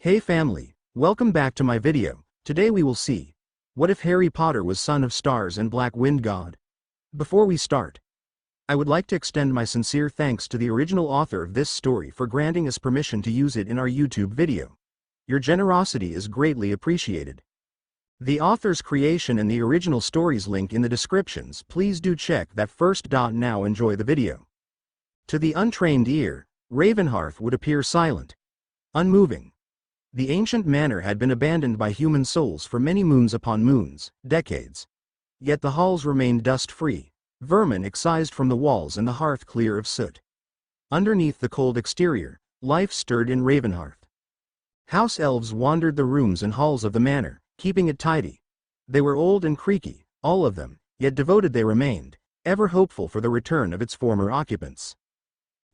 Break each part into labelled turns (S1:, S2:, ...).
S1: Hey family, welcome back to my video. Today we will see, what if Harry Potter was son of stars and black wind god? Before we start, I would like to extend my sincere thanks to the original author of this story for granting us permission to use it in our YouTube video. Your generosity is greatly appreciated. The author's creation and the original story's link in the descriptions. Please do check that first. Now enjoy the video. To the untrained ear, Ravenhearth would appear silent, unmoving. The ancient manor had been abandoned by human souls for many moons upon moons, decades. Yet the halls remained dust-free, vermin excised from the walls and the hearth clear of soot. Underneath the cold exterior, life stirred in Ravenhearth. House elves wandered the rooms and halls of the manor, keeping it tidy. They were old and creaky, all of them, yet devoted they remained, ever hopeful for the return of its former occupants.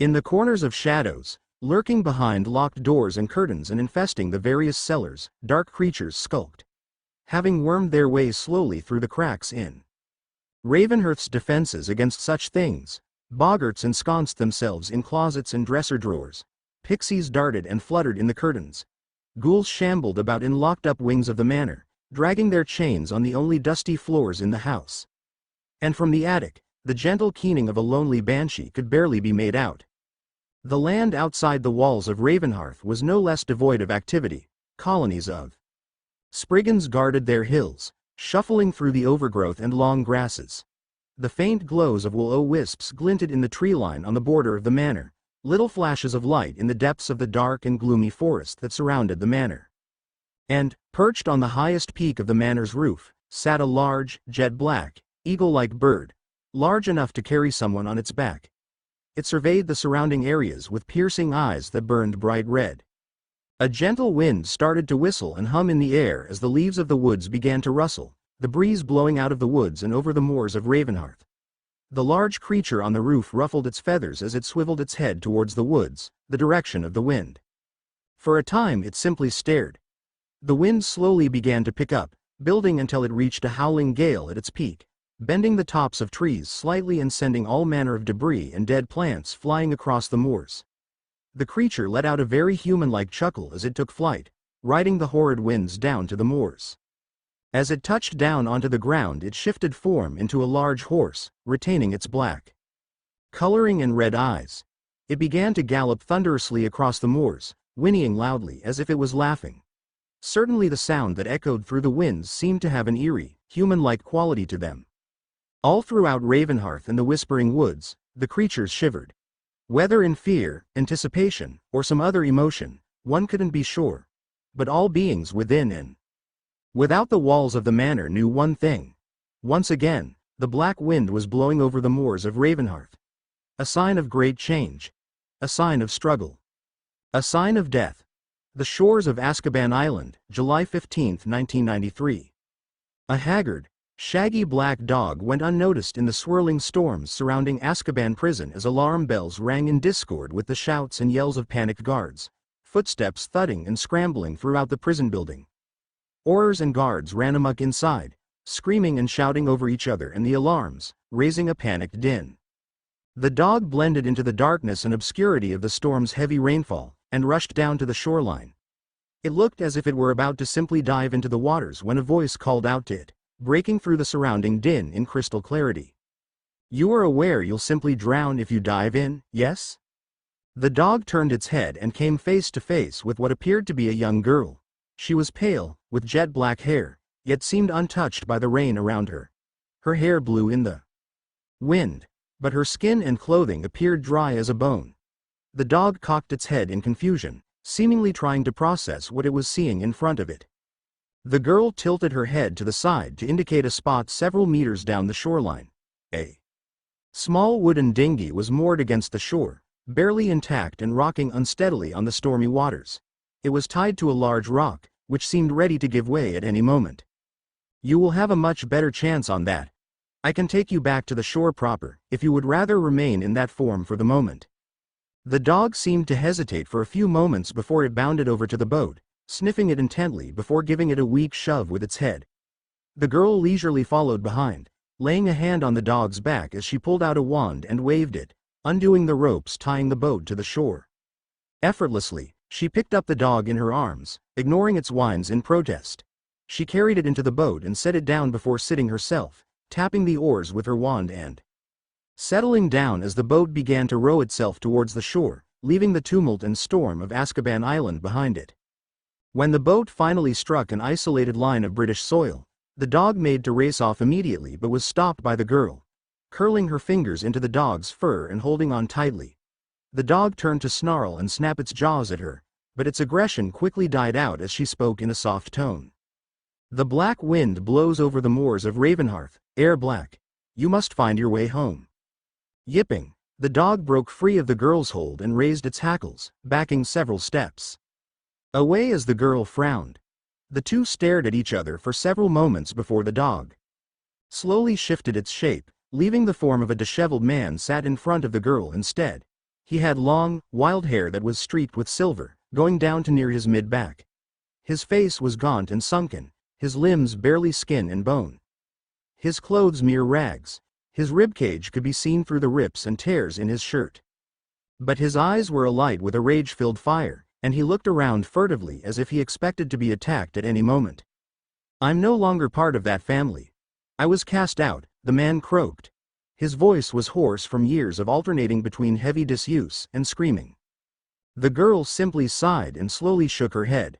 S1: In the corners of shadows, lurking behind locked doors and curtains and infesting the various cellars, dark creatures skulked, having wormed their way slowly through the cracks in Ravenhearth's defenses against such things. Boggarts ensconced themselves in closets and dresser drawers. Pixies darted and fluttered in the curtains. Ghouls shambled about in locked-up wings of the manor, dragging their chains on the only dusty floors in the house. And from the attic, the gentle keening of a lonely banshee could barely be made out. The land outside the walls of Ravenhearth was no less devoid of activity. Colonies of Spriggans guarded their hills, shuffling through the overgrowth and long grasses. The faint glows of will-o'-wisps glinted in the tree line on the border of the manor, little flashes of light in the depths of the dark and gloomy forest that surrounded the manor. And, perched on the highest peak of the manor's roof, sat a large, jet-black, eagle-like bird, large enough to carry someone on its back. It surveyed the surrounding areas with piercing eyes that burned bright red. A gentle wind started to whistle and hum in the air as the leaves of the woods began to rustle, the breeze blowing out of the woods and over the moors of Ravenhearth. The large creature on the roof ruffled its feathers as it swiveled its head towards the woods, the direction of the wind. For a time it simply stared. The wind slowly began to pick up, building until it reached a howling gale at its peak, bending the tops of trees slightly and sending all manner of debris and dead plants flying across the moors. The creature let out a very human-like chuckle as it took flight, riding the horrid winds down to the moors. As it touched down onto the ground, it shifted form into a large horse, retaining its black coloring and red eyes. It began to gallop thunderously across the moors, whinnying loudly as if it was laughing. Certainly the sound that echoed through the winds seemed to have an eerie, human-like quality to them. All throughout Ravenhearth and the Whispering Woods, the creatures shivered. Whether in fear, anticipation, or some other emotion, one couldn't be sure. But all beings within and without the walls of the manor knew one thing. Once again, the black wind was blowing over the moors of Ravenhearth. A sign of great change. A sign of struggle. A sign of death. The shores of Azkaban Island, July 15, 1993. A haggard, shaggy black dog went unnoticed in the swirling storms surrounding Azkaban prison as alarm bells rang in discord with the shouts and yells of panicked guards, footsteps thudding and scrambling throughout the prison building. Aurors and guards ran amok inside, screaming and shouting over each other and the alarms, raising a panicked din. The dog blended into the darkness and obscurity of the storm's heavy rainfall, and rushed down to the shoreline. It looked as if it were about to simply dive into the waters when a voice called out to it, breaking through the surrounding din in crystal clarity. "You are aware you'll simply drown if you dive in, yes?" The dog turned its head and came face to face with what appeared to be a young girl. She was pale, with jet-black hair, yet seemed untouched by the rain around her. Her hair blew in the wind, but her skin and clothing appeared dry as a bone. The dog cocked its head in confusion, seemingly trying to process what it was seeing in front of it. The girl tilted her head to the side to indicate a spot several meters down the shoreline. A small wooden dinghy was moored against the shore, barely intact and rocking unsteadily on the stormy waters. It was tied to a large rock, which seemed ready to give way at any moment. "You will have a much better chance on that. I can take you back to the shore proper, if you would rather remain in that form for the moment." The dog seemed to hesitate for a few moments before it bounded over to the boat, sniffing it intently before giving it a weak shove with its head. The girl leisurely followed behind, laying a hand on the dog's back as she pulled out a wand and waved it, undoing the ropes tying the boat to the shore. Effortlessly, She picked up the dog in her arms, ignoring its whines in protest. She carried it into the boat and set it down before sitting herself, tapping the oars with her wand and settling down as the boat began to row itself towards the shore, leaving the tumult and storm of Azkaban Island behind it. When the boat finally struck an isolated line of British soil, the dog made to race off immediately but was stopped by the girl, curling her fingers into the dog's fur and holding on tightly. The dog turned to snarl and snap its jaws at her, but its aggression quickly died out as she spoke in a soft tone. The black wind blows over the moors of Ravenhearth, air black. You must find your way home. Yipping, the dog broke free of the girl's hold and raised its hackles, backing several steps away as the girl frowned. The two stared at each other for several moments before the dog slowly shifted its shape, leaving the form of a disheveled man sat in front of the girl instead. He had long, wild hair that was streaked with silver, going down to near his mid-back. His face was gaunt and sunken, his limbs barely skin and bone. His clothes mere rags. His ribcage could be seen through the rips and tears in his shirt. But his eyes were alight with a rage-filled fire, and he looked around furtively as if he expected to be attacked at any moment. I'm no longer part of that family. I was cast out, the man croaked. His voice was hoarse from years of alternating between heavy disuse and screaming. The girl simply sighed and slowly shook her head.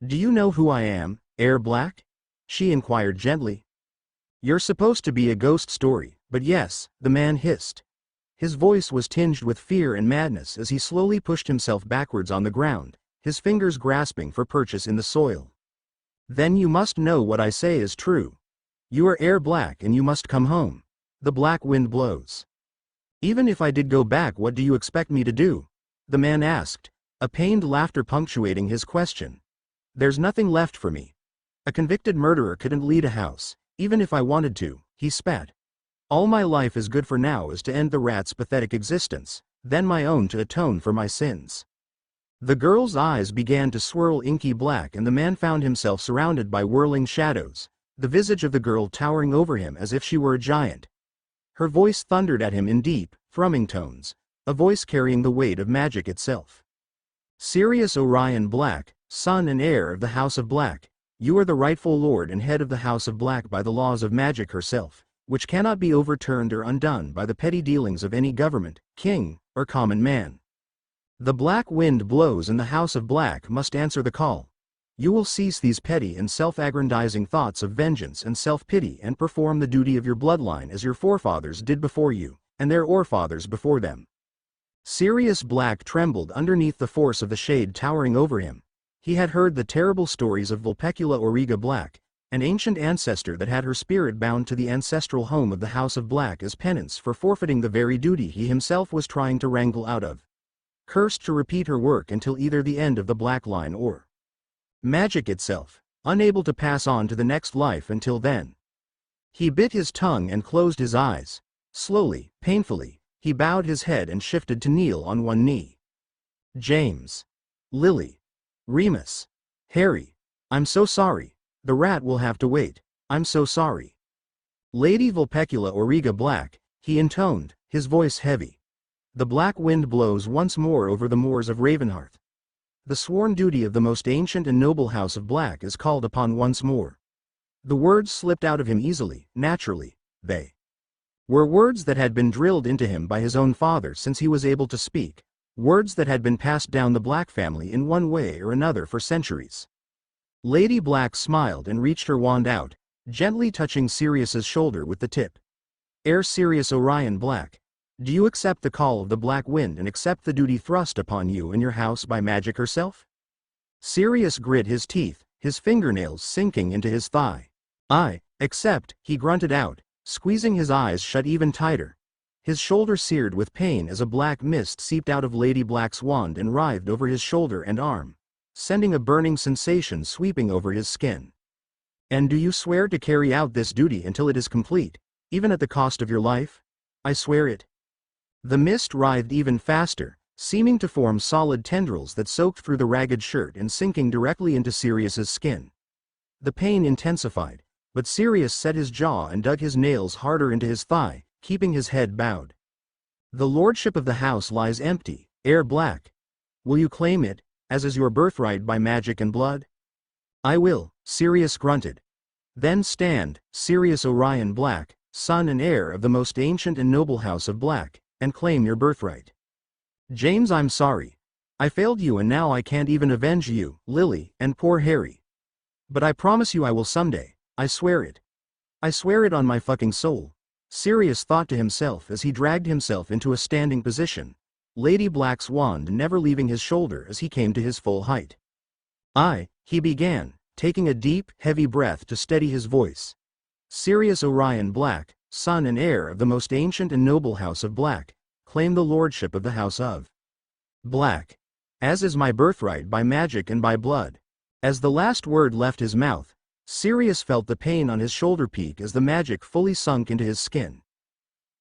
S1: Do you know who I am, Air Black? She inquired gently. You're supposed to be a ghost story, but yes, the man hissed. His voice was tinged with fear and madness as he slowly pushed himself backwards on the ground, his fingers grasping for purchase in the soil. Then you must know what I say is true. You are Air Black and you must come home. The black wind blows. Even if I did go back, what do you expect me to do? The man asked, a pained laughter punctuating his question. There's nothing left for me. A convicted murderer couldn't lead a house, even if I wanted to, he spat. All my life is good for now is to end the rat's pathetic existence, then my own to atone for my sins. The girl's eyes began to swirl inky black and the man found himself surrounded by whirling shadows, the visage of the girl towering over him as if she were a giant. Her voice thundered at him in deep, thrumming tones, a voice carrying the weight of magic itself. Sirius Black, son and heir of the House of Black, you are the rightful lord and head of the House of Black by the laws of magic herself, which cannot be overturned or undone by the petty dealings of any government, king, or common man. The black wind blows and the House of Black must answer the call. You will cease these petty and self-aggrandizing thoughts of vengeance and self-pity and perform the duty of your bloodline as your forefathers did before you, and their forefathers before them. Sirius Black trembled underneath the force of the shade towering over him. He had heard the terrible stories of Vulpecula Auriga Black, an ancient ancestor that had her spirit bound to the ancestral home of the House of Black as penance for forfeiting the very duty he himself was trying to wrangle out of. Cursed to repeat her work until either the end of the Black Line or magic itself, unable to pass on to the next life until then. He bit his tongue and closed his eyes. Slowly, painfully, he bowed his head and shifted to kneel on one knee. James. Lily. Remus. Harry. I'm so sorry. The rat will have to wait. I'm so sorry. Lady Vulpecula Auriga Black, he intoned, his voice heavy. The black wind blows once more over the moors of Ravenhearth. The sworn duty of the most ancient and noble House of Black is called upon once more. The words slipped out of him easily, naturally. They were words that had been drilled into him by his own father since he was able to speak, words that had been passed down the Black family in one way or another for centuries. Lady Black smiled and reached her wand out, gently touching Sirius's shoulder with the tip. Heir Sirius Black, do you accept the call of the Black Wind and accept the duty thrust upon you and your house by magic herself? Sirius grit his teeth, his fingernails sinking into his thigh. I accept, he grunted out, squeezing his eyes shut even tighter. His shoulder seared with pain as a black mist seeped out of Lady Black's wand and writhed over his shoulder and arm, sending a burning sensation sweeping over his skin. And do you swear to carry out this duty until it is complete, even at the cost of your life? I swear it. The mist writhed even faster, seeming to form solid tendrils that soaked through the ragged shirt and sinking directly into Sirius's skin. The pain intensified, but Sirius set his jaw and dug his nails harder into his thigh, keeping his head bowed. The lordship of the house lies empty, Heir Black. Will you claim it? as is your birthright by magic and blood? I will, Sirius grunted. Then stand, Sirius Orion Black, son and heir of the most ancient and noble house of Black, and claim your birthright. James, I'm sorry. I failed you and now I can't even avenge you, Lily, and poor Harry. But I promise you I will someday, I swear it. I swear it on my fucking soul. Sirius thought to himself as he dragged himself into a standing position, Lady Black's wand never leaving his shoulder as he came to his full height. He began, taking a deep, heavy breath to steady his voice. Sirius Orion Black, son and heir of the most ancient and noble house of Black, claim the lordship of the house of Black, as is my birthright by magic and by blood. As the last word left his mouth, Sirius felt the pain on his shoulder peak as the magic fully sunk into his skin.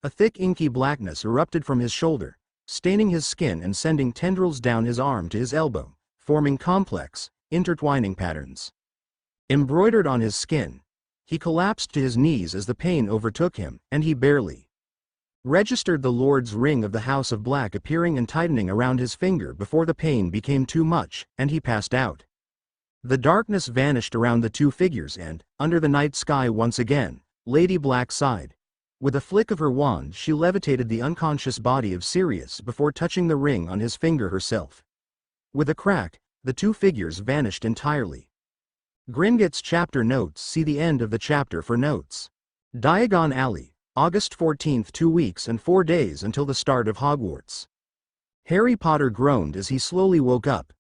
S1: A thick inky blackness erupted from his shoulder, staining his skin and sending tendrils down his arm to his elbow, forming complex, intertwining patterns. Embroidered on his skin, he collapsed to his knees as the pain overtook him, and he barely registered the Lord's ring of the House of Black appearing and tightening around his finger before the pain became too much, and he passed out. The darkness vanished around the two figures and, under the night sky once again, Lady Black sighed. With a flick of her wand she levitated the unconscious body of Sirius before touching the ring on his finger herself. With a crack, the two figures vanished entirely. Gringotts chapter notes. See the end of the chapter for notes. Diagon Alley, August 14th. 2 weeks and 4 days until the start of Hogwarts. Harry Potter groaned as he slowly woke up.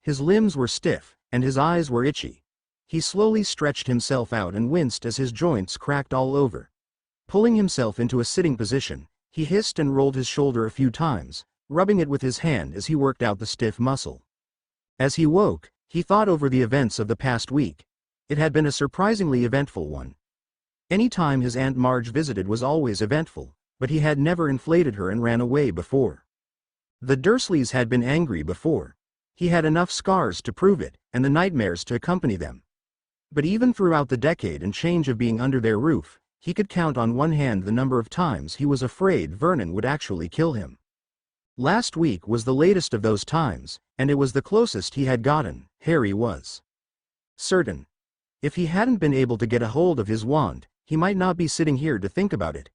S1: His limbs were stiff, and his eyes were itchy. He slowly stretched himself out and winced as his joints cracked all over. Pulling himself into a sitting position, he hissed and rolled his shoulder a few times, rubbing it with his hand as he worked out the stiff muscle. As he woke, he thought over the events of the past week. It had been a surprisingly eventful one. Any time his Aunt Marge visited was always eventful, but he had never inflated her and ran away before. The Dursleys had been angry before. He had enough scars to prove it, and the nightmares to accompany them. But even throughout the decade and change of being under their roof, he could count on one hand the number of times he was afraid Vernon would actually kill him. Last week was the latest of those times, and it was the closest he had gotten, Harry was certain. If he hadn't been able to get a hold of his wand, he might not be sitting here to think about it.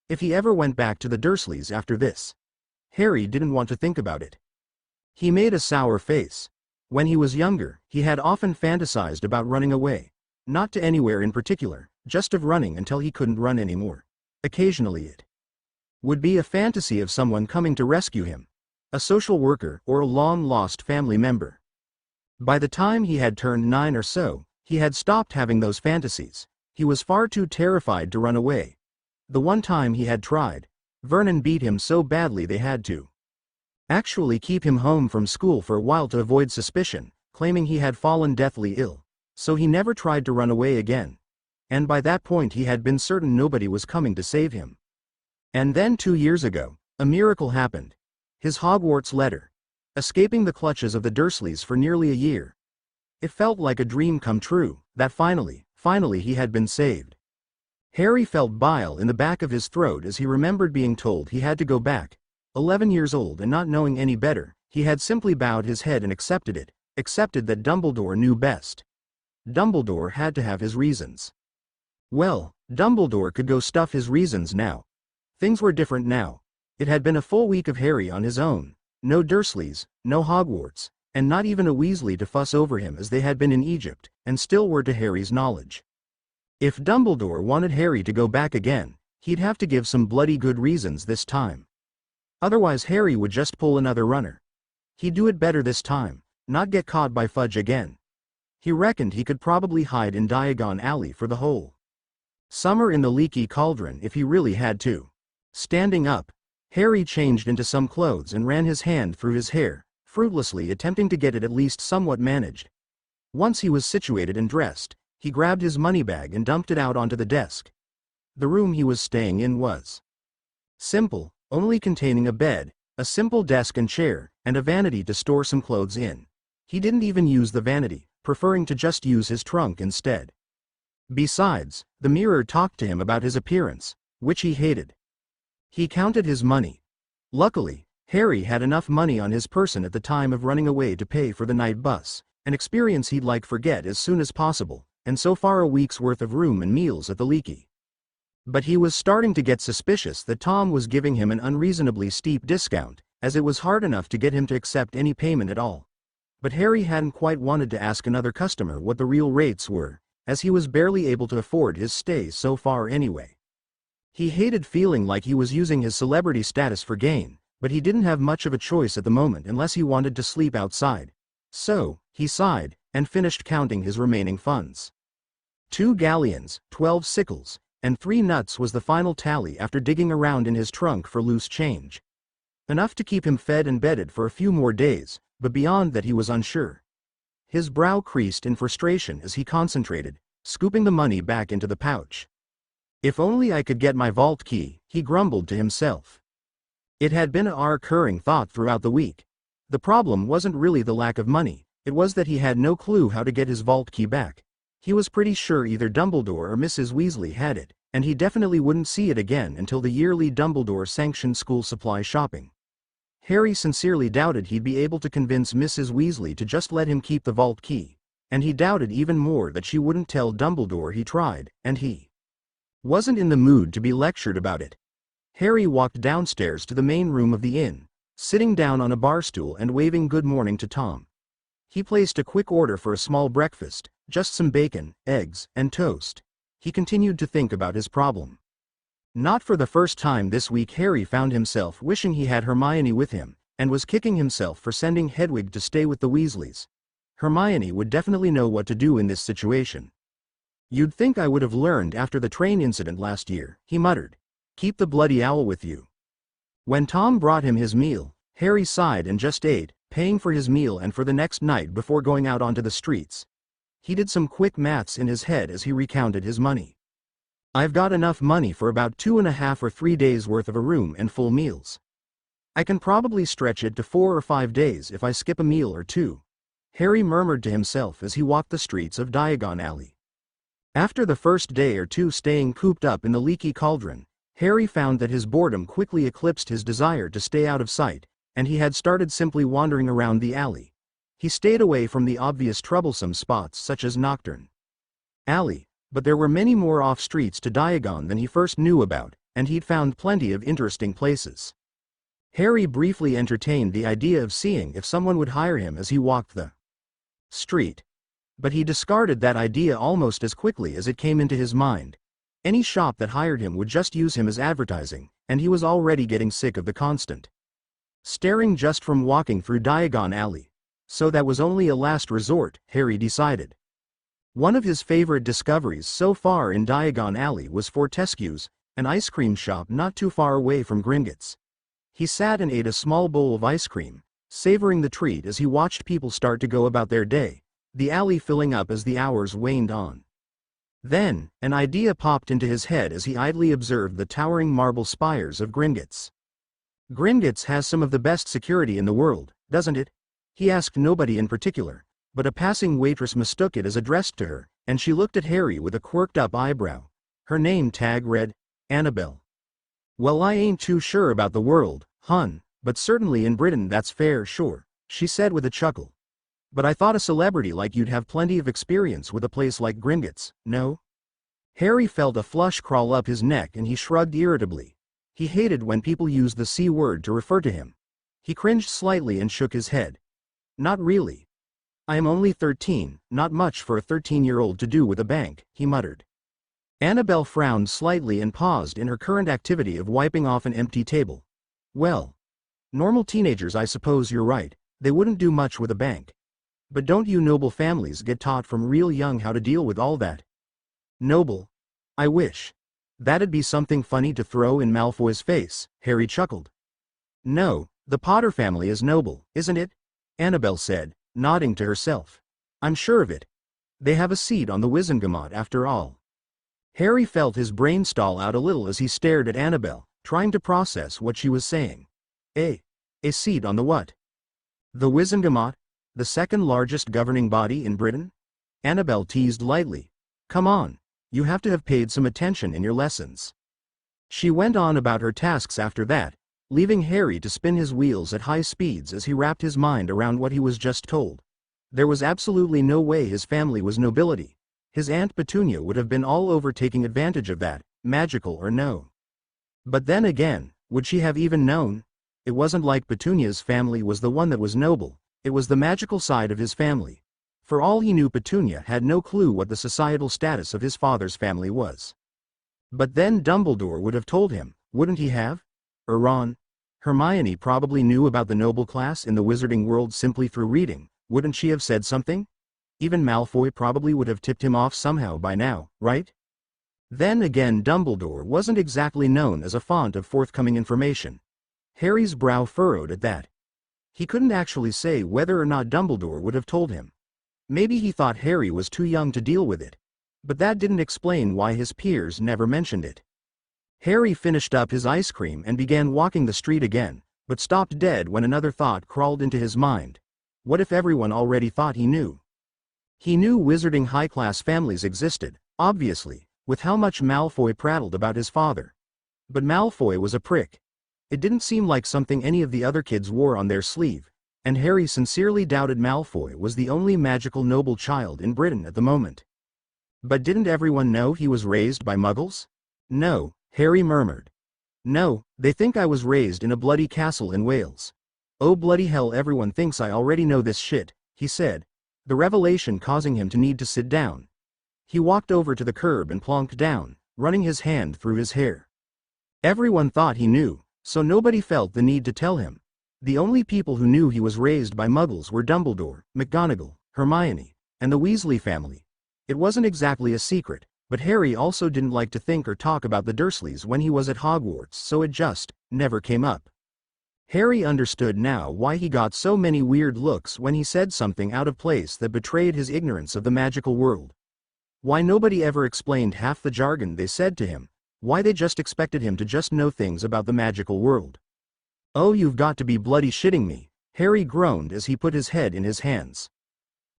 S1: If he ever went back to the Dursleys after this, Harry didn't want to think about it. He made a sour face. When he was younger, he had often fantasized about running away. Not to anywhere in particular, just of running until he couldn't run anymore. Occasionally it would be a fantasy of someone coming to rescue him, a social worker or a long-lost family member. By the time he had turned 9 or so, he had stopped having those fantasies. He was far too terrified to run away. The one time he had tried, Vernon beat him so badly they had to actually keep him home from school for a while to avoid suspicion, claiming he had fallen deathly ill. So he never tried to run away again. And by that point he had been certain nobody was coming to save him. And then 2 years ago, a miracle happened. His Hogwarts letter. Escaping the clutches of the Dursleys for nearly a year. It felt like a dream come true, that finally he had been saved. Harry felt bile in the back of his throat as he remembered being told he had to go back. 11 years old and not knowing any better, he had simply bowed his head and accepted it, accepted that Dumbledore knew best. Dumbledore had to have his reasons. Well, Dumbledore could go stuff his reasons now. Things were different now. It had been a full week of Harry on his own. No Dursleys, no Hogwarts, and not even a Weasley to fuss over him as they had been in Egypt, and still were to Harry's knowledge. If Dumbledore wanted Harry to go back again, he'd have to give some bloody good reasons this time. Otherwise Harry would just pull another runner. He'd do it better this time, not get caught by Fudge again. He reckoned he could probably hide in Diagon Alley for the whole summer in the leaky cauldron if he really had to. Standing up, Harry changed into some clothes and ran his hand through his hair, fruitlessly attempting to get it at least somewhat managed. Once he was situated and dressed, he grabbed his money bag and dumped it out onto the desk. The room he was staying in was simple, only containing a bed, a simple desk and chair, and a vanity to store some clothes in. He didn't even use the vanity, preferring to just use his trunk instead. Besides, the mirror talked to him about his appearance, which he hated. He counted his money. Luckily, Harry had enough money on his person at the time of running away to pay for the night bus, an experience he'd like forget as soon as possible, and so far a week's worth of room and meals at the Leaky. But he was starting to get suspicious that Tom was giving him an unreasonably steep discount, as it was hard enough to get him to accept any payment at all. But Harry hadn't quite wanted to ask another customer what the real rates were, as he was barely able to afford his stays so far anyway. He hated feeling like he was using his celebrity status for gain, but he didn't have much of a choice at the moment unless he wanted to sleep outside. So, he sighed, and finished counting his remaining funds. 2 galleons, 12 sickles, and 3 nuts was the final tally after digging around in his trunk for loose change. Enough to keep him fed and bedded for a few more days, but beyond that he was unsure. His brow creased in frustration as he concentrated, scooping the money back into the pouch. If only I could get my vault key, he grumbled to himself. It had been a recurring thought throughout the week. The problem wasn't really the lack of money, it was that he had no clue how to get his vault key back. He was pretty sure either Dumbledore or Mrs. Weasley had it, and he definitely wouldn't see it again until the yearly Dumbledore-sanctioned school supply shopping. Harry sincerely doubted he'd be able to convince Mrs. Weasley to just let him keep the vault key, and he doubted even more that she wouldn't tell Dumbledore he tried, and he wasn't in the mood to be lectured about it. Harry walked downstairs to the main room of the inn, sitting down on a bar stool and waving good morning to Tom. He placed a quick order for a small breakfast, just some bacon, eggs, and toast. He continued to think about his problem. Not for the first time this week Harry found himself wishing he had Hermione with him, and was kicking himself for sending Hedwig to stay with the Weasleys. Hermione would definitely know what to do in this situation. "You'd think I would have learned after the train incident last year," he muttered. "Keep the bloody owl with you." When Tom brought him his meal, Harry sighed and just ate, paying for his meal and for the next night before going out onto the streets. He did some quick maths in his head as he recounted his money. "I've got enough money for about 2.5 or 3 days worth of a room and full meals. I can probably stretch it to 4 or 5 days if I skip a meal or two," Harry murmured to himself as he walked the streets of Diagon Alley. After the first day or two staying cooped up in the Leaky Cauldron, Harry found that his boredom quickly eclipsed his desire to stay out of sight, and he had started simply wandering around the alley. He stayed away from the obvious troublesome spots such as Nocturne Alley, but there were many more off-streets to Diagon than he first knew about, and he'd found plenty of interesting places. Harry briefly entertained the idea of seeing if someone would hire him as he walked the street. But he discarded that idea almost as quickly as it came into his mind. Any shop that hired him would just use him as advertising, and he was already getting sick of the constant staring just from walking through Diagon Alley. So that was only a last resort, Harry decided. One of his favorite discoveries so far in Diagon Alley was Fortescue's, an ice cream shop not too far away from Gringotts. He sat and ate a small bowl of ice cream, savoring the treat as he watched people start to go about their day, the alley filling up as the hours waned on. Then, an idea popped into his head as he idly observed the towering marble spires of Gringotts. "Gringotts has some of the best security in the world, doesn't it?" He asked nobody in particular, but a passing waitress mistook it as addressed to her, and she looked at Harry with a quirked-up eyebrow. Her name tag read, Annabelle. "Well, I ain't too sure about the world, hun, but certainly in Britain that's fair sure," she said with a chuckle. "But I thought a celebrity like you'd have plenty of experience with a place like Gringotts, no?" Harry felt a flush crawl up his neck and he shrugged irritably. He hated when people used the C word to refer to him. He cringed slightly and shook his head. "Not really. I am only 13, not much for a 13-year-old to do with a bank," he muttered. Annabelle frowned slightly and paused in her current activity of wiping off an empty table. "Well, normal teenagers, I suppose you're right, they wouldn't do much with a bank. But don't you noble families get taught from real young how to deal with all that?" "Noble? I wish. That'd be something funny to throw in Malfoy's face," Harry chuckled. "No, the Potter family is noble, isn't it?" Annabelle said, nodding to herself. "I'm sure of it. They have a seat on the Wizengamot after all." Harry felt his brain stall out a little as he stared at Annabelle, trying to process what she was saying. A seat on the what? "The Wizengamot, the second largest governing body in Britain?" Annabelle teased lightly. "Come on, you have to have paid some attention in your lessons." She went on about her tasks after that, leaving Harry to spin his wheels at high speeds as he wrapped his mind around what he was just told. There was absolutely no way his family was nobility. His Aunt Petunia would have been all over taking advantage of that, magical or no. But then again, would she have even known? It wasn't like Petunia's family was the one that was noble, it was the magical side of his family. For all he knew, Petunia had no clue what the societal status of his father's family was. But then Dumbledore would have told him, wouldn't he have? Or Ron? Hermione probably knew about the noble class in the wizarding world simply through reading, wouldn't she have said something? Even Malfoy probably would have tipped him off somehow by now, right? Then again, Dumbledore wasn't exactly known as a font of forthcoming information. Harry's brow furrowed at that. He couldn't actually say whether or not Dumbledore would have told him. Maybe he thought Harry was too young to deal with it. But that didn't explain why his peers never mentioned it. Harry finished up his ice cream and began walking the street again, but stopped dead when another thought crawled into his mind. What if everyone already thought he knew? He knew wizarding high-class families existed, obviously, with how much Malfoy prattled about his father. But Malfoy was a prick. It didn't seem like something any of the other kids wore on their sleeve, and Harry sincerely doubted Malfoy was the only magical noble child in Britain at the moment. But didn't everyone know he was raised by Muggles? No, Harry murmured. No, they think I was raised in a bloody castle in Wales. Oh bloody hell, everyone thinks I already know this shit, he said, the revelation causing him to need to sit down. He walked over to the curb and plonked down, running his hand through his hair. Everyone thought he knew, so nobody felt the need to tell him. The only people who knew he was raised by Muggles were Dumbledore, McGonagall, Hermione, and the Weasley family. It wasn't exactly a secret, but Harry also didn't like to think or talk about the Dursleys when he was at Hogwarts, so it just never came up. Harry understood now why he got so many weird looks when he said something out of place that betrayed his ignorance of the magical world. Why nobody ever explained half the jargon they said to him, why they just expected him to just know things about the magical world. Oh, you've got to be bloody shitting me, Harry groaned as he put his head in his hands.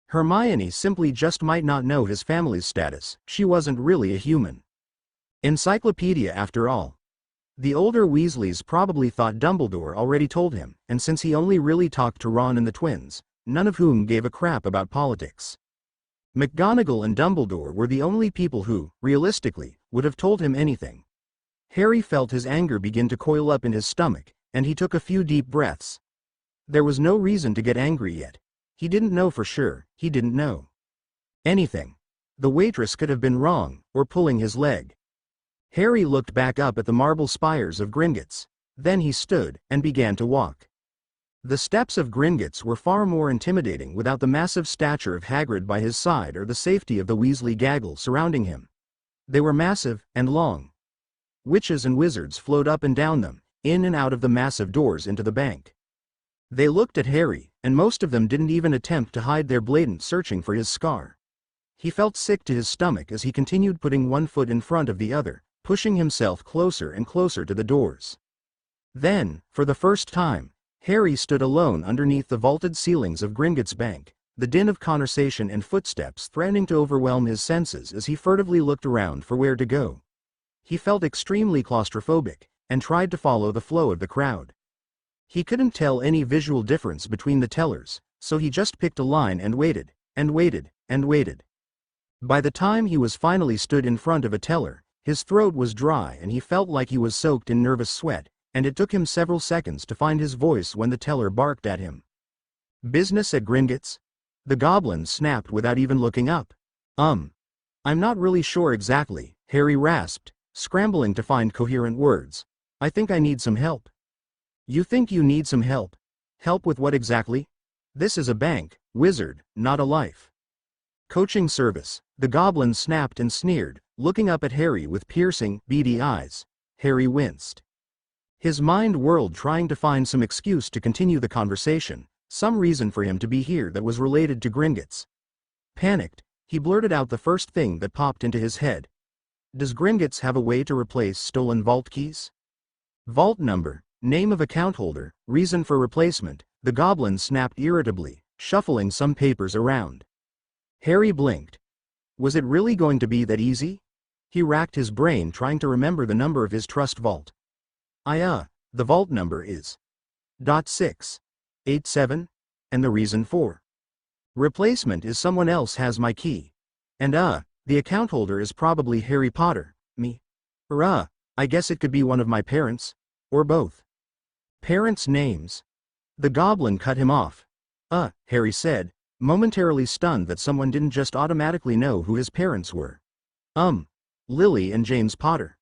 S1: Hermione simply just might not know his family's status, she wasn't really a human. Encyclopedia after all. The older Weasleys probably thought Dumbledore already told him, and since he only really talked to Ron and the twins, none of whom gave a crap about politics. McGonagall and Dumbledore were the only people who, realistically, would have told him anything. Harry felt his anger begin to coil up in his stomach, and he took a few deep breaths. There was no reason to get angry yet. He didn't know for sure, he didn't know anything. The waitress could have been wrong, or pulling his leg. Harry looked back up at the marble spires of Gringotts. Then he stood, and began to walk. The steps of Gringotts were far more intimidating without the massive stature of Hagrid by his side or the safety of the Weasley gaggle surrounding him. They were massive, and long. Witches and wizards flowed up and down them, in and out of the massive doors into the bank. They looked at Harry, and most of them didn't even attempt to hide their blatant searching for his scar. He felt sick to his stomach as he continued putting one foot in front of the other, pushing himself closer and closer to the doors. Then, for the first time, Harry stood alone underneath the vaulted ceilings of Gringotts Bank, the din of conversation and footsteps threatening to overwhelm his senses as he furtively looked around for where to go. He felt extremely claustrophobic, and tried to follow the flow of the crowd. He couldn't tell any visual difference between the tellers, so he just picked a line and waited, and waited, and waited. By the time he was finally stood in front of a teller, his throat was dry and he felt like he was soaked in nervous sweat, and it took him several seconds to find his voice when the teller barked at him. "Business at Gringotts?" The goblin snapped without even looking up. I'm not really sure exactly," Harry rasped, scrambling to find coherent words. "I think I need some help." "You think you need some help? Help with what exactly?" "This is a bank, wizard, not a life coaching service," the goblin snapped and sneered, looking up at Harry with piercing, beady eyes. Harry winced. His mind whirled trying to find some excuse to continue the conversation, some reason for him to be here that was related to Gringotts. Panicked, he blurted out the first thing that popped into his head. "Does Gringotts have a way to replace stolen vault keys?" "Vault number, name of account holder, reason for replacement," the goblin snapped irritably, shuffling some papers around. Harry blinked. Was it really going to be that easy? He racked his brain trying to remember the number of his trust vault. The vault number is .687, and the reason for replacement is someone else has my key. And the account holder is probably Harry Potter, me. Or I guess it could be one of my parents, or both. Parents' names. The goblin cut him off. Harry said, momentarily stunned that someone didn't just automatically know who his parents were. Lily and James Potter.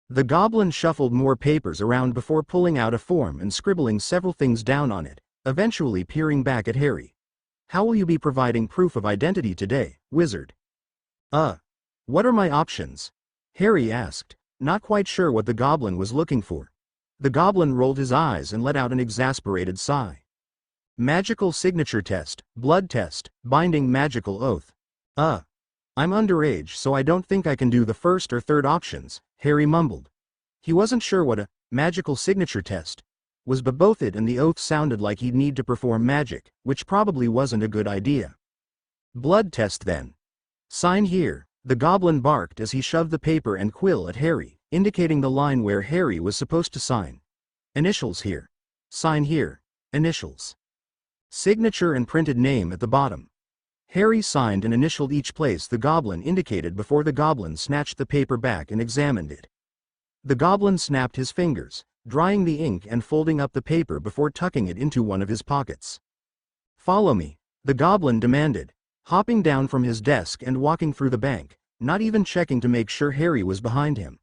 S1: The goblin shuffled more papers around before pulling out a form and scribbling several things down on it, eventually peering back at Harry. How will you be providing proof of identity today, wizard? What are my options? Harry asked, not quite sure what the goblin was looking for. The goblin rolled his eyes and let out an exasperated sigh. Magical signature test, blood test, binding magical oath. I'm underage, so I don't think I can do the first or third options, Harry mumbled. He wasn't sure what a magical signature test was, but both it and the oath sounded like he'd need to perform magic, which probably wasn't a good idea. Blood test then. Sign here, the goblin barked as he shoved the paper and quill at Harry, indicating the line where Harry was supposed to sign. Initials here. Sign here. Initials. Signature and printed name at the bottom. Harry signed and initialed each place the goblin indicated before the goblin snatched the paper back and examined it. The goblin snapped his fingers, drying the ink and folding up the paper before tucking it into one of his pockets. Follow me, the goblin demanded, hopping down from his desk and walking through the bank, not even checking to make sure Harry was behind him.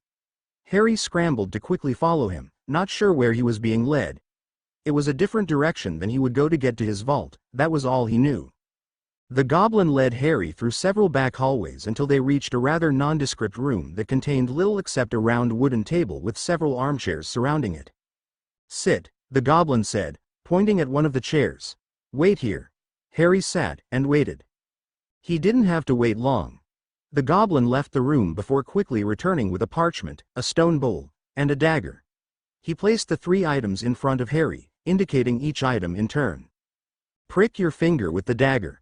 S1: Harry scrambled to quickly follow him, not sure where he was being led. It was a different direction than he would go to get to his vault, that was all he knew. The goblin led Harry through several back hallways until they reached a rather nondescript room that contained little except a round wooden table with several armchairs surrounding it. Sit, the goblin said, pointing at one of the chairs. Wait here. Harry sat and waited. He didn't have to wait long. The goblin left the room before quickly returning with a parchment, a stone bowl, and a dagger. He placed the 3 items in front of Harry, indicating each item in turn. Prick your finger with the dagger.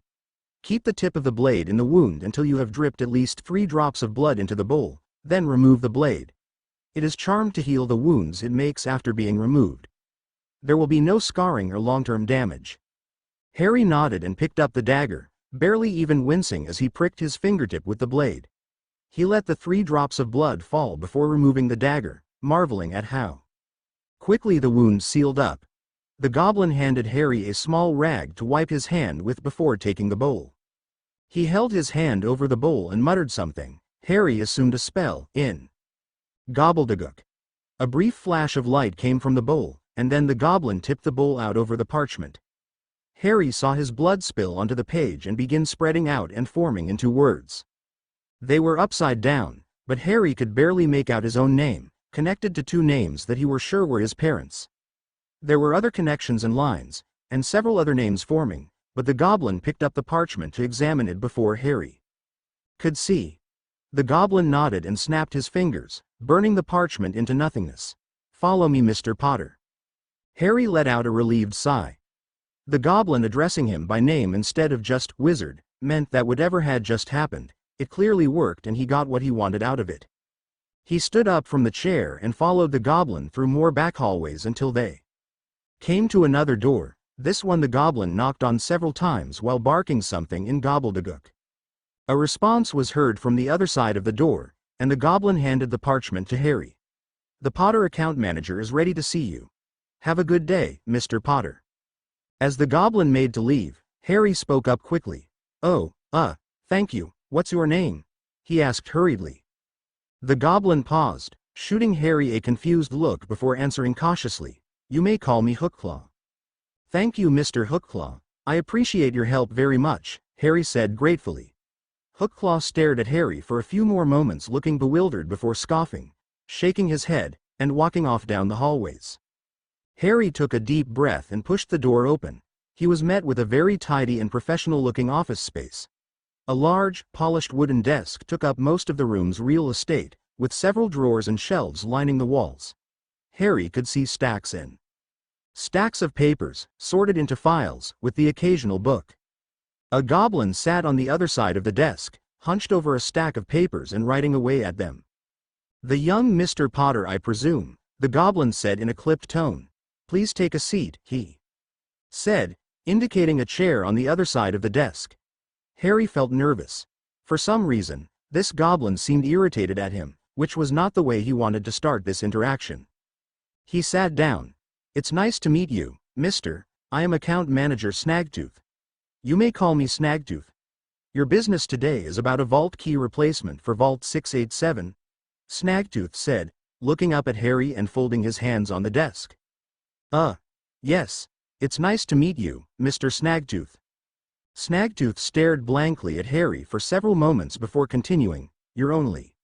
S1: Keep the tip of the blade in the wound until you have dripped at least 3 drops of blood into the bowl, then remove the blade. It is charmed to heal the wounds it makes after being removed. There will be no scarring or long-term damage. Harry nodded and picked up the dagger, barely even wincing as he pricked his fingertip with the blade. He let the 3 drops of blood fall before removing the dagger, marveling at how quickly the wound sealed up. The goblin handed Harry a small rag to wipe his hand with before taking the bowl. He held his hand over the bowl and muttered something. Harry assumed a spell, in gobbledygook. A brief flash of light came from the bowl, and then the goblin tipped the bowl out over the parchment. Harry saw his blood spill onto the page and begin spreading out and forming into words. They were upside down, but Harry could barely make out his own name, connected to 2 names that he were sure were his parents. There were other connections and lines, and several other names forming, but the goblin picked up the parchment to examine it before Harry could see. The goblin nodded and snapped his fingers, burning the parchment into nothingness. Follow me, Mr. Potter. Harry let out a relieved sigh. The goblin addressing him by name instead of just wizard meant that whatever had just happened, it clearly worked and he got what he wanted out of it. He stood up from the chair and followed the goblin through more back hallways until they came to another door. This one the goblin knocked on several times while barking something in gobbledygook. A response was heard from the other side of the door, and the goblin handed the parchment to Harry. The Potter account manager is ready to see you. Have a good day, Mr. Potter. As the goblin made to leave, Harry spoke up quickly. Thank you, what's your name? He asked hurriedly. The goblin paused, shooting Harry a confused look before answering cautiously. You may call me Hookclaw. Thank you, Mr. Hookclaw. I appreciate your help very much, Harry said gratefully. Hookclaw stared at Harry for a few more moments, looking bewildered before scoffing, shaking his head, and walking off down the hallways. Harry took a deep breath and pushed the door open. He was met with a very tidy and professional-looking office space. A large, polished wooden desk took up most of the room's real estate, with several drawers and shelves lining the walls. Harry could see stacks of papers, sorted into files, with the occasional book. A goblin sat on the other side of the desk, hunched over a stack of papers and writing away at them. The young Mr. Potter, I presume, The goblin said in a clipped tone. "Please take a seat," he said, indicating a chair on the other side of the desk. Harry felt nervous. For some reason, this goblin seemed irritated at him, which was not the way he wanted to start this interaction. He sat down. "It's nice to meet you, Mr. I am account manager Snagtooth. You may call me Snagtooth. Your business today is about a vault key replacement for Vault 687, Snagtooth said, looking up at Harry and folding his hands on the desk. Yes. It's nice to meet you, Mr. Snagtooth." Snagtooth stared blankly at Harry for several moments before continuing, "Your only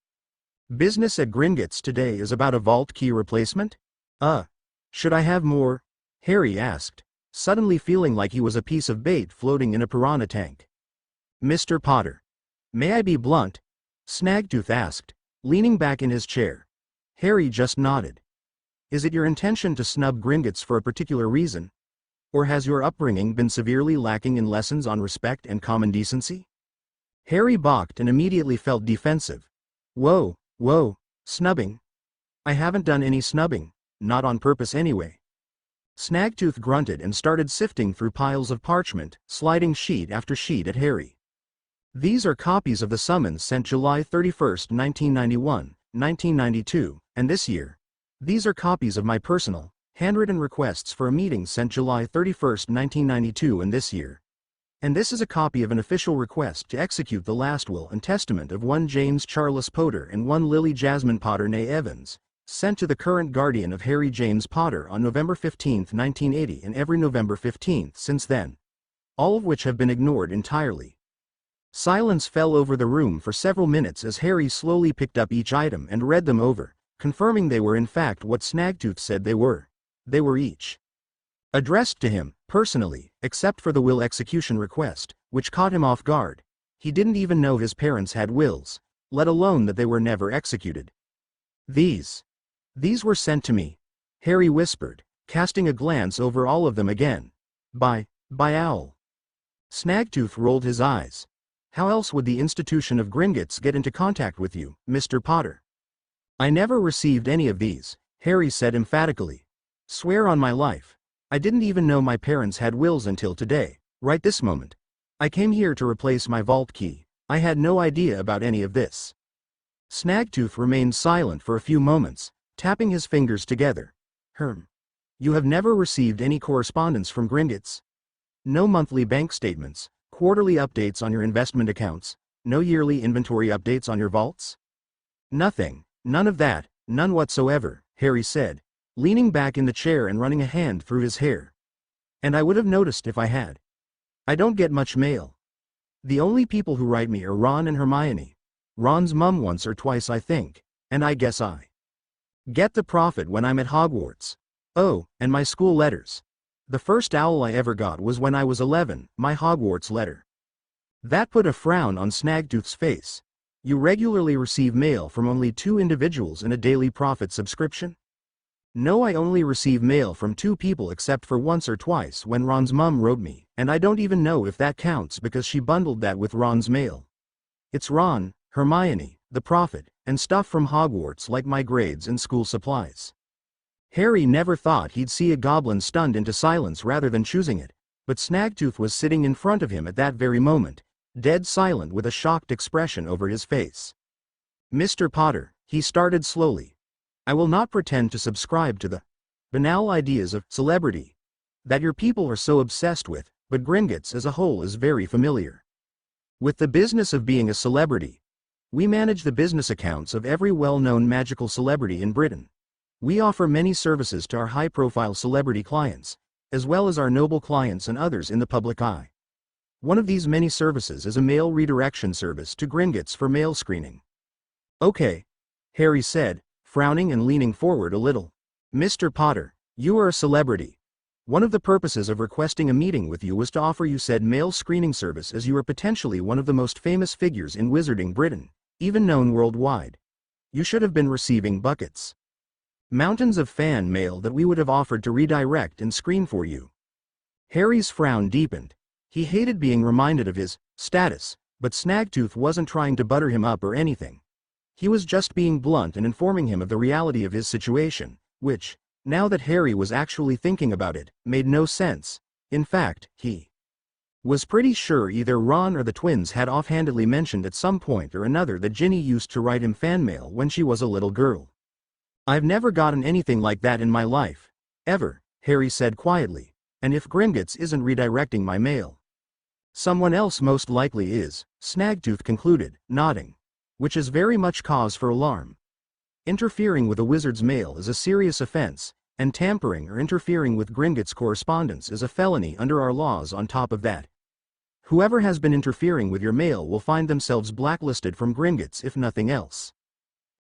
S1: business at Gringotts today is about a vault key replacement? Should I have more?" Harry asked, suddenly feeling like he was a piece of bait floating in a piranha tank. "Mr. Potter. May I be blunt?" Snagtooth asked, leaning back in his chair. Harry just nodded. "Is it your intention to snub Gringotts for a particular reason? Or has your upbringing been severely lacking in lessons on respect and common decency?" Harry balked and immediately felt defensive. Whoa, snubbing? I haven't done any snubbing, not on purpose anyway." Snagtooth grunted and started sifting through piles of parchment, sliding sheet after sheet at Harry. "These are copies of the summons sent July 31, 1991, 1992, and this year. These are copies of my personal, handwritten requests for a meeting sent July 31, 1992 and this year. And this is a copy of an official request to execute the last will and testament of one James Charles Potter and one Lily Jasmine Potter née Evans, sent to the current guardian of Harry James Potter on November 15, 1980 and every November 15 since then. All of which have been ignored entirely." Silence fell over the room for several minutes as Harry slowly picked up each item and read them over, confirming they were in fact what Snagtooth said they were. They were each addressed to him, personally, except for the will execution request, which caught him off guard. He didn't even know his parents had wills, let alone that they were never executed. These were sent to me," Harry whispered, casting a glance over all of them again. By Owl." Snagtooth rolled his eyes. "How else would the institution of Gringotts get into contact with you, Mr. Potter?" "I never received any of these," Harry said emphatically. "Swear on my life. I didn't even know my parents had wills until today, right this moment. I came here to replace my vault key. I had no idea about any of this." Snagtooth remained silent for a few moments, tapping his fingers together. You have never received any correspondence from Gringotts? No monthly bank statements, quarterly updates on your investment accounts, no yearly inventory updates on your vaults?" "Nothing, none of that, none whatsoever," Harry said, leaning back in the chair and running a hand through his hair. "And I would have noticed if I had. I don't get much mail. The only people who write me are Ron and Hermione. Ron's mum once or twice I think, and I guess I get the profit when I'm at Hogwarts. Oh, and my school letters. The first owl I ever got was when I was 11, my Hogwarts letter." That put a frown on Snagtooth's face. "You regularly receive mail from only 2 individuals in a daily profit subscription?" "No, I only receive mail from 2 people except for once or twice when Ron's mum wrote me, and I don't even know if that counts because she bundled that with Ron's mail. It's Ron, Hermione, the prophet, and stuff from Hogwarts like my grades and school supplies." Harry never thought he'd see a goblin stunned into silence rather than choosing it, but Snagtooth was sitting in front of him at that very moment, dead silent with a shocked expression over his face. "Mr. Potter," he started slowly, "I will not pretend to subscribe to the banal ideas of celebrity that your people are so obsessed with, but Gringotts as a whole is very familiar with the business of being a celebrity. We manage the business accounts of every well-known magical celebrity in Britain. We offer many services to our high-profile celebrity clients, as well as our noble clients and others in the public eye. One of these many services is a mail redirection service to Gringotts for mail screening." "Okay," Harry said, frowning and leaning forward a little. "Mr. Potter, you are a celebrity. One of the purposes of requesting a meeting with you was to offer you said mail screening service as you are potentially one of the most famous figures in Wizarding Britain, even known worldwide. You should have been receiving buckets. Mountains of fan mail that we would have offered to redirect and screen for you." Harry's frown deepened. He hated being reminded of his status, but Snagtooth wasn't trying to butter him up or anything. He was just being blunt and informing him of the reality of his situation, which, now that Harry was actually thinking about it, made no sense. In fact, he was pretty sure either Ron or the twins had offhandedly mentioned at some point or another that Ginny used to write him fan mail when she was a little girl. "I've never gotten anything like that in my life. Ever," Harry said quietly, "and if Gringotts isn't redirecting my mail, someone else most likely is," Snaggletooth concluded, nodding. "Which is very much cause for alarm. Interfering with a wizard's mail is a serious offense, and tampering or interfering with Gringotts' correspondence is a felony under our laws on top of that. Whoever has been interfering with your mail will find themselves blacklisted from Gringotts if nothing else."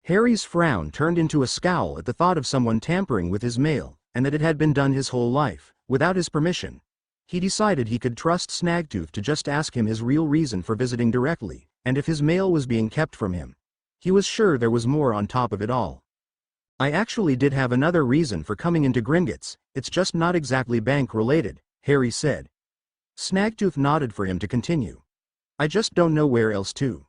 S1: Harry's frown turned into a scowl at the thought of someone tampering with his mail, and that it had been done his whole life, without his permission. He decided he could trust Snaggletooth to just ask him his real reason for visiting directly, and if his mail was being kept from him, he was sure there was more on top of it all. "I actually did have another reason for coming into Gringotts, it's just not exactly bank-related," Harry said. Snaggletooth nodded for him to continue. "I just don't know where else to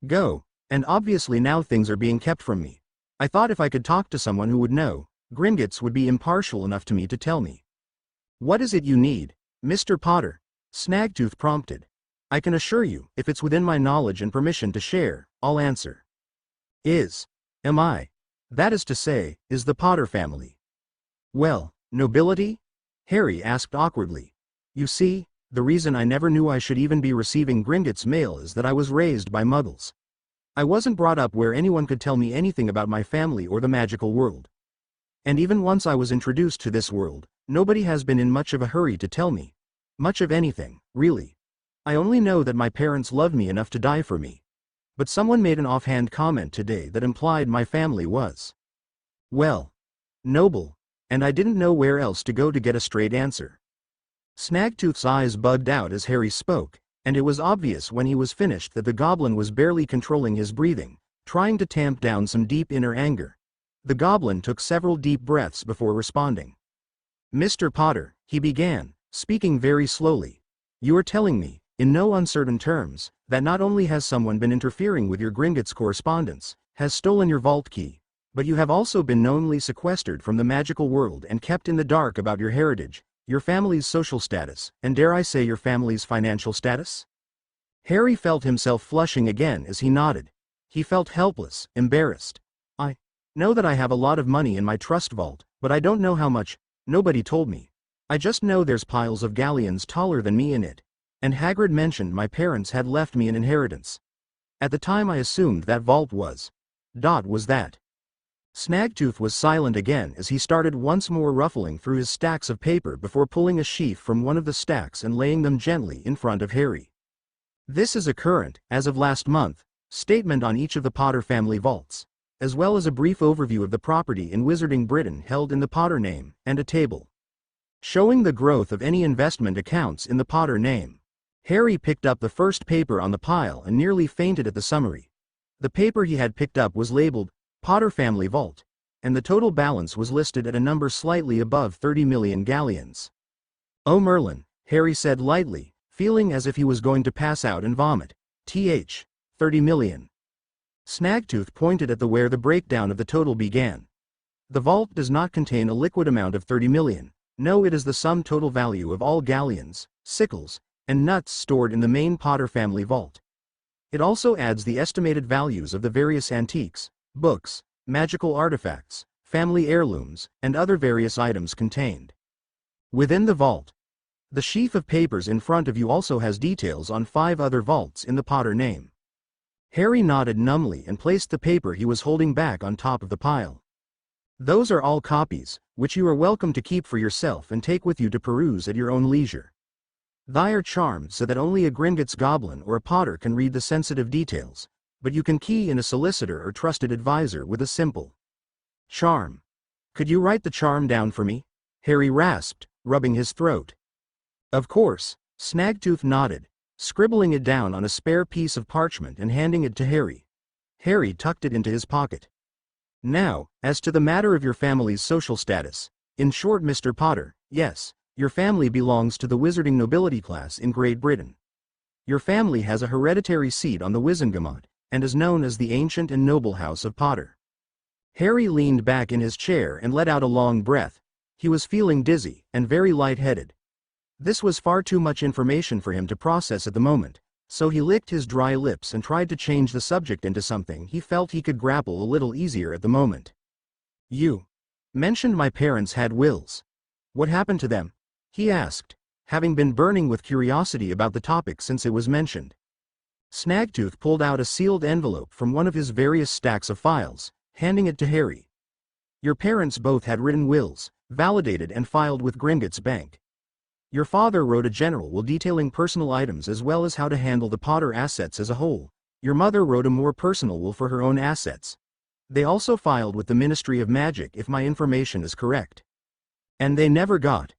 S1: go, and obviously now things are being kept from me. I thought if I could talk to someone who would know, Gringotts would be impartial enough to me to tell me." "What is it you need, Mr. Potter?" Snaggletooth prompted. "I can assure you, if it's within my knowledge and permission to share, I'll answer. Am I? That is to say, is the Potter family well, nobility?" Harry asked awkwardly. "You see, the reason I never knew I should even be receiving Gringotts' mail is that I was raised by Muggles. I wasn't brought up where anyone could tell me anything about my family or the magical world. And even once I was introduced to this world, nobody has been in much of a hurry to tell me much of anything, really. I only know that my parents loved me enough to die for me. But someone made an offhand comment today that implied my family was well, noble, and I didn't know where else to go to get a straight answer." Snaggletooth's eyes bugged out as Harry spoke, and it was obvious when he was finished that the goblin was barely controlling his breathing, trying to tamp down some deep inner anger. The goblin took several deep breaths before responding. "Mr. Potter," he began, speaking very slowly, "you are telling me, in no uncertain terms, that not only has someone been interfering with your Gringotts correspondence, has stolen your vault key, but you have also been knowingly sequestered from the magical world and kept in the dark about your heritage, your family's social status, and dare I say your family's financial status?" Harry felt himself flushing again as he nodded. He felt helpless, embarrassed. "I know that I have a lot of money in my trust vault, but I don't know how much. Nobody told me. I just know there's piles of galleons taller than me in it. And Hagrid mentioned my parents had left me an inheritance. At the time I assumed that vault was. Was that?" Snaggletooth was silent again as he started once more ruffling through his stacks of paper before pulling a sheaf from one of the stacks and laying them gently in front of Harry. "This is a current, as of last month, statement on each of the Potter family vaults, as well as a brief overview of the property in Wizarding Britain held in the Potter name, and a table showing the growth of any investment accounts in the Potter name." Harry picked up the first paper on the pile and nearly fainted at the summary. The paper he had picked up was labeled, Potter Family Vault, and the total balance was listed at a number slightly above 30 million galleons. "Oh Merlin," Harry said lightly, feeling as if he was going to pass out and vomit. 30 million. Snaggletooth pointed at where the breakdown of the total began. "The vault does not contain a liquid amount of 30 million. No, it is the sum total value of all galleons, sickles, and nuts stored in the main Potter family vault. It also adds the estimated values of the various antiques, books, magical artifacts, family heirlooms, and other various items contained within the vault. The sheaf of papers in front of you also has details on 5 other vaults in the Potter name." Harry nodded numbly and placed the paper he was holding back on top of the pile. "Those are all copies, which you are welcome to keep for yourself and take with you to peruse at your own leisure. They are charmed so that only a Gringotts goblin or a Potter can read the sensitive details, but you can key in a solicitor or trusted advisor with a simple charm." "Could you write the charm down for me?" Harry rasped, rubbing his throat. "Of course," Snaggletooth nodded, scribbling it down on a spare piece of parchment and handing it to Harry. Harry tucked it into his pocket. "Now, as to the matter of your family's social status. In short, Mr. Potter, yes, your family belongs to the wizarding nobility class in Great Britain. Your family has a hereditary seat on the Wizengamot, and is known as the Ancient and Noble House of Potter. Harry leaned back in his chair and let out a long breath. He was feeling dizzy and very lightheaded. This was far too much information for him to process at the moment, so he licked his dry lips and tried to change the subject into something he felt he could grapple a little easier at the moment. "You mentioned my parents had wills. What happened to them?" he asked, having been burning with curiosity about the topic since it was mentioned. Snaggletooth pulled out a sealed envelope from one of his various stacks of files, handing it to Harry. "Your parents both had written wills, validated and filed with Gringotts Bank. Your father wrote a general will detailing personal items as well as how to handle the Potter assets as a whole. Your mother wrote a more personal will for her own assets. They also filed with the Ministry of Magic if my information is correct." "And they never got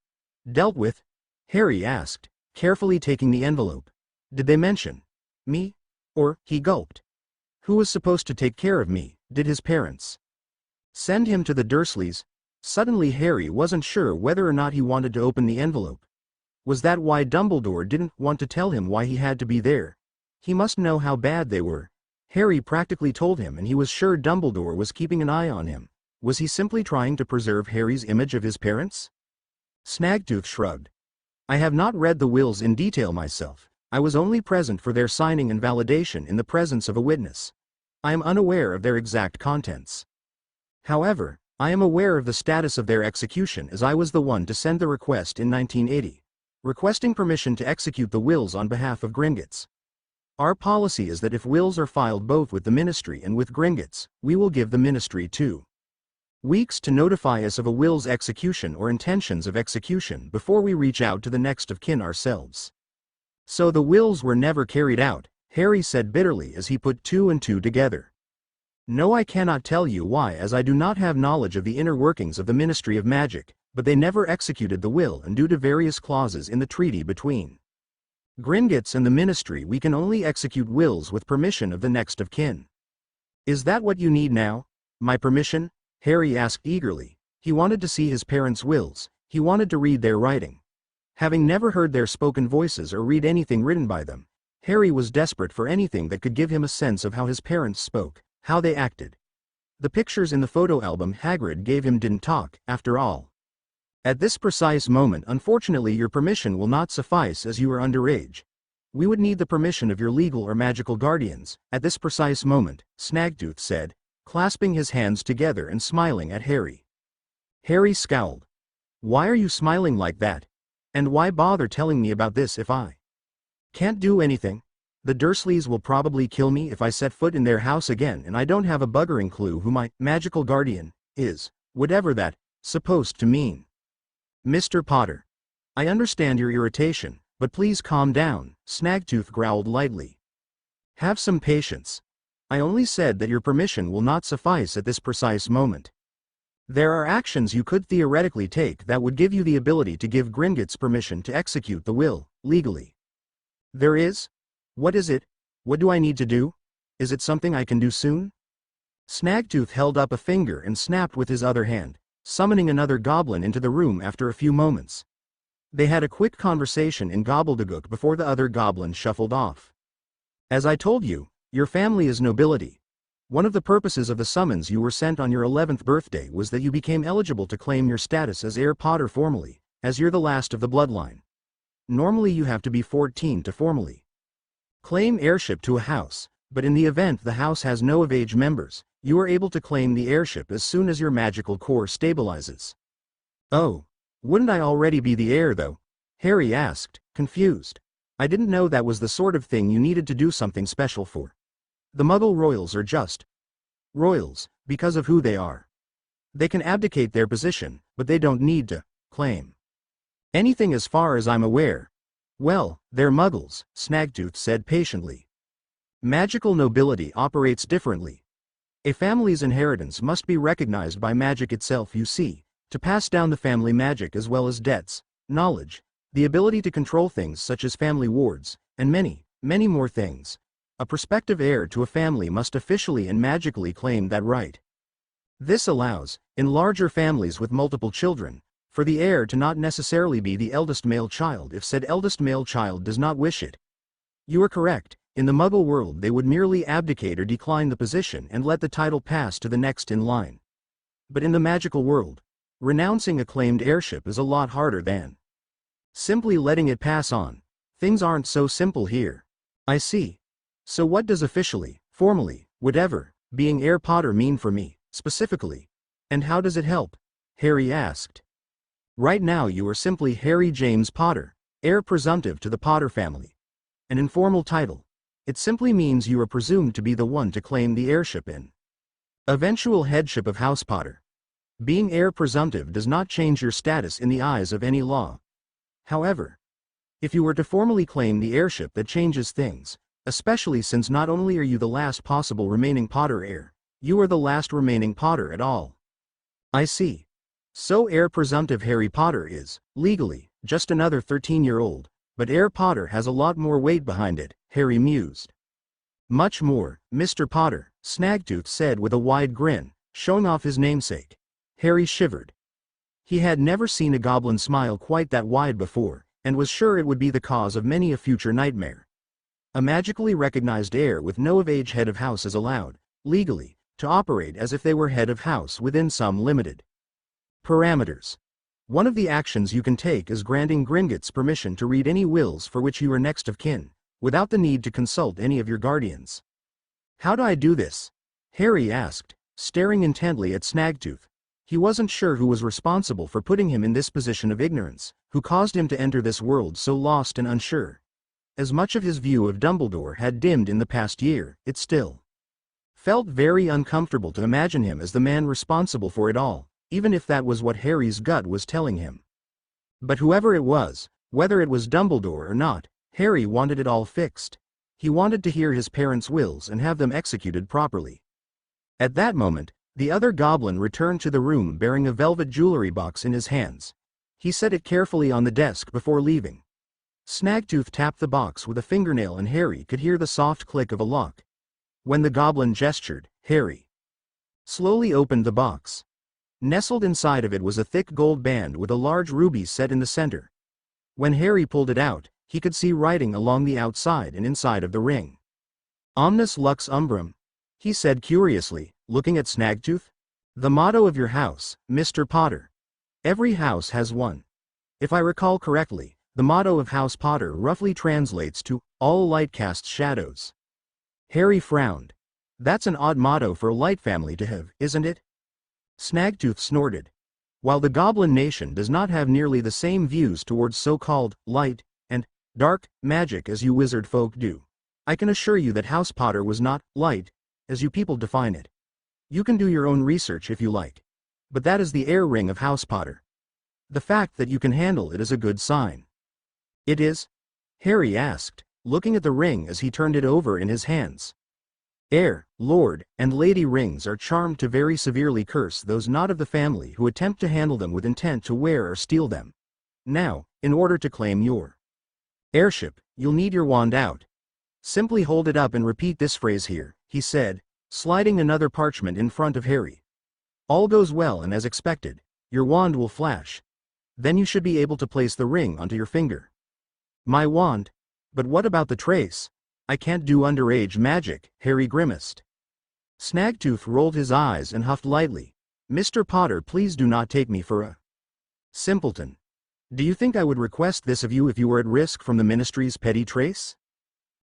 S1: dealt with?" Harry asked, carefully taking the envelope. "Did they mention me? Or," he gulped, "who was supposed to take care of me? Did his parents send him to the Dursleys?" Suddenly Harry wasn't sure whether or not he wanted to open the envelope. Was that why Dumbledore didn't want to tell him why he had to be there? He must know how bad they were. Harry practically told him and he was sure Dumbledore was keeping an eye on him. Was he simply trying to preserve Harry's image of his parents? Snaggletooth shrugged. "I have not read the wills in detail myself. I was only present for their signing and validation in the presence of a witness. I am unaware of their exact contents. However, I am aware of the status of their execution as I was the one to send the request in 1980. Requesting permission to execute the wills on behalf of Gringotts. Our policy is that if wills are filed both with the Ministry and with Gringotts, we will give the Ministry 2 weeks to notify us of a will's execution or intentions of execution before we reach out to the next of kin ourselves." "So the wills were never carried out," Harry said bitterly as he put two and two together. "No, I cannot tell you why, as I do not have knowledge of the inner workings of the Ministry of Magic, but they never executed the will, and due to various clauses in the treaty between Gringotts and the Ministry, we can only execute wills with permission of the next of kin." "Is that what you need now? My permission?" Harry asked eagerly. He wanted to see his parents' wills, he wanted to read their writing. Having never heard their spoken voices or read anything written by them, Harry was desperate for anything that could give him a sense of how his parents spoke, how they acted. The pictures in the photo album Hagrid gave him didn't talk, after all. "At this precise moment, unfortunately, your permission will not suffice as you are underage. We would need the permission of your legal or magical guardians, at this precise moment," Snaggletooth said, clasping his hands together and smiling at Harry. Harry scowled. "Why are you smiling like that? And why bother telling me about this if I can't do anything? The Dursleys will probably kill me if I set foot in their house again, and I don't have a buggering clue who my magical guardian is, whatever that's supposed to mean." "Mr. Potter, I understand your irritation, but please calm down," Snaggletooth growled lightly. "Have some patience. I only said that your permission will not suffice at this precise moment. There are actions you could theoretically take that would give you the ability to give Gringotts permission to execute the will, legally." "There is? What is it? What do I need to do? Is it something I can do soon?" Snaggletooth held up a finger and snapped with his other hand, summoning another goblin into the room after a few moments. They had a quick conversation in gobbledygook before the other goblin shuffled off. "As I told you, your family is nobility. One of the purposes of the summons you were sent on your 11th birthday was that you became eligible to claim your status as heir Potter formally, as you're the last of the bloodline. Normally you have to be 14 to formally claim heirship to a house, but in the event the house has no of-age members, you are able to claim the heirship as soon as your magical core stabilizes." "Oh, wouldn't I already be the heir though?" Harry asked, confused. "I didn't know that was the sort of thing you needed to do something special for. The Muggle royals are just royals, because of who they are. They can abdicate their position, but they don't need to claim anything as far as I'm aware." "Well, they're Muggles," Snaggletooth said patiently. "Magical nobility operates differently. A family's inheritance must be recognized by magic itself, you see, to pass down the family magic as well as debts, knowledge, the ability to control things such as family wards, and many, many more things. A prospective heir to a family must officially and magically claim that right. This allows, in larger families with multiple children, for the heir to not necessarily be the eldest male child if said eldest male child does not wish it. You are correct, in the Muggle world they would merely abdicate or decline the position and let the title pass to the next in line. But in the magical world, renouncing a claimed heirship is a lot harder than simply letting it pass on. Things aren't so simple here. I see. So what does officially, formally, whatever, being heir Potter mean for me, specifically? And how does it help? Harry asked. Right now you are simply Harry James Potter, heir presumptive to the Potter family. An informal title. It simply means you are presumed to be the one to claim the heirship in eventual headship of House Potter. Being heir presumptive does not change your status in the eyes of any law. However, if you were to formally claim the heirship, that changes things, especially since not only are you the last possible remaining Potter heir, you are the last remaining Potter at all. I see. So heir presumptive Harry Potter is, legally, just another 13-year-old, but heir Potter has a lot more weight behind it, Harry mused. Much more, Mr. Potter, Snaggletooth said with a wide grin, showing off his namesake. Harry shivered. He had never seen a goblin smile quite that wide before, and was sure it would be the cause of many a future nightmare. A magically recognized heir with no of-age head of house is allowed, legally, to operate as if they were head of house within some limited parameters. One of the actions you can take is granting Gringotts permission to read any wills for which you are next of kin, without the need to consult any of your guardians. How do I do this? Harry asked, staring intently at Snaggletooth. He wasn't sure who was responsible for putting him in this position of ignorance, who caused him to enter this world so lost and unsure. As much of his view of Dumbledore had dimmed in the past year, it still felt very uncomfortable to imagine him as the man responsible for it all, even if that was what Harry's gut was telling him. But whoever it was, whether it was Dumbledore or not, Harry wanted it all fixed. He wanted to hear his parents' wills and have them executed properly. At that moment, the other goblin returned to the room bearing a velvet jewelry box in his hands. He set it carefully on the desk before leaving. Snaggletooth tapped the box with a fingernail and Harry could hear the soft click of a lock. When the goblin gestured, Harry slowly opened the box. Nestled inside of it was a thick gold band with a large ruby set in the center. When Harry pulled it out, he could see writing along the outside and inside of the ring. Omnis Lux Umbrum, he said curiously, looking at Snaggletooth. The motto of your house, Mr. Potter. Every house has one. If I recall correctly, the motto of House Potter roughly translates to, all light casts shadows. Harry frowned. That's an odd motto for a light family to have, isn't it? Snaggletooth snorted. While the Goblin Nation does not have nearly the same views towards so-called light and dark magic as you wizard folk do, I can assure you that House Potter was not light, as you people define it. You can do your own research if you like. But that is the heir ring of House Potter. The fact that you can handle it is a good sign. It is? Harry asked, looking at the ring as he turned it over in his hands. Heir, lord, and lady rings are charmed to very severely curse those not of the family who attempt to handle them with intent to wear or steal them. Now, in order to claim your heirship, you'll need your wand out. Simply hold it up and repeat this phrase here, he said, sliding another parchment in front of Harry. All goes well and as expected, your wand will flash. Then you should be able to place the ring onto your finger. My wand? But what about the trace? I can't do underage magic, Harry grimaced. Snaggletooth rolled his eyes and huffed lightly. Mr. Potter, please do not take me for a simpleton. Do you think I would request this of you if you were at risk from the Ministry's petty trace?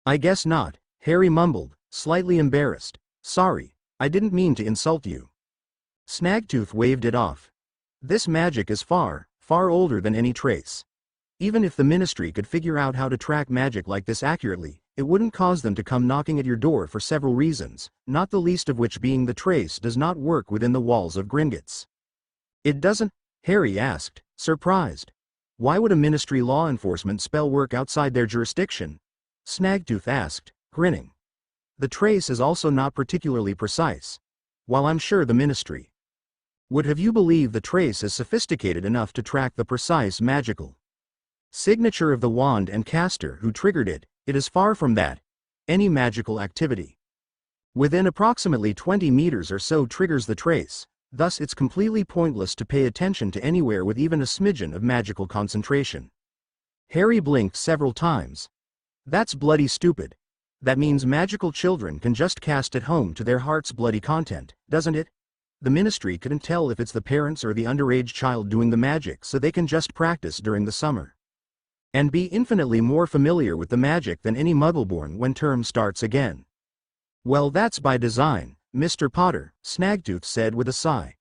S1: I guess not, Harry mumbled, slightly embarrassed. Sorry, I didn't mean to insult you. Snaggletooth waved it off. This magic is far, far older than any trace. Even if the Ministry could figure out how to track magic like this accurately, it wouldn't cause them to come knocking at your door for several reasons, not the least of which being the trace does not work within the walls of Gringotts. It doesn't? Harry asked, surprised. Why would a Ministry law enforcement spell work outside their jurisdiction? Snaggletooth asked, grinning. The trace is also not particularly precise. While I'm sure the Ministry would have you believe the trace is sophisticated enough to track the precise magical signature of the wand and caster who triggered it, it is far from that. Any magical activity within approximately 20 meters or so triggers the trace, thus it's completely pointless to pay attention to anywhere with even a smidgen of magical concentration. Harry blinked several times. That's bloody stupid. That means magical children can just cast at home to their heart's bloody content, doesn't it? The ministry couldn't tell if it's the parents or the underage child doing the magic, so they can just practice during the summer and be infinitely more familiar with the magic than any Muggleborn when term starts again. Well, that's by design, Mr. Potter, Snaggletooth said with a sigh.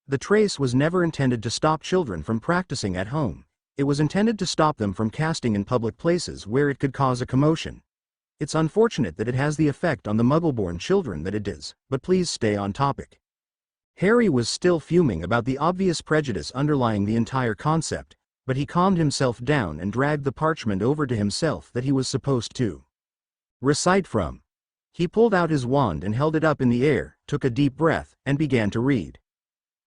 S1: The trace was never intended to stop children from practicing at home. It was intended to stop them from casting in public places where it could cause a commotion. It's unfortunate that it has the effect on the Muggleborn children that it does, but please stay on topic. Harry was still fuming about the obvious prejudice underlying the entire concept, but he calmed himself down and dragged the parchment over to himself that he was supposed to recite from. He pulled out his wand and held it up in the air, took a deep breath, and began to read.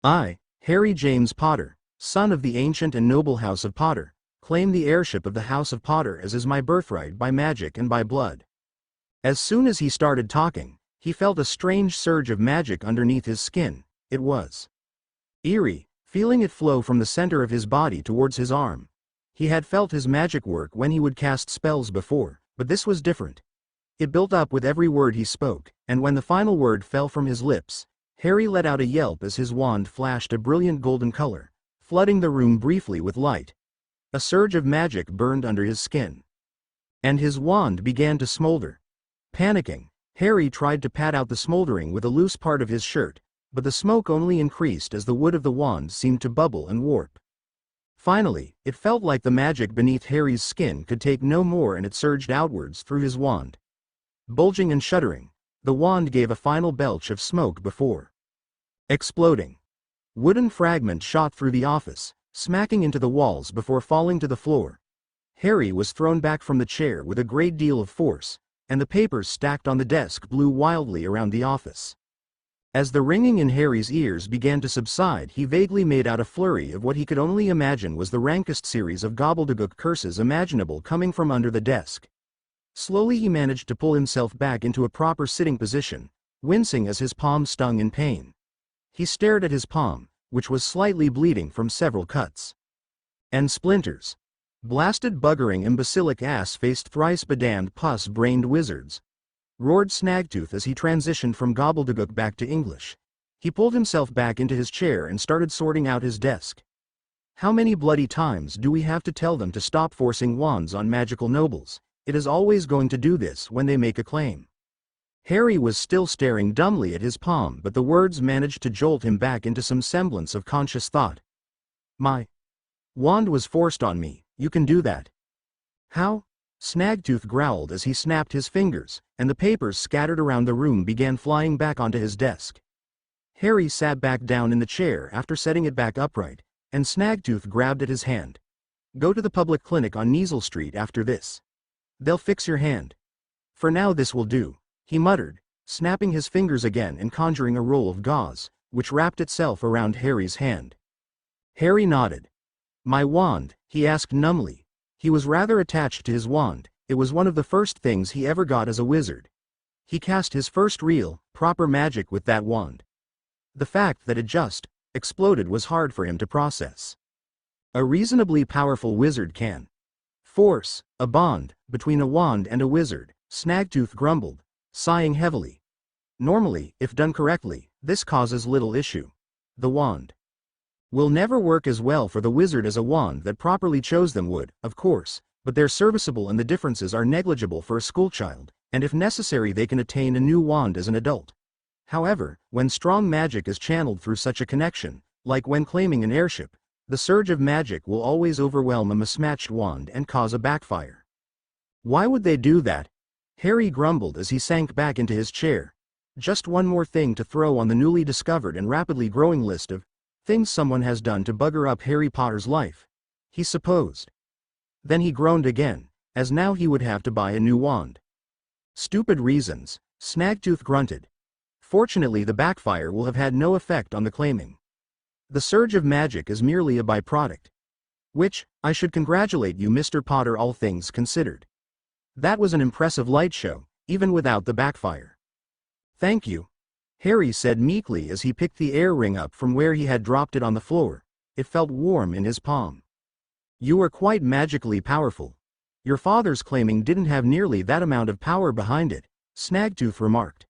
S1: I, Harry James Potter, son of the ancient and noble House of Potter, claim the heirship of the House of Potter as is my birthright by magic and by blood. As soon as he started talking, he felt a strange surge of magic underneath his skin. It was eerie, feeling it flow from the center of his body towards his arm. He had felt his magic work when he would cast spells before, but this was different. It built up with every word he spoke, and when the final word fell from his lips, Harry let out a yelp as his wand flashed a brilliant golden color, flooding the room briefly with light. A surge of magic burned under his skin, and his wand began to smolder. Panicking, Harry tried to pat out the smoldering with a loose part of his shirt, but the smoke only increased as the wood of the wand seemed to bubble and warp. Finally, it felt like the magic beneath Harry's skin could take no more and it surged outwards through his wand. Bulging and shuddering, the wand gave a final belch of smoke before exploding. Wooden fragments shot through the office, smacking into the walls before falling to the floor. Harry was thrown back from the chair with a great deal of force, and the papers stacked on the desk blew wildly around the office. As the ringing in Harry's ears began to subside, he vaguely made out a flurry of what he could only imagine was the rankest series of gobbledygook curses imaginable coming from under the desk. Slowly he managed to pull himself back into a proper sitting position, wincing as his palm stung in pain. He stared at his palm, which was slightly bleeding from several cuts and splinters. Blasted buggering imbecilic ass-faced thrice-bedamned pus-brained wizards, roared Snaggletooth as he transitioned from gobbledygook back to English. He pulled himself back into his chair and started sorting out his desk. How many bloody times do we have to tell them to stop forcing wands on magical nobles? It is always going to do this when they make a claim. Harry was still staring dumbly at his palm, but the words managed to jolt him back into some semblance of conscious thought. My wand was forced on me. You can do that. How? Snaggletooth growled as he snapped his fingers, and the papers scattered around the room began flying back onto his desk. Harry sat back down in the chair after setting it back upright, and Snaggletooth grabbed at his hand. Go to the public clinic on Neasel Street after this. They'll fix your hand. For now this will do, he muttered, snapping his fingers again and conjuring a roll of gauze, which wrapped itself around Harry's hand. Harry nodded. My wand, he asked numbly. He was rather attached to his wand. It was one of the first things he ever got as a wizard. He cast his first real, proper magic with that wand. The fact that it just exploded was hard for him to process. A reasonably powerful wizard can force a bond between a wand and a wizard, Snaggletooth grumbled, sighing heavily. Normally, if done correctly, this causes little issue. The wand will never work as well for the wizard as a wand that properly chose them would, of course, but they're serviceable and the differences are negligible for a schoolchild, and if necessary they can attain a new wand as an adult. However, when strong magic is channeled through such a connection, like when claiming an heirship, the surge of magic will always overwhelm a mismatched wand and cause a backfire. Why would they do that? Harry grumbled as he sank back into his chair. Just one more thing to throw on the newly discovered and rapidly growing list of things someone has done to bugger up Harry Potter's life, he supposed. Then he groaned again, as now he would have to buy a new wand. Stupid reasons, Snaggletooth grunted. Fortunately the backfire will have had no effect on the claiming. The surge of magic is merely a byproduct. Which, I should congratulate you Mr. Potter all things considered. That was an impressive light show, even without the backfire. Thank you, Harry said meekly as he picked the air ring up from where he had dropped it on the floor. It felt warm in his palm. You are quite magically powerful. Your father's claiming didn't have nearly that amount of power behind it, Snaggletooth remarked.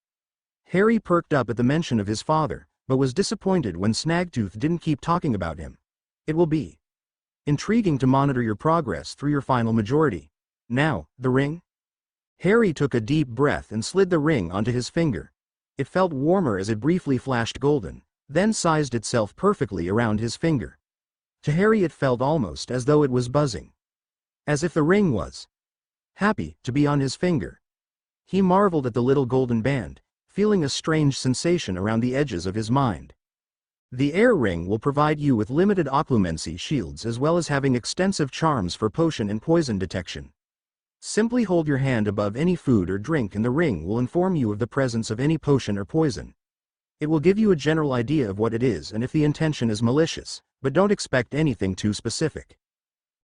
S1: Harry perked up at the mention of his father, but was disappointed when Snaggletooth didn't keep talking about him. It will be intriguing to monitor your progress through your final majority. Now, the ring? Harry took a deep breath and slid the ring onto his finger. It felt warmer as it briefly flashed golden, then sized itself perfectly around his finger. To Harry it felt almost as though it was buzzing. As if the ring was happy to be on his finger. He marveled at the little golden band, feeling a strange sensation around the edges of his mind. The air ring will provide you with limited occlumency shields as well as having extensive charms for potion and poison detection. Simply hold your hand above any food or drink and the ring will inform you of the presence of any potion or poison. It will give you a general idea of what it is and if the intention is malicious, but don't expect anything too specific.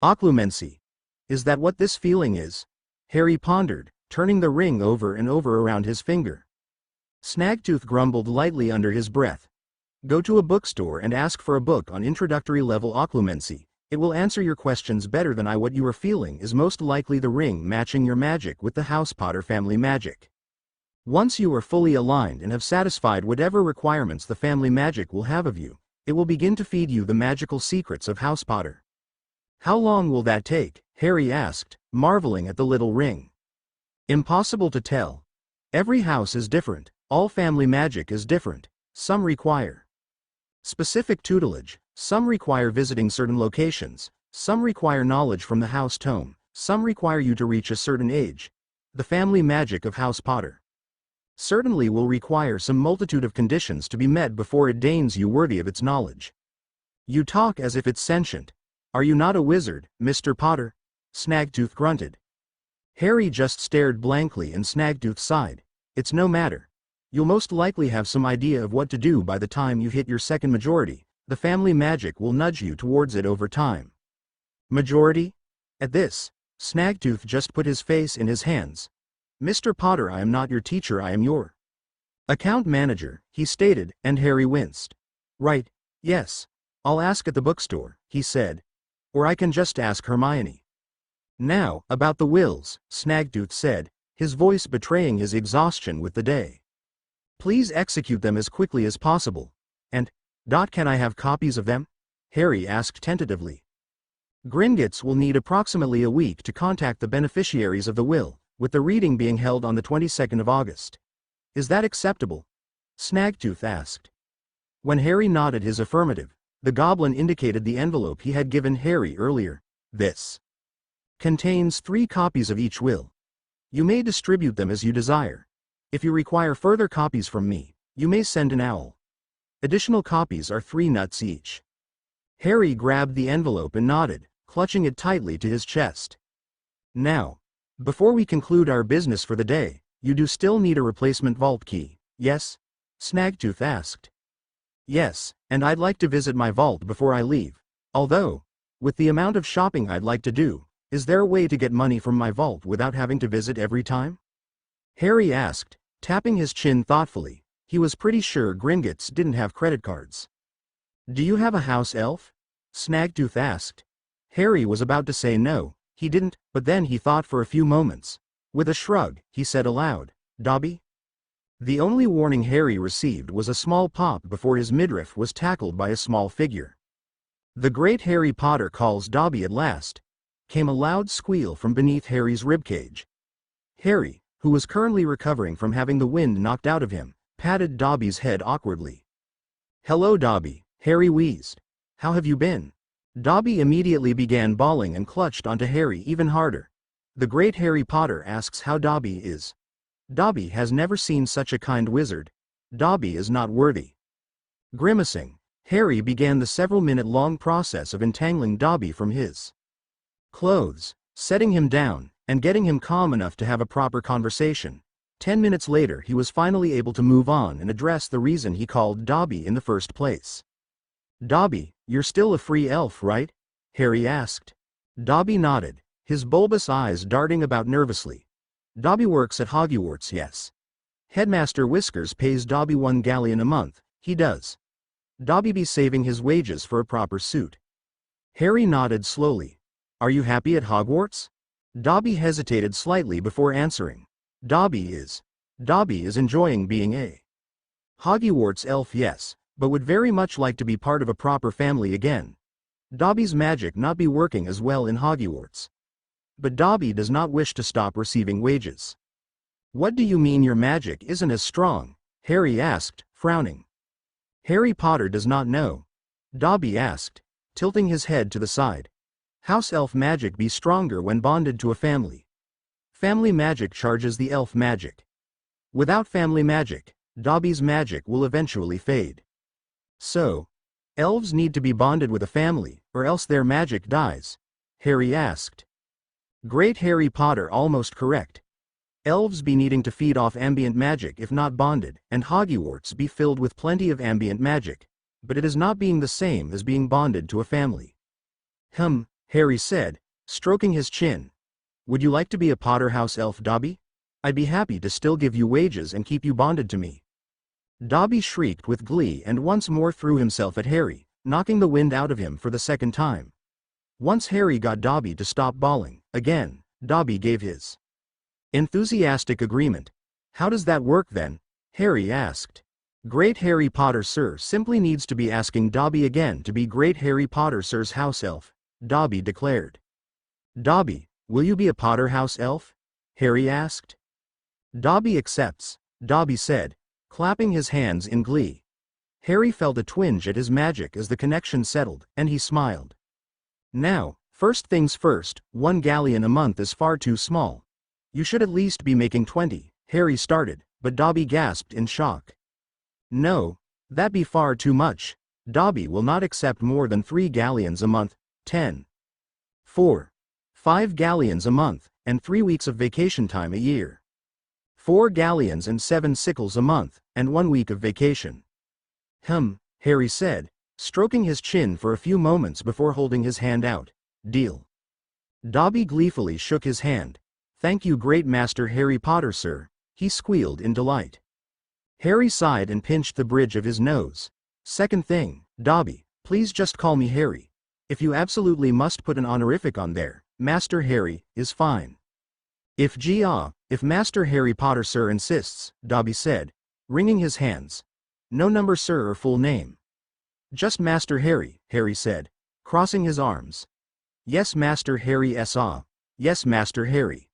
S1: Occlumency. Is that what this feeling is? Harry pondered, turning the ring over and over around his finger. Snaggletooth grumbled lightly under his breath. Go to a bookstore and ask for a book on introductory level occlumency. It will answer your questions better than I. What you are feeling is most likely the ring matching your magic with the House Potter family magic. Once you are fully aligned and have satisfied whatever requirements the family magic will have of you, it will begin to feed you the magical secrets of House Potter. How long will that take? Harry asked, marveling at the little ring. Impossible to tell. Every house is different, all family magic is different. Some require specific tutelage, some require visiting certain locations, some require knowledge from the house tome, some require you to reach a certain age. The family magic of House Potter certainly will require some multitude of conditions to be met before it deigns you worthy of its knowledge. You talk as if it's sentient. Are you not a wizard, Mr. Potter? Snaggletooth grunted. Harry just stared blankly and Snaggletooth sighed. It's no matter. You'll most likely have some idea of what to do by the time you hit your second majority. The family magic will nudge you towards it over time. Majority? At this, Snaggletooth just put his face in his hands. Mr. Potter, I am not your teacher, I am your account manager, he stated, and Harry winced. Right, yes. I'll ask at the bookstore, he said. Or I can just ask Hermione. Now, about the wills, Snaggletooth said, his voice betraying his exhaustion with the day. Please execute them as quickly as possible. And, can I have copies of them? Harry asked tentatively. Gringotts will need approximately a week to contact the beneficiaries of the will, with the reading being held on the 22nd of August. Is that acceptable? Snaggletooth asked. When Harry nodded his affirmative, the goblin indicated the envelope he had given Harry earlier. This contains 3 copies of each will. You may distribute them as you desire. If you require further copies from me, you may send an owl. Additional copies are 3 nuts each. Harry grabbed the envelope and nodded, clutching it tightly to his chest. Now, before we conclude our business for the day, you do still need a replacement vault key, yes? Snaggletooth asked. Yes, and I'd like to visit my vault before I leave. Although, with the amount of shopping I'd like to do, is there a way to get money from my vault without having to visit every time? Harry asked, tapping his chin thoughtfully. He was pretty sure Gringotts didn't have credit cards. Do you have a house elf? Snaggletooth asked. Harry was about to say no, he didn't, but then he thought for a few moments. With a shrug, he said aloud, Dobby? The only warning Harry received was a small pop before his midriff was tackled by a small figure. The great Harry Potter calls Dobby at last, came a loud squeal from beneath Harry's ribcage. Harry, who was currently recovering from having the wind knocked out of him, patted Dobby's head awkwardly. Hello, Dobby, Harry wheezed. How have you been? Dobby immediately began bawling and clutched onto Harry even harder. The great Harry Potter asks how Dobby is. Dobby has never seen such a kind wizard. Dobby is not worthy. Grimacing, Harry began the several-minute-long process of entangling Dobby from his clothes, setting him down, and getting him calm enough to have a proper conversation. 10 minutes later he was finally able to move on and address the reason he called Dobby in the first place. Dobby, you're still a free elf, right? Harry asked. Dobby nodded, his bulbous eyes darting about nervously. Dobby works at Hogwarts, yes. Headmaster Whiskers pays Dobby 1 galleon a month, he does. Dobby be saving his wages for a proper suit. Harry nodded slowly. Are you happy at Hogwarts? Dobby hesitated slightly before answering. Dobby is enjoying being a Hogwarts elf, yes, but would very much like to be part of a proper family again. Dobby's magic not be working as well in Hogwarts. But Dobby does not wish to stop receiving wages. What do you mean your magic isn't as strong? Harry asked, frowning. Harry Potter does not know. Dobby asked, tilting his head to the side. House elf magic be stronger when bonded to a family. Family magic charges the elf magic. Without family magic, Dobby's magic will eventually fade. So, elves need to be bonded with a family, or else their magic dies? Harry asked. Great Harry Potter almost correct. Elves be needing to feed off ambient magic if not bonded, and Hogwarts be filled with plenty of ambient magic, but it is not being the same as being bonded to a family. Harry said, stroking his chin. Would you like to be a Potter house elf, Dobby? I'd be happy to still give you wages and keep you bonded to me. Dobby shrieked with glee and once more threw himself at Harry, knocking the wind out of him for the second time. Once Harry got Dobby to stop bawling, again, Dobby gave his enthusiastic agreement. How does that work then? Harry asked. Great Harry Potter Sir simply needs to be asking Dobby again to be Great Harry Potter Sir's house elf, Dobby declared. Dobby, will you be a Potter house elf? Harry asked. Dobby accepts, Dobby said, clapping his hands in glee. Harry felt a twinge at his magic as the connection settled, and he smiled. Now, first things first, 1 galleon a month is far too small. You should at least be making 20, Harry started, but Dobby gasped in shock. No, that be far too much. Dobby will not accept more than 3 galleons a month, 10. 4. 5 galleons a month, and 3 weeks of vacation time a year. 4 galleons and 7 sickles a month, and 1 week of vacation. Harry said, stroking his chin for a few moments before holding his hand out. Deal. Dobby gleefully shook his hand. Thank you, Great Master Harry Potter Sir, he squealed in delight. Harry sighed and pinched the bridge of his nose. Second thing, Dobby, please just call me Harry. If you absolutely must put an honorific on there, Master Harry, is fine. If Master Harry Potter Sir insists, Dobby said, wringing his hands. No number sir or full name. Just Master Harry, Harry said, crossing his arms. Yes, Master Harry S.A. Yes, Master Harry.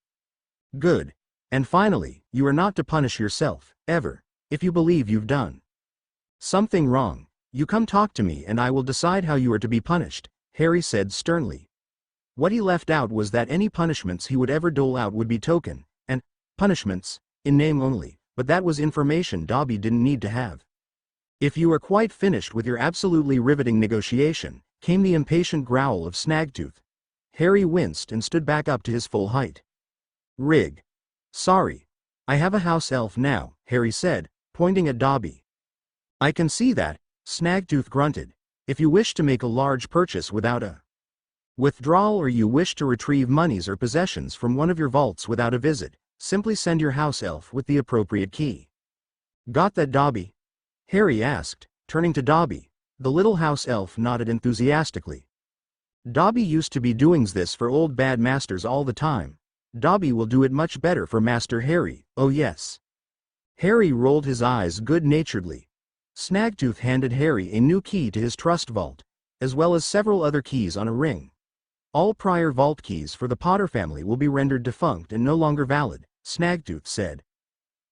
S1: Good. And finally, you are not to punish yourself, ever, if you believe you've done something wrong. You come talk to me and I will decide how you are to be punished, Harry said sternly. What he left out was that any punishments he would ever dole out would be token, and punishments, in name only, but that was information Dobby didn't need to have. If you are quite finished with your absolutely riveting negotiation, came the impatient growl of Snagtooth. Harry winced and stood back up to his full height. Rig. Sorry. I have a house elf now, Harry said, pointing at Dobby. I can see that, Snagtooth grunted. If you wish to make a large purchase without a withdrawal or you wish to retrieve monies or possessions from one of your vaults without a visit, simply send your house elf with the appropriate key. Got that, Dobby? Harry asked, turning to Dobby. The little house elf nodded enthusiastically. Dobby used to be doing this for old bad masters all the time. Dobby will do it much better for Master Harry, oh yes. Harry rolled his eyes good-naturedly. Snagtooth handed Harry a new key to his trust vault, as well as several other keys on a ring. All prior vault keys for the Potter family will be rendered defunct and no longer valid, Snagtooth said.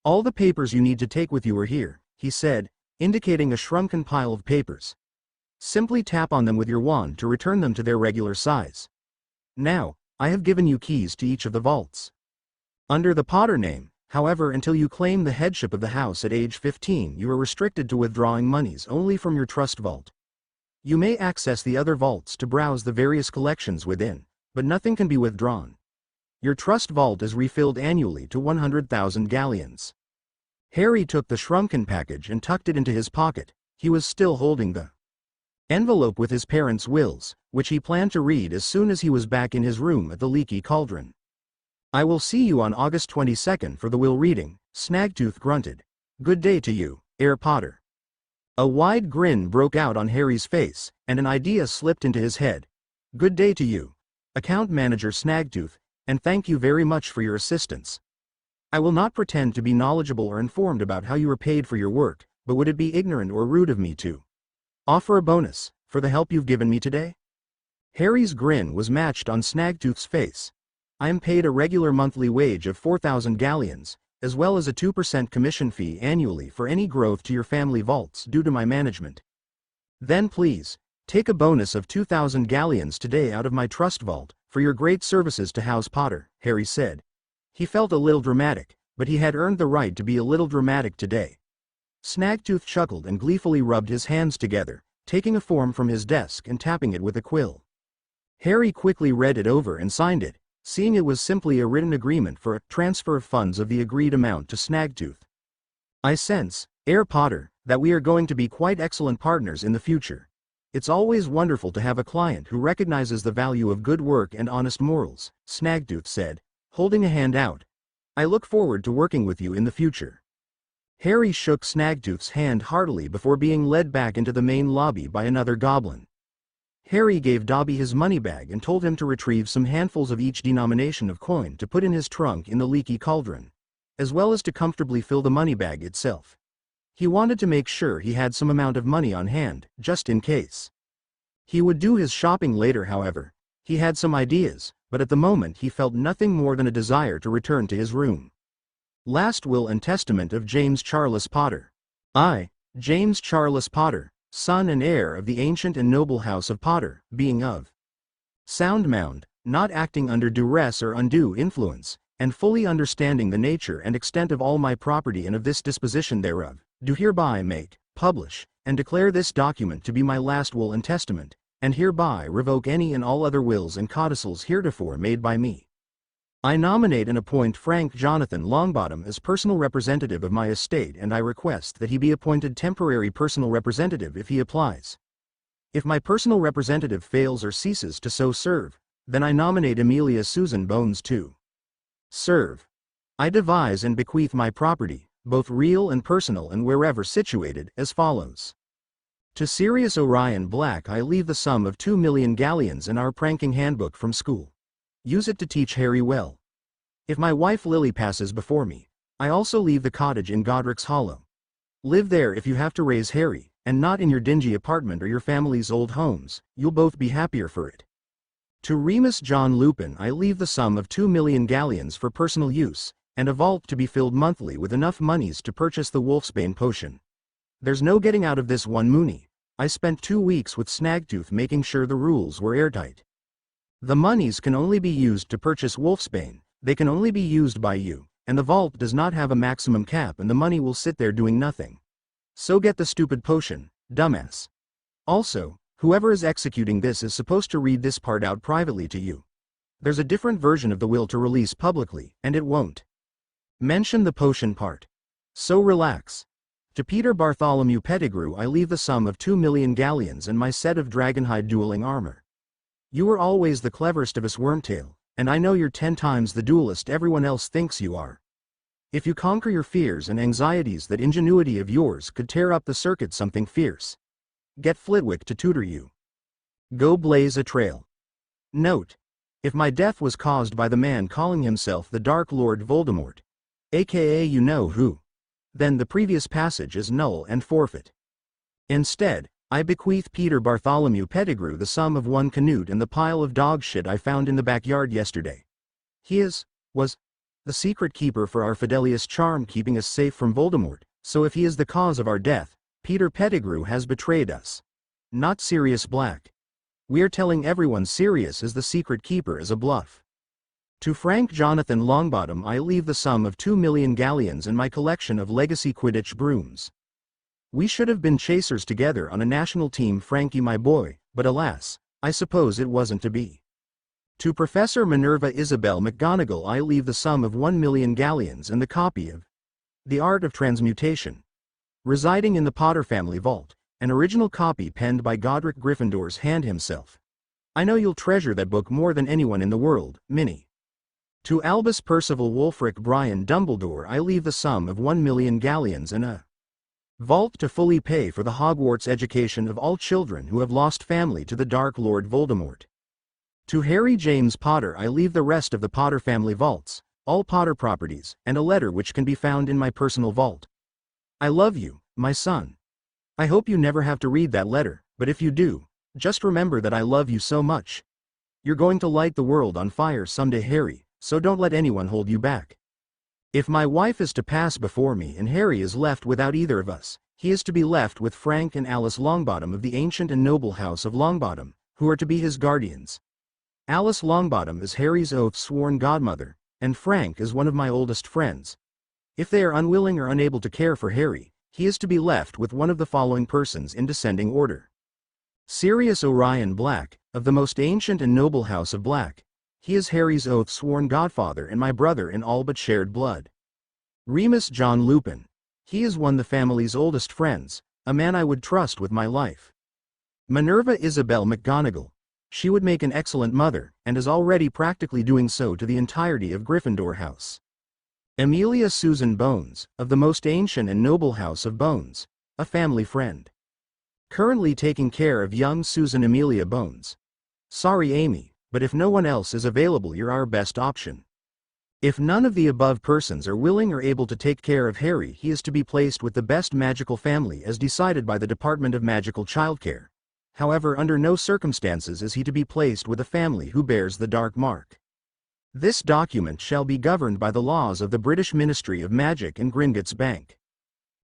S1: All the papers you need to take with you are here, he said, indicating a shrunken pile of papers. Simply tap on them with your wand to return them to their regular size. Now, I have given you keys to each of the vaults. Under the Potter name, however, until you claim the headship of the house at age 15, you are restricted to withdrawing monies only from your trust vault. You may access the other vaults to browse the various collections within, but nothing can be withdrawn. Your trust vault is refilled annually to 100,000 galleons. Harry took the shrunken package and tucked it into his pocket. He was still holding the envelope with his parents' wills, which he planned to read as soon as he was back in his room at the Leaky Cauldron. I will see you on August 22nd for the will reading, Snagtooth grunted. Good day to you, Heir Potter. A wide grin broke out on Harry's face, and an idea slipped into his head. Good day to you, Account Manager Snagtooth, and thank you very much for your assistance. I will not pretend to be knowledgeable or informed about how you are paid for your work, but would it be ignorant or rude of me to offer a bonus for the help you've given me today? Harry's grin was matched on Snaggletooth's face. I am paid a regular monthly wage of 4,000 galleons, as well as a 2% commission fee annually for any growth to your family vaults due to my management. Then please, take a bonus of 2,000 galleons today out of my trust vault, for your great services to House Potter, Harry said. He felt a little dramatic, but he had earned the right to be a little dramatic today. Snaggletooth chuckled and gleefully rubbed his hands together, taking a form from his desk and tapping it with a quill. Harry quickly read it over and signed it, seeing it was simply a written agreement for a transfer of funds of the agreed amount to Snaggletooth. I sense, Heir Potter, that we are going to be quite excellent partners in the future. It's always wonderful to have a client who recognizes the value of good work and honest morals, Snaggletooth said, holding a hand out. I look forward to working with you in the future. Harry shook Snaggletooth's hand heartily before being led back into the main lobby by another goblin. Harry gave Dobby his money bag and told him to retrieve some handfuls of each denomination of coin to put in his trunk in the leaky cauldron, as well as to comfortably fill the money bag itself. He wanted to make sure he had some amount of money on hand, just in case. He would do his shopping later, however. He had some ideas, but at the moment he felt nothing more than a desire to return to his room. Last Will and Testament of James Charles Potter. I, James Charles Potter, son and heir of the ancient and noble house of Potter, being of sound mind, not acting under duress or undue influence, and fully understanding the nature and extent of all my property and of this disposition thereof, do hereby make, publish, and declare this document to be my last will and testament, and hereby revoke any and all other wills and codicils heretofore made by me. I nominate and appoint Frank Jonathan Longbottom as personal representative of my estate, and I request that he be appointed temporary personal representative if he applies. If my personal representative fails or ceases to so serve, then I nominate Amelia Susan Bones to serve. I devise and bequeath my property, both real and personal and wherever situated, as follows. To Sirius Black I leave the sum of 2,000,000 galleons and our pranking handbook from school. Use it to teach Harry well. If my wife Lily passes before me, I also leave the cottage in Godric's Hollow. Live there if you have to raise Harry, and not in your dingy apartment or your family's old homes, you'll both be happier for it. To Remus John Lupin I leave the sum of 2,000,000 galleons for personal use, and a vault to be filled monthly with enough monies to purchase the Wolfsbane potion. There's no getting out of this one Mooney. I spent 2 weeks with Snaggletooth making sure the rules were airtight. The monies can only be used to purchase Wolfsbane, they can only be used by you, and the vault does not have a maximum cap and the money will sit there doing nothing. So get the stupid potion, dumbass. Also, whoever is executing this is supposed to read this part out privately to you. There's a different version of the will to release publicly, and it won't mention the potion part. So relax. To Peter Bartholomew Pettigrew I leave the sum of 2,000,000 galleons and my set of dragonhide dueling armor. You were always the cleverest of us, Wormtail, and I know you're 10 times the duelist everyone else thinks you are. If you conquer your fears and anxieties, that ingenuity of yours could tear up the circuit something fierce. Get Flitwick to tutor you. Go blaze a trail. Note: if my death was caused by the man calling himself the Dark Lord Voldemort, aka you know who, then the previous passage is null and forfeit. Instead, I bequeath Peter Bartholomew Pettigrew the sum of 1 canute and the pile of dog shit I found in the backyard yesterday. He was the secret keeper for our Fidelius charm, keeping us safe from Voldemort, so if he is the cause of our death, Peter Pettigrew has betrayed us. Not Sirius Black. We're telling everyone Sirius is the secret keeper as a bluff. To Frank Jonathan Longbottom I leave the sum of 2,000,000 galleons and my collection of legacy Quidditch brooms. We should have been chasers together on a national team, Frankie my boy, but alas, I suppose it wasn't to be. To Professor Minerva Isabel McGonagall I leave the sum of 1,000,000 galleons and the copy of The Art of Transmutation, residing in the Potter family vault, an original copy penned by Godric Gryffindor's hand himself. I know you'll treasure that book more than anyone in the world, Minnie. To Albus Percival Wulfric Brian Dumbledore I leave the sum of 1,000,000 galleons and a vault to fully pay for the Hogwarts education of all children who have lost family to the Dark Lord Voldemort. To Harry James Potter I leave the rest of the Potter family vaults, all Potter properties, and a letter which can be found in my personal vault. I love you, My son. I hope you never have to read that letter, but if you do, just remember that I love you so much. You're going to light the world on fire someday, Harry, so don't let anyone hold you back. If my wife is to pass before me and Harry is left without either of us, he is to be left with Frank and Alice Longbottom of the ancient and noble house of Longbottom, who are to be his guardians. Alice Longbottom is Harry's oath-sworn godmother, and Frank is one of my oldest friends. If they are unwilling or unable to care for Harry, he is to be left with one of the following persons in descending order. Sirius Black, of the most ancient and noble house of Black. He is Harry's oath-sworn godfather and my brother in all but shared blood. Remus John Lupin. He is one of the family's oldest friends, a man I would trust with my life. Minerva Isabel McGonagall. She would make an excellent mother, and is already practically doing so to the entirety of Gryffindor House. Amelia Susan Bones, of the most ancient and noble house of Bones, a family friend. Currently taking care of young Susan Amelia Bones. Sorry Amy, but if no one else is available, you're our best option. If none of the above persons are willing or able to take care of Harry, he is to be placed with the best magical family as decided by the Department of Magical Childcare. However, under no circumstances is he to be placed with a family who bears the dark mark. This document shall be governed by the laws of the British Ministry of Magic and Gringotts Bank.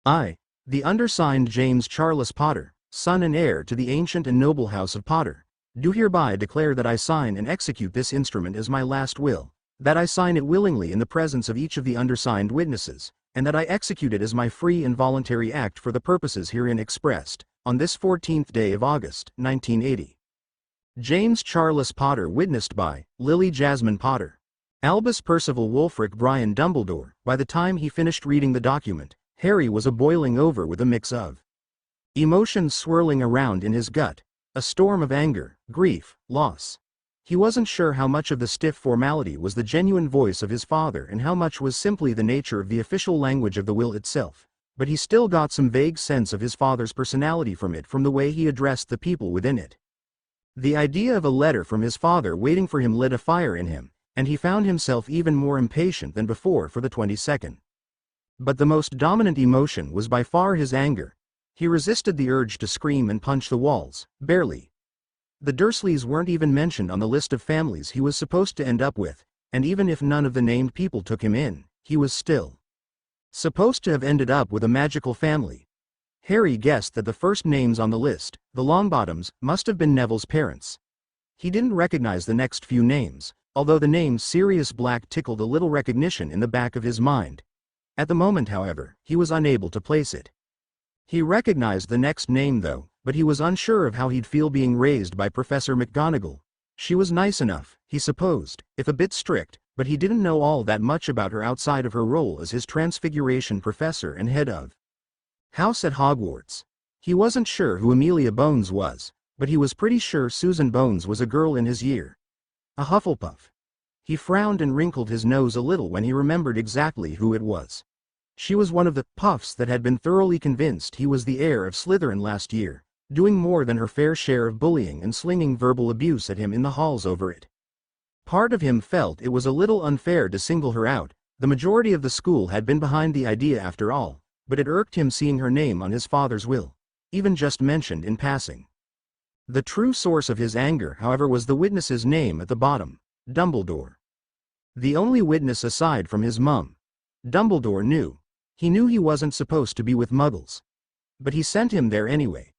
S1: I, the undersigned James Charles Potter, son and heir to the ancient and noble house of Potter, do hereby declare that I sign and execute this instrument as my last will, that I sign it willingly in the presence of each of the undersigned witnesses, and that I execute it as my free and voluntary act for the purposes herein expressed, on this 14th day of August, 1980. James Charles Potter, witnessed by Lily Jasmine Potter. Albus Percival Wulfric Brian Dumbledore. By the time he finished reading the document, Harry was boiling over with a mix of emotions swirling around in his gut, a storm of anger, grief, loss. He wasn't sure how much of the stiff formality was the genuine voice of his father and how much was simply the nature of the official language of the will itself, but he still got some vague sense of his father's personality from it, from the way he addressed the people within it. The idea of a letter from his father waiting for him lit a fire in him, and he found himself even more impatient than before for the 22nd. But the most dominant emotion was by far his anger. He resisted the urge to scream and punch the walls, barely. The Dursleys weren't even mentioned on the list of families he was supposed to end up with, and even if none of the named people took him in, he was still supposed to have ended up with a magical family. Harry guessed that the first names on the list, the Longbottoms, must have been Neville's parents. He didn't recognize the next few names, although the name Sirius Black tickled a little recognition in the back of his mind. At the moment, however, he was unable to place it. He recognized the next name though, but he was unsure of how he'd feel being raised by Professor McGonagall. She was nice enough, he supposed, if a bit strict, but he didn't know all that much about her outside of her role as his Transfiguration professor and head of house at Hogwarts. He wasn't sure who Amelia Bones was, but he was pretty sure Susan Bones was a girl in his year. A Hufflepuff. He frowned and wrinkled his nose a little when he remembered exactly who it was. She was one of the Puffs that had been thoroughly convinced he was the heir of Slytherin last year, doing more than her fair share of bullying and slinging verbal abuse at him in the halls over it. Part of him felt it was a little unfair to single her out. The majority of the school had been behind the idea after all, but it irked him seeing her name on his father's will, even just mentioned in passing. The true source of his anger, however, was the witness's name at the bottom, Dumbledore. The only witness aside from his mum. Dumbledore knew. He knew he wasn't supposed to be with Muggles. But he sent him there anyway.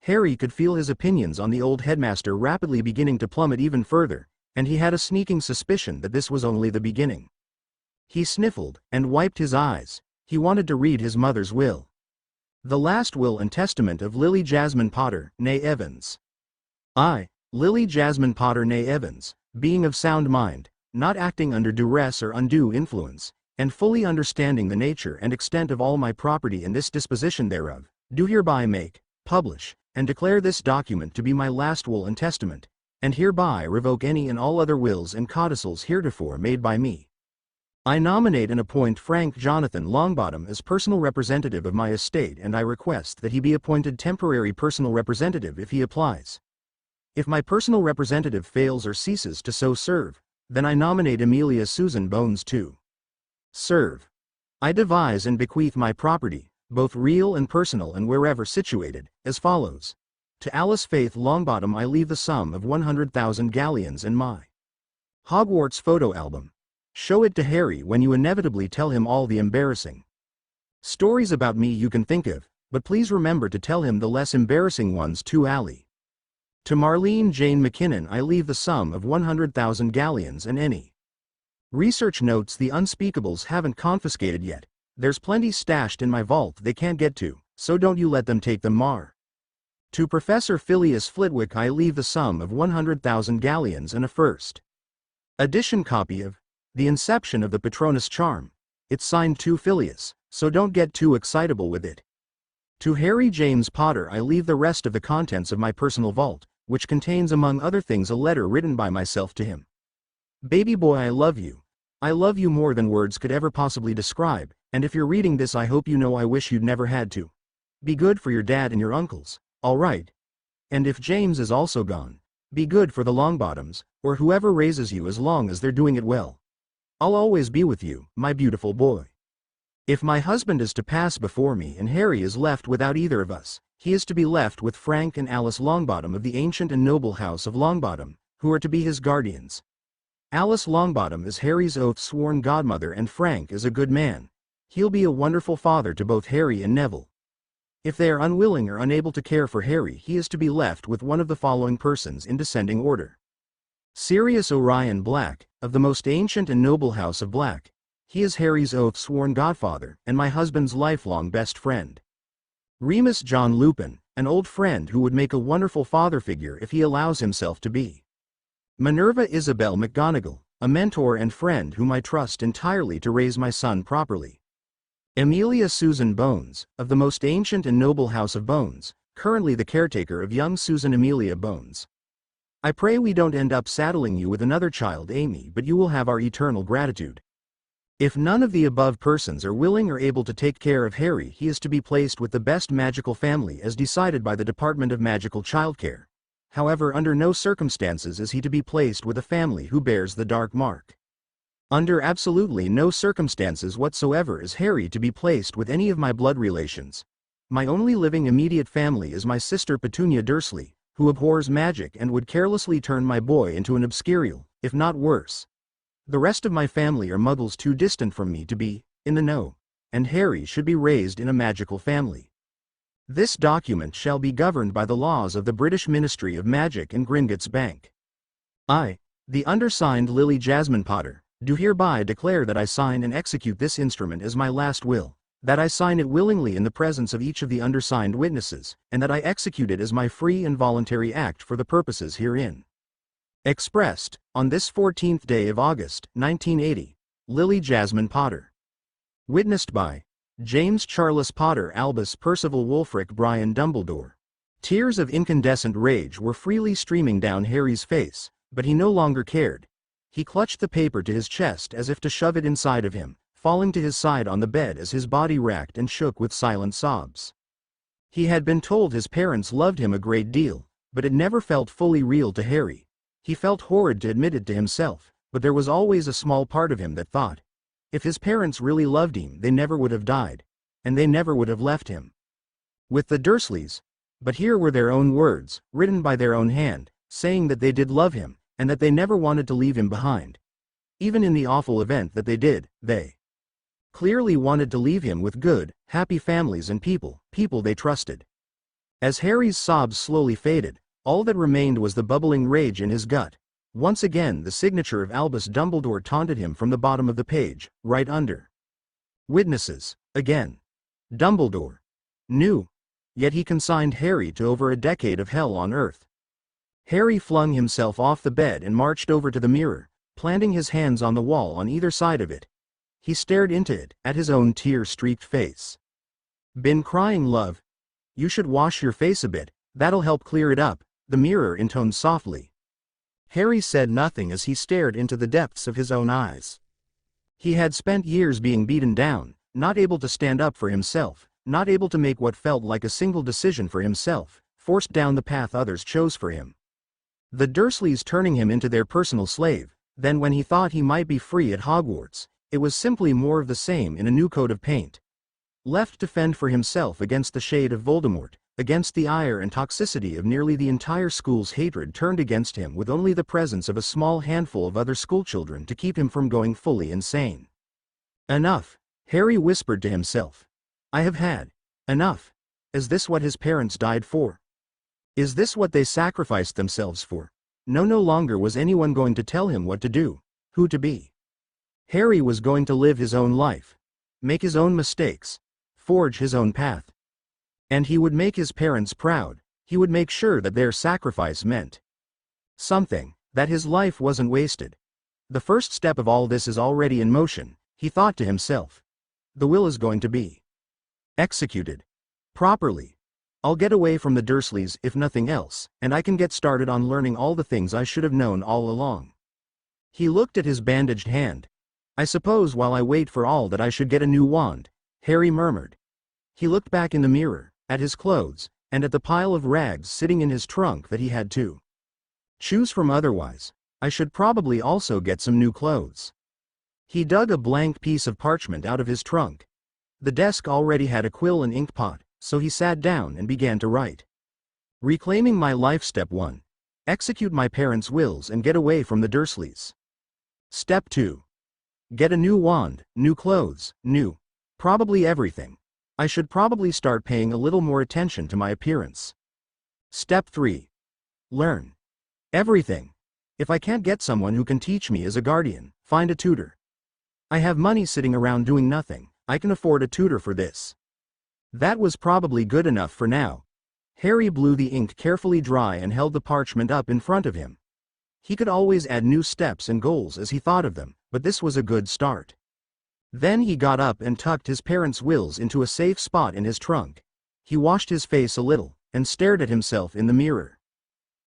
S1: Harry could feel his opinions on the old headmaster rapidly beginning to plummet even further, and he had a sneaking suspicion that this was only the beginning. He sniffled, and wiped his eyes. He wanted to read his mother's will. The last will and testament of Lily Jasmine Potter, née Evans. I, Lily Jasmine Potter née Evans, being of sound mind, not acting under duress or undue influence, and fully understanding the nature and extent of all my property and this disposition thereof, do hereby make, publish, and declare this document to be my last will and testament, and hereby revoke any and all other wills and codicils heretofore made by me. I nominate and appoint Frank Jonathan Longbottom as personal representative of my estate, and I request that he be appointed temporary personal representative if he applies. If my personal representative fails or ceases to so serve, then I nominate Amelia Susan Bones to serve. I devise and bequeath my property, both real and personal and wherever situated, as follows. To Alice Faith Longbottom I leave the sum of 100,000 galleons and my Hogwarts photo album. Show it to Harry when you inevitably tell him all the embarrassing stories about me you can think of, but please remember to tell him the less embarrassing ones too. Allie. To Marlene Jane McKinnon I leave the sum of 100,000 galleons and any research notes the unspeakables haven't confiscated yet. There's plenty stashed in my vault they can't get to, so don't you let them take them. To Professor Phileas Flitwick I leave the sum of 100,000 galleons and a first edition copy of The Inception of the Patronus Charm. It's signed to Phileas, so don't get too excitable with it. To Harry James Potter I leave the rest of the contents of my personal vault, which contains among other things a letter written by myself to him. Baby boy, I love you. I love you more than words could ever possibly describe, and if you're reading this I hope you know I wish you'd never had to. Be good for your dad and your uncles, alright? And if James is also gone, be good for the Longbottoms, or whoever raises you as long as they're doing it well. I'll always be with you, my beautiful boy. If my husband is to pass before me and Harry is left without either of us, he is to be left with Frank and Alice Longbottom of the ancient and noble house of Longbottom, who are to be his guardians. Alice Longbottom is Harry's oath-sworn godmother and Frank is a good man. He'll be a wonderful father to both Harry and Neville. If they are unwilling or unable to care for Harry, he is to be left with one of the following persons in descending order. Sirius Orion Black, of the most ancient and noble house of Black. He is Harry's oath-sworn godfather and my husband's lifelong best friend. Remus John Lupin, an old friend who would make a wonderful father figure if he allows himself to be. Minerva Isabel McGonagall, a mentor and friend whom I trust entirely to raise my son properly. Amelia Susan Bones, of the most ancient and noble house of Bones, currently the caretaker of young Susan Amelia Bones. I pray we don't end up saddling you with another child, Amy, but you will have our eternal gratitude. If none of the above persons are willing or able to take care of Harry, he is to be placed with the best magical family as decided by the Department of Magical Childcare. However, under no circumstances is he to be placed with a family who bears the dark mark. Under absolutely no circumstances whatsoever is Harry to be placed with any of my blood relations. My only living immediate family is my sister Petunia Dursley, who abhors magic and would carelessly turn my boy into an obscurial, if not worse. The rest of my family are muggles too distant from me to be in the know, and Harry should be raised in a magical family. This document shall be governed by the laws of the British Ministry of Magic and Gringotts Bank. I, the undersigned Lily Jasmine Potter, do hereby declare that I sign and execute this instrument as my last will, that I sign it willingly in the presence of each of the undersigned witnesses, and that I execute it as my free and voluntary act for the purposes herein expressed, on this 14th day of August, 1980, Lily Jasmine Potter. Witnessed by James Charles Potter Albus Percival Wulfric Brian Dumbledore. Tears of incandescent rage were freely streaming down Harry's face, but he no longer cared. He clutched the paper to his chest as if to shove it inside of him, falling to his side on the bed as his body racked and shook with silent sobs. He had been told his parents loved him a great deal, but it never felt fully real to Harry. He felt horrid to admit it to himself, but there was always a small part of him that thought, if his parents really loved him they never would have died, and they never would have left him. With the Dursleys, but here were their own words, written by their own hand, saying that they did love him, and that they never wanted to leave him behind. Even in the awful event that they did, they clearly wanted to leave him with good, happy families and people they trusted. As Harry's sobs slowly faded, all that remained was the bubbling rage in his gut. Once again the signature of Albus Dumbledore taunted him from the bottom of the page, right under. Witnesses, again. Dumbledore knew, yet he consigned Harry to over a decade of hell on Earth. Harry flung himself off the bed and marched over to the mirror, planting his hands on the wall on either side of it. He stared into it, at his own tear-streaked face. Been crying, love? You should wash your face a bit, that'll help clear it up, the mirror intoned softly. Harry said nothing as he stared into the depths of his own eyes. He had spent years being beaten down, not able to stand up for himself, not able to make what felt like a single decision for himself, forced down the path others chose for him. The Dursleys turning him into their personal slave, then when he thought he might be free at Hogwarts, it was simply more of the same in a new coat of paint. left to fend for himself against the shade of Voldemort, against the ire and toxicity of nearly the entire school's hatred turned against him, with only the presence of a small handful of other schoolchildren to keep him from going fully insane. Enough, Harry whispered to himself. I have had enough. Is this what his parents died for? Is this what they sacrificed themselves for? No longer was anyone going to tell him what to do, who to be. Harry was going to live his own life, make his own mistakes, forge his own path. And he would make his parents proud. He would make sure that their sacrifice meant something, that his life wasn't wasted. The first step of all this is already in motion, he thought to himself. The will is going to be executed properly. I'll get away from the Dursleys if nothing else, and I can get started on learning all the things I should have known all along. He looked at his bandaged hand. I suppose while I wait for all that I should get a new wand, Harry murmured. He looked back in the mirror, at his clothes, and at the pile of rags sitting in his trunk that he had to choose from. Otherwise, I should probably also get some new clothes. He dug a blank piece of parchment out of his trunk. The desk already had a quill and ink pot, so he sat down and began to write. Reclaiming my life. Step 1. Execute my parents' wills and get away from the Dursleys. Step 2. Get a new wand, new clothes, probably everything. I should probably start paying a little more attention to my appearance. Step 3. Learn everything. If I can't get someone who can teach me as a guardian, find a tutor. I have money sitting around doing nothing. I can afford a tutor for this. That was probably good enough for now. Harry blew the ink carefully dry and held the parchment up in front of him. He could always add new steps and goals as he thought of them, but this was a good start. Then he got up and tucked his parents' wills into a safe spot in his trunk. He washed his face a little, and stared at himself in the mirror.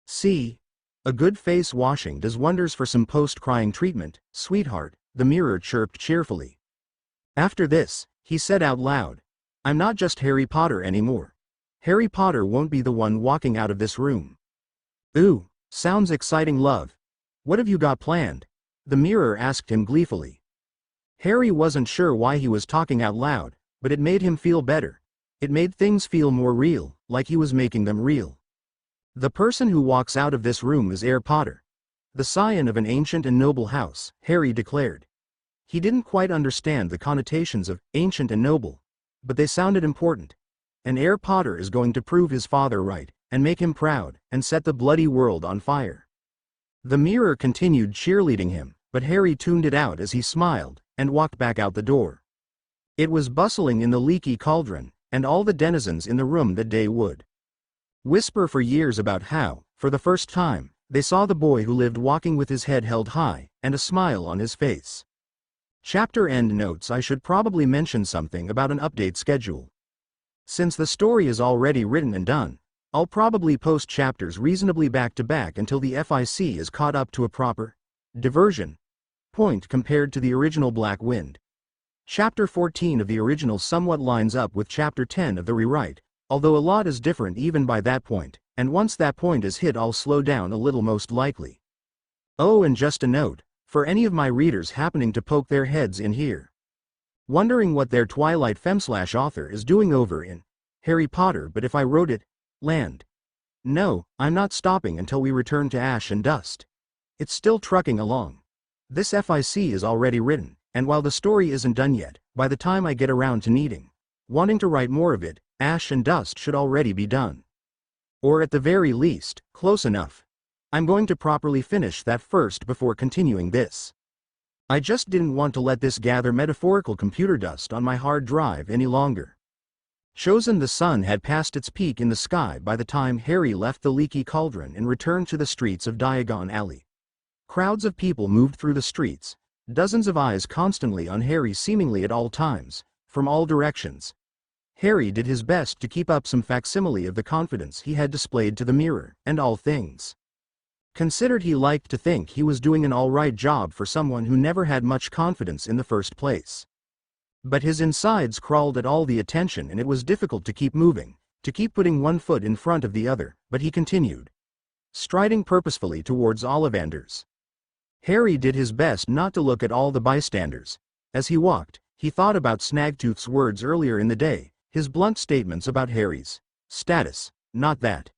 S1: See? A good face washing does wonders for some post-crying treatment, sweetheart, the mirror chirped cheerfully. After this, he said out loud, I'm not just Harry Potter anymore. Harry Potter won't be the one walking out of this room. Ooh, sounds exciting, love. What have you got planned? The mirror asked him gleefully. Harry wasn't sure why he was talking out loud, but it made him feel better. It made things feel more real, like he was making them real. The person who walks out of this room is Heir Potter, the scion of an ancient and noble house, Harry declared. He didn't quite understand the connotations of ancient and noble, but they sounded important. And Heir Potter is going to prove his father right, and make him proud, and set the bloody world on fire. The mirror continued cheerleading him, but Harry tuned it out as he smiled, and walked back out the door. It was bustling in the leaky cauldron, and all the denizens in the room that day would whisper for years about how, for the first time, they saw the boy who lived walking with his head held high, and a smile on his face. Chapter end notes. I should probably mention something about an update schedule. Since the story is already written and done, I'll probably post chapters reasonably back to back until the FIC is caught up to a proper diversion point compared to the original Black Wind. Chapter 14 of the original somewhat lines up with Chapter 10 of the rewrite, although a lot is different even by that point, and once that point is hit I'll slow down a little most likely. Oh, and just a note, for any of my readers happening to poke their heads in here, wondering what their Twilight femme/author is doing over in Harry Potter but if I wrote it, land. No, I'm not stopping until we return to ash and dust. It's still trucking along. This FIC is already written, and while the story isn't done yet, by the time I get around to wanting to write more of it, ash and dust should already be done. Or at the very least, close enough. I'm going to properly finish that first before continuing this. I just didn't want to let this gather metaphorical computer dust on my hard drive any longer. Chosen. The sun had passed its peak in the sky by the time Harry left the leaky cauldron and returned to the streets of Diagon Alley. Crowds of people moved through the streets, dozens of eyes constantly on Harry seemingly at all times, from all directions. Harry did his best to keep up some facsimile of the confidence he had displayed to the mirror, and all things considered, he liked to think he was doing an all-right job for someone who never had much confidence in the first place. But his insides crawled at all the attention and it was difficult to keep moving, to keep putting one foot in front of the other, but he continued, striding purposefully towards Ollivanders. Harry did his best not to look at all the bystanders. As he walked, He thought about Snagtooth's words earlier in the day, his blunt statements about Harry's status. Not that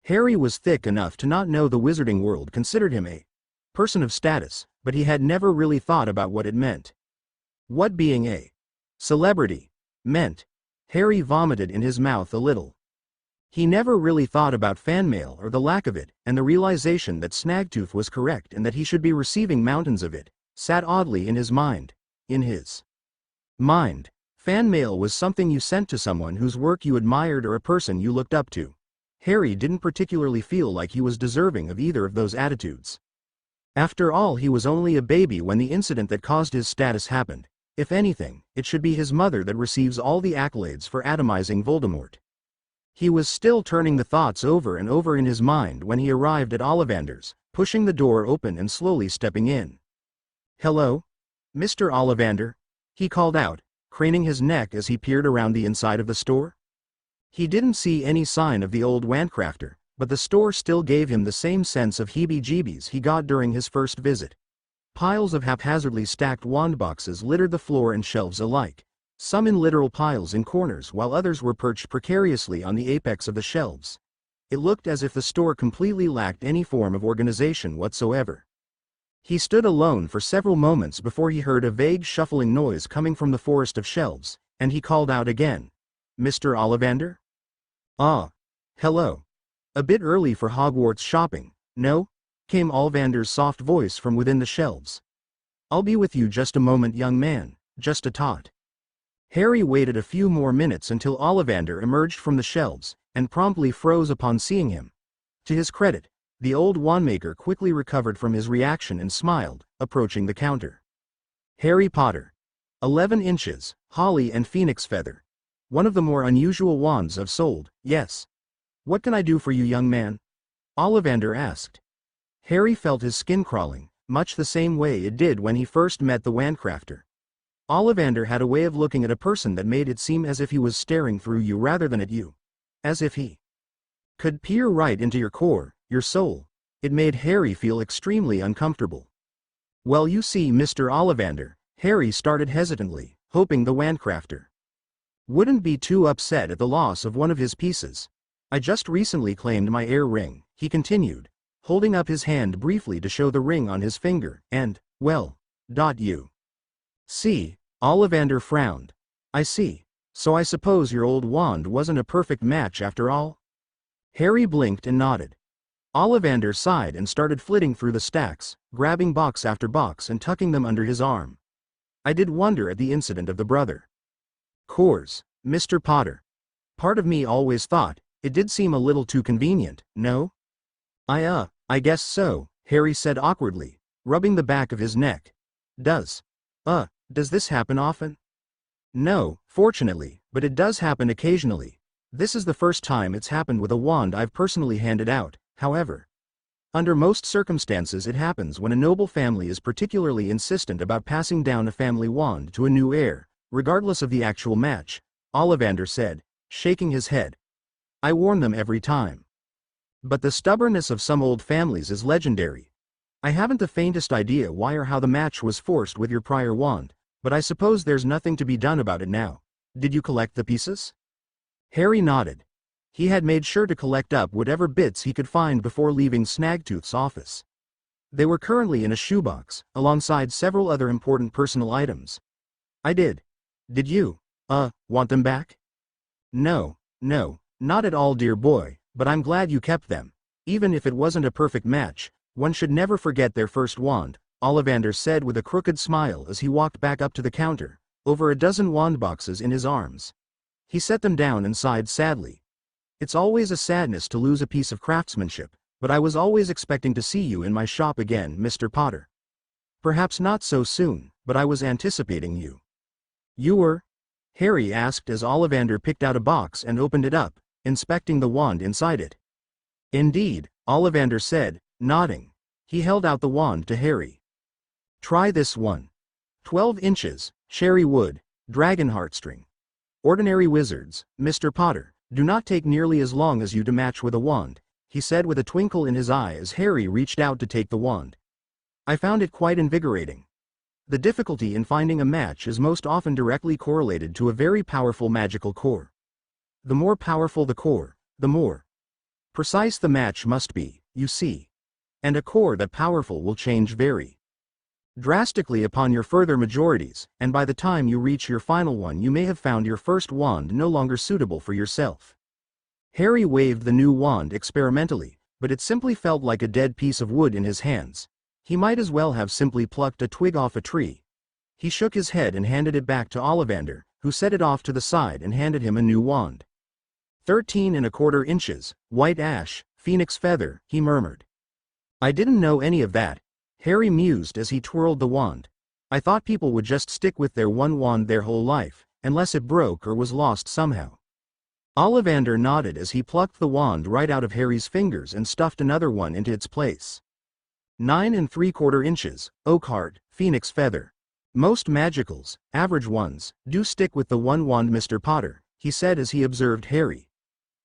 S1: Harry was thick enough to not know the wizarding world considered him a person of status, but he had never really thought about what it meant. What being a celebrity meant. Harry vomited in his mouth a little. He never really thought about fan mail or the lack of it, and the realization that Snagtooth was correct and that he should be receiving mountains of it sat oddly in his mind. In his mind, fan mail was something you sent to someone whose work you admired or a person you looked up to. Harry didn't particularly feel like he was deserving of either of those attitudes. After all, he was only a baby when the incident that caused his status happened. If anything, it should be his mother that receives all the accolades for atomizing Voldemort. He was still turning the thoughts over and over in his mind when he arrived at Ollivander's, pushing the door open and slowly stepping in. "Hello? Mr. Ollivander?" he called out, craning his neck as he peered around the inside of the store. He didn't see any sign of the old wandcrafter, but the store still gave him the same sense of heebie-jeebies he got during his first visit. Piles of haphazardly stacked wand boxes littered the floor and shelves alike, some in literal piles in corners while others were perched precariously on the apex of the shelves. It looked as if the store completely lacked any form of organization whatsoever. He stood alone for several moments before he heard a vague shuffling noise coming from the forest of shelves, and he called out again. "Mr. Ollivander?" "Ah. Hello. A bit early for Hogwarts shopping, no?" came Ollivander's soft voice from within the shelves. "I'll be with you just a moment, young man, just a tot." Harry waited a few more minutes until Ollivander emerged from the shelves, and promptly froze upon seeing him. To his credit, the old wandmaker quickly recovered from his reaction and smiled, approaching the counter. "Harry Potter. 11 inches, holly and phoenix feather. One of the more unusual wands I've sold, yes. What can I do for you, young man?" Ollivander asked. Harry felt his skin crawling, much the same way it did when he first met the wandcrafter. Ollivander had a way of looking at a person that made it seem as if he was staring through you rather than at you. As if he could peer right into your core, your soul. It made Harry feel extremely uncomfortable. "Well, you see, Mr. Ollivander," Harry started hesitantly, hoping the wandcrafter wouldn't be too upset at the loss of one of his pieces. "I just recently claimed my heir ring," he continued, holding up his hand briefly to show the ring on his finger, "and, well, you see." Ollivander frowned. "I see. So I suppose your old wand wasn't a perfect match after all?" Harry blinked and nodded. Ollivander sighed and started flitting through the stacks, grabbing box after box and tucking them under his arm. "I did wonder at the incident of the brother. Course, Mr. Potter. Part of me always thought, it did seem a little too convenient, no?" I guess so," Harry said awkwardly, rubbing the back of his neck. Does this happen often?" "No, fortunately, but it does happen occasionally. This is the first time it's happened with a wand I've personally handed out, however. Under most circumstances it happens when a noble family is particularly insistent about passing down a family wand to a new heir, regardless of the actual match," Ollivander said, shaking his head. "I warn them every time. But the stubbornness of some old families is legendary. I haven't the faintest idea why or how the match was forced with your prior wand, but I suppose there's nothing to be done about it now. Did you collect the pieces?" Harry nodded. He had made sure to collect up whatever bits he could find before leaving Snagtooth's office. They were currently in a shoebox, alongside several other important personal items. "I did. Did you, want them back?" No, not at all, dear boy, but I'm glad you kept them. Even if it wasn't a perfect match, one should never forget their first wand," Ollivander said with a crooked smile as he walked back up to the counter, over a dozen wand boxes in his arms. He set them down and sighed sadly. "It's always a sadness to lose a piece of craftsmanship, but I was always expecting to see you in my shop again, Mr. Potter. Perhaps not so soon, but I was anticipating you." "You were?" Harry asked as Ollivander picked out a box and opened it up, inspecting the wand inside it. "Indeed," Ollivander said, nodding. He held out the wand to Harry. "Try this one. 12 inches, cherry wood, dragon heartstring. Ordinary wizards, Mr. Potter, do not take nearly as long as you to match with a wand," he said with a twinkle in his eye as Harry reached out to take the wand. "I found it quite invigorating." The difficulty in finding a match is most often directly correlated to a very powerful magical core. The more powerful the core, the more precise the match must be, you see. And a core that powerful will change very drastically upon your further majorities, and by the time you reach your final one you may have found your first wand no longer suitable for yourself. Harry waved the new wand experimentally, but it simply felt like a dead piece of wood in his hands. He might as well have simply plucked a twig off a tree. He shook his head and handed it back to Ollivander, who set it off to the side and handed him a new wand. 13¼ inches, white ash, phoenix feather, he murmured. I didn't know any of that, Harry mused as he twirled the wand. I thought people would just stick with their one wand their whole life, unless it broke or was lost somehow. Ollivander nodded as he plucked the wand right out of Harry's fingers and stuffed another one into its place. 9¾ inches, oak heart, phoenix feather. Most magicals, average ones, do stick with the one wand, Mr. Potter, he said as he observed Harry.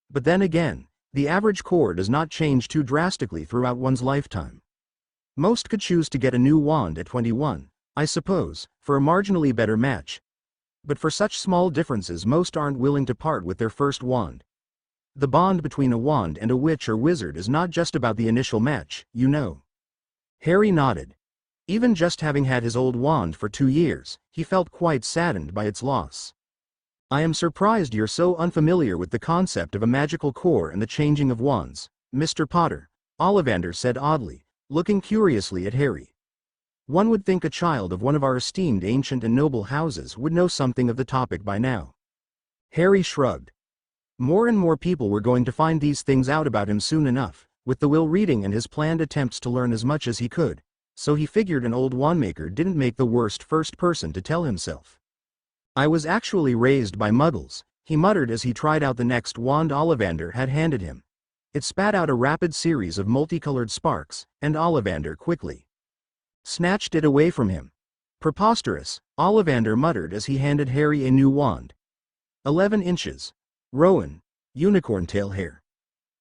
S1: But then again, the average core does not change too drastically throughout one's lifetime. Most could choose to get a new wand at 21, I suppose, for a marginally better match. But for such small differences most aren't willing to part with their first wand. The bond between a wand and a witch or wizard is not just about the initial match, you know. Harry nodded. Even just having had his old wand for 2 years, he felt quite saddened by its loss. I am surprised you're so unfamiliar with the concept of a magical core and the changing of wands, Mr. Potter, Ollivander said oddly, looking curiously at Harry. One would think a child of one of our esteemed ancient and noble houses would know something of the topic by now. Harry shrugged. More and more people were going to find these things out about him soon enough, with the will reading and his planned attempts to learn as much as he could, so he figured an old wandmaker didn't make the worst first person to tell himself. I was actually raised by muggles, he muttered as he tried out the next wand Ollivander had handed him. It spat out a rapid series of multicolored sparks, and Ollivander quickly snatched it away from him. Preposterous, Ollivander muttered as he handed Harry a new wand. 11 inches. Rowan, unicorn tail hair.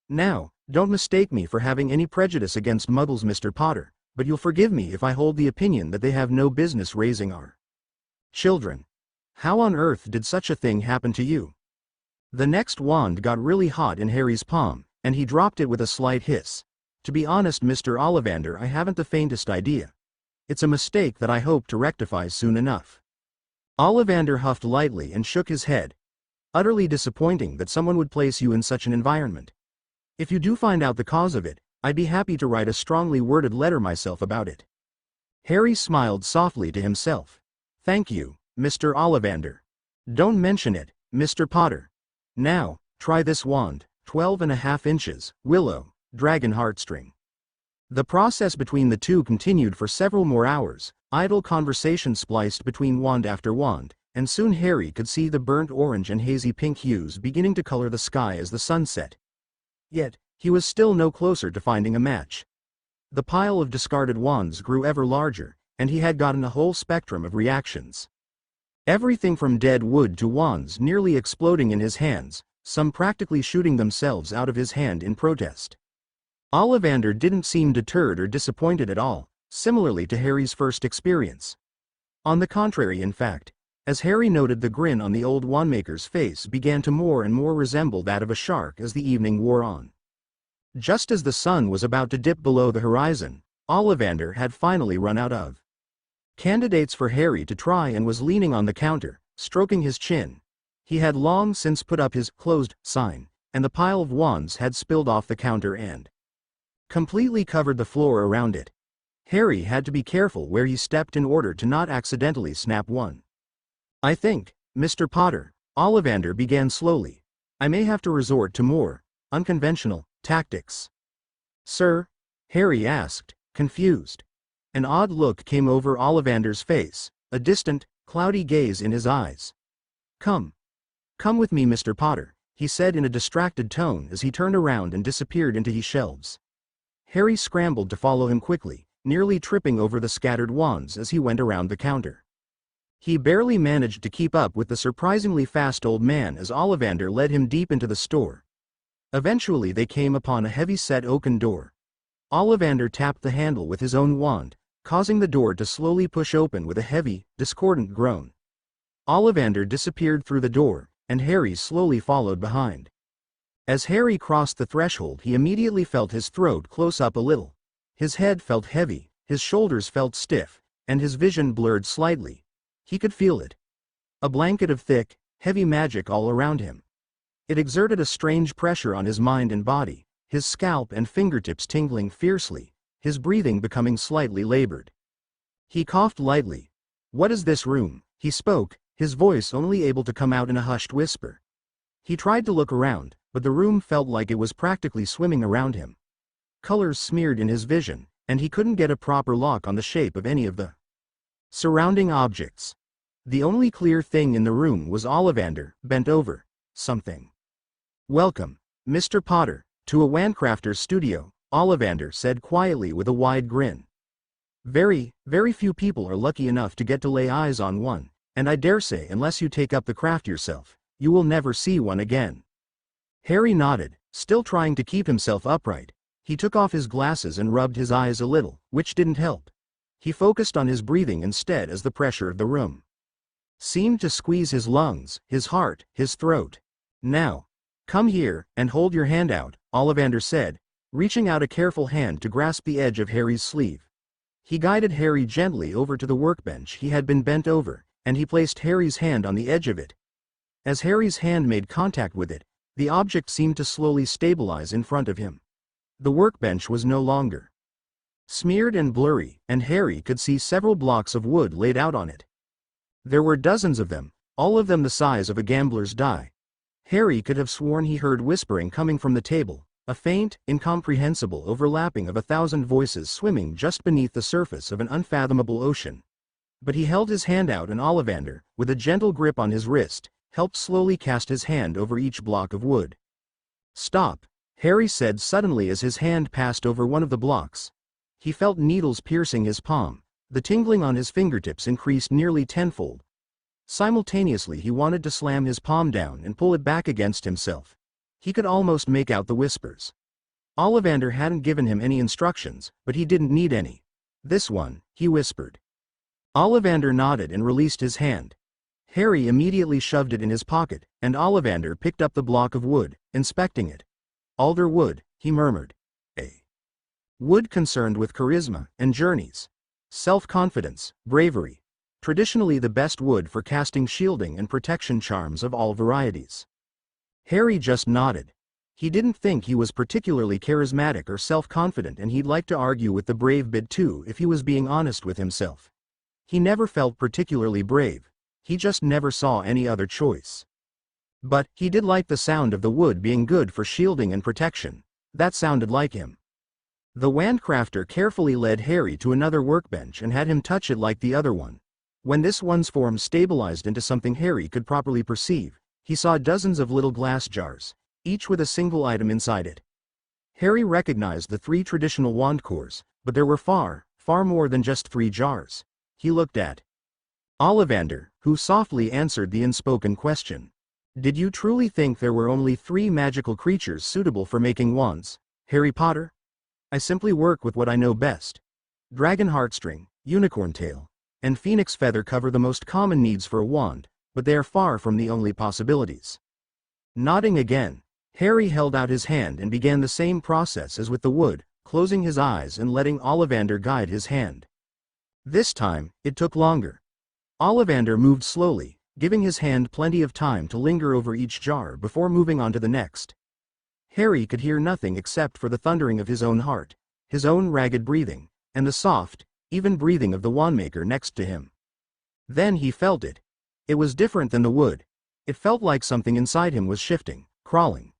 S1: Now, don't mistake me for having any prejudice against muggles, Mr. Potter, but you'll forgive me if I hold the opinion that they have no business raising our children. How on earth did such a thing happen to you? The next wand got really hot in Harry's palm, and he dropped it with a slight hiss. To be honest, Mr. Ollivander, I haven't the faintest idea. It's a mistake that I hope to rectify soon enough. Ollivander huffed lightly and shook his head. Utterly disappointing that someone would place you in such an environment. If you do find out the cause of it, I'd be happy to write a strongly worded letter myself about it. Harry smiled softly to himself. Thank you, Mr. Ollivander. Don't mention it, Mr. Potter. Now, try this wand, 12½ inches, willow, dragon heartstring. The process between the two continued for several more hours, idle conversation spliced between wand after wand, and soon Harry could see the burnt orange and hazy pink hues beginning to color the sky as the sun set. Yet, he was still no closer to finding a match. The pile of discarded wands grew ever larger, and he had gotten a whole spectrum of reactions. Everything from dead wood to wands nearly exploding in his hands, some practically shooting themselves out of his hand in protest. Ollivander didn't seem deterred or disappointed at all, similarly to Harry's first experience. On the contrary, in fact, as Harry noted, the grin on the old wandmaker's face began to more and more resemble that of a shark as the evening wore on. Just as the sun was about to dip below the horizon, Ollivander had finally run out of candidates for Harry to try and was leaning on the counter, stroking his chin. He had long since put up his closed sign, and the pile of wands had spilled off the counter and completely covered the floor around it. Harry had to be careful where he stepped in order to not accidentally snap one. I think, Mr. Potter, Ollivander began slowly, I may have to resort to more unconventional tactics. Sir? Harry asked, confused. An odd look came over Ollivander's face, a distant, cloudy gaze in his eyes. Come with me, Mr. Potter, he said in a distracted tone as he turned around and disappeared into his shelves. Harry scrambled to follow him quickly, nearly tripping over the scattered wands as he went around the counter. He barely managed to keep up with the surprisingly fast old man as Ollivander led him deep into the store. Eventually they came upon a heavy-set oaken door. Ollivander tapped the handle with his own wand, causing the door to slowly push open with a heavy, discordant groan. Ollivander disappeared through the door, and Harry slowly followed behind. As Harry crossed the threshold, he immediately felt his throat close up a little. His head felt heavy, his shoulders felt stiff, and his vision blurred slightly. He could feel it. A blanket of thick, heavy magic all around him. It exerted a strange pressure on his mind and body, his scalp and fingertips tingling fiercely, his breathing becoming slightly labored. He coughed lightly. "What is this room?" he spoke, his voice only able to come out in a hushed whisper. He tried to look around, but the room felt like it was practically swimming around him. Colors smeared in his vision, and he couldn't get a proper lock on the shape of any of the surrounding objects. The only clear thing in the room was Ollivander, bent over something. "Welcome, Mr. Potter, to a Wandcrafter's studio," Ollivander said quietly with a wide grin. Very few people are lucky enough to get to lay eyes on one, and I dare say unless you take up the craft yourself, you will never see one again." Harry nodded, still trying to keep himself upright. He took off his glasses and rubbed his eyes a little, which didn't help. He focused on his breathing instead as the pressure of the room seemed to squeeze his lungs, his heart, his throat. "Now, come here, and hold your hand out," Ollivander said, reaching out a careful hand to grasp the edge of Harry's sleeve. He guided Harry gently over to the workbench he had been bent over, and he placed Harry's hand on the edge of it. As Harry's hand made contact with it, the object seemed to slowly stabilize in front of him. The workbench was no longer smeared and blurry, and Harry could see several blocks of wood laid out on it. There were dozens of them, all of them the size of a gambler's die. Harry could have sworn he heard whispering coming from the table, a faint, incomprehensible overlapping of 1,000 voices swimming just beneath the surface of an unfathomable ocean. But he held his hand out, and Ollivander, with a gentle grip on his wrist, helped slowly cast his hand over each block of wood. "Stop," Harry said suddenly as his hand passed over one of the blocks. He felt needles piercing his palm. The tingling on his fingertips increased nearly tenfold. Simultaneously he wanted to slam his palm down and pull it back against himself. He could almost make out the whispers. Ollivander hadn't given him any instructions, but he didn't need any. "This one," he whispered. Ollivander nodded and released his hand. Harry immediately shoved it in his pocket, and Ollivander picked up the block of wood, inspecting it. "Alder wood," he murmured. "A wood concerned with charisma and journeys. Self-confidence, bravery. Traditionally the best wood for casting shielding and protection charms of all varieties." Harry just nodded. He didn't think he was particularly charismatic or self-confident, and he'd like to argue with the brave bit too if he was being honest with himself. He never felt particularly brave. He just never saw any other choice. But he did like the sound of the wood being good for shielding and protection. That sounded like him. The Wandcrafter carefully led Harry to another workbench and had him touch it like the other one. When this one's form stabilized into something Harry could properly perceive, he saw dozens of little glass jars, each with a single item inside it. Harry recognized the 3 traditional wand cores, but there were far more than just 3 jars. He looked at Ollivander, who softly answered the unspoken question. "Did you truly think there were only 3 magical creatures suitable for making wands, Harry Potter?" "I simply work with what I know best. Dragon heartstring, unicorn tail, and phoenix feather cover the most common needs for a wand, but they are far from the only possibilities." Nodding again, Harry held out his hand and began the same process as with the wood, closing his eyes and letting Ollivander guide his hand. This time, it took longer. Ollivander moved slowly, giving his hand plenty of time to linger over each jar before moving on to the next. Harry could hear nothing except for the thundering of his own heart, his own ragged breathing, and the soft, even breathing of the wandmaker next to him. Then he felt it. It was different than the wood. It felt like something inside him was shifting, crawling.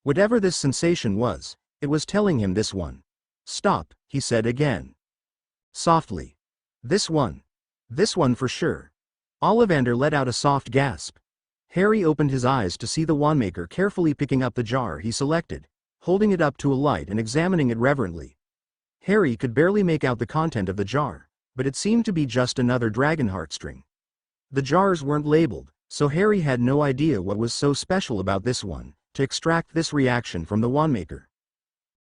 S1: Whatever this sensation was, it was telling him this one. "Stop," he said again. Softly. This one for sure." Ollivander let out a soft gasp. Harry opened his eyes to see the wandmaker carefully picking up the jar he selected, holding it up to a light and examining it reverently. Harry could barely make out the content of the jar, but it seemed to be just another dragon heartstring. The jars weren't labeled, so Harry had no idea what was so special about this one, to extract this reaction from the wandmaker.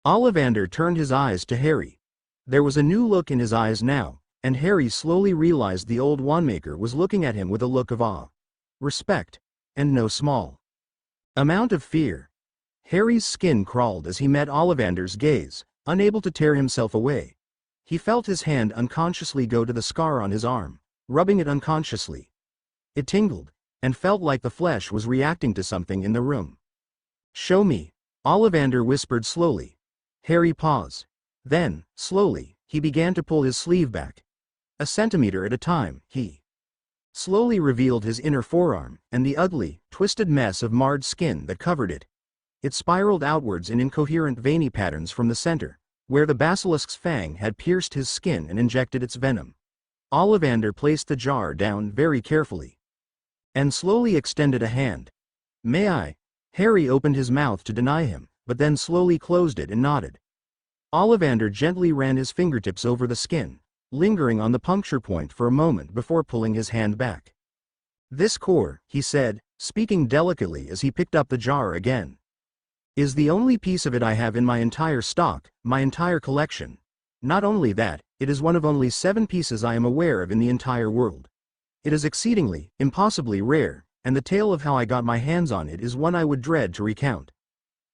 S1: Ollivander turned his eyes to Harry. There was a new look in his eyes now, and Harry slowly realized the old wandmaker was looking at him with a look of awe, respect, and no small amount of fear. Harry's skin crawled as he met Ollivander's gaze, unable to tear himself away. He felt his hand unconsciously go to the scar on his arm, rubbing it unconsciously. It tingled, and felt like the flesh was reacting to something in the room. "Show me," Ollivander whispered slowly. Harry paused. Then, slowly, he began to pull his sleeve back. A centimeter at a time, he slowly revealed his inner forearm, and the ugly, twisted mess of marred skin that covered it. It spiraled outwards in incoherent veiny patterns from the center, where the basilisk's fang had pierced his skin and injected its venom. Ollivander placed the jar down very carefully, and slowly extended a hand. "May I?" Harry opened his mouth to deny him, but then slowly closed it and nodded. Ollivander gently ran his fingertips over the skin, lingering on the puncture point for a moment before pulling his hand back. "This core," he said, speaking delicately as he picked up the jar again, "is the only piece of it I have in my entire stock, my entire collection. Not only that, it is one of only 7 pieces I am aware of in the entire world. It is exceedingly, impossibly rare, and the tale of how I got my hands on it is one I would dread to recount.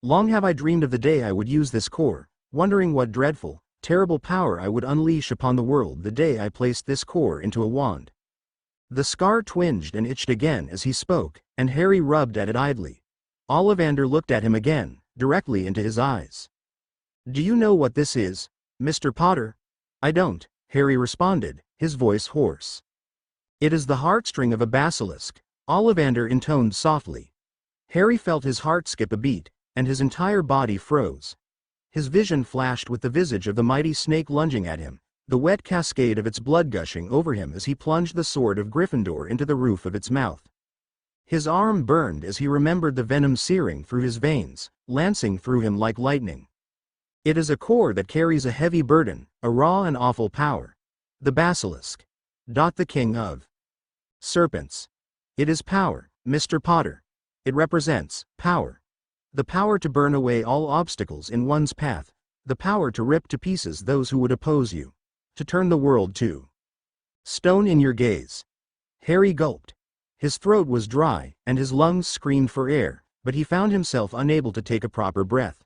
S1: Long have I dreamed of the day I would use this core, wondering what dreadful, terrible power I would unleash upon the world the day I placed this core into a wand." The scar twinged and itched again as he spoke, and Harry rubbed at it idly. Ollivander looked at him again, directly into his eyes. "Do you know what this is, Mr. Potter?" "I don't," Harry responded, his voice hoarse. "It is the heartstring of a basilisk," Ollivander intoned softly. Harry felt his heart skip a beat, and his entire body froze. His vision flashed with the visage of the mighty snake lunging at him, the wet cascade of its blood gushing over him as he plunged the sword of Gryffindor into the roof of its mouth. His arm burned as he remembered the venom searing through his veins, lancing through him like lightning. It is a core that carries a heavy burden, a raw and awful power. The basilisk. The king of serpents. It is power, Mr. Potter. It represents power. The power to burn away all obstacles in one's path, the power to rip to pieces those who would oppose you, to turn the world to stone in your gaze. Harry gulped. His throat was dry, and his lungs screamed for air, but he found himself unable to take a proper breath.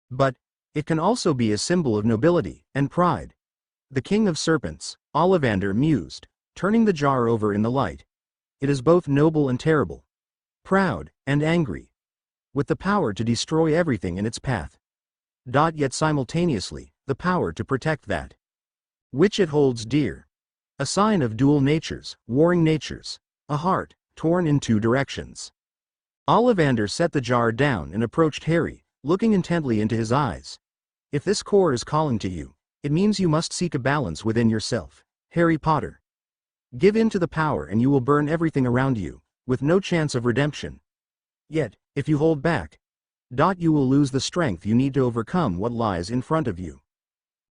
S1: "But it can also be a symbol of nobility and pride. The king of serpents," Ollivander mused, turning the jar over in the light. "It is both noble and terrible. Proud and angry. With the power to destroy everything in its path. Yet simultaneously, the power to protect that which it holds dear. A sign of dual natures, warring natures. A heart, torn in 2 directions." Ollivander set the jar down and approached Harry, looking intently into his eyes. "If this core is calling to you, it means you must seek a balance within yourself, Harry Potter. Give in to the power and you will burn everything around you, with no chance of redemption. Yet, if you hold back, you will lose the strength you need to overcome what lies in front of you."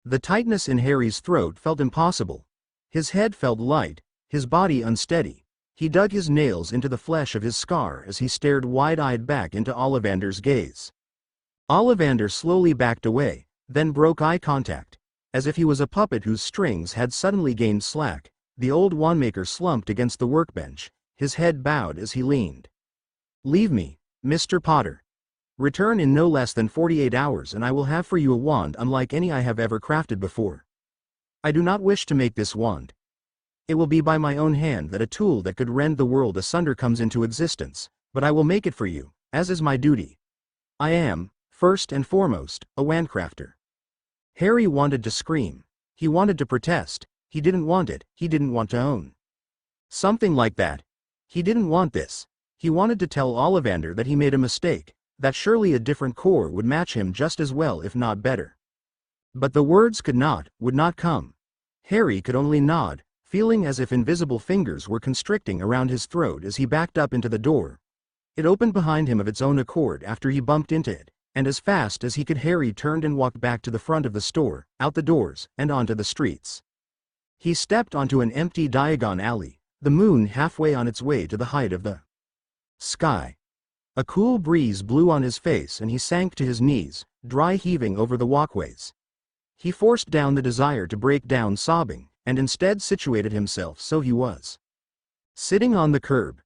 S1: The tightness in Harry's throat felt impossible. His head felt light, his body unsteady. He dug his nails into the flesh of his scar as he stared wide-eyed back into Ollivander's gaze. Ollivander slowly backed away, then broke eye contact. As if he was a puppet whose strings had suddenly gained slack, the old wandmaker slumped against the workbench, his head bowed as he leaned. "Leave me, Mr. Potter. Return in no less than 48 hours and I will have for you a wand unlike any I have ever crafted before. I do not wish to make this wand. It will be by my own hand that a tool that could rend the world asunder comes into existence, but I will make it for you, as is my duty. I am, first and foremost, a wandcrafter." Harry wanted to scream. He wanted to protest. He didn't want it, he didn't want to own something like that. He didn't want this. He wanted to tell Ollivander that he made a mistake, that surely a different core would match him just as well if not better. But the words would not come. Harry could only nod, feeling as if invisible fingers were constricting around his throat as he backed up into the door. It opened behind him of its own accord after he bumped into it, and as fast as he could Harry turned and walked back to the front of the store, out the doors, and onto the streets. He stepped onto an empty Diagon Alley, the moon halfway on its way to the height of the sky. A cool breeze blew on his face and he sank to his knees, dry heaving over the walkways. He forced down the desire to break down sobbing, and instead situated himself so he was sitting on the curb.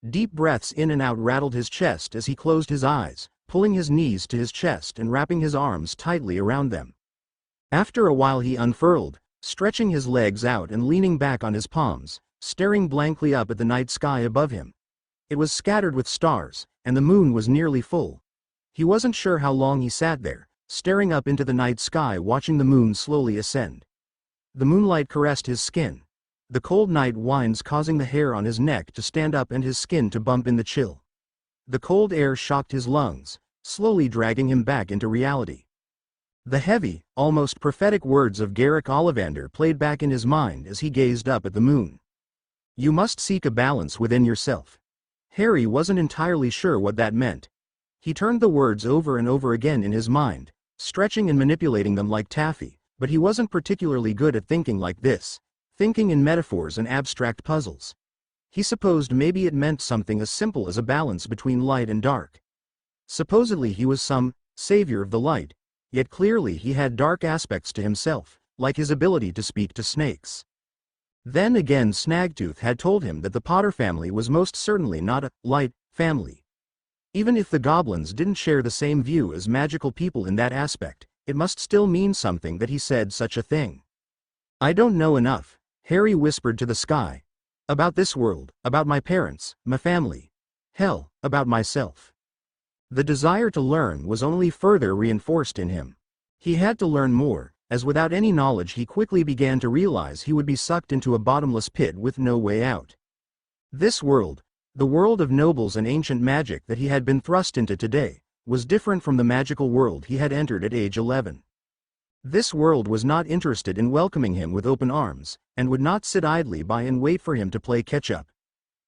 S1: Deep breaths in and out rattled his chest as he closed his eyes, pulling his knees to his chest and wrapping his arms tightly around them. After a while he unfurled, stretching his legs out and leaning back on his palms, staring blankly up at the night sky above him. It was scattered with stars, and the moon was nearly full. He wasn't sure how long he sat there, staring up into the night sky watching the moon slowly ascend. The moonlight caressed his skin, the cold night winds causing the hair on his neck to stand up and his skin to bump in the chill. The cold air shocked his lungs, slowly dragging him back into reality. The heavy, almost prophetic words of Garrick Ollivander played back in his mind as he gazed up at the moon. You must seek a balance within yourself. Harry wasn't entirely sure what that meant. He turned the words over and over again in his mind, stretching and manipulating them like taffy, but he wasn't particularly good at thinking like this, thinking in metaphors and abstract puzzles. He supposed maybe it meant something as simple as a balance between light and dark. Supposedly he was some savior of the light, yet clearly he had dark aspects to himself, like his ability to speak to snakes. Then again Snagtooth had told him that the Potter family was most certainly not a light family. Even if the goblins didn't share the same view as magical people in that aspect, it must still mean something that he said such a thing. I don't know enough, Harry whispered to the sky. About this world, about my parents, my family. Hell, about myself. The desire to learn was only further reinforced in him. He had to learn more, as without any knowledge he quickly began to realize he would be sucked into a bottomless pit with no way out. This world, the world of nobles and ancient magic that he had been thrust into today, was different from the magical world he had entered at age 11. This world was not interested in welcoming him with open arms, and would not sit idly by and wait for him to play catch-up.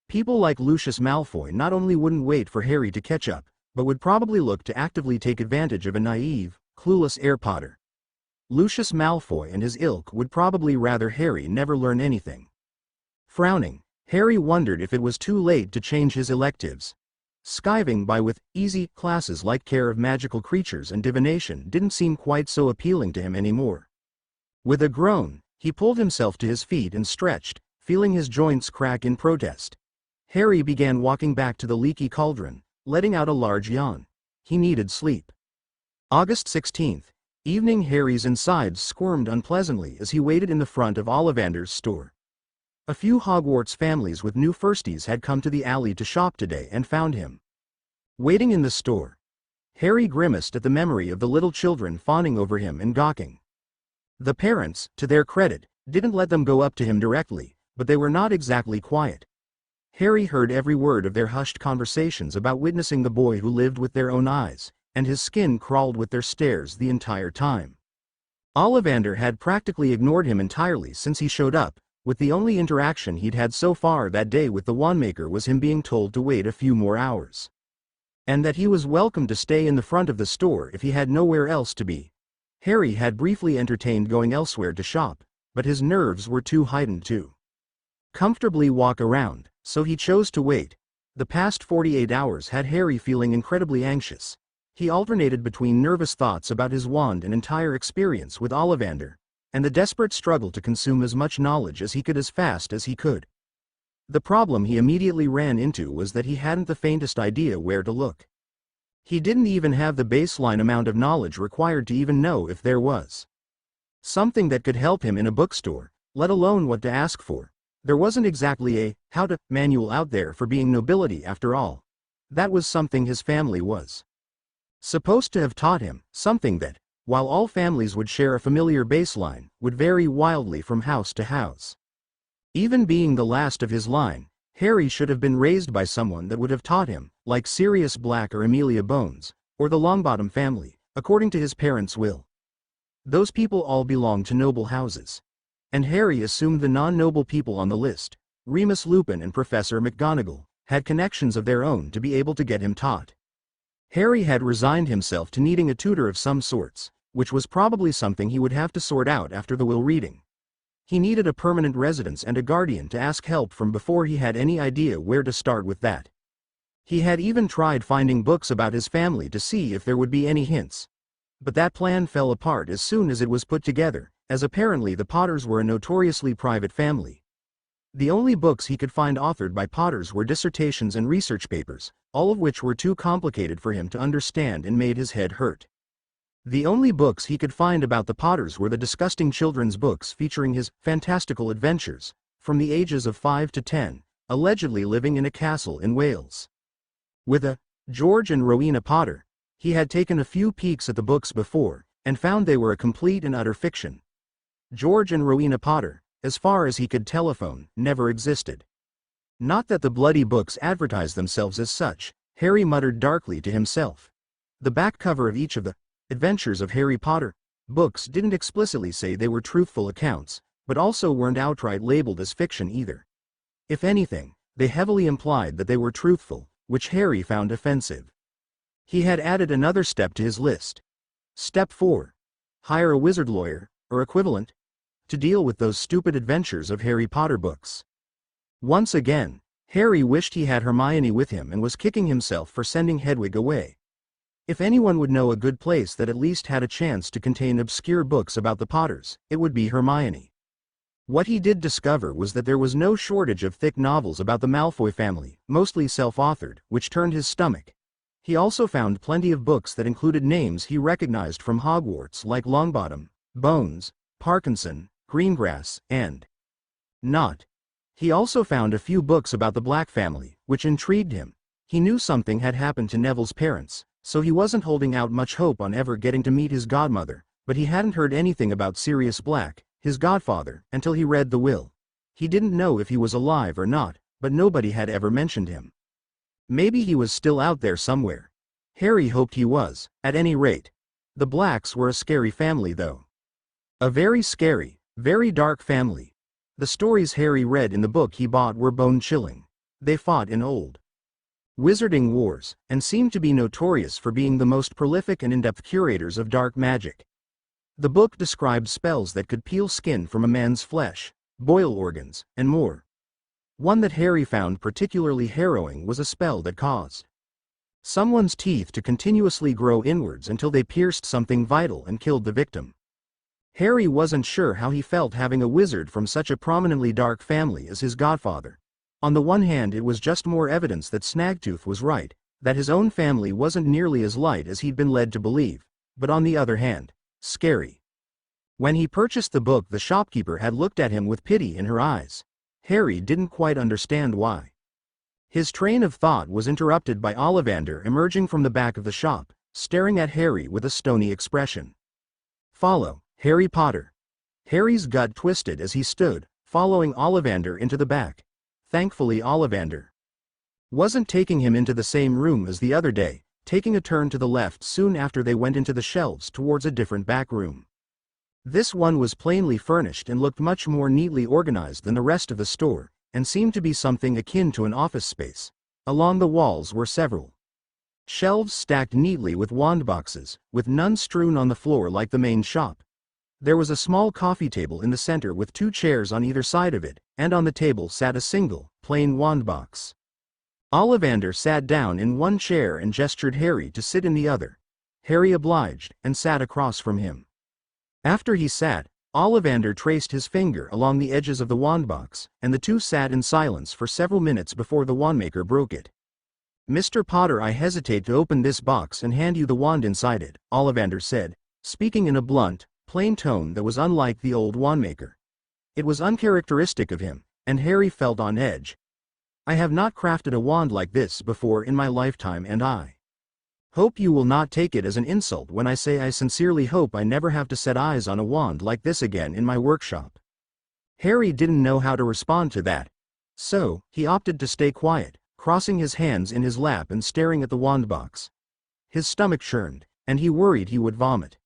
S1: People like Lucius Malfoy not only wouldn't wait for Harry to catch up, but would probably look to actively take advantage of a naive, clueless heir Potter. Lucius Malfoy and his ilk would probably rather Harry never learn anything. Frowning, Harry wondered if it was too late to change his electives. Skiving by with easy classes like care of magical creatures and divination didn't seem quite so appealing to him anymore. With a groan, he pulled himself to his feet and stretched, feeling his joints crack in protest. Harry began walking back to the leaky cauldron, letting out a large yawn. He needed sleep. August 16th, evening. Harry's insides squirmed unpleasantly as he waited in the front of Ollivander's store. A few Hogwarts families with new firsties had come to the alley to shop today and found him waiting in the store. Harry grimaced at the memory of the little children fawning over him and gawking. The parents, to their credit, didn't let them go up to him directly, but they were not exactly quiet. Harry heard every word of their hushed conversations about witnessing the boy who lived with their own eyes, and his skin crawled with their stares the entire time. Ollivander had practically ignored him entirely since he showed up, with the only interaction he'd had so far that day with the wandmaker was him being told to wait a few more hours. And that he was welcome to stay in the front of the store if he had nowhere else to be. Harry had briefly entertained going elsewhere to shop, but his nerves were too heightened to comfortably walk around, so he chose to wait. The past 48 hours had Harry feeling incredibly anxious. He alternated between nervous thoughts about his wand and entire experience with Ollivander, and the desperate struggle to consume as much knowledge as he could as fast as he could. The problem he immediately ran into was that he hadn't the faintest idea where to look. He didn't even have the baseline amount of knowledge required to even know if there was something that could help him in a bookstore, let alone what to ask for. There wasn't exactly a how-to manual out there for being nobility after all. That was something his family was supposed to have taught him, something that, while all families would share a familiar baseline, would vary wildly from house to house. Even being the last of his line, Harry should have been raised by someone that would have taught him, like Sirius Black or Amelia Bones, or the Longbottom family, according to his parents' will. Those people all belonged to noble houses. And Harry assumed the non-noble people on the list, Remus Lupin and Professor McGonagall, had connections of their own to be able to get him taught. Harry had resigned himself to needing a tutor of some sorts, which was probably something he would have to sort out after the will reading. He needed a permanent residence and a guardian to ask help from before he had any idea where to start with that. He had even tried finding books about his family to see if there would be any hints. But that plan fell apart as soon as it was put together, as apparently the Potters were a notoriously private family. The only books he could find authored by Potters were dissertations and research papers, all of which were too complicated for him to understand and made his head hurt. The only books he could find about the Potters were the disgusting children's books featuring his fantastical adventures, from the ages of 5 to 10, allegedly living in a castle in Wales. With a George and Rowena Potter, he had taken a few peeks at the books before, and found they were a complete and utter fiction. George and Rowena Potter, as far as he could telephone, never existed. Not that the bloody books advertised themselves as such, Harry muttered darkly to himself. The back cover of each of the Adventures of Harry Potter books didn't explicitly say they were truthful accounts, but also weren't outright labeled as fiction either. If anything, they heavily implied that they were truthful, which Harry found offensive. He had added another step to his list. Step 4. Hire a wizard lawyer, or equivalent, to deal with those stupid Adventures of Harry Potter books. Once again, Harry wished he had Hermione with him and was kicking himself for sending Hedwig away. If anyone would know a good place that at least had a chance to contain obscure books about the Potters, it would be Hermione. What he did discover was that there was no shortage of thick novels about the Malfoy family, mostly self-authored, which turned his stomach. He also found plenty of books that included names he recognized from Hogwarts like Longbottom, Bones, Parkinson, Greengrass, and Not. He also found a few books about the Black family, which intrigued him. He knew something had happened to Neville's parents, so he wasn't holding out much hope on ever getting to meet his godmother, but he hadn't heard anything about Sirius Black, his godfather, until he read the will. He didn't know if he was alive or not, but nobody had ever mentioned him. Maybe he was still out there somewhere. Harry hoped he was, at any rate. The Blacks were a scary family though. A very scary, very dark family. The stories Harry read in the book he bought were bone-chilling. They fought in old wizarding wars, and seemed to be notorious for being the most prolific and in-depth curators of dark magic. The book described spells that could peel skin from a man's flesh, boil organs, and more. One that Harry found particularly harrowing was a spell that caused someone's teeth to continuously grow inwards until they pierced something vital and killed the victim. Harry wasn't sure how he felt having a wizard from such a prominently dark family as his godfather. On the one hand, it was just more evidence that Snagtooth was right, that his own family wasn't nearly as light as he'd been led to believe, but on the other hand, scary. When he purchased the book, the shopkeeper had looked at him with pity in her eyes. Harry didn't quite understand why. His train of thought was interrupted by Ollivander emerging from the back of the shop, staring at Harry with a stony expression. "Follow, Harry Potter." Harry's gut twisted as he stood, following Ollivander into the back. Thankfully Ollivander wasn't taking him into the same room as the other day, taking a turn to the left soon after they went into the shelves towards a different back room. This one was plainly furnished and looked much more neatly organized than the rest of the store, and seemed to be something akin to an office space. Along the walls were several shelves stacked neatly with wand boxes, with none strewn on the floor like the main shop. There was a small coffee table in the center with 2 chairs on either side of it, and on the table sat a single, plain wand box. Ollivander sat down in one chair and gestured Harry to sit in the other. Harry obliged, and sat across from him. After he sat, Ollivander traced his finger along the edges of the wand box, and the two sat in silence for several minutes before the wandmaker broke it. "Mr. Potter, I hesitate to open this box and hand you the wand inside it," Ollivander said, speaking in a blunt, plain tone that was unlike the old wandmaker. It was uncharacteristic of him, and Harry felt on edge. "I have not crafted a wand like this before in my lifetime, and I hope you will not take it as an insult when I say I sincerely hope I never have to set eyes on a wand like this again in my workshop." Harry didn't know how to respond to that, so he opted to stay quiet, crossing his hands in his lap and staring at the wand box. His stomach churned, and he worried he would vomit.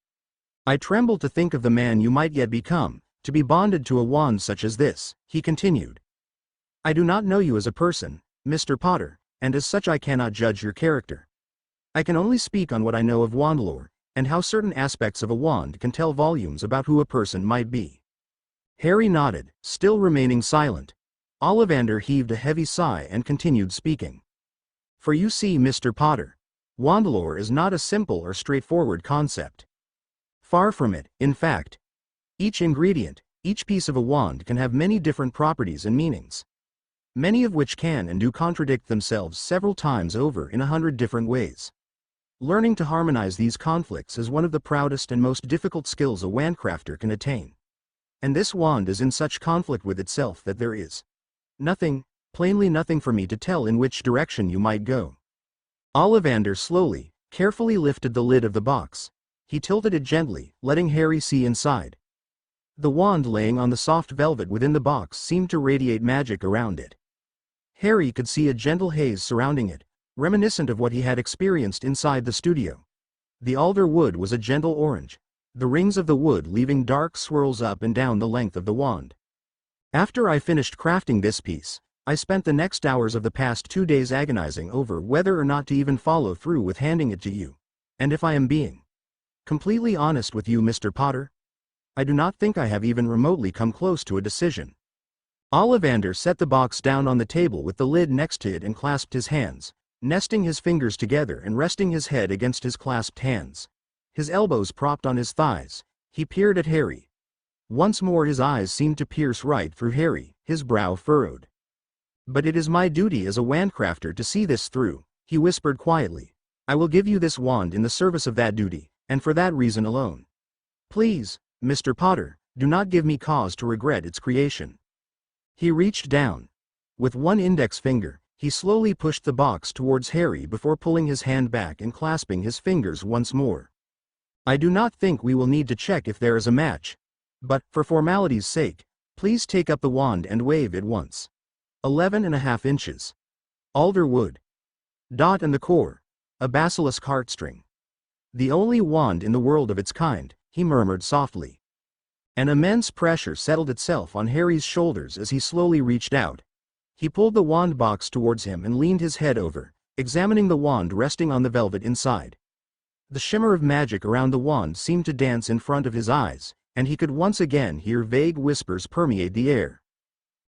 S1: "I tremble to think of the man you might yet become, to be bonded to a wand such as this," he continued. "I do not know you as a person, Mr. Potter, and as such I cannot judge your character. I can only speak on what I know of wand lore, and how certain aspects of a wand can tell volumes about who a person might be." Harry nodded, still remaining silent. Ollivander heaved a heavy sigh and continued speaking. "For you see, Mr. Potter, wand lore is not a simple or straightforward concept. Far from it, in fact. Each ingredient, each piece of a wand can have many different properties and meanings, many of which can and do contradict themselves several times over in 100 different ways. Learning to harmonize these conflicts is one of the proudest and most difficult skills a wandcrafter can attain. And this wand is in such conflict with itself that there is nothing, plainly nothing for me to tell in which direction you might go. Ollivander slowly, carefully lifted the lid of the box. He tilted it gently, letting Harry see inside. The wand laying on the soft velvet within the box seemed to radiate magic around it. Harry could see a gentle haze surrounding it, reminiscent of what he had experienced inside the studio. The alder wood was a gentle orange, the rings of the wood leaving dark swirls up and down the length of the wand. After I finished crafting this piece, I spent the next hours of the past 2 days agonizing over whether or not to even follow through with handing it to you. And if I am being completely honest with you, Mr. Potter, I do not think I have even remotely come close to a decision. Ollivander set the box down on the table with the lid next to it and clasped his hands, nesting his fingers together and resting his head against his clasped hands. His elbows propped on his thighs, he peered at Harry. Once more his eyes seemed to pierce right through Harry, his brow furrowed. But it is my duty as a wandcrafter to see this through, he whispered quietly. I will give you this wand in the service of that duty, and for that reason alone. Please, Mr. Potter, do not give me cause to regret its creation. He reached down. With one index finger, he slowly pushed the box towards Harry before pulling his hand back and clasping his fingers once more. I do not think we will need to check if there is a match. But, for formality's sake, please take up the wand and wave it once. 11.5 inches. Alder wood. Dot and the core. A basilisk heartstring. The only wand in the world of its kind, he murmured softly. An immense pressure settled itself on Harry's shoulders as he slowly reached out. He pulled the wand box towards him and leaned his head over, examining the wand resting on the velvet inside. The shimmer of magic around the wand seemed to dance in front of his eyes, and he could once again hear vague whispers permeate the air.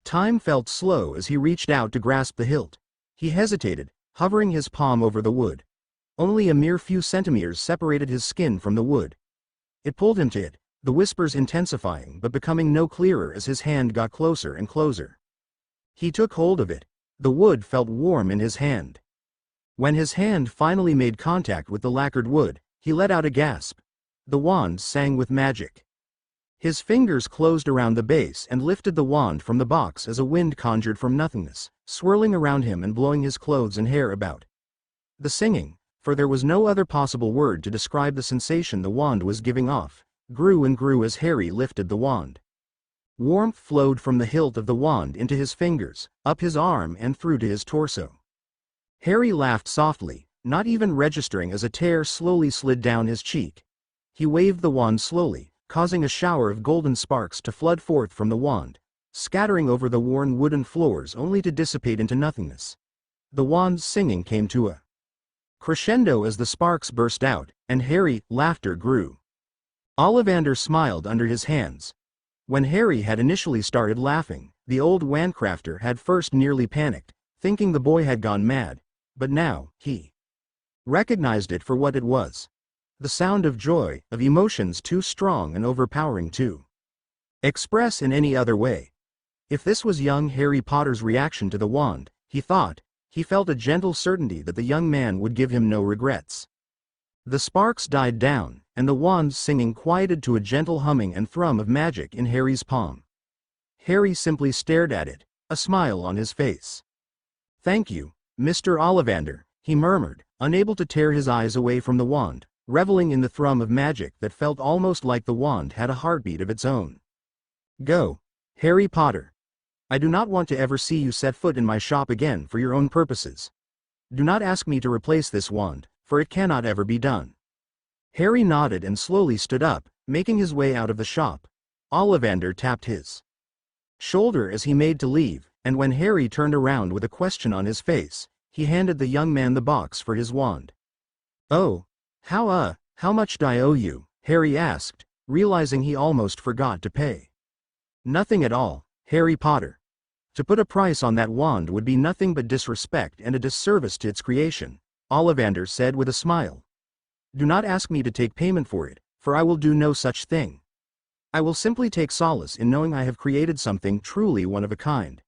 S1: Time felt slow as he reached out to grasp the hilt. He hesitated, hovering his palm over the wood. Only a mere few centimeters separated his skin from the wood. It pulled him to it, the whispers intensifying but becoming no clearer as his hand got closer and closer. He took hold of it. The wood felt warm in his hand. When his hand finally made contact with the lacquered wood, he let out a gasp. The wand sang with magic. His fingers closed around the base and lifted the wand from the box as a wind conjured from nothingness, swirling around him and blowing his clothes and hair about. The singing, for there was no other possible word to describe the sensation the wand was giving off, grew and grew as Harry lifted the wand. Warmth flowed from the hilt of the wand into his fingers, up his arm and through to his torso. Harry laughed softly, not even registering as a tear slowly slid down his cheek. He waved the wand slowly, causing a shower of golden sparks to flood forth from the wand, scattering over the worn wooden floors only to dissipate into nothingness. The wand's singing came to a crescendo as the sparks burst out, and Harry's laughter grew. Ollivander smiled under his hands. When Harry had initially started laughing, the old wandcrafter had first nearly panicked, thinking the boy had gone mad, but now, he recognized it for what it was. The sound of joy, of emotions too strong and overpowering to express in any other way. If this was young Harry Potter's reaction to the wand, he thought, he felt a gentle certainty that the young man would give him no regrets. The sparks died down, and the wand's singing quieted to a gentle humming and thrum of magic in Harry's palm. Harry simply stared at it, a smile on his face. Thank you, Mr. Ollivander, he murmured, unable to tear his eyes away from the wand, reveling in the thrum of magic that felt almost like the wand had a heartbeat of its own. Go, Harry Potter. I do not want to ever see you set foot in my shop again for your own purposes. Do not ask me to replace this wand, for it cannot ever be done. Harry nodded and slowly stood up, making his way out of the shop. Ollivander tapped his shoulder as he made to leave, and when Harry turned around with a question on his face, he handed the young man the box for his wand. Oh, how much do I owe you? Harry asked, realizing he almost forgot to pay. Nothing at all, Harry Potter. To put a price on that wand would be nothing but disrespect and a disservice to its creation, Ollivander said with a smile. Do not ask me to take payment for it, for I will do no such thing. I will simply take solace in knowing I have created something truly one of a kind."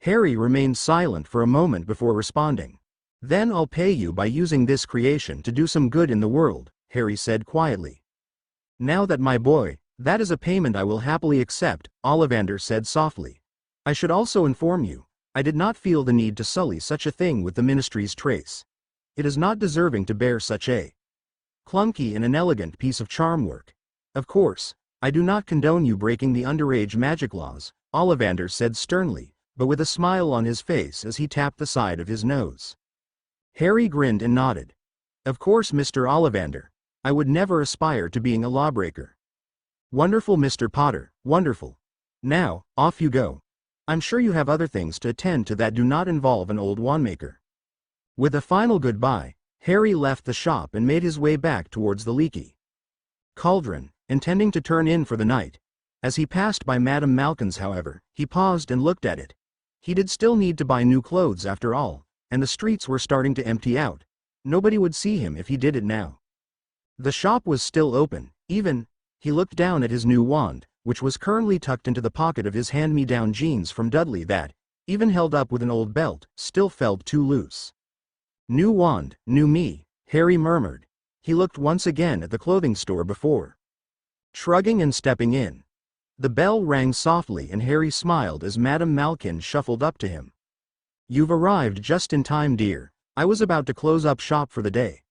S1: Harry remained silent for a moment before responding. "Then I'll pay you by using this creation to do some good in the world," Harry said quietly. "Now that, my boy, that is a payment I will happily accept," Ollivander said softly. "I should also inform you, I did not feel the need to sully such a thing with the Ministry's trace. It is not deserving to bear such a clunky and inelegant piece of charm work. Of course, I do not condone you breaking the underage magic laws," Ollivander said sternly, but with a smile on his face as he tapped the side of his nose. Harry grinned and nodded. "Of course, Mr. Ollivander. I would never aspire to being a lawbreaker." "Wonderful, Mr. Potter, wonderful. Now, off you go. I'm sure you have other things to attend to that do not involve an old wandmaker." With a final goodbye, Harry left the shop and made his way back towards the leaky cauldron, intending to turn in for the night. As he passed by Madame Malkin's, however, he paused and looked at it. He did still need to buy new clothes after all, and the streets were starting to empty out. Nobody would see him if he did it now. The shop was still open, even. He looked down at his new wand, which was currently tucked into the pocket of his hand-me-down jeans from Dudley that, even held up with an old belt, still felt too loose. "New wand, new me," Harry murmured. He looked once again at the clothing store before shrugging and stepping in. The bell rang softly and Harry smiled as Madame Malkin shuffled up to him. "You've arrived just in time, dear. I was about to close up shop for the day."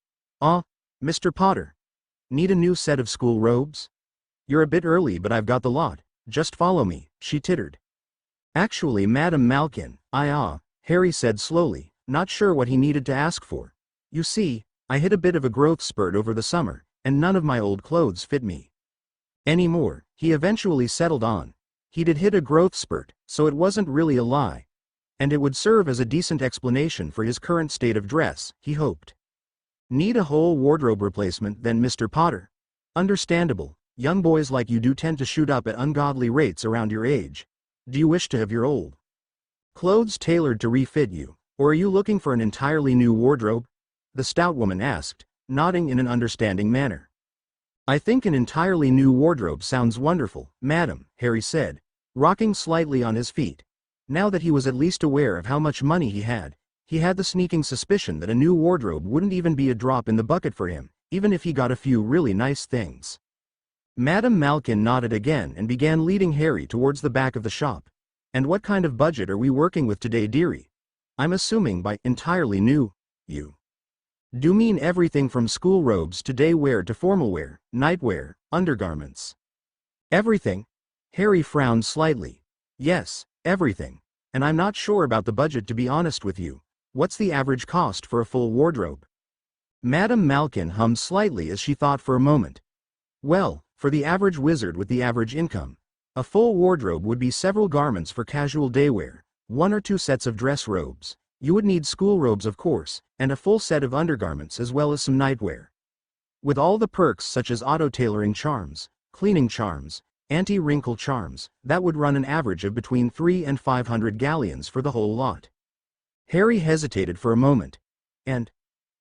S1: Mr. Potter. Need a new set of school robes?" "You're a bit early, but I've got the lot. Just follow me," she tittered. "Actually, Madame Malkin, Harry said slowly, not sure what he needed to ask for. "You see, I hit a bit of a growth spurt over the summer, and none of my old clothes fit me anymore," he eventually settled on. He did hit a growth spurt, so it wasn't really a lie. And it would serve as a decent explanation for his current state of dress, he hoped. "Need a whole wardrobe replacement then, Mr. Potter? Understandable. Young boys like you do tend to shoot up at ungodly rates around your age. Do you wish to have your old clothes tailored to refit you, or are you looking for an entirely new wardrobe?" the stout woman asked, nodding in an understanding manner. "I think an entirely new wardrobe sounds wonderful, madam," Harry said, rocking slightly on his feet. Now that he was at least aware of how much money he had the sneaking suspicion that a new wardrobe wouldn't even be a drop in the bucket for him, even if he got a few really nice things. Madame Malkin nodded again and began leading Harry towards the back of the shop. "And what kind of budget are we working with today, dearie? I'm assuming by entirely new, you do mean everything from school robes to day wear to formal wear, nightwear, undergarments." "Everything?" Harry frowned slightly. "Yes, everything. And I'm not sure about the budget, to be honest with you. What's the average cost for a full wardrobe?" Madame Malkin hummed slightly as she thought for a moment. "Well, for the average wizard with the average income, a full wardrobe would be several garments for casual day wear, 1 or 2 sets of dress robes. You would need school robes, of course, and a full set of undergarments as well as some nightwear. With all the perks such as auto-tailoring charms, cleaning charms, anti-wrinkle charms, that would run an average of between 300 and 500 galleons for the whole lot." Harry hesitated for a moment. "And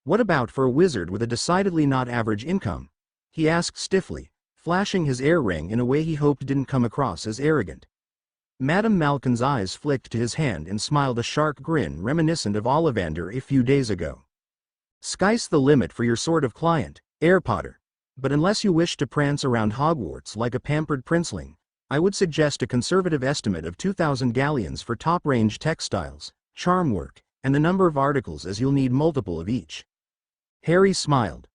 S1: what about for a wizard with a decidedly not average income?" he asked stiffly, flashing his ear ring in a way he hoped didn't come across as arrogant. Madame Malkin's eyes flicked to his hand and smiled a sharp grin reminiscent of Ollivander a few days ago. "Sky's the limit for your sort of client, Potter. But unless you wish to prance around Hogwarts like a pampered princeling, I would suggest a conservative estimate of 2,000 galleons for top-range textiles, charm work, and the number of articles, as you'll need multiple of each." Harry smiled.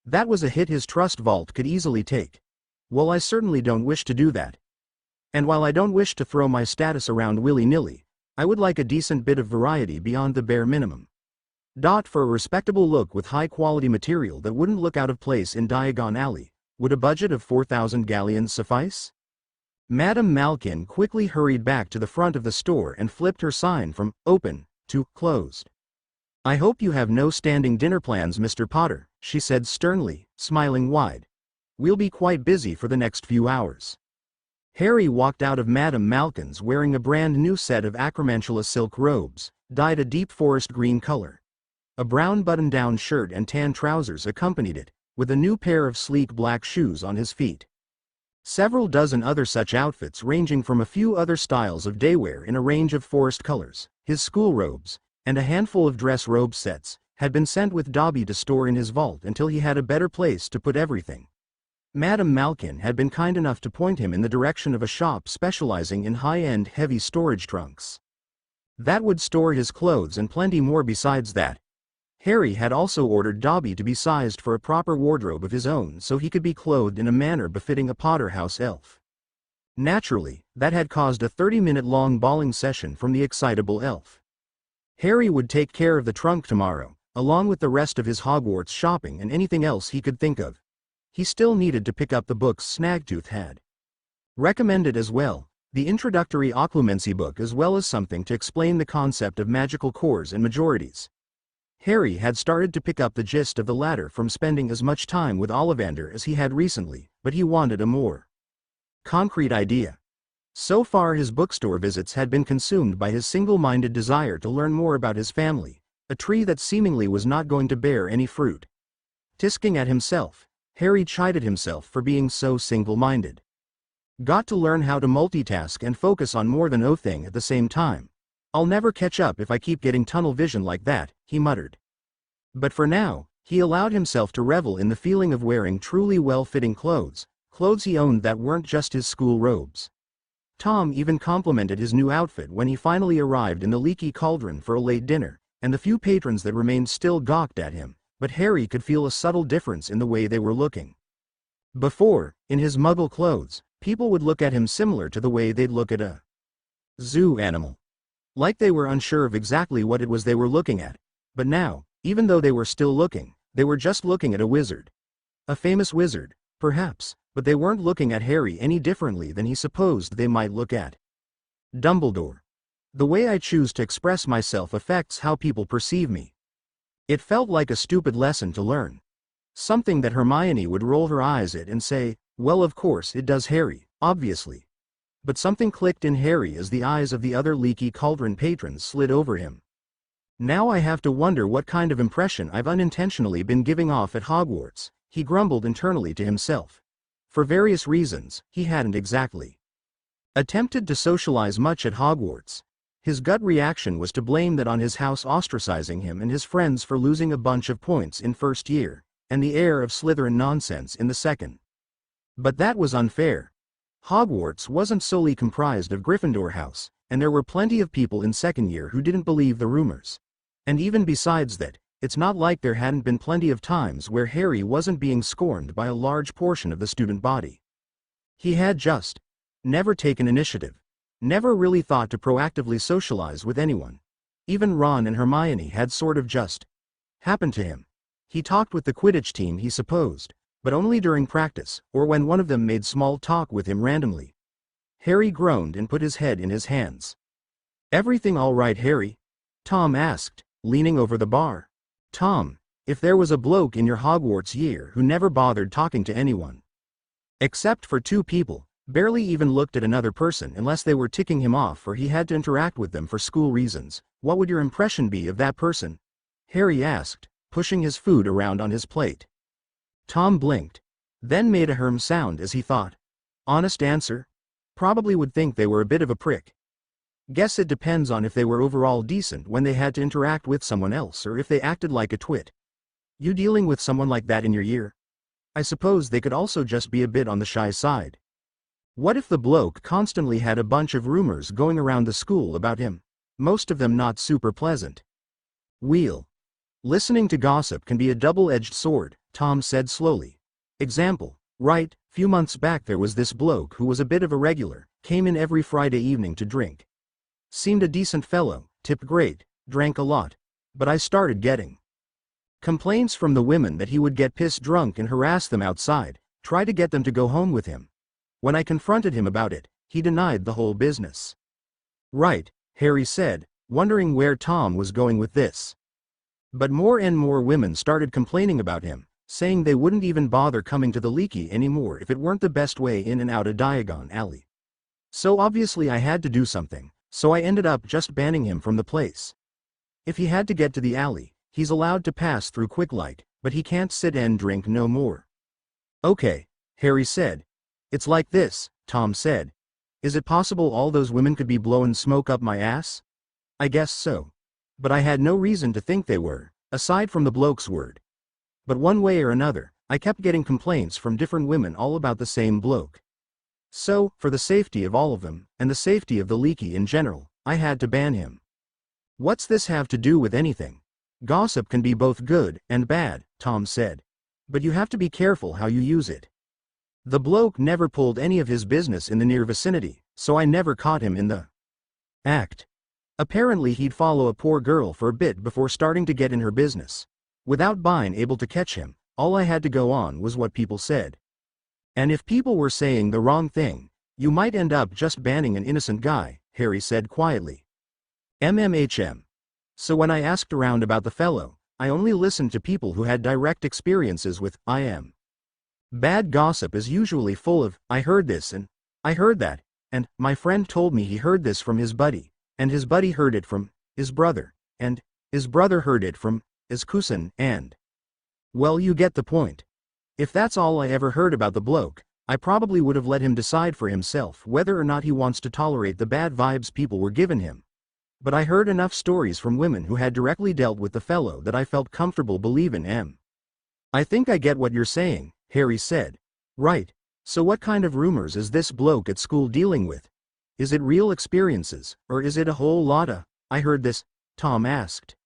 S1: That was a hit his trust vault could easily take. "Well, I certainly don't wish to do that. And while I don't wish to throw my status around willy-nilly, I would like a decent bit of variety beyond the bare minimum. For a respectable look with high-quality material that wouldn't look out of place in Diagon Alley, would a budget of 4,000 galleons suffice?" Madame Malkin quickly hurried back to the front of the store and flipped her sign from "open" to "closed." "I hope you have no standing dinner plans, Mr. Potter," she said sternly, smiling wide. "We'll be quite busy for the next few hours." Harry walked out of Madame Malkin's wearing a brand new set of acromantula silk robes, dyed a deep forest green color. A brown button-down shirt and tan trousers accompanied it, with a new pair of sleek black shoes on his feet. Several dozen other such outfits ranging from a few other styles of daywear in a range of forest colors, his school robes, and a handful of dress robe sets, had been sent with Dobby to store in his vault until he had a better place to put everything. Madame Malkin had been kind enough to point him in the direction of a shop specializing in high-end heavy storage trunks. That would store his clothes and plenty more besides that. Harry had also ordered Dobby to be sized for a proper wardrobe of his own so he could be clothed in a manner befitting a Potter house elf. Naturally, that had caused a 30-minute-long bawling session from the excitable elf. Harry would take care of the trunk tomorrow, along with the rest of his Hogwarts shopping and anything else he could think of. He still needed to pick up the books Snaggletooth had recommended as well, the introductory occlumency book as well as something to explain the concept of magical cores and majorities. Harry had started to pick up the gist of the latter from spending as much time with Ollivander as he had recently, but he wanted a more concrete idea. So far his bookstore visits had been consumed by his single-minded desire to learn more about his family, a tree that seemingly was not going to bear any fruit. Tisking at himself, Harry chided himself for being so single-minded. Got to learn how to multitask and focus on more than a thing at the same time. I'll never catch up if I keep getting tunnel vision like that, he muttered. But for now, he allowed himself to revel in the feeling of wearing truly well-fitting clothes he owned that weren't just his school robes. Tom even complimented his new outfit when he finally arrived in the Leaky Cauldron for a late dinner, and the few patrons that remained still gawked at him, but Harry could feel a subtle difference in the way they were looking. Before, in his muggle clothes, people would look at him similar to the way they'd look at a zoo animal. Like they were unsure of exactly what it was they were looking at. But now, even though they were still looking, they were just looking at a wizard. A famous wizard, perhaps, but they weren't looking at Harry any differently than he supposed they might look at Dumbledore. The way I choose to express myself affects how people perceive me. It felt like a stupid lesson to learn. Something that Hermione would roll her eyes at and say, well of course it does Harry, obviously. But something clicked in Harry as the eyes of the other Leaky Cauldron patrons slid over him. Now I have to wonder what kind of impression I've unintentionally been giving off at Hogwarts, he grumbled internally to himself. For various reasons, he hadn't exactly attempted to socialize much at Hogwarts. His gut reaction was to blame that on his house ostracizing him and his friends for losing a bunch of points in first year, and the air of Slytherin nonsense in the second. But that was unfair. Hogwarts wasn't solely comprised of Gryffindor House, and there were plenty of people in second year who didn't believe the rumors. And even besides that, it's not like there hadn't been plenty of times where Harry wasn't being scorned by a large portion of the student body. He had just never taken initiative, never really thought to proactively socialize with anyone. Even Ron and Hermione had sort of just happened to him. He talked with the Quidditch team, he supposed, but only during practice, or when one of them made small talk with him randomly. Harry groaned and put his head in his hands. Everything all right, Harry? Tom asked, leaning over the bar. Tom, if there was a bloke in your Hogwarts year who never bothered talking to anyone, except for two people, barely even looked at another person unless they were ticking him off or he had to interact with them for school reasons, what would your impression be of that person? Harry asked, pushing his food around on his plate. Tom blinked, then made a herm sound as he thought. Honest answer? Probably would think they were a bit of a prick. Guess it depends on if they were overall decent when they had to interact with someone else or if they acted like a twit. You dealing with someone like that in your year? I suppose they could also just be a bit on the shy side. What if the bloke constantly had a bunch of rumors going around the school about him? Most of them not super pleasant. Listening to gossip can be a double-edged sword, Tom said slowly. Example, right, few months back there was this bloke who was a bit of a regular, came in every Friday evening to drink. Seemed a decent fellow, tipped great, drank a lot. But I started getting complaints from the women that he would get pissed drunk and harass them outside, try to get them to go home with him. When I confronted him about it, he denied the whole business. Right, Harry said, wondering where Tom was going with this. But more and more women started complaining about him, saying they wouldn't even bother coming to the Leaky anymore if it weren't the best way in and out of Diagon Alley. So obviously I had to do something, so I ended up just banning him from the place. If he had to get to the alley, he's allowed to pass through quick light, but he can't sit and drink no more. Okay, Harry said. It's like this, Tom said. Is it possible all those women could be blowing smoke up my ass? I guess so. But I had no reason to think they were, aside from the bloke's word. But one way or another, I kept getting complaints from different women all about the same bloke. So, for the safety of all of them, and the safety of the leaky in general, I had to ban him. What's this have to do with anything? Gossip can be both good and bad, Tom said. But you have to be careful how you use it. The bloke never pulled any of his business in the near vicinity, so I never caught him in the act. Apparently he'd follow a poor girl for a bit before starting to get in her business. Without being able to catch him, all I had to go on was what people said. And if people were saying the wrong thing, you might end up just banning an innocent guy, Harry said quietly. MMHM. So when I asked around about the fellow, I only listened to people who had direct experiences with IM. Bad gossip is usually full of, I heard this and I heard that, and my friend told me he heard this from his buddy, and his buddy heard it from his brother, and his brother heard it from his cousin, and... Well, you get the point. If that's all I ever heard about the bloke, I probably would have let him decide for himself whether or not he wants to tolerate the bad vibes people were giving him. But I heard enough stories from women who had directly dealt with the fellow that I felt comfortable believing him. I think I get what you're saying, Harry said. Right. So what kind of rumors is this bloke at school dealing with? Is it real experiences, or is it a whole lotta, I heard this? Tom asked.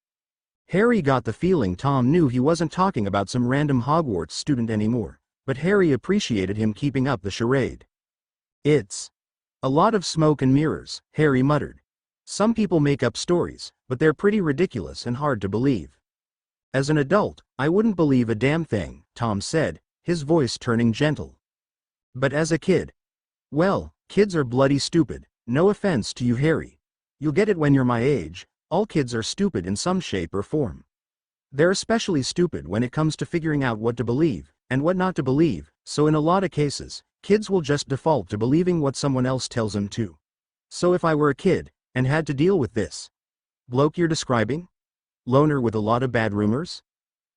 S1: Harry got the feeling Tom knew he wasn't talking about some random Hogwarts student anymore, but Harry appreciated him keeping up the charade. It's a lot of smoke and mirrors, Harry muttered. Some people make up stories, but they're pretty ridiculous and hard to believe. As an adult, I wouldn't believe a damn thing, Tom said, his voice turning gentle. But as a kid, well, kids are bloody stupid, no offense to you, Harry. You'll get it when you're my age. All kids are stupid in some shape or form. They're especially stupid when it comes to figuring out what to believe, and what not to believe, so in a lot of cases, kids will just default to believing what someone else tells them to. So if I were a kid, and had to deal with this bloke you're describing? Loner with a lot of bad rumors?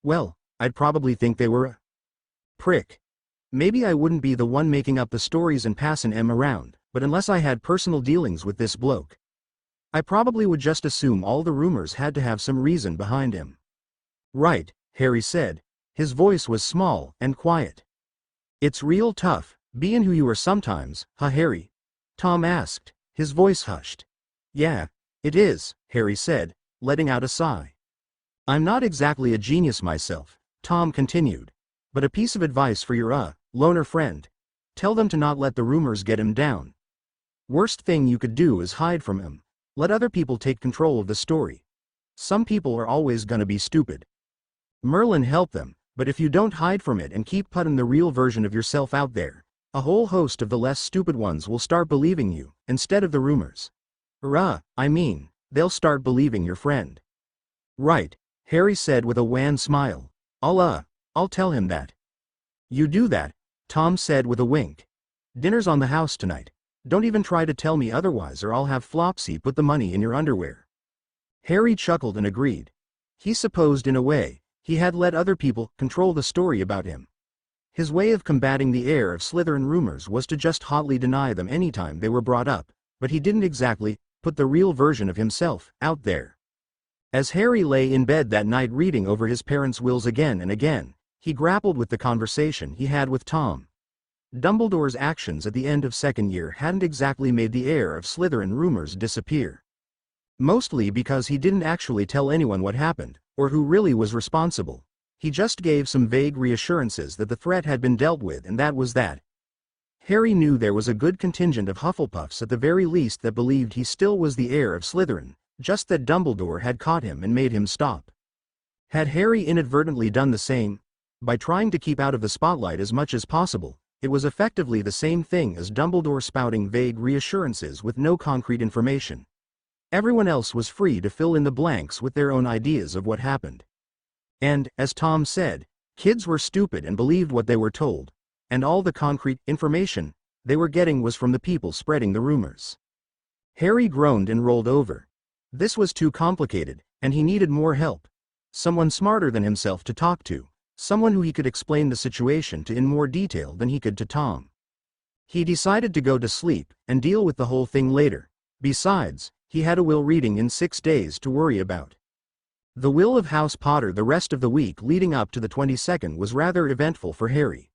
S1: Well, I'd probably think they were a prick. Maybe I wouldn't be the one making up the stories and passing them around, but unless I had personal dealings with this bloke, I probably would just assume all the rumors had to have some reason behind him. Right, Harry said. His voice was small and quiet. It's real tough, being who you are sometimes, huh, Harry? Tom asked, his voice hushed. Yeah, it is, Harry said, letting out a sigh. I'm not exactly a genius myself, Tom continued. But a piece of advice for your, loner friend. Tell them to not let the rumors get him down. Worst thing you could do is hide from him. Let other people take control of the story. Some people are always gonna be stupid. Merlin helped them, but if you don't hide from it and keep putting the real version of yourself out there, a whole host of the less stupid ones will start believing you, instead of the rumors. They'll start believing your friend. Right, Harry said with a wan smile. I'll tell him that. You do that, Tom said with a wink. Dinner's on the house tonight. Don't even try to tell me otherwise or I'll have Flopsy put the money in your underwear. Harry chuckled and agreed. He supposed in a way, he had let other people control the story about him. His way of combating the air of Slytherin rumors was to just hotly deny them anytime they were brought up, but he didn't exactly put the real version of himself out there. As Harry lay in bed that night reading over his parents' wills again and again, he grappled with the conversation he had with Tom. Dumbledore's actions at the end of second year hadn't exactly made the air of Slytherin rumors disappear. Mostly because he didn't actually tell anyone what happened, or who really was responsible. He just gave some vague reassurances that the threat had been dealt with and that was that. Harry knew there was a good contingent of Hufflepuffs at the very least that believed he still was the heir of Slytherin, just that Dumbledore had caught him and made him stop. Had Harry inadvertently done the same? By trying to keep out of the spotlight as much as possible, it was effectively the same thing as Dumbledore spouting vague reassurances with no concrete information. Everyone else was free to fill in the blanks with their own ideas of what happened. And, as Tom said, kids were stupid and believed what they were told, and all the concrete information they were getting was from the people spreading the rumors. Harry groaned and rolled over. This was too complicated, and he needed more help. Someone smarter than himself to talk to. someone who he could explain the situation to in more detail than he could to Tom. He decided to go to sleep and deal with the whole thing later. Besides, he had a will reading in 6 days to worry about. The will of House Potter the rest of the week leading up to the 22nd was rather eventful for Harry.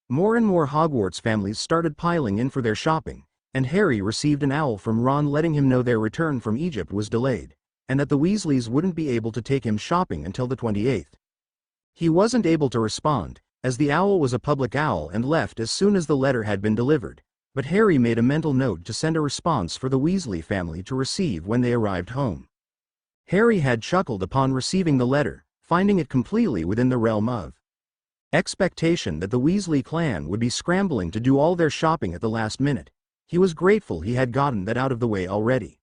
S1: More and more Hogwarts families started piling in for their shopping, and Harry received an owl from Ron letting him know their return from Egypt was delayed, and that the Weasleys wouldn't be able to take him shopping until the 28th. He wasn't able to respond, as the owl was a public owl and left as soon as the letter had been delivered, but Harry made a mental note to send a response for the Weasley family to receive when they arrived home. Harry had chuckled upon receiving the letter, finding it completely within the realm of expectation that the Weasley clan would be scrambling to do all their shopping at the last minute. He was grateful he had gotten that out of the way already.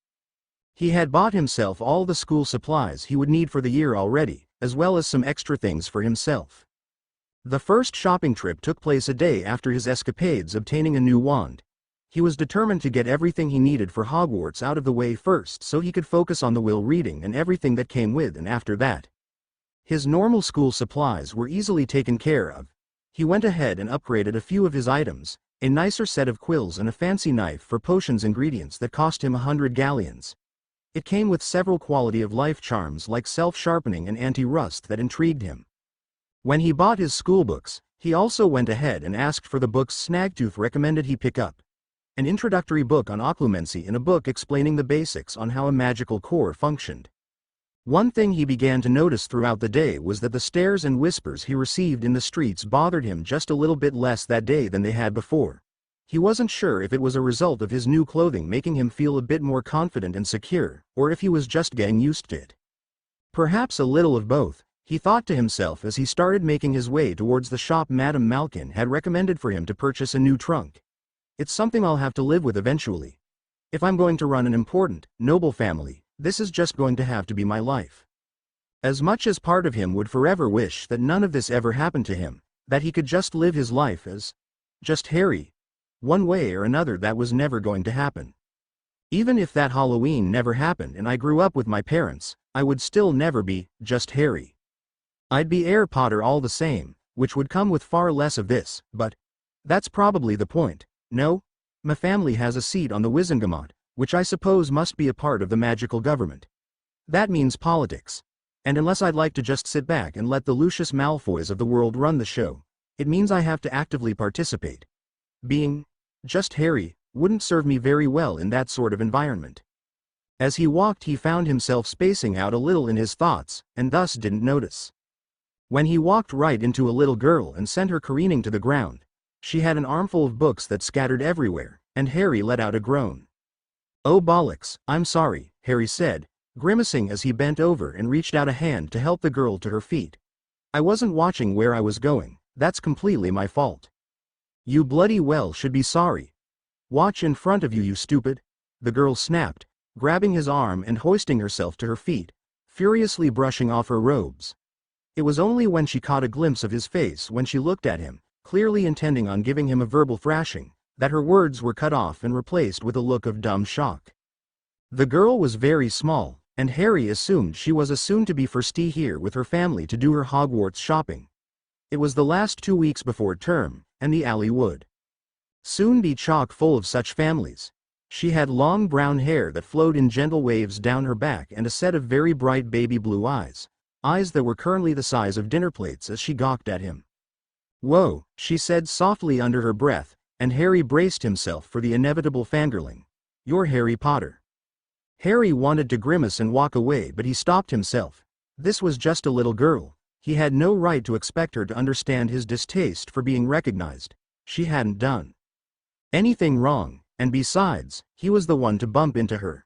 S1: He had bought himself all the school supplies he would need for the year already, as well as some extra things for himself. The first shopping trip took place a day after his escapades obtaining a new wand. He was determined to get everything he needed for Hogwarts out of the way first so he could focus on the will reading and everything that came with, and after that, his normal school supplies were easily taken care of. He went ahead and upgraded a few of his items, a nicer set of quills and a fancy knife for potions ingredients that cost him 100 galleons. It came with several quality-of-life charms like self-sharpening and anti-rust that intrigued him. When he bought his schoolbooks, he also went ahead and asked for the books Snagtooth recommended he pick up. An introductory book on occlumency and a book explaining the basics on how a magical core functioned. One thing he began to notice throughout the day was that the stares and whispers he received in the streets bothered him just a little bit less that day than they had before. He wasn't sure if it was a result of his new clothing making him feel a bit more confident and secure, or if he was just getting used to it. Perhaps a little of both, he thought to himself as he started making his way towards the shop Madame Malkin had recommended for him to purchase a new trunk. It's something I'll have to live with eventually. If I'm going to run an important, noble family, this is just going to have to be my life. As much as part of him would forever wish that none of this ever happened to him, that he could just live his life as just Harry, one way or another that was never going to happen. Even if that Halloween never happened and I grew up with my parents, I would still never be just Harry. I'd be Heir Potter all the same, which would come with far less of this, but that's probably the point. No, my family has a seat on the Wizengamot, which I suppose must be a part of the magical government. That means politics. And unless I'd like to just sit back and let the Lucius Malfoys of the world run the show, it means I have to actively participate. Being just Harry wouldn't serve me very well in that sort of environment. As he walked, he found himself spacing out a little in his thoughts, and thus didn't notice. When he walked right into a little girl and sent her careening to the ground, she had an armful of books that scattered everywhere, and Harry let out a groan. "Oh bollocks, I'm sorry," Harry said, grimacing as he bent over and reached out a hand to help the girl to her feet. "I wasn't watching where I was going, that's completely my fault." "You bloody well should be sorry. Watch in front of you, you stupid," the girl snapped, grabbing his arm and hoisting herself to her feet, furiously brushing off her robes. It was only when she caught a glimpse of his face when she looked at him, clearly intending on giving him a verbal thrashing, that her words were cut off and replaced with a look of dumb shock. The girl was very small, and Harry assumed she was a soon-to-be firstie here with her family to do her Hogwarts shopping. It was the last 2 weeks before term, and the alley would soon be chock full of such families. She had long brown hair that flowed in gentle waves down her back and a set of very bright baby blue eyes that were currently the size of dinner plates as she gawked at him. "Whoa," she said softly under her breath, and Harry braced himself for the inevitable fangirling. "You're Harry Potter." Harry wanted to grimace and walk away, but he stopped himself. This was just a little girl. He had no right to expect her to understand his distaste for being recognized. She hadn't done anything wrong, and besides, he was the one to bump into her.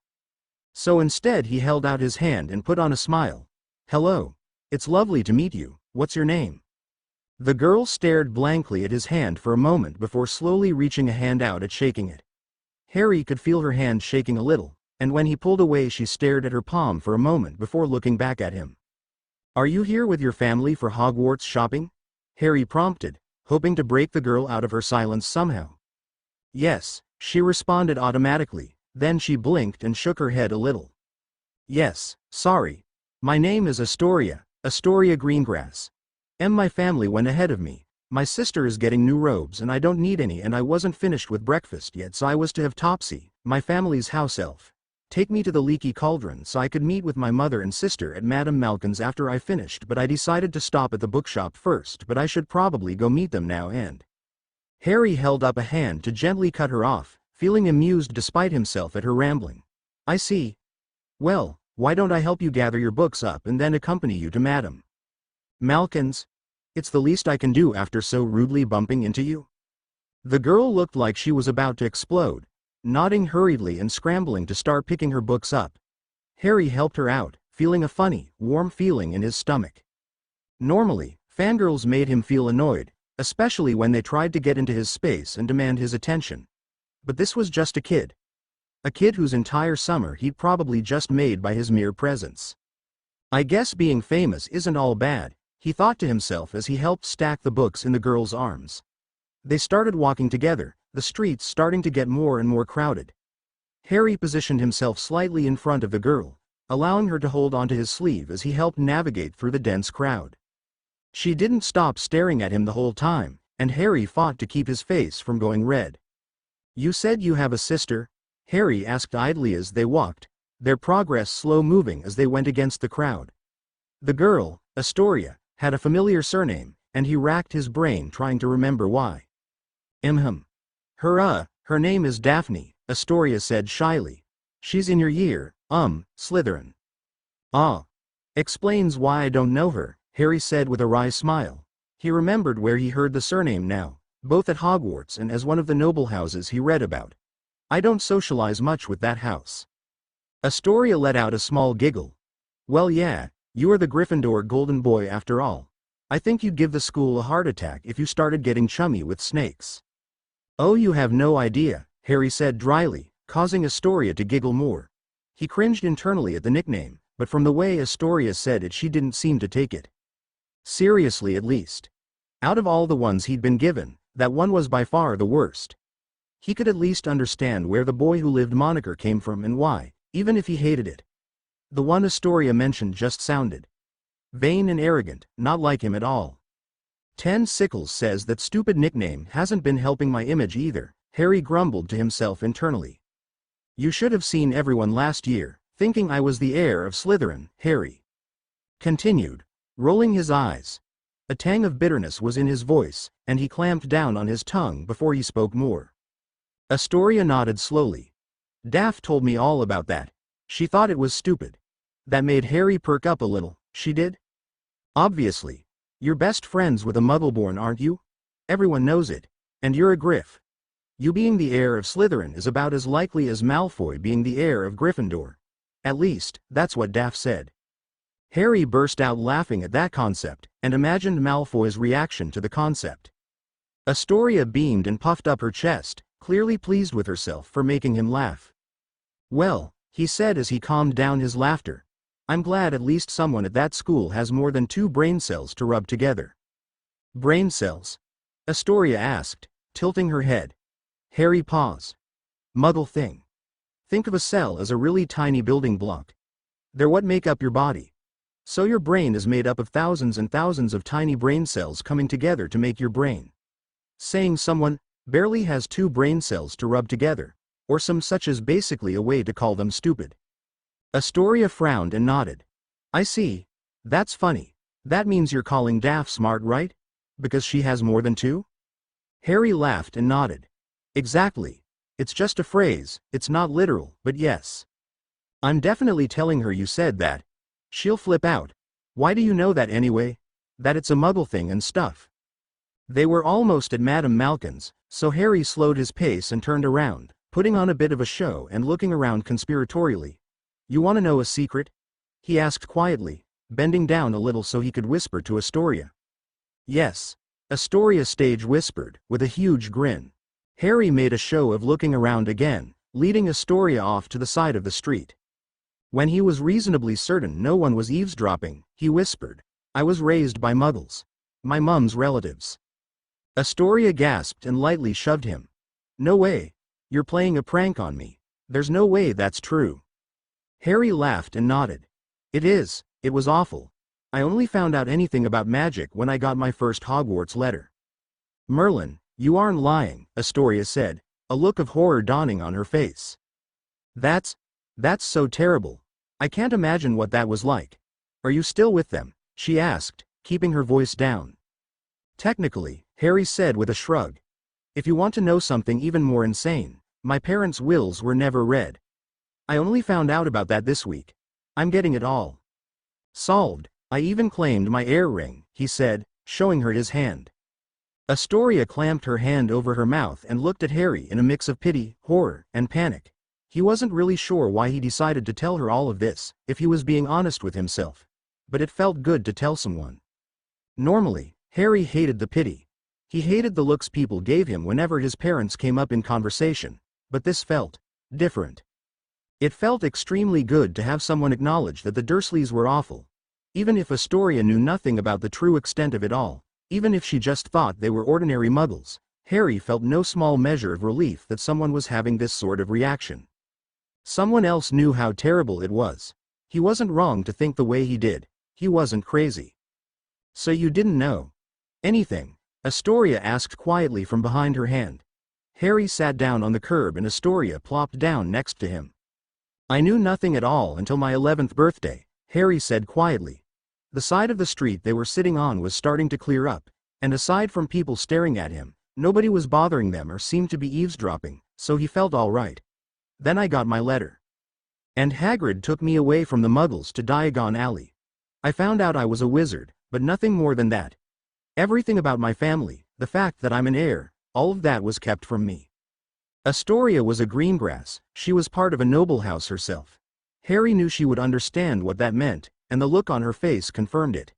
S1: So instead he held out his hand and put on a smile. "Hello. It's lovely to meet you. What's your name?" The girl stared blankly at his hand for a moment before slowly reaching a hand out and shaking it. Harry could feel her hand shaking a little, and when he pulled away she stared at her palm for a moment before looking back at him. "Are you here with your family for Hogwarts shopping?" Harry prompted, hoping to break the girl out of her silence somehow. "Yes," she responded automatically, then she blinked and shook her head a little. "Yes, sorry. My name is Astoria Greengrass." My family went ahead of me. My sister is getting new robes and I don't need any, and I wasn't finished with breakfast yet, so I was to have Topsy, my family's house elf, take me to the leaky cauldron so I could meet with my mother and sister at Madame Malkin's after I finished, but I decided to stop at the bookshop first, but I should probably go meet them now. And Harry held up a hand to gently cut her off, feeling amused despite himself at her rambling. I see. Well, why don't I help you gather your books up and then accompany you to Madame Malkin's? It's the least I can do after so rudely bumping into you. The girl looked like she was about to explode, nodding hurriedly and scrambling to start picking her books up. Harry helped her out, feeling a funny, warm feeling in his stomach. Normally, fangirls made him feel annoyed, especially when they tried to get into his space and demand his attention. But this was just a kid. A kid whose entire summer he'd probably just made by his mere presence. I guess being famous isn't all bad, he thought to himself as he helped stack the books in the girl's arms. They started walking together, the streets starting to get more and more crowded. Harry positioned himself slightly in front of the girl, allowing her to hold onto his sleeve as he helped navigate through the dense crowd. She didn't stop staring at him the whole time, and Harry fought to keep his face from going red. You said you have a sister? Harry asked idly as they walked, their progress slow-moving as they went against the crowd. The girl, Astoria, had a familiar surname, and he racked his brain trying to remember why. Her name is Daphne, Astoria said shyly. She's in your year, Slytherin. Ah. Explains why I don't know her, Harry said with a wry smile. He remembered where he heard the surname now, both at Hogwarts and as one of the noble houses he read about. I don't socialize much with that house. Astoria let out a small giggle. Well, yeah, you are the Gryffindor golden boy after all. I think you'd give the school a heart attack if you started getting chummy with snakes. Oh, you have no idea, Harry said dryly, causing Astoria to giggle more. He cringed internally at the nickname, but from the way Astoria said it she didn't seem to take it seriously, at least. Out of all the ones he'd been given, that one was by far the worst. He could at least understand where the boy who lived moniker came from and why, even if he hated it. The one Astoria mentioned just sounded vain and arrogant, not like him at all. 10 Sickles says that stupid nickname hasn't been helping my image either, Harry grumbled to himself internally. You should have seen everyone last year, thinking I was the heir of Slytherin, Harry continued, rolling his eyes. A tang of bitterness was in his voice, and he clamped down on his tongue before he spoke more. Astoria nodded slowly. Daff told me all about that. She thought it was stupid. That made Harry perk up a little. She did? Obviously. You're best friends with a Muggleborn, aren't you? Everyone knows it. And you're a Griff. You being the heir of Slytherin is about as likely as Malfoy being the heir of Gryffindor. At least, that's what Daff said. Harry burst out laughing at that concept, and imagined Malfoy's reaction to the concept. Astoria beamed and puffed up her chest, clearly pleased with herself for making him laugh. Well, he said as he calmed down his laughter, I'm glad at least someone at that school has more than 2 brain cells to rub together. Brain cells? Astoria asked, tilting her head. Harry paused. Muggle thing. Think of a cell as a really tiny building block. They're what make up your body. So your brain is made up of thousands and thousands of tiny brain cells coming together to make your brain. Saying someone barely has 2 brain cells to rub together, or some such is basically a way to call them stupid. Astoria frowned and nodded. I see. That's funny. That means you're calling Daff smart, right? Because she has more than 2? Harry laughed and nodded. Exactly. It's just a phrase, it's not literal, but yes. I'm definitely telling her you said that. She'll flip out. Why do you know that anyway? That it's a Muggle thing and stuff. They were almost at Madame Malkin's, so Harry slowed his pace and turned around, putting on a bit of a show and looking around conspiratorially. You want to know a secret? He asked quietly, bending down a little so he could whisper to Astoria. Yes. Astoria stage whispered, with a huge grin. Harry made a show of looking around again, leading Astoria off to the side of the street. When he was reasonably certain no one was eavesdropping, he whispered, I was raised by Muggles. My mum's relatives. Astoria gasped and lightly shoved him. No way. You're playing a prank on me. There's no way that's true. Harry laughed and nodded. It is. It was awful. I only found out anything about magic when I got my first Hogwarts letter. Merlin, you aren't lying, Astoria said, a look of horror dawning on her face. That's so terrible. I can't imagine what that was like. Are you still with them? She asked, keeping her voice down. Technically, Harry said with a shrug. If you want to know something even more insane, my parents' wills were never read. I only found out about that this week. I'm getting it all solved. I even claimed my heir ring, he said, showing her his hand. Astoria clamped her hand over her mouth and looked at Harry in a mix of pity, horror, and panic. He wasn't really sure why he decided to tell her all of this, if he was being honest with himself. But it felt good to tell someone. Normally, Harry hated the pity. He hated the looks people gave him whenever his parents came up in conversation, but this felt different. It felt extremely good to have someone acknowledge that the Dursleys were awful. Even if Astoria knew nothing about the true extent of it all, even if she just thought they were ordinary muggles, Harry felt no small measure of relief that someone was having this sort of reaction. Someone else knew how terrible it was. He wasn't wrong to think the way he did. He wasn't crazy. So you didn't know anything? Astoria asked quietly from behind her hand. Harry sat down on the curb and Astoria plopped down next to him. I knew nothing at all until my 11th birthday, Harry said quietly. The side of the street they were sitting on was starting to clear up, and aside from people staring at him, nobody was bothering them or seemed to be eavesdropping, so he felt all right. Then I got my letter. And Hagrid took me away from the Muggles to Diagon Alley. I found out I was a wizard, but nothing more than that. Everything about my family, the fact that I'm an heir, all of that was kept from me. Astoria was a greengrass, she was part of a noble house herself. Harry knew she would understand what that meant, and the look on her face confirmed it.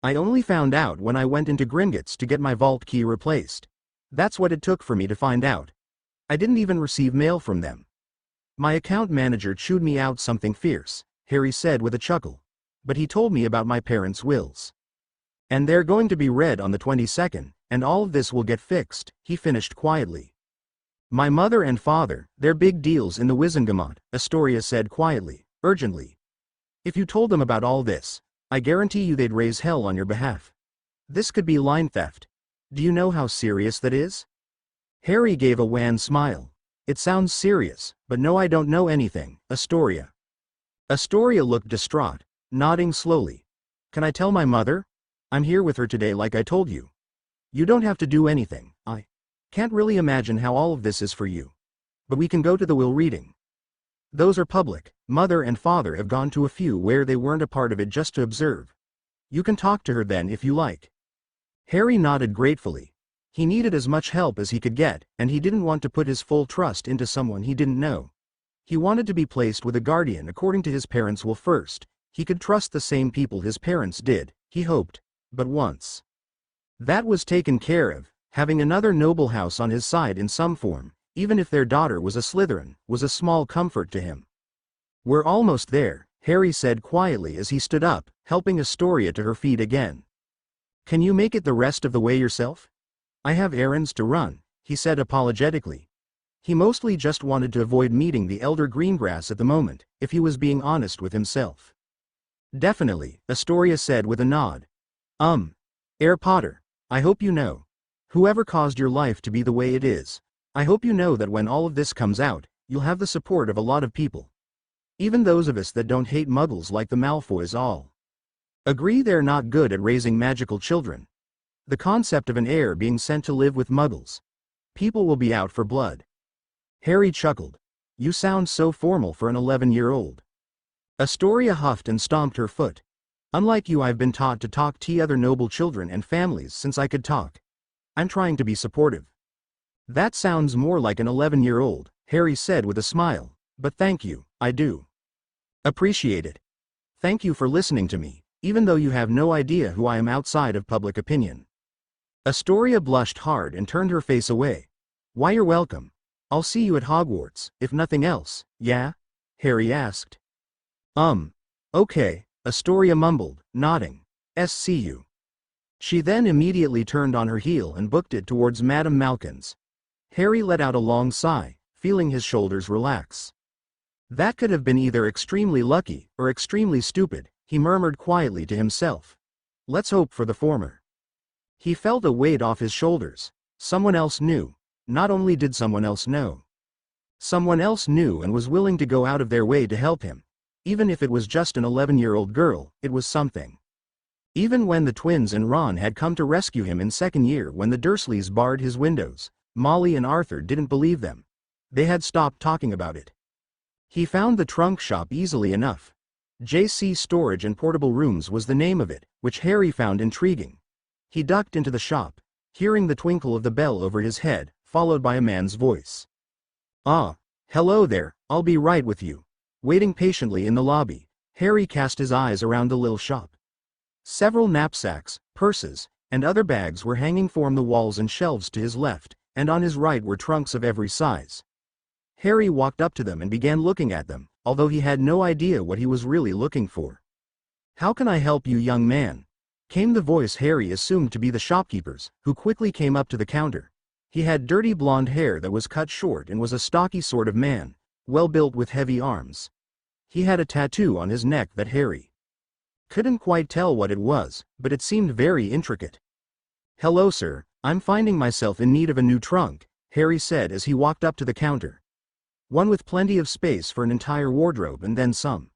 S1: I only found out when I went into Gringotts to get my vault key replaced. That's what it took for me to find out. I didn't even receive mail from them. My account manager chewed me out something fierce, Harry said with a chuckle. But he told me about my parents' wills. And they're going to be read on the 22nd, and all of this will get fixed, he finished quietly. My mother and father, they're big deals in the Wizengamot, Astoria said quietly, urgently. If you told them about all this, I guarantee you they'd raise hell on your behalf. This could be line theft. Do you know how serious that is? Harry gave a wan smile. It sounds serious, but no, I don't know anything, Astoria. Astoria looked distraught, nodding slowly. Can I tell my mother? I'm here with her today like I told you. You don't have to do anything. I can't really imagine how all of this is for you. But we can go to the will reading. Those are public. Mother and father have gone to a few where they weren't a part of it just to observe. You can talk to her then if you like. Harry nodded gratefully. He needed as much help as he could get, and he didn't want to put his full trust into someone he didn't know. He wanted to be placed with a guardian according to his parents' will first. He could trust the same people his parents did, he hoped. But once that was taken care of, having another noble house on his side in some form, even if their daughter was a Slytherin, was a small comfort to him. We're almost there, Harry said quietly as he stood up, helping Astoria to her feet again. Can you make it the rest of the way yourself? I have errands to run, he said apologetically. He mostly just wanted to avoid meeting the elder Greengrass at the moment, if he was being honest with himself. Definitely, Astoria said with a nod. Heir Potter, I hope you know. Whoever caused your life to be the way it is, I hope you know that when all of this comes out, you'll have the support of a lot of people. Even those of us that don't hate muggles like the Malfoys all agree they're not good at raising magical children. The concept of an heir being sent to live with muggles. People will be out for blood. Harry chuckled. You sound so formal for an 11-year-old. Astoria huffed and stomped her foot. Unlike you, I've been taught to talk to other noble children and families since I could talk. I'm trying to be supportive. That sounds more like an 11-year-old, Harry said with a smile, but thank you, I do appreciate it. Thank you for listening to me, even though you have no idea who I am outside of public opinion. Astoria blushed hard and turned her face away. Why, you're welcome. I'll see you at Hogwarts, if nothing else, yeah? Harry asked. Okay, Astoria mumbled, nodding. See you. She then immediately turned on her heel and booked it towards Madame Malkin's. Harry let out a long sigh, feeling his shoulders relax. That could have been either extremely lucky or extremely stupid, he murmured quietly to himself. Let's hope for the former. He felt a weight off his shoulders. Someone else knew. Not only did someone else know. Someone else knew and was willing to go out of their way to help him. Even if it was just an 11-year-old girl, it was something. Even when the twins and Ron had come to rescue him in second year when the Dursleys barred his windows, Molly and Arthur didn't believe them. They had stopped talking about it. He found the trunk shop easily enough. JC Storage and Portable Rooms was the name of it, which Harry found intriguing. He ducked into the shop, hearing the twinkle of the bell over his head, followed by a man's voice. Ah, hello there, I'll be right with you. Waiting patiently in the lobby, Harry cast his eyes around the little shop. Several knapsacks, purses, and other bags were hanging from the walls and shelves to his left, and on his right were trunks of every size. Harry walked up to them and began looking at them, although he had no idea what he was really looking for. How can I help you, young man? Came the voice Harry assumed to be the shopkeeper's, who quickly came up to the counter. He had dirty blonde hair that was cut short and was a stocky sort of man, well built with heavy arms. He had a tattoo on his neck that Harry couldn't quite tell what it was, but it seemed very intricate. Hello sir, I'm finding myself in need of a new trunk, Harry said as he walked up to the counter. One with plenty of space for an entire wardrobe and then some.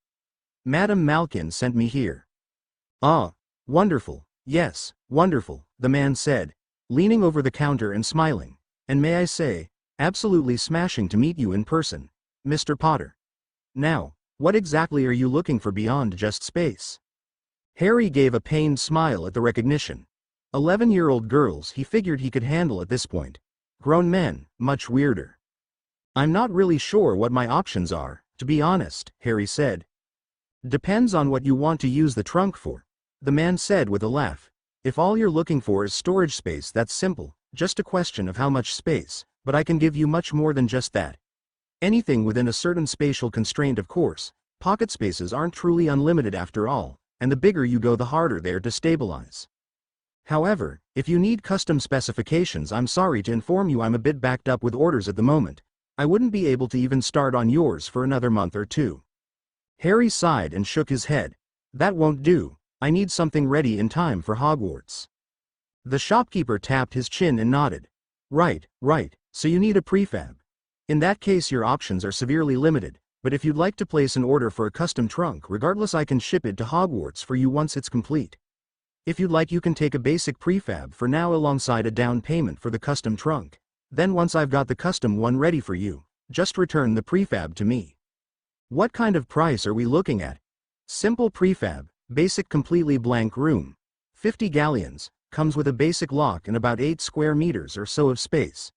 S1: Madam Malkin sent me here. Ah, wonderful, yes, wonderful, the man said, leaning over the counter and smiling. And may I say, absolutely smashing to meet you in person, Mr. Potter. Now, what exactly are you looking for beyond just space? Harry gave a pained smile at the recognition. 11-year-old girls he figured he could handle at this point. Grown men, much weirder. I'm not really sure what my options are, to be honest, Harry said. Depends on what you want to use the trunk for, the man said with a laugh. If all you're looking for is storage space, that's simple, just a question of how much space, but I can give you much more than just that. Anything within a certain spatial constraint, of course. Pocket spaces aren't truly unlimited after all, and the bigger you go the harder they are to stabilize. However, if you need custom specifications, I'm sorry to inform you I'm a bit backed up with orders at the moment. I wouldn't be able to even start on yours for another month or two. Harry sighed and shook his head. That won't do, I need something ready in time for Hogwarts. The shopkeeper tapped his chin and nodded. Right, so you need a prefab. In that case your options are severely limited, but if you'd like to place an order for a custom trunk regardless, I can ship it to Hogwarts for you once it's complete. If you'd like, you can take a basic prefab for now alongside a down payment for the custom trunk. Then once I've got the custom one ready for you, just return the prefab to me. What kind of price are we looking at? Simple prefab, basic completely blank room. 50 galleons, comes with a basic lock and about 8 square meters or so of space.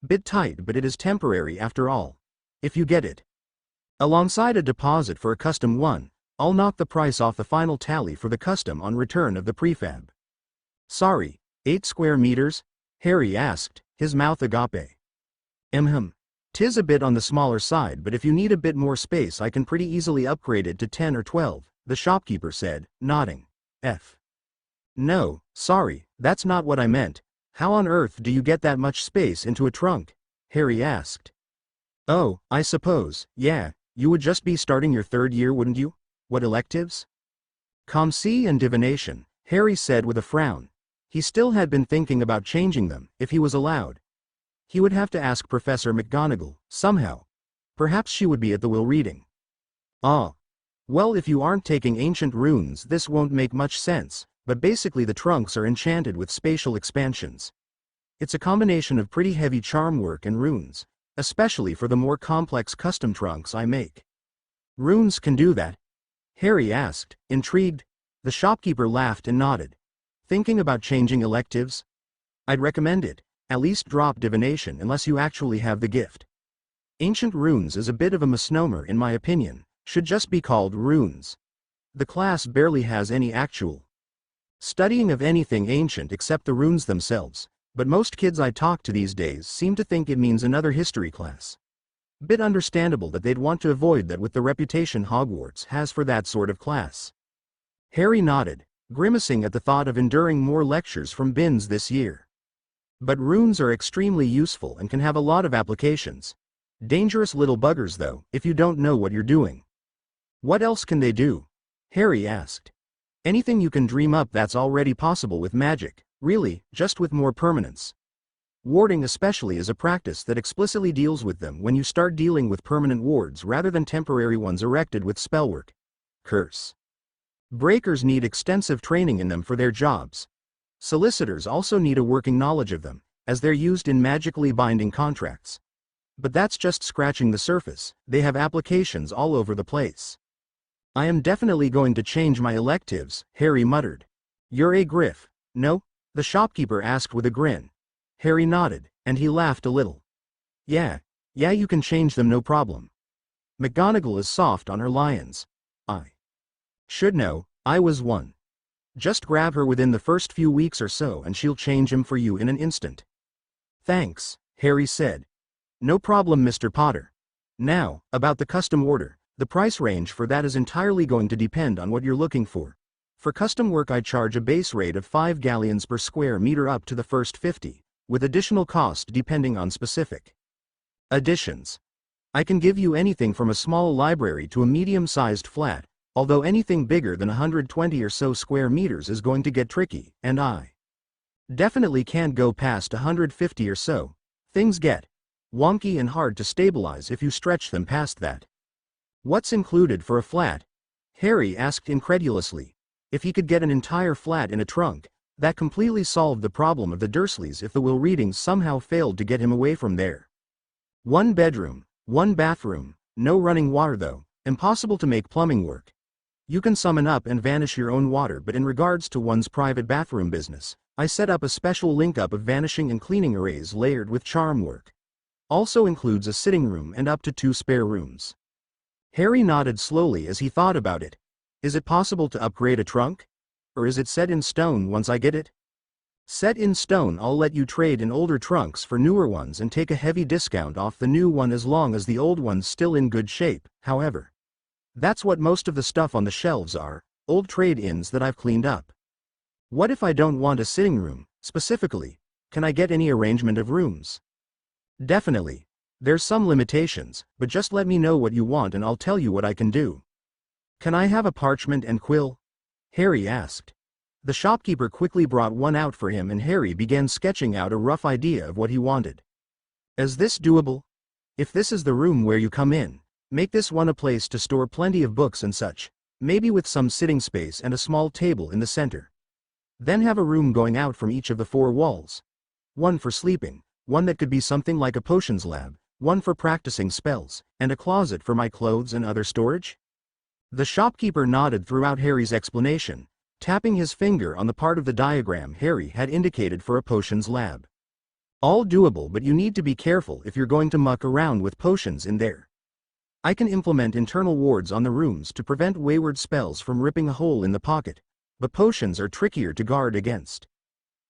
S1: Bit tight, but it is temporary after all. If you get it alongside a deposit for a custom one, I'll knock the price off the final tally for the custom on return of the prefab. Sorry, 8 square meters? Harry asked, his mouth agape. Tis a bit on the smaller side, but if you need a bit more space I can pretty easily upgrade it to 10 or 12, the shopkeeper said, nodding. No, sorry, that's not what I meant. How on earth do you get that much space into a trunk? Harry asked. Oh, I suppose, yeah, you would just be starting your third year, wouldn't you? What electives? Comc and divination, Harry said with a frown. He still had been thinking about changing them, if he was allowed. He would have to ask Professor McGonagall, somehow. Perhaps she would be at the will reading. Ah. Well, if you aren't taking ancient runes this won't make much sense, but basically the trunks are enchanted with spatial expansions. It's a combination of pretty heavy charm work and runes, especially for the more complex custom trunks I make. Runes can do that? Harry asked, intrigued. The shopkeeper laughed and nodded. Thinking about changing electives? I'd recommend it. At least drop divination unless you actually have the gift. Ancient runes is a bit of a misnomer in my opinion, should just be called runes. The class barely has any actual studying of anything ancient except the runes themselves, but most kids I talk to these days seem to think it means another history class. Bit understandable that they'd want to avoid that with the reputation Hogwarts has for that sort of class. Harry nodded, grimacing at the thought of enduring more lectures from Binns this year. But runes are extremely useful and can have a lot of applications. Dangerous little buggers though, if you don't know what you're doing. What else can they do? Harry asked. Anything you can dream up that's already possible with magic, really, just with more permanence. Warding especially is a practice that explicitly deals with them when you start dealing with permanent wards rather than temporary ones erected with spellwork. Curse breakers need extensive training in them for their jobs. Solicitors also need a working knowledge of them, as they're used in magically binding contracts. But that's just scratching the surface, they have applications all over the place. I am definitely going to change my electives, Harry muttered. You're a Griff, no? The shopkeeper asked with a grin. Harry nodded, and he laughed a little. Yeah, you can change them no problem. McGonagall is soft on her lions. I should know, I was one. Just grab her within the first few weeks or so and she'll change him for you in an instant. Thanks, Harry said. No problem, Mr. Potter. Now, about the custom order, the price range for that is entirely going to depend on what you're looking for. For custom work I charge a base rate of 5 galleons per square meter up to the first 50, with additional cost depending on specific additions. I can give you anything from a small library to a medium-sized flat, although anything bigger than 120 or so square meters is going to get tricky, and I definitely can't go past 150 or so. Things get wonky and hard to stabilize if you stretch them past that. What's included for a flat? Harry asked incredulously. If he could get an entire flat in a trunk, that completely solved the problem of the Dursleys if the will readings somehow failed to get him away from there. 1 bedroom, 1 bathroom, no running water though, impossible to make plumbing work. You can summon up and vanish your own water, but in regards to one's private bathroom business, I set up a special link-up of vanishing and cleaning arrays layered with charm work. Also includes a sitting room and up to 2 spare rooms. Harry nodded slowly as he thought about it. Is it possible to upgrade a trunk? Or is it set in stone once I get it? Set in stone. I'll let you trade in older trunks for newer ones and take a heavy discount off the new one as long as the old one's still in good shape, however. That's what most of the stuff on the shelves are, old trade-ins that I've cleaned up. What if I don't want a sitting room, specifically? Can I get any arrangement of rooms? Definitely. There's some limitations, but just let me know what you want and I'll tell you what I can do. Can I have a parchment and quill? Harry asked. The shopkeeper quickly brought one out for him and Harry began sketching out a rough idea of what he wanted. Is this doable? If this is the room where you come in, make this one a place to store plenty of books and such, maybe with some sitting space and a small table in the center. Then have a room going out from each of the 4 walls. One for sleeping, one that could be something like a potions lab, one for practicing spells, and a closet for my clothes and other storage? The shopkeeper nodded throughout Harry's explanation, tapping his finger on the part of the diagram Harry had indicated for a potions lab. All doable, but you need to be careful if you're going to muck around with potions in there. I can implement internal wards on the rooms to prevent wayward spells from ripping a hole in the pocket, but potions are trickier to guard against.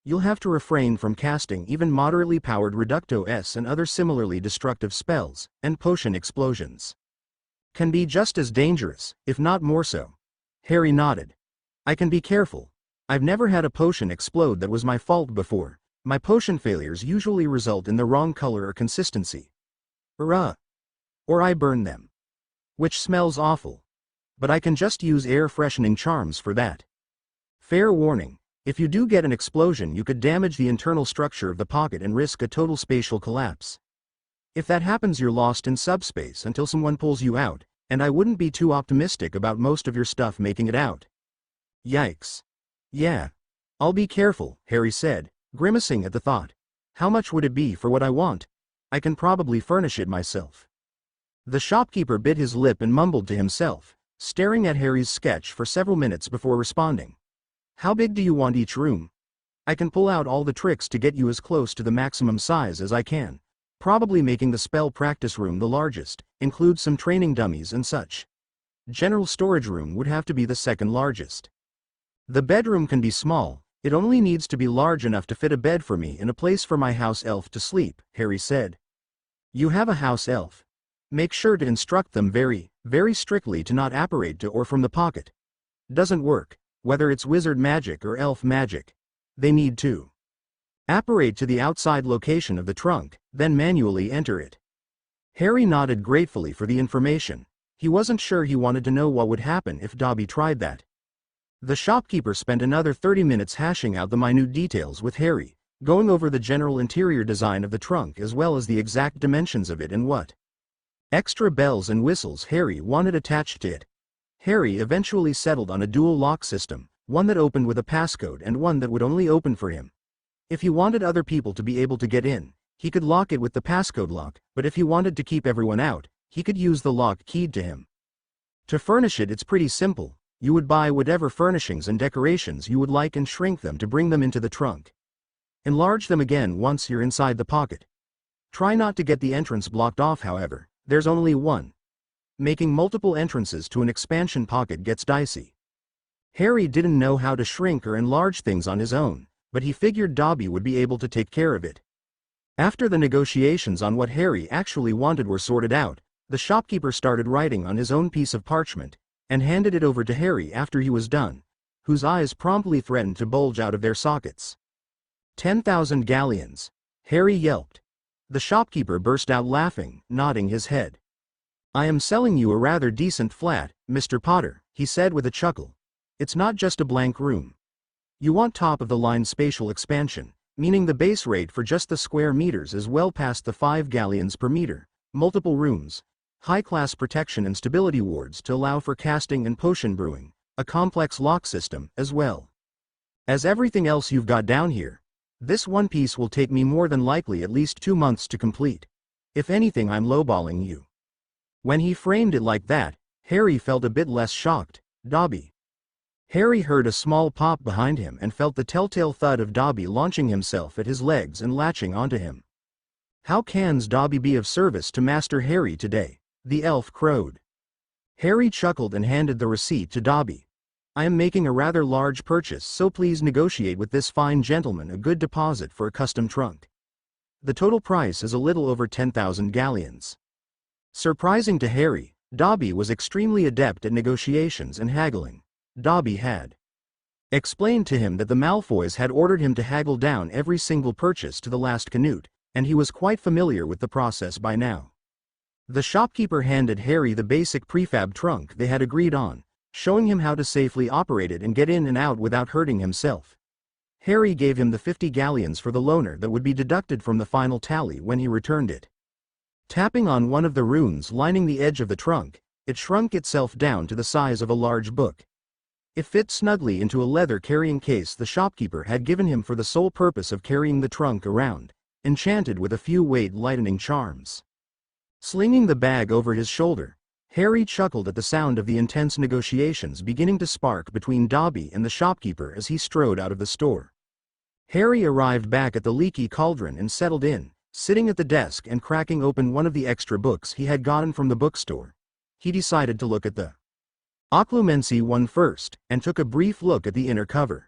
S1: You'll have to refrain from casting even moderately powered Reducto-S and other similarly destructive spells, and potion explosions can be just as dangerous, if not more so. Harry nodded. I can be careful. I've never had a potion explode that was my fault before. My potion failures usually result in the wrong color or consistency. Or I burn them. Which smells awful. But I can just use air freshening charms for that. Fair warning, if you do get an explosion you could damage the internal structure of the pocket and risk a total spatial collapse. If that happens you're lost in subspace until someone pulls you out, and I wouldn't be too optimistic about most of your stuff making it out. Yikes. Yeah. I'll be careful, Harry said, grimacing at the thought. How much would it be for what I want? I can probably furnish it myself. The shopkeeper bit his lip and mumbled to himself, staring at Harry's sketch for several minutes before responding. How big do you want each room? I can pull out all the tricks to get you as close to the maximum size as I can, probably making the spell practice room the largest, include some training dummies and such. General storage room would have to be the second largest. The bedroom can be small, it only needs to be large enough to fit a bed for me and a place for my house elf to sleep, Harry said. You have a house elf. Make sure to instruct them very, very strictly to not apparate to or from the pocket. Doesn't work, whether it's wizard magic or elf magic. They need to apparate to the outside location of the trunk, then manually enter it. Harry nodded gratefully for the information. He wasn't sure he wanted to know what would happen if Dobby tried that. The shopkeeper spent another 30 minutes hashing out the minute details with Harry, going over the general interior design of the trunk as well as the exact dimensions of it and what extra bells and whistles Harry wanted attached to it. Harry eventually settled on a dual lock system, one that opened with a passcode and one that would only open for him. If he wanted other people to be able to get in, he could lock it with the passcode lock, but if he wanted to keep everyone out, he could use the lock keyed to him. To furnish it's pretty simple. You would buy whatever furnishings and decorations you would like and shrink them to bring them into the trunk. Enlarge them again once you're inside the pocket. Try not to get the entrance blocked off, however. There's only one. Making multiple entrances to an expansion pocket gets dicey. Harry didn't know how to shrink or enlarge things on his own, but he figured Dobby would be able to take care of it. After the negotiations on what Harry actually wanted were sorted out, the shopkeeper started writing on his own piece of parchment, and handed it over to Harry after he was done, whose eyes promptly threatened to bulge out of their sockets. 10,000 galleons, Harry yelped. The shopkeeper burst out laughing, nodding his head. I am selling you a rather decent flat, Mr. Potter, he said with a chuckle. It's not just a blank room. You want top-of-the-line spatial expansion, meaning the base rate for just the square meters is well past the 5 galleons per meter, multiple rooms, high-class protection and stability wards to allow for casting and potion brewing, a complex lock system, as well as everything else you've got down here. This one piece will take me more than likely at least 2 months to complete. If anything, I'm lowballing you. When he framed it like that, Harry felt a bit less shocked. Dobby. Harry heard a small pop behind him and felt the telltale thud of Dobby launching himself at his legs and latching onto him. How can's Dobby be of service to Master Harry today? The elf crowed. Harry chuckled and handed the receipt to Dobby. I am making a rather large purchase, so please negotiate with this fine gentleman a good deposit for a custom trunk. The total price is a little over 10,000 galleons. Surprising to Harry, Dobby was extremely adept at negotiations and haggling. Dobby had explained to him that the Malfoys had ordered him to haggle down every single purchase to the last canute, and he was quite familiar with the process by now. The shopkeeper handed Harry the basic prefab trunk they had agreed on, showing him how to safely operate it and get in and out without hurting himself. Harry gave him the 50 galleons for the loaner that would be deducted from the final tally when he returned it. Tapping on one of the runes lining the edge of the trunk, it shrunk itself down to the size of a large book. It fit snugly into a leather carrying case the shopkeeper had given him for the sole purpose of carrying the trunk around, enchanted with a few weight-lightening charms. Slinging the bag over his shoulder, Harry chuckled at the sound of the intense negotiations beginning to spark between Dobby and the shopkeeper as he strode out of the store. Harry arrived back at the leaky cauldron and settled in, sitting at the desk and cracking open one of the extra books he had gotten from the bookstore. He decided to look at the Occlumency one first, and took a brief look at the inner cover.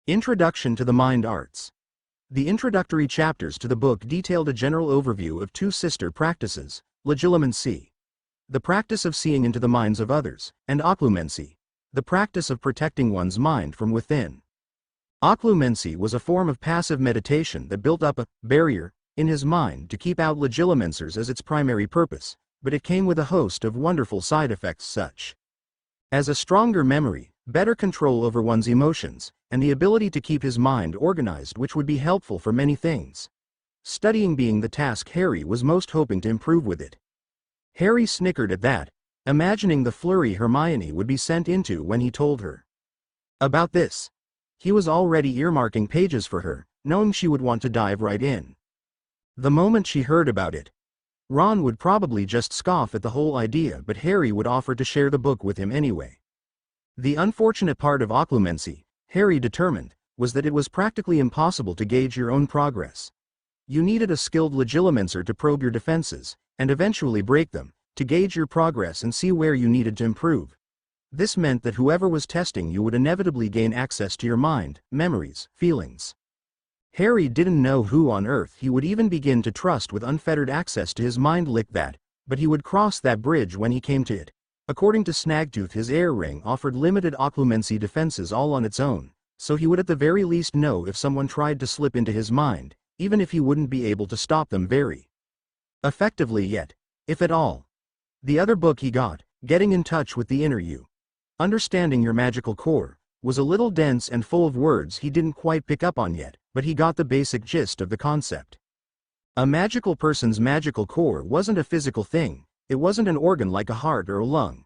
S1: Introduction to the Mind Arts. The introductory chapters to the book detailed a general overview of 2 sister practices, legilimency, the practice of seeing into the minds of others, and occlumency, the practice of protecting one's mind from within. Occlumency was a form of passive meditation that built up a barrier in his mind to keep out legilimencers as its primary purpose, but it came with a host of wonderful side effects such as a stronger memory, better control over one's emotions, and the ability to keep his mind organized, which would be helpful for many things. Studying being the task Harry was most hoping to improve with it. Harry snickered at that, imagining the flurry Hermione would be sent into when he told her about this. He was already earmarking pages for her, knowing she would want to dive right in. The moment she heard about it, Ron would probably just scoff at the whole idea, but Harry would offer to share the book with him anyway. The unfortunate part of occlumency, Harry determined, was that it was practically impossible to gauge your own progress. You needed a skilled legilimencer to probe your defenses, and eventually break them, to gauge your progress and see where you needed to improve. This meant that whoever was testing you would inevitably gain access to your mind, memories, feelings. Harry didn't know who on earth he would even begin to trust with unfettered access to his mind like that, but he would cross that bridge when he came to it. According to Snagtooth, his air ring offered limited occlumency defenses all on its own, so he would at the very least know if someone tried to slip into his mind, even if he wouldn't be able to stop them very effectively yet, if at all. The other book he got, Getting in touch with the inner you. Understanding your magical core was a little dense and full of words he didn't quite pick up on yet, but he got the basic gist of the concept. A magical person's magical core wasn't a physical thing, it wasn't an organ like a heart or a lung.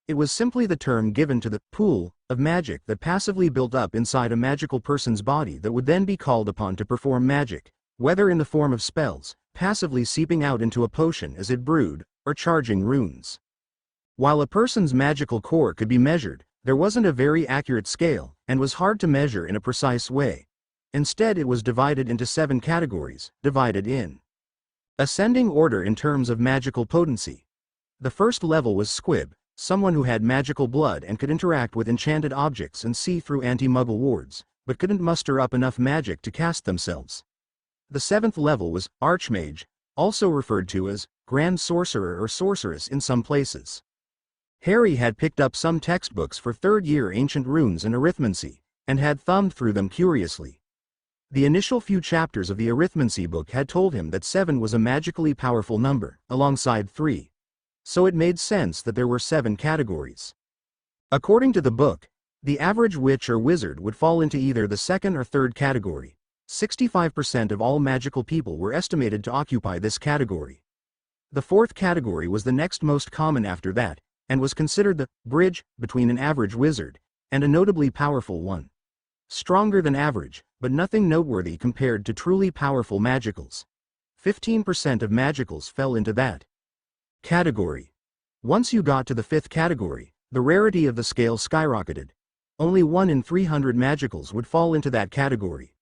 S1: It was simply the term given to the pool of magic that passively built up inside a magical person's body that would then be called upon to perform magic, whether in the form of spells, passively seeping out into a potion as it brewed, or charging runes. While a person's magical core could be measured, there wasn't a very accurate scale, and was hard to measure in a precise way. Instead, it was divided into 7 categories, divided in ascending order in terms of magical potency. The first level was Squib, someone who had magical blood and could interact with enchanted objects and see through anti-muggle wards, but couldn't muster up enough magic to cast themselves. The 7th level was Archmage, also referred to as Grand Sorcerer or Sorceress in some places. Harry had picked up some textbooks for 3rd year ancient runes and arithmancy, and had thumbed through them curiously. The initial few chapters of the arithmancy book had told him that 7 was a magically powerful number, alongside 3. So it made sense that there were 7 categories. According to the book, the average witch or wizard would fall into either the 2nd or 3rd category. 65% of all magical people were estimated to occupy this category. The 4th category was the next most common after that, and was considered the bridge between an average wizard and a notably powerful one. Stronger than average, but nothing noteworthy compared to truly powerful magicals. 15% of magicals fell into that category. Once you got to the 5th category, the rarity of the scale skyrocketed. Only 1 in 300 magicals would fall into that category.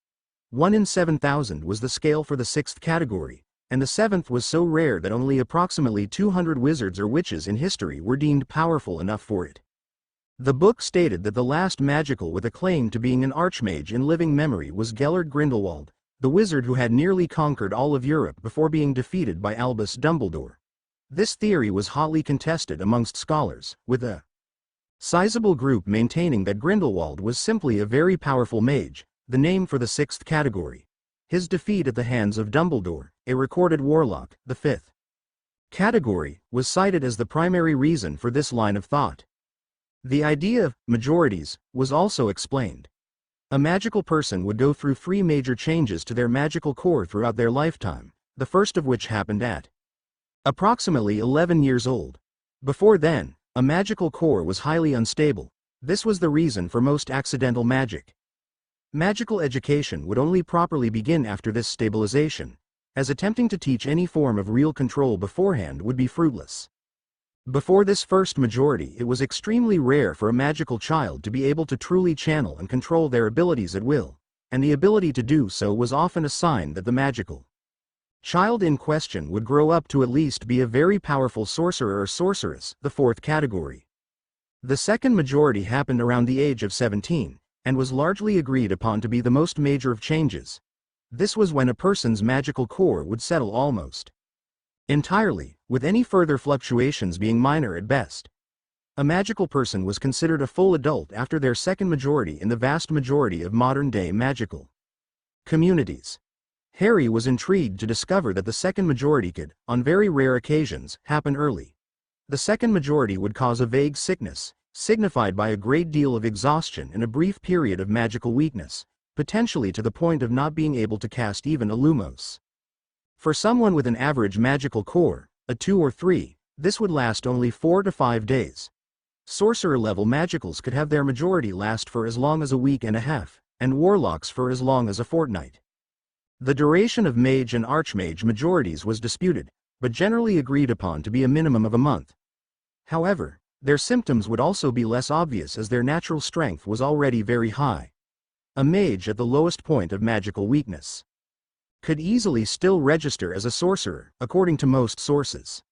S1: 1 in 7,000 was the scale for the 6th category, and the 7th was so rare that only approximately 200 wizards or witches in history were deemed powerful enough for it. The book stated that the last magical with a claim to being an archmage in living memory was Gellert Grindelwald, the wizard who had nearly conquered all of Europe before being defeated by Albus Dumbledore. This theory was hotly contested amongst scholars, with a sizable group maintaining that Grindelwald was simply a very powerful mage, the name for the 6th category. His defeat at the hands of Dumbledore, a recorded warlock, the 5th category, was cited as the primary reason for this line of thought. The idea of majorities was also explained. A magical person would go through 3 major changes to their magical core throughout their lifetime, the first of which happened at approximately 11 years old. Before then, a magical core was highly unstable. This was the reason for most accidental magic. Magical education would only properly begin after this stabilization, as attempting to teach any form of real control beforehand would be fruitless. Before this first majority, it was extremely rare for a magical child to be able to truly channel and control their abilities at will, and the ability to do so was often a sign that the magical child in question would grow up to at least be a very powerful sorcerer or sorceress, the 4th category. The second majority happened around the age of 17, and was largely agreed upon to be the most major of changes. This was when a person's magical core would settle almost entirely, with any further fluctuations being minor at best. A magical person was considered a full adult after their second majority in the vast majority of modern-day magical communities. Harry was intrigued to discover that the second majority could, on very rare occasions, happen early. The second majority would cause a vague sickness, signified by a great deal of exhaustion and a brief period of magical weakness, potentially to the point of not being able to cast even a lumos. For someone with an average magical core, a 2 or 3, this would last only 4 to 5 days. Sorcerer-level magicals could have their majority last for as long as a week and a half, and warlocks for as long as a fortnight. The duration of mage and archmage majorities was disputed, but generally agreed upon to be a minimum of a month. However, their symptoms would also be less obvious as their natural strength was already very high. A mage at the lowest point of magical weakness could easily still register as a sorcerer, according to most sources.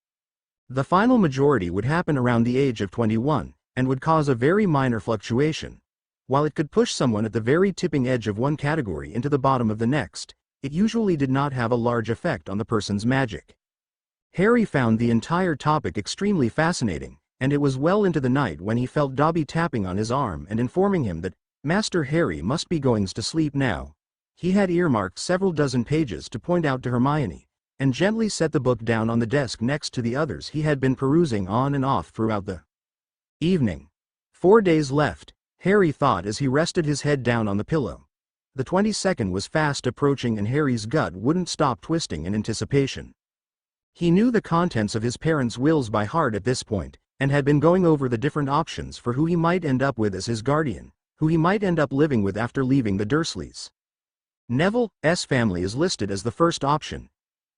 S1: The final majority would happen around the age of 21, and would cause a very minor fluctuation. While it could push someone at the very tipping edge of one category into the bottom of the next, it usually did not have a large effect on the person's magic. Harry found the entire topic extremely fascinating, and it was well into the night when he felt Dobby tapping on his arm and informing him that Master Harry must be going to sleep now. He had earmarked several dozen pages to point out to Hermione, and gently set the book down on the desk next to the others he had been perusing on and off throughout the evening. 4 days left, Harry thought as he rested his head down on the pillow. The 22nd was fast approaching and Harry's gut wouldn't stop twisting in anticipation. He knew the contents of his parents' wills by heart at this point, and had been going over the different options for who he might end up with as his guardian, who he might end up living with after leaving the Dursleys. Neville's family is listed as the first option.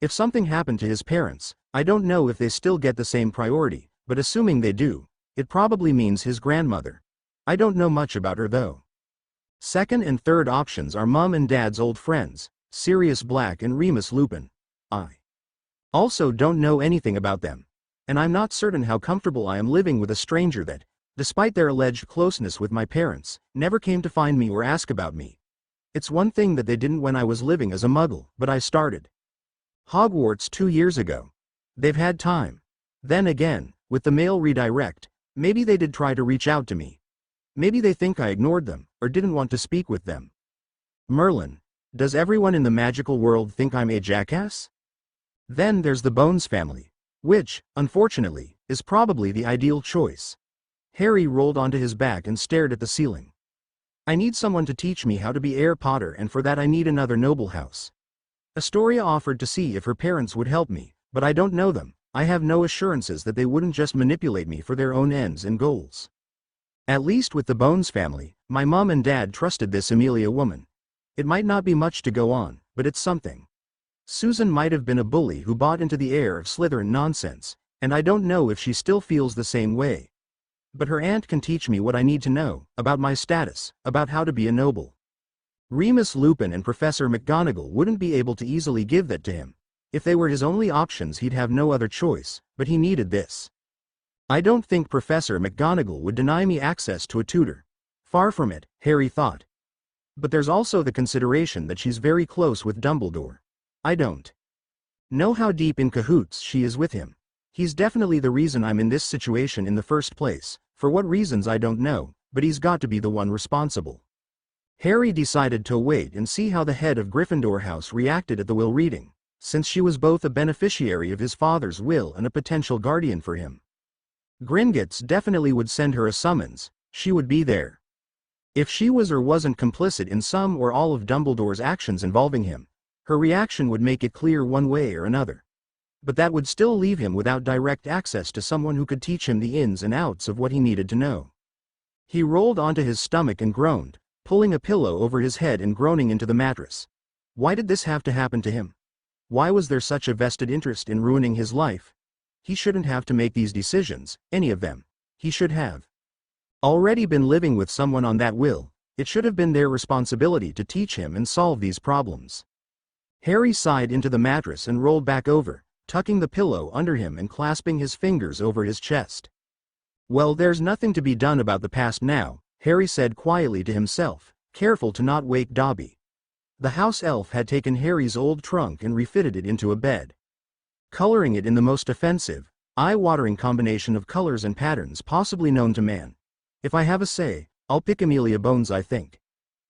S1: If something happened to his parents, I don't know if they still get the same priority, but assuming they do, it probably means his grandmother. I don't know much about her though. Second and third options are Mum and Dad's old friends, Sirius Black and Remus Lupin. I also don't know anything about them, and I'm not certain how comfortable I am living with a stranger that, despite their alleged closeness with my parents, never came to find me or ask about me. It's one thing that they didn't when I was living as a Muggle, but I started Hogwarts 2 years ago. They've had time. Then again, with the mail redirect, maybe they did try to reach out to me. Maybe they think I ignored them, or didn't want to speak with them. Merlin, does everyone in the magical world think I'm a jackass? Then there's the Bones family, which, unfortunately, is probably the ideal choice. Harry rolled onto his back and stared at the ceiling. I need someone to teach me how to be Heir Potter, and for that I need another noble house. Astoria offered to see if her parents would help me, but I don't know them. I have no assurances that they wouldn't just manipulate me for their own ends and goals. At least with the Bones family, my mom and dad trusted this Amelia woman. It might not be much to go on, but it's something. Susan might have been a bully who bought into the heir of Slytherin nonsense, and I don't know if she still feels the same way. But her aunt can teach me what I need to know, about my status, about how to be a noble. Remus Lupin and Professor McGonagall wouldn't be able to easily give that to him. If they were his only options, he'd have no other choice, but he needed this. I don't think Professor McGonagall would deny me access to a tutor. Far from it, Harry thought. But there's also the consideration that she's very close with Dumbledore. I don't know how deep in cahoots she is with him. He's definitely the reason I'm in this situation in the first place. For what reasons I don't know, but he's got to be the one responsible. Harry decided to wait and see how the head of Gryffindor House reacted at the will reading, since she was both a beneficiary of his father's will and a potential guardian for him. Gringotts definitely would send her a summons. She would be there. If she was or wasn't complicit in some or all of Dumbledore's actions involving him, her reaction would make it clear one way or another. But that would still leave him without direct access to someone who could teach him the ins and outs of what he needed to know. He rolled onto his stomach and groaned, pulling a pillow over his head and groaning into the mattress. Why did this have to happen to him? Why was there such a vested interest in ruining his life? He shouldn't have to make these decisions, any of them. He should have already been living with someone on that will. It should have been their responsibility to teach him and solve these problems. Harry sighed into the mattress and rolled back over, tucking the pillow under him and clasping his fingers over his chest. Well, there's nothing to be done about the past now, Harry said quietly to himself, careful to not wake Dobby. The house elf had taken Harry's old trunk and refitted it into a bed, coloring it in the most offensive, eye-watering combination of colors and patterns possibly known to man. If I have a say, I'll pick Amelia Bones, I think.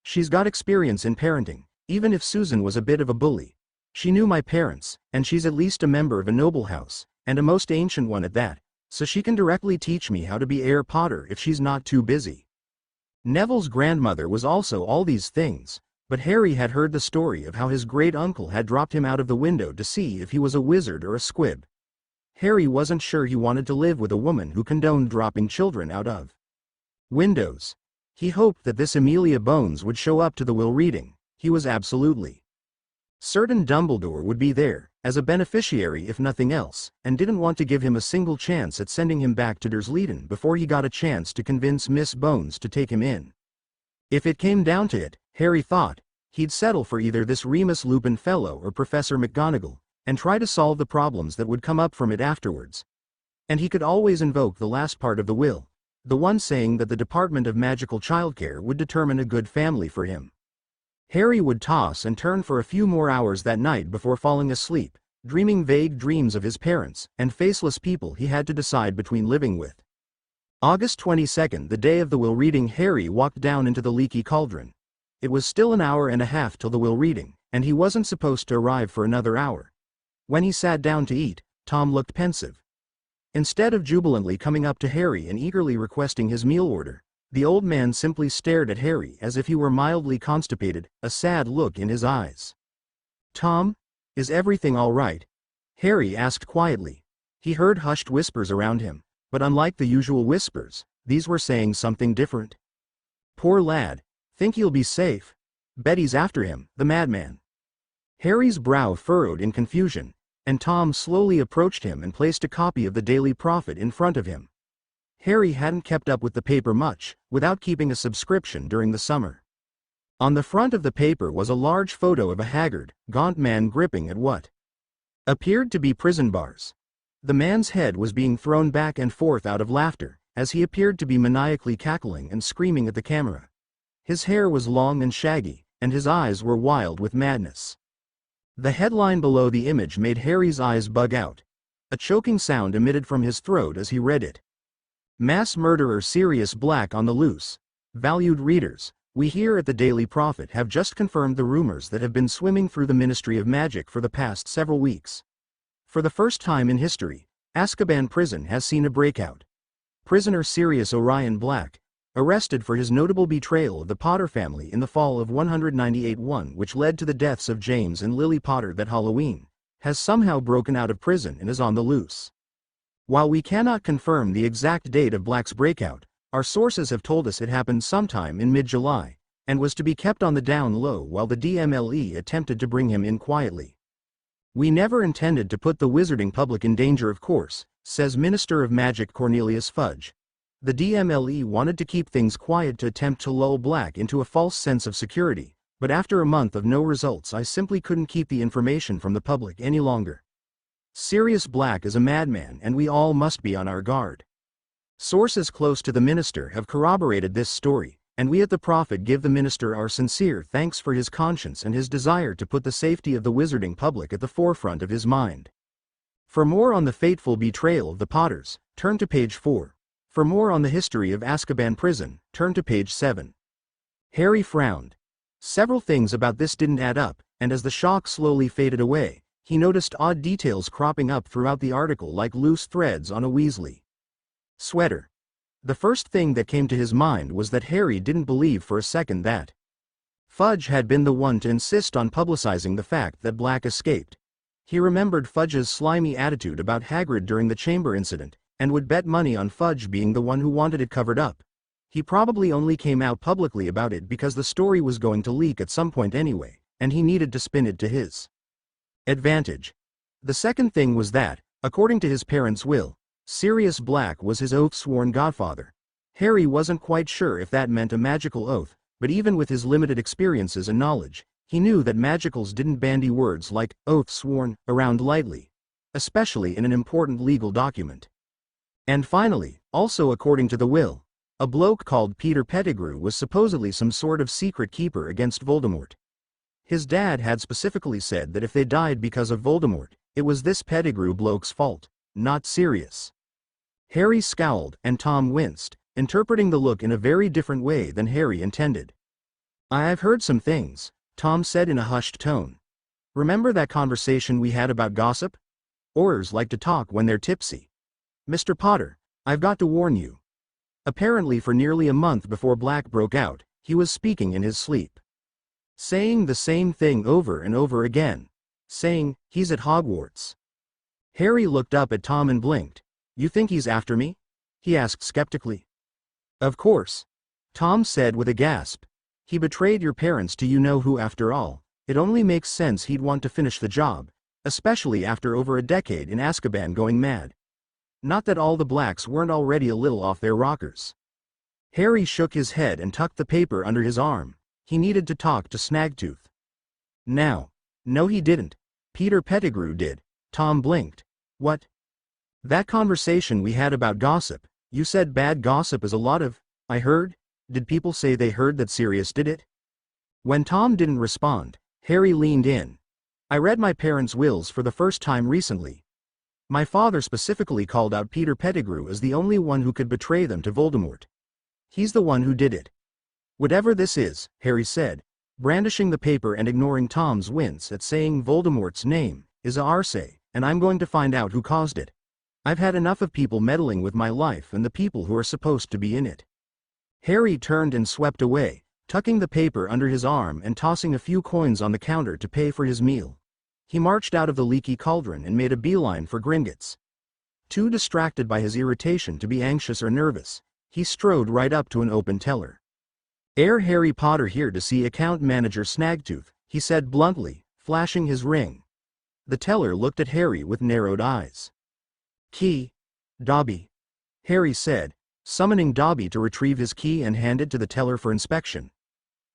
S1: She's got experience in parenting, even if Susan was a bit of a bully. She knew my parents, and she's at least a member of a noble house, and a most ancient one at that, so she can directly teach me how to be Heir Potter if she's not too busy. Neville's grandmother was also all these things, but Harry had heard the story of how his great-uncle had dropped him out of the window to see if he was a wizard or a squib. Harry wasn't sure he wanted to live with a woman who condoned dropping children out of windows. He hoped that this Amelia Bones would show up to the will reading. He was absolutely certain Dumbledore would be there, as a beneficiary if nothing else, and didn't want to give him a single chance at sending him back to Dursleyton before he got a chance to convince Miss Bones to take him in. If it came down to it, Harry thought, he'd settle for either this Remus Lupin fellow or Professor McGonagall, and try to solve the problems that would come up from it afterwards. And he could always invoke the last part of the will, the one saying that the Department of Magical Childcare would determine a good family for him. Harry would toss and turn for a few more hours that night before falling asleep, dreaming vague dreams of his parents and faceless people he had to decide between living with. August 22nd, the day of the will reading, Harry walked down into the leaky cauldron. It was still an hour and a half till the will reading, and he wasn't supposed to arrive for another hour. When he sat down to eat, Tom looked pensive. Instead of jubilantly coming up to Harry and eagerly requesting his meal order, the old man simply stared at Harry as if he were mildly constipated, a sad look in his eyes. "Tom, is everything all right?" Harry asked quietly. He heard hushed whispers around him, but unlike the usual whispers, these were saying something different. "Poor lad. Think he'll be safe? Betty's after him, the madman." Harry's brow furrowed in confusion, and Tom slowly approached him and placed a copy of the Daily Prophet in front of him. Harry hadn't kept up with the paper much, without keeping a subscription during the summer. On the front of the paper was a large photo of a haggard, gaunt man gripping at what appeared to be prison bars. The man's head was being thrown back and forth out of laughter, as he appeared to be maniacally cackling and screaming at the camera. His hair was long and shaggy, and his eyes were wild with madness. The headline below the image made Harry's eyes bug out. A choking sound emitted from his throat as he read it. "Mass murderer Sirius Black on the loose. Valued readers, we here at the Daily Prophet have just confirmed the rumors that have been swimming through the Ministry of Magic for the past several weeks. For the first time in history, Azkaban prison has seen a breakout. Prisoner Sirius Black, arrested for his notable betrayal of the Potter family in the fall of 198-1, which led to the deaths of James and Lily Potter that Halloween, has somehow broken out of prison and is on the loose. While we cannot confirm the exact date of Black's breakout, our sources have told us it happened sometime in mid-July, and was to be kept on the down low while the DMLE attempted to bring him in quietly. We never intended to put the wizarding public in danger, of course," says Minister of Magic Cornelius Fudge. "The DMLE wanted to keep things quiet to attempt to lull Black into a false sense of security, but after a month of no results I simply couldn't keep the information from the public any longer. Sirius Black is a madman and we all must be on our guard." Sources close to the minister have corroborated this story, and we at the Prophet give the minister our sincere thanks for his conscience and his desire to put the safety of the wizarding public at the forefront of his mind. For more on the fateful betrayal of the Potters, turn to page 4. For more on the history of Azkaban prison, turn to page 7. Harry frowned. Several things about this didn't add up, and as the shock slowly faded away, he noticed odd details cropping up throughout the article like loose threads on a Weasley sweater. The first thing that came to his mind was that Harry didn't believe for a second that Fudge had been the one to insist on publicizing the fact that Black escaped. He remembered Fudge's slimy attitude about Hagrid during the chamber incident, and would bet money on Fudge being the one who wanted it covered up. He probably only came out publicly about it because the story was going to leak at some point anyway, and he needed to spin it to his advantage. The second thing was that, according to his parents' will, Sirius Black was his oath-sworn godfather. Harry wasn't quite sure if that meant a magical oath, but even with his limited experiences and knowledge, he knew that magicals didn't bandy words like oath-sworn around lightly, especially in an important legal document. And finally, also according to the will, a bloke called Peter Pettigrew was supposedly some sort of secret keeper against Voldemort. His dad had specifically said that if they died because of Voldemort, it was this Pettigrew bloke's fault, not Sirius. Harry scowled, and Tom winced, interpreting the look in a very different way than Harry intended. "I've heard some things," Tom said in a hushed tone. "Remember that conversation we had about gossip? Aurors like to talk when they're tipsy. Mr. Potter, I've got to warn you." Apparently for nearly a month before Black broke out, he was speaking in his sleep. Saying the same thing over and over again. Saying, "He's at Hogwarts." Harry looked up at Tom and blinked. "You think he's after me?" he asked skeptically. "Of course," Tom said with a gasp. "He betrayed your parents to you-know-who after all. It only makes sense he'd want to finish the job, especially after over a decade in Azkaban going mad. Not that all the Blacks weren't already a little off their rockers." Harry shook his head and tucked the paper under his arm. He needed to talk to Snagtooth. Now. No, he didn't. Peter Pettigrew did. Tom blinked. "What?" "That conversation we had about gossip. You said bad gossip is a lot of, I heard. Did people say they heard that Sirius did it?" When Tom didn't respond, Harry leaned in. "I read my parents' wills for the first time recently. My father specifically called out Peter Pettigrew as the only one who could betray them to Voldemort. He's the one who did it." "Whatever this is," Harry said, brandishing the paper and ignoring Tom's wince at saying Voldemort's name, is a arse, and I'm going to find out who caused it. I've had enough of people meddling with my life and the people who are supposed to be in it." Harry turned and swept away, tucking the paper under his arm and tossing a few coins on the counter to pay for his meal. He marched out of the leaky cauldron and made a beeline for Gringotts. Too distracted by his irritation to be anxious or nervous, he strode right up to an open teller. Harry Potter here to see account manager Snaggletooth," he said bluntly, flashing his ring. The teller looked at Harry with narrowed eyes. "Key, Dobby," Harry said, summoning Dobby to retrieve his key and hand it to the teller for inspection.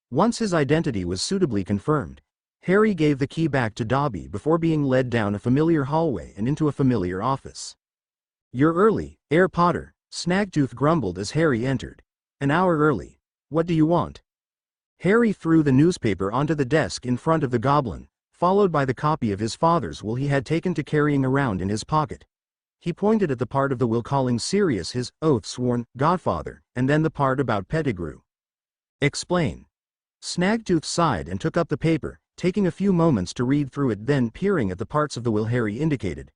S1: Once his identity was suitably confirmed, Harry gave the key back to Dobby before being led down a familiar hallway and into a familiar office. "You're early, Potter," Snaggletooth grumbled as Harry entered. "An hour early. What do you want?" Harry threw the newspaper onto the desk in front of the goblin, followed by the copy of his father's will he had taken to carrying around in his pocket. He pointed at the part of the will calling Sirius his oath-sworn Godfather, and then the part about Pettigrew. "Explain." Snaggletooth sighed and took up the paper, taking a few moments to read through it, then peering at the parts of the will Harry indicated.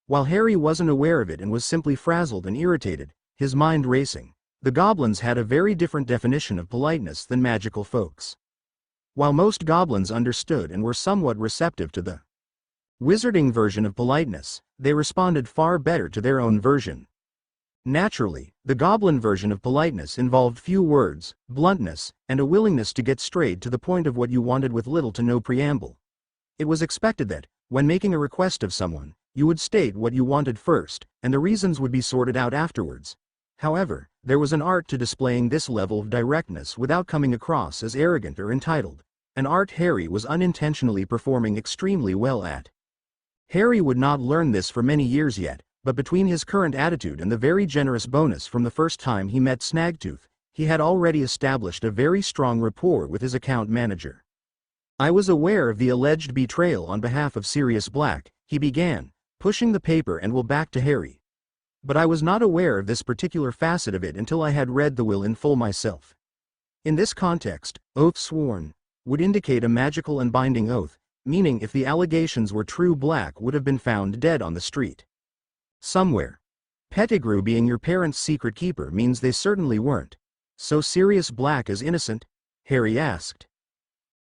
S1: While Harry wasn't aware of it and was simply frazzled and irritated, his mind racing, the goblins had a very different definition of politeness than magical folks. While most goblins understood and were somewhat receptive to the wizarding version of politeness, they responded far better to their own version. Naturally, the goblin version of politeness involved few words, bluntness, and a willingness to get straight to the point of what you wanted with little to no preamble. It was expected that, when making a request of someone, you would state what you wanted first, and the reasons would be sorted out afterwards. However, there was an art to displaying this level of directness without coming across as arrogant or entitled, an art Harry was unintentionally performing extremely well at. Harry would not learn this for many years yet, but between his current attitude and the very generous bonus from the first time he met Snaggletooth, he had already established a very strong rapport with his account manager. "I was aware of the alleged betrayal on behalf of Sirius Black," he began, pushing the paper and will back to Harry. "But I was not aware of this particular facet of it until I had read the will in full myself. In this context, oath sworn would indicate a magical and binding oath, meaning if the allegations were true, Black would have been found dead on the street somewhere. Pettigrew being your parents' secret keeper means they certainly weren't. So Sirius Black is innocent?" Harry asked.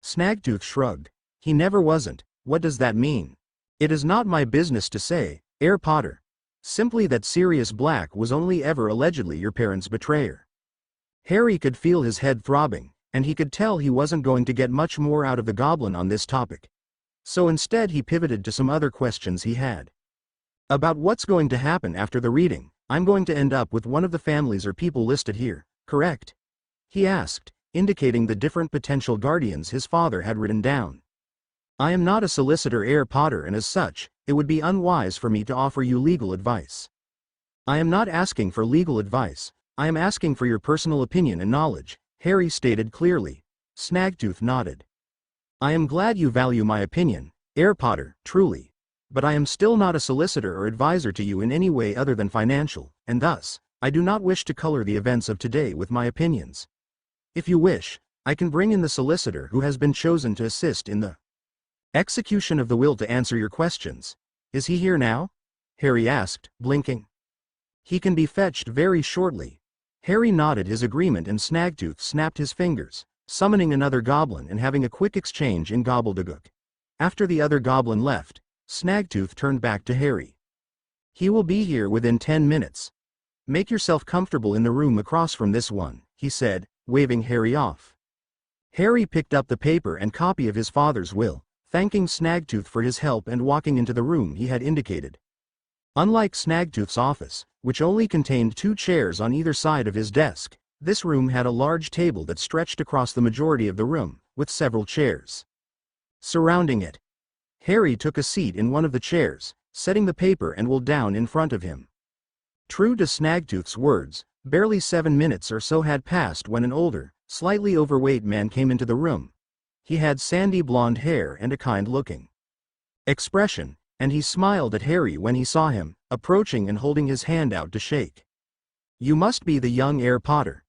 S1: Snaggletooth shrugged. "He never wasn't." "What does that mean?" "It is not my business to say, Potter. Simply that Sirius Black was only ever allegedly your parents' betrayer." Harry could feel his head throbbing, and he could tell he wasn't going to get much more out of the goblin on this topic. So instead he pivoted to some other questions he had. "About what's going to happen after the reading, I'm going to end up with one of the families or people listed here, correct?" he asked, indicating the different potential guardians his father had written down. "I am not a solicitor, Potter, and as such, it would be unwise for me to offer you legal advice." "I am not asking for legal advice, I am asking for your personal opinion and knowledge," Harry stated clearly. Snaggletooth nodded. "I am glad you value my opinion, Potter, truly. But I am still not a solicitor or advisor to you in any way other than financial, and thus, I do not wish to color the events of today with my opinions. If you wish, I can bring in the solicitor who has been chosen to assist in the execution of the will to answer your questions. Is he here now?" Harry asked, blinking. "He can be fetched very shortly." Harry nodded his agreement and Snaggletooth snapped his fingers, summoning another goblin and having a quick exchange in gobbledygook. After the other goblin left, Snaggletooth turned back to Harry. "He will be here within 10 minutes. Make yourself comfortable in the room across from this one," he said, waving Harry off. Harry picked up the paper and copy of his father's will, thanking Snaggletooth for his help and walking into the room he had indicated. Unlike Snaggletooth's office, which only contained 2 chairs on either side of his desk, this room had a large table that stretched across the majority of the room, with several chairs surrounding it. Harry took a seat in one of the chairs, setting the paper and will down in front of him. True to Snaggletooth's words, barely 7 minutes or so had passed when an older, slightly overweight man came into the room. He had sandy blonde hair and a kind-looking expression, and he smiled at Harry when he saw him, approaching and holding his hand out to shake. "You must be the young Potter.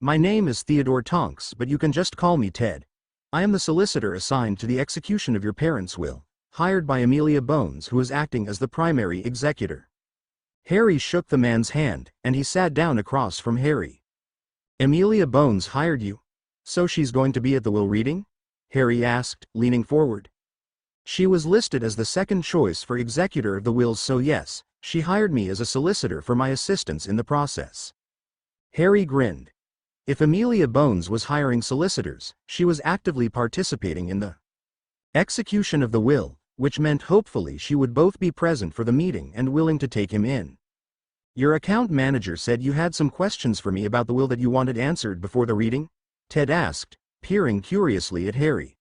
S1: My name is Theodore Tonks, but you can just call me Ted. I am the solicitor assigned to the execution of your parents' will. hired by Amelia Bones, who was acting as the primary executor. Harry shook the man's hand, and he sat down across from Harry. Amelia Bones hired you? So she's going to be at the will reading? Harry asked, leaning forward. She was listed as the second choice for executor of the wills, so yes, she hired me as a solicitor for my assistance in the process. Harry grinned. If Amelia Bones was hiring solicitors, she was actively participating in the execution of the will, which meant hopefully she would both be present for the meeting and willing to take him in. Your account manager said you had some questions for me about the will that you wanted answered before the reading? Ted asked, peering curiously at Harry.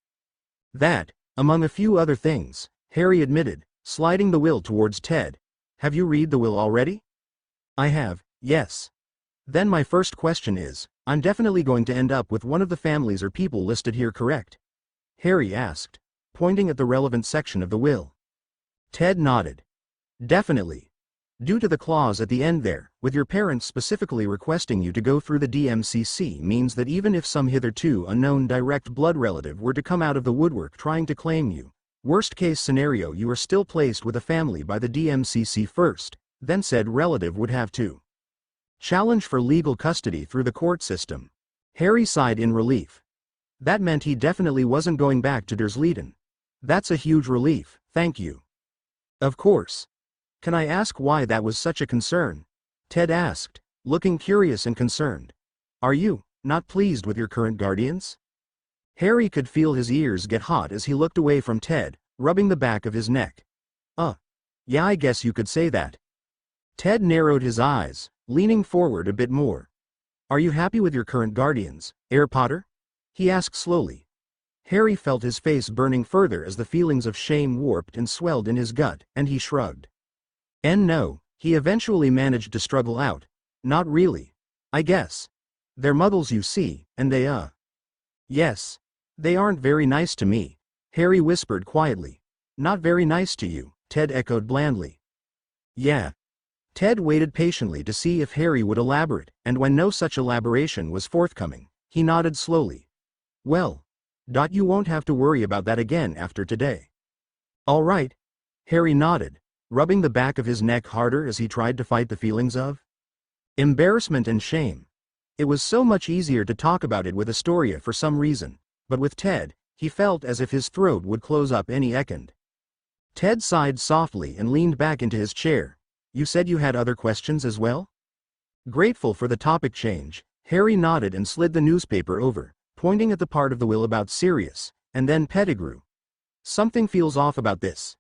S1: That, among a few other things, Harry admitted, sliding the will towards Ted. Have you read the will already? I have, yes. Then my first question is, I'm definitely going to end up with one of the families or people listed here, correct? Harry asked, pointing at the relevant section of the will. Ted nodded. Definitely. Due to the clause at the end there, with your parents specifically requesting you to go through the DMCC, means that even if some hitherto unknown direct blood relative were to come out of the woodwork trying to claim you, worst case scenario, you are still placed with a family by the DMCC first, then said relative would have to challenge for legal custody through the court system. Harry sighed in relief. That meant he definitely wasn't going back to Dursleyton. That's a huge relief, thank you. Of course. Can I ask why that was such a concern? Ted asked, looking curious and concerned. Are you not pleased with your current guardians? Harry could feel his ears get hot as he looked away from Ted, rubbing the back of his neck. Yeah, I guess you could say that. Ted narrowed his eyes, leaning forward a bit more. Are you happy with your current guardians, Harry Potter? He asked slowly. Harry felt his face burning further as the feelings of shame warped and swelled in his gut, and he shrugged. No, he eventually managed to struggle out. Not really. I guess. They're muggles, you see, and they yes. They aren't very nice to me, Harry whispered quietly. Not very nice to you, Ted echoed blandly. Yeah. Ted waited patiently to see if Harry would elaborate, and when no such elaboration was forthcoming, he nodded slowly. Well. You won't have to worry about that again after today. All right. Harry nodded, rubbing the back of his neck harder as he tried to fight the feelings of embarrassment and shame. It was so much easier to talk about it with Astoria for some reason, but with Ted, he felt as if his throat would close up any second. Ted sighed softly and leaned back into his chair. You said you had other questions as well? Grateful for the topic change, Harry nodded and slid the newspaper over, pointing at the part of the will about Sirius, and then Pettigrew. Something feels off about this.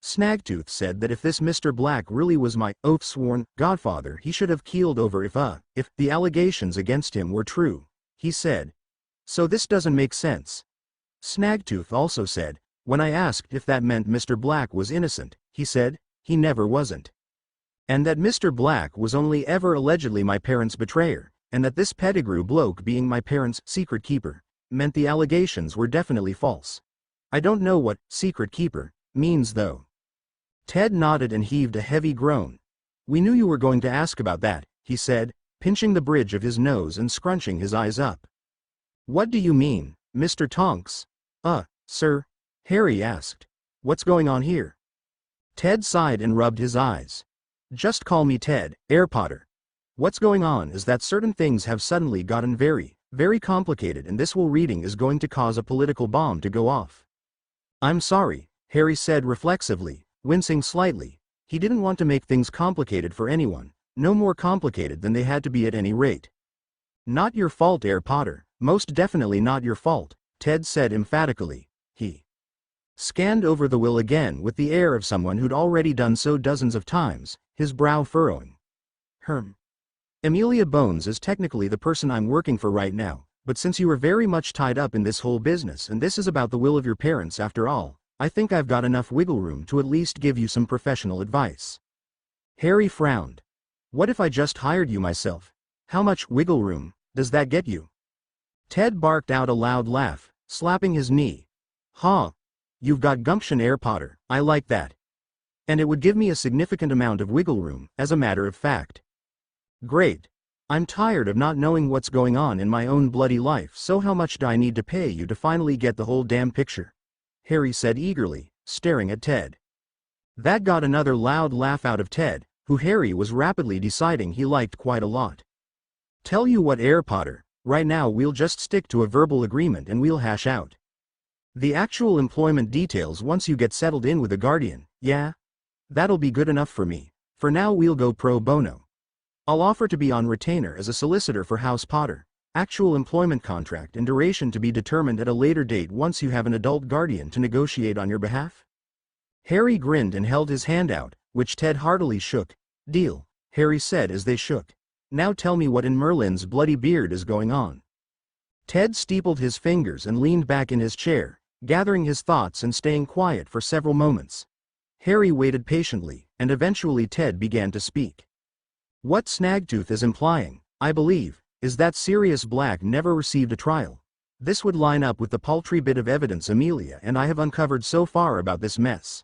S1: Snagtooth said that if this Mr. Black really was my oath-sworn godfather, he should have keeled over if the allegations against him were true, he said. So this doesn't make sense. Snagtooth also said, when I asked if that meant Mr. Black was innocent, he said, he never wasn't. And that Mr. Black was only ever allegedly my parents' betrayer, and that this Pettigrew bloke being my parents' secret keeper, meant the allegations were definitely false. I don't know what secret keeper means though. Ted nodded and heaved a heavy groan. We knew you were going to ask about that, he said, pinching the bridge of his nose and scrunching his eyes up. What do you mean, Mr. Tonks? Sir? Harry asked. What's going on here? Ted sighed and rubbed his eyes. Just call me Ted, Harry Potter. What's going on is that certain things have suddenly gotten very, very complicated, and this will reading is going to cause a political bomb to go off. I'm sorry, Harry said reflexively, wincing slightly. He didn't want to make things complicated for anyone, no more complicated than they had to be at any rate. Not your fault, Harry Potter, most definitely not your fault, Ted said emphatically. He scanned over the will again with the air of someone who'd already done so dozens of times, his brow furrowing. Amelia Bones is technically the person I'm working for right now, but since you are very much tied up in this whole business and this is about the will of your parents after all, I think I've got enough wiggle room to at least give you some professional advice. Harry frowned. What if I just hired you myself? How much wiggle room does that get you? Ted barked out a loud laugh, slapping his knee. You've got gumption, Harry Potter, I like that. And it would give me a significant amount of wiggle room, as a matter of fact. Great. I'm tired of not knowing what's going on in my own bloody life, so how much do I need to pay you to finally get the whole damn picture? Harry said eagerly, staring at Ted. That got another loud laugh out of Ted, who Harry was rapidly deciding he liked quite a lot. Tell you what, Potter, right now we'll just stick to a verbal agreement and we'll hash out the actual employment details once you get settled in with a guardian, yeah? That'll be good enough for me. For now we'll go pro bono. I'll offer to be on retainer as a solicitor for House Potter. Actual employment contract and duration to be determined at a later date once you have an adult guardian to negotiate on your behalf. Harry grinned and held his hand out, which Ted heartily shook. Deal, Harry said as they shook. Now tell me what in Merlin's bloody beard is going on. Ted steepled his fingers and leaned back in his chair, gathering his thoughts and staying quiet for several moments. Harry waited patiently, and eventually Ted began to speak. What Snagtooth is implying, I believe, is that Sirius Black never received a trial. This would line up with the paltry bit of evidence Amelia and I have uncovered so far about this mess.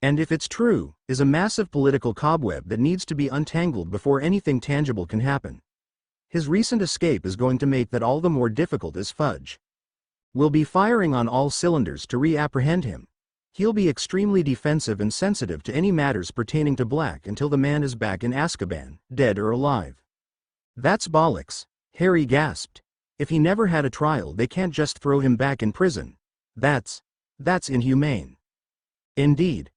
S1: And if it's true, is a massive political cobweb that needs to be untangled before anything tangible can happen. His recent escape is going to make that all the more difficult as fudge. We'll be firing on all cylinders to reapprehend him. He'll be extremely defensive and sensitive to any matters pertaining to Black until the man is back in Azkaban, dead or alive. That's bollocks, Harry gasped. If he never had a trial, they can't just throw him back in prison. That's inhumane. Indeed.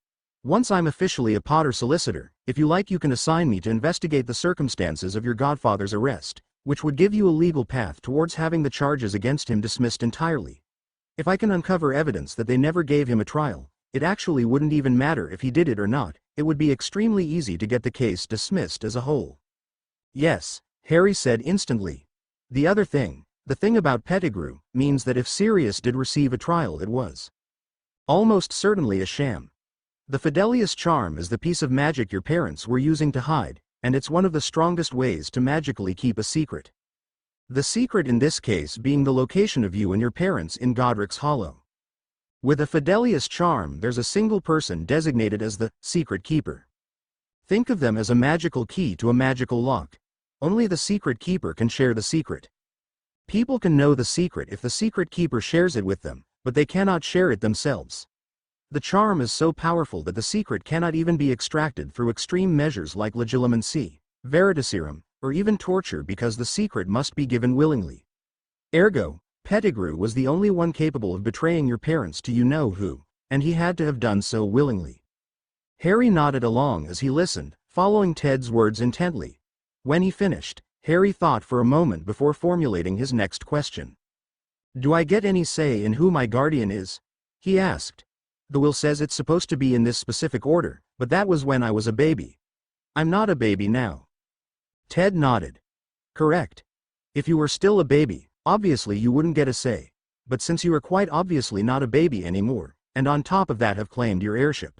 S1: Once I'm officially a Potter solicitor, if you like you can assign me to investigate the circumstances of your godfather's arrest, which would give you a legal path towards having the charges against him dismissed entirely. If I can uncover evidence that they never gave him a trial, it actually wouldn't even matter if he did it or not, it would be extremely easy to get the case dismissed as a whole. Yes, Harry said instantly. The other thing, the thing about Pettigrew, means that if Sirius did receive a trial it was almost certainly a sham. The Fidelius charm is the piece of magic your parents were using to hide, and it's one of the strongest ways to magically keep a secret. The secret in this case being the location of you and your parents in Godric's Hollow. With a Fidelius charm there's a single person designated as the secret keeper. Think of them as a magical key to a magical lock. Only the secret keeper can share the secret. People can know the secret if the secret keeper shares it with them, but they cannot share it themselves. The charm is so powerful that the secret cannot even be extracted through extreme measures like legilimency, veritaserum, or even torture because the secret must be given willingly. Ergo, Pettigrew was the only one capable of betraying your parents to you-know-who, and he had to have done so willingly. Harry nodded along as he listened, following Ted's words intently. When he finished, Harry thought for a moment before formulating his next question. Do I get any say in who my guardian is? He asked. The will says it's supposed to be in this specific order, but that was when I was a baby. I'm not a baby now. Ted nodded. Correct. If you were still a baby, obviously you wouldn't get a say. But since you are quite obviously not a baby anymore, and on top of that have claimed your heirship,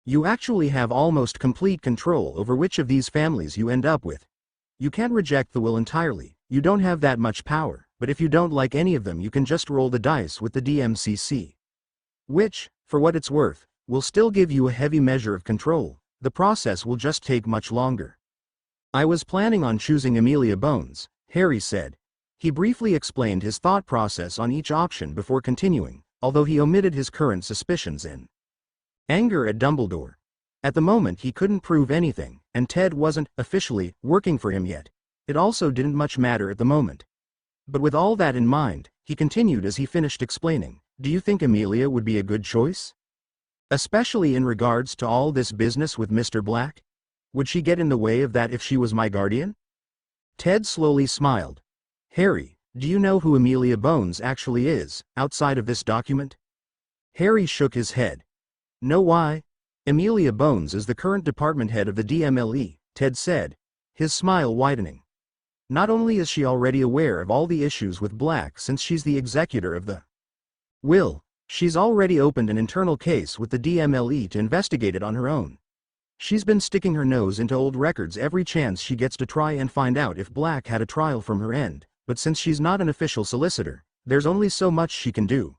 S1: you actually have almost complete control over which of these families you end up with. You can't reject the will entirely, you don't have that much power, but if you don't like any of them you can just roll the dice with the DMCC. Which, for what it's worth, will still give you a heavy measure of control. The process will just take much longer. I was planning on choosing Amelia Bones, Harry said. He briefly explained his thought process on each option before continuing, although he omitted his current suspicions in anger at Dumbledore. At the moment he couldn't prove anything, and Ted wasn't officially working for him yet. It also didn't much matter at the moment. But with all that in mind, he continued as he finished explaining. Do you think Amelia would be a good choice? Especially in regards to all this business with Mr. Black? Would she get in the way of that if she was my guardian? Ted slowly smiled. Harry, do you know who Amelia Bones actually is, outside of this document? Harry shook his head. No, why? Amelia Bones is the current department head of the DMLE, Ted said, his smile widening. Not only is she already aware of all the issues with Black since she's the executor of the will, she's already opened an internal case with the DMLE to investigate it on her own. She's been sticking her nose into old records every chance she gets to try and find out if Black had a trial from her end, but since she's not an official solicitor, there's only so much she can do.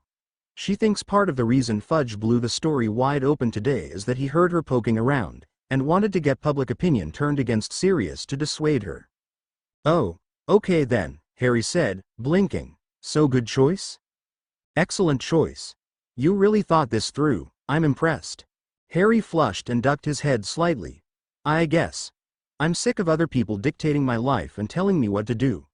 S1: She thinks part of the reason Fudge blew the story wide open today is that he heard her poking around, and wanted to get public opinion turned against Sirius to dissuade her. Oh, okay then, Harry said, blinking. So good choice? Excellent choice. You really thought this through, I'm impressed. Harry flushed and ducked his head slightly. I guess. I'm sick of other people dictating my life and telling me what to do.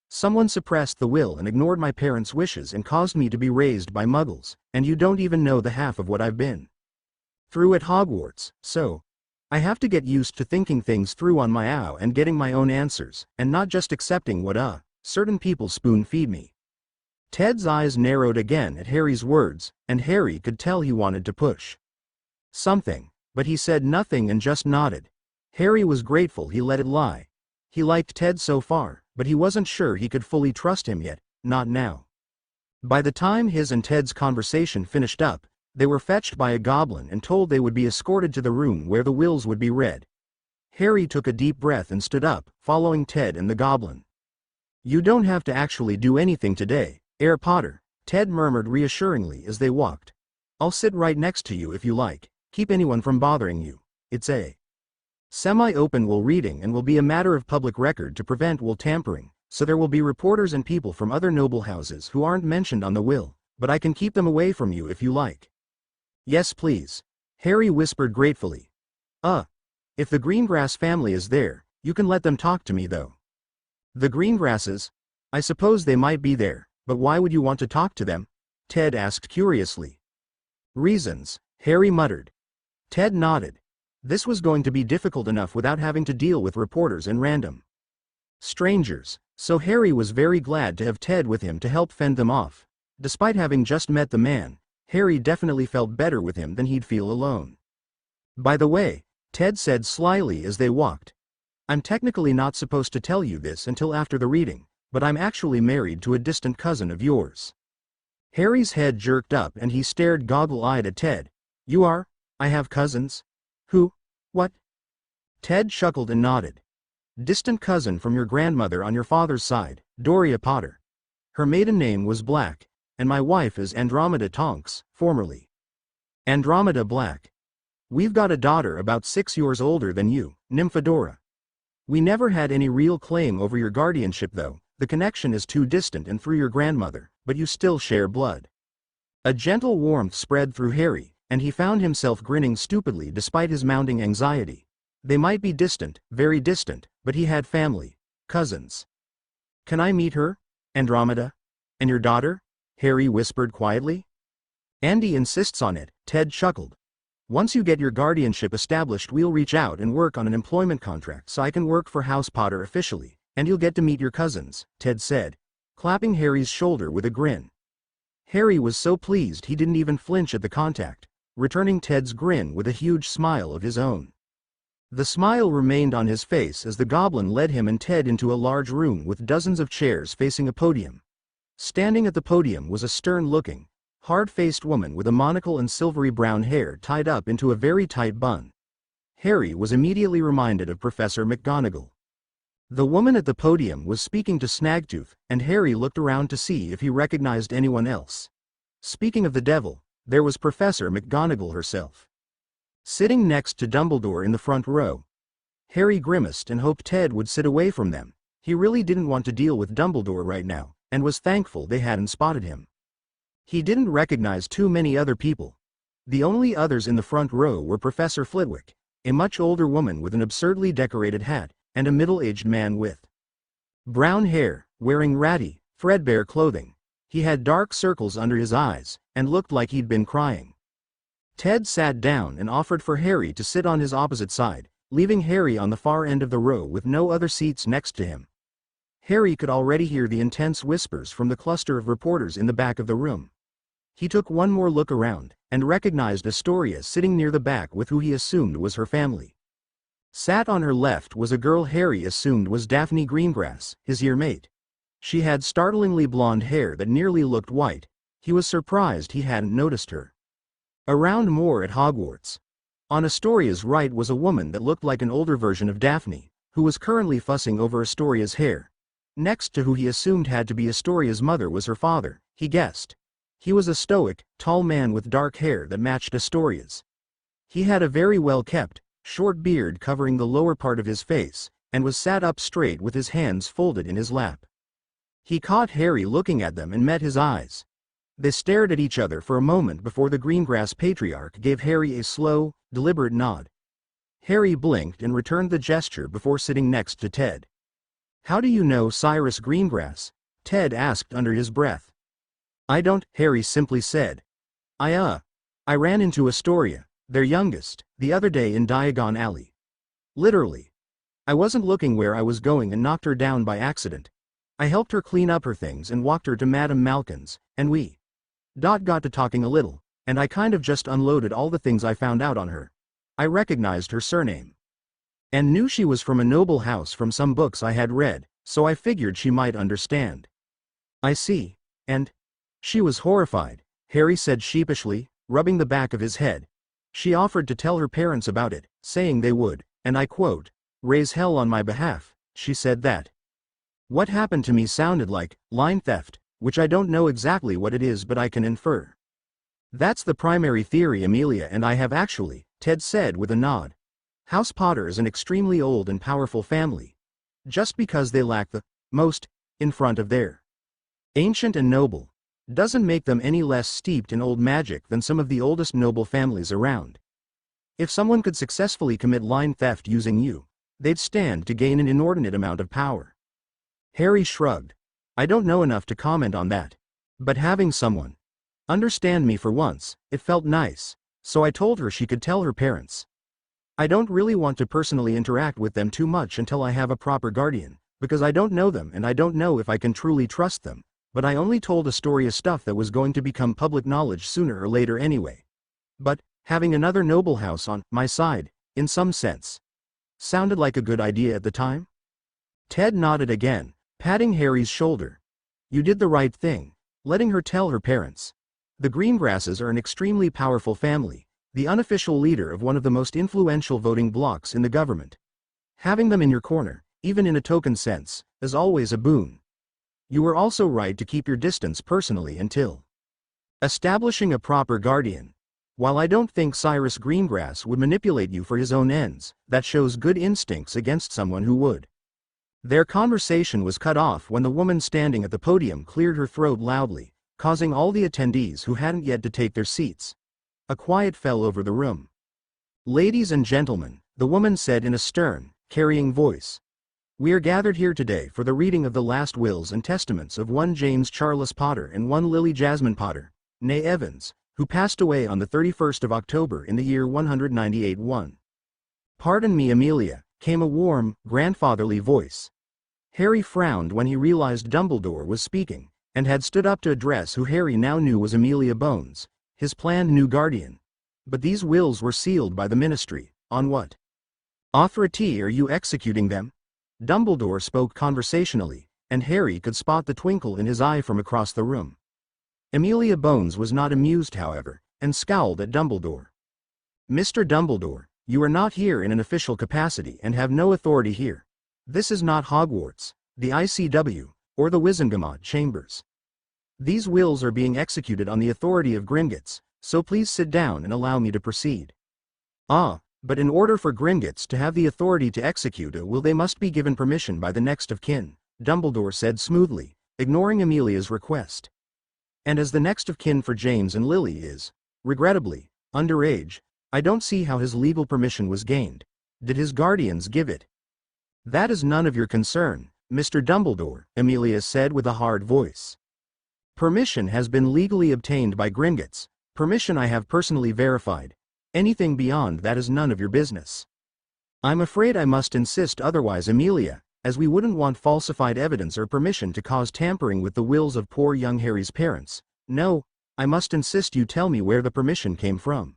S1: Someone suppressed the will and ignored my parents' wishes and caused me to be raised by muggles, and you don't even know the half of what I've been through at Hogwarts, so I have to get used to thinking things through on my own and getting my own answers, and not just accepting what certain people spoon-feed me. Ted's eyes narrowed again at Harry's words, and Harry could tell he wanted to push something, but he said nothing and just nodded. Harry was grateful he let it lie. He liked Ted so far, but he wasn't sure he could fully trust him yet, not now. By the time his and Ted's conversation finished up, they were fetched by a goblin and told they would be escorted to the room where the wills would be read. Harry took a deep breath and stood up, following Ted and the goblin. You don't have to actually do anything today, Potter, Ted murmured reassuringly as they walked. I'll sit right next to you if you like. Keep anyone from bothering you. It's a semi-open will reading and will be a matter of public record to prevent will tampering, so there will be reporters and people from other noble houses who aren't mentioned on the will, but I can keep them away from you if you like. Yes please. Harry whispered gratefully. If the Greengrass family is there, you can let them talk to me though. The Greengrasses? I suppose they might be there, but why would you want to talk to them? Ted asked curiously. Reasons, Harry muttered. Ted nodded. This was going to be difficult enough without having to deal with reporters and random strangers, so Harry was very glad to have Ted with him to help fend them off. Despite having just met the man, Harry definitely felt better with him than he'd feel alone. By the way, Ted said slyly as they walked. I'm technically not supposed to tell you this until after the reading, but I'm actually married to a distant cousin of yours. Harry's head jerked up and he stared goggle-eyed at Ted. You are? I have cousins? Who? What? Ted chuckled and nodded. Distant cousin from your grandmother on your father's side, Doria Potter. Her maiden name was Black, and my wife is Andromeda Tonks, formerly Andromeda Black. We've got a daughter about 6 years older than you, Nymphadora. We never had any real claim over your guardianship though, the connection is too distant and through your grandmother, but you still share blood. A gentle warmth spread through Harry, and he found himself grinning stupidly despite his mounting anxiety. They might be distant, very distant, but he had family, cousins. Can I meet her, Andromeda? And your daughter? Harry whispered quietly. Andy insists on it, Ted chuckled. Once you get your guardianship established we'll reach out and work on an employment contract so I can work for House Potter officially, and you'll get to meet your cousins, Ted said, clapping Harry's shoulder with a grin. Harry was so pleased he didn't even flinch at the contact, returning Ted's grin with a huge smile of his own. The smile remained on his face as the goblin led him and Ted into a large room with dozens of chairs facing a podium. Standing at the podium was a stern-looking, hard-faced woman with a monocle and silvery brown hair tied up into a very tight bun. Harry was immediately reminded of Professor McGonagall. The woman at the podium was speaking to Snagtooth, and Harry looked around to see if he recognized anyone else. Speaking of the devil, there was Professor McGonagall herself, sitting next to Dumbledore in the front row. Harry grimaced and hoped Ted would sit away from them. He really didn't want to deal with Dumbledore right now, and was thankful they hadn't spotted him. He didn't recognize too many other people. The only others in the front row were Professor Flitwick, a much older woman with an absurdly decorated hat, and a middle-aged man with brown hair, wearing ratty, threadbare clothing. He had dark circles under his eyes, and looked like he'd been crying. Ted sat down and offered for Harry to sit on his opposite side, leaving Harry on the far end of the row with no other seats next to him. Harry could already hear the intense whispers from the cluster of reporters in the back of the room. He took one more look around, and recognized Astoria sitting near the back with who he assumed was her family. Sat on her left was a girl Harry assumed was Daphne Greengrass, his year-mate. She had startlingly blonde hair that nearly looked white. He was surprised he hadn't noticed her around more at Hogwarts. On Astoria's right was a woman that looked like an older version of Daphne, who was currently fussing over Astoria's hair. Next to who he assumed had to be Astoria's mother was her father, he guessed. He was a stoic, tall man with dark hair that matched Astoria's. He had a very well-kept, short beard covering the lower part of his face, and was sat up straight with his hands folded in his lap. He caught Harry looking at them and met his eyes. They stared at each other for a moment before the Greengrass patriarch gave Harry a slow, deliberate nod. Harry blinked and returned the gesture before sitting next to Ted. "How do you know Sirius Greengrass?" Ted asked under his breath. "I don't," Harry simply said. I ran into Astoria, their youngest, the other day in Diagon Alley. Literally. I wasn't looking where I was going and knocked her down by accident. I helped her clean up her things and walked her to Madame Malkin's, and we got to talking a little, and I kind of just unloaded all the things I found out on her. I recognized her surname. And knew she was from a noble house from some books I had read, so I figured she might understand." "I see. And she was horrified," Harry said sheepishly, rubbing the back of his head. "She offered to tell her parents about it, saying they would, and I quote, raise hell on my behalf." She said that. "What happened to me sounded like line theft, which I don't know exactly what it is, but I can infer." "That's the primary theory Amelia and I have actually," Ted said with a nod. "House Potter is an extremely old and powerful family. Just because they lack the most in front of their ancient and noble doesn't make them any less steeped in old magic than some of the oldest noble families around. If someone could successfully commit line theft using you, they'd stand to gain an inordinate amount of power." Harry shrugged. "I don't know enough to comment on that. But having someone understand me for once, it felt nice, so I told her she could tell her parents. I don't really want to personally interact with them too much until I have a proper guardian, because I don't know them and I don't know if I can truly trust them. But I only told Astoria stuff that was going to become public knowledge sooner or later anyway. But having another noble house on my side, in some sense, sounded like a good idea at the time." Ted nodded again, patting Harry's shoulder. "You did the right thing, letting her tell her parents. The Greengrasses are an extremely powerful family, the unofficial leader of one of the most influential voting blocs in the government. Having them in your corner, even in a token sense, is always a boon. You were also right to keep your distance personally until establishing a proper guardian. While I don't think Sirius Greengrass would manipulate you for his own ends, that shows good instincts against someone who would." Their conversation was cut off when the woman standing at the podium cleared her throat loudly, causing all the attendees who hadn't yet to take their seats. A quiet fell over the room. "Ladies and gentlemen," the woman said in a stern, carrying voice. "We are gathered here today for the reading of the last wills and testaments of one James Charles Potter and one Lily Jasmine Potter, née Evans, who passed away on the 31st of October in the year 198-1. "Pardon me, Amelia," came a warm, grandfatherly voice. Harry frowned when he realized Dumbledore was speaking, and had stood up to address who Harry now knew was Amelia Bones, his planned new guardian. But these wills were sealed by the Ministry. On what authority are you executing them? Dumbledore spoke conversationally, and Harry could spot the twinkle in his eye from across the room. Amelia Bones was not amused, however, and scowled at Dumbledore. "Mr. Dumbledore, you are not here in an official capacity and have no authority here. This is not Hogwarts, the ICW, or the Wizengamot chambers. These wills are being executed on the authority of Gringotts, so please sit down and allow me to proceed." But in order for Gringotts to have the authority to execute a will, they must be given permission by the next of kin," Dumbledore said smoothly, ignoring Amelia's request. "And as the next of kin for James and Lily is, regrettably, underage, I don't see how his legal permission was gained. Did his guardians give it?" "That is none of your concern, Mr. Dumbledore," Amelia said with a hard voice. "Permission has been legally obtained by Gringotts, permission I have personally verified. Anything beyond that is none of your business." "I'm afraid I must insist otherwise, Amelia, as we wouldn't want falsified evidence or permission to cause tampering with the wills of poor young Harry's parents. No, I must insist you tell me where the permission came from."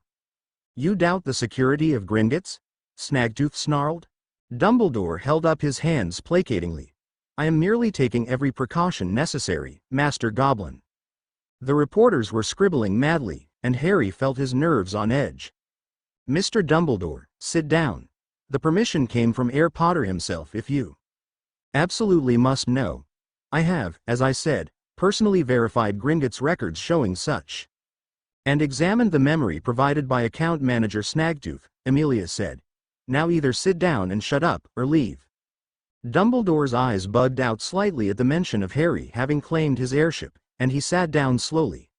S1: "You doubt the security of Gringotts?" Snaggletooth snarled. Dumbledore held up his hands placatingly. "I am merely taking every precaution necessary, Master Goblin." The reporters were scribbling madly, and Harry felt his nerves on edge. "Mr. Dumbledore, sit down. The permission came from Heir Potter himself. If you absolutely must know, I have, as I said, personally verified Gringotts' records showing such." "And examined the memory provided by account manager Snaggletooth," Amelia said. "Now either sit down and shut up, or leave." Dumbledore's eyes bugged out slightly at the mention of Harry having claimed his heirship, and he sat down slowly,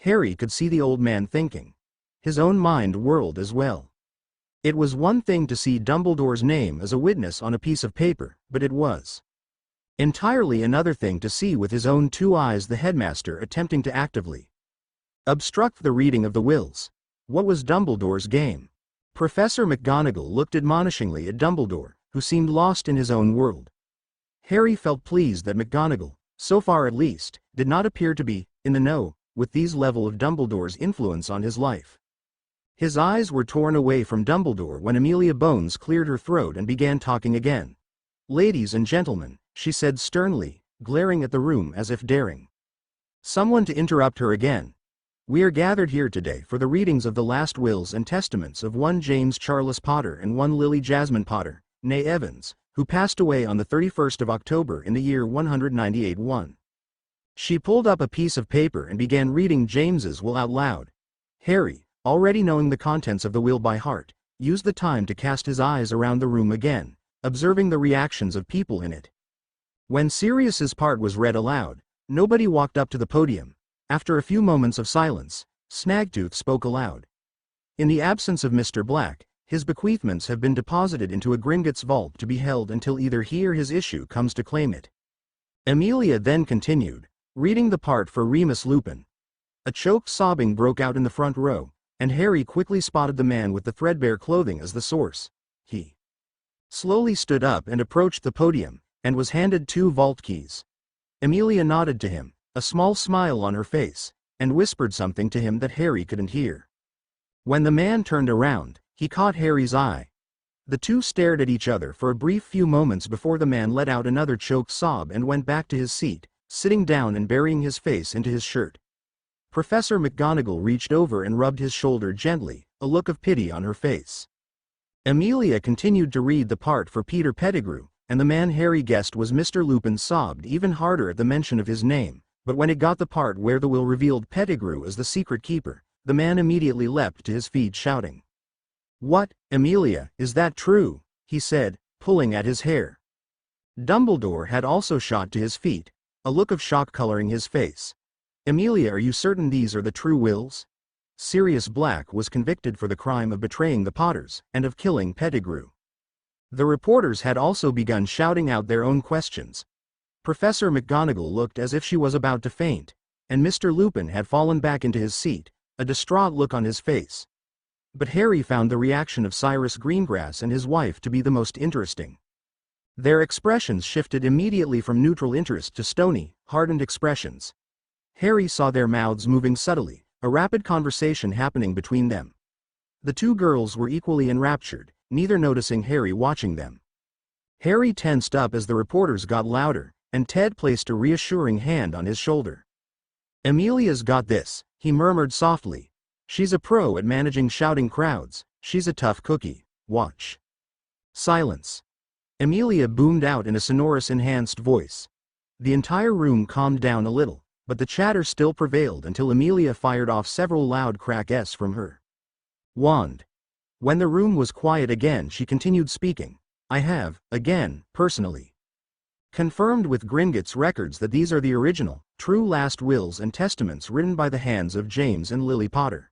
S1: Harry could see the old man thinking. His own mind whirled as well. It was one thing to see Dumbledore's name as a witness on a piece of paper, but it was entirely another thing to see with his own two eyes the headmaster attempting to actively obstruct the reading of the wills. What was Dumbledore's game? Professor McGonagall looked admonishingly at Dumbledore, who seemed lost in his own world. Harry felt pleased that McGonagall, so far at least, did not appear to be in the know with these level of Dumbledore's influence on his life. His eyes were torn away from Dumbledore when Amelia Bones cleared her throat and began talking again. "Ladies and gentlemen," she said sternly, glaring at the room as if daring someone to interrupt her again. "We are gathered here today for the readings of the last wills and testaments of one James Charles Potter and one Lily Jasmine Potter, née Evans, who passed away on the 31st of October in the year 198-1. She pulled up a piece of paper and began reading James's will out loud. Harry, already knowing the contents of the will by heart, used the time to cast his eyes around the room again, observing the reactions of people in it. When Sirius's part was read aloud, nobody walked up to the podium. After a few moments of silence, Snagtooth spoke aloud. "In the absence of Mr. Black, his bequeathments have been deposited into a Gringotts vault to be held until either he or his issue comes to claim it." Amelia then continued, reading the part for Remus Lupin. A choked sobbing broke out in the front row, and Harry quickly spotted the man with the threadbare clothing as the source. He slowly stood up and approached the podium, and was handed 2 vault keys. Amelia nodded to him, a small smile on her face, and whispered something to him that Harry couldn't hear. When the man turned around, he caught Harry's eye. The two stared at each other for a brief few moments before the man let out another choked sob and went back to his seat, sitting down and burying his face into his shirt. Professor McGonagall reached over and rubbed his shoulder gently, a look of pity on her face. Amelia continued to read the part for Peter Pettigrew, and the man Harry guessed was Mr. Lupin sobbed even harder at the mention of his name, but when it got the part where the will revealed Pettigrew as the secret keeper, the man immediately leapt to his feet shouting. "What, Amelia, is that true?" he said, pulling at his hair. Dumbledore had also shot to his feet, a look of shock coloring his face. "Amelia, are you certain these are the true wills?" Sirius Black was convicted for the crime of betraying the Potters, and of killing Pettigrew. The reporters had also begun shouting out their own questions. Professor McGonagall looked as if she was about to faint, and Mr. Lupin had fallen back into his seat, a distraught look on his face. But Harry found the reaction of Cyrus Greengrass and his wife to be the most interesting. Their expressions shifted immediately from neutral interest to stony, hardened expressions. Harry saw their mouths moving subtly, a rapid conversation happening between them. The two girls were equally enraptured, neither noticing Harry watching them. Harry tensed up as the reporters got louder, and Ted placed a reassuring hand on his shoulder. "Amelia's got this," he murmured softly. "She's a pro at managing shouting crowds. She's a tough cookie. Watch." Silence. Amelia boomed out in a sonorous enhanced voice. The entire room calmed down a little, but the chatter still prevailed until Amelia fired off several loud crack-s from her wand. When the room was quiet again, she continued speaking. "I have, again, personally confirmed with Gringotts records that these are the original, true last wills and testaments written by the hands of James and Lily Potter."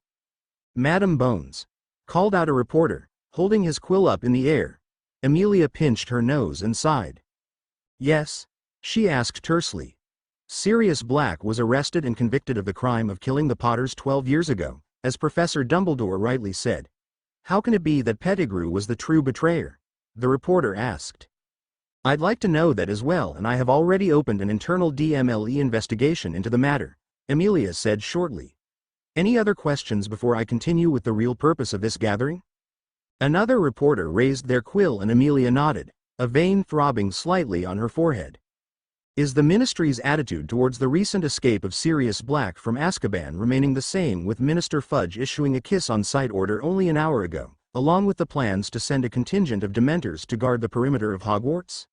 S1: "Madam Bones," called out a reporter, holding his quill up in the air. Amelia pinched her nose and sighed. "Yes?" she asked tersely. "Sirius Black was arrested and convicted of the crime of killing the Potters 12 years ago, as Professor Dumbledore rightly said. How can it be that Pettigrew was the true betrayer?" the reporter asked. "I'd like to know that as well, and I have already opened an internal DMLE investigation into the matter," Amelia said shortly. "Any other questions before I continue with the real purpose of this gathering?" Another reporter raised their quill and Amelia nodded, a vein throbbing slightly on her forehead. "Is the Ministry's attitude towards the recent escape of Sirius Black from Azkaban remaining the same, with Minister Fudge issuing a kiss-on-sight order only an hour ago, along with the plans to send a contingent of Dementors to guard the perimeter of Hogwarts?"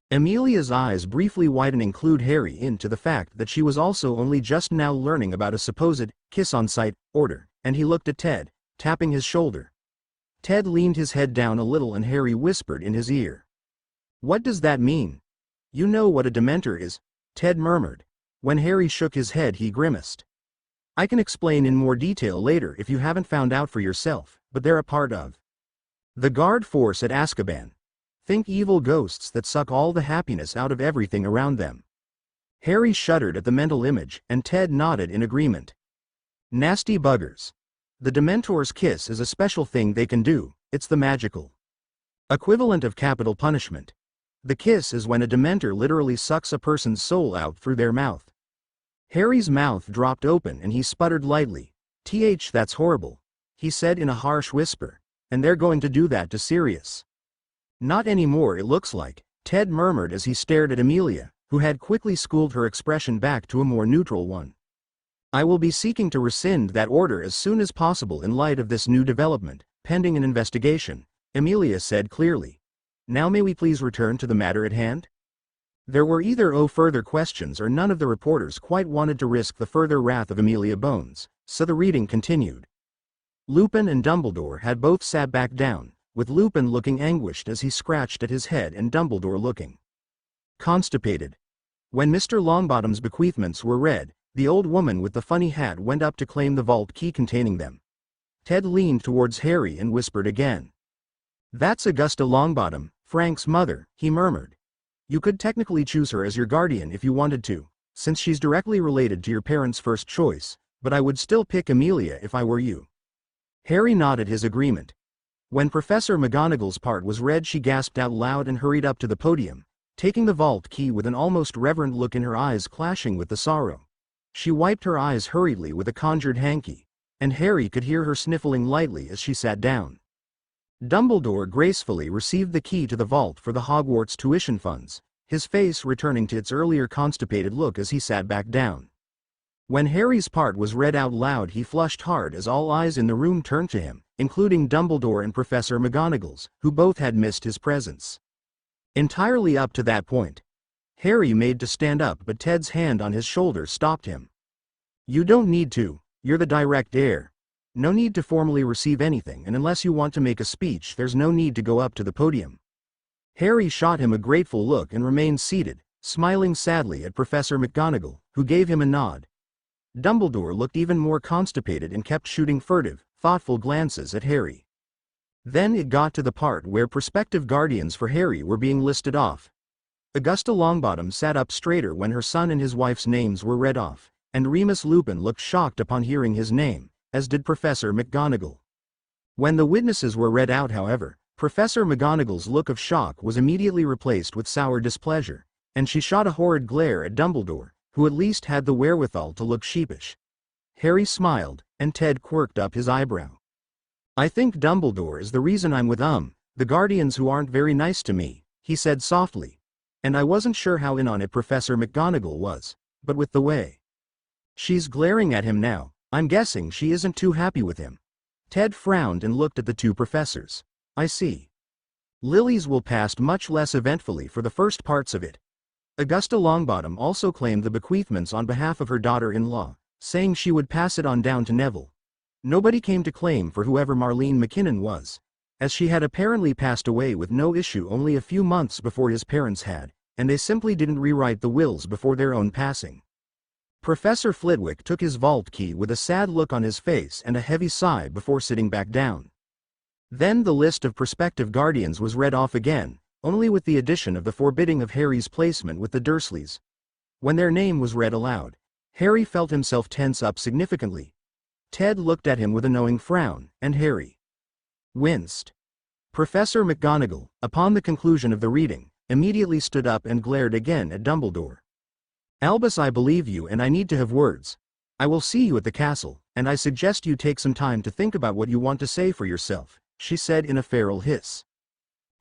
S1: Amelia's eyes briefly widening clued Harry into the fact that she was also only just now learning about a supposed kiss-on-sight order, and he looked at Ted, tapping his shoulder. Ted leaned his head down a little and Harry whispered in his ear. "What does that mean?" "You know what a Dementor is," Ted murmured. When Harry shook his head he grimaced. I can explain in more detail later if you haven't found out for yourself, but they're a part of the guard force at Azkaban. Think evil ghosts that suck all the happiness out of everything around them. Harry shuddered at the mental image, and Ted nodded in agreement. Nasty buggers. The Dementor's kiss is a special thing they can do. It's the magical equivalent of capital punishment. The kiss is when a Dementor literally sucks a person's soul out through their mouth. Harry's mouth dropped open and he sputtered lightly. That's horrible," he said in a harsh whisper. "And they're going to do that to Sirius." "Not anymore, it looks like," Ted murmured as he stared at Amelia, who had quickly schooled her expression back to a more neutral one. "I will be seeking to rescind that order as soon as possible in light of this new development, pending an investigation," Amelia said clearly. "Now may we please return to the matter at hand?" There were either further questions or none of the reporters quite wanted to risk the further wrath of Amelia Bones, so the reading continued. Lupin and Dumbledore had both sat back down, with Lupin looking anguished as he scratched at his head and Dumbledore looking constipated. When Mr. Longbottom's bequeathments were read, the old woman with the funny hat went up to claim the vault key containing them. Ted leaned towards Harry and whispered again. "That's Augusta Longbottom, Frank's mother," he murmured. "You could technically choose her as your guardian if you wanted to, since she's directly related to your parents' first choice, but I would still pick Amelia if I were you." Harry nodded his agreement. When Professor McGonagall's part was read, she gasped out loud and hurried up to the podium, taking the vault key with an almost reverent look in her eyes clashing with the sorrow. She wiped her eyes hurriedly with a conjured hanky, and Harry could hear her sniffling lightly as she sat down. Dumbledore gracefully received the key to the vault for the Hogwarts tuition funds, his face returning to its earlier constipated look as he sat back down. When Harry's part was read out loud, he flushed hard as all eyes in the room turned to him, including Dumbledore and Professor McGonagall's, who both had missed his presence entirely up to that point. Harry made to stand up, but Ted's hand on his shoulder stopped him. "You don't need to, you're the direct heir. No need to formally receive anything, and unless you want to make a speech there's no need to go up to the podium." Harry shot him a grateful look and remained seated, smiling sadly at Professor McGonagall, who gave him a nod. Dumbledore looked even more constipated and kept shooting furtive, thoughtful glances at Harry. Then it got to the part where prospective guardians for Harry were being listed off. Augusta Longbottom sat up straighter when her son and his wife's names were read off, and Remus Lupin looked shocked upon hearing his name, as did Professor McGonagall. When the witnesses were read out, however, Professor McGonagall's look of shock was immediately replaced with sour displeasure, and she shot a horrid glare at Dumbledore, who at least had the wherewithal to look sheepish. Harry smiled, and Ted quirked up his eyebrow. "I think Dumbledore is the reason I'm with the guardians who aren't very nice to me," he said softly. "And I wasn't sure how in on it Professor McGonagall was, but with the way she's glaring at him now, I'm guessing she isn't too happy with him." Ted frowned and looked at the two professors. "I see. Lily's will passed much less eventfully for the first parts of it." Augusta Longbottom also claimed the bequeathments on behalf of her daughter-in-law, saying she would pass it on down to Neville. Nobody came to claim for whoever Marlene McKinnon was, as she had apparently passed away with no issue only a few months before his parents had, and they simply didn't rewrite the wills before their own passing. Professor Flitwick took his vault key with a sad look on his face and a heavy sigh before sitting back down. Then the list of prospective guardians was read off again, only with the addition of the forbidding of Harry's placement with the Dursleys. When their name was read aloud, Harry felt himself tense up significantly. Ted looked at him with a knowing frown, and Harry winced. Professor McGonagall, upon the conclusion of the reading, immediately stood up and glared again at Dumbledore. "Albus, I believe you and I need to have words. I will see you at the castle, and I suggest you take some time to think about what you want to say for yourself," she said in a feral hiss.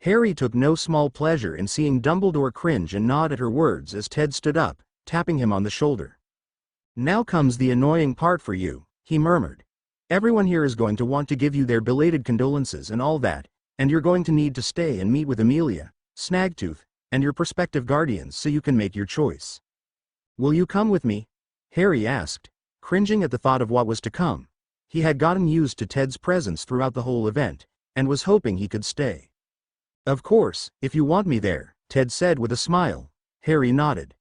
S1: Harry took no small pleasure in seeing Dumbledore cringe and nod at her words as Ted stood up, tapping him on the shoulder. "Now comes the annoying part for you," he murmured. "Everyone here is going to want to give you their belated condolences and all that, and you're going to need to stay and meet with Amelia, Snagtooth, and your prospective guardians so you can make your choice." "Will you come with me?" Harry asked, cringing at the thought of what was to come. He had gotten used to Ted's presence throughout the whole event, and was hoping he could stay. "Of course, if you want me there," Ted said with a smile. Harry nodded.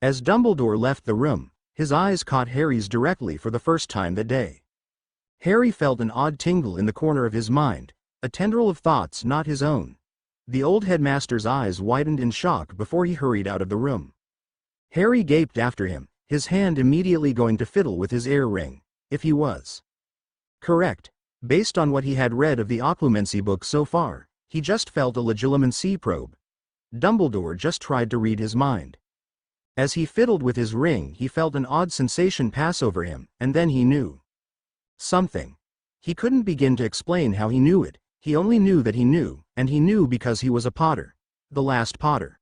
S1: As Dumbledore left the room, His eyes caught Harry's directly for the first time that day. Harry felt an odd tingle in the corner of his mind, a tendril of thoughts not his own. The old headmaster's eyes widened in shock before he hurried out of the room. Harry gaped after him, his hand immediately going to fiddle with his ear ring, if he was correct. Based on what he had read of the occlumency book so far, he just felt a legilimency probe. Dumbledore just tried to read his mind. As he fiddled with his ring, he felt an odd sensation pass over him, and then he knew something. He couldn't begin to explain how he knew it, he only knew that he knew, and he knew because he was a Potter. The last Potter.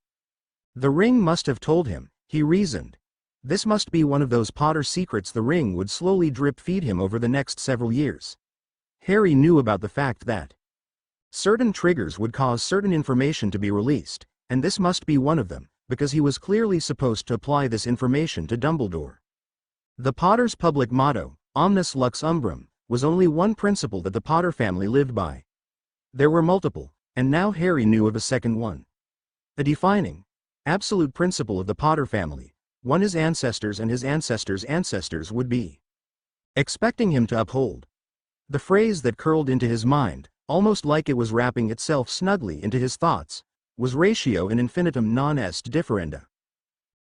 S1: The ring must have told him, he reasoned. This must be one of those Potter secrets the ring would slowly drip-feed him over the next several years. Harry knew about the fact that certain triggers would cause certain information to be released, and this must be one of them, because he was clearly supposed to apply this information to Dumbledore. The Potter's public motto, Omnis Lux Umbrum, was only one principle that the Potter family lived by. There were multiple, and now Harry knew of a second one. A defining, absolute principle of the Potter family, one his ancestors and his ancestors' ancestors would be expecting him to uphold. The phrase that curled into his mind, almost like it was wrapping itself snugly into his thoughts, was ratio in infinitum non est differenda.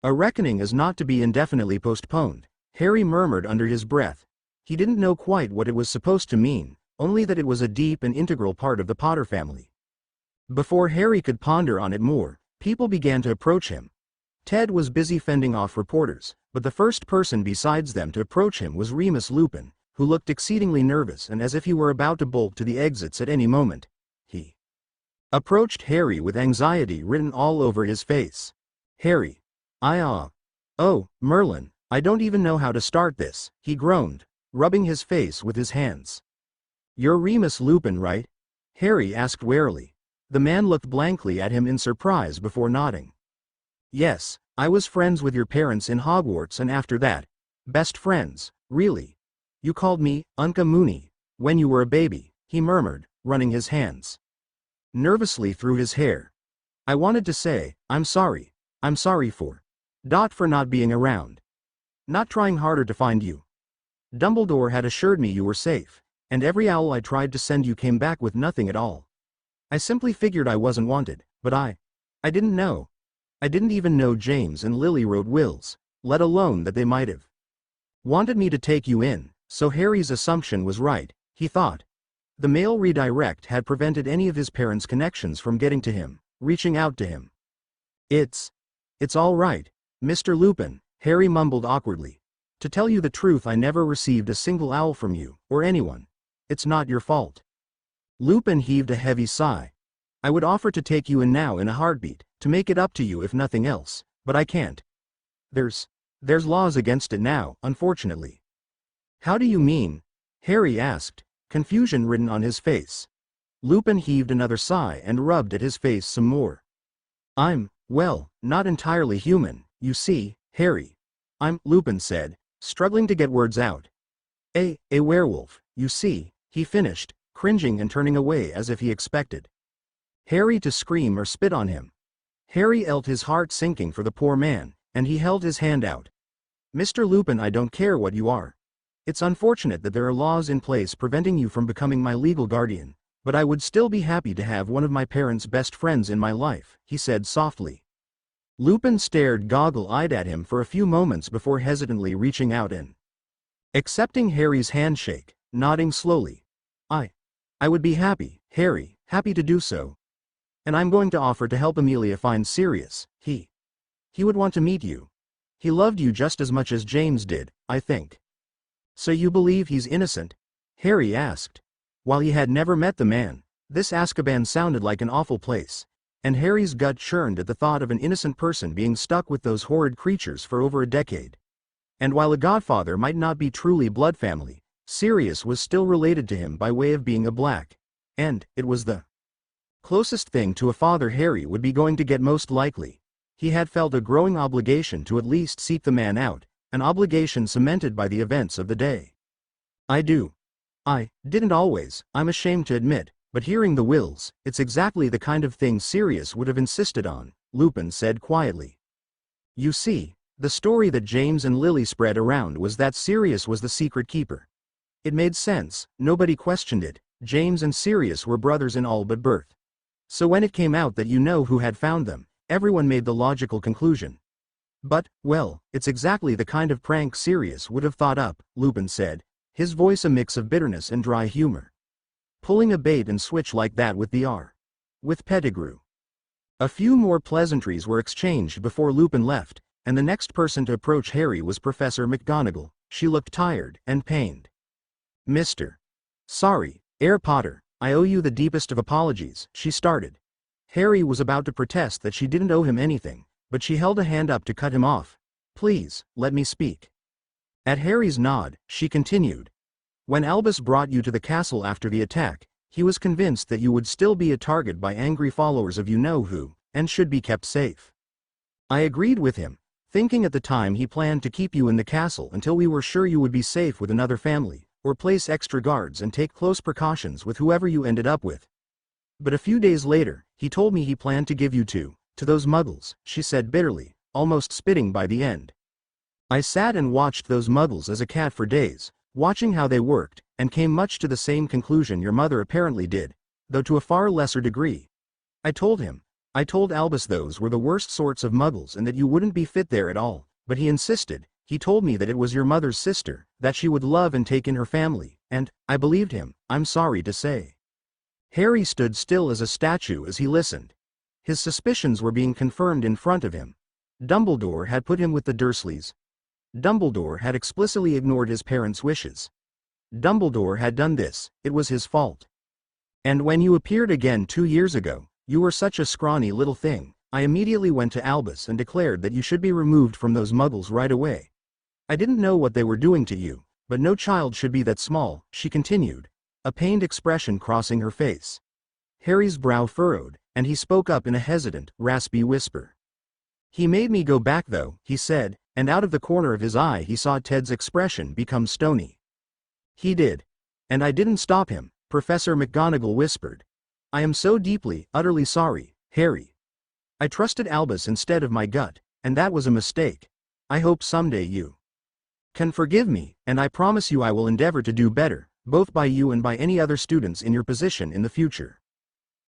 S1: A reckoning is not to be indefinitely postponed, Harry murmured under his breath. He didn't know quite what it was supposed to mean, only that it was a deep and integral part of the Potter family. Before Harry could ponder on it more, people began to approach him. Ted was busy fending off reporters, but the first person besides them to approach him was Remus Lupin, who looked exceedingly nervous and as if he were about to bolt to the exits at any moment. He approached Harry with anxiety written all over his face. Harry. Oh, Merlin, I don't even know how to start this, he groaned, rubbing his face with his hands. You're Remus Lupin, right? Harry asked warily. The man looked blankly at him in surprise before nodding. Yes, I was friends with your parents in Hogwarts and after that, best friends, really. You called me Unca Mooney when you were a baby, he murmured, running his hands nervously through his hair. I wanted to say, I'm sorry for not being around. Not trying harder to find you. Dumbledore had assured me you were safe, and every owl I tried to send you came back with nothing at all. I simply figured I wasn't wanted, but I didn't know. I didn't even know James and Lily wrote wills, let alone that they might have wanted me to take you in, so Harry's assumption was right, he thought. The mail redirect had prevented any of his parents' connections from getting to him, reaching out to him. It's all right, Mr. Lupin, Harry mumbled awkwardly. To tell you the truth, I never received a single owl from you, or anyone. It's not your fault. Lupin heaved a heavy sigh. I would offer to take you in now in a heartbeat, to make it up to you if nothing else, but I can't. There's laws against it now, unfortunately. How do you mean? Harry asked, confusion written on his face. Lupin heaved another sigh and rubbed at his face some more. Well, not entirely human, you see, Harry. Lupin said, struggling to get words out. A werewolf, you see, he finished, cringing and turning away as if he expected Harry to scream or spit on him. Harry felt his heart sinking for the poor man, and he held his hand out. Mr. Lupin, I don't care what you are. It's unfortunate that there are laws in place preventing you from becoming my legal guardian, but I would still be happy to have one of my parents' best friends in my life, he said softly. Lupin stared goggle-eyed at him for a few moments before hesitantly reaching out and accepting Harry's handshake, nodding slowly. I would be happy, Harry, happy to do so. And I'm going to offer to help Amelia find Sirius. He would want to meet you. He loved you just as much as James did, I think. So you believe he's innocent? Harry asked. While he had never met the man, this Azkaban sounded like an awful place, and Harry's gut churned at the thought of an innocent person being stuck with those horrid creatures for over a decade. And while a Godfather might not be truly blood family, Sirius was still related to him by way of being a Black, and it was the closest thing to a father Harry would be going to get most likely. He had felt a growing obligation to at least seek the man out, an obligation cemented by the events of the day. I didn't always, I'm ashamed to admit, but hearing the wills, it's exactly the kind of thing Sirius would have insisted on, Lupin said quietly. You see, The story that James and Lily spread around was that Sirius was the secret keeper. It made sense, nobody questioned it. James and Sirius were brothers in all but birth. So when it came out that you know who had found them, everyone made the logical conclusion. But, well, it's exactly the kind of prank Sirius would have thought up, Lupin said, his voice a mix of bitterness and dry humor. Pulling a bait and switch like that with with Pettigrew. A few more pleasantries were exchanged before Lupin left, and the next person to approach Harry was Professor McGonagall. She looked tired and pained. Mr. Sorry, Herr Potter, I owe you the deepest of apologies, she started. Harry was about to protest that she didn't owe him anything, but she held a hand up to cut him off. Please, let me speak. At Harry's nod, she continued. When Albus brought you to the castle after the attack, he was convinced that you would still be a target by angry followers of you-know-who, and should be kept safe. I agreed with him, thinking at the time he planned to keep you in the castle until we were sure you would be safe with another family, or place extra guards and take close precautions with whoever you ended up with. But a few days later, he told me he planned to give you to those muggles, she said bitterly, almost spitting by the end. I sat and watched those muggles as a cat for days, watching how they worked, and came much to the same conclusion your mother apparently did, though to a far lesser degree. I told Albus those were the worst sorts of muggles and that you wouldn't be fit there at all, but he insisted. He told me that it was your mother's sister, that she would love and take in her family, and I believed him, I'm sorry to say. Harry stood still as a statue as he listened. His suspicions were being confirmed in front of him. Dumbledore had put him with the Dursleys. Dumbledore had explicitly ignored his parents' wishes. Dumbledore had done this, it was his fault. And when you appeared again 2 years ago, you were such a scrawny little thing, I immediately went to Albus and declared that you should be removed from those muggles right away. I didn't know what they were doing to you, but no child should be that small, she continued, a pained expression crossing her face. Harry's brow furrowed, and he spoke up in a hesitant, raspy whisper. He made me go back though, he said, and out of the corner of his eye he saw Ted's expression become stony. He did. And I didn't stop him, Professor McGonagall whispered. I am so deeply, utterly sorry, Harry. I trusted Albus instead of my gut, and that was a mistake. I hope someday you can forgive me, and I promise you I will endeavor to do better, both by you and by any other students in your position in the future.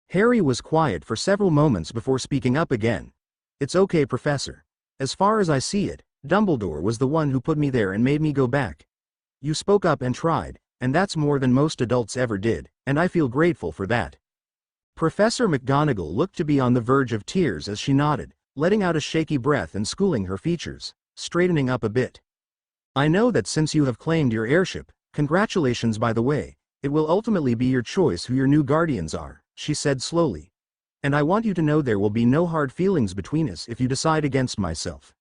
S1: Harry was quiet for several moments before speaking up again. It's okay, Professor. As far as I see it, Dumbledore was the one who put me there and made me go back. You spoke up and tried, and that's more than most adults ever did, and I feel grateful for that. Professor McGonagall looked to be on the verge of tears as she nodded, letting out a shaky breath and schooling her features, straightening up a bit. I know that since you have claimed your heirship, congratulations by the way, it will ultimately be your choice who your new guardians are, she said slowly. And I want you to know there will be no hard feelings between us if you decide against myself.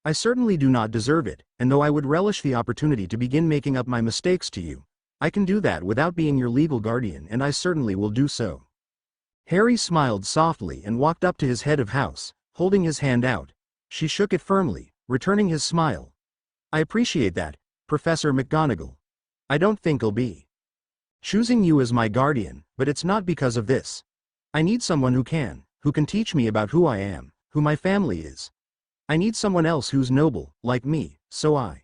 S1: I certainly do not deserve it, and though I would relish the opportunity to begin making up my mistakes to you, I can do that without being your legal guardian, and I certainly will do so. Harry smiled softly and walked up to his head of house, holding his hand out. She shook it firmly, returning his smile. I appreciate that, Professor McGonagall. I don't think I'll be choosing you as my guardian, but it's not because of this. I need someone who can teach me about who I am, who my family is. I need someone else who's noble, like me, so I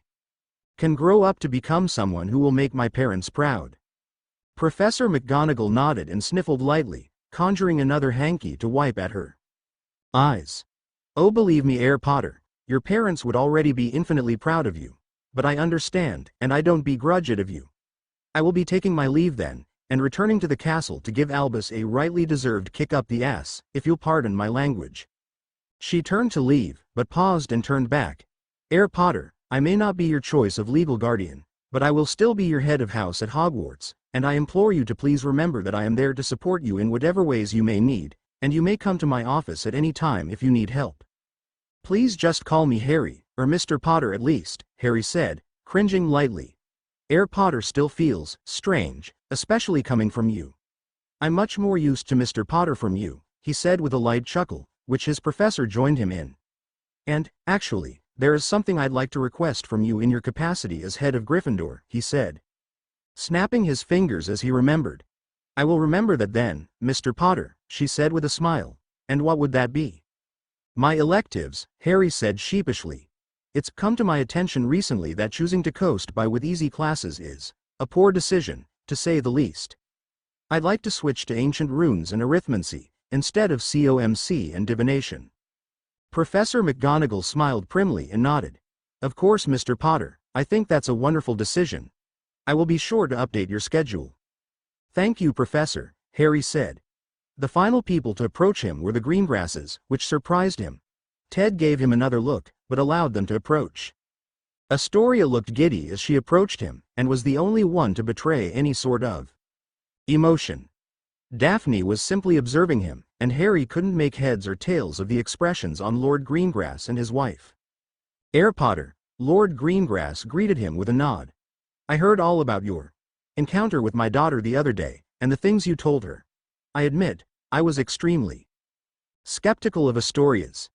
S1: can grow up to become someone who will make my parents proud. Professor McGonagall nodded and sniffled lightly, conjuring another hanky to wipe at her eyes. Oh, believe me, Herr Potter, your parents would already be infinitely proud of you. But I understand, and I don't begrudge it of you. I will be taking my leave then, and returning to the castle to give Albus a rightly deserved kick up the ass, if you'll pardon my language. She turned to leave, but paused and turned back. Herr Potter, I may not be your choice of legal guardian, but I will still be your head of house at Hogwarts, and I implore you to please remember that I am there to support you in whatever ways you may need, and you may come to my office at any time if you need help. Please just call me Harry, or Mr. Potter at least, Harry said, cringing lightly. Herr Potter still feels strange, especially coming from you. I'm much more used to Mr. Potter from you, he said with a light chuckle, which his professor joined him in. And, actually, there is something I'd like to request from you in your capacity as head of Gryffindor, he said, snapping his fingers as he remembered. I will remember that then, Mr. Potter, she said with a smile. And what would that be? My electives, Harry said sheepishly. It's come to my attention recently that choosing to coast by with easy classes is a poor decision, to say the least. I'd like to switch to ancient runes and arithmancy, instead of comc and divination." Professor McGonagall smiled primly and nodded. "Of course, Mr. Potter, I think that's a wonderful decision. I will be sure to update your schedule." "Thank you, Professor," Harry said. The final people to approach him were the Greengrasses, which surprised him. Ted gave him another look, but allowed them to approach. Astoria looked giddy as she approached him, and was the only one to betray any sort of emotion. Daphne was simply observing him, and Harry couldn't make heads or tails of the expressions on Lord Greengrass and his wife. "Heir Potter," Lord Greengrass greeted him with a nod. "I heard all about your encounter with my daughter the other day, and the things you told her. I admit, I was extremely skeptical of Astoria's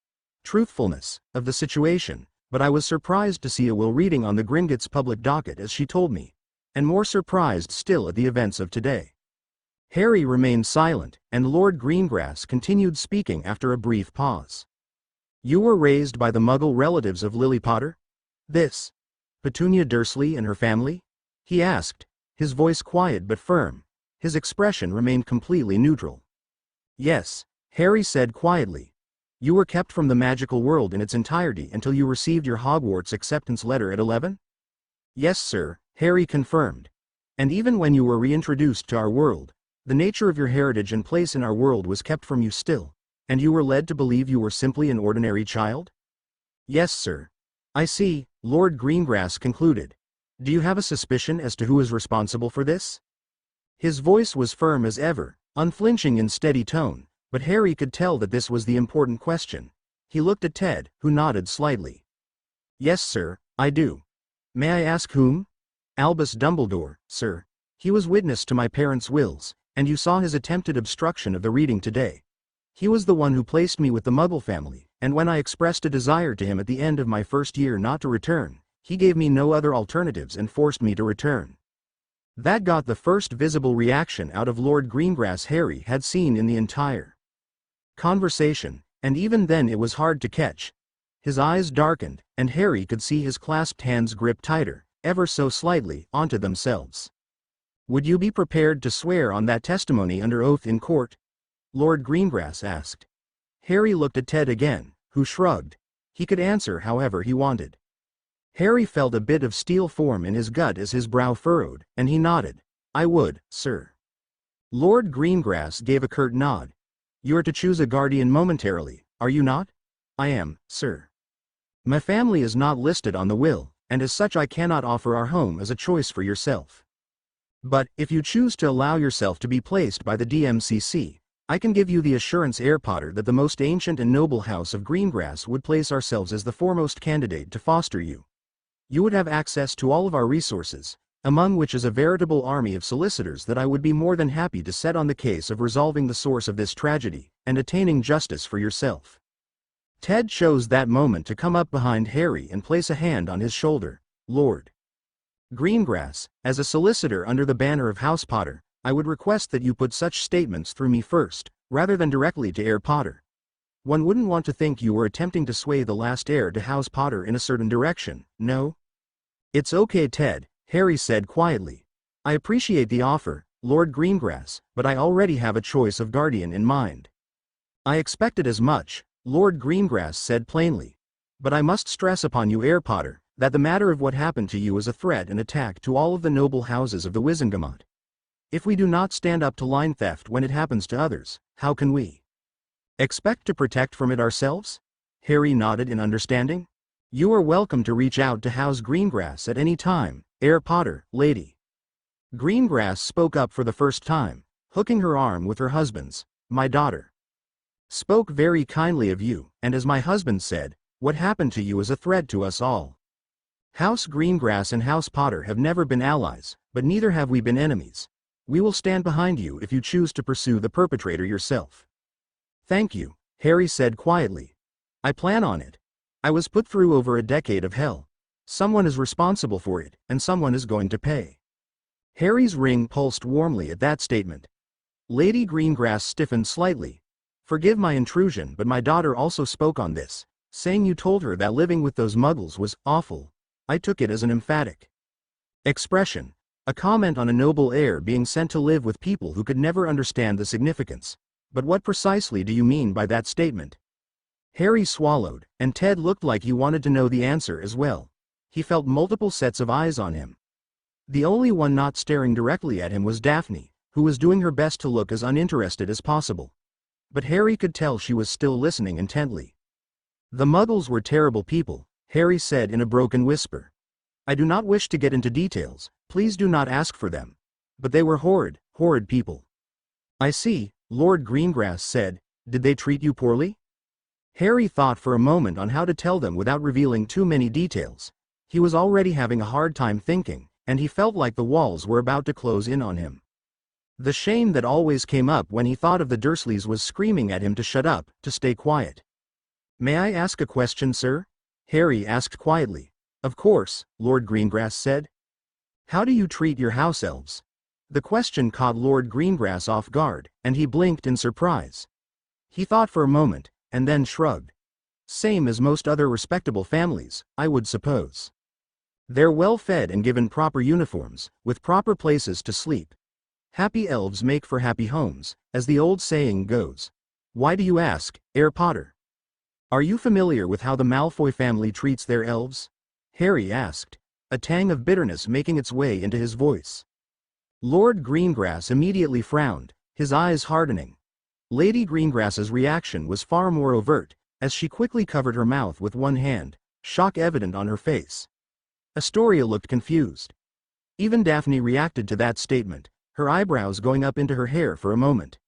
S1: truthfulness of the situation, but I was surprised to see a will reading on the Gringotts public docket as she told me, and more surprised still at the events of today." Harry remained silent, and Lord Greengrass continued speaking after a brief pause. "You were raised by the Muggle relatives of Lily Potter? This Petunia Dursley and her family?" he asked, his voice quiet but firm. His expression remained completely neutral. "Yes," Harry said quietly. "You were kept from the magical world in its entirety until you received your Hogwarts acceptance letter at 11? "Yes, sir," Harry confirmed. "And even when you were reintroduced to our world, the nature of your heritage and place in our world was kept from you still, and you were led to believe you were simply an ordinary child?" "Yes, sir." "I see," Lord Greengrass concluded. "Do you have a suspicion as to who is responsible for this?" His voice was firm as ever, unflinching in steady tone, but Harry could tell that this was the important question. He looked at Ted, who nodded slightly. "Yes, sir, I do." "May I ask whom?" "Albus Dumbledore, sir. He was witness to my parents' wills, and you saw his attempted obstruction of the reading today. He was the one who placed me with the Muggle family, and when I expressed a desire to him at the end of my first year not to return, he gave me no other alternatives and forced me to return." That got the first visible reaction out of Lord Greengrass Harry had seen in the entire conversation, and even then it was hard to catch. His eyes darkened, and Harry could see his clasped hands grip tighter, ever so slightly, onto themselves. "Would you be prepared to swear on that testimony under oath in court?" Lord Greengrass asked. Harry looked at Ted again, who shrugged. He could answer however he wanted. Harry felt a bit of steel form in his gut as his brow furrowed, and he nodded. "I would, sir." Lord Greengrass gave a curt nod. "You are to choose a guardian momentarily, are you not?" "I am, sir. My family is not listed on the will, and as such I cannot offer our home as a choice for yourself. But, if you choose to allow yourself to be placed by the DMCC, I can give you the assurance, Heir Potter, that the most ancient and noble house of Greengrass would place ourselves as the foremost candidate to foster you. You would have access to all of our resources, among which is a veritable army of solicitors that I would be more than happy to set on the case of resolving the source of this tragedy, and attaining justice for yourself." Ted chose that moment to come up behind Harry and place a hand on his shoulder. "Lord Greengrass, as a solicitor under the banner of House Potter, I would request that you put such statements through me first, rather than directly to Heir Potter. One wouldn't want to think you were attempting to sway the last heir to House Potter in a certain direction, no?" "It's okay, Ted," Harry said quietly. "I appreciate the offer, Lord Greengrass, but I already have a choice of guardian in mind." "I expected as much," Lord Greengrass said plainly. "But I must stress upon you, Heir Potter, that the matter of what happened to you is a threat and attack to all of the noble houses of the Wizengamot. If we do not stand up to line theft when it happens to others, how can we expect to protect from it ourselves?" Harry nodded in understanding. "You are welcome to reach out to House Greengrass at any time, Heir Potter, Lady." Greengrass spoke up for the first time, hooking her arm with her husband's. "My daughter spoke very kindly of you, and as my husband said, what happened to you is a threat to us all. House Greengrass and House Potter have never been allies, but neither have we been enemies. We will stand behind you if you choose to pursue the perpetrator yourself." "Thank you," Harry said quietly. "I plan on it. I was put through over a decade of hell. Someone is responsible for it, and someone is going to pay." Harry's ring pulsed warmly at that statement. Lady Greengrass stiffened slightly. "Forgive my intrusion, but my daughter also spoke on this, saying you told her that living with those muggles was awful. I took it as an emphatic expression, a comment on a noble heir being sent to live with people who could never understand the significance. But what precisely do you mean by that statement? Harry swallowed, and Ted looked like he wanted to know the answer as well. He felt multiple sets of eyes on him. The only one not staring directly at him was Daphne, who was doing her best to look as uninterested as possible. But Harry could tell she was still listening intently. The Muggles were terrible people, Harry said in a broken whisper. I do not wish to get into details, please do not ask for them. But they were horrid, horrid people. I see, Lord Greengrass said. Did they treat you poorly? Harry thought for a moment on how to tell them without revealing too many details. He was already having a hard time thinking, and he felt like the walls were about to close in on him. The shame that always came up when he thought of the Dursleys was screaming at him to shut up, to stay quiet. May I ask a question, sir? Harry asked quietly. Of course, Lord Greengrass said. How do you treat your house elves? The question caught Lord Greengrass off guard, and he blinked in surprise. He thought for a moment, and then shrugged. Same as most other respectable families, I would suppose. They're well fed and given proper uniforms, with proper places to sleep. Happy elves make for happy homes, as the old saying goes. Why do you ask, Herr Potter? Are you familiar with how the Malfoy family treats their elves? Harry asked, a tang of bitterness making its way into his voice. Lord Greengrass immediately frowned, his eyes hardening. Lady Greengrass's reaction was far more overt, as she quickly covered her mouth with one hand, shock evident on her face. Astoria looked confused. Even Daphne reacted to that statement, her eyebrows going up into her hair for a moment.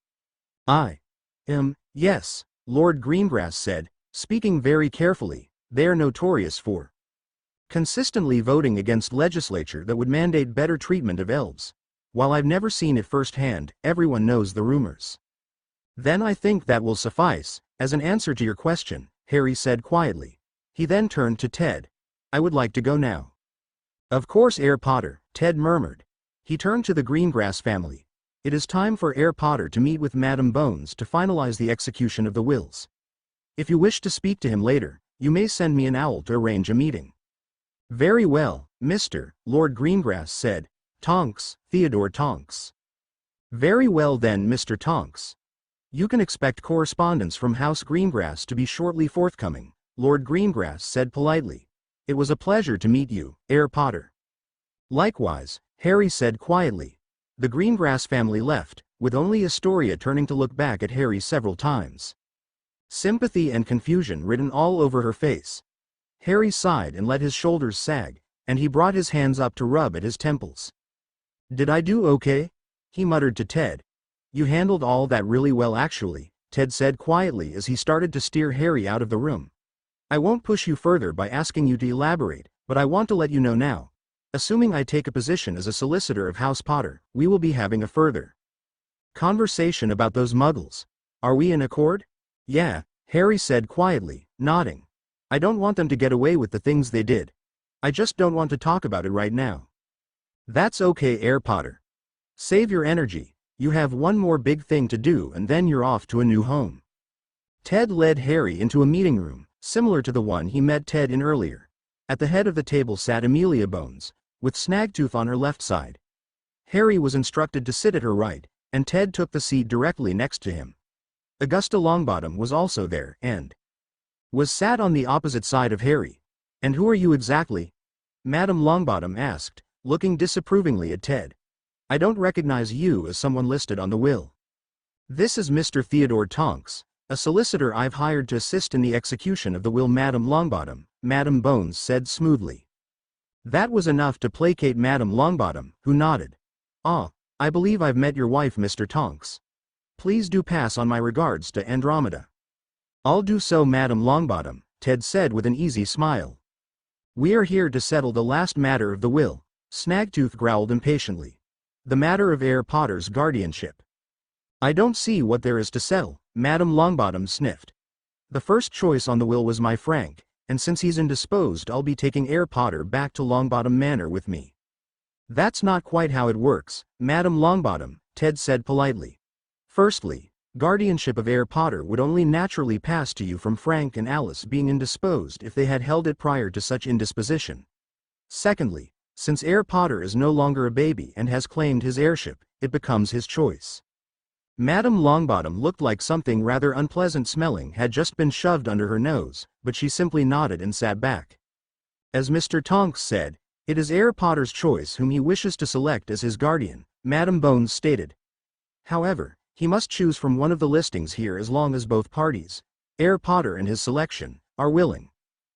S1: Yes, Lord Greengrass said, speaking very carefully. They're notorious for consistently voting against legislature that would mandate better treatment of elves. While I've never seen it firsthand, everyone knows the rumors. Then I think that will suffice, as an answer to your question, Harry said quietly. He then turned to Ted. I would like to go now. Of course, Herr Potter, Ted murmured. He turned to the Greengrass family. It is time for Herr Potter to meet with Madame Bones to finalize the execution of the wills. If you wish to speak to him later, you may send me an owl to arrange a meeting. Very well, Mr. Lord Greengrass said. Tonks, Theodore Tonks. Very well then, Mr. Tonks. You can expect correspondence from House Greengrass to be shortly forthcoming, Lord Greengrass said politely. It was a pleasure to meet you, Herr Potter. Likewise, Harry said quietly. The Greengrass family left, with only Astoria turning to look back at Harry several times. Sympathy and confusion written all over her face. Harry sighed and let his shoulders sag, and he brought his hands up to rub at his temples. Did I do okay? He muttered to Ted. You handled all that really well actually, Ted said quietly as he started to steer Harry out of the room. I won't push you further by asking you to elaborate, but I want to let you know now. Assuming I take a position as a solicitor of House Potter, we will be having a further conversation about those muggles. Are we in accord? Yeah, Harry said quietly, nodding. I don't want them to get away with the things they did. I just don't want to talk about it right now. That's okay, Herr Potter. Save your energy. You have one more big thing to do and then you're off to a new home. Ted led Harry into a meeting room, similar to the one he met Ted in earlier. At the head of the table sat Amelia Bones, with Snagtooth on her left side. Harry was instructed to sit at her right, and Ted took the seat directly next to him. Augusta Longbottom was also there, and was sat on the opposite side of Harry. And who are you exactly? Madame Longbottom asked, looking disapprovingly at Ted. I don't recognize you as someone listed on the will. This is Mr. Theodore Tonks, a solicitor I've hired to assist in the execution of the will, Madame Longbottom, Madame Bones said smoothly. That was enough to placate Madame Longbottom, who nodded. Ah, I believe I've met your wife, Mr. Tonks. Please do pass on my regards to Andromeda. I'll do so, Madame Longbottom, Ted said with an easy smile. We are here to settle the last matter of the will, Snagtooth growled impatiently. The matter of Herr Potter's guardianship. I don't see what there is to settle, Madame Longbottom sniffed. The first choice on the will was my Frank, and since he's indisposed I'll be taking Herr Potter back to Longbottom Manor with me. That's not quite how it works, Madame Longbottom, Ted said politely. Firstly, Guardianship of Heir Potter would only naturally pass to you from Frank and Alice being indisposed if they had held it prior to such indisposition. Secondly, since Heir Potter is no longer a baby and has claimed his heirship, it becomes his choice. Madame Longbottom looked like something rather unpleasant smelling had just been shoved under her nose, but she simply nodded and sat back. As Mr. Tonks said, it is Heir Potter's choice whom he wishes to select as his guardian, Madame Bones stated. However, he must choose from one of the listings here as long as both parties, Heir Potter and his selection, are willing.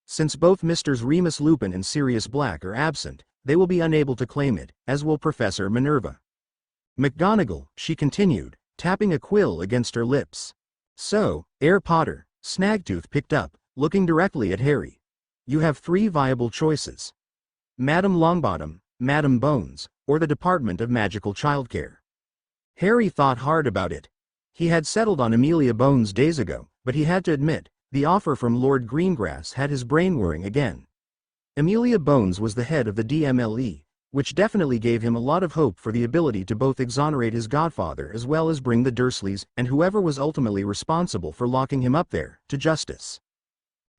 S1: Since both Messrs. Remus Lupin and Sirius Black are absent, they will be unable to claim it, as will Professor Minerva McGonagall, she continued, tapping a quill against her lips. So, Heir Potter, Snaggletooth picked up, looking directly at Harry. You have 3 viable choices. Madame Longbottom, Madame Bones, or the Department of Magical Childcare. Harry thought hard about it. He had settled on Amelia Bones days ago, but he had to admit, the offer from Lord Greengrass had his brain whirring again. Amelia Bones was the head of the DMLE, which definitely gave him a lot of hope for the ability to both exonerate his godfather as well as bring the Dursleys, and whoever was ultimately responsible for locking him up there, to justice.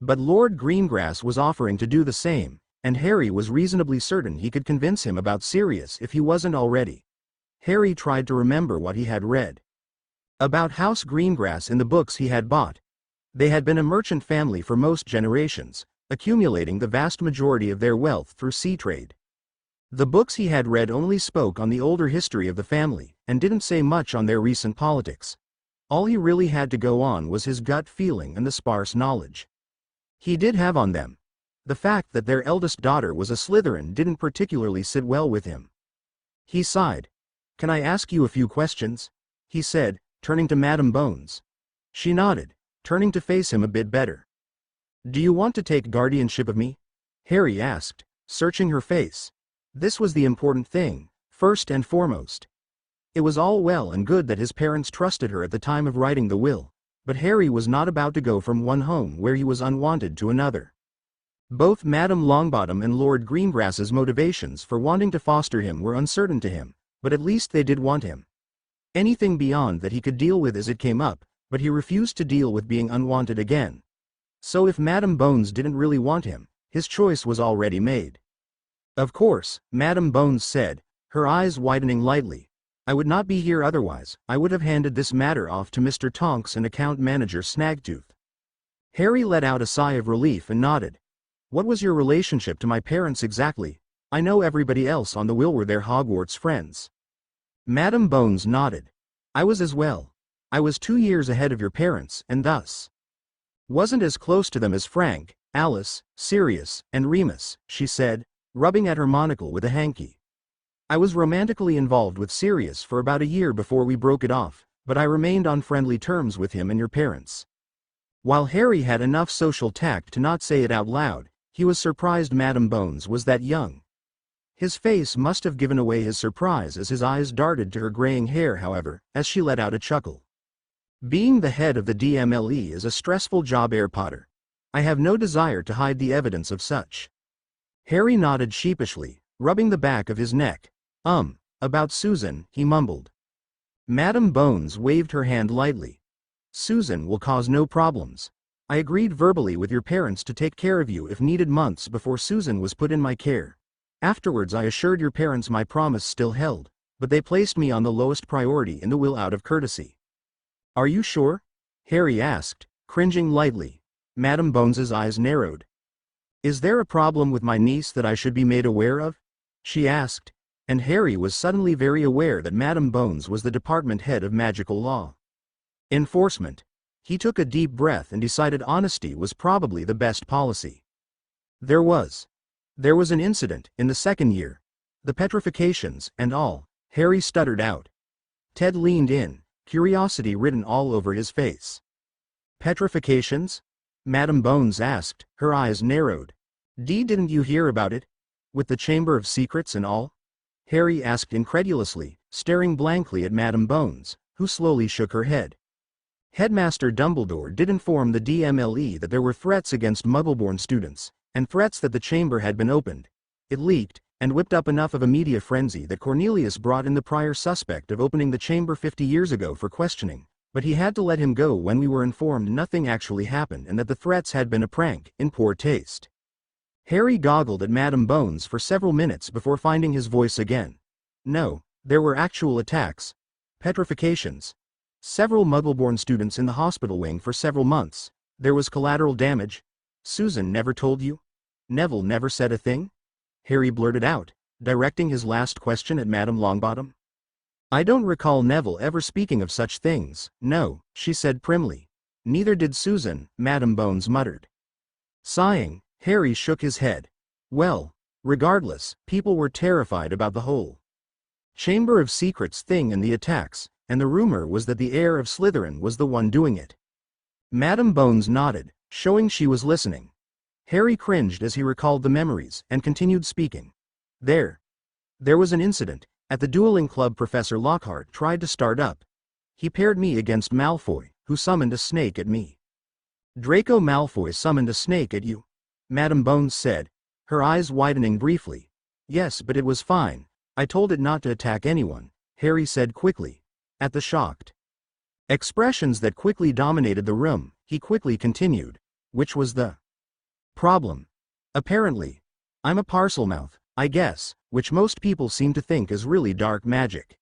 S1: But Lord Greengrass was offering to do the same, and Harry was reasonably certain he could convince him about Sirius if he wasn't already. Harry tried to remember what he had read about House Greengrass in the books he had bought. They had been a merchant family for most generations, accumulating the vast majority of their wealth through sea trade. The books he had read only spoke on the older history of the family, and didn't say much on their recent politics. All he really had to go on was his gut feeling and the sparse knowledge he did have on them. The fact that their eldest daughter was a Slytherin didn't particularly sit well with him. He sighed. Can I ask you a few questions? He said, turning to Madame Bones. She nodded, turning to face him a bit better. Do you want to take guardianship of me? Harry asked, searching her face. This was the important thing, first and foremost. It was all well and good that his parents trusted her at the time of writing the will, but Harry was not about to go from one home where he was unwanted to another. Both Madame Longbottom and Lord Greengrass's motivations for wanting to foster him were uncertain to him, but at least they did want him. Anything beyond that he could deal with as it came up, but he refused to deal with being unwanted again. So if Madame Bones didn't really want him, his choice was already made. Of course, Madame Bones said, her eyes widening lightly. I would not be here otherwise. I would have handed this matter off to Mr. Tonks and account manager Snaggletooth. Harry let out a sigh of relief and nodded. What was your relationship to my parents exactly? I know everybody else on the will were their Hogwarts friends. Madame Bones nodded. I was as well. I was 2 years ahead of your parents, and thus wasn't as close to them as Frank, Alice, Sirius, and Remus, she said, rubbing at her monocle with a hanky. I was romantically involved with Sirius for about a year before we broke it off, but I remained on friendly terms with him and your parents. While Harry had enough social tact to not say it out loud, he was surprised Madame Bones was that young. His face must have given away his surprise as his eyes darted to her graying hair, however, as she let out a chuckle. Being the head of the DMLE is a stressful job, Heir Potter. I have no desire to hide the evidence of such. Harry nodded sheepishly, rubbing the back of his neck. About Susan, he mumbled. Madame Bones waved her hand lightly. Susan will cause no problems. I agreed verbally with your parents to take care of you if needed months before Susan was put in my care. Afterwards I assured your parents my promise still held, but they placed me on the lowest priority in the will out of courtesy. Are you sure? Harry asked, cringing lightly. Madame Bones's eyes narrowed. Is there a problem with my niece that I should be made aware of? She asked, and Harry was suddenly very aware that Madame Bones was the department head of magical law enforcement. He took a deep breath and decided honesty was probably the best policy. There was an incident in the second year. The petrifications and all, Harry stuttered out. Ted leaned in, curiosity written all over his face. Petrifications? Madame Bones asked, her eyes narrowed. Didn't you hear about it? With the Chamber of Secrets and all? Harry asked incredulously, staring blankly at Madame Bones, who slowly shook her head. Headmaster Dumbledore did inform the DMLE that there were threats against Muggle-born students, and threats that the chamber had been opened. It leaked, and whipped up enough of a media frenzy that Cornelius brought in the prior suspect of opening the chamber 50 years ago for questioning, But he had to let him go when we were informed nothing actually happened and that the threats had been a prank, in poor taste. Harry goggled at Madam Bones for several minutes before finding his voice again. No, there were actual attacks. Petrifications. Several Muggle-born students in the hospital wing for several months. There was collateral damage. Susan never told you? Neville never said a thing? Harry blurted out, directing his last question at Madame Longbottom. I don't recall Neville ever speaking of such things. No, she said primly. Neither did Susan, Madam Bones muttered. Sighing, Harry shook his head. Well, regardless, people were terrified about the whole Chamber of Secrets thing and the attacks, and the rumor was that the heir of Slytherin was the one doing it. Madam Bones nodded, showing she was listening. Harry cringed as he recalled the memories, and continued speaking. There was an incident. At the dueling club Professor Lockhart tried to start up. He paired me against Malfoy, who summoned a snake at me. Draco Malfoy summoned a snake at you? Madam Bones said, her eyes widening briefly. Yes, but it was fine. I told it not to attack anyone, Harry said quickly. At the shocked expressions that quickly dominated the room, he quickly continued. Which was the problem? Apparently, I'm a Parselmouth, I guess, which most people seem to think is really dark magic.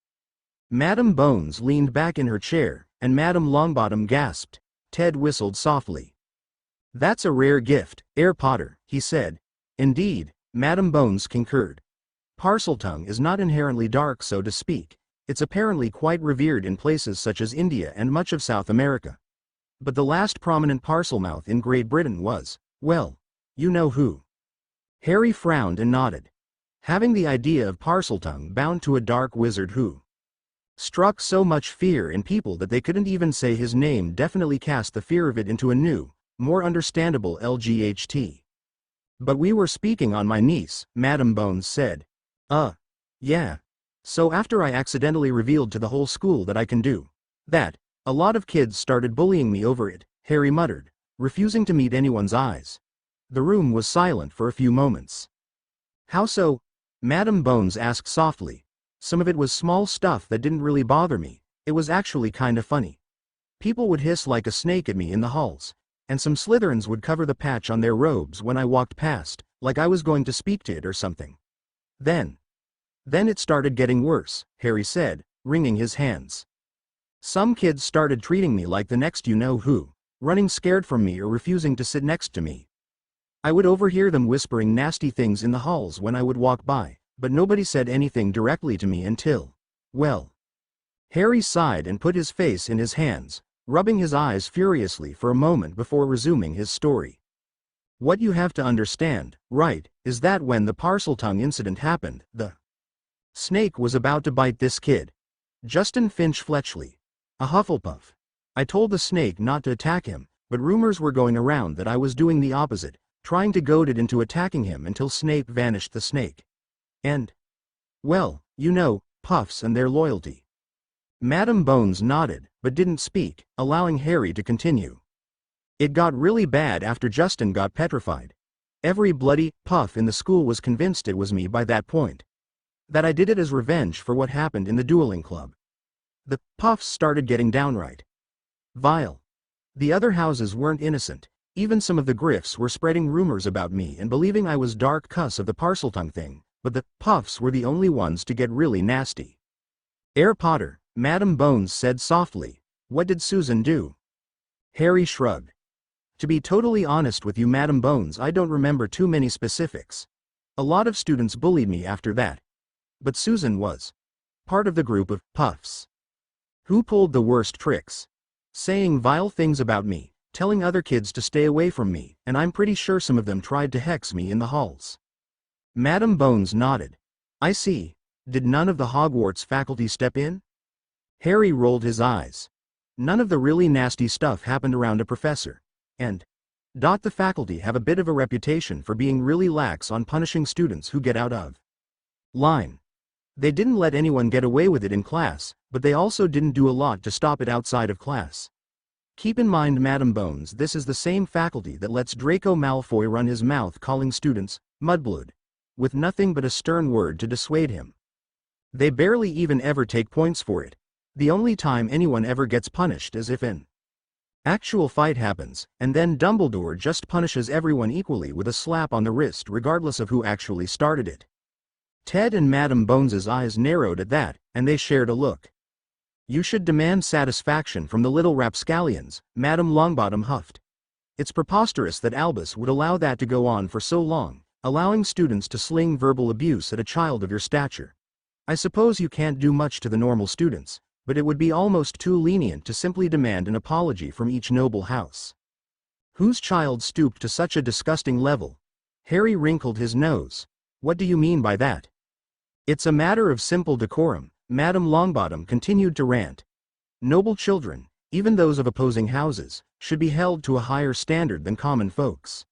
S1: Madam Bones leaned back in her chair, and Madame Longbottom gasped. Ted whistled softly. That's a rare gift, Heir Potter, he said. Indeed, Madam Bones concurred. Parseltongue is not inherently dark, so to speak. It's apparently quite revered in places such as India and much of South America. But the last prominent Parselmouth in Great Britain was, well, you know who. Harry frowned and nodded. Having the idea of Parseltongue bound to a dark wizard who struck so much fear in people that they couldn't even say his name definitely cast the fear of it into a new, more understandable LGHT. But we were speaking on my niece, Madam Bones said. Yeah. So after I accidentally revealed to the whole school that I can do that, a lot of kids started bullying me over it, Harry muttered, refusing to meet anyone's eyes. The room was silent for a few moments. How so? Madam Bones asked softly. Some of it was small stuff that didn't really bother me. It was actually kinda funny. People would hiss like a snake at me in the halls, and some Slytherins would cover the patch on their robes when I walked past, like I was going to speak to it or something. Then it started getting worse, Harry said, wringing his hands. Some kids started treating me like the next you-know-who, running scared from me or refusing to sit next to me. I would overhear them whispering nasty things in the halls when I would walk by, but nobody said anything directly to me until, well. Harry sighed and put his face in his hands, rubbing his eyes furiously for a moment before resuming his story. What you have to understand, right, is that when the Parseltongue incident happened, the snake was about to bite this kid. Justin Finch Fletchley. A Hufflepuff. I told the snake not to attack him, but rumors were going around that I was doing the opposite, trying to goad it into attacking him until Snape vanished the snake. And, well, you know, puffs and their loyalty. Madam Bones nodded, but didn't speak, allowing Harry to continue. It got really bad after Justin got petrified. Every bloody puff in the school was convinced it was me by that point. That I did it as revenge for what happened in the dueling club. The puffs started getting downright vile. The other houses weren't innocent. Even some of the Griffs were spreading rumors about me and believing I was dark cuss of the Parseltongue thing, but the puffs were the only ones to get really nasty. Heir Potter, Madam Bones said softly. What did Susan do? Harry shrugged. To be totally honest with you, Madam Bones, I don't remember too many specifics. A lot of students bullied me after that. But Susan was part of the group of puffs who pulled the worst tricks, saying vile things about me, telling other kids to stay away from me, and I'm pretty sure some of them tried to hex me in the halls. Madam Bones nodded. I see. Did none of the Hogwarts faculty step in? Harry rolled his eyes. None of the really nasty stuff happened around a professor. And the faculty have a bit of a reputation for being really lax on punishing students who get out of line. They didn't let anyone get away with it in class, but they also didn't do a lot to stop it outside of class. Keep in mind, Madam Bones, this is the same faculty that lets Draco Malfoy run his mouth calling students mudblood, with nothing but a stern word to dissuade him. They barely even ever take points for it. The only time anyone ever gets punished is if an actual fight happens, and then Dumbledore just punishes everyone equally with a slap on the wrist regardless of who actually started it. Ted and Madam Bones's eyes narrowed at that, and they shared a look. You should demand satisfaction from the little rapscallions, Madam Longbottom huffed. It's preposterous that Albus would allow that to go on for so long, allowing students to sling verbal abuse at a child of your stature. I suppose you can't do much to the normal students, but it would be almost too lenient to simply demand an apology from each noble house. Whose child stooped to such a disgusting level? Harry wrinkled his nose. What do you mean by that? It's a matter of simple decorum, Madam Longbottom continued to rant. Noble children, even those of opposing houses, should be held to a higher standard than common folks.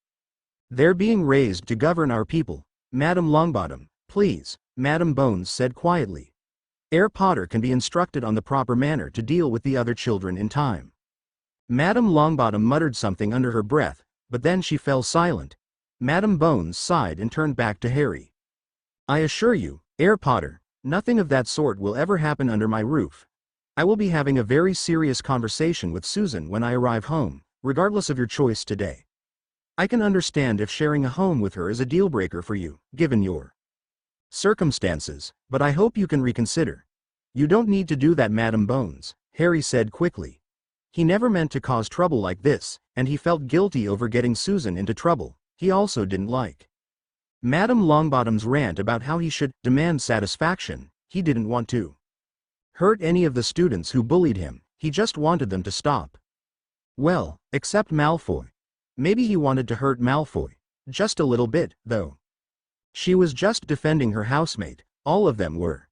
S1: They're being raised to govern our people. Madam Longbottom, please, Madam Bones said quietly. Heir Potter can be instructed on the proper manner to deal with the other children in time. Madam Longbottom muttered something under her breath, but then she fell silent. Madam Bones sighed and turned back to Harry. I assure you, Heir Potter, nothing of that sort will ever happen under my roof. I will be having a very serious conversation with Susan when I arrive home, regardless of your choice today. I can understand if sharing a home with her is a deal-breaker for you, given your circumstances, but I hope you can reconsider. You don't need to do that, Madam Bones, Harry said quickly. He never meant to cause trouble like this, and he felt guilty over getting Susan into trouble he also didn't like. Madam Longbottom's rant about how he should demand satisfaction, he didn't want to hurt any of the students who bullied him, he just wanted them to stop. Well, except Malfoy. Maybe he wanted to hurt Malfoy. Just a little bit, though. She was just defending her housemate, all of them were.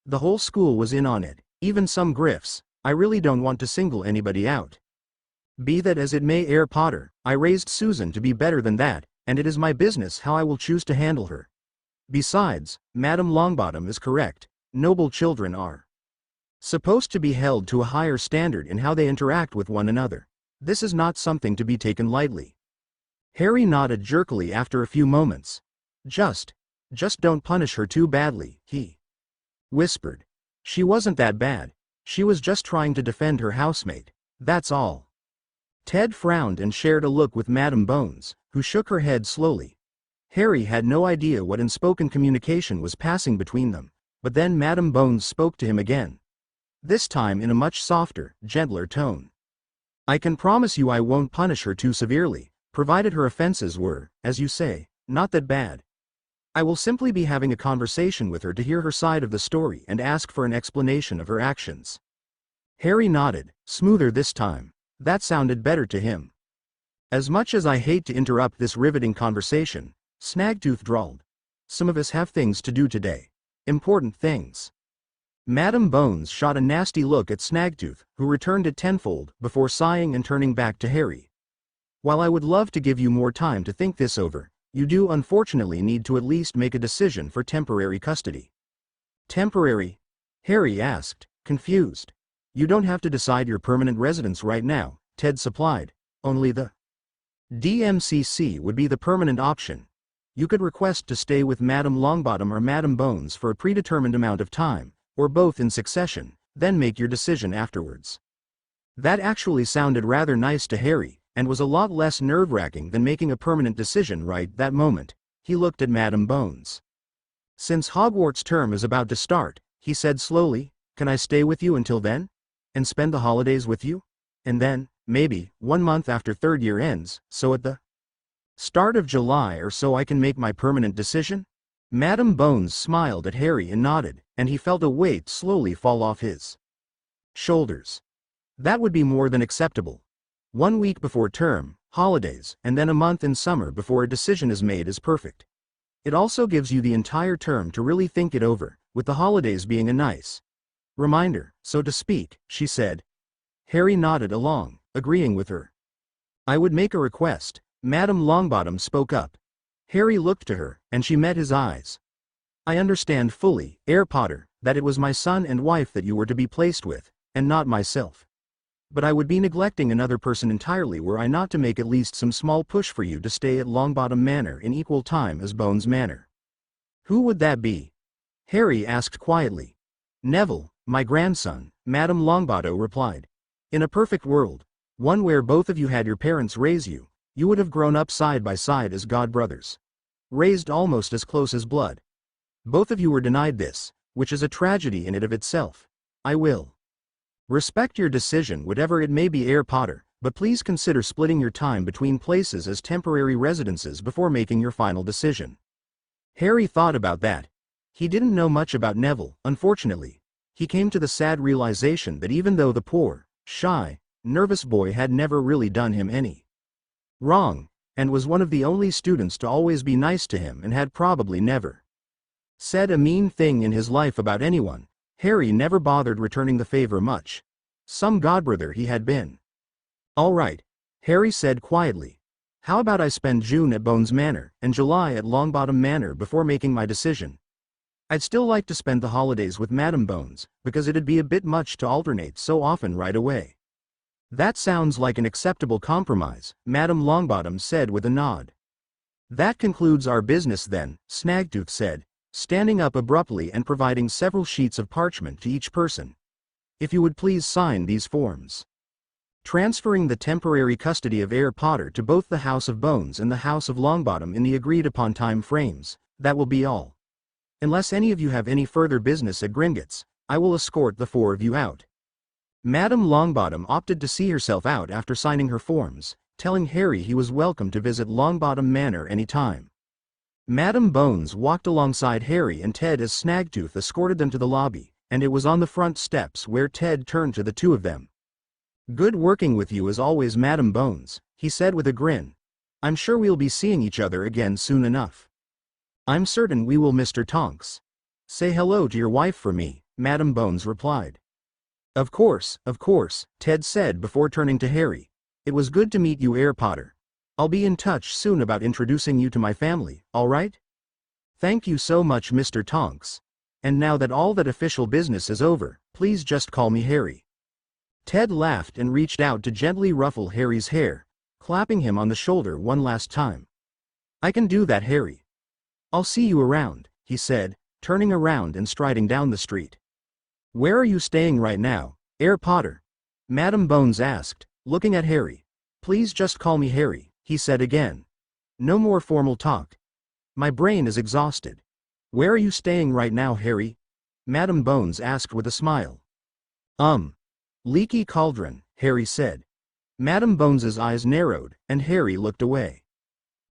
S1: The whole school was in on it, even some Griffs. I really don't want to single anybody out. Be that as it may, Heir Potter, I raised Susan to be better than that, and it is my business how I will choose to handle her. Besides, Madam Longbottom is correct, noble children are supposed to be held to a higher standard in how they interact with one another. This is not something to be taken lightly. Harry nodded jerkily after a few moments. Just don't punish her too badly, he whispered. She wasn't that bad. She was just trying to defend her housemate. That's all. Ted frowned and shared a look with Madam Bones, who shook her head slowly. Harry had no idea what unspoken communication was passing between them, but then Madam Bones spoke to him again. This time in a much softer, gentler tone. I can promise you I won't punish her too severely, provided her offenses were, as you say, not that bad. I will simply be having a conversation with her to hear her side of the story and ask for an explanation of her actions. Harry nodded, smoother this time. That sounded better to him. As much as I hate to interrupt this riveting conversation, Snaggletooth drawled. Some of us have things to do today. Important things. Madam Bones shot a nasty look at Snaggletooth, who returned it tenfold, before sighing and turning back to Harry. While I would love to give you more time to think this over, you do unfortunately need to at least make a decision for temporary custody. Temporary? Harry asked, confused. You don't have to decide your permanent residence right now, Ted supplied. Only the DMCC would be the permanent option. You could request to stay with Madam Longbottom or Madam Bones for a predetermined amount of time, or both in succession, then make your decision afterwards. That actually sounded rather nice to Harry, and was a lot less nerve-wracking than making a permanent decision right that moment. He looked at Madam Bones. Since Hogwarts term is about to start, he said slowly, can I stay with you until then? And spend the holidays with you? And then, maybe, 1 month after third year ends, so at the start of July or so I can make my permanent decision? Madam Bones smiled at Harry and nodded, and he felt a weight slowly fall off his shoulders. That would be more than acceptable. 1 week before term, holidays, and then a month in summer before a decision is made is perfect. It also gives you the entire term to really think it over, with the holidays being a nice reminder, so to speak, she said. Harry nodded along, agreeing with her. I would make a request. Madam Longbottom spoke up. Harry looked to her, and she met his eyes. I understand fully, Heir Potter, that it was my son and wife that you were to be placed with, and not myself. But I would be neglecting another person entirely were I not to make at least some small push for you to stay at Longbottom Manor in equal time as Bones Manor. Who would that be? Harry asked quietly. Neville, My grandson, Madame Longbottom replied. In a perfect world, one where both of you had your parents raise you, you would have grown up side by side as god brothers. Raised almost as close as blood. Both of you were denied this, which is a tragedy in and of itself. I will respect your decision, whatever it may be, Heir Potter, but please consider splitting your time between places as temporary residences before making your final decision. Harry thought about that. He didn't know much about Neville, unfortunately. He came to the sad realization that even though the poor, shy, nervous boy had never really done him any wrong, and was one of the only students to always be nice to him and had probably never said a mean thing in his life about anyone, Harry never bothered returning the favor much. Some godbrother he had been. All right, Harry said quietly. How about I spend June at Bones Manor and July at Longbottom Manor before making my decision? I'd still like to spend the holidays with Madame Bones, because it'd be a bit much to alternate so often right away. That sounds like an acceptable compromise, Madame Longbottom said with a nod. That concludes our business then, Snaggletooth said, standing up abruptly and providing several sheets of parchment to each person. If you would please sign these forms. Transferring the temporary custody of Heir Potter to both the House of Bones and the House of Longbottom in the agreed-upon time frames, that will be all. Unless any of you have any further business at Gringotts, I will escort the four of you out. Madame Longbottom opted to see herself out after signing her forms, telling Harry he was welcome to visit Longbottom Manor any time. Madame Bones walked alongside Harry and Ted as Snaggletooth escorted them to the lobby, and it was on the front steps where Ted turned to the two of them. Good working with you as always, Madame Bones, he said with a grin. I'm sure we'll be seeing each other again soon enough. I'm certain we will, Mr. Tonks. Say hello to your wife for me, Madame Bones replied. Of course, Ted said before turning to Harry. It was good to meet you, Heir Potter. I'll be in touch soon about introducing you to my family, all right? Thank you so much, Mr. Tonks. And now that all that official business is over, please just call me Harry. Ted laughed and reached out to gently ruffle Harry's hair, clapping him on the shoulder one last time. I can do that, Harry. I'll see you around, he said, turning around and striding down the street. Where are you staying right now, Heir Potter? Madame Bones asked, looking at Harry. Please just call me Harry, he said again. No more formal talk. My brain is exhausted. Where are you staying right now, Harry? Madame Bones asked with a smile. Leaky Cauldron, Harry said. Madame Bones's eyes narrowed, and Harry looked away.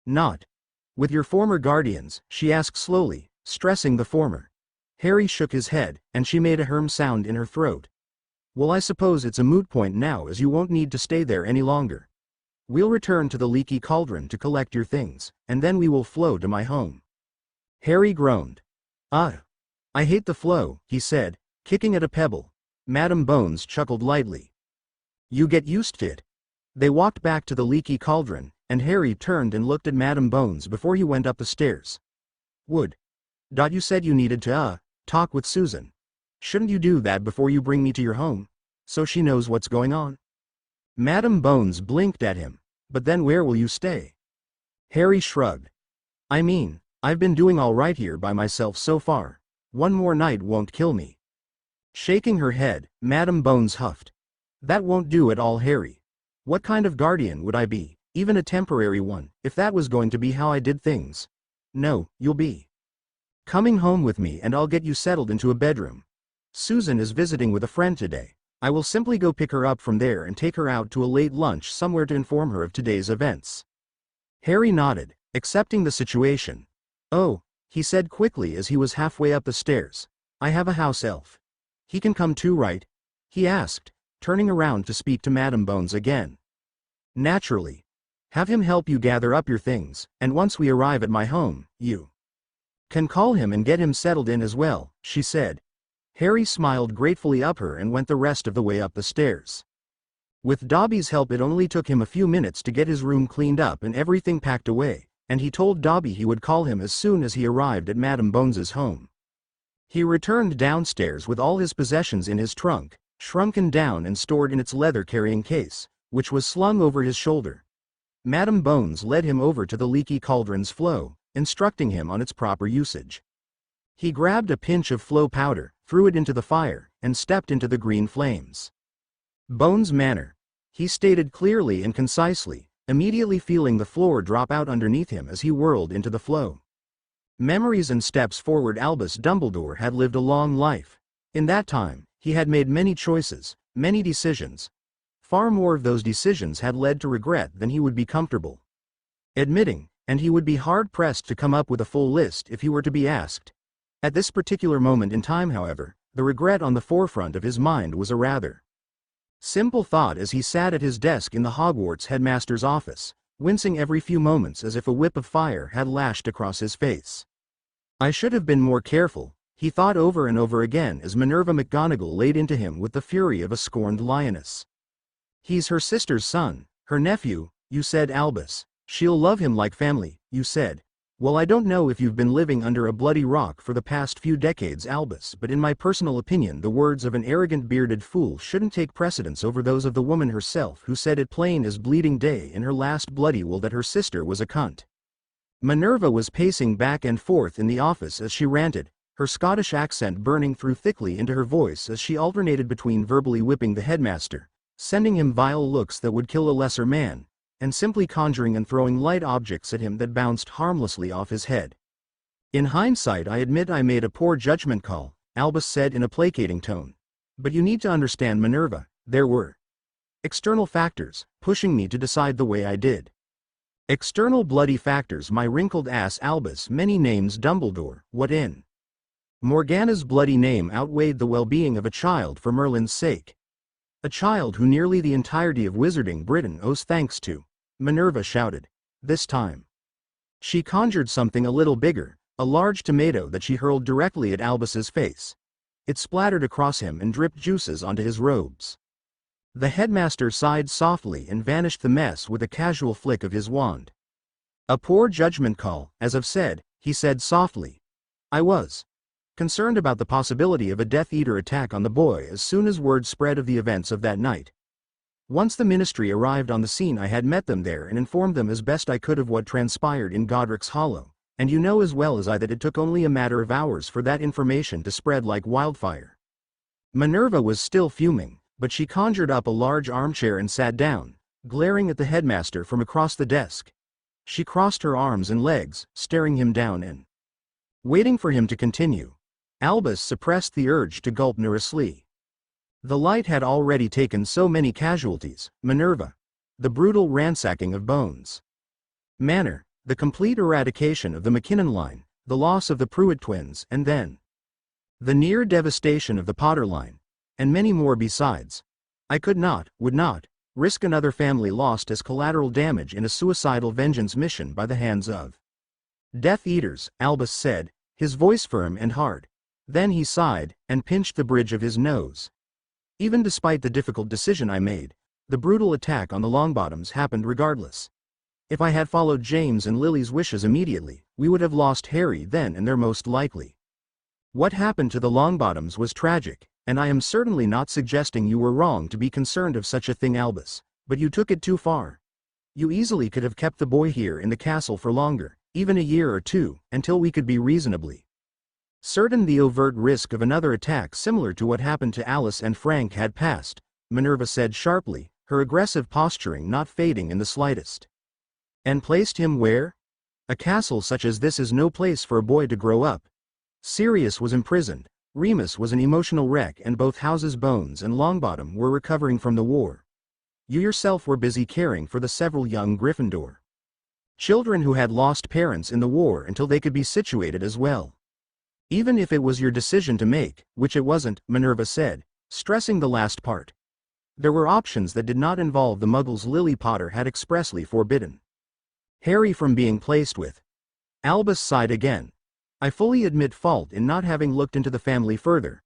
S1: Not with your former guardians, she asked slowly, stressing the former. Harry shook his head, and she made a sound in her throat. Well, I suppose it's a moot point now, as you won't need to stay there any longer. We'll return to the Leaky Cauldron to collect your things, and then we will flow to my home. Harry groaned. I hate the flow, he said, kicking at a pebble. Madame Bones chuckled lightly. You get used to it. They walked back to the Leaky Cauldron, and Harry turned and looked at Madame Bones before he went up the stairs. You said you needed to, talk with Susan. Shouldn't you do that before you bring me to your home, so she knows what's going on? Madame Bones blinked at him. But then where will you stay? Harry shrugged. I mean, I've been doing all right here by myself so far. One more night won't kill me. Shaking her head, Madame Bones huffed. That won't do at all, Harry. What kind of guardian would I be, even a temporary one, if that was going to be how I did things? No, you'll be coming home with me and I'll get you settled into a bedroom. Susan is visiting with a friend today. I will simply go pick her up from there and take her out to a late lunch somewhere to inform her of today's events. Harry nodded, accepting the situation. Oh, he said quickly as he was halfway up the stairs. I have a house elf. He can come too, right? He asked, turning around to speak to Madame Bones again. Naturally. Have him help you gather up your things, and once we arrive at my home, you can call him and get him settled in as well, she said. Harry smiled gratefully up her and went the rest of the way up the stairs. With Dobby's help, it only took him a few minutes to get his room cleaned up and everything packed away, and he told Dobby he would call him as soon as he arrived at Madame Bones's home. He returned downstairs with all his possessions in his trunk, shrunken down and stored in its leather-carrying case, which was slung over his shoulder. Madame Bones led him over to the Leaky Cauldron's flow, instructing him on its proper usage. He grabbed a pinch of flow powder, threw it into the fire, and stepped into the green flames. Bones Manor, he stated clearly and concisely, immediately feeling the floor drop out underneath him as he whirled into the flow. Memories and steps forward. Albus Dumbledore had lived a long life. In that time, he had made many choices, many decisions. Far more of those decisions had led to regret than he would be comfortable admitting, and he would be hard-pressed to come up with a full list if he were to be asked. At this particular moment in time, however, the regret on the forefront of his mind was a rather simple thought as he sat at his desk in the Hogwarts headmaster's office, wincing every few moments as if a whip of fire had lashed across his face. I should have been more careful, he thought over and over again as Minerva McGonagall laid into him with the fury of a scorned lioness. He's her sister's son, her nephew, you said, Albus. She'll love him like family, you said. Well, I don't know if you've been living under a bloody rock for the past few decades, Albus, but in my personal opinion the words of an arrogant bearded fool shouldn't take precedence over those of the woman herself who said it plain as bleeding day in her last bloody will that her sister was a cunt. Minerva was pacing back and forth in the office as she ranted, her Scottish accent burning through thickly into her voice as she alternated between verbally whipping the headmaster, sending him vile looks that would kill a lesser man, and simply conjuring and throwing light objects at him that bounced harmlessly off his head. In hindsight, I admit I made a poor judgment call, Albus said in a placating tone. But you need to understand, Minerva, there were external factors pushing me to decide the way I did. External bloody factors, my wrinkled ass, Albus. Many names, Dumbledore. What in Morgana's bloody name outweighed the well-being of a child for Merlin's sake? A child who nearly the entirety of Wizarding Britain owes thanks to. Minerva shouted. This time, she conjured something a little bigger, a large tomato that she hurled directly at Albus's face. It splattered across him and dripped juices onto his robes. The headmaster sighed softly and vanished the mess with a casual flick of his wand. A poor judgment call, as I've said, he said softly. I was concerned about the possibility of a Death Eater attack on the boy as soon as word spread of the events of that night. Once the Ministry arrived on the scene, I had met them there and informed them as best I could of what transpired in Godric's Hollow, and you know as well as I that it took only a matter of hours for that information to spread like wildfire. Minerva was still fuming, but she conjured up a large armchair and sat down, glaring at the headmaster from across the desk. She crossed her arms and legs, staring him down and waiting for him to continue. Albus suppressed the urge to gulp nervously. The light had already taken so many casualties. Minerva, the brutal ransacking of Bones Manor, the complete eradication of the McKinnon line, the loss of the Pruitt twins, and then the near devastation of the Potter line, and many more besides. I could not, would not, risk another family lost as collateral damage in a suicidal vengeance mission by the hands of Death Eaters, Albus said, his voice firm and hard. Then he sighed, and pinched the bridge of his nose. Even despite the difficult decision I made, the brutal attack on the Longbottoms happened regardless. If I had followed James and Lily's wishes immediately, we would have lost Harry then and there most likely. What happened to the Longbottoms was tragic, and I am certainly not suggesting you were wrong to be concerned of such a thing, Albus, but you took it too far. You easily could have kept the boy here in the castle for longer, even a year or two, until we could be reasonably certain the overt risk of another attack similar to what happened to Alice and Frank had passed, Minerva said sharply, her aggressive posturing not fading in the slightest. And placed him where? A castle such as this is no place for a boy to grow up. Sirius was imprisoned, Remus was an emotional wreck, and both houses Bones and Longbottom were recovering from the war. You yourself were busy caring for the several young Gryffindor children who had lost parents in the war until they could be situated as well. Even if it was your decision to make, which it wasn't, Minerva said, stressing the last part. There were options that did not involve the Muggles Lily Potter had expressly forbidden Harry from being placed with. Albus sighed again. I fully admit fault in not having looked into the family further.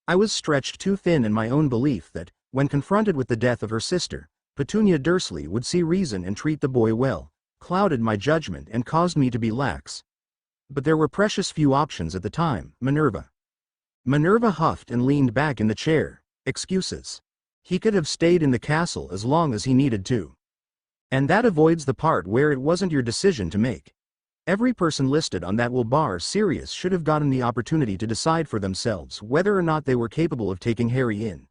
S1: I was stretched too thin in my own belief that, when confronted with the death of her sister, Petunia Dursley would see reason and treat the boy well, clouded my judgment and caused me to be lax. But there were precious few options at the time, Minerva. Minerva huffed and leaned back in the chair. Excuses. He could have stayed in the castle as long as he needed to. And that avoids the part where it wasn't your decision to make. Every person listed on that will bar Sirius should have gotten the opportunity to decide for themselves whether or not they were capable of taking Harry in.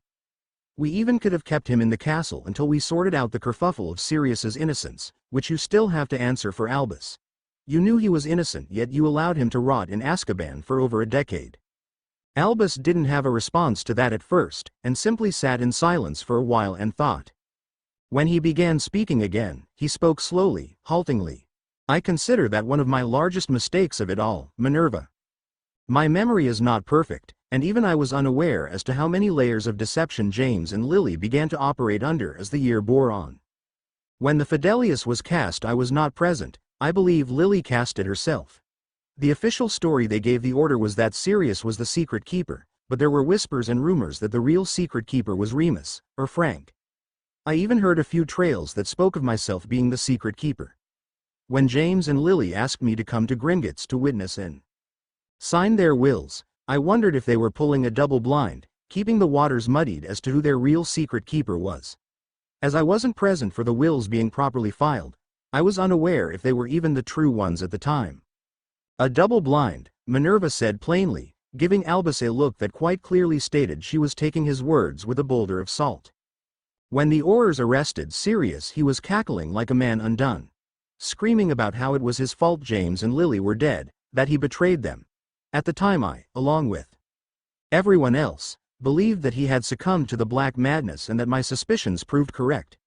S1: We even could have kept him in the castle until we sorted out the kerfuffle of Sirius's innocence, which you still have to answer for, Albus. You knew he was innocent, yet you allowed him to rot in Azkaban for over a decade. Albus didn't have a response to that at first, and simply sat in silence for a while and thought. When he began speaking again, he spoke slowly, haltingly. I consider that one of my largest mistakes of it all, Minerva. My memory is not perfect, and even I was unaware as to how many layers of deception James and Lily began to operate under as the year bore on. When the Fidelius was cast, I was not present. I believe Lily cast it herself. The official story they gave the order was that Sirius was the secret keeper, but there were whispers and rumors that the real secret keeper was Remus, or Frank. I even heard a few trails that spoke of myself being the secret keeper. When James and Lily asked me to come to Gringotts to witness and sign their wills, I wondered if they were pulling a double blind, keeping the waters muddied as to who their real secret keeper was. As I wasn't present for the wills being properly filed, I was unaware if they were even the true ones at the time. A double blind, Minerva said plainly, giving Albus a look that quite clearly stated she was taking his words with a boulder of salt. When the Aurors arrested Sirius, he was cackling like a man undone, screaming about how it was his fault James and Lily were dead, that he betrayed them. At the time I, along with everyone else, believed that he had succumbed to the black madness and that my suspicions proved correct.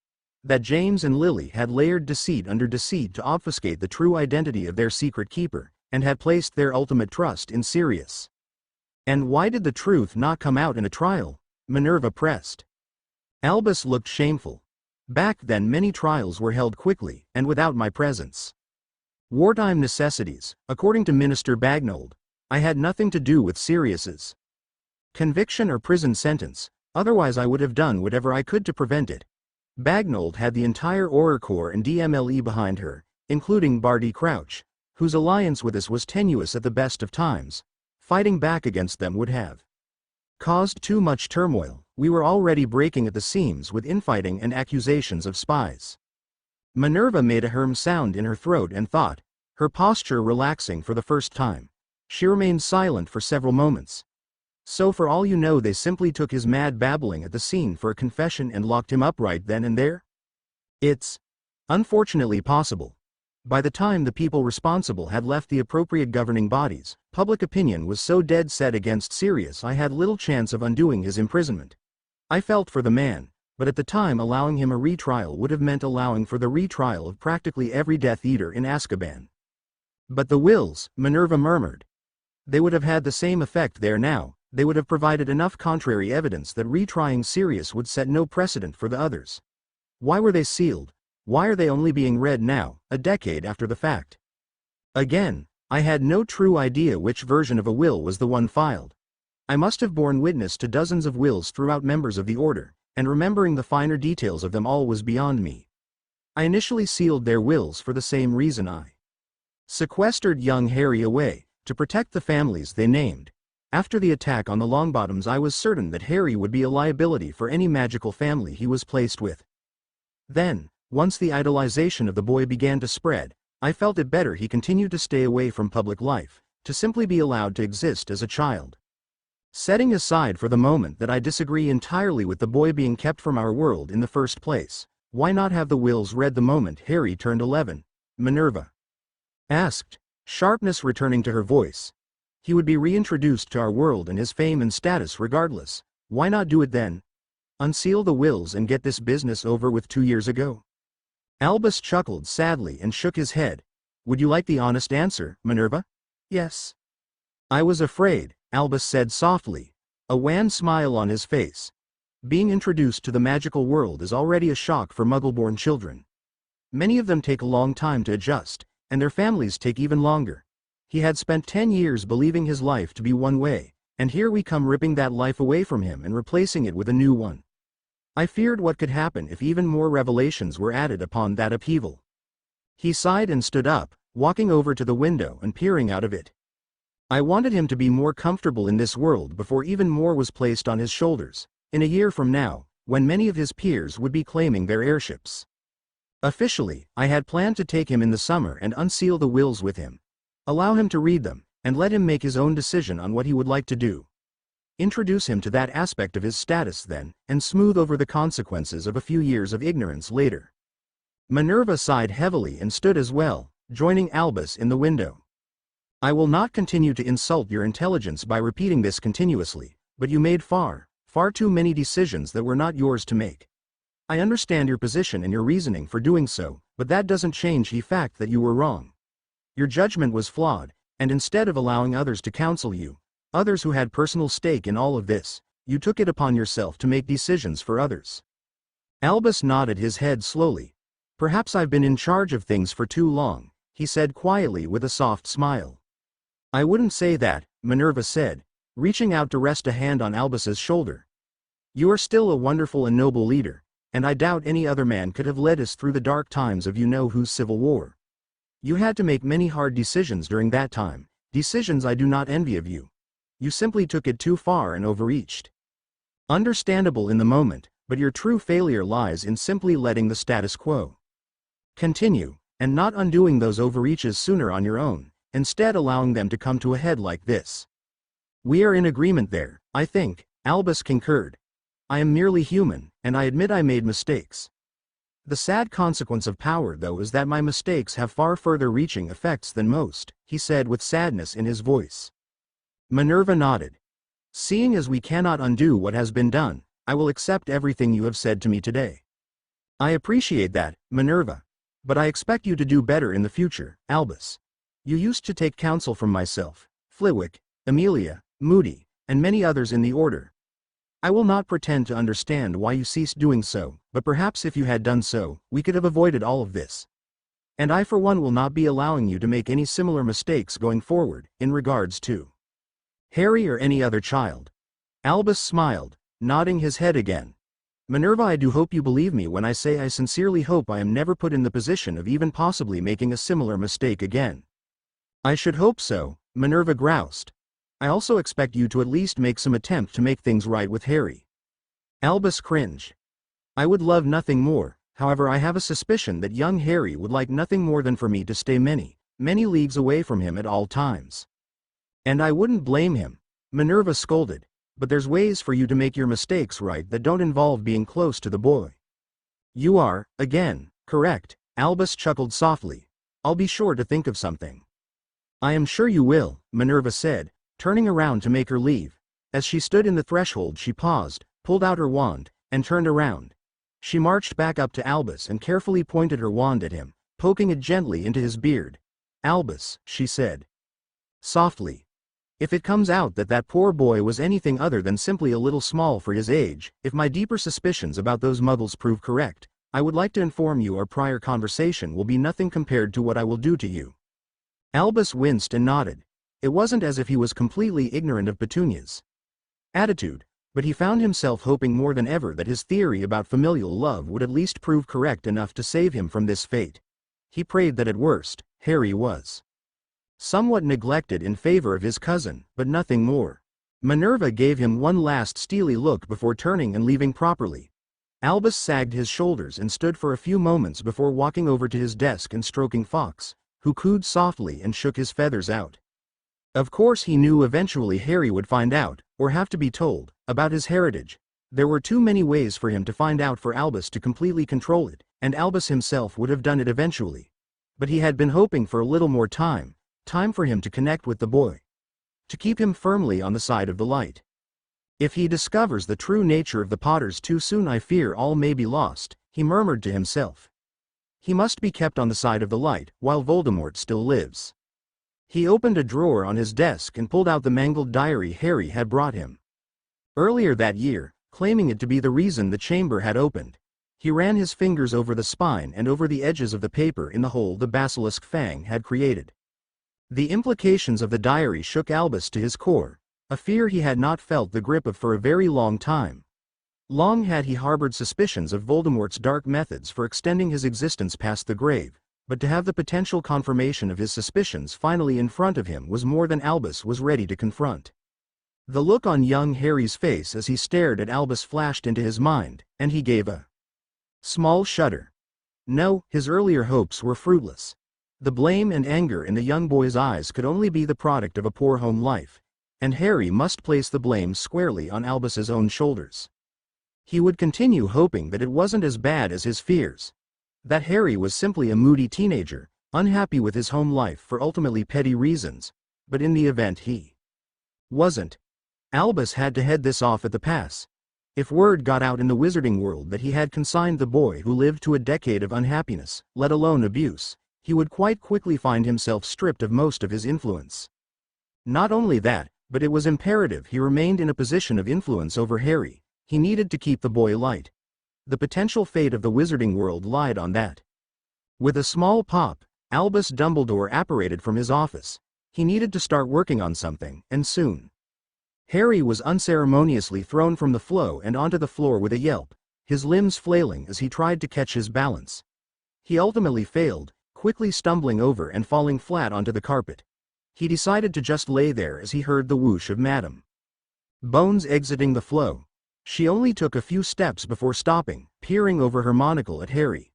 S1: That James and Lily had layered deceit under deceit to obfuscate the true identity of their secret keeper, and had placed their ultimate trust in Sirius. And why did the truth not come out in a trial? Minerva pressed. Albus looked shameful. Back then many trials were held quickly, and without my presence. Wartime necessities, according to Minister Bagnold. I had nothing to do with Sirius's conviction or prison sentence, otherwise I would have done whatever I could to prevent it. Bagnold had the entire Auror Corps and DMLE behind her, including Barty Crouch, whose alliance with us was tenuous at the best of times. Fighting back against them would have caused too much turmoil. We were already breaking at the seams with infighting and accusations of spies. Minerva made a sound in her throat and thought, her posture relaxing for the first time. She remained silent for several moments. So for all you know, they simply took his mad babbling at the scene for a confession and locked him up right then and there? It's unfortunately possible. By the time the people responsible had left the appropriate governing bodies, public opinion was so dead set against Sirius I had little chance of undoing his imprisonment. I felt for the man, but at the time allowing him a retrial would have meant allowing for the retrial of practically every Death Eater in Azkaban. But the wills, Minerva murmured. They would have had the same effect there now. They would have provided enough contrary evidence that retrying Sirius would set no precedent for the others. Why were they sealed? Why are they only being read now, a decade after the fact? Again, I had no true idea which version of a will was the one filed. I must have borne witness to dozens of wills throughout members of the Order, and remembering the finer details of them all was beyond me. I initially sealed their wills for the same reason. I sequestered young Harry away, to protect the families they named. After the attack on the Longbottoms, I was certain that Harry would be a liability for any magical family he was placed with. Then, once the idolization of the boy began to spread, I felt it better he continued to stay away from public life, to simply be allowed to exist as a child. Setting aside for the moment that I disagree entirely with the boy being kept from our world in the first place, why not have the wills read the moment Harry turned 11? Minerva asked, sharpness returning to her voice. He would be reintroduced to our world and his fame and status regardless. Why not do it then? Unseal the wills and get this business over with 2 years ago? Albus chuckled sadly and shook his head. Would you like the honest answer, Minerva? Yes. I was afraid, Albus said softly, a wan smile on his face. Being introduced to the magical world is already a shock for Muggle-born children. Many of them take a long time to adjust, and their families take even longer. He had spent 10 years believing his life to be one way, and here we come ripping that life away from him and replacing it with a new one. I feared what could happen if even more revelations were added upon that upheaval. He sighed and stood up, walking over to the window and peering out of it. I wanted him to be more comfortable in this world before even more was placed on his shoulders, in a year from now, when many of his peers would be claiming their airships. Officially, I had planned to take him in the summer and unseal the wills with him. Allow him to read them, and let him make his own decision on what he would like to do. Introduce him to that aspect of his status then, and smooth over the consequences of a few years of ignorance later. Minerva sighed heavily and stood as well, joining Albus in the window. I will not continue to insult your intelligence by repeating this continuously, but you made far too many decisions that were not yours to make. I understand your position and your reasoning for doing so, but that doesn't change the fact that you were wrong. Your judgment was flawed, and instead of allowing others to counsel you, others who had personal stake in all of this, you took it upon yourself to make decisions for others. Albus nodded his head slowly. Perhaps I've been in charge of things for too long, he said quietly with a soft smile. I wouldn't say that, Minerva said, reaching out to rest a hand on Albus's shoulder. You are still a wonderful and noble leader, and I doubt any other man could have led us through the dark times of you-know-whose civil war. You had to make many hard decisions during that time, decisions I do not envy of you. You simply took it too far and overreached. Understandable in the moment, but your true failure lies in simply letting the status quo continue, and not undoing those overreaches sooner on your own, instead allowing them to come to a head like this. We are in agreement there, I think, Albus concurred. I am merely human, and I admit I made mistakes. The sad consequence of power though is that my mistakes have far further reaching effects than most, he said with sadness in his voice. Minerva nodded. Seeing as we cannot undo what has been done, I will accept everything you have said to me today. I appreciate that, Minerva. But I expect you to do better in the future, Albus. You used to take counsel from myself, Flitwick, Amelia, Moody, and many others in the order. I will not pretend to understand why you ceased doing so, but perhaps if you had done so, we could have avoided all of this. And I for one will not be allowing you to make any similar mistakes going forward, in regards to Harry or any other child. Albus smiled, nodding his head again. Minerva, I do hope you believe me when I say I sincerely hope I am never put in the position of even possibly making a similar mistake again. I should hope so, Minerva groused. I also expect you to at least make some attempt to make things right with Harry. Albus cringed. I would love nothing more, however I have a suspicion that young Harry would like nothing more than for me to stay many leagues away from him at all times. And I wouldn't blame him, Minerva scolded. But there's ways for you to make your mistakes right that don't involve being close to the boy. You are, again, correct, Albus chuckled softly. I'll be sure to think of something. I am sure you will, Minerva said, turning around to make her leave. As she stood in the threshold she paused, pulled out her wand, and turned around. She marched back up to Albus and carefully pointed her wand at him, poking it gently into his beard. Albus, she said softly. If it comes out that that poor boy was anything other than simply a little small for his age, if my deeper suspicions about those muggles prove correct, I would like to inform you our prior conversation will be nothing compared to what I will do to you. Albus winced and nodded. It wasn't as if he was completely ignorant of Petunia's attitude, but he found himself hoping more than ever that his theory about familial love would at least prove correct enough to save him from this fate. He prayed that at worst, Harry was somewhat neglected in favor of his cousin, but nothing more. Minerva gave him one last steely look before turning and leaving properly. Albus sagged his shoulders and stood for a few moments before walking over to his desk and stroking Fox, who cooed softly and shook his feathers out. Of course he knew eventually Harry would find out, or have to be told, about his heritage. There were too many ways for him to find out for Albus to completely control it, and Albus himself would have done it eventually. But he had been hoping for a little more time for him to connect with the boy. To keep him firmly on the side of the light. If he discovers the true nature of the Potters too soon, I fear all may be lost, he murmured to himself. He must be kept on the side of the light, while Voldemort still lives. He opened a drawer on his desk and pulled out the mangled diary Harry had brought him earlier that year, claiming it to be the reason the chamber had opened. He ran his fingers over the spine and over the edges of the paper in the hole the basilisk fang had created. The implications of the diary shook Albus to his core, a fear he had not felt the grip of for a very long time. Long had he harbored suspicions of Voldemort's dark methods for extending his existence past the grave, but to have the potential confirmation of his suspicions finally in front of him was more than Albus was ready to confront. The look on young Harry's face as he stared at Albus flashed into his mind, and he gave a small shudder. No, his earlier hopes were fruitless. The blame and anger in the young boy's eyes could only be the product of a poor home life, and Harry must place the blame squarely on Albus's own shoulders. He would continue hoping that it wasn't as bad as his fears. That Harry was simply a moody teenager, unhappy with his home life for ultimately petty reasons, but in the event he wasn't, Albus had to head this off at the pass. If word got out in the wizarding world that he had consigned the boy who lived to a decade of unhappiness, let alone abuse, he would quite quickly find himself stripped of most of his influence. Not only that, but it was imperative he remained in a position of influence over Harry. He needed to keep the boy light. The potential fate of the wizarding world lied on that. With a small pop, Albus Dumbledore apparated from his office. He needed to start working on something, and soon. Harry was unceremoniously thrown from the flow and onto the floor with a yelp, his limbs flailing as he tried to catch his balance. He ultimately failed, quickly stumbling over and falling flat onto the carpet. He decided to just lay there as he heard the whoosh of Madame Bones exiting the flow. She only took a few steps before stopping, peering over her monocle at Harry.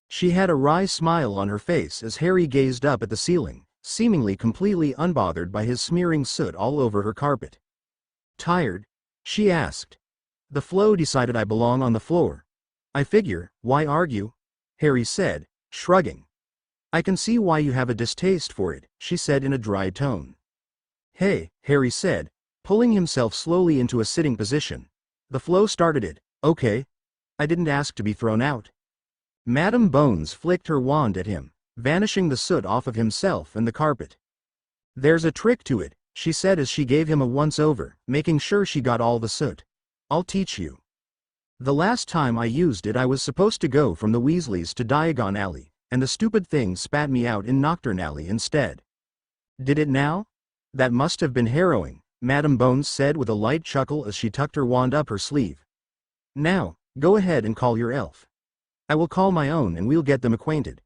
S1: She had a wry smile on her face as Harry gazed up at the ceiling, seemingly completely unbothered by his smearing soot all over her carpet. "Tired?" she asked. "The flow decided I belong on the floor. I figure, why argue?" Harry said, shrugging. "I can see why you have a distaste for it," she said in a dry tone. "Hey," Harry said, pulling himself slowly into a sitting position. "The flow started it, okay? I didn't ask to be thrown out." Madame Bones flicked her wand at him, vanishing the soot off of himself and the carpet. "There's a trick to it," she said as she gave him a once-over, making sure she got all the soot. "I'll teach you. The last time I used it I was supposed to go from the Weasleys to Diagon Alley, and the stupid thing spat me out in Nocturne Alley instead." "Did it now? That must have been harrowing," Madame Bones said with a light chuckle as she tucked her wand up her sleeve. "Now, go ahead and call your elf. I will call my own and we'll get them acquainted.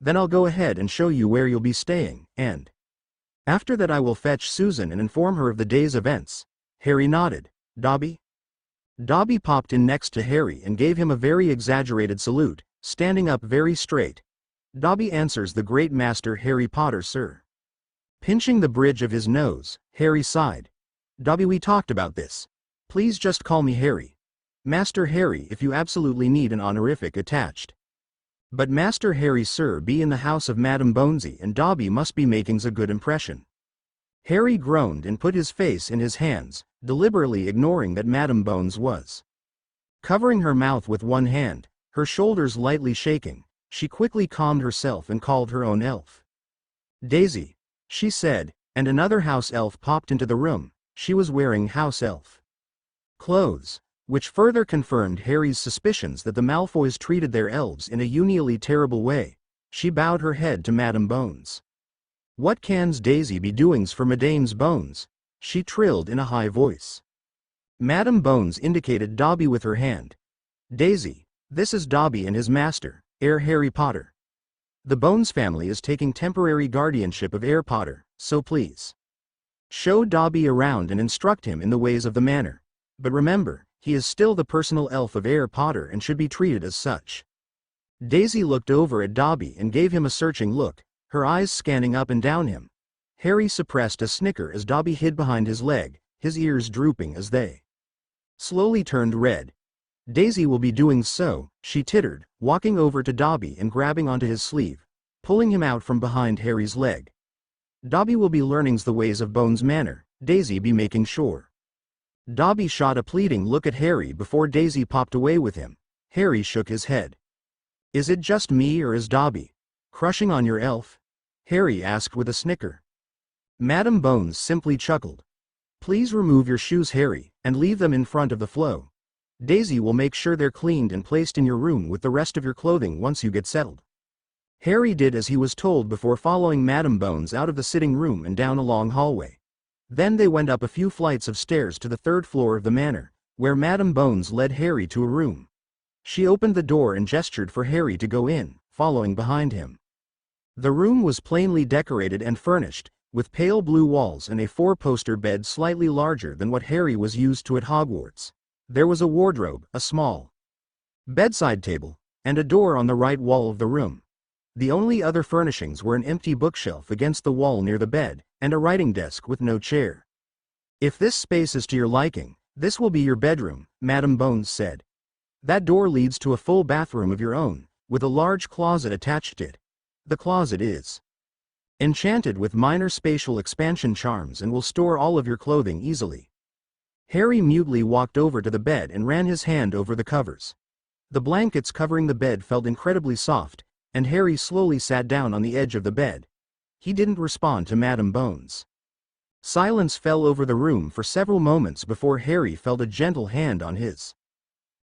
S1: Then I'll go ahead and show you where you'll be staying, and after that I will fetch Susan and inform her of the day's events." Harry nodded. "Dobby?" Dobby popped in next to Harry and gave him a very exaggerated salute, standing up very straight. "Dobby answers the great master Harry Potter, sir." Pinching the bridge of his nose, Harry sighed. "Dobby, we talked about this. Please just call me Harry. Master Harry if you absolutely need an honorific attached." "But Master Harry, sir, be in the house of Madame Bonesy and Dobby must be making a good impression." Harry groaned and put his face in his hands, deliberately ignoring that Madame Bones was covering her mouth with one hand, her shoulders lightly shaking. She quickly calmed herself and called her own elf. "Daisy," she said, and another house elf popped into the room. She was wearing house elf clothes, which further confirmed Harry's suspicions that the Malfoys treated their elves in a unially terrible way. She bowed her head to Madame Bones. "What can's Daisy be doings for Madame's Bones?" she trilled in a high voice. Madame Bones indicated Dobby with her hand. "Daisy, this is Dobby and his master, Heir Harry Potter. The Bones family is taking temporary guardianship of Heir Potter, so please show Dobby around and instruct him in the ways of the manor. But remember, he is still the personal elf of Heir Potter and should be treated as such." Daisy looked over at Dobby and gave him a searching look, her eyes scanning up and down him. Harry suppressed a snicker as Dobby hid behind his leg, his ears drooping as they slowly turned red. "Daisy will be doing so," she tittered, walking over to Dobby and grabbing onto his sleeve, pulling him out from behind Harry's leg. "Dobby will be learning the ways of Bones Manor, Daisy be making sure." Dobby shot a pleading look at Harry before Daisy popped away with him. Harry shook his head. "Is it just me or is Dobby crushing on your elf?" Harry asked with a snicker. Madame Bones simply chuckled. "Please remove your shoes, Harry, and leave them in front of the flow. Daisy will make sure they're cleaned and placed in your room with the rest of your clothing once you get settled." Harry did as he was told before following Madame Bones out of the sitting room and down a long hallway. Then they went up a few flights of stairs to the third floor of the manor, where Madame Bones led Harry to a room. She opened the door and gestured for Harry to go in, following behind him. The room was plainly decorated and furnished, with pale blue walls and a four-poster bed slightly larger than what Harry was used to at Hogwarts. There was a wardrobe, a small bedside table, and a door on the right wall of the room. The only other furnishings were an empty bookshelf against the wall near the bed, and a writing desk with no chair. "If this space is to your liking, this will be your bedroom," Madam Bones said. "That door leads to a full bathroom of your own, with a large closet attached to it. The closet is enchanted with minor spatial expansion charms and will store all of your clothing easily." Harry mutely walked over to the bed and ran his hand over the covers. The blankets covering the bed felt incredibly soft, and Harry slowly sat down on the edge of the bed. He didn't respond to Madam Bones. Silence fell over the room for several moments before Harry felt a gentle hand on his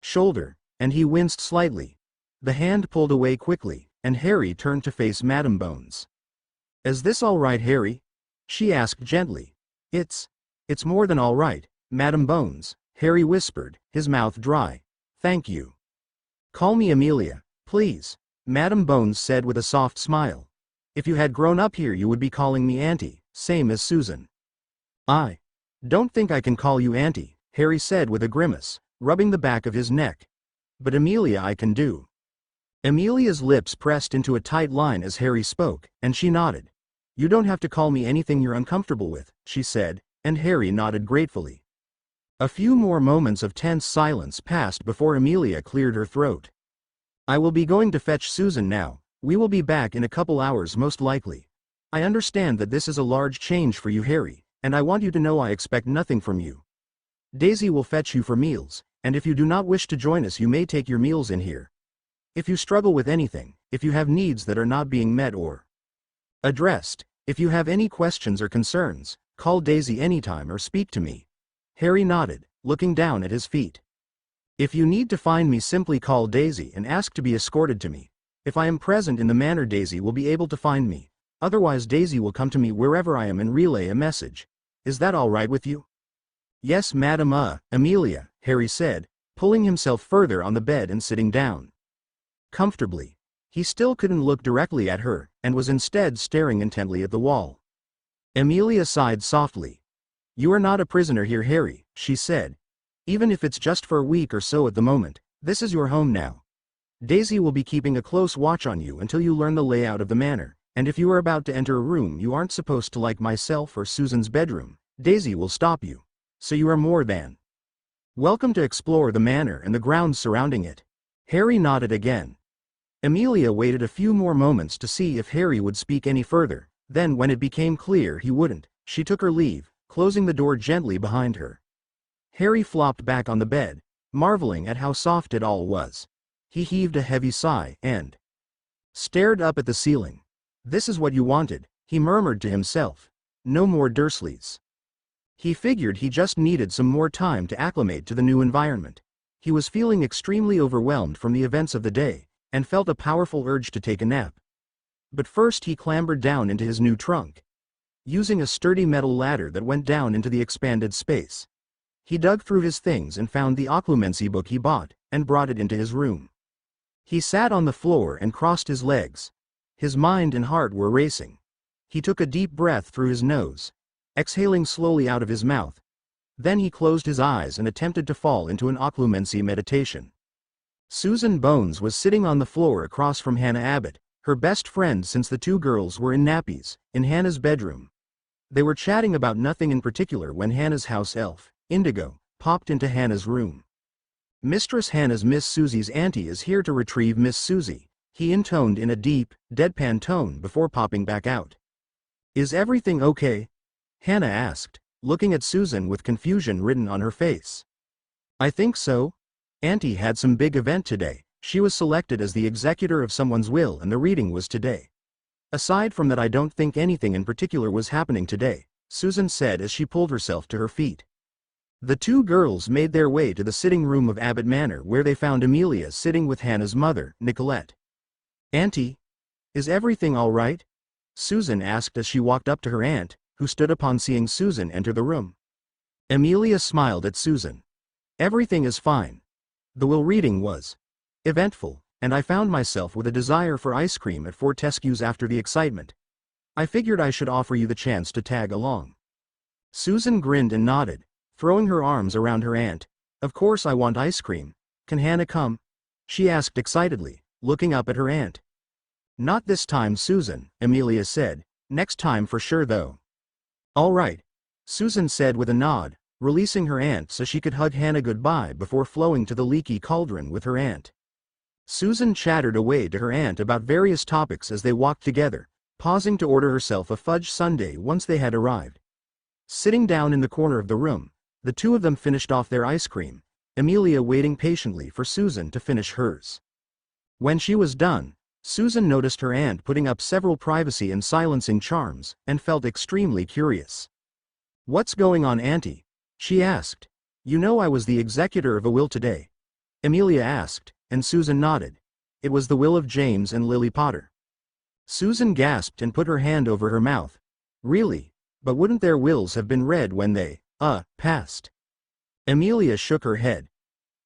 S1: shoulder, and he winced slightly. The hand pulled away quickly, and Harry turned to face Madam Bones. "Is this all right, Harry?" she asked gently. It's more than all right, Madam Bones," Harry whispered, his mouth dry. "Thank you." "Call me Amelia, please," Madam Bones said with a soft smile. "If you had grown up here you would be calling me Auntie, same as Susan." "I don't think I can call you Auntie," Harry said with a grimace, rubbing the back of his neck. "But Amelia I can do." Amelia's lips pressed into a tight line as Harry spoke, and she nodded. "You don't have to call me anything you're uncomfortable with," she said, and Harry nodded gratefully. A few more moments of tense silence passed before Amelia cleared her throat. "I will be going to fetch Susan now. We will be back in a couple hours most likely. I understand that this is a large change for you, Harry, and I want you to know I expect nothing from you. Daisy will fetch you for meals, and if you do not wish to join us you may take your meals in here. If you struggle with anything, if you have needs that are not being met or addressed, if you have any questions or concerns, call Daisy anytime or speak to me." Harry nodded, looking down at his feet. "If you need to find me simply call Daisy and ask to be escorted to me. If I am present in the manor Daisy will be able to find me, otherwise Daisy will come to me wherever I am and relay a message. Is that all right with you?" "Yes, Madam Amelia," Harry said, pulling himself further on the bed and sitting down comfortably. He still couldn't look directly at her, and was instead staring intently at the wall. Amelia sighed softly. "You are not a prisoner here, Harry," she said. "Even if it's just for a week or so at the moment, this is your home now. Daisy will be keeping a close watch on you until you learn the layout of the manor, and if you are about to enter a room you aren't supposed to, like myself or Susan's bedroom, Daisy will stop you. So you are more than welcome to explore the manor and the grounds surrounding it." Harry nodded again. Amelia waited a few more moments to see if Harry would speak any further, then when it became clear he wouldn't, she took her leave, closing the door gently behind her. Harry flopped back on the bed, marveling at how soft it all was. He heaved a heavy sigh and stared up at the ceiling. "This is what you wanted," he murmured to himself. "No more Dursleys." He figured he just needed some more time to acclimate to the new environment. He was feeling extremely overwhelmed from the events of the day, and felt a powerful urge to take a nap. But first he clambered down into his new trunk. Using a sturdy metal ladder that went down into the expanded space, he dug through his things and found the occlumency book he bought, and brought it into his room. He sat on the floor and crossed his legs. His mind and heart were racing. He took a deep breath through his nose, exhaling slowly out of his mouth. Then he closed his eyes and attempted to fall into an occlumency meditation. Susan Bones was sitting on the floor across from Hannah Abbott, her best friend since the two girls were in nappies, in Hannah's bedroom. They were chatting about nothing in particular when Hannah's house elf, Indigo, popped into Hannah's room. "Mistress Hannah's Miss Susie's auntie is here to retrieve Miss Susie," he intoned in a deep, deadpan tone before popping back out. "Is everything okay?" Hannah asked, looking at Susan with confusion written on her face. "I think so. Auntie had some big event today. She was selected as the executor of someone's will and the reading was today. Aside from that I don't think anything in particular was happening today," Susan said as she pulled herself to her feet. The two girls made their way to the sitting room of Abbott Manor where they found Amelia sitting with Hannah's mother, Nicolette. "Auntie, is everything all right?" Susan asked as she walked up to her aunt, who stood upon seeing Susan enter the room. Amelia smiled at Susan. "Everything is fine. The will reading was eventful, and I found myself with a desire for ice cream at Fortescue's after the excitement. I figured I should offer you the chance to tag along." Susan grinned and nodded, throwing her arms around her aunt. "Of course I want ice cream. Can Hannah come?" she asked excitedly. looking up at her aunt. "Not this time, Susan," Amelia said. "Next time for sure though." "All right," Susan said with a nod, releasing her aunt so she could hug Hannah goodbye before flowing to the leaky cauldron with her aunt. Susan chattered away to her aunt about various topics as they walked together, pausing to order herself a fudge sundae once they had arrived. Sitting down in the corner of the room, the two of them finished off their ice cream, Amelia waiting patiently for Susan to finish hers. When she was done, Susan noticed her aunt putting up several privacy and silencing charms, and felt extremely curious. "What's going on, Auntie?" she asked. "You know I was the executor of a will today?" Amelia asked, and Susan nodded. It was the will of James and Lily Potter. Susan gasped and put her hand over her mouth. "Really? But wouldn't their wills have been read when they, passed?" Amelia shook her head.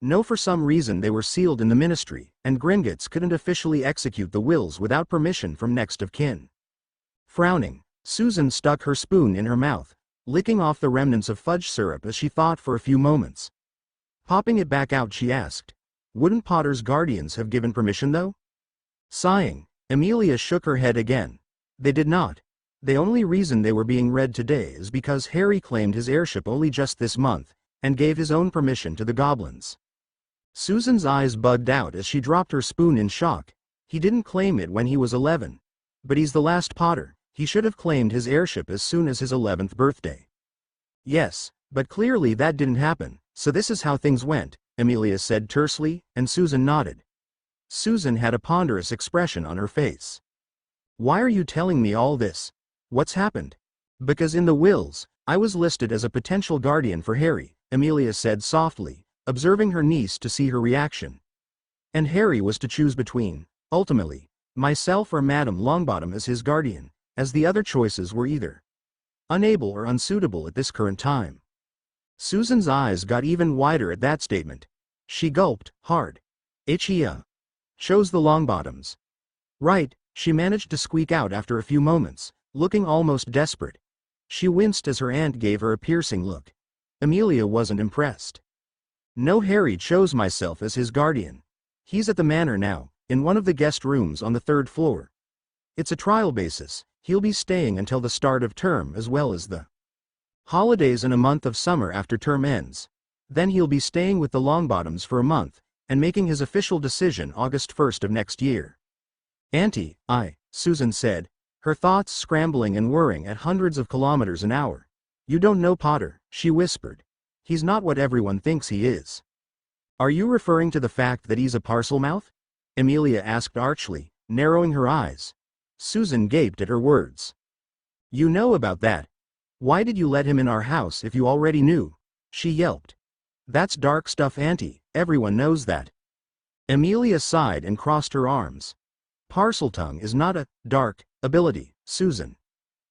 S1: "No, for some reason they were sealed in the ministry, and Gringotts couldn't officially execute the wills without permission from next of kin." Frowning, Susan stuck her spoon in her mouth, licking off the remnants of fudge syrup as she thought for a few moments. Popping it back out, she asked, "Wouldn't Potter's guardians have given permission though?" Sighing, Amelia shook her head again. "They did not. The only reason they were being read today is because Harry claimed his heirship only just this month, and gave his own permission to the goblins." Susan's eyes bugged out as she dropped her spoon in shock. "He didn't claim it when he was 11. But he's the last Potter. He should have claimed his heirship as soon as his 11th birthday." "Yes, but clearly that didn't happen, so this is how things went," Amelia said tersely, and Susan nodded. Susan had a ponderous expression on her face. "Why are you telling me all this? What's happened?" "Because in the wills, I was listed as a potential guardian for Harry," Amelia said softly, observing her niece to see her reaction. "And Harry was to choose between, ultimately, myself or Madame Longbottom as his guardian, as the other choices were either unable or unsuitable at this current time." Susan's eyes got even wider at that statement. She gulped hard. "Chose the Longbottoms." "Right," she managed to squeak out after a few moments, looking almost desperate. She winced as her aunt gave her a piercing look. Amelia wasn't impressed. "No, Harry chose myself as his guardian. He's at the manor now, in one of the guest rooms on the 3rd floor. It's a trial basis. He'll be staying until the start of term as well as the holidays and a month of summer after term ends. Then he'll be staying with the Longbottoms for a month, and making his official decision August 1st of next year." "Auntie, Susan said, her thoughts scrambling and whirring at hundreds of kilometers an hour. "You don't know Potter," she whispered. "He's not what everyone thinks he is." "Are you referring to the fact that he's a parcel mouth?" Amelia asked archly, narrowing her eyes. Susan gaped at her words. "You know about that. Why did you let him in our house if you already knew?" she yelped. "That's dark stuff, Auntie, everyone knows that." Amelia sighed and crossed her arms. "Parseltongue is not a dark ability, Susan.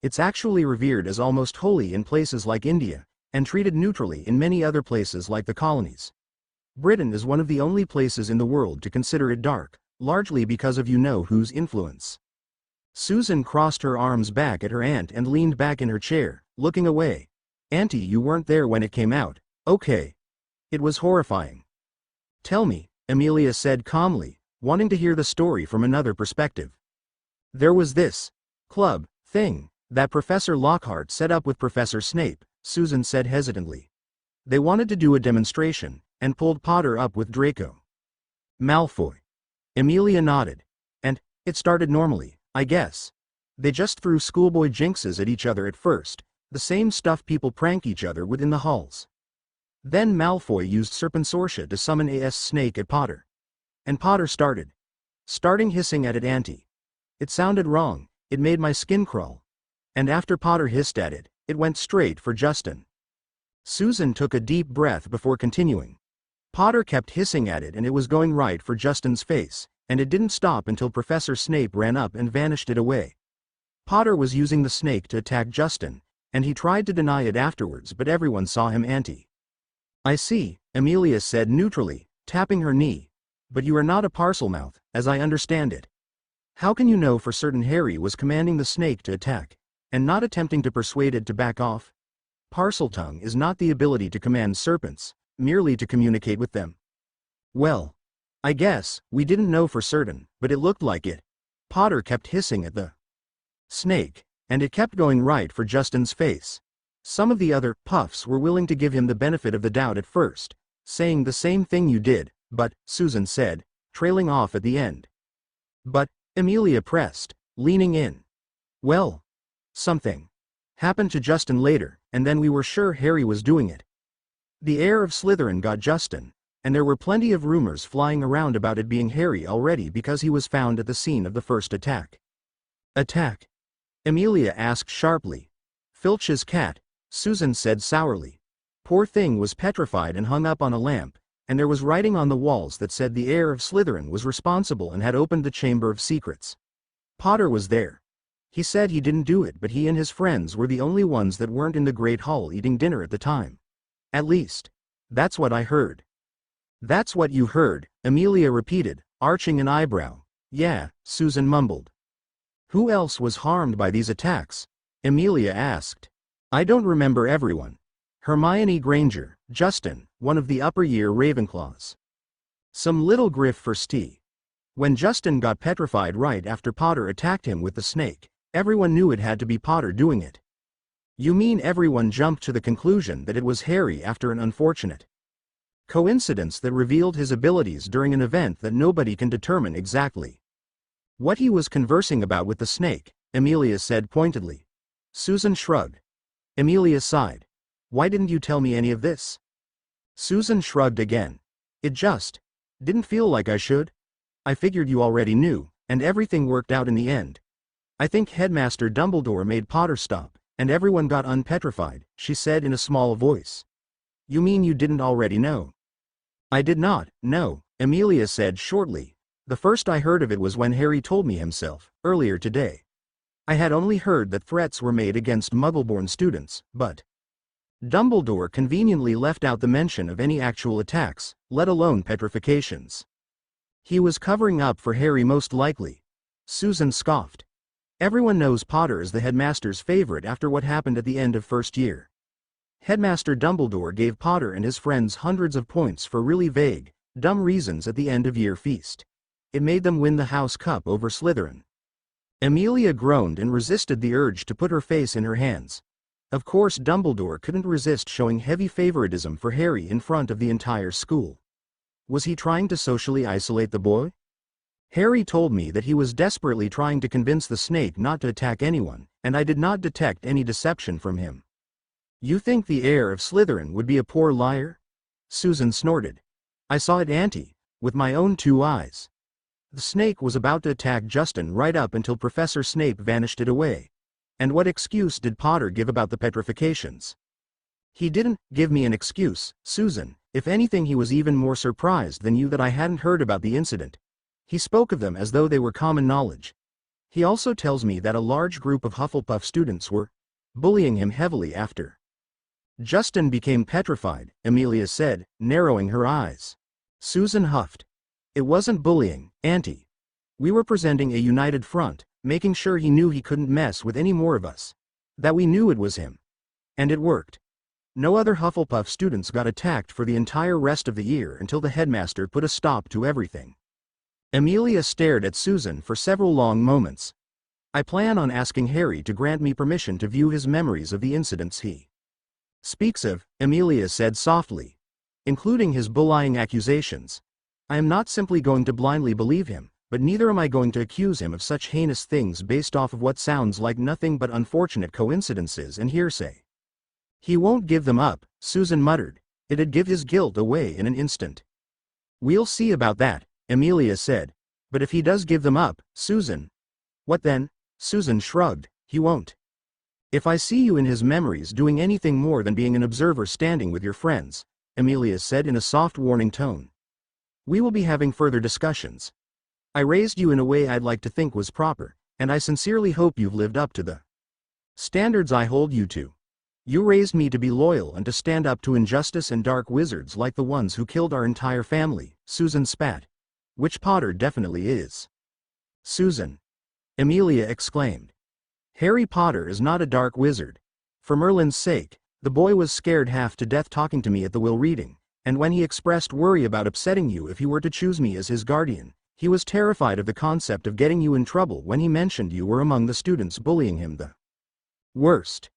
S1: It's actually revered as almost holy in places like India, and treated neutrally in many other places like the colonies. Britain is one of the only places in the world to consider it dark, largely because of you-know-whose influence." Susan crossed her arms back at her aunt and leaned back in her chair, looking away. "Auntie, you weren't there when it came out, okay? It was horrifying." "Tell me," Amelia said calmly, wanting to hear the story from another perspective. "There was this club thing that Professor Lockhart set up with Professor Snape," Susan said hesitantly. "They wanted to do a demonstration, and pulled Potter up with Draco Malfoy." Amelia nodded. "And it started normally, I guess. They just threw schoolboy jinxes at each other at first, the same stuff people prank each other with in the halls. Then Malfoy used Serpensortia to summon a snake at Potter. And Potter started hissing at it, Auntie. It sounded wrong, it made my skin crawl. And after Potter hissed at it, it went straight for Justin." Susan took a deep breath before continuing. "Potter kept hissing at it and it was going right for Justin's face, and it didn't stop until Professor Snape ran up and vanished it away. Potter was using the snake to attack Justin, and he tried to deny it afterwards, but everyone saw him, Auntie." "I see," Amelia said neutrally, tapping her knee. "But you are not a parselmouth, as I understand it. How can you know for certain Harry was commanding the snake to attack, and not attempting to persuade it to back off? Parseltongue is not the ability to command serpents, merely to communicate with them." "Well, I guess, we didn't know for certain, but it looked like it. Potter kept hissing at the snake, and it kept going right for Justin's face. Some of the other puffs were willing to give him the benefit of the doubt at first, saying the same thing you did, but, Susan said, trailing off at the end. But, Amelia pressed, leaning in. Well, something happened to Justin later, and then we were sure Harry was doing it. The heir of Slytherin got Justin, and there were plenty of rumors flying around about it being Harry already because he was found at the scene of the first attack. Attack? Amelia asked sharply. Filch's cat, Susan said sourly. Poor thing was petrified and hung up on a lamp, and there was writing on the walls that said the heir of Slytherin was responsible and had opened the Chamber of Secrets. Potter was there. He said he didn't do it, but he and his friends were the only ones that weren't in the Great Hall eating dinner at the time. At least, that's what I heard. That's what you heard, Amelia repeated, arching an eyebrow. Yeah, Susan mumbled. Who else was harmed by these attacks? Amelia asked. I don't remember everyone. Hermione Granger, Justin, one of the upper-year Ravenclaws. Some little griff for Steve. When Justin got petrified right after Potter attacked him with the snake, everyone knew it had to be Potter doing it. You mean everyone jumped to the conclusion that it was Harry after an unfortunate coincidence that revealed his abilities during an event that nobody can determine exactly what he was conversing about with the snake, Amelia said pointedly. Susan shrugged. Amelia sighed. Why didn't you tell me any of this? Susan shrugged again. It just didn't feel like I should. I figured you already knew, and everything worked out in the end. I think Headmaster Dumbledore made Potter stop, and everyone got unpetrified, she said in a small voice. You mean you didn't already know? I did not, no, Amelia said shortly. The first I heard of it was when Harry told me himself, earlier today. I had only heard that threats were made against Muggle-born students, but Dumbledore conveniently left out the mention of any actual attacks, let alone petrifications. He was covering up for Harry most likely. Susan scoffed. Everyone knows Potter is the headmaster's favorite after what happened at the end of first year. Headmaster Dumbledore gave Potter and his friends hundreds of points for really vague, dumb reasons at the end-of-year feast. It made them win the House Cup over Slytherin. Amelia groaned and resisted the urge to put her face in her hands. Of course Dumbledore couldn't resist showing heavy favoritism for Harry in front of the entire school. Was he trying to socially isolate the boy? Harry told me that he was desperately trying to convince the snake not to attack anyone, and I did not detect any deception from him. You think the heir of Slytherin would be a poor liar? Susan snorted. I saw it, Auntie, with my own 2 eyes. The snake was about to attack Justin right up until Professor Snape vanished it away. And what excuse did Potter give about the petrifications? He didn't give me an excuse, Susan. If anything, he was even more surprised than you that I hadn't heard about the incident. He spoke of them as though they were common knowledge. He also tells me that a large group of Hufflepuff students were bullying him heavily after Justin became petrified, Amelia said, narrowing her eyes. Susan huffed. It wasn't bullying, Auntie. We were presenting a united front, making sure he knew he couldn't mess with any more of us. That we knew it was him. And it worked. No other Hufflepuff students got attacked for the entire rest of the year until the headmaster put a stop to everything. Amelia stared at Susan for several long moments. I plan on asking Harry to grant me permission to view his memories of the incidents he speaks of, Amelia said softly. Including his bullying accusations. I am not simply going to blindly believe him, but neither am I going to accuse him of such heinous things based off of what sounds like nothing but unfortunate coincidences and hearsay. He won't give them up, Susan muttered. It'd give his guilt away in an instant. We'll see about that, Amelia said. But if he does give them up, Susan. What then? Susan shrugged. He won't. If I see you in his memories doing anything more than being an observer standing with your friends, Amelia said in a soft warning tone, we will be having further discussions. I raised you in a way I'd like to think was proper, and I sincerely hope you've lived up to the standards I hold you to. You raised me to be loyal and to stand up to injustice and dark wizards like the ones who killed our entire family, Susan spat. Which Potter definitely is. Susan. Amelia exclaimed. Harry Potter is not a dark wizard. For Merlin's sake, the boy was scared half to death talking to me at the will reading, and when he expressed worry about upsetting you if he were to choose me as his guardian, he was terrified of the concept of getting you in trouble when he mentioned you were among the students bullying him the worst.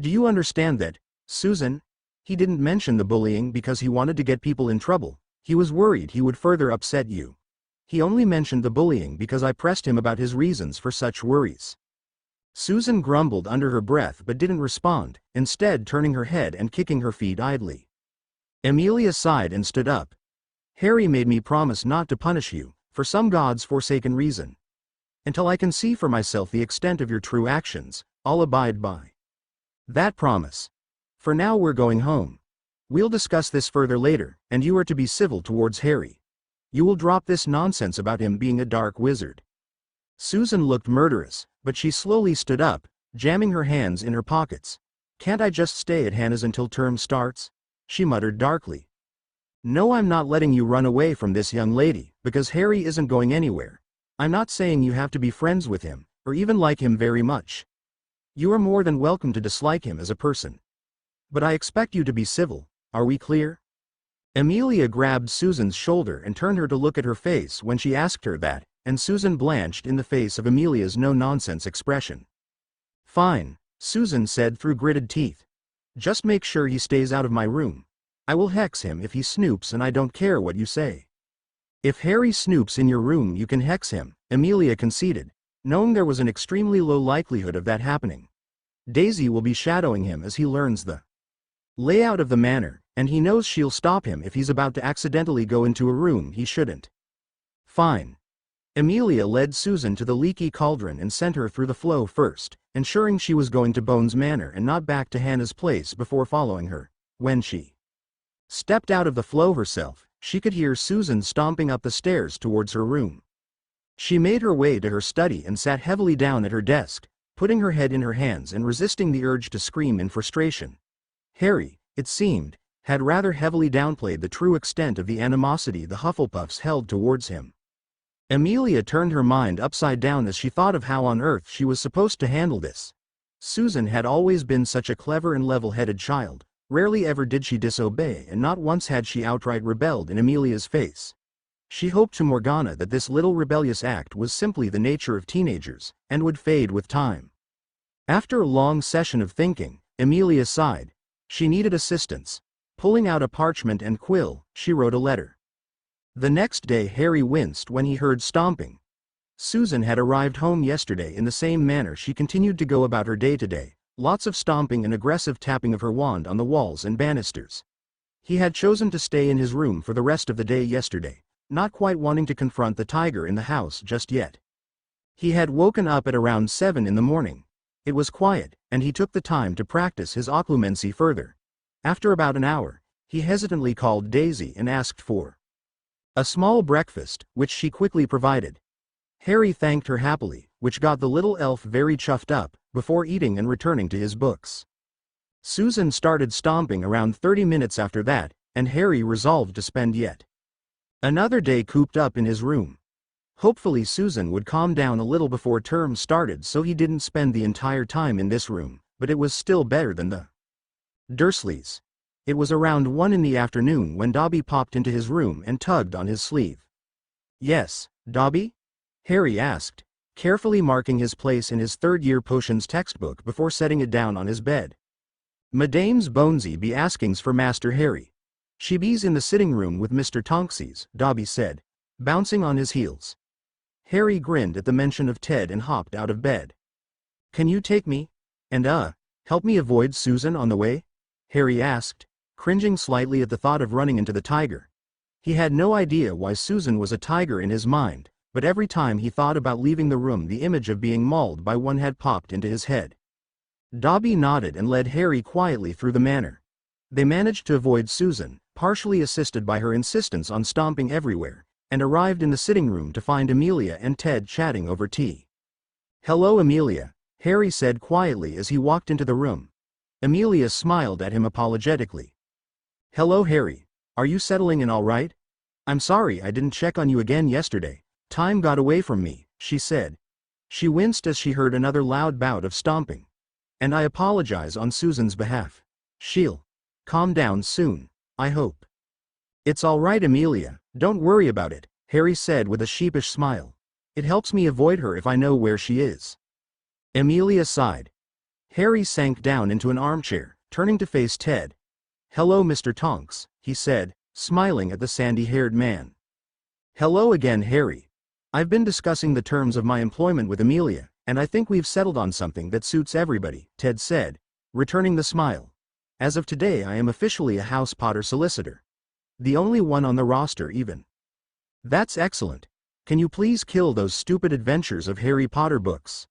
S1: Do you understand that, Susan? He didn't mention the bullying because he wanted to get people in trouble. He was worried he would further upset you. He only mentioned the bullying because I pressed him about his reasons for such worries. Susan grumbled under her breath but didn't respond, instead turning her head and kicking her feet idly. Amelia sighed and stood up. Harry made me promise not to punish you, for some God's forsaken reason. Until I can see for myself the extent of your true actions, I'll abide by that promise. For now we're going home. We'll discuss this further later, and you are to be civil towards Harry. You will drop this nonsense about him being a dark wizard. Susan looked murderous, but she slowly stood up, jamming her hands in her pockets. Can't I just stay at Hannah's until term starts? She muttered darkly. No, I'm not letting you run away from this young lady, because Harry isn't going anywhere. I'm not saying you have to be friends with him, or even like him very much. You are more than welcome to dislike him as a person. But I expect you to be civil, are we clear? Amelia grabbed Susan's shoulder and turned her to look at her face when she asked her that, and Susan blanched in the face of Amelia's no-nonsense expression. Fine, Susan said through gritted teeth. Just make sure he stays out of my room. I will hex him if he snoops, and I don't care what you say. If Harry snoops in your room you can hex him, Amelia conceded, knowing there was an extremely low likelihood of that happening. Daisy will be shadowing him as he learns the layout of the manor, and he knows she'll stop him if he's about to accidentally go into a room he shouldn't. Fine. Amelia led Susan to the leaky cauldron and sent her through the flow first, ensuring she was going to Bones Manor and not back to Hannah's place before following her. When she stepped out of the flow herself, she could hear Susan stomping up the stairs towards her room. She made her way to her study and sat heavily down at her desk, putting her head in her hands and resisting the urge to scream in frustration. Harry, it seemed, had rather heavily downplayed the true extent of the animosity the Hufflepuffs held towards him. Amelia turned her mind upside down as she thought of how on earth she was supposed to handle this. Susan had always been such a clever and level-headed child. Rarely ever did she disobey, and not once had she outright rebelled in Amelia's face. She hoped to Morgana that this little rebellious act was simply the nature of teenagers, and would fade with time. After a long session of thinking, Amelia sighed. She needed assistance. Pulling out a parchment and quill, she wrote a letter. The next day Harry winced when he heard stomping. Susan had arrived home yesterday in the same manner she continued to go about her day today, lots of stomping and aggressive tapping of her wand on the walls and banisters. He had chosen to stay in his room for the rest of the day yesterday, not quite wanting to confront the tiger in the house just yet. He had woken up at around 7 in the morning. It was quiet, and he took the time to practice his occlumency further. After about an hour, he hesitantly called Daisy and asked for a small breakfast, which she quickly provided. Harry thanked her happily, which got the little elf very chuffed up, before eating and returning to his books. Susan started stomping around 30 minutes after that, and Harry resolved to spend yet another day cooped up in his room. Hopefully Susan would calm down a little before term started so he didn't spend the entire time in this room, but it was still better than the Dursleys. It was around 1 in the afternoon when Dobby popped into his room and tugged on his sleeve. Yes, Dobby? Harry asked, carefully marking his place in his third-year potions textbook before setting it down on his bed. Madame's Bonesy be askings for Master Harry. She be's in the sitting room with Mr. Tonksies, Dobby said, bouncing on his heels. Harry grinned at the mention of Ted and hopped out of bed. Can you take me? And help me avoid Susan on the way? Harry asked, cringing slightly at the thought of running into the tiger. He had no idea why Susan was a tiger in his mind, but every time he thought about leaving the room the image of being mauled by one had popped into his head. Dobby nodded and led Harry quietly through the manor. They managed to avoid Susan, partially assisted by her insistence on stomping everywhere, and arrived in the sitting room to find Amelia and Ted chatting over tea. Hello Amelia, Harry said quietly as he walked into the room. Amelia smiled at him apologetically. Hello Harry, are you settling in all right? I'm sorry I didn't check on you again yesterday. Time got away from me, she said. She winced as she heard another loud bout of stomping. And I apologize on Susan's behalf. She'll calm down soon, I hope. It's all right, Amelia, don't worry about it, Harry said with a sheepish smile. It helps me avoid her if I know where she is. Amelia sighed. Harry sank down into an armchair, turning to face Ted. Hello, Mr. Tonks, he said, smiling at the sandy-haired man. Hello again, Harry. I've been discussing the terms of my employment with Amelia, and I think we've settled on something that suits everybody, Ted said, returning the smile. As of today I am officially a House Potter solicitor. The only one on the roster even. That's excellent. Can you please kill those stupid adventures of Harry Potter books?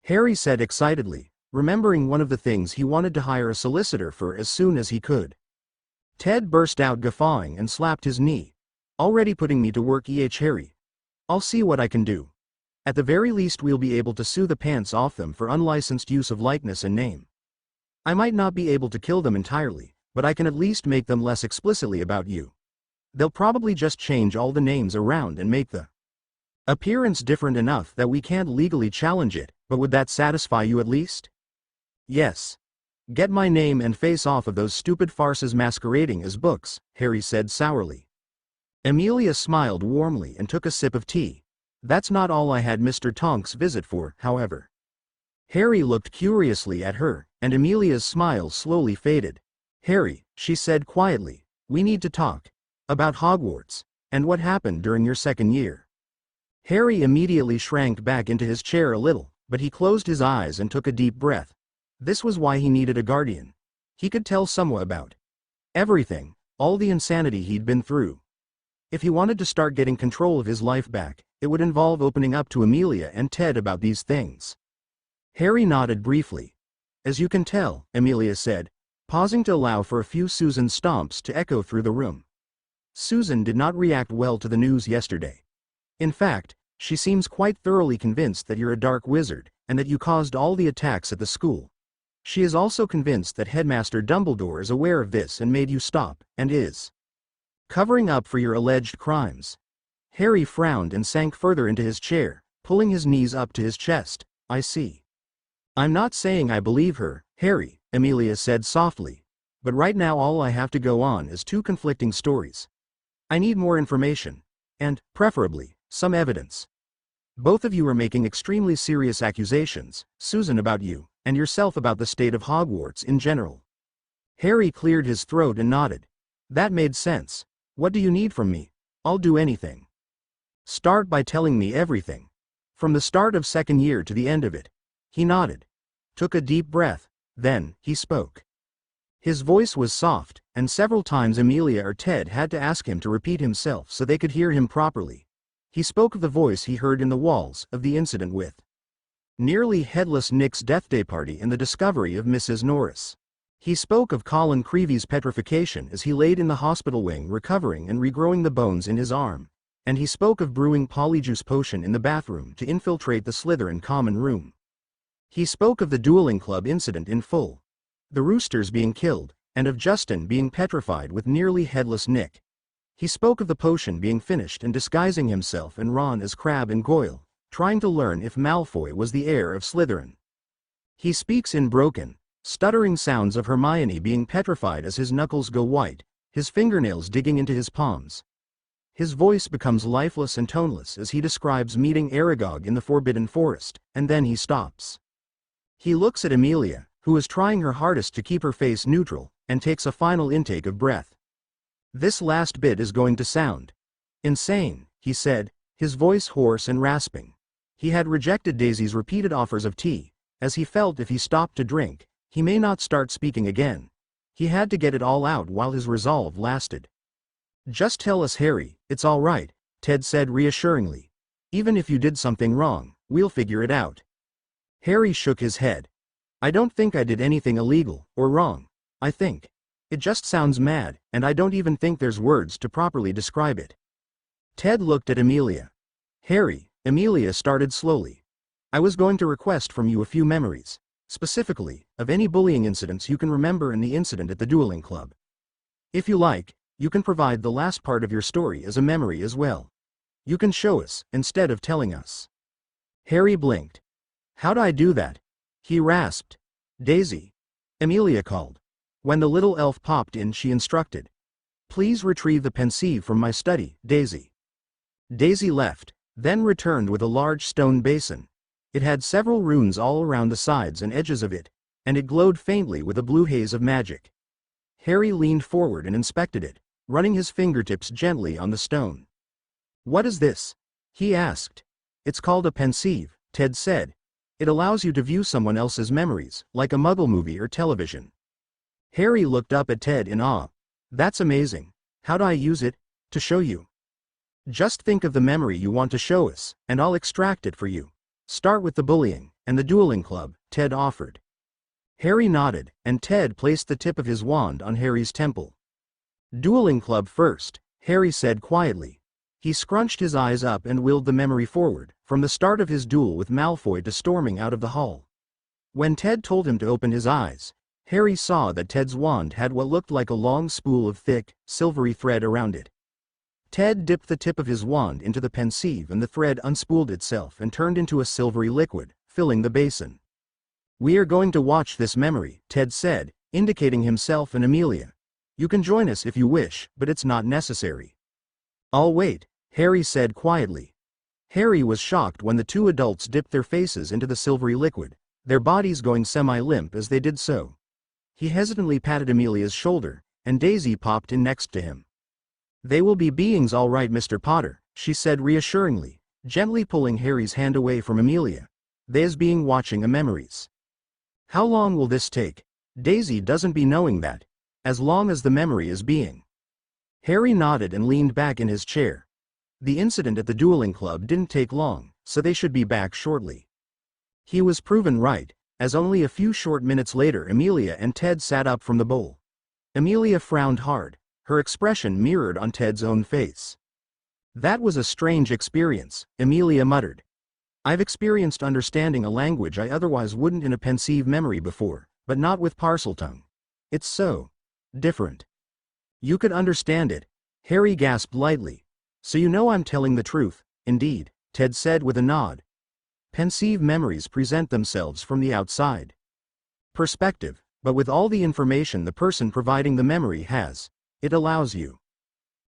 S1: Harry said excitedly, remembering one of the things he wanted to hire a solicitor for as soon as he could. Ted burst out guffawing and slapped his knee. Already putting me to work, Harry. I'll see what I can do. At the very least we'll be able to sue the pants off them for unlicensed use of likeness and name. I might not be able to kill them entirely, but I can at least make them less explicitly about you. They'll probably just change all the names around and make the appearance different enough that we can't legally challenge it, but would that satisfy you at least? Yes. Get my name and face off of those stupid farces masquerading as books, Harry said sourly. Amelia smiled warmly and took a sip of tea. That's not all I had Mr. Tonks' visit for, however. Harry looked curiously at her, and Amelia's smile slowly faded. Harry, she said quietly, we need to talk. About Hogwarts, and what happened during your second year. Harry immediately shrank back into his chair a little, but he closed his eyes and took a deep breath. This was why he needed a guardian. He could tell someone about everything, all the insanity he'd been through. If he wanted to start getting control of his life back, it would involve opening up to Amelia and Ted about these things. Harry nodded briefly. As you can tell, Amelia said, pausing to allow for a few Susan stomps to echo through the room. Susan did not react well to the news yesterday. In fact, she seems quite thoroughly convinced that you're a dark wizard, and that you caused all the attacks at the school. She is also convinced that Headmaster Dumbledore is aware of this and made you stop, and is covering up for your alleged crimes. Harry frowned and sank further into his chair, pulling his knees up to his chest. I see. I'm not saying I believe her, Harry, Amelia said softly. But right now all I have to go on is two conflicting stories. I need more information. And, preferably, some evidence. Both of you are making extremely serious accusations, Susan about you, and yourself about the state of Hogwarts in general. Harry cleared his throat and nodded. That made sense. What do you need from me? I'll do anything. Start by telling me everything. From the start of second year to the end of it. He nodded. Took a deep breath. Then, he spoke. His voice was soft, and several times Amelia or Ted had to ask him to repeat himself so they could hear him properly. He spoke of the voice he heard in the walls, of the incident with nearly headless Nick's death day party and the discovery of Mrs. Norris. He spoke of Colin Creevy's petrification as he laid in the hospital wing recovering and regrowing the bones in his arm, and he spoke of brewing polyjuice potion in the bathroom to infiltrate the Slytherin common room. He spoke of the dueling club incident in full, the roosters being killed, and of Justin being petrified with nearly headless Nick. He spoke of the potion being finished and disguising himself and Ron as Crabbe and Goyle, trying to learn if Malfoy was the heir of Slytherin. He speaks in broken, stuttering sounds of Hermione being petrified as his knuckles go white, his fingernails digging into his palms. His voice becomes lifeless and toneless as he describes meeting Aragog in the Forbidden Forest, and then he stops. He looks at Amelia, who is trying her hardest to keep her face neutral, and takes a final intake of breath. This last bit is going to sound insane, he said, his voice hoarse and rasping. He had rejected Daisy's repeated offers of tea, as he felt if he stopped to drink, he may not start speaking again. He had to get it all out while his resolve lasted. Just tell us, Harry, it's all right, Ted said reassuringly. Even if you did something wrong, we'll figure it out. Harry shook his head. I don't think I did anything illegal, or wrong. I think it just sounds mad, and I don't even think there's words to properly describe it. Ted looked at Amelia. Harry, Amelia started slowly. I was going to request from you a few memories, specifically, of any bullying incidents you can remember and the incident at the dueling club. If you like, you can provide the last part of your story as a memory as well. You can show us, instead of telling us. Harry blinked. How'd I do that? He rasped. Daisy. Amelia called. When the little elf popped in, she instructed. Please retrieve the pensieve from my study, Daisy. Daisy left, then returned with a large stone basin. It had several runes all around the sides and edges of it, and it glowed faintly with a blue haze of magic. Harry leaned forward and inspected it, running his fingertips gently on the stone. "What is this?" he asked. "It's called a pensieve," Ted said. "It allows you to view someone else's memories, like a Muggle movie or television." Harry looked up at Ted in awe. "That's amazing. How do I use it?" "To show you. Just think of the memory you want to show us, and I'll extract it for you. Start with the bullying and the dueling club," Ted offered. Harry nodded, and Ted placed the tip of his wand on Harry's temple. "Dueling club first," Harry said quietly. He scrunched his eyes up and willed the memory forward, from the start of his duel with Malfoy to storming out of the hall. When Ted told him to open his eyes, Harry saw that Ted's wand had what looked like a long spool of thick, silvery thread around it. Ted dipped the tip of his wand into the pensieve and the thread unspooled itself and turned into a silvery liquid, filling the basin. "We are going to watch this memory," Ted said, indicating himself and Amelia. "You can join us if you wish, but it's not necessary." "I'll wait," Harry said quietly. Harry was shocked when the two adults dipped their faces into the silvery liquid, their bodies going semi-limp as they did so. He hesitantly patted Amelia's shoulder, and Daisy popped in next to him. "They will be beings all right, Mr. Potter," she said reassuringly, gently pulling Harry's hand away from Amelia. "They's being watching a memories." "How long will this take?" "Daisy doesn't be knowing that. As long as the memory is being." Harry nodded and leaned back in his chair. The incident at the dueling club didn't take long, so they should be back shortly. He was proven right, as only a few short minutes later Amelia and Ted sat up from the bowl. Amelia frowned hard, her expression mirrored on Ted's own face. "That was a strange experience," Amelia muttered. "I've experienced understanding a language I otherwise wouldn't in a pensieve memory before, but not with Parseltongue. It's so different." "You could understand it," Harry gasped lightly. "So you know I'm telling the truth." "Indeed," Ted said with a nod. "Pensieve memories present themselves from the outside perspective, but with all the information the person providing the memory has, it allows you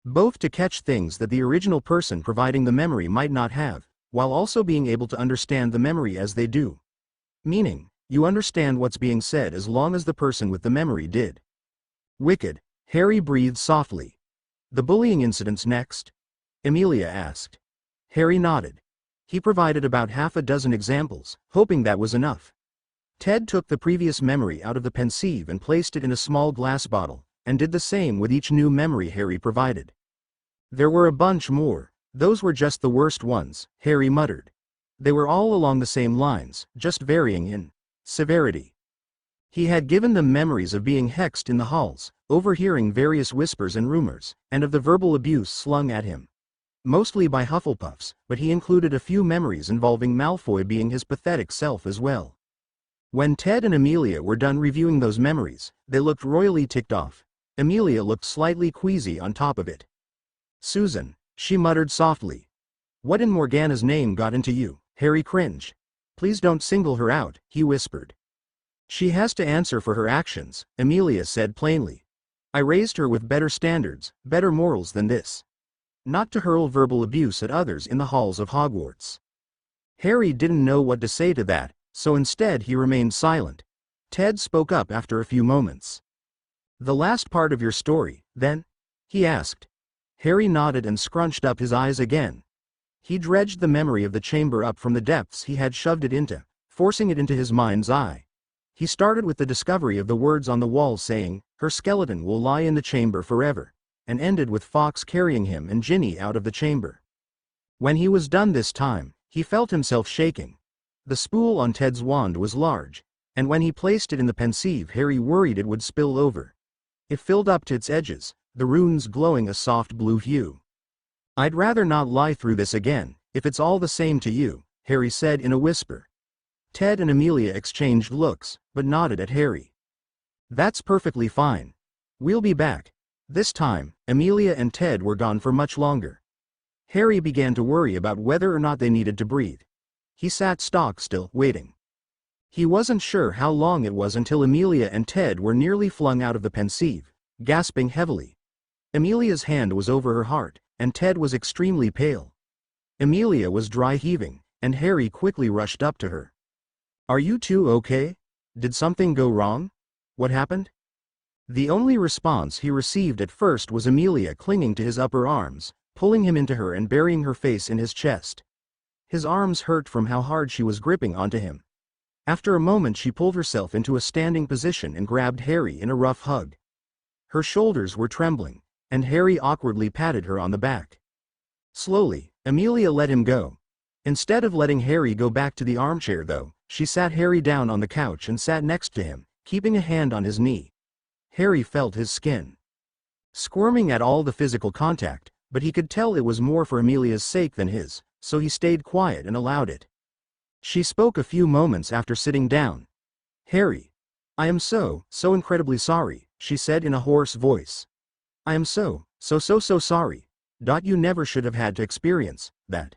S1: both to catch things that the original person providing the memory might not have, while also being able to understand the memory as they do. Meaning, you understand what's being said as long as the person with the memory did." "Wicked," Harry breathed softly. "The bullying incidents next?" Amelia asked. Harry nodded. He provided about half a dozen examples, hoping that was enough. Ted took the previous memory out of the pensieve and placed it in a small glass bottle, and did the same with each new memory Harry provided. "There were a bunch more. Those were just the worst ones," Harry muttered. "They were all along the same lines, just varying in severity." He had given them memories of being hexed in the halls, overhearing various whispers and rumors, and of the verbal abuse slung at him. Mostly by Hufflepuffs, but he included a few memories involving Malfoy being his pathetic self as well. When Ted and Amelia were done reviewing those memories, they looked royally ticked off. Amelia looked slightly queasy on top of it. "Susan," she muttered softly. "What in Morgana's name got into you?" Harry cringed. "Please don't single her out," he whispered. "She has to answer for her actions," Amelia said plainly. "I raised her with better standards, better morals than this. Not to hurl verbal abuse at others in the halls of Hogwarts." Harry didn't know what to say to that, so instead he remained silent. Ted spoke up after a few moments. "The last part of your story, then?" he asked. Harry nodded and scrunched up his eyes again. He dredged the memory of the chamber up from the depths he had shoved it into, forcing it into his mind's eye. He started with the discovery of the words on the wall saying, "Her skeleton will lie in the chamber forever," and ended with Fox carrying him and Ginny out of the chamber. When he was done this time, he felt himself shaking. The spool on Ted's wand was large, and when he placed it in the pensieve Harry worried it would spill over. It filled up to its edges, the runes glowing a soft blue hue. "I'd rather not lie through this again, if it's all the same to you," Harry said in a whisper. Ted and Amelia exchanged looks, but nodded at Harry. "That's perfectly fine. We'll be back." This time, Amelia and Ted were gone for much longer. Harry began to worry about whether or not they needed to breathe. He sat stock still, waiting. He wasn't sure how long it was until Amelia and Ted were nearly flung out of the pensieve, gasping heavily. Amelia's hand was over her heart, and Ted was extremely pale. Amelia was dry heaving, and Harry quickly rushed up to her. "Are you two okay? Did something go wrong? What happened?" The only response he received at first was Amelia clinging to his upper arms, pulling him into her and burying her face in his chest. His arms hurt from how hard she was gripping onto him. After a moment she pulled herself into a standing position and grabbed Harry in a rough hug. Her shoulders were trembling, and Harry awkwardly patted her on the back. Slowly, Amelia let him go. Instead of letting Harry go back to the armchair though, she sat Harry down on the couch and sat next to him, keeping a hand on his knee. Harry felt his skin squirming at all the physical contact, but he could tell it was more for Amelia's sake than his, so he stayed quiet and allowed it. She spoke a few moments after sitting down. "Harry, I am so incredibly sorry," she said in a hoarse voice. "I am so sorry. You never should have had to experience that."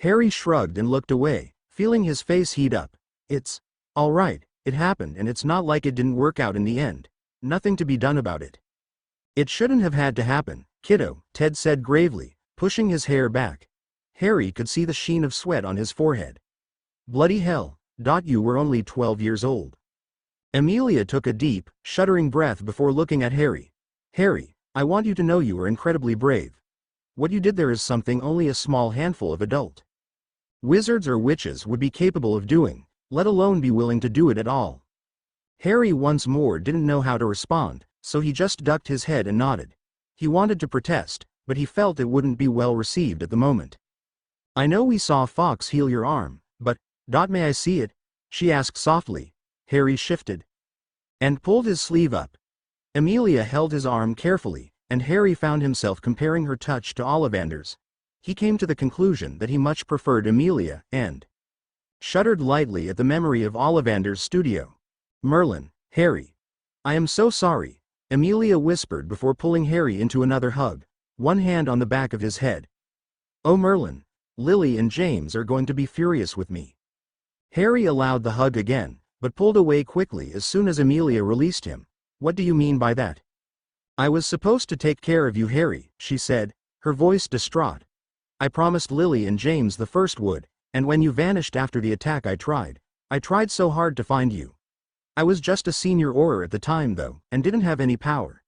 S1: Harry shrugged and looked away, feeling his face heat up. "It's all right, it happened and it's not like it didn't work out in the end. Nothing to be done about it." "It shouldn't have had to happen, kiddo," Ted said gravely, pushing his hair back. Harry could see the sheen of sweat on his forehead. "Bloody hell, you were only 12 years old." Amelia took a deep, shuddering breath before looking at Harry. "Harry, I want you to know you are incredibly brave. What you did there is something only a small handful of adult wizards or witches would be capable of doing, let alone be willing to do it at all." Harry once more didn't know how to respond, so he just ducked his head and nodded. He wanted to protest, but he felt it wouldn't be well received at the moment. "I know we saw Fox heal your arm, but, may I see it?" she asked softly. Harry shifted and pulled his sleeve up. Amelia held his arm carefully, and Harry found himself comparing her touch to Ollivander's. He came to the conclusion that he much preferred Amelia, and shuddered lightly at the memory of Ollivander's studio. "Merlin, Harry. I am so sorry," Amelia whispered before pulling Harry into another hug, one hand on the back of his head. "Oh Merlin, Lily and James are going to be furious with me." Harry allowed the hug again, but pulled away quickly as soon as Amelia released him. "What do you mean by that?" "I was supposed to take care of you, Harry," she said, her voice distraught. "I promised Lily and James the first would, and when you vanished after the attack I tried so hard to find you. I was just a senior Auror at the time though, and didn't have any power.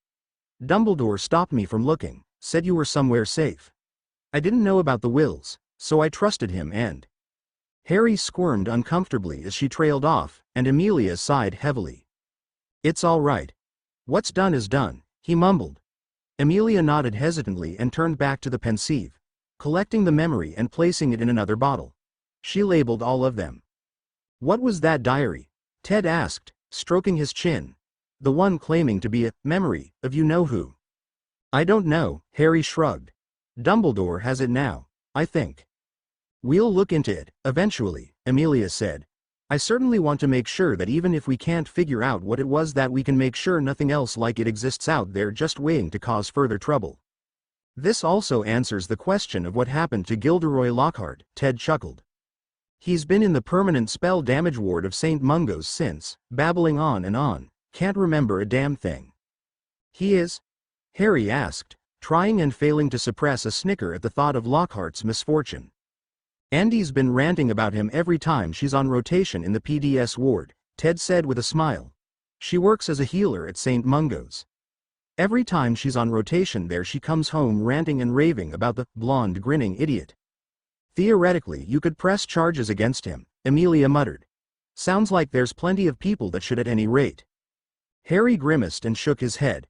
S1: Dumbledore stopped me from looking, said you were somewhere safe. I didn't know about the wills, so I trusted him and—" Harry squirmed uncomfortably as she trailed off, and Amelia sighed heavily. "It's all right. What's done is done," he mumbled. Amelia nodded hesitantly and turned back to the pensieve, collecting the memory and placing it in another bottle. She labeled all of them. "What was that diary?" Ted asked, stroking his chin. "The one claiming to be a memory of you-know-who." "I don't know," Harry shrugged. "Dumbledore has it now, I think." "We'll look into it, eventually," Amelia said. "I certainly want to make sure that even if we can't figure out what it was, that we can make sure nothing else like it exists out there just waiting to cause further trouble." "This also answers the question of what happened to Gilderoy Lockhart," Ted chuckled. "He's been in the permanent spell damage ward of St. Mungo's since, babbling on and on, can't remember a damn thing." "He is?" Harry asked, trying and failing to suppress a snicker at the thought of Lockhart's misfortune. "Andy's been ranting about him every time she's on rotation in the PDS ward," Ted said with a smile. "She works as a healer at St. Mungo's. Every time she's on rotation there she comes home ranting and raving about the blonde grinning idiot." "Theoretically you could press charges against him," Amelia muttered. "Sounds like there's plenty of people that should at any rate." Harry grimaced and shook his head.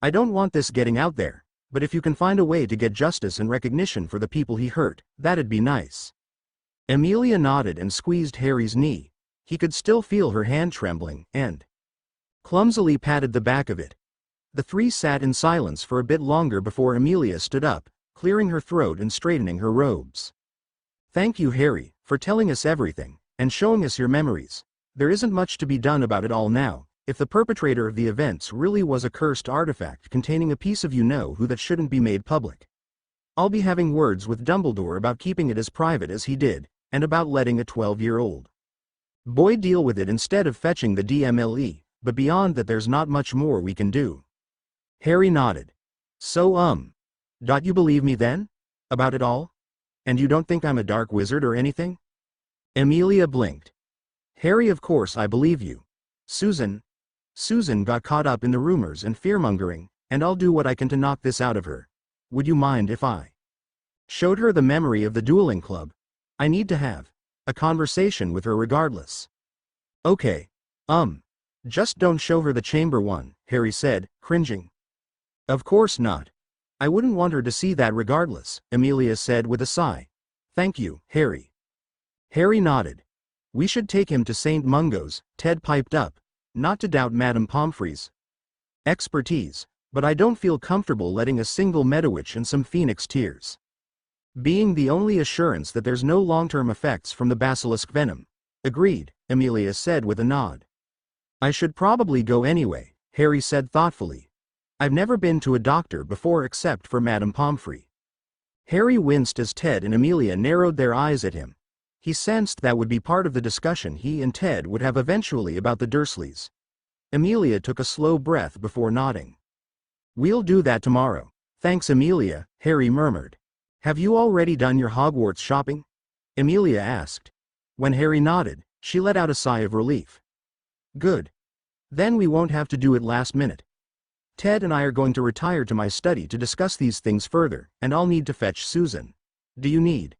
S1: "I don't want this getting out there, but if you can find a way to get justice and recognition for the people he hurt, that'd be nice." Amelia nodded and squeezed Harry's knee. He could still feel her hand trembling, and clumsily patted the back of it. The three sat in silence for a bit longer before Amelia stood up, clearing her throat and straightening her robes. "Thank you, Harry, for telling us everything, and showing us your memories. There isn't much to be done about it all now. If the perpetrator of the events really was a cursed artifact containing a piece of you-know-who that shouldn't be made public. I'll be having words with Dumbledore about keeping it as private as he did, and about letting a 12-year-old boy deal with it instead of fetching the DMLE, but beyond that there's not much more we can do." Harry nodded. So, don't you believe me then? About it all? And you don't think I'm a dark wizard or anything? Amelia blinked. Harry, of course I believe you. Susan got caught up in the rumors and fear-mongering, and I'll do what I can to knock this out of her. Would you mind if I showed her the memory of the dueling club? I need to have a conversation with her regardless. Okay. Just don't show her the chamber one, Harry said, cringing. Of course not. I wouldn't want her to see that regardless, Amelia said with a sigh. Thank you, Harry. Harry nodded. We should take him to St. Mungo's, Ted piped up, not to doubt Madame Pomfrey's expertise, but I don't feel comfortable letting a single Medowitch and some phoenix tears being the only assurance that there's no long-term effects from the basilisk venom. Agreed, Amelia said with a nod. I should probably go anyway, Harry said thoughtfully. I've never been to a doctor before except for Madame Pomfrey. Harry winced as Ted and Amelia narrowed their eyes at him. He sensed that would be part of the discussion he and Ted would have eventually about the Dursleys. Amelia took a slow breath before nodding. We'll do that tomorrow. Thanks, Amelia, Harry murmured. Have you already done your Hogwarts shopping? Amelia asked. When Harry nodded, she let out a sigh of relief. Good. Then we won't have to do it last minute. Ted and I are going to retire to my study to discuss these things further, and I'll need to fetch Susan. Do you need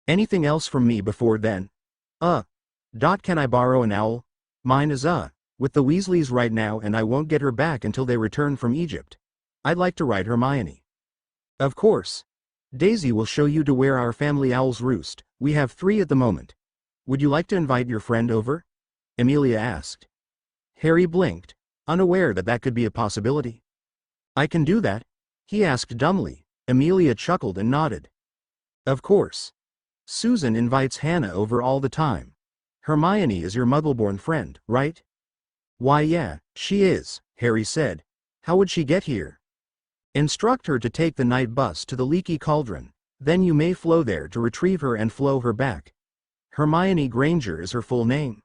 S1: anything else from me before then? Can I borrow an owl? Mine is with the Weasleys right now and I won't get her back until they return from Egypt. I'd like to ride Hermione. Of course. Daisy will show you to where our family owls roost. We have 3 at the moment. Would you like to invite your friend over? Amelia asked. Harry blinked, unaware that that could be a possibility. I can do that, he asked dumbly. Amelia chuckled and nodded. Of course. Susan invites Hannah over all the time. Hermione is your Muggle-born friend, right? Why yeah, she is, Harry said. How would she get here? Instruct her to take the night bus to the Leaky Cauldron, then you may flow there to retrieve her and flow her back. Hermione Granger is her full name.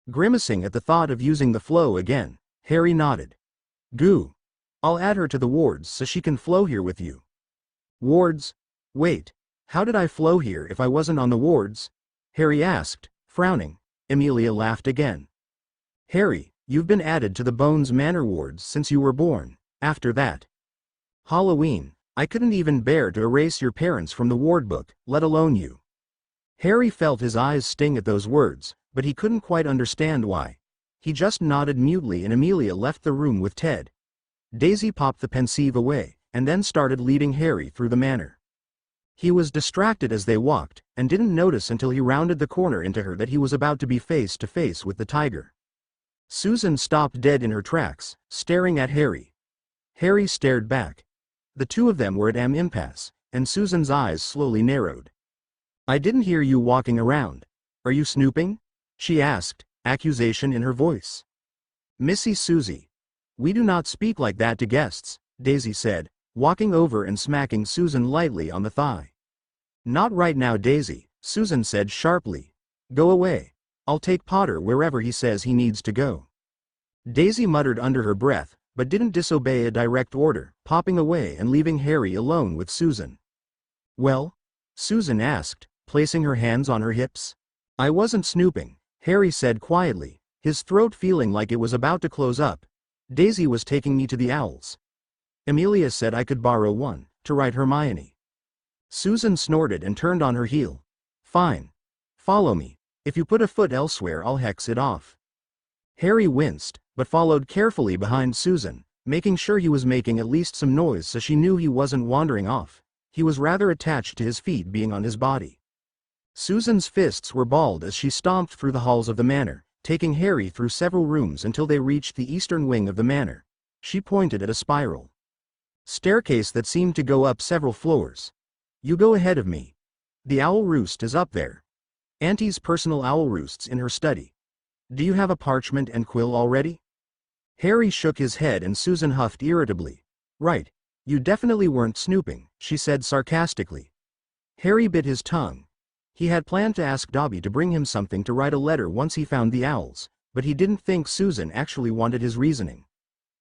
S1: Grimacing at the thought of using the flow again, Harry nodded. Goo. I'll add her to the wards so she can flow here with you. Wards? Wait, how did I flow here if I wasn't on the wards? Harry asked, frowning. Amelia laughed again. Harry, you've been added to the Bones Manor wards since you were born. After that Halloween, I couldn't even bear to erase your parents from the ward book, let alone you. Harry felt his eyes sting at those words, but he couldn't quite understand why. He just nodded mutely and Amelia left the room with Ted. Daisy popped the pensieve away, and then started leading Harry through the manor. He was distracted as they walked, and didn't notice until he rounded the corner into her that he was about to be face to face with the tiger. Susan stopped dead in her tracks, staring at Harry. Harry stared back. The two of them were at an impasse, and Susan's eyes slowly narrowed. I didn't hear you walking around. Are you snooping? She asked, accusation in her voice. Missy Susie. We do not speak like that to guests, Daisy said, walking over and smacking Susan lightly on the thigh. Not right now, Daisy, Susan said sharply. Go away. I'll take Potter wherever he says he needs to go. Daisy muttered under her breath, but didn't disobey a direct order, popping away and leaving Harry alone with Susan. Well? Susan asked, placing her hands on her hips. I wasn't snooping, Harry said quietly, his throat feeling like it was about to close up. Daisy was taking me to the owls. Amelia said I could borrow one, to ride Hermione. Susan snorted and turned on her heel. Fine. Follow me. If you put a foot elsewhere I'll hex it off. Harry winced, but followed carefully behind Susan, making sure he was making at least some noise so she knew he wasn't wandering off. He was rather attached to his feet being on his body. Susan's fists were balled as she stomped through the halls of the manor, taking Harry through several rooms until they reached the eastern wing of the manor. She pointed at a spiral staircase that seemed to go up several floors. You go ahead of me. The owl roost is up there. Auntie's personal owl roosts in her study. Do you have a parchment and quill already? Harry shook his head and Susan huffed irritably. Right. You definitely weren't snooping, she said sarcastically. Harry bit his tongue. He had planned to ask Dobby to bring him something to write a letter once he found the owls, but he didn't think Susan actually wanted his reasoning.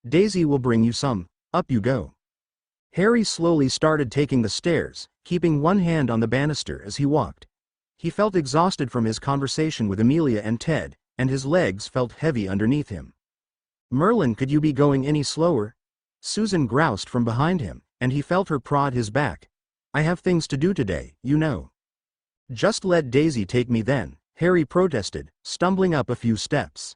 S1: Daisy will bring you some. Up you go. Harry slowly started taking the stairs, keeping one hand on the banister as he walked. He felt exhausted from his conversation with Amelia and Ted, and his legs felt heavy underneath him. "Merlin, could you be going any slower?" Susan groused from behind him, and he felt her prod his back. "I have things to do today, you know." "Just let Daisy take me then," Harry protested, stumbling up a few steps.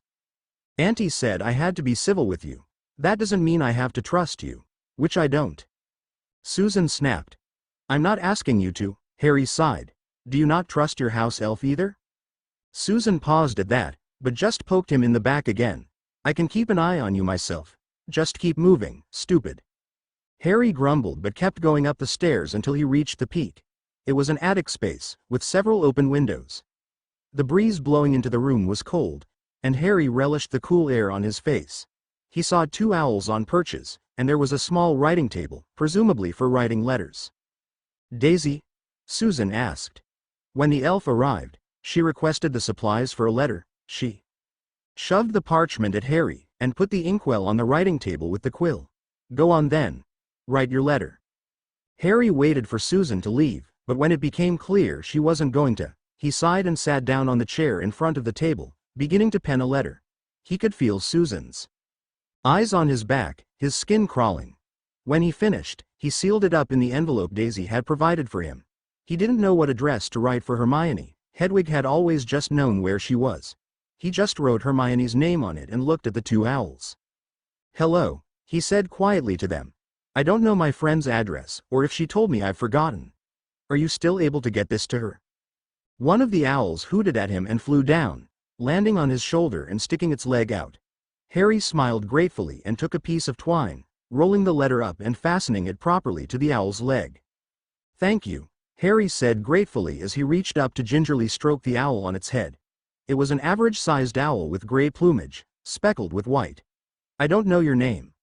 S1: "Auntie said I had to be civil with you. That doesn't mean I have to trust you. Which I don't." Susan snapped. "I'm not asking you to," Harry sighed. "Do you not trust your house elf either?" Susan paused at that, but just poked him in the back again. "I can keep an eye on you myself. Just keep moving, stupid." Harry grumbled but kept going up the stairs until he reached the peak. It was an attic space, with several open windows. The breeze blowing into the room was cold, and Harry relished the cool air on his face. He saw 2 owls on perches, and there was a small writing table, presumably for writing letters. "Daisy?" Susan asked. When the elf arrived, she requested the supplies for a letter. She shoved the parchment at Harry, and put the inkwell on the writing table with the quill. "Go on then. Write your letter." Harry waited for Susan to leave, but when it became clear she wasn't going to, he sighed and sat down on the chair in front of the table, beginning to pen a letter. He could feel Susan's eyes on his back, his skin crawling. When he finished, he sealed it up in the envelope Daisy had provided for him. He didn't know what address to write for Hermione. Hedwig had always just known where she was. He just wrote Hermione's name on it and looked at the 2 owls. "Hello," he said quietly to them. "I don't know my friend's address, or if she told me I've forgotten. Are you still able to get this to her?" One of the owls hooted at him and flew down, landing on his shoulder and sticking its leg out. Harry smiled gratefully and took a piece of twine, rolling the letter up and fastening it properly to the owl's leg. "Thank you," Harry said gratefully as he reached up to gingerly stroke the owl on its head. It was an average-sized owl with gray plumage, speckled with white. "I don't know your name.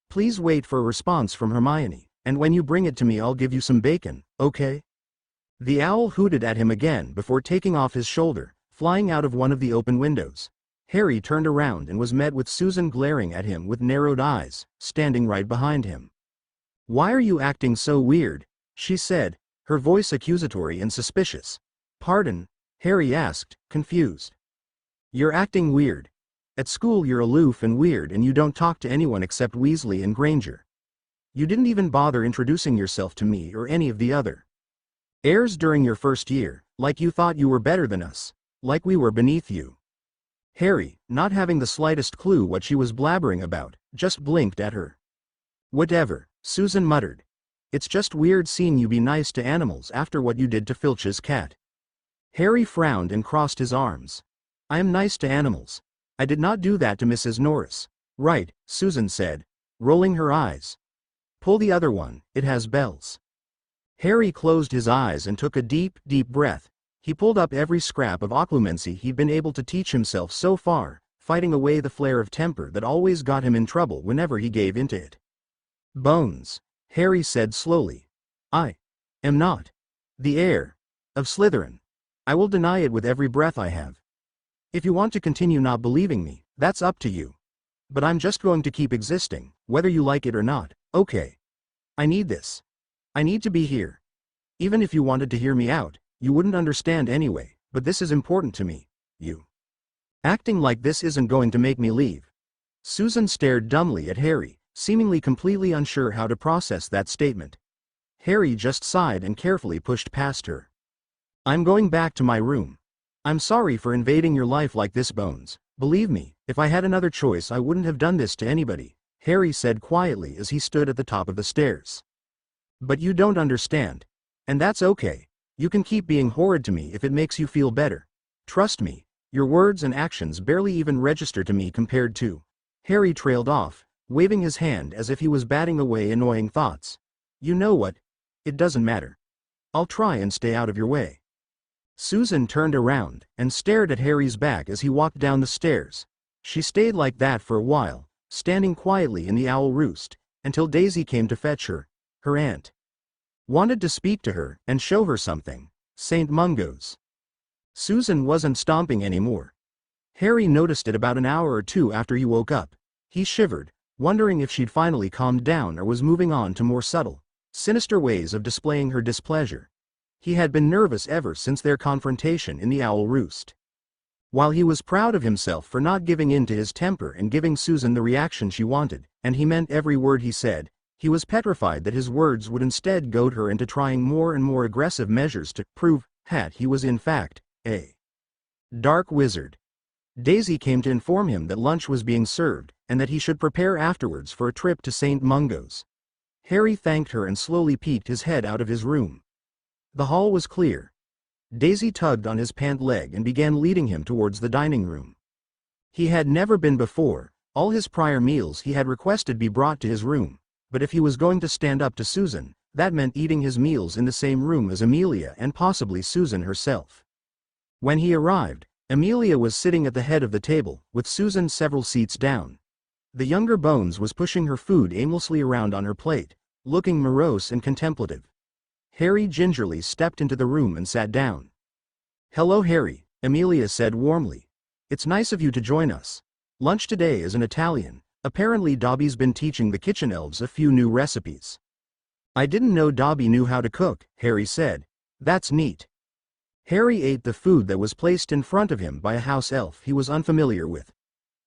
S1: Please wait for a response from Hermione, and when you bring it to me I'll give you some bacon, okay?" The owl hooted at him again before taking off his shoulder, flying out of one of the open windows. Harry turned around and was met with Susan glaring at him with narrowed eyes, standing right behind him. "Why are you acting so weird?" she said, her voice accusatory and suspicious. "Pardon?" Harry asked, confused. "You're acting weird. At school you're aloof and weird and you don't talk to anyone except Weasley and Granger. You didn't even bother introducing yourself to me or any of the other heirs during your first year, like you thought you were better than us, like we were beneath you." Harry, not having the slightest clue what she was blabbering about, just blinked at her. "Whatever," Susan muttered. "It's just weird seeing you be nice to animals after what you did to Filch's cat." Harry frowned and crossed his arms. "I am nice to animals. I did not do that to Mrs. Norris." "Right," Susan said, rolling her eyes. "Pull the other one, it has bells." Harry closed his eyes and took a deep, deep breath. He pulled up every scrap of occlumency he'd been able to teach himself so far, fighting away the flare of temper that always got him in trouble whenever he gave into it. "Bones," Harry said slowly. "I am not the heir of Slytherin. I will deny it with every breath I have. If you want to continue not believing me, that's up to you. But I'm just going to keep existing, whether you like it or not, okay? I need this. I need to be here. Even if you wanted to hear me out, you wouldn't understand anyway, but this is important to me. You acting like this isn't going to make me leave." Susan stared dumbly at Harry, seemingly completely unsure how to process that statement. Harry just sighed and carefully pushed past her. "I'm going back to my room. I'm sorry for invading your life like this, Bones. Believe me, if I had another choice I wouldn't have done this to anybody," Harry said quietly as he stood at the top of the stairs. "But you don't understand. And that's okay. You can keep being horrid to me if it makes you feel better. Trust me, your words and actions barely even register to me compared to—" Harry trailed off, waving his hand as if he was batting away annoying thoughts. "You know what? It doesn't matter. I'll try and stay out of your way." Susan turned around and stared at Harry's back as he walked down the stairs. She stayed like that for a while, standing quietly in the owl roost, until Daisy came to fetch her. Her aunt wanted to speak to her and show her something. St. Mungo's. Susan wasn't stomping anymore. Harry noticed it about an hour or two after he woke up. He shivered, wondering if she'd finally calmed down or was moving on to more subtle, sinister ways of displaying her displeasure. He had been nervous ever since their confrontation in the Owl Roost. While he was proud of himself for not giving in to his temper and giving Susan the reaction she wanted, and he meant every word he said, he was petrified that his words would instead goad her into trying more and more aggressive measures to prove that he was in fact a dark wizard. Daisy came to inform him that lunch was being served, and that he should prepare afterwards for a trip to St. Mungo's. Harry thanked her and slowly peeked his head out of his room. The hall was clear. Daisy tugged on his pant leg and began leading him towards the dining room. He had never been before. All his prior meals he had requested be brought to his room, but if he was going to stand up to Susan, that meant eating his meals in the same room as Amelia and possibly Susan herself. When he arrived, Amelia was sitting at the head of the table, with Susan several seats down. The younger Bones was pushing her food aimlessly around on her plate, looking morose and contemplative. Harry gingerly stepped into the room and sat down. "Hello, Harry," Amelia said warmly. "It's nice of you to join us. Lunch today is an Italian. Apparently Dobby's been teaching the kitchen elves a few new recipes." "I didn't know Dobby knew how to cook," Harry said. "That's neat." Harry ate the food that was placed in front of him by a house elf he was unfamiliar with.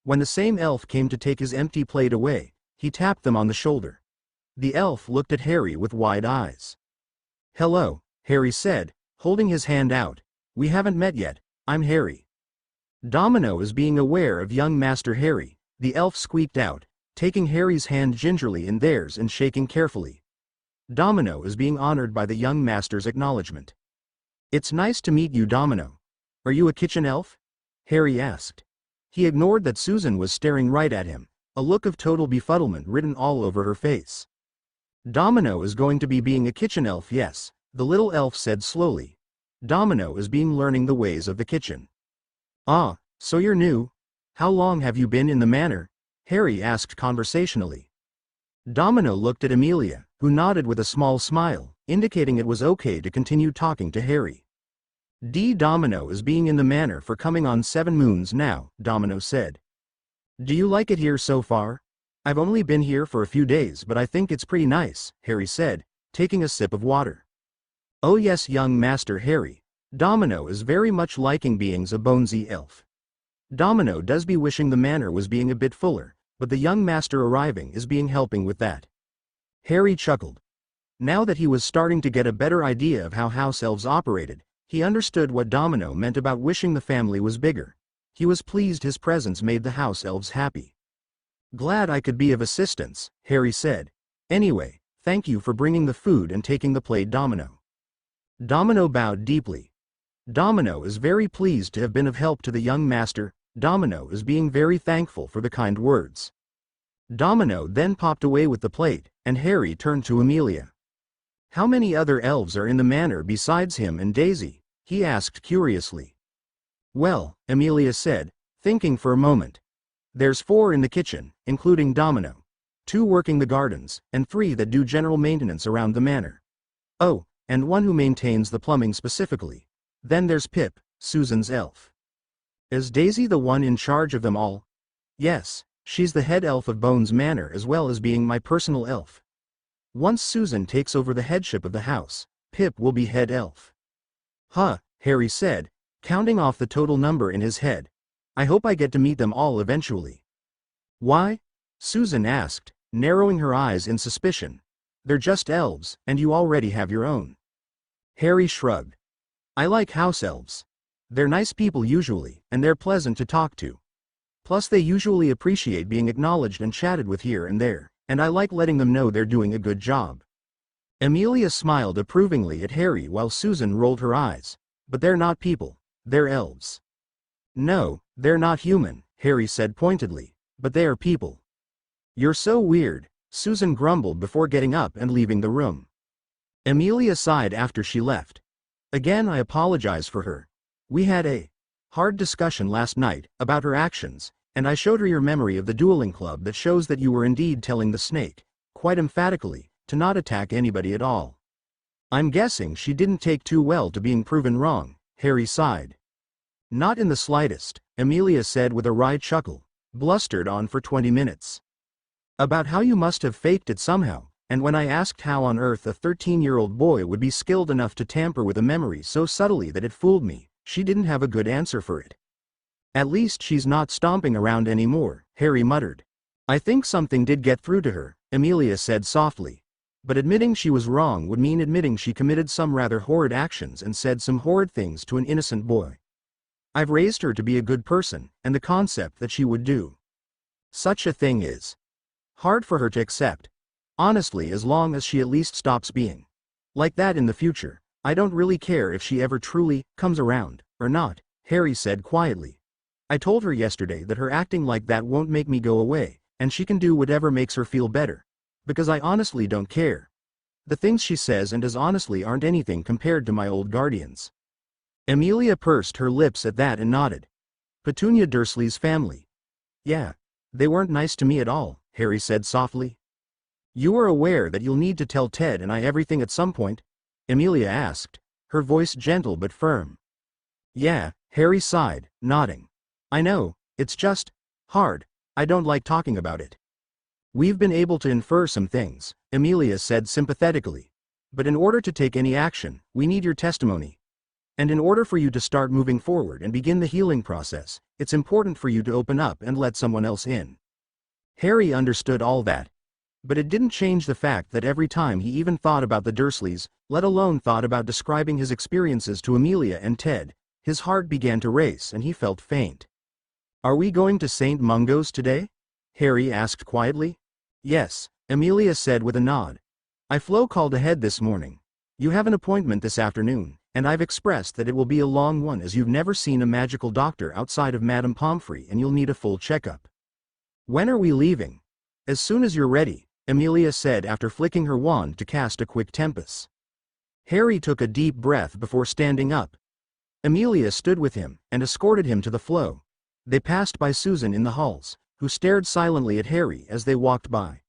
S1: When the same elf came to take his empty plate away, he tapped them on the shoulder. The elf looked at Harry with wide eyes. "Hello," Harry said, holding his hand out. "We haven't met yet. I'm Harry." "Domino is being aware of young Master Harry," the elf squeaked out, taking Harry's hand gingerly in theirs and shaking carefully. "Domino is being honored by the young master's acknowledgement." "It's nice to meet you, Domino. Are you a kitchen elf?" Harry asked. He ignored that Susan was staring right at him, a look of total befuddlement written all over her face. "Domino is going to be being a kitchen elf, yes," the little elf said slowly. "Domino is being learning the ways of the kitchen." "Ah, so you're new? How long have you been in the manor?" Harry asked conversationally. Domino looked at Amelia, who nodded with a small smile, indicating it was okay to continue talking to Harry. "Domino is being in the manor for coming on 7 moons now," Domino said. "Do you like it here so far?" "I've only been here for a few days, but I think it's pretty nice," Harry said, taking a sip of water. "Oh yes, young Master Harry. Domino is very much liking being a bonesy elf. Domino does be wishing the manor was being a bit fuller, but the young master arriving is being helping with that." Harry chuckled. Now that he was starting to get a better idea of how house elves operated, he understood what Domino meant about wishing the family was bigger. He was pleased his presence made the house elves happy. "Glad I could be of assistance," Harry said. "Anyway, thank you for bringing the food and taking the plate, Domino." Domino bowed deeply. Domino is very pleased to have been of help to the young master. Domino is being very thankful for the kind words. Domino then popped away with the plate, and Harry turned to Amelia. "How many other elves are in the manor besides him and Daisy?" he asked curiously. "Well," Amelia said, thinking for a moment. "There's 4 in the kitchen, including Domino. 2 working the gardens, and 3 that do general maintenance around the manor. Oh, and 1 who maintains the plumbing specifically. Then there's Pip, Susan's elf." "Is Daisy the one in charge of them all?" "Yes, she's the head elf of Bones Manor as well as being my personal elf. Once Susan takes over the headship of the house, Pip will be head elf." "Huh," Harry said, counting off the total number in his head. "I hope I get to meet them all eventually." "Why?" Susan asked, narrowing her eyes in suspicion. "They're just elves, and you already have your own." Harry shrugged. "I like house elves. They're nice people usually, and they're pleasant to talk to. Plus they usually appreciate being acknowledged and chatted with here and there, and I like letting them know they're doing a good job." Amelia smiled approvingly at Harry while Susan rolled her eyes. "But they're not people, they're elves." "No, they're not human," Harry said pointedly, "but they are people." "You're so weird," Susan grumbled before getting up and leaving the room. Amelia sighed after she left. "Again, I apologize for her. We had a hard discussion last night about her actions, and I showed her your memory of the dueling club that shows that you were indeed telling the snake, quite emphatically, to not attack anybody at all. I'm guessing she didn't take too well to being proven wrong," Harry sighed. "Not in the slightest," Amelia said with a wry chuckle. "Blustered on for 20 minutes. About how you must have faked it somehow, and when I asked how on earth a 13-year-old boy would be skilled enough to tamper with a memory so subtly that it fooled me, she didn't have a good answer for it. At least she's not stomping around anymore, Harry muttered. I think something did get through to her, Amelia said softly. But admitting she was wrong would mean admitting she committed some rather horrid actions and said some horrid things to an innocent boy. I've raised her to be a good person, and the concept that she would do such a thing is hard for her to accept. Honestly, as long as she at least stops being like that in the future, I don't really care if she ever truly comes around or not, Harry said quietly. I told her yesterday that her acting like that won't make me go away, and she can do whatever makes her feel better. Because I honestly don't care. The things she says and does honestly aren't anything compared to my old guardians. Amelia pursed her lips at that and nodded. Petunia Dursley's family. Yeah. They weren't nice to me at all, Harry said softly. You are aware that you'll need to tell Ted and I everything at some point? Amelia asked, her voice gentle but firm. Yeah, Harry sighed, nodding. I know, it's just hard. I don't like talking about it. We've been able to infer some things, Amelia said sympathetically. But in order to take any action, we need your testimony. And in order for you to start moving forward and begin the healing process, it's important for you to open up and let someone else in. Harry understood all that. But it didn't change the fact that every time he even thought about the Dursleys, let alone thought about describing his experiences to Amelia and Ted, his heart began to race and he felt faint. Are we going to St. Mungo's today? Harry asked quietly. Yes, Amelia said with a nod. Flo called ahead this morning. You have an appointment this afternoon, and I've expressed that it will be a long one as you've never seen a magical doctor outside of Madame Pomfrey and you'll need a full checkup. When are we leaving? As soon as you're ready, Amelia said after flicking her wand to cast a quick tempest. Harry took a deep breath before standing up. Amelia stood with him and escorted him to the flow. They passed by Susan in the halls, who stared silently at Harry as they walked by.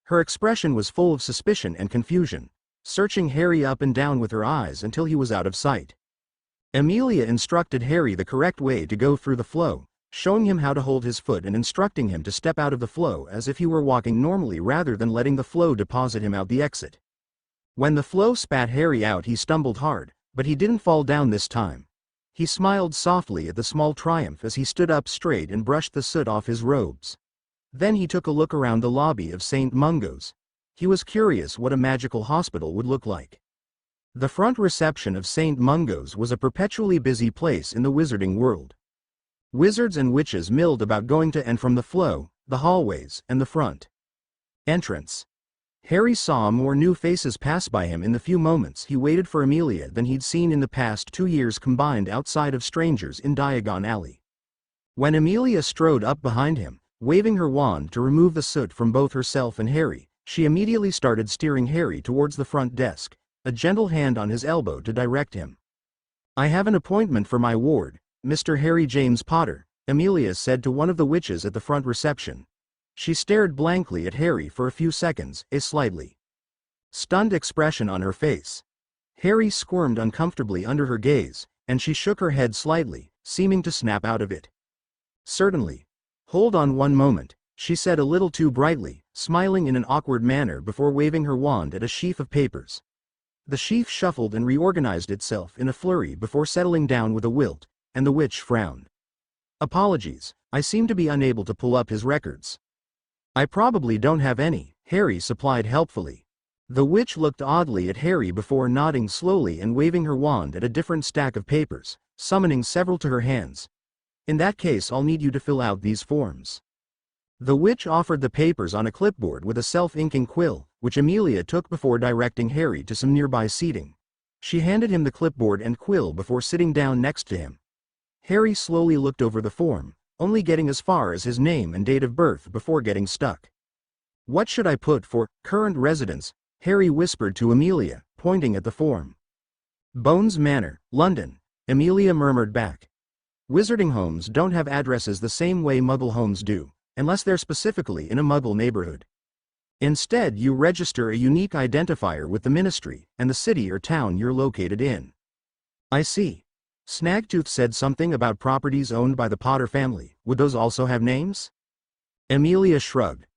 S1: Her expression was full of suspicion and confusion, searching Harry up and down with her eyes until he was out of sight. Amelia instructed Harry the correct way to go through the flow, showing him how to hold his foot and instructing him to step out of the flow as if he were walking normally rather than letting the flow deposit him out the exit. When the flow spat Harry out, he stumbled hard, but he didn't fall down this time. He smiled softly at the small triumph as he stood up straight and brushed the soot off his robes. Then he took a look around the lobby of St. Mungo's. He was curious what a magical hospital would look like. The front reception of St. Mungo's was a perpetually busy place in the wizarding world. Wizards and witches milled about going to and from the flow, the hallways, and the front entrance. Harry saw more new faces pass by him in the few moments he waited for Amelia than he'd seen in the past 2 years combined outside of strangers in Diagon Alley. When Amelia strode up behind him, waving her wand to remove the soot from both herself and Harry, she immediately started steering Harry towards the front desk, a gentle hand on his elbow to direct him. I have an appointment for my ward, Mr. Harry James Potter, Amelia said to one of the witches at the front reception. She stared blankly at Harry for a few seconds, a slightly stunned expression on her face. Harry squirmed uncomfortably under her gaze, and she shook her head slightly, seeming to snap out of it. Certainly. Hold on one moment, she said a little too brightly, smiling in an awkward manner before waving her wand at a sheaf of papers. The sheaf shuffled and reorganized itself in a flurry before settling down with a wilt, and the witch frowned. Apologies, I seem to be unable to pull up his records. I probably don't have any, Harry supplied helpfully. The witch looked oddly at Harry before nodding slowly and waving her wand at a different stack of papers, summoning several to her hands. In that case, I'll need you to fill out these forms. The witch offered the papers on a clipboard with a self-inking quill, which Amelia took before directing Harry to some nearby seating. She handed him the clipboard and quill before sitting down next to him. Harry slowly looked over the form, only getting as far as his name and date of birth before getting stuck. What should I put for current residence? Harry whispered to Amelia, pointing at the form. Bones Manor, London, Amelia murmured back. Wizarding homes don't have addresses the same way Muggle homes do, unless they're specifically in a Muggle neighborhood. Instead, you register a unique identifier with the ministry and the city or town you're located in. I see. Snagtooth said something about properties owned by the Potter family. Would those also have names? Amelia shrugged.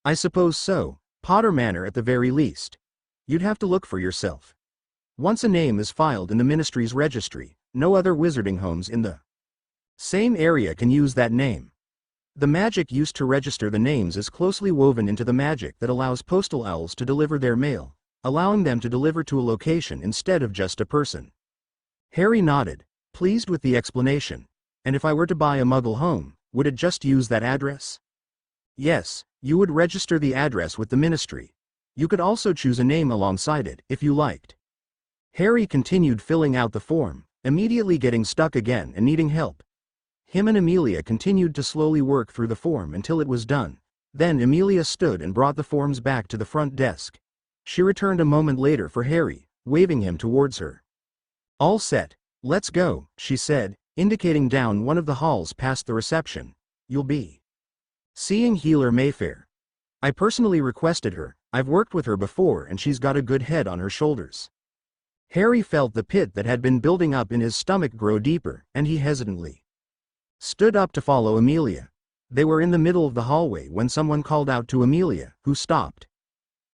S1: I suppose so, Potter Manor at the very least. You'd have to look for yourself. Once a name is filed in the ministry's registry, no other wizarding homes in the same area can use that name. The magic used to register the names is closely woven into the magic that allows postal owls to deliver their mail, allowing them to deliver to a location instead of just a person. Harry nodded, pleased with the explanation. And if I were to buy a Muggle home, would it just use that address? Yes, you would register the address with the ministry. You could also choose a name alongside it, if you liked. Harry continued filling out the form, immediately getting stuck again and needing help. Him and Amelia continued to slowly work through the form until it was done. Then Amelia stood and brought the forms back to the front desk. She returned a moment later for Harry, waving him towards her. All set, let's go, she said, indicating down one of the halls past the reception. You'll be seeing Healer Mayfair. I personally requested her, I've worked with her before and she's got a good head on her shoulders. Harry felt the pit that had been building up in his stomach grow deeper, and he hesitantly stood up to follow Amelia. They were in the middle of the hallway when someone called out to Amelia, who stopped.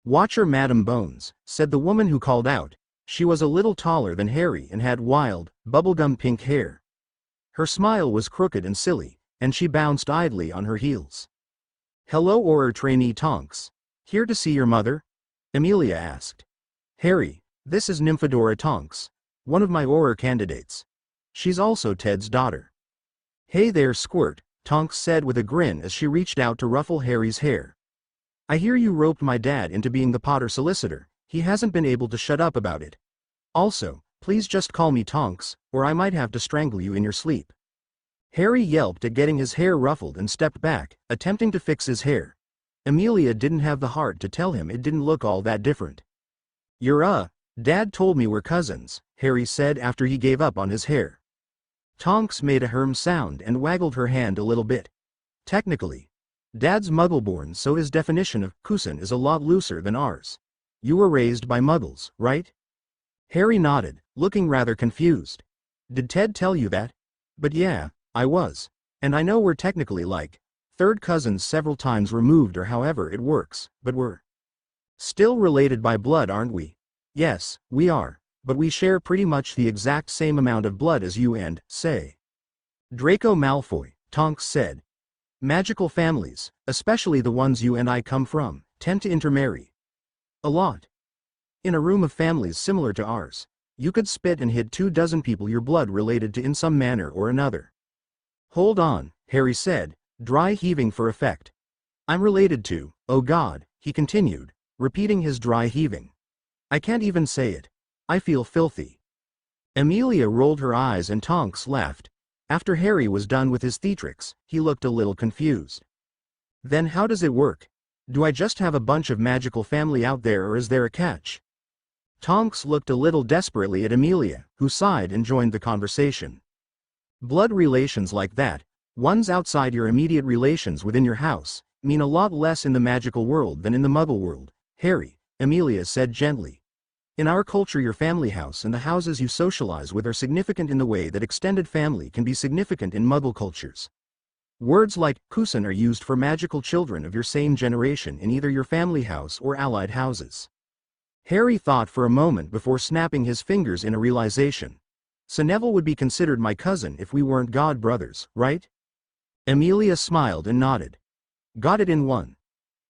S1: "Watch her, Madam Bones," said the woman who called out. She was a little taller than Harry and had wild, bubblegum pink hair. Her smile was crooked and silly, and she bounced idly on her heels. "Hello, Auror trainee Tonks. Here to see your mother?" Amelia asked. "Harry, this is Nymphadora Tonks, one of my Auror candidates. She's also Ted's daughter." "Hey there, Squirt," Tonks said with a grin as she reached out to ruffle Harry's hair. "I hear you roped my dad into being the Potter solicitor. He hasn't been able to shut up about it. Also, please just call me Tonks, or I might have to strangle you in your sleep." Harry yelped at getting his hair ruffled and stepped back, attempting to fix his hair. Amelia didn't have the heart to tell him it didn't look all that different. Dad told me we're cousins," Harry said after he gave up on his hair. Tonks made a sound and waggled her hand a little bit. "Technically, Dad's Muggle-born, so his definition of cousin is a lot looser than ours. You were raised by Muggles, right?" Harry nodded, looking rather confused. "Did Ted tell you that?" "But yeah, I was. And I know we're technically like third cousins several times removed or however it works, but we're still related by blood, aren't we?" "Yes, we are, but we share pretty much the exact same amount of blood as you and, say, Draco Malfoy," Tonks said. "Magical families, especially the ones you and I come from, tend to intermarry a lot. In a room of families similar to ours, you could spit and hit 24 people your blood related to in some manner or another." "Hold on," Harry said, dry heaving for effect. "I'm related to, oh God," he continued, repeating his dry heaving. "I can't even say it. I feel filthy." Amelia rolled her eyes and Tonks laughed. After Harry was done with his theatrics, he looked a little confused. "Then how does it work? Do I just have a bunch of magical family out there, or is there a catch?" Tonks looked a little desperately at Amelia, who sighed and joined the conversation. "Blood relations like that, ones outside your immediate relations within your house, mean a lot less in the magical world than in the Muggle world, Harry," Amelia said gently. "In our culture, your family house and the houses you socialize with are significant in the way that extended family can be significant in Muggle cultures. Words like cousin are used for magical children of your same generation in either your family house or allied houses." Harry thought for a moment before snapping his fingers in a realization. "So Neville would be considered my cousin if we weren't god brothers, right?" Amelia smiled and nodded. "Got it in one.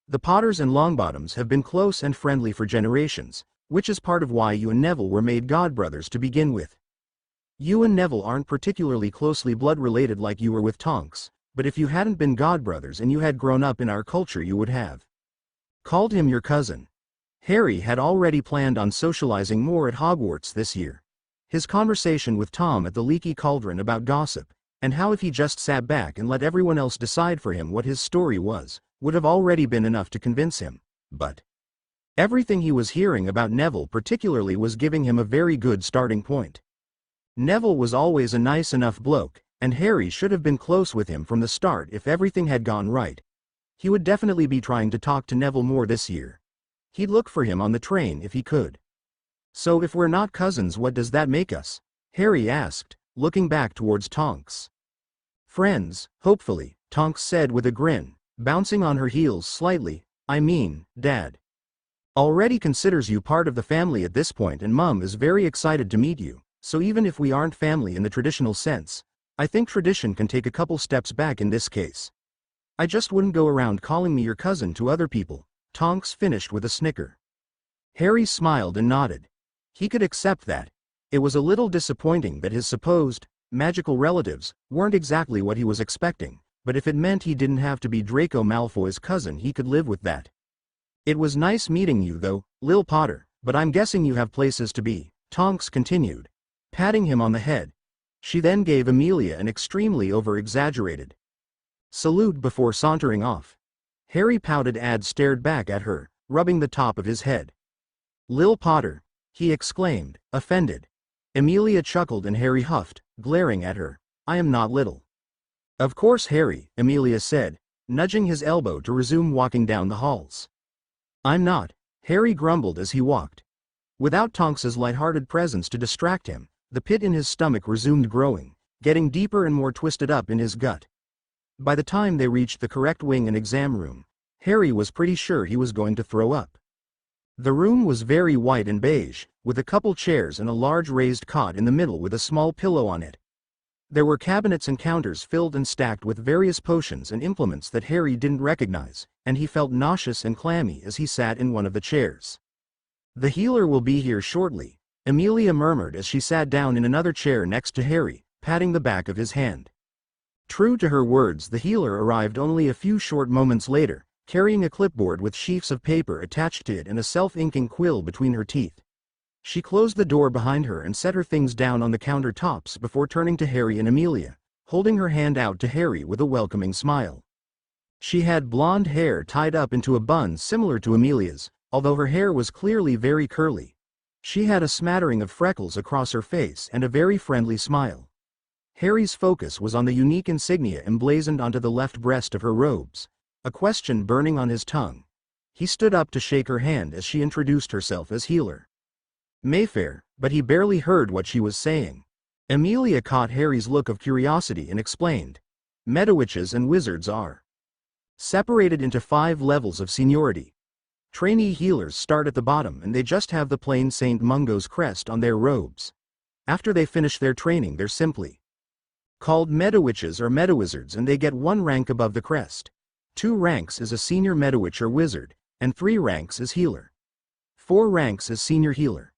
S1: The Potters and Longbottoms have been close and friendly for generations, which is part of why you and Neville were made godbrothers to begin with. You and Neville aren't particularly closely blood-related like you were with Tonks, but if you hadn't been godbrothers and you had grown up in our culture, you would have called him your cousin." Harry had already planned on socializing more at Hogwarts this year. His conversation with Tom at the Leaky Cauldron about gossip, and how if he just sat back and let everyone else decide for him what his story was, would have already been enough to convince him. But everything he was hearing about Neville particularly was giving him a very good starting point. Neville was always a nice enough bloke, and Harry should have been close with him from the start if everything had gone right. He would definitely be trying to talk to Neville more this year. He'd look for him on the train if he could. "So if we're not cousins, what does that make us?" Harry asked, looking back towards Tonks. "Friends, hopefully," Tonks said with a grin, bouncing on her heels slightly. I mean, Dad already considers you part of the family at this point, and Mum is very excited to meet you, so even if we aren't family in the traditional sense, I think tradition can take a couple steps back in this case. I just wouldn't go around calling me your cousin to other people, Tonks finished with a snicker. Harry smiled and nodded. He could accept that. It was a little disappointing that his supposed magical relatives weren't exactly what he was expecting, but if it meant he didn't have to be Draco Malfoy's cousin, he could live with that. It was nice meeting you though, Lil Potter, but I'm guessing you have places to be, Tonks continued, patting him on the head. She then gave Amelia an extremely over-exaggerated salute before sauntering off. Harry pouted and stared back at her, rubbing the top of his head. Lil Potter, he exclaimed, offended. Amelia chuckled and Harry huffed, glaring at her. I am not little. Of course Harry, Amelia said, nudging his elbow to resume walking down the halls. I'm not, Harry grumbled as he walked. Without Tonks's light-hearted presence to distract him, the pit in his stomach resumed growing, getting deeper and more twisted up in his gut. By the time they reached the correct wing and exam room, Harry was pretty sure he was going to throw up. The room was very white and beige, with a couple chairs and a large raised cot in the middle with a small pillow on it. There were cabinets and counters filled and stacked with various potions and implements that Harry didn't recognize, and he felt nauseous and clammy as he sat in one of the chairs. The healer will be here shortly, Amelia murmured as she sat down in another chair next to Harry, patting the back of his hand. True to her words, the healer arrived only a few short moments later, carrying a clipboard with sheafs of paper attached to it and a self-inking quill between her teeth. She closed the door behind her and set her things down on the countertops before turning to Harry and Amelia, holding her hand out to Harry with a welcoming smile. She had blonde hair tied up into a bun similar to Amelia's, although her hair was clearly very curly. She had a smattering of freckles across her face and a very friendly smile. Harry's focus was on the unique insignia emblazoned onto the left breast of her robes, a question burning on his tongue. He stood up to shake her hand as she introduced herself as healer Mayfair, but he barely heard what she was saying. Amelia caught Harry's look of curiosity and explained. Medowitches and wizards are separated into 5 levels of seniority. Trainee healers start at the bottom and they just have the plain St. Mungo's crest on their robes. After they finish their training, they're simply called Medowitches or Medowizards, and they get 1 rank above the crest. 2 ranks is a senior Medowitch or wizard, and 3 ranks is healer. 4 ranks is senior healer.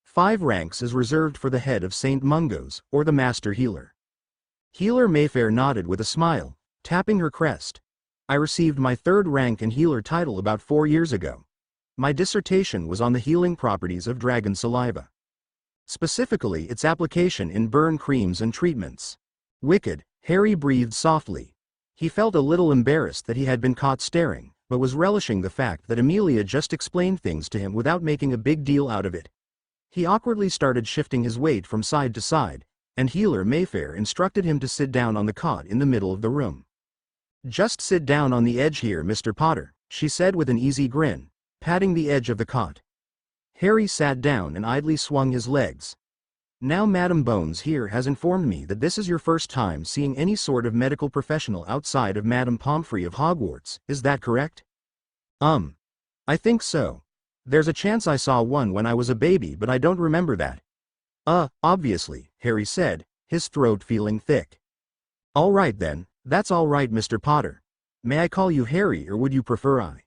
S1: 5 ranks is reserved for the head of St. Mungo's, or the master healer. Healer Mayfair nodded with a smile, tapping her crest. I received my 3rd rank and healer title about 4 years ago. My dissertation was on the healing properties of dragon saliva. Specifically its application in burn creams and treatments. Wicked, Harry breathed softly. He felt a little embarrassed that he had been caught staring, but was relishing the fact that Amelia just explained things to him without making a big deal out of it. He awkwardly started shifting his weight from side to side, and healer Mayfair instructed him to sit down on the cot in the middle of the room. Just sit down on the edge here, Mr. Potter, she said with an easy grin, patting the edge of the cot. Harry sat down and idly swung his legs. Now Madam Bones here has informed me that this is your first time seeing any sort of medical professional outside of Madame Pomfrey of Hogwarts, is that correct? I think so. There's a chance I saw one when I was a baby, but I don't remember that. Obviously, Harry said, his throat feeling thick. All right then, that's all right, Mr. Potter. May I call you Harry, or would you prefer I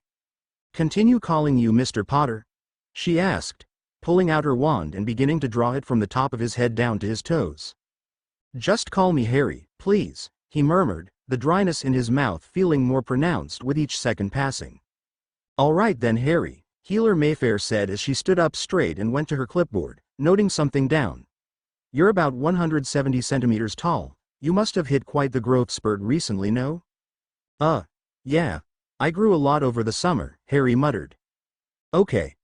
S1: continue calling you Mr. Potter? She asked, pulling out her wand and beginning to draw it from the top of his head down to his toes. Just call me Harry, please, he murmured, the dryness in his mouth feeling more pronounced with each second passing. All right then, Harry, healer Mayfair said as she stood up straight and went to her clipboard, noting something down. You're about 170 centimeters tall. You must have hit quite the growth spurt recently, no? Yeah. I grew a lot over the summer, Harry muttered. Okay.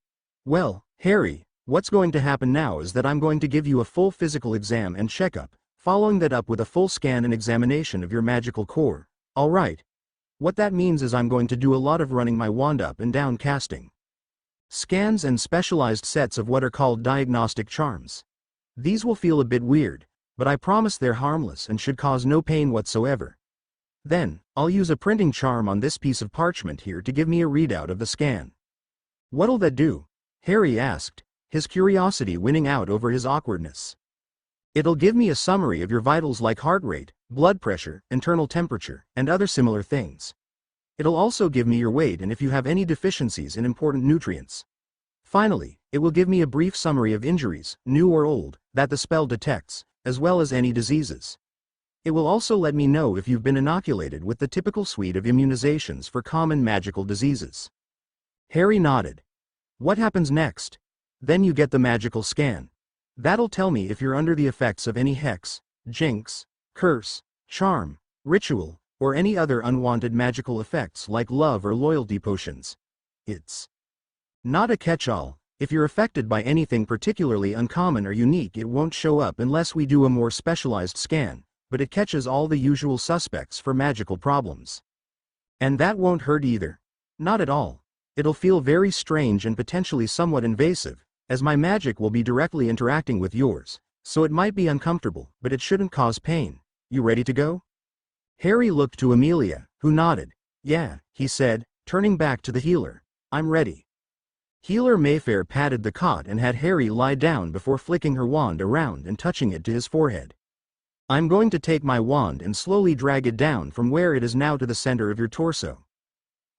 S1: Well, Harry, what's going to happen now is that I'm going to give you a full physical exam and checkup, following that up with a full scan and examination of your magical core, all right? What that means is I'm going to do a lot of running my wand up and down casting scans and specialized sets of what are called diagnostic charms. These will feel a bit weird, but I promise they're harmless and should cause no pain whatsoever. Then, I'll use a printing charm on this piece of parchment here to give me a readout of the scan. What'll that do? Harry asked, his curiosity winning out over his awkwardness. It'll give me a summary of your vitals like heart rate, blood pressure, internal temperature, and other similar things. It'll also give me your weight and if you have any deficiencies in important nutrients. Finally, it will give me a brief summary of injuries, new or old, that the spell detects, as well as any diseases. It will also let me know if you've been inoculated with the typical suite of immunizations for common magical diseases. Harry nodded. What happens next? Then you get the magical scan. That'll tell me if you're under the effects of any hex, jinx, curse, charm, ritual, or any other unwanted magical effects like love or loyalty potions. It's not a catch-all. If you're affected by anything particularly uncommon or unique, it won't show up unless we do a more specialized scan, but it catches all the usual suspects for magical problems. And that won't hurt either. Not at all. It'll feel very strange and potentially somewhat invasive, as my magic will be directly interacting with yours, so it might be uncomfortable, but it shouldn't cause pain. You ready to go? Harry looked to Amelia, who nodded. Yeah, he said, turning back to the healer. I'm ready. Healer Mayfair patted the cot and had Harry lie down before flicking her wand around and touching it to his forehead. I'm going to take my wand and slowly drag it down from where it is now to the center of your torso.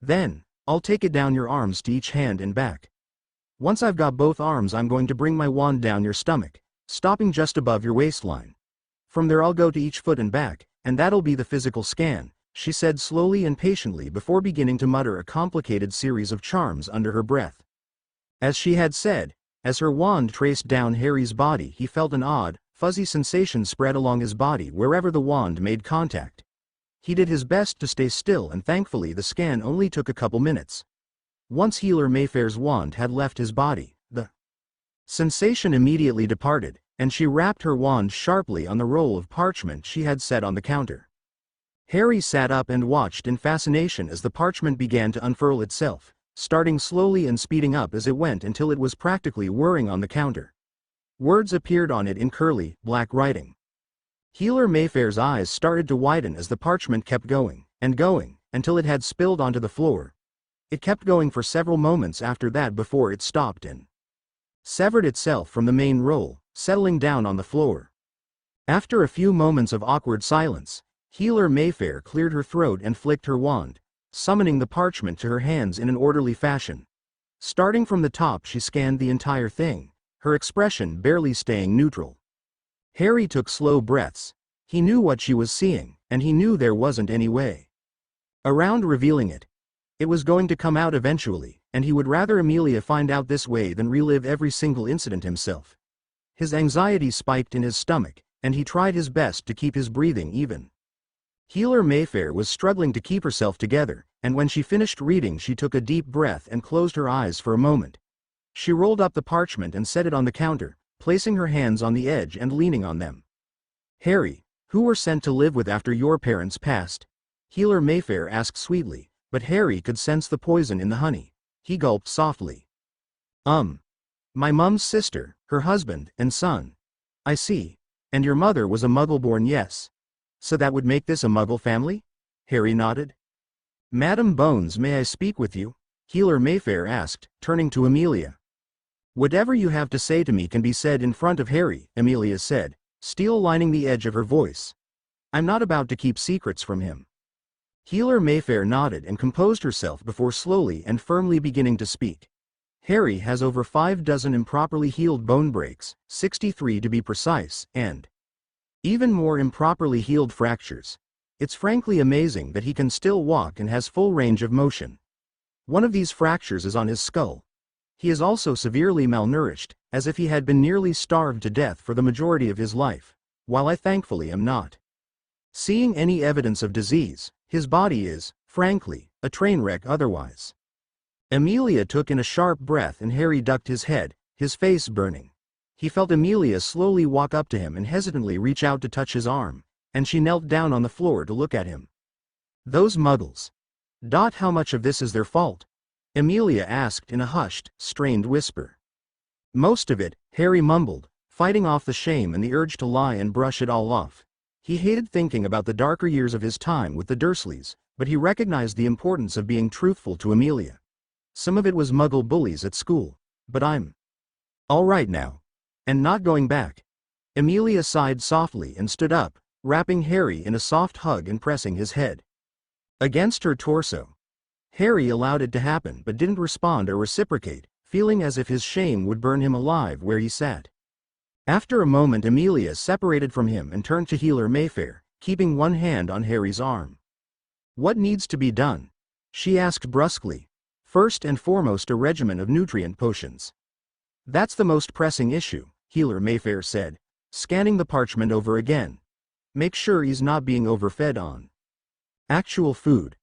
S1: Then, I'll take it down your arms to each hand and back. Once I've got both arms, I'm going to bring my wand down your stomach, stopping just above your waistline. From there I'll go to each foot and back, and that'll be the physical scan, she said slowly and patiently before beginning to mutter a complicated series of charms under her breath. As she had said, as her wand traced down Harry's body, he felt an odd, fuzzy sensation spread along his body wherever the wand made contact. He did his best to stay still, and thankfully the scan only took a couple minutes. Once Healer Mayfair's wand had left his body, the sensation immediately departed, and she rapped her wand sharply on the roll of parchment she had set on the counter. Harry sat up and watched in fascination as the parchment began to unfurl itself, starting slowly and speeding up as it went until it was practically whirring on the counter. Words appeared on it in curly, black writing. Healer Mayfair's eyes started to widen as the parchment kept going, until it had spilled onto the floor. It kept going for several moments after that before it stopped and severed itself from the main roll, settling down on the floor. After a few moments of awkward silence, Healer Mayfair cleared her throat and flicked her wand, summoning the parchment to her hands in an orderly fashion. Starting from the top, she scanned the entire thing, her expression barely staying neutral. Harry took slow breaths. He knew what she was seeing, and he knew there wasn't any way around revealing it. It was going to come out eventually, and he would rather Amelia find out this way than relive every single incident himself. His anxiety spiked in his stomach, and he tried his best to keep his breathing even. Healer Mayfair was struggling to keep herself together, and when she finished reading she took a deep breath and closed her eyes for a moment. She rolled up the parchment and set it on the counter, placing her hands on the edge and leaning on them. Harry, who were sent to live with after your parents passed? Healer Mayfair asked sweetly, but Harry could sense the poison in the honey. He gulped softly. My mum's sister, her husband, and son. I see. And your mother was a Muggle-born, yes. So that would make this a Muggle family? Harry nodded. Madam Bones, may I speak with you? Healer Mayfair asked, turning to Amelia. Whatever you have to say to me can be said in front of Harry, Amelia said, steel lining the edge of her voice. I'm not about to keep secrets from him. Healer Mayfair nodded and composed herself before slowly and firmly beginning to speak. Harry has over 6 improperly healed bone breaks, 63 to be precise, and even more improperly healed fractures. It's frankly amazing that he can still walk and has full range of motion. One of these fractures is on his skull. He is also severely malnourished, as if he had been nearly starved to death for the majority of his life, while I thankfully am not seeing any evidence of disease. His body is, frankly, a train wreck otherwise. Amelia took in a sharp breath and Harry ducked his head, his face burning. He felt Amelia slowly walk up to him and hesitantly reach out to touch his arm, and she knelt down on the floor to look at him. Those Muggles. How much of this is their fault? Amelia asked in a hushed, strained whisper. Most of it, Harry mumbled, fighting off the shame and the urge to lie and brush it all off. He hated thinking about the darker years of his time with the Dursleys, but he recognized the importance of being truthful to Amelia. Some of it was Muggle bullies at school, but I'm all right now. And not going back. Amelia sighed softly and stood up, wrapping Harry in a soft hug and pressing his head against her torso. Harry allowed it to happen but didn't respond or reciprocate, feeling as if his shame would burn him alive where he sat. After a moment, Amelia separated from him and turned to Healer Mayfair, keeping one hand on Harry's arm. "What needs to be done?" she asked brusquely. "First and foremost, a regimen of nutrient potions." "That's the most pressing issue," Healer Mayfair said, scanning the parchment over again. "Make sure he's not being overfed on actual food.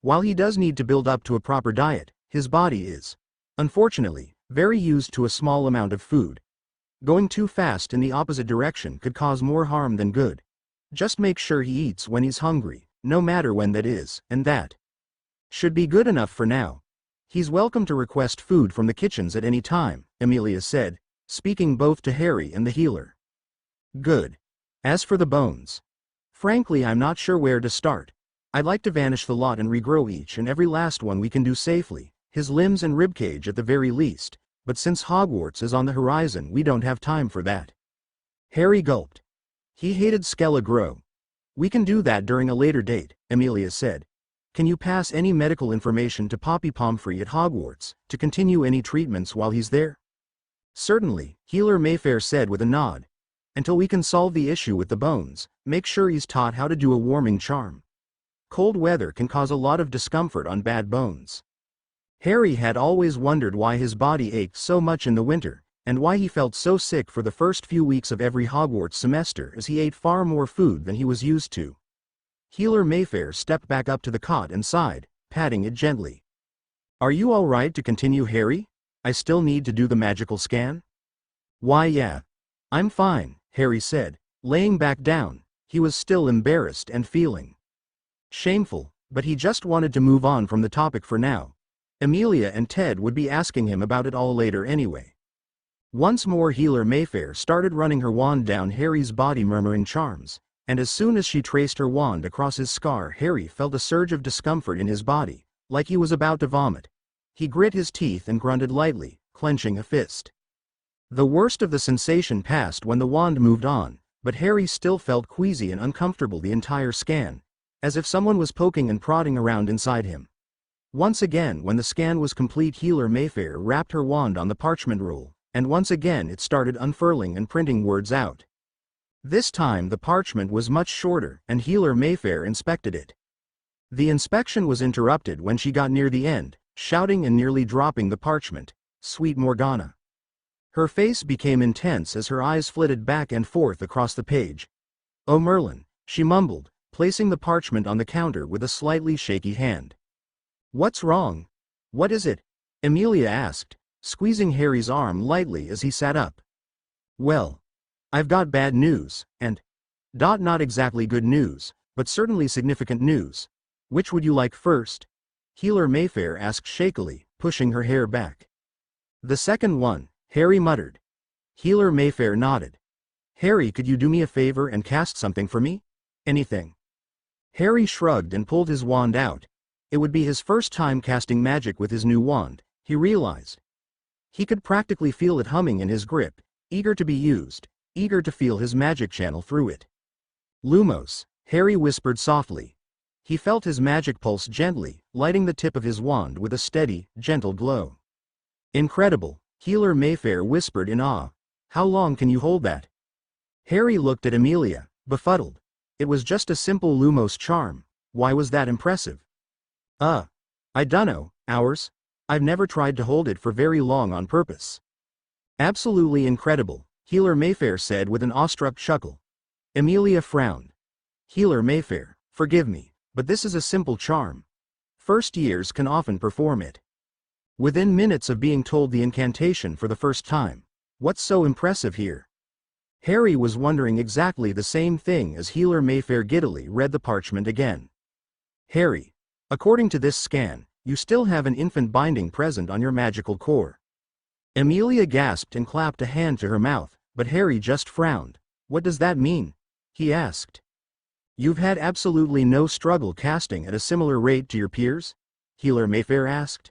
S1: While he does need to build up to a proper diet, his body is, unfortunately, very used to a small amount of food. Going too fast in the opposite direction could cause more harm than good. Just make sure he eats when he's hungry, no matter when that is, and that should be good enough for now. He's welcome to request food from the kitchens at any time," Amelia said, speaking both to Harry and the healer. "Good. As for the bones, frankly, I'm not sure where to start. I'd like to vanish the lot and regrow each and every last one we can do safely, his limbs and ribcage at the very least, but since Hogwarts is on the horizon, we don't have time for that." Harry gulped. He hated Skele-Grow. "We can do that during a later date," Amelia said. "Can you pass any medical information to Poppy Pomfrey at Hogwarts, to continue any treatments while he's there?" "Certainly," Healer Mayfair said with a nod. "Until we can solve the issue with the bones, make sure he's taught how to do a warming charm. Cold weather can cause a lot of discomfort on bad bones." Harry had always wondered why his body ached so much in the winter, and why he felt so sick for the first few weeks of every Hogwarts semester as he ate far more food than he was used to. Healer Mayfair stepped back up to the cot and sighed, patting it gently. "Are you all right to continue, Harry? I still need to do the magical scan?" "Why, yeah. I'm fine," Harry said, laying back down. He was still embarrassed and feeling shameful, but he just wanted to move on from the topic for now. Amelia and Ted would be asking him about it all later anyway. Once more Healer Mayfair started running her wand down Harry's body, murmuring charms, and as soon as she traced her wand across his scar, Harry felt a surge of discomfort in his body, like he was about to vomit. He grit his teeth and grunted lightly, clenching a fist. The worst of the sensation passed when the wand moved on, but Harry still felt queasy and uncomfortable the entire scan, as if someone was poking and prodding around inside him. Once again, when the scan was complete, Healer Mayfair wrapped her wand on the parchment roll, and once again it started unfurling and printing words out. This time the parchment was much shorter, and Healer Mayfair inspected it. The inspection was interrupted when she got near the end, shouting and nearly dropping the parchment. "Sweet Morgana." Her face became intense as her eyes flitted back and forth across the page. "Oh, Merlin," she mumbled, placing the parchment on the counter with a slightly shaky hand. "What's wrong? What is it?" Amelia asked, squeezing Harry's arm lightly as he sat up. "Well, I've got bad news, and not exactly good news, but certainly significant news. Which would you like first?" Healer Mayfair asked shakily, pushing her hair back. "The second one," Harry muttered. Healer Mayfair nodded. "Harry, could you do me a favor and cast something for me? Anything?" Harry shrugged and pulled his wand out. It would be his first time casting magic with his new wand, he realized. He could practically feel it humming in his grip, eager to be used, eager to feel his magic channel through it. "Lumos," Harry whispered softly. He felt his magic pulse gently, lighting the tip of his wand with a steady, gentle glow. "Incredible," Healer Mayfair whispered in awe. "How long can you hold that?" Harry looked at Amelia, befuddled. It was just a simple Lumos charm. Why was that impressive? I dunno, hours? I've never tried to hold it for very long on purpose." "Absolutely incredible," Healer Mayfair said with an awestruck chuckle. Amelia frowned. "Healer Mayfair, forgive me, but this is a simple charm. First years can often perform it within minutes of being told the incantation for the first time. What's so impressive here?" Harry was wondering exactly the same thing as Healer Mayfair giddily read the parchment again. "Harry, according to this scan, you still have an infant binding present on your magical core." Amelia gasped and clapped a hand to her mouth, but Harry just frowned. "What does that mean?" he asked. You've had absolutely no struggle casting at a similar rate to your peers? Healer Mayfair asked.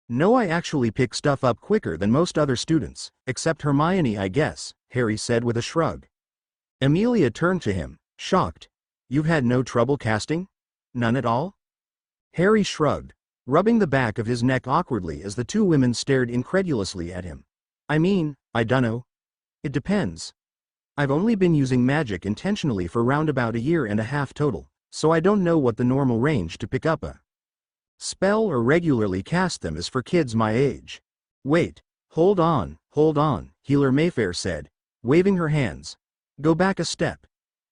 S1: No, I actually pick stuff up quicker than most other students, except Hermione, I guess, Harry said with a shrug. Amelia turned to him, shocked. You've had no trouble casting? None at all? Harry shrugged, rubbing the back of his neck awkwardly as the two women stared incredulously at him. I mean, I dunno. It depends. I've only been using magic intentionally for round about a year and a half total, so I don't know what the normal range to pick up a spell or regularly cast them is for kids my age. Wait, hold on, Healer Mayfair said, waving her hands. Go back a step.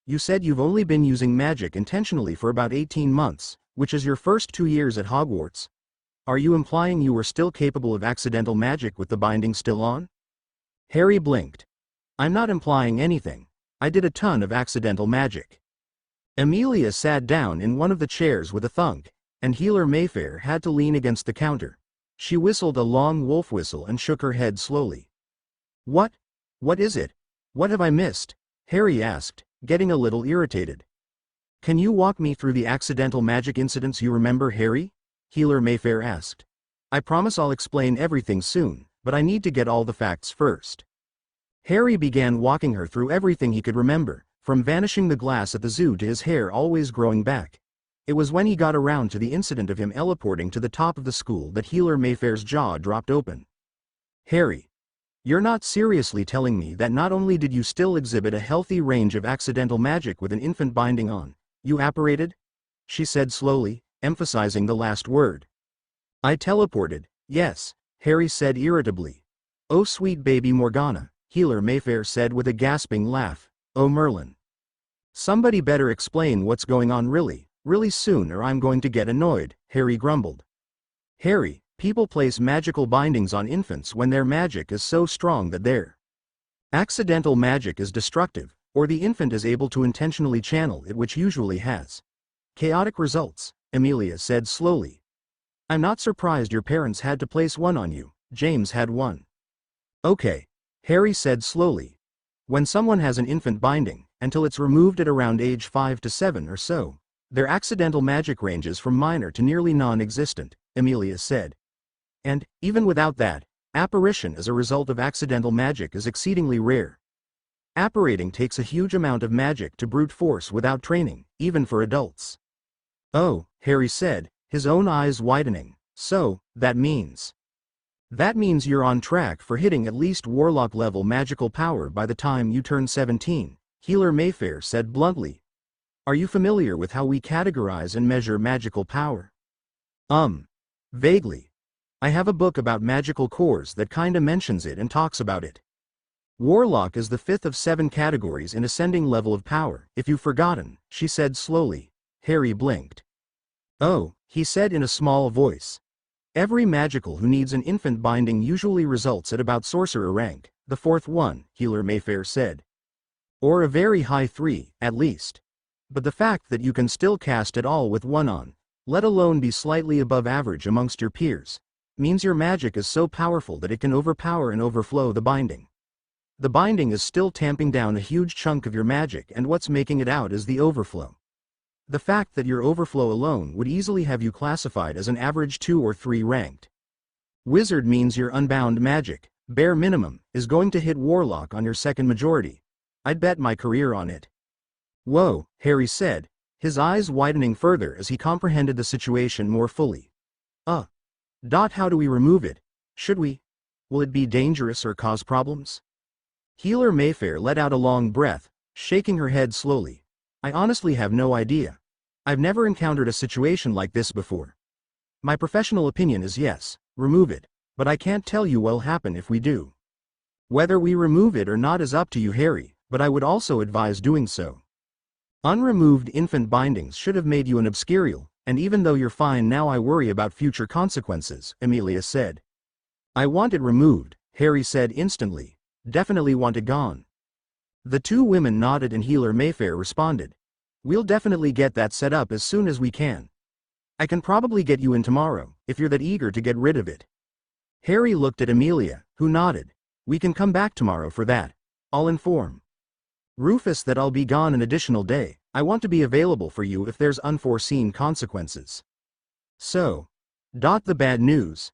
S1: You said you've only been using magic intentionally for about 18 months, which is your first 2 years at Hogwarts. Are you implying you were still capable of accidental magic with the binding still on? Harry blinked. I'm not implying anything. I did a ton of accidental magic. Amelia sat down in one of the chairs with a thunk, and Healer Mayfair had to lean against the counter. She whistled a long wolf whistle and shook her head slowly. What? What is it? What have I missed? Harry asked, getting a little irritated. Can you walk me through the accidental magic incidents you remember, Harry? Healer Mayfair asked. I promise I'll explain everything soon, but I need to get all the facts first. Harry began walking her through everything he could remember, from vanishing the glass at the zoo to his hair always growing back. It was when he got around to the incident of him teleporting to the top of the school that Healer Mayfair's jaw dropped open. Harry, you're not seriously telling me that not only did you still exhibit a healthy range of accidental magic with an infant binding on, you apparated? She said slowly, emphasizing the last word. I teleported, yes, Harry said irritably. Oh sweet baby Morgana, Healer Mayfair said with a gasping laugh. Oh Merlin. Somebody better explain what's going on really soon or I'm going to get annoyed, Harry grumbled. Harry, people place magical bindings on infants when their magic is so strong that their accidental magic is destructive, or the infant is able to intentionally channel it, which usually has chaotic results, Amelia said slowly. I'm not surprised your parents had to place one on you. James had one. Okay, Harry said slowly. When someone has an infant binding, until it's removed at around age 5 to 7 or so, their accidental magic ranges from minor to nearly non-existent, Amelia said. And, even without that, apparition as a result of accidental magic is exceedingly rare. Apparating takes a huge amount of magic to brute force without training, even for adults. Oh, Harry said, his own eyes widening. So, that means you're on track for hitting at least warlock-level magical power by the time you turn 17, Healer Mayfair said bluntly. Are you familiar with how we categorize and measure magical power? Vaguely. I have a book about magical cores that kinda mentions it and talks about it. Warlock is the 5th of 7 categories in ascending level of power, if you've forgotten, she said slowly. Harry blinked. Oh, he said in a small voice. Every magical who needs an infant binding usually results at about sorcerer rank, the 4th one, Healer Mayfair said. Or a very high 3, at least. But the fact that you can still cast at all with one on, let alone be slightly above average amongst your peers, means your magic is so powerful that it can overpower and overflow the binding. The binding is still tamping down a huge chunk of your magic, and what's making it out is the overflow. The fact that your overflow alone would easily have you classified as an average 2 or 3 ranked wizard means your unbound magic, bare minimum, is going to hit warlock on your second majority. I'd bet my career on it. Whoa, Harry said, his eyes widening further as he comprehended the situation more fully. How do we remove it? Should we? Will it be dangerous or cause problems? Healer Mayfair let out a long breath, shaking her head slowly. I honestly have no idea. I've never encountered a situation like this before. My professional opinion is yes, remove it, but I can't tell you what'll happen if we do. Whether we remove it or not is up to you, Harry, but I would also advise doing so. Unremoved infant bindings should have made you an obscurial, and even though you're fine now I worry about future consequences, Amelia said. I want it removed, Harry said instantly. Definitely want it gone. The two women nodded and Healer Mayfair responded. We'll definitely get that set up as soon as we can. I can probably get you in tomorrow, if you're that eager to get rid of it. Harry looked at Amelia, who nodded. We can come back tomorrow for that. I'll inform Rufus that I'll be gone an additional day, I want to be available for you if there's unforeseen consequences. So, the bad news?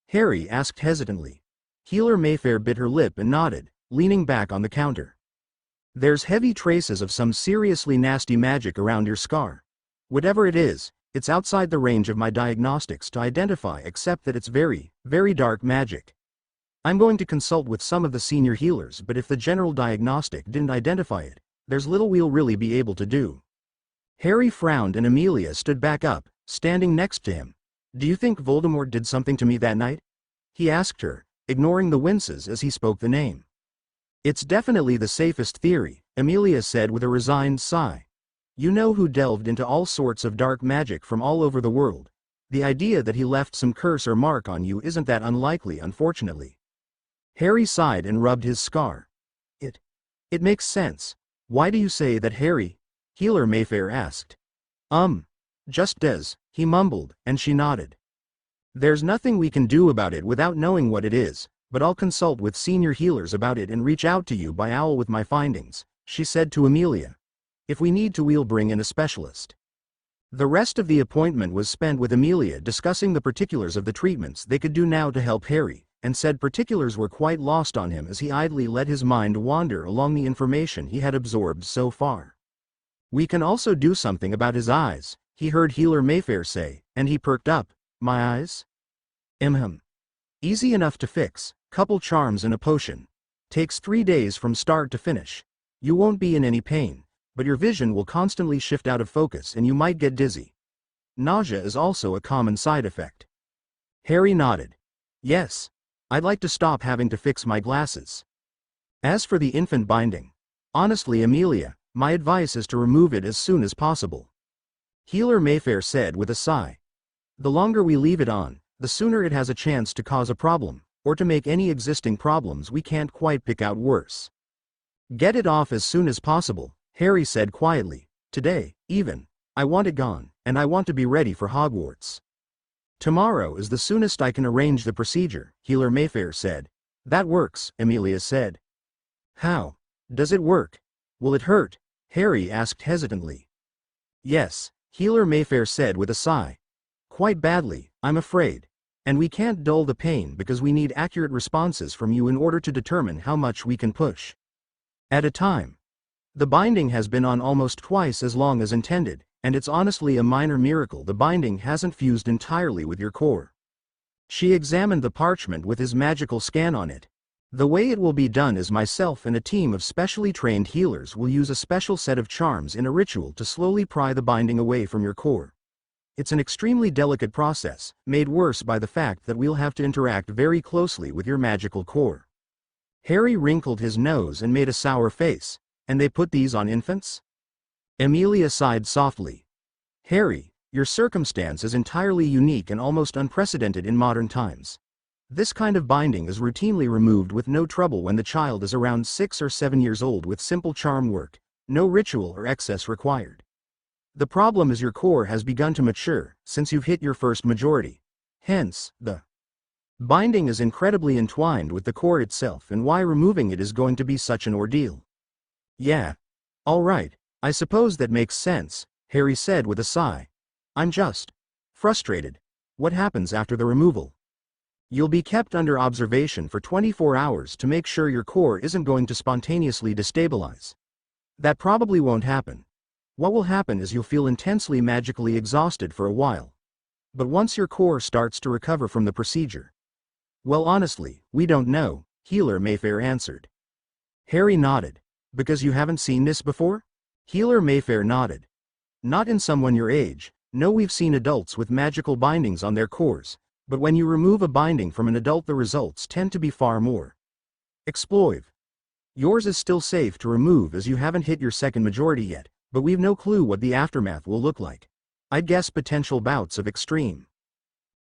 S1: Harry asked hesitantly. Healer Mayfair bit her lip and nodded, leaning back on the counter. There's heavy traces of some seriously nasty magic around your scar. Whatever it is, it's outside the range of my diagnostics to identify, except that it's very, very dark magic. I'm going to consult with some of the senior healers, but if the general diagnostic didn't identify it, there's little we'll really be able to do. Harry frowned and Amelia stood back up, standing next to him. Do you think Voldemort did something to me that night? He asked her, ignoring the winces as he spoke the name. It's definitely the safest theory, Amelia said with a resigned sigh. You know who delved into all sorts of dark magic from all over the world. The idea that he left some curse or mark on you isn't that unlikely, unfortunately. Harry sighed and rubbed his scar. It makes sense. Why do you say that, Harry? Healer Mayfair asked. Just does, he mumbled, and she nodded. There's nothing we can do about it without knowing what it is, but I'll consult with senior healers about it and reach out to you by owl with my findings, she said to Amelia. If we need to, we'll bring in a specialist. The rest of the appointment was spent with Amelia discussing the particulars of the treatments they could do now to help Harry, and said particulars were quite lost on him as he idly let his mind wander along the information he had absorbed so far. We can also do something about his eyes, he heard Healer Mayfair say, and he perked up. My eyes? Easy enough to fix, couple charms and a potion. Takes 3 days from start to finish. You won't be in any pain, but your vision will constantly shift out of focus and you might get dizzy. Nausea is also a common side effect. Harry nodded. Yes. I'd like to stop having to fix my glasses. As for the infant binding, honestly, Amelia, my advice is to remove it as soon as possible. Healer Mayfair said with a sigh. The longer we leave it on, the sooner it has a chance to cause a problem, or to make any existing problems we can't quite pick out worse. Get it off as soon as possible, Harry said quietly. Today, even. I want it gone, and I want to be ready for Hogwarts. Tomorrow is the soonest I can arrange the procedure, Healer Mayfair said. That works, Amelia said. How does it work? Will it hurt? Harry asked hesitantly. Yes, Healer Mayfair said with a sigh. Quite badly, I'm afraid. And we can't dull the pain because we need accurate responses from you in order to determine how much we can push at a time. The binding has been on almost twice as long as intended, and it's honestly a minor miracle the binding hasn't fused entirely with your core. She examined the parchment with his magical scan on it. The way it will be done is myself and a team of specially trained healers will use a special set of charms in a ritual to slowly pry the binding away from your core. It's an extremely delicate process, made worse by the fact that we'll have to interact very closely with your magical core. Harry wrinkled his nose and made a sour face. And they put these on infants? Amelia sighed softly. Harry, your circumstance is entirely unique and almost unprecedented in modern times. This kind of binding is routinely removed with no trouble when the child is around 6 or 7 years old with simple charm work, no ritual or excess required. The problem is your core has begun to mature since you've hit your first majority. Hence, the binding is incredibly entwined with the core itself and why removing it is going to be such an ordeal. Yeah. All right, I suppose that makes sense, Harry said with a sigh. I'm just frustrated. What happens after the removal? You'll be kept under observation for 24 hours to make sure your core isn't going to spontaneously destabilize. That probably won't happen. What will happen is you'll feel intensely magically exhausted for a while. But once your core starts to recover from the procedure. Well, honestly, we don't know, Healer Mayfair answered. Harry nodded. Because you haven't seen this before? Healer Mayfair nodded. Not in someone your age. No, we've seen adults with magical bindings on their cores, but when you remove a binding from an adult the results tend to be far more explosive. Yours is still safe to remove as you haven't hit your second majority yet, but we've no clue what the aftermath will look like. I'd guess potential bouts of extreme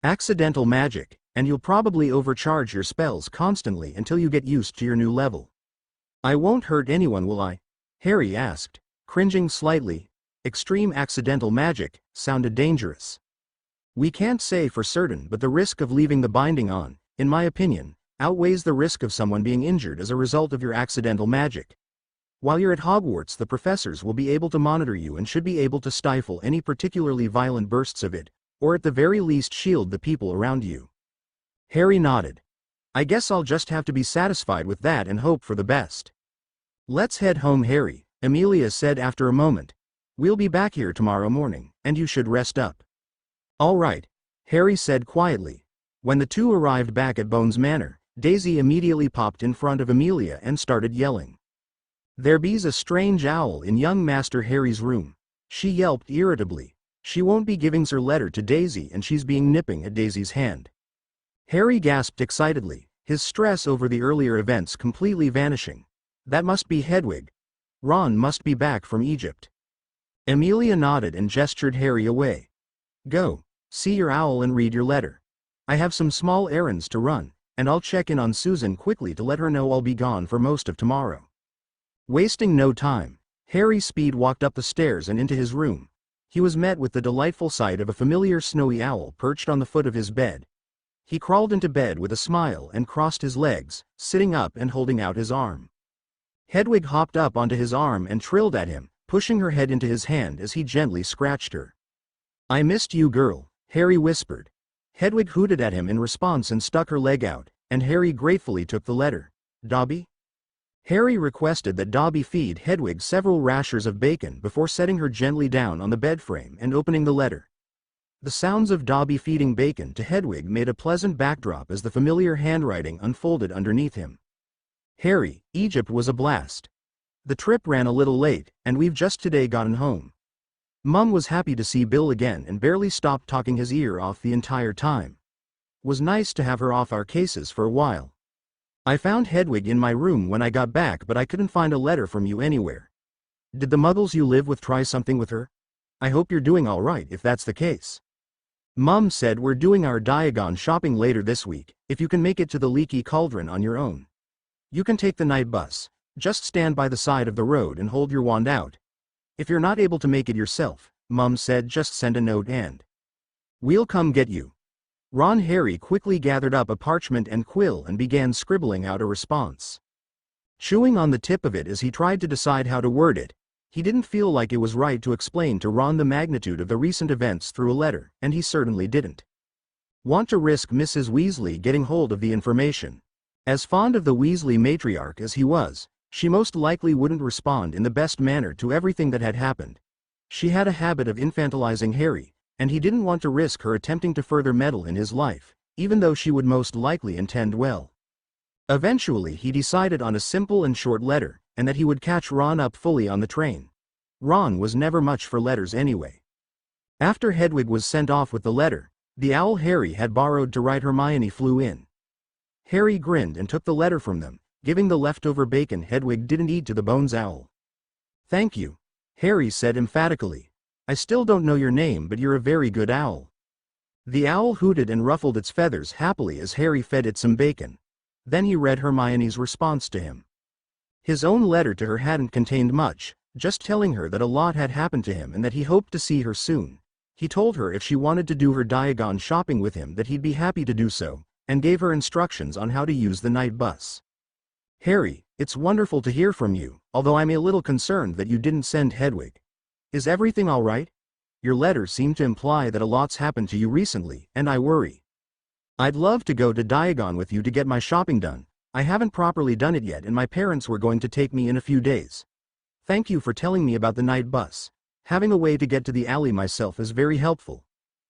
S1: accidental magic, and you'll probably overcharge your spells constantly until you get used to your new level. I won't hurt anyone, will I? Harry asked, cringing slightly. Extreme accidental magic sounded dangerous. We can't say for certain, but the risk of leaving the binding on, in my opinion, outweighs the risk of someone being injured as a result of your accidental magic. While you're at Hogwarts, the professors will be able to monitor you and should be able to stifle any particularly violent bursts of it, or at the very least shield the people around you. Harry nodded. I guess I'll just have to be satisfied with that and hope for the best. Let's head home, Harry, Amelia said after a moment. We'll be back here tomorrow morning, and you should rest up. All right, Harry said quietly. When the two arrived back at Bones Manor, Daisy immediately popped in front of Amelia and started yelling. There be's a strange owl in young Master Harry's room. She yelped irritably. She won't be giving her letter to Daisy and she's being nipping at Daisy's hand. Harry gasped excitedly, his stress over the earlier events completely vanishing. That must be Hedwig. Ron must be back from Egypt. Amelia nodded and gestured Harry away. Go, see your owl and read your letter. I have some small errands to run, and I'll check in on Susan quickly to let her know I'll be gone for most of tomorrow. Wasting no time, Harry speed-walked up the stairs and into his room. He was met with the delightful sight of a familiar snowy owl perched on the foot of his bed. He crawled into bed with a smile and crossed his legs, sitting up and holding out his arm. Hedwig hopped up onto his arm and trilled at him, pushing her head into his hand as he gently scratched her. I missed you, girl, Harry whispered. Hedwig hooted at him in response and stuck her leg out, and Harry gratefully took the letter. Dobby? Harry requested that Dobby feed Hedwig several rashers of bacon before setting her gently down on the bed frame and opening the letter. The sounds of Dobby feeding bacon to Hedwig made a pleasant backdrop as the familiar handwriting unfolded underneath him. Harry, Egypt was a blast. The trip ran a little late, and we've just today gotten home. Mum was happy to see Bill again and barely stopped talking his ear off the entire time. Was nice to have her off our cases for a while. I found Hedwig in my room when I got back, but I couldn't find a letter from you anywhere. Did the muggles you live with try something with her? I hope you're doing all right if that's the case. Mum said we're doing our Diagon shopping later this week, if you can make it to the Leaky Cauldron on your own. You can take the night bus, just stand by the side of the road and hold your wand out. If you're not able to make it yourself, Mum said just send a note and we'll come get you. Ron Harry quickly gathered up a parchment and quill and began scribbling out a response. Chewing on the tip of it as he tried to decide how to word it, he didn't feel like it was right to explain to Ron the magnitude of the recent events through a letter, and he certainly didn't want to risk Mrs. Weasley getting hold of the information. As fond of the Weasley matriarch as he was, she most likely wouldn't respond in the best manner to everything that had happened. She had a habit of infantilizing Harry, and he didn't want to risk her attempting to further meddle in his life, even though she would most likely intend well. Eventually he decided on a simple and short letter, and that he would catch Ron up fully on the train. Ron was never much for letters anyway. After Hedwig was sent off with the letter, the owl Harry had borrowed to write Hermione flew in. Harry grinned and took the letter from them, giving the leftover bacon Hedwig didn't eat to the Bones Owl. Thank you, Harry said emphatically. I still don't know your name, but you're a very good owl. The owl hooted and ruffled its feathers happily as Harry fed it some bacon. Then he read Hermione's response to him. His own letter to her hadn't contained much, just telling her that a lot had happened to him and that he hoped to see her soon. He told her if she wanted to do her Diagon shopping with him that he'd be happy to do so, and gave her instructions on how to use the night bus. Harry, it's wonderful to hear from you, although I'm a little concerned that you didn't send Hedwig. Is everything all right? Your letter seemed to imply that a lot's happened to you recently, and I worry. I'd love to go to Diagon with you to get my shopping done. I haven't properly done it yet and my parents were going to take me in a few days. Thank you for telling me about the night bus. Having a way to get to the alley myself is very helpful.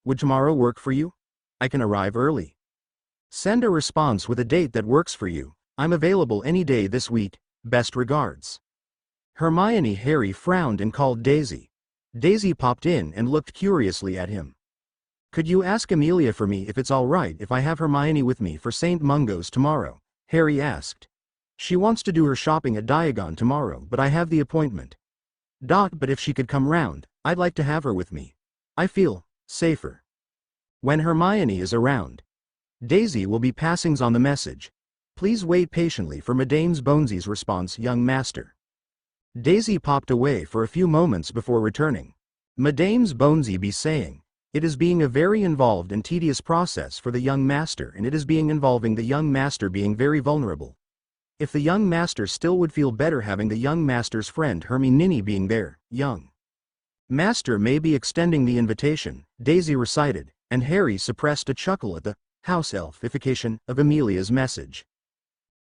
S1: Would tomorrow work for you? I can arrive early. Send a response with a date that works for you. I'm available any day this week. Best regards. Hermione. Harry frowned and called Daisy. Daisy popped in and looked curiously at him. Could you ask Amelia for me if it's all right if I have Hermione with me for St. Mungo's tomorrow? Harry asked. She wants to do her shopping at Diagon tomorrow, but I have the appointment. But if she could come round, I'd like to have her with me. I feel safer when Hermione is around. Daisy will be passings on the message. Please wait patiently for Madame's Bonesy's response, young master. Daisy popped away for a few moments before returning. Madame's Bonesy be saying, it is being a very involved and tedious process for the young master, and it is being involving the young master being very vulnerable. If the young master still would feel better having the young master's friend Hermione being there, young master may be extending the invitation, Daisy recited, and Harry suppressed a chuckle at the house elfification of Amelia's message.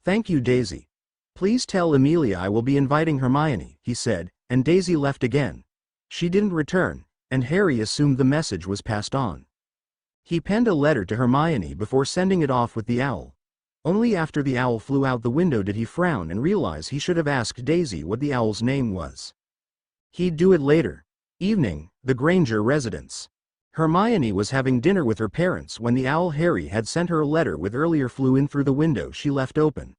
S1: Thank you, Daisy. Please tell Amelia I will be inviting Hermione, he said, and Daisy left again. She didn't return, and Harry assumed the message was passed on. He penned a letter to Hermione before sending it off with the owl. Only after the owl flew out the window did he frown and realize he should have asked Daisy what the owl's name was. He'd do it later. Evening, the Granger residence. Hermione was having dinner with her parents when the owl Harry had sent her a letter with earlier flew in through the window she left open.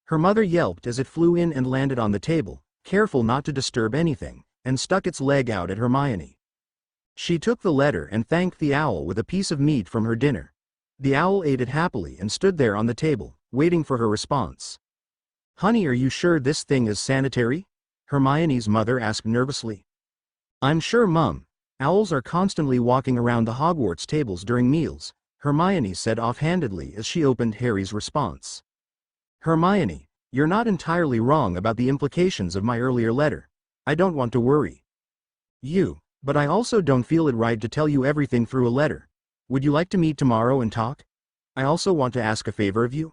S1: Her mother yelped as it flew in and landed on the table, careful not to disturb anything, and stuck its leg out at Hermione. She took the letter and thanked the owl with a piece of meat from her dinner. The owl ate it happily and stood there on the table, waiting for her response. Honey, are you sure this thing is sanitary? Hermione's mother asked nervously. I'm sure, Mum. Owls are constantly walking around the Hogwarts tables during meals, Hermione said offhandedly as she opened Harry's response. Hermione, you're not entirely wrong about the implications of my earlier letter. I don't want to worry you, but I also don't feel it right to tell you everything through a letter. Would you like to meet tomorrow and talk? I also want to ask a favor of you.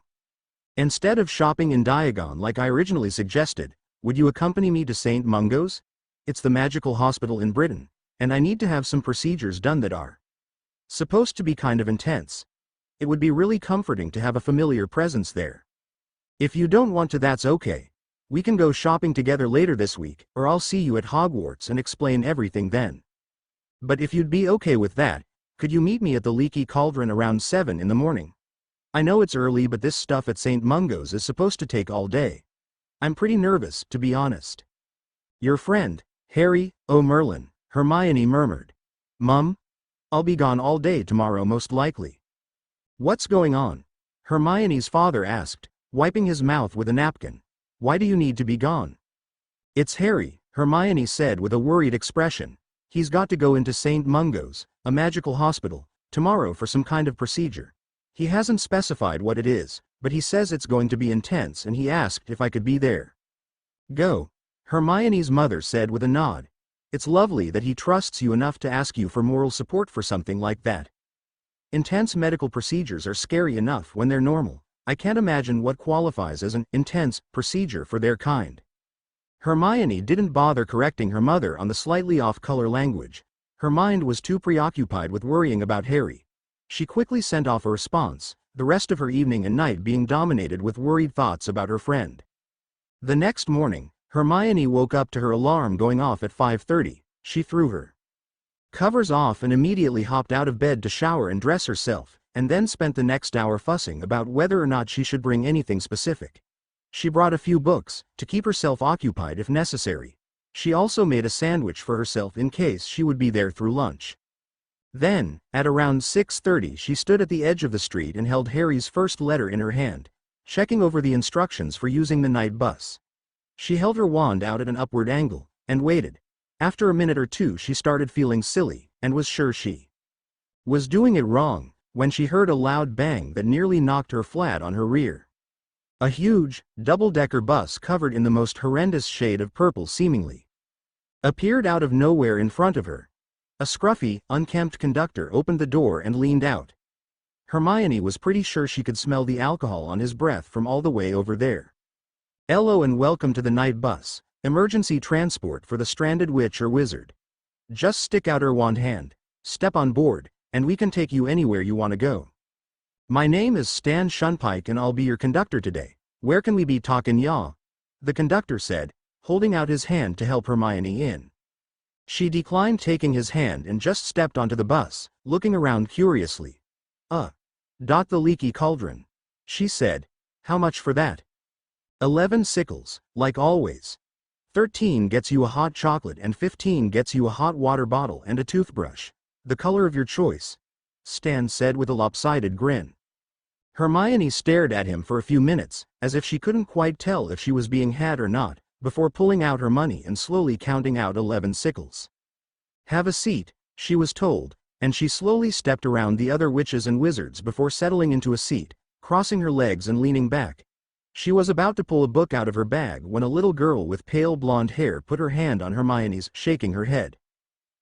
S1: Instead of shopping in Diagon like I originally suggested, would you accompany me to St. Mungo's? It's the magical hospital in Britain, and I need to have some procedures done that are supposed to be kind of intense. It would be really comforting to have a familiar presence there. If you don't want to, that's okay. We can go shopping together later this week, or I'll see you at Hogwarts and explain everything then. But if you'd be okay with that, could you meet me at the Leaky Cauldron around 7 in the morning? I know it's early, but this stuff at St. Mungo's is supposed to take all day. I'm pretty nervous, to be honest. Your friend, Harry O'Merlin, Hermione murmured. Mum? I'll be gone all day tomorrow most likely. What's going on? Hermione's father asked, wiping his mouth with a napkin. Why do you need to be gone? It's Harry, Hermione said with a worried expression. He's got to go into St. Mungo's, a magical hospital, tomorrow for some kind of procedure. He hasn't specified what it is, but he says it's going to be intense and he asked if I could be there. Go, Hermione's mother said with a nod. It's lovely that he trusts you enough to ask you for moral support for something like that. Intense medical procedures are scary enough when they're normal. I can't imagine what qualifies as an intense procedure for their kind. Hermione didn't bother correcting her mother on the slightly off-color language. Her mind was too preoccupied with worrying about Harry. She quickly sent off a response, the rest of her evening and night being dominated with worried thoughts about her friend. The next morning, Hermione woke up to her alarm going off at 5:30. She threw her covers off and immediately hopped out of bed to shower and dress herself, and then spent the next hour fussing about whether or not she should bring anything specific. She brought a few books, to keep herself occupied if necessary. She also made a sandwich for herself in case she would be there through lunch. Then, at around 6:30 she stood at the edge of the street and held Harry's first letter in her hand, checking over the instructions for using the night bus. She held her wand out at an upward angle, and waited. After a minute or two she started feeling silly, and was sure she was doing it wrong, when she heard a loud bang that nearly knocked her flat on her rear. A huge, double-decker bus covered in the most horrendous shade of purple seemingly appeared out of nowhere in front of her. A scruffy, unkempt conductor opened the door and leaned out. Hermione was pretty sure she could smell the alcohol on his breath from all the way over there. Hello and welcome to the night bus, emergency transport for the stranded witch or wizard. Just stick out your wand hand, step on board, and we can take you anywhere you want to go. My name is Stan Shunpike and I'll be your conductor today. Where can we be talkin' y'all? The conductor said, holding out his hand to help Hermione in. She declined taking his hand and just stepped onto the bus, looking around curiously. The Leaky Cauldron. She said. How much for that? 11 sickles, like always. 13 gets you a hot chocolate and 15 gets you a hot water bottle and a toothbrush. The color of your choice, Stan said with a lopsided grin. Hermione stared at him for a few minutes, as if she couldn't quite tell if she was being had or not, before pulling out her money and slowly counting out 11 sickles. Have a seat, she was told, and she slowly stepped around the other witches and wizards before settling into a seat, crossing her legs and leaning back. She was about to pull a book out of her bag when a little girl with pale blonde hair put her hand on Hermione's, shaking her head.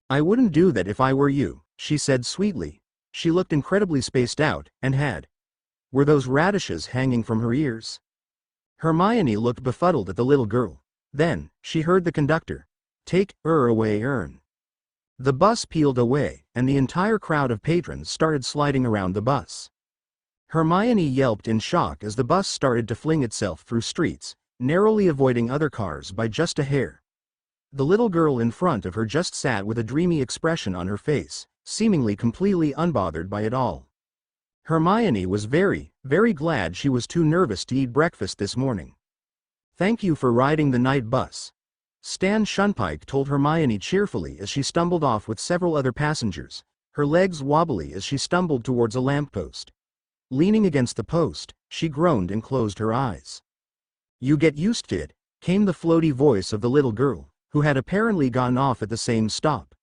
S1: "I wouldn't do that if I were you," she said sweetly. She looked incredibly spaced out, and were those radishes hanging from her ears? Hermione looked befuddled at the little girl. Then, she heard the conductor. "Take her away, Ern." The bus peeled away, and the entire crowd of patrons started sliding around the bus. Hermione yelped in shock as the bus started to fling itself through streets, narrowly avoiding other cars by just a hair. The little girl in front of her just sat with a dreamy expression on her face, seemingly completely unbothered by it all. Hermione was very, very glad she was too nervous to eat breakfast this morning. "Thank you for riding the night bus," Stan Shunpike told Hermione cheerfully as she stumbled off with several other passengers, her legs wobbly as she stumbled towards a lamppost. Leaning against the post, she groaned and closed her eyes. "You get used to it," came the floaty voice of the little girl, who had apparently gotten off at the same stop.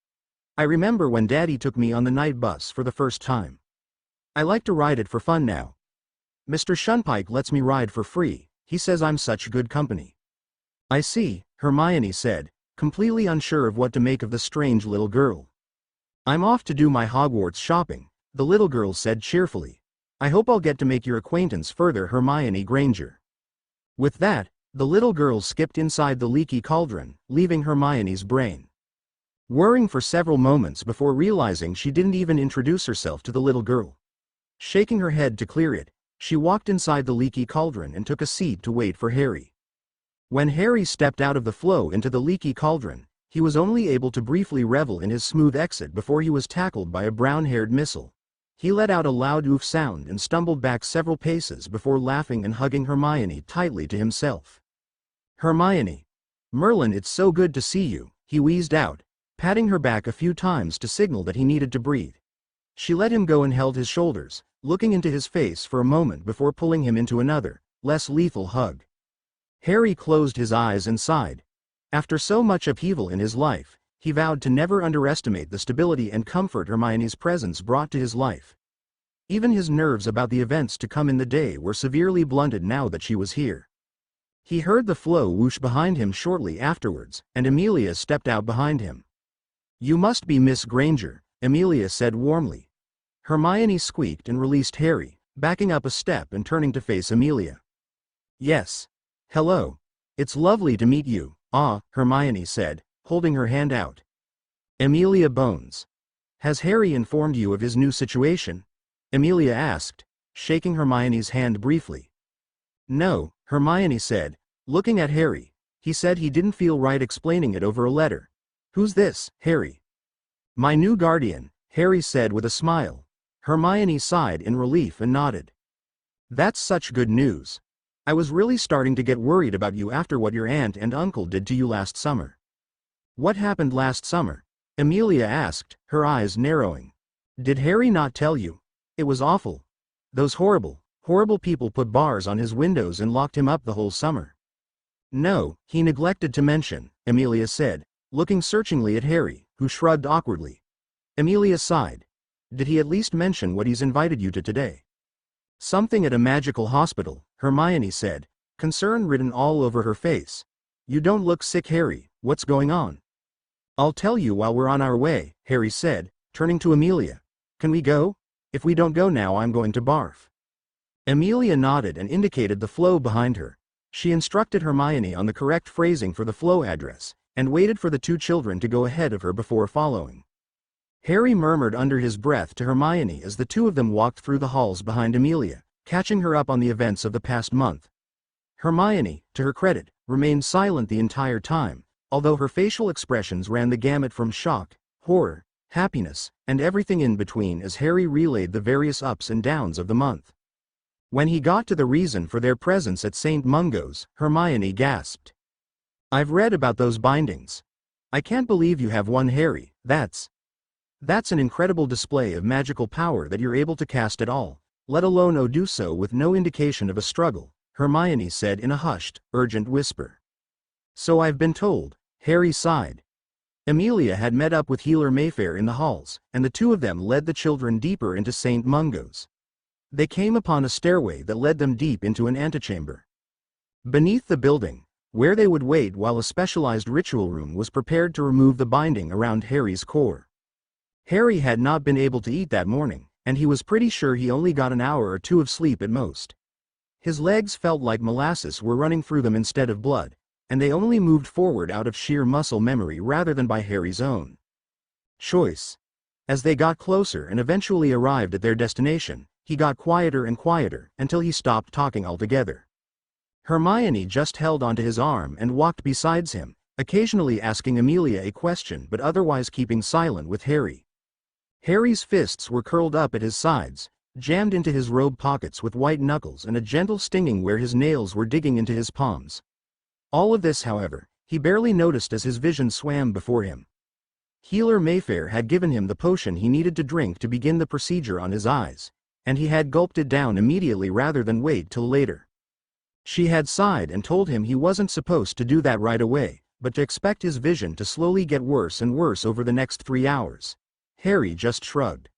S1: "I remember when Daddy took me on the night bus for the first time. I like to ride it for fun now. Mr. Shunpike lets me ride for free, he says I'm such good company." "I see," Hermione said, completely unsure of what to make of the strange little girl. "I'm off to do my Hogwarts shopping," the little girl said cheerfully. "I hope I'll get to make your acquaintance further, Hermione Granger." With that, the little girl skipped inside the leaky cauldron, leaving Hermione's brain whirring for several moments before realizing she didn't even introduce herself to the little girl. Shaking her head to clear it, she walked inside the leaky cauldron and took a seat to wait for Harry. When Harry stepped out of the flow into the leaky cauldron, he was only able to briefly revel in his smooth exit before he was tackled by a brown-haired missile. He let out a loud oof sound and stumbled back several paces before laughing and hugging Hermione tightly to himself. "Hermione. Merlin, it's so good to see you," he wheezed out, patting her back a few times to signal that he needed to breathe. She let him go and held his shoulders, looking into his face for a moment before pulling him into another, less lethal hug. Harry closed his eyes and sighed. After so much upheaval in his life, he vowed to never underestimate the stability and comfort Hermione's presence brought to his life. Even his nerves about the events to come in the day were severely blunted now that she was here. He heard the flow whoosh behind him shortly afterwards, and Amelia stepped out behind him. "You must be Miss Granger," Amelia said warmly. Hermione squeaked and released Harry, backing up a step and turning to face Amelia. "Yes. Hello. It's lovely to meet you," Hermione said, holding her hand out. "Amelia Bones. Has Harry informed you of his new situation?" Amelia asked, shaking Hermione's hand briefly. "No," Hermione said, looking at Harry. "He said he didn't feel right explaining it over a letter." "Who's this, Harry?" "My new guardian," Harry said with a smile. Hermione sighed in relief and nodded. "That's such good news. I was really starting to get worried about you after what your aunt and uncle did to you last summer." "What happened last summer?" Amelia asked, her eyes narrowing. "Did Harry not tell you? It was awful. Those horrible, horrible people put bars on his windows and locked him up the whole summer." "No, he neglected to mention," Amelia said, looking searchingly at Harry, who shrugged awkwardly. Amelia sighed. "Did he at least mention what he's invited you to today?" "Something at a magical hospital," Hermione said, concern written all over her face. "You don't look sick, Harry, what's going on?" "I'll tell you while we're on our way," Harry said, turning to Amelia. "Can we go? If we don't go now I'm going to barf." Amelia nodded and indicated the flow behind her. She instructed Hermione on the correct phrasing for the flow address, and waited for the two children to go ahead of her before following. Harry murmured under his breath to Hermione as the two of them walked through the halls behind Amelia, catching her up on the events of the past month. Hermione, to her credit, remained silent the entire time, although her facial expressions ran the gamut from shock, horror, happiness, and everything in between as Harry relayed the various ups and downs of the month. When he got to the reason for their presence at St. Mungo's, Hermione gasped. "I've read about those bindings. I can't believe you have one, Harry. That's an incredible display of magical power that you're able to cast at all, let alone do so with no indication of a struggle," Hermione said in a hushed, urgent whisper. "So I've been told," Harry sighed. Amelia had met up with Healer Mayfair in the halls, and the two of them led the children deeper into St. Mungo's. They came upon a stairway that led them deep into an antechamber. Beneath the building, where they would wait while a specialized ritual room was prepared to remove the binding around Harry's core. Harry had not been able to eat that morning, and he was pretty sure he only got an hour or two of sleep at most. His legs felt like molasses were running through them instead of blood, and they only moved forward out of sheer muscle memory rather than by Harry's own choice. As they got closer and eventually arrived at their destination, he got quieter and quieter until he stopped talking altogether. Hermione just held onto his arm and walked beside him, occasionally asking Amelia a question but otherwise keeping silent with Harry. Harry's fists were curled up at his sides, jammed into his robe pockets with white knuckles and a gentle stinging where his nails were digging into his palms. All of this, however, he barely noticed as his vision swam before him. Healer Mayfair had given him the potion he needed to drink to begin the procedure on his eyes, and he had gulped it down immediately rather than wait till later. She had sighed and told him he wasn't supposed to do that right away, but to expect his vision to slowly get worse and worse over the next 3 hours. Harry just shrugged.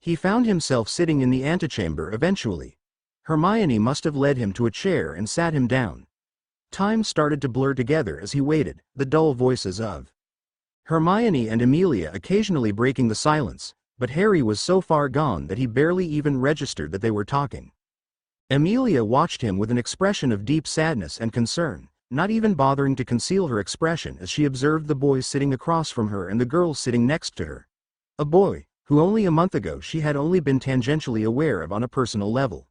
S1: He found himself sitting in the antechamber eventually. Hermione must have led him to a chair and sat him down. Time started to blur together as he waited, the dull voices of Hermione and Amelia occasionally breaking the silence, but Harry was so far gone that he barely even registered that they were talking. Amelia watched him with an expression of deep sadness and concern, not even bothering to conceal her expression as she observed the boy sitting across from her and the girl sitting next to her. A boy, who only a month ago she had only been tangentially aware of on a personal level.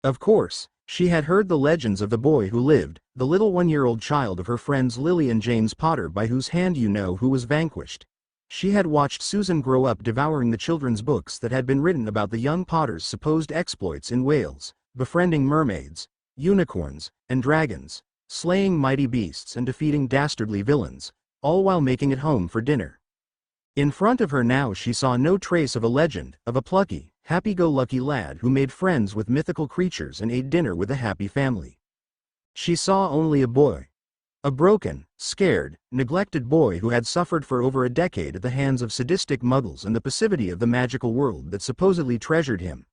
S1: Of course, she had heard the legends of the boy who lived, the little 1-year-old child of her friends Lily and James Potter by whose hand you know who was vanquished. She had watched Susan grow up devouring the children's books that had been written about the young Potters' supposed exploits in Wales, befriending mermaids, unicorns, and dragons, slaying mighty beasts and defeating dastardly villains, all while making it home for dinner. In front of her now she saw no trace of a legend, of a plucky, happy-go-lucky lad who made friends with mythical creatures and ate dinner with a happy family. She saw only a boy. A broken, scared, neglected boy who had suffered for over a decade at the hands of sadistic muggles and the passivity of the magical world that supposedly treasured him.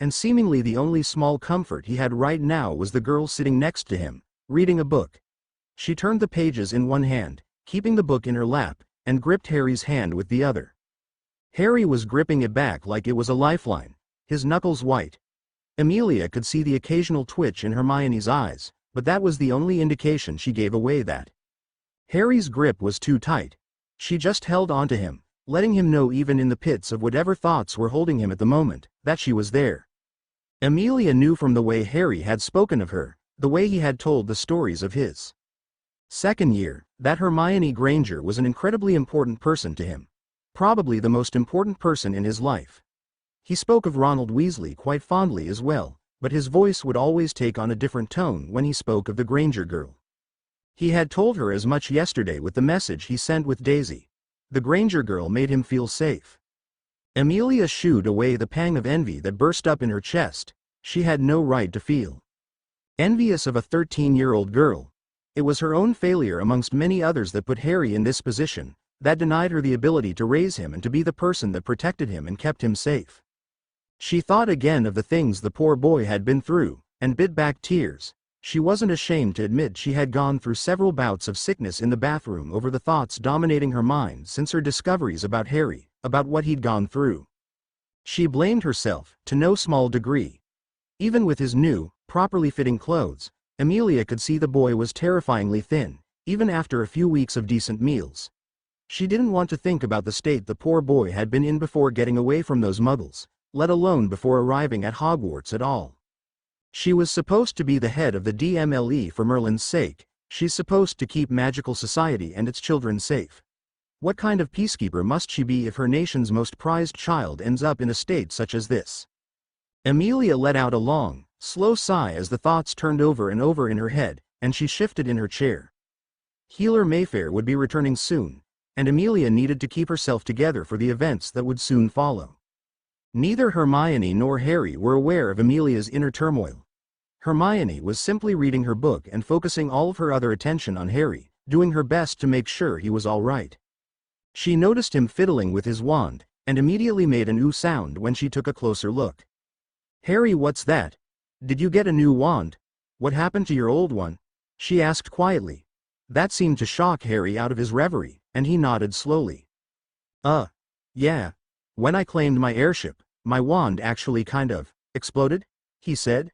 S1: And seemingly the only small comfort he had right now was the girl sitting next to him, reading a book. She turned the pages in one hand, keeping the book in her lap, and gripped Harry's hand with the other. Harry was gripping it back like it was a lifeline, his knuckles white. Amelia could see the occasional twitch in Hermione's eyes, but that was the only indication she gave away that Harry's grip was too tight. She just held on to him, letting him know even in the pits of whatever thoughts were holding him at the moment, that she was there. Amelia knew from the way Harry had spoken of her, the way he had told the stories of his second year, that Hermione Granger was an incredibly important person to him. Probably the most important person in his life. He spoke of Ronald Weasley quite fondly as well, but his voice would always take on a different tone when he spoke of the Granger girl. He had told her as much yesterday with the message he sent with Daisy. The Granger girl made him feel safe. Amelia shooed away the pang of envy that burst up in her chest. She had no right to feel envious of a 13-year-old girl. It was her own failure amongst many others that put Harry in this position, that denied her the ability to raise him and to be the person that protected him and kept him safe. She thought again of the things the poor boy had been through, and bit back tears. She wasn't ashamed to admit she had gone through several bouts of sickness in the bathroom over the thoughts dominating her mind since her discoveries about Harry, about what he'd gone through. She blamed herself, to no small degree. Even with his new, properly fitting clothes, Amelia could see the boy was terrifyingly thin, even after a few weeks of decent meals. She didn't want to think about the state the poor boy had been in before getting away from those muggles, let alone before arriving at Hogwarts at all. She was supposed to be the head of the DMLE for Merlin's sake. She's supposed to keep magical society and its children safe. What kind of peacekeeper must she be if her nation's most prized child ends up in a state such as this? Amelia let out a long, slow sigh as the thoughts turned over and over in her head, and she shifted in her chair. Healer Mayfair would be returning soon, and Amelia needed to keep herself together for the events that would soon follow. Neither Hermione nor Harry were aware of Amelia's inner turmoil. Hermione was simply reading her book and focusing all of her other attention on Harry, doing her best to make sure he was all right. She noticed him fiddling with his wand, and immediately made an ooh sound when she took a closer look. "Harry, what's that? Did you get a new wand?" What happened to your old one? She asked quietly. That seemed to shock Harry out of his reverie, and he nodded slowly. Yeah. When I claimed my heirship, my wand actually kind of exploded, he said.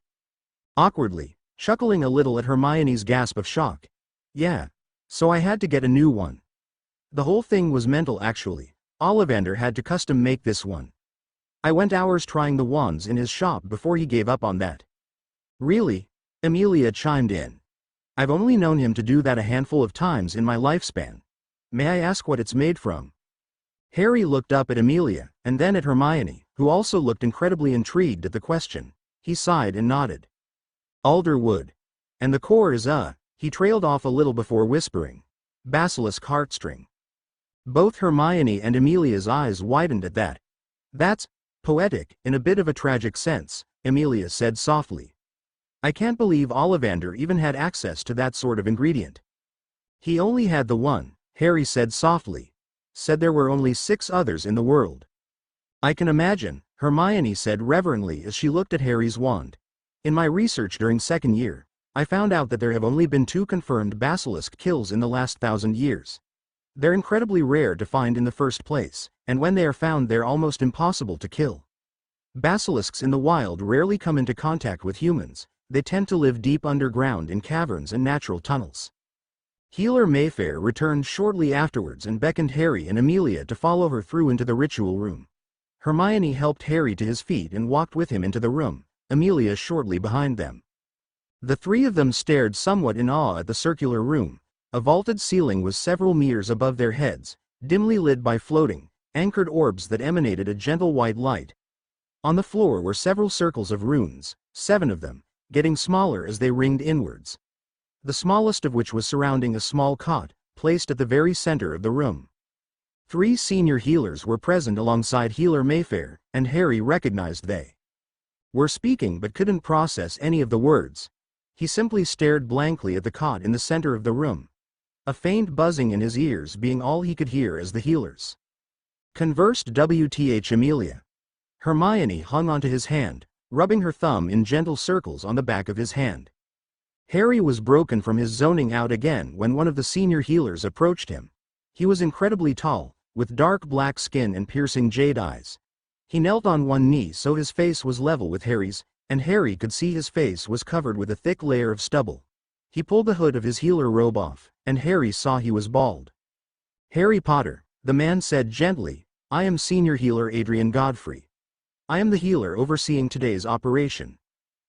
S1: Awkwardly, chuckling a little at Hermione's gasp of shock. Yeah. So I had to get a new one. The whole thing was mental actually. Ollivander had to custom make this one. I went hours trying the wands in his shop before he gave up on that. Really? Amelia chimed in. I've only known him to do that a handful of times in my lifespan. May I ask what it's made from? Harry looked up at Amelia, and then at Hermione, who also looked incredibly intrigued at the question. He sighed and nodded. Alder wood. And the core is he trailed off a little before whispering. Basilisk heartstring. Both Hermione and Amelia's eyes widened at that. That's poetic, in a bit of a tragic sense, Amelia said softly. I can't believe Ollivander even had access to that sort of ingredient. He only had the one, Harry said softly. Said there were only 6 others in the world. I can imagine, Hermione said reverently as she looked at Harry's wand. In my research during second year, I found out that there have only been 2 confirmed basilisk kills in the last 1,000 years. They're incredibly rare to find in the first place, and when they are found they're almost impossible to kill. Basilisks in the wild rarely come into contact with humans, they tend to live deep underground in caverns and natural tunnels. Healer Mayfair returned shortly afterwards and beckoned Harry and Amelia to follow her through into the ritual room. Hermione helped Harry to his feet and walked with him into the room, Amelia shortly behind them. The 3 of them stared somewhat in awe at the circular room. A vaulted ceiling was several meters above their heads, dimly lit by floating, anchored orbs that emanated a gentle white light. On the floor were several circles of runes, 7 of them, getting smaller as they ringed inwards. The smallest of which was surrounding a small cot, placed at the very center of the room. 3 senior healers were present alongside Healer Mayfair, and Harry recognized they were speaking but couldn't process any of the words. He simply stared blankly at the cot in the center of the room. A faint buzzing in his ears being all he could hear as the healers conversed. WTH Amelia. Hermione hung onto his hand, rubbing her thumb in gentle circles on the back of his hand. Harry was broken from his zoning out again when one of the senior healers approached him. He was incredibly tall, with dark black skin and piercing jade eyes. He knelt on one knee so his face was level with Harry's, and Harry could see his face was covered with a thick layer of stubble. He pulled the hood of his healer robe off, and Harry saw he was bald. Harry Potter, the man said gently, I am Senior Healer Adrian Godfrey. I am the healer overseeing today's operation.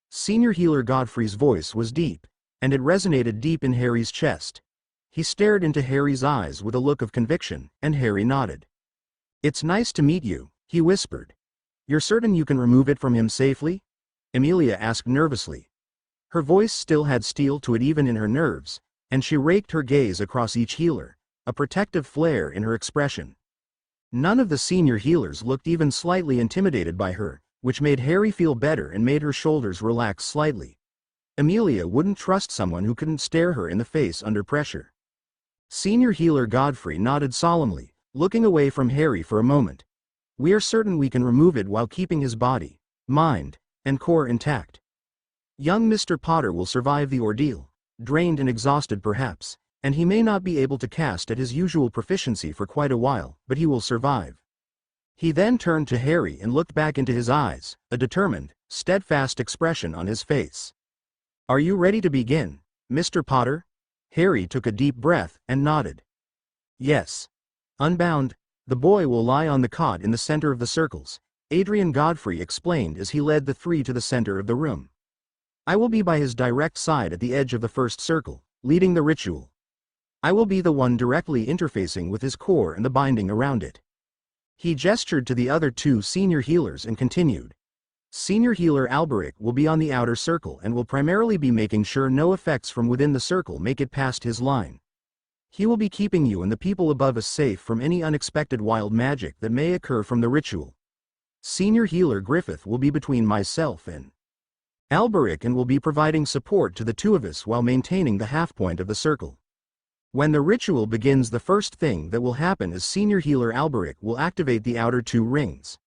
S1: Senior Healer Godfrey's voice was deep, and it resonated deep in Harry's chest. He stared into Harry's eyes with a look of conviction, and Harry nodded. It's nice to meet you, he whispered. You're certain you can remove it from him safely? Amelia asked nervously. Her voice still had steel to it even in her nerves, and she raked her gaze across each healer, a protective flare in her expression. None of the senior healers looked even slightly intimidated by her, which made Harry feel better and made her shoulders relax slightly. Amelia wouldn't trust someone who couldn't stare her in the face under pressure. Senior Healer Godfrey nodded solemnly, looking away from Harry for a moment. We are certain we can remove it while keeping his body, mind, and core intact. Young Mr. Potter will survive the ordeal, drained and exhausted perhaps, and he may not be able to cast at his usual proficiency for quite a while, but he will survive. He then turned to Harry and looked back into his eyes, a determined, steadfast expression on his face. Are you ready to begin, Mr. Potter? Harry took a deep breath and nodded. Yes. Unbound, the boy will lie on the cot in the center of the circles, Adrian Godfrey explained as he led the 3 to the center of the room. I will be by his direct side at the edge of the first circle, leading the ritual. I will be the one directly interfacing with his core and the binding around it. He gestured to the other 2 senior healers and continued. Senior Healer Alberic will be on the outer circle and will primarily be making sure no effects from within the circle make it past his line. He will be keeping you and the people above us safe from any unexpected wild magic that may occur from the ritual. Senior Healer Griffith will be between myself and Alberic and will be providing support to the 2 of us while maintaining the half point of the circle. When the ritual begins, the first thing that will happen is Senior Healer Alberic will activate the outer 2 rings.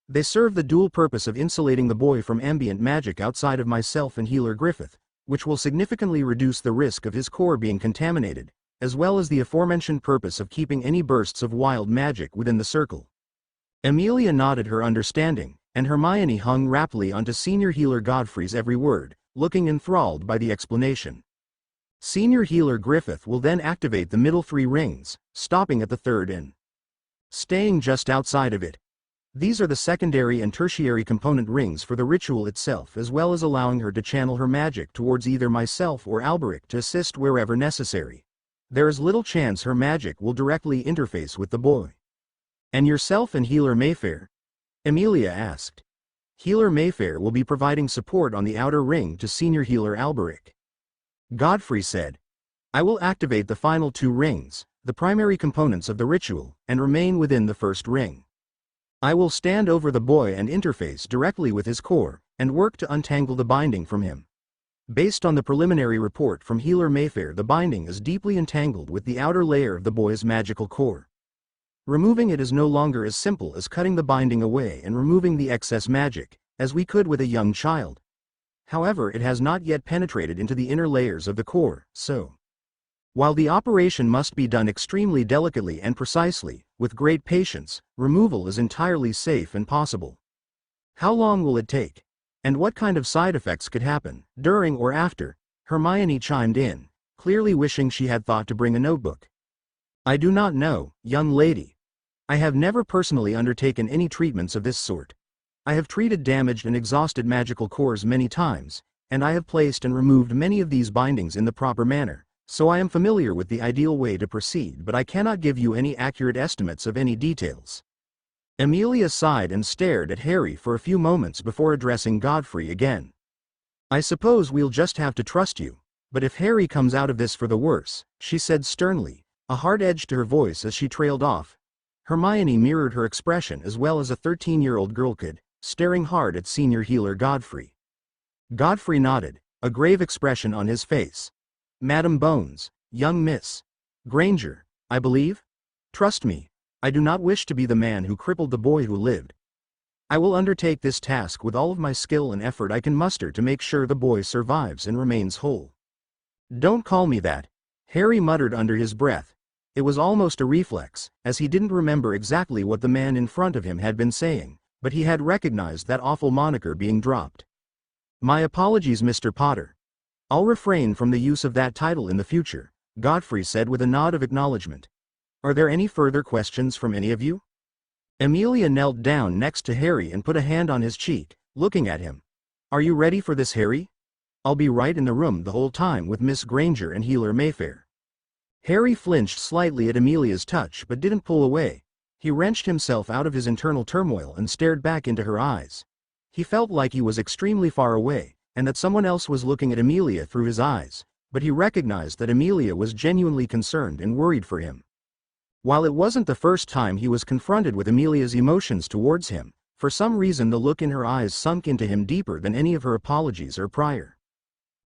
S1: They serve the dual purpose of insulating the boy from ambient magic outside of myself and Healer Griffith, which will significantly reduce the risk of his core being contaminated, as well as the aforementioned purpose of keeping any bursts of wild magic within the circle. Amelia nodded her understanding, and Hermione hung raptly onto Senior Healer Godfrey's every word, looking enthralled by the explanation. Senior Healer Griffith will then activate the middle 3 rings, stopping at the 3rd and staying just outside of it. These are the secondary and tertiary component rings for the ritual itself, as well as allowing her to channel her magic towards either myself or Alberic to assist wherever necessary. There is little chance her magic will directly interface with the boy. And yourself and Healer Mayfair? Amelia asked. Healer Mayfair will be providing support on the outer ring to Senior Healer Alberic. Godfrey said, I will activate the final 2 rings, the primary components of the ritual, and remain within the 1st ring. I will stand over the boy and interface directly with his core, and work to untangle the binding from him. Based on the preliminary report from Healer Mayfair, the binding is deeply entangled with the outer layer of the boy's magical core. Removing it is no longer as simple as cutting the binding away and removing the excess magic, as we could with a young child. However, it has not yet penetrated into the inner layers of the core, so while the operation must be done extremely delicately and precisely, with great patience, removal is entirely safe and possible. How long will it take? And what kind of side effects could happen, during or after? Hermione chimed in, clearly wishing she had thought to bring a notebook. I do not know, young lady. I have never personally undertaken any treatments of this sort. I have treated damaged and exhausted magical cores many times, and I have placed and removed many of these bindings in the proper manner, so I am familiar with the ideal way to proceed, but I cannot give you any accurate estimates of any details. Amelia sighed and stared at Harry for a few moments before addressing Godfrey again. I suppose we'll just have to trust you, but if Harry comes out of this for the worse, she said sternly, a hard edge to her voice as she trailed off. Hermione mirrored her expression as well as a 13-year-old girl could, staring hard at Senior Healer Godfrey. Godfrey nodded, a grave expression on his face. Madam Bones, young Miss Granger, I believe? Trust me, I do not wish to be the man who crippled the boy who lived. I will undertake this task with all of my skill and effort I can muster to make sure the boy survives and remains whole. Don't call me that, Harry muttered under his breath. It was almost a reflex, as he didn't remember exactly what the man in front of him had been saying, but he had recognized that awful moniker being dropped. My apologies, Mr. Potter. I'll refrain from the use of that title in the future, Godfrey said with a nod of acknowledgement. Are there any further questions from any of you? Amelia knelt down next to Harry and put a hand on his cheek, looking at him. Are you ready for this, Harry? I'll be right in the room the whole time with Miss Granger and Healer Mayfair. Harry flinched slightly at Amelia's touch but didn't pull away. He wrenched himself out of his internal turmoil and stared back into her eyes. He felt like he was extremely far away, and that someone else was looking at Amelia through his eyes, but he recognized that Amelia was genuinely concerned and worried for him. While it wasn't the first time he was confronted with Amelia's emotions towards him, for some reason the look in her eyes sunk into him deeper than any of her apologies or prior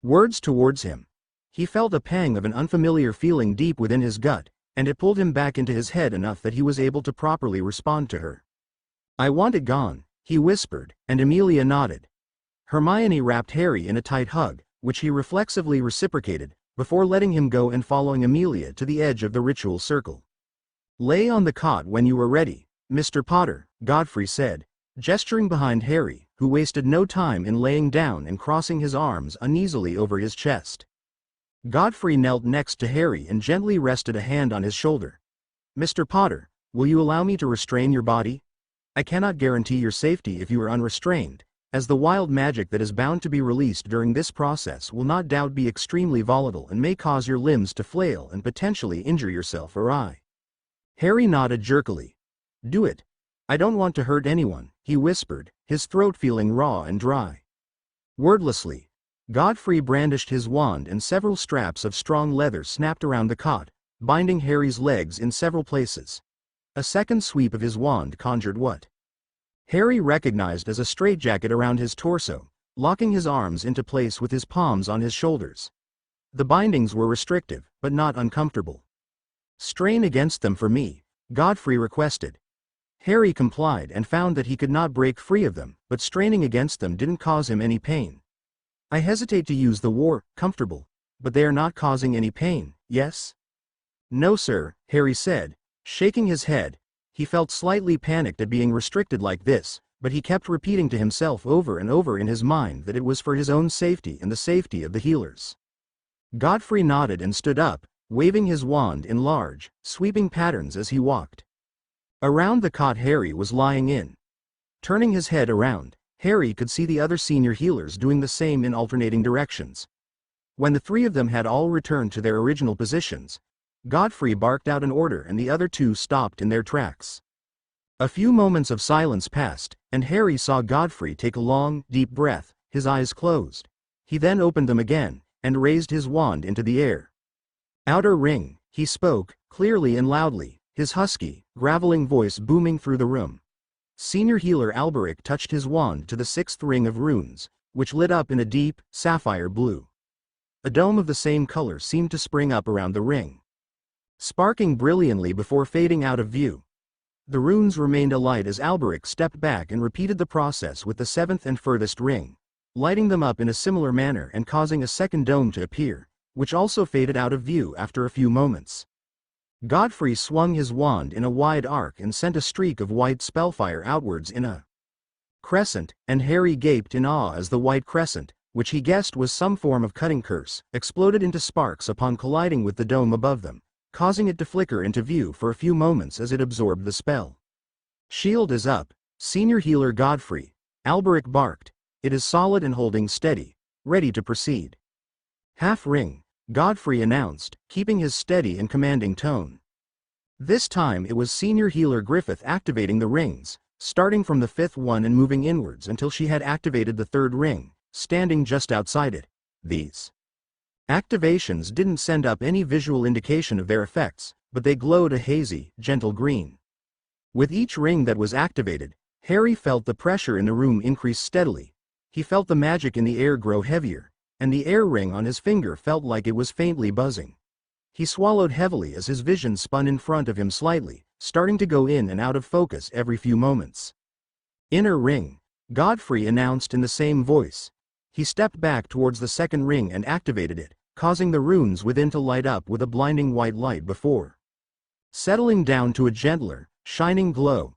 S1: words towards him. He felt a pang of an unfamiliar feeling deep within his gut, and it pulled him back into his head enough that he was able to properly respond to her. I want it gone, he whispered, and Amelia nodded. Hermione wrapped Harry in a tight hug, which he reflexively reciprocated, before letting him go and following Amelia to the edge of the ritual circle. Lay on the cot when you are ready, Mr. Potter, Godfrey said, gesturing behind Harry, who wasted no time in laying down and crossing his arms uneasily over his chest. Godfrey knelt next to Harry and gently rested a hand on his shoulder. Mr. Potter, will you allow me to restrain your body? I cannot guarantee your safety if you are unrestrained, as the wild magic that is bound to be released during this process will not doubt be extremely volatile and may cause your limbs to flail and potentially injure yourself or I. Harry nodded jerkily. Do it. I don't want to hurt anyone, he whispered, his throat feeling raw and dry. Wordlessly, Godfrey brandished his wand and several straps of strong leather snapped around the cot, binding Harry's legs in several places. A second sweep of his wand conjured what Harry recognized as a straitjacket around his torso, locking his arms into place with his palms on his shoulders. The bindings were restrictive, but not uncomfortable. Strain against them for me, Godfrey requested. Harry complied and found that he could not break free of them, but straining against them didn't cause him any pain. I hesitate to use the word comfortable, but they are not causing any pain, yes? No sir, Harry said, shaking his head. He felt slightly panicked at being restricted like this, but he kept repeating to himself over and over in his mind that it was for his own safety and the safety of the healers. Godfrey nodded and stood up, waving his wand in large, sweeping patterns as he walked. Around the cot Harry was lying in. Turning his head around, Harry could see the other senior healers doing the same in alternating directions. When the three of them had all returned to their original positions, Godfrey barked out an order and the other two stopped in their tracks. A few moments of silence passed, and Harry saw Godfrey take a long, deep breath, his eyes closed. He then opened them again, and raised his wand into the air. Outer ring, he spoke, clearly and loudly, his husky, graveling voice booming through the room. Senior healer Alberic touched his wand to the sixth ring of runes, which lit up in a deep, sapphire blue. A dome of the same color seemed to spring up around the ring, sparking brilliantly before fading out of view. The runes remained alight as Alberic stepped back and repeated the process with the seventh and furthest ring, lighting them up in a similar manner and causing a second dome to appear, which also faded out of view after a few moments. Godfrey swung his wand in a wide arc and sent a streak of white spellfire outwards in a crescent, and Harry gaped in awe as the white crescent, which he guessed was some form of cutting curse, exploded into sparks upon colliding with the dome above them, causing it to flicker into view for a few moments as it absorbed the spell. "Shield is up, Senior Healer Godfrey," Alberic barked. "It is solid and holding steady, ready to proceed." "Half ring," Godfrey announced, keeping his steady and commanding tone. This time it was Senior Healer Griffith activating the rings, starting from the fifth one and moving inwards until she had activated the third ring, standing just outside it. These activations didn't send up any visual indication of their effects, but they glowed a hazy, gentle green. With each ring that was activated, Harry felt the pressure in the room increase steadily. He felt the magic in the air grow heavier, and the air ring on his finger felt like it was faintly buzzing. He swallowed heavily as his vision spun in front of him slightly, starting to go in and out of focus every few moments. "Inner ring," Godfrey announced in the same voice. He stepped back towards the second ring and activated it, causing the runes within to light up with a blinding white light before settling down to a gentler, shining glow.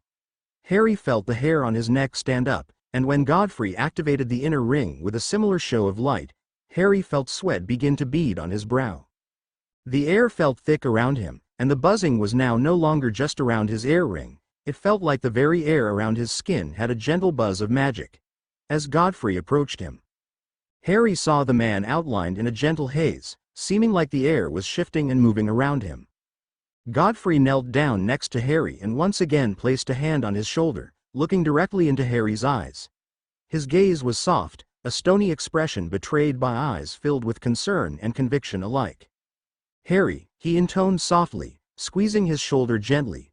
S1: Harry felt the hair on his neck stand up, and when Godfrey activated the inner ring with a similar show of light, Harry felt sweat begin to bead on his brow. The air felt thick around him, and the buzzing was now no longer just around his air ring, it felt like the very air around his skin had a gentle buzz of magic. As Godfrey approached him, Harry saw the man outlined in a gentle haze, seeming like the air was shifting and moving around him. Godfrey knelt down next to Harry and once again placed a hand on his shoulder, looking directly into Harry's eyes. His gaze was soft, a stony expression betrayed by eyes filled with concern and conviction alike. "Harry," he intoned softly, squeezing his shoulder gently,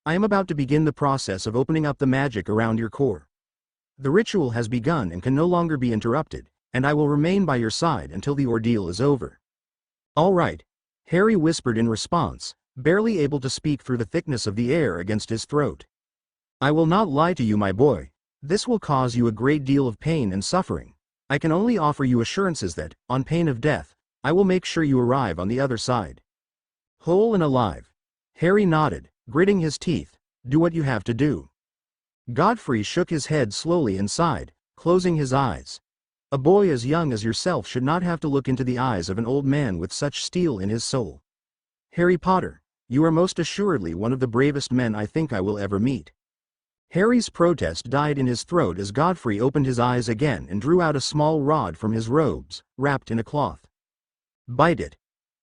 S1: "I am about to begin the process of opening up the magic around your core. The ritual has begun and can no longer be interrupted, and I will remain by your side until the ordeal is over." "All right," Harry whispered in response, barely able to speak through the thickness of the air against his throat. "I will not lie to you, my boy. This will cause you a great deal of pain and suffering. I can only offer you assurances that, on pain of death, I will make sure you arrive on the other side whole and alive." Harry nodded, gritting his teeth. "Do what you have to do." Godfrey shook his head slowly and sighed, closing his eyes. "A boy as young as yourself should not have to look into the eyes of an old man with such steel in his soul. Harry Potter, you are most assuredly one of the bravest men I think I will ever meet." Harry's protest died in his throat as Godfrey opened his eyes again and drew out a small rod from his robes, wrapped in a cloth. "Bite it.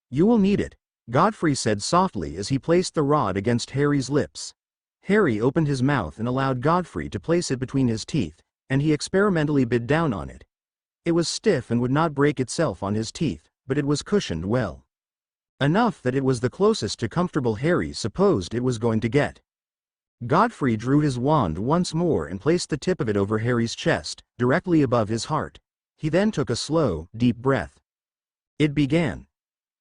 S1: You will need it," Godfrey said softly as he placed the rod against Harry's lips. Harry opened his mouth and allowed Godfrey to place it between his teeth, and he experimentally bit down on it. It was stiff and would not break itself on his teeth, but it was cushioned well. Enough that it was the closest to comfortable Harry supposed it was going to get. Godfrey drew his wand once more and placed the tip of it over Harry's chest, directly above his heart. He then took a slow, deep breath. It began.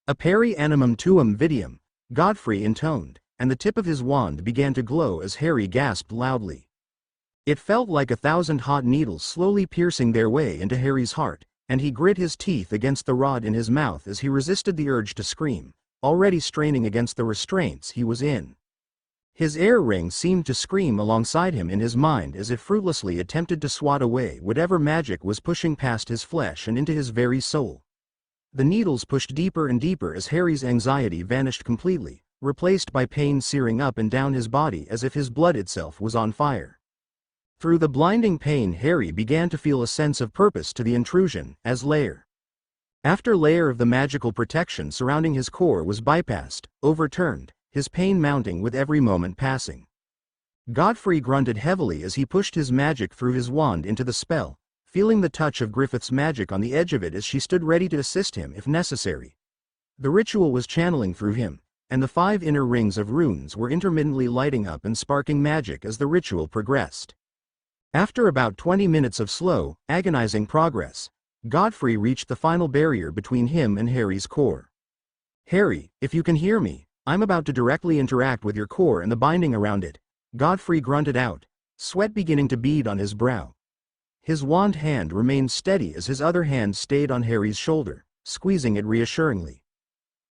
S1: "Aperi animum tuum vidium," Godfrey intoned, and the tip of his wand began to glow as Harry gasped loudly. It felt like 1,000 hot needles slowly piercing their way into Harry's heart, and he grit his teeth against the rod in his mouth as he resisted the urge to scream, already straining against the restraints he was in. His air ring seemed to scream alongside him in his mind as it fruitlessly attempted to swat away whatever magic was pushing past his flesh and into his very soul. The needles pushed deeper and deeper as Harry's anxiety vanished completely, replaced by pain searing up and down his body as if his blood itself was on fire. Through the blinding pain, Harry began to feel a sense of purpose to the intrusion, as layer after layer of the magical protection surrounding his core was bypassed, overturned, his pain mounting with every moment passing. Godfrey grunted heavily as he pushed his magic through his wand into the spell, feeling the touch of Griffith's magic on the edge of it as she stood ready to assist him if necessary. The ritual was channeling through him, and the 5 inner rings of runes were intermittently lighting up and sparking magic as the ritual progressed. After about 20 minutes of slow, agonizing progress, Godfrey reached the final barrier between him and Harry's core. "Harry, if you can hear me, I'm about to directly interact with your core and the binding around it," Godfrey grunted out, sweat beginning to bead on his brow. His wand hand remained steady as his other hand stayed on Harry's shoulder, squeezing it reassuringly.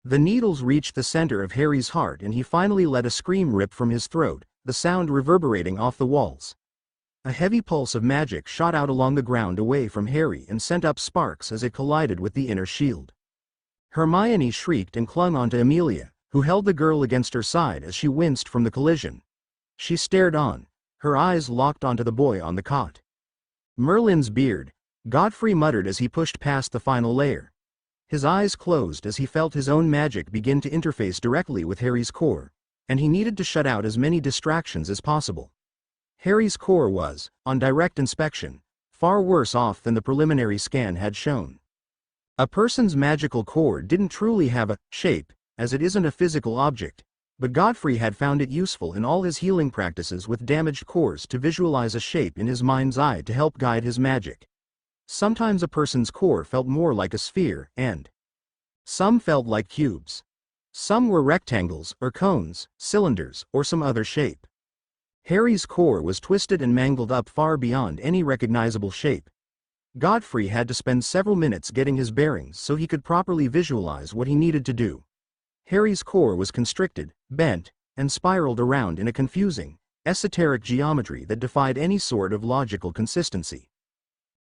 S1: The needles reached the center of Harry's heart and he finally let a scream rip from his throat, the sound reverberating off the walls. A heavy pulse of magic shot out along the ground away from Harry and sent up sparks as it collided with the inner shield. Hermione shrieked and clung onto Amelia, who held the girl against her side as she winced from the collision. She stared on, her eyes locked onto the boy on the cot. "Merlin's beard," Godfrey muttered as he pushed past the final layer. His eyes closed as he felt his own magic begin to interface directly with Harry's core, and he needed to shut out as many distractions as possible. Harry's core was, on direct inspection, far worse off than the preliminary scan had shown. A person's magical core didn't truly have a shape, as it isn't a physical object, but Godfrey had found it useful in all his healing practices with damaged cores to visualize a shape in his mind's eye to help guide his magic. Sometimes a person's core felt more like a sphere, and some felt like cubes. Some were rectangles, or cones, cylinders, or some other shape. Harry's core was twisted and mangled up far beyond any recognizable shape. Godfrey had to spend several minutes getting his bearings so he could properly visualize what he needed to do. Harry's core was constricted, bent, and spiraled around in a confusing, esoteric geometry that defied any sort of logical consistency.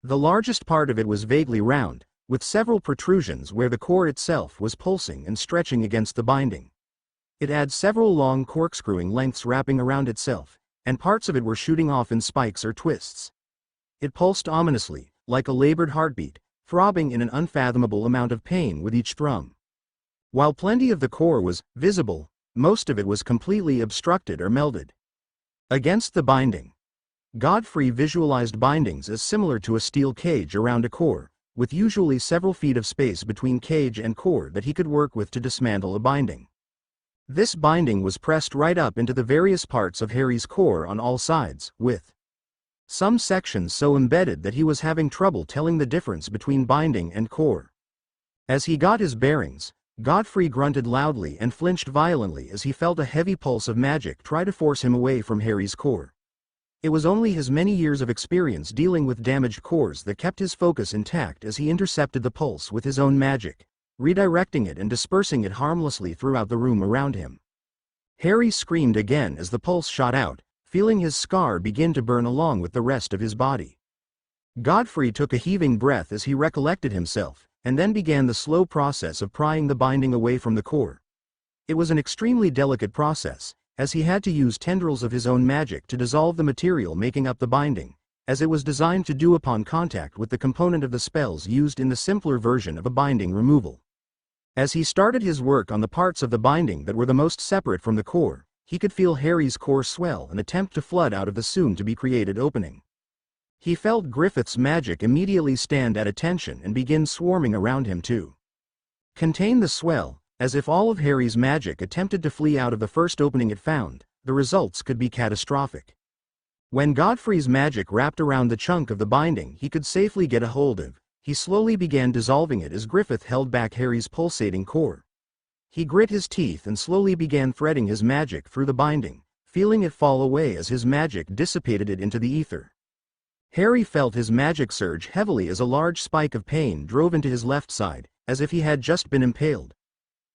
S1: The largest part of it was vaguely round, with several protrusions where the core itself was pulsing and stretching against the binding. It had several long corkscrewing lengths wrapping around itself, and parts of it were shooting off in spikes or twists. It pulsed ominously, like a labored heartbeat, throbbing in an unfathomable amount of pain with each thrum. While plenty of the core was visible, most of it was completely obstructed or melded against the binding. Godfrey visualized bindings as similar to a steel cage around a core, with usually several feet of space between cage and core that he could work with to dismantle a binding. This binding was pressed right up into the various parts of Harry's core on all sides, with some sections so embedded that he was having trouble telling the difference between binding and core. As he got his bearings, Godfrey grunted loudly and flinched violently as he felt a heavy pulse of magic try to force him away from Harry's core. It was only his many years of experience dealing with damaged cores that kept his focus intact as he intercepted the pulse with his own magic, redirecting it and dispersing it harmlessly throughout the room around him. Harry screamed again as the pulse shot out, feeling his scar begin to burn along with the rest of his body. Godfrey took a heaving breath as he recollected himself, and then began the slow process of prying the binding away from the core. It was an extremely delicate process, as he had to use tendrils of his own magic to dissolve the material making up the binding, as it was designed to do upon contact with the component of the spells used in the simpler version of a binding removal. As he started his work on the parts of the binding that were the most separate from the core, he could feel Harry's core swell and attempt to flood out of the soon-to-be-created opening. He felt Griffith's magic immediately stand at attention and begin swarming around him to contain the swell, as if all of Harry's magic attempted to flee out of the first opening it found. The results could be catastrophic. When Godfrey's magic wrapped around the chunk of the binding he could safely get a hold of, he slowly began dissolving it as Griffith held back Harry's pulsating core. He grit his teeth and slowly began threading his magic through the binding, feeling it fall away as his magic dissipated it into the ether. Harry felt his magic surge heavily as a large spike of pain drove into his left side, as if he had just been impaled.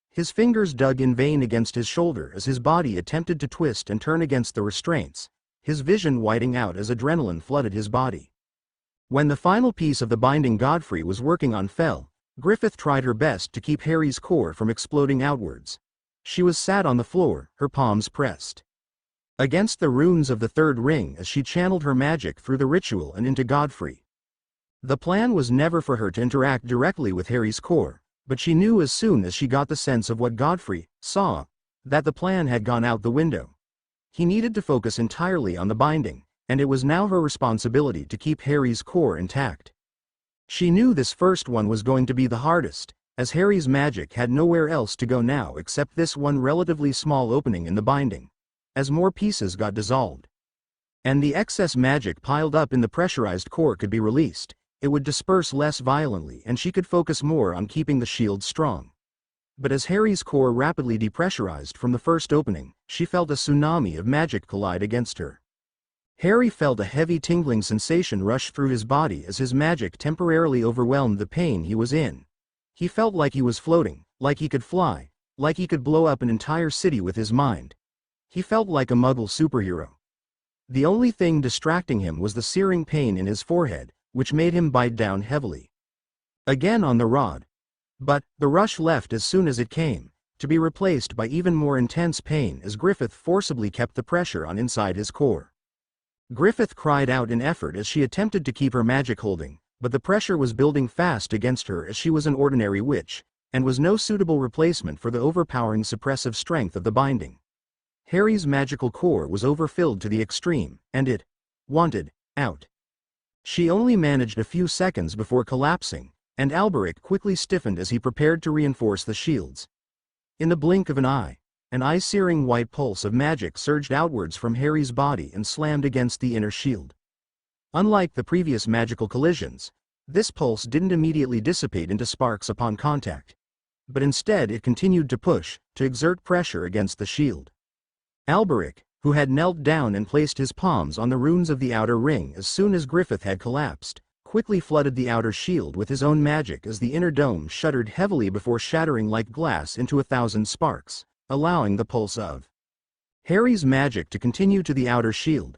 S1: His fingers dug in vain against his shoulder as his body attempted to twist and turn against the restraints, his vision whiting out as adrenaline flooded his body. When the final piece of the binding Godfrey was working on fell, Griffith tried her best to keep Harry's core from exploding outwards. She was sat on the floor, her palms pressed against the runes of the third ring as she channeled her magic through the ritual and into Godfrey. The plan was never for her to interact directly with Harry's core, but she knew as soon as she got the sense of what Godfrey saw, that the plan had gone out the window. He needed to focus entirely on the binding, and it was now her responsibility to keep Harry's core intact. She knew this first one was going to be the hardest, as Harry's magic had nowhere else to go now except this one relatively small opening in the binding. As more pieces got dissolved, and the excess magic piled up in the pressurized core could be released, it would disperse less violently and she could focus more on keeping the shield strong. But as Harry's core rapidly depressurized from the first opening, she felt a tsunami of magic collide against her. Harry felt a heavy tingling sensation rush through his body as his magic temporarily overwhelmed the pain he was in. He felt like he was floating, like he could fly, like he could blow up an entire city with his mind. He felt like a Muggle superhero. The only thing distracting him was the searing pain in his forehead, which made him bite down heavily again on the rod. But the rush left as soon as it came, to be replaced by even more intense pain as Griffith forcibly kept the pressure on inside his core. Griffith cried out in effort as she attempted to keep her magic holding, but the pressure was building fast against her as she was an ordinary witch, and was no suitable replacement for the overpowering suppressive strength of the binding. Harry's magical core was overfilled to the extreme, and it wanted out. She only managed a few seconds before collapsing, and Alberic quickly stiffened as he prepared to reinforce the shields. In the blink of an eye-searing white pulse of magic surged outwards from Harry's body and slammed against the inner shield. Unlike the previous magical collisions, this pulse didn't immediately dissipate into sparks upon contact, but instead it continued to push, to exert pressure against the shield. Alberic, who had knelt down and placed his palms on the runes of the outer ring as soon as Griffith had collapsed, quickly flooded the outer shield with his own magic as the inner dome shuddered heavily before shattering like glass into 1,000 sparks, allowing the pulse of Harry's magic to continue to the outer shield.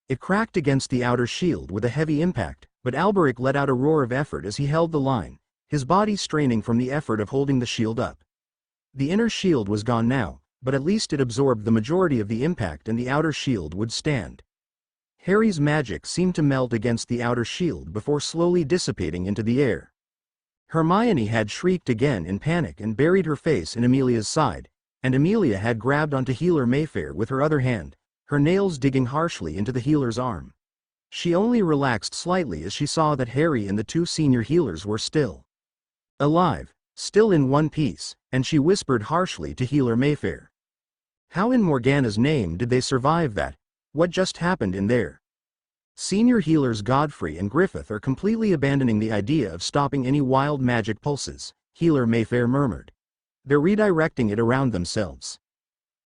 S1: It cracked against the outer shield with a heavy impact, but Alberic let out a roar of effort as he held the line, his body straining from the effort of holding the shield up. The inner shield was gone now, but at least it absorbed the majority of the impact and the outer shield would stand. Harry's magic seemed to melt against the outer shield before slowly dissipating into the air. Hermione had shrieked again in panic and buried her face in Amelia's side, and Amelia had grabbed onto Healer Mayfair with her other hand, her nails digging harshly into the healer's arm. She only relaxed slightly as she saw that Harry and the two senior healers were still alive, still in one piece, and she whispered harshly to Healer Mayfair. How in Morgana's name did they survive that? What just happened in there? Senior healers Godfrey and Griffith are completely abandoning the idea of stopping any wild magic pulses, Healer Mayfair murmured. They're redirecting it around themselves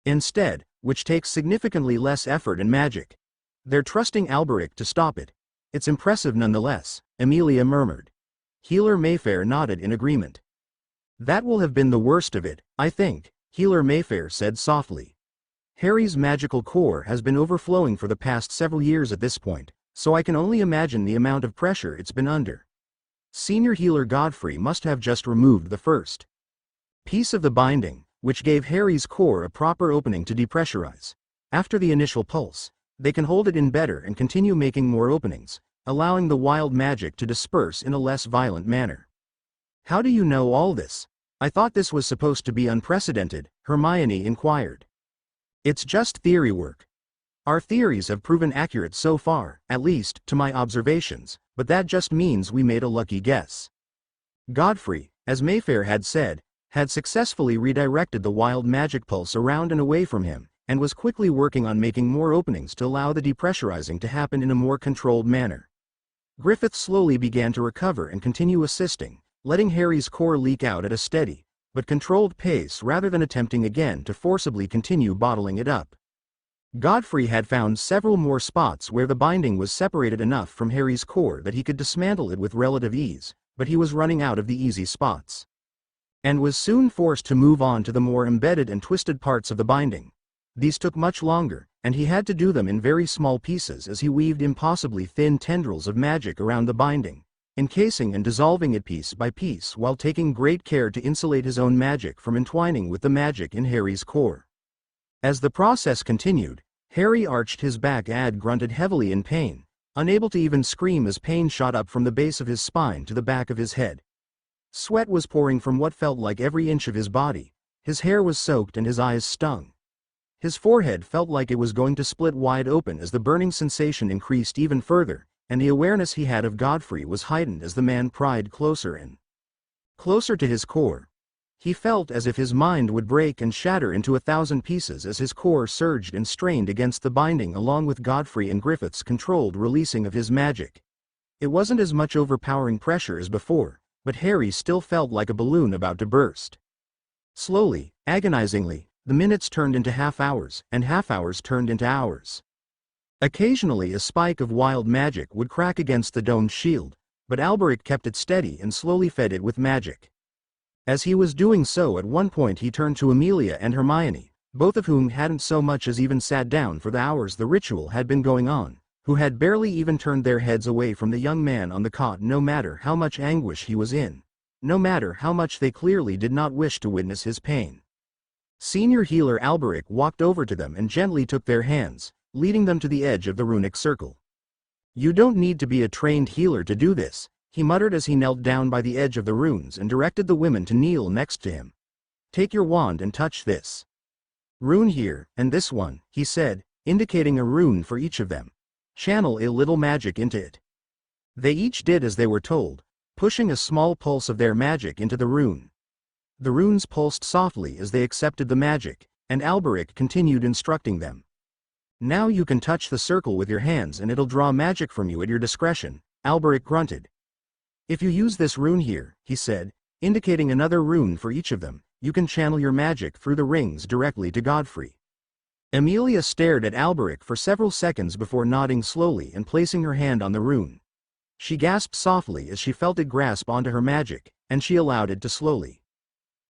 S1: instead, which takes significantly less effort and magic. They're trusting Alberic to stop it. It's impressive nonetheless, Amelia murmured. Healer Mayfair nodded in agreement. That will have been the worst of it, I think, Healer Mayfair said softly. Harry's magical core has been overflowing for the past several years at this point, so I can only imagine the amount of pressure it's been under. Senior healer Godfrey must have just removed the first piece of the binding, which gave Harry's core a proper opening to depressurize. After the initial pulse, they can hold it in better and continue making more openings, allowing the wild magic to disperse in a less violent manner. How do you know all this? I thought this was supposed to be unprecedented, Hermione inquired. It's just theory work. Our theories have proven accurate so far, at least to my observations, but that just means we made a lucky guess. Godfrey, as Mayfair had said, had successfully redirected the wild magic pulse around and away from him, and was quickly working on making more openings to allow the depressurizing to happen in a more controlled manner. Griffith slowly began to recover and continue assisting, letting Harry's core leak out at a steady, but controlled pace rather than attempting again to forcibly continue bottling it up. Godfrey had found several more spots where the binding was separated enough from Harry's core that he could dismantle it with relative ease, but he was running out of the easy spots, and was soon forced to move on to the more embedded and twisted parts of the binding. These took much longer, and he had to do them in very small pieces as he weaved impossibly thin tendrils of magic around the binding, encasing and dissolving it piece by piece while taking great care to insulate his own magic from entwining with the magic in Harry's core. As the process continued, Harry arched his back and grunted heavily in pain, unable to even scream as pain shot up from the base of his spine to the back of his head. Sweat was pouring from what felt like every inch of his body, his hair was soaked and his eyes stung. His forehead felt like it was going to split wide open as the burning sensation increased even further, and the awareness he had of Godfrey was heightened as the man pried closer and closer to his core. He felt as if his mind would break and shatter into 1,000 pieces as his core surged and strained against the binding along with Godfrey and Griffith's controlled releasing of his magic. It wasn't as much overpowering pressure as before, but Harry still felt like a balloon about to burst. Slowly, agonizingly, the minutes turned into half-hours, and half-hours turned into hours. Occasionally a spike of wild magic would crack against the domed shield, but Alberic kept it steady and slowly fed it with magic. As he was doing so, at one point he turned to Amelia and Hermione, both of whom hadn't so much as even sat down for the hours the ritual had been going on, who had barely even turned their heads away from the young man on the cot no matter how much anguish he was in, no matter how much they clearly did not wish to witness his pain. Senior healer Alberic walked over to them and gently took their hands, leading them to the edge of the runic circle. "You don't need to be a trained healer to do this," he muttered as he knelt down by the edge of the runes and directed the women to kneel next to him. "Take your wand and touch this rune here, and this one," he said, indicating a rune for each of them. "Channel a little magic into it." They each did as they were told, pushing a small pulse of their magic into the rune. The runes pulsed softly as they accepted the magic, and Alberic continued instructing them. "Now you can touch the circle with your hands and it'll draw magic from you at your discretion," Alberic grunted. "If you use this rune here," he said, indicating another rune for each of them, "you can channel your magic through the rings directly to Godfrey." Amelia stared at Alberic for several seconds before nodding slowly and placing her hand on the rune. She gasped softly as she felt it grasp onto her magic, and she allowed it to slowly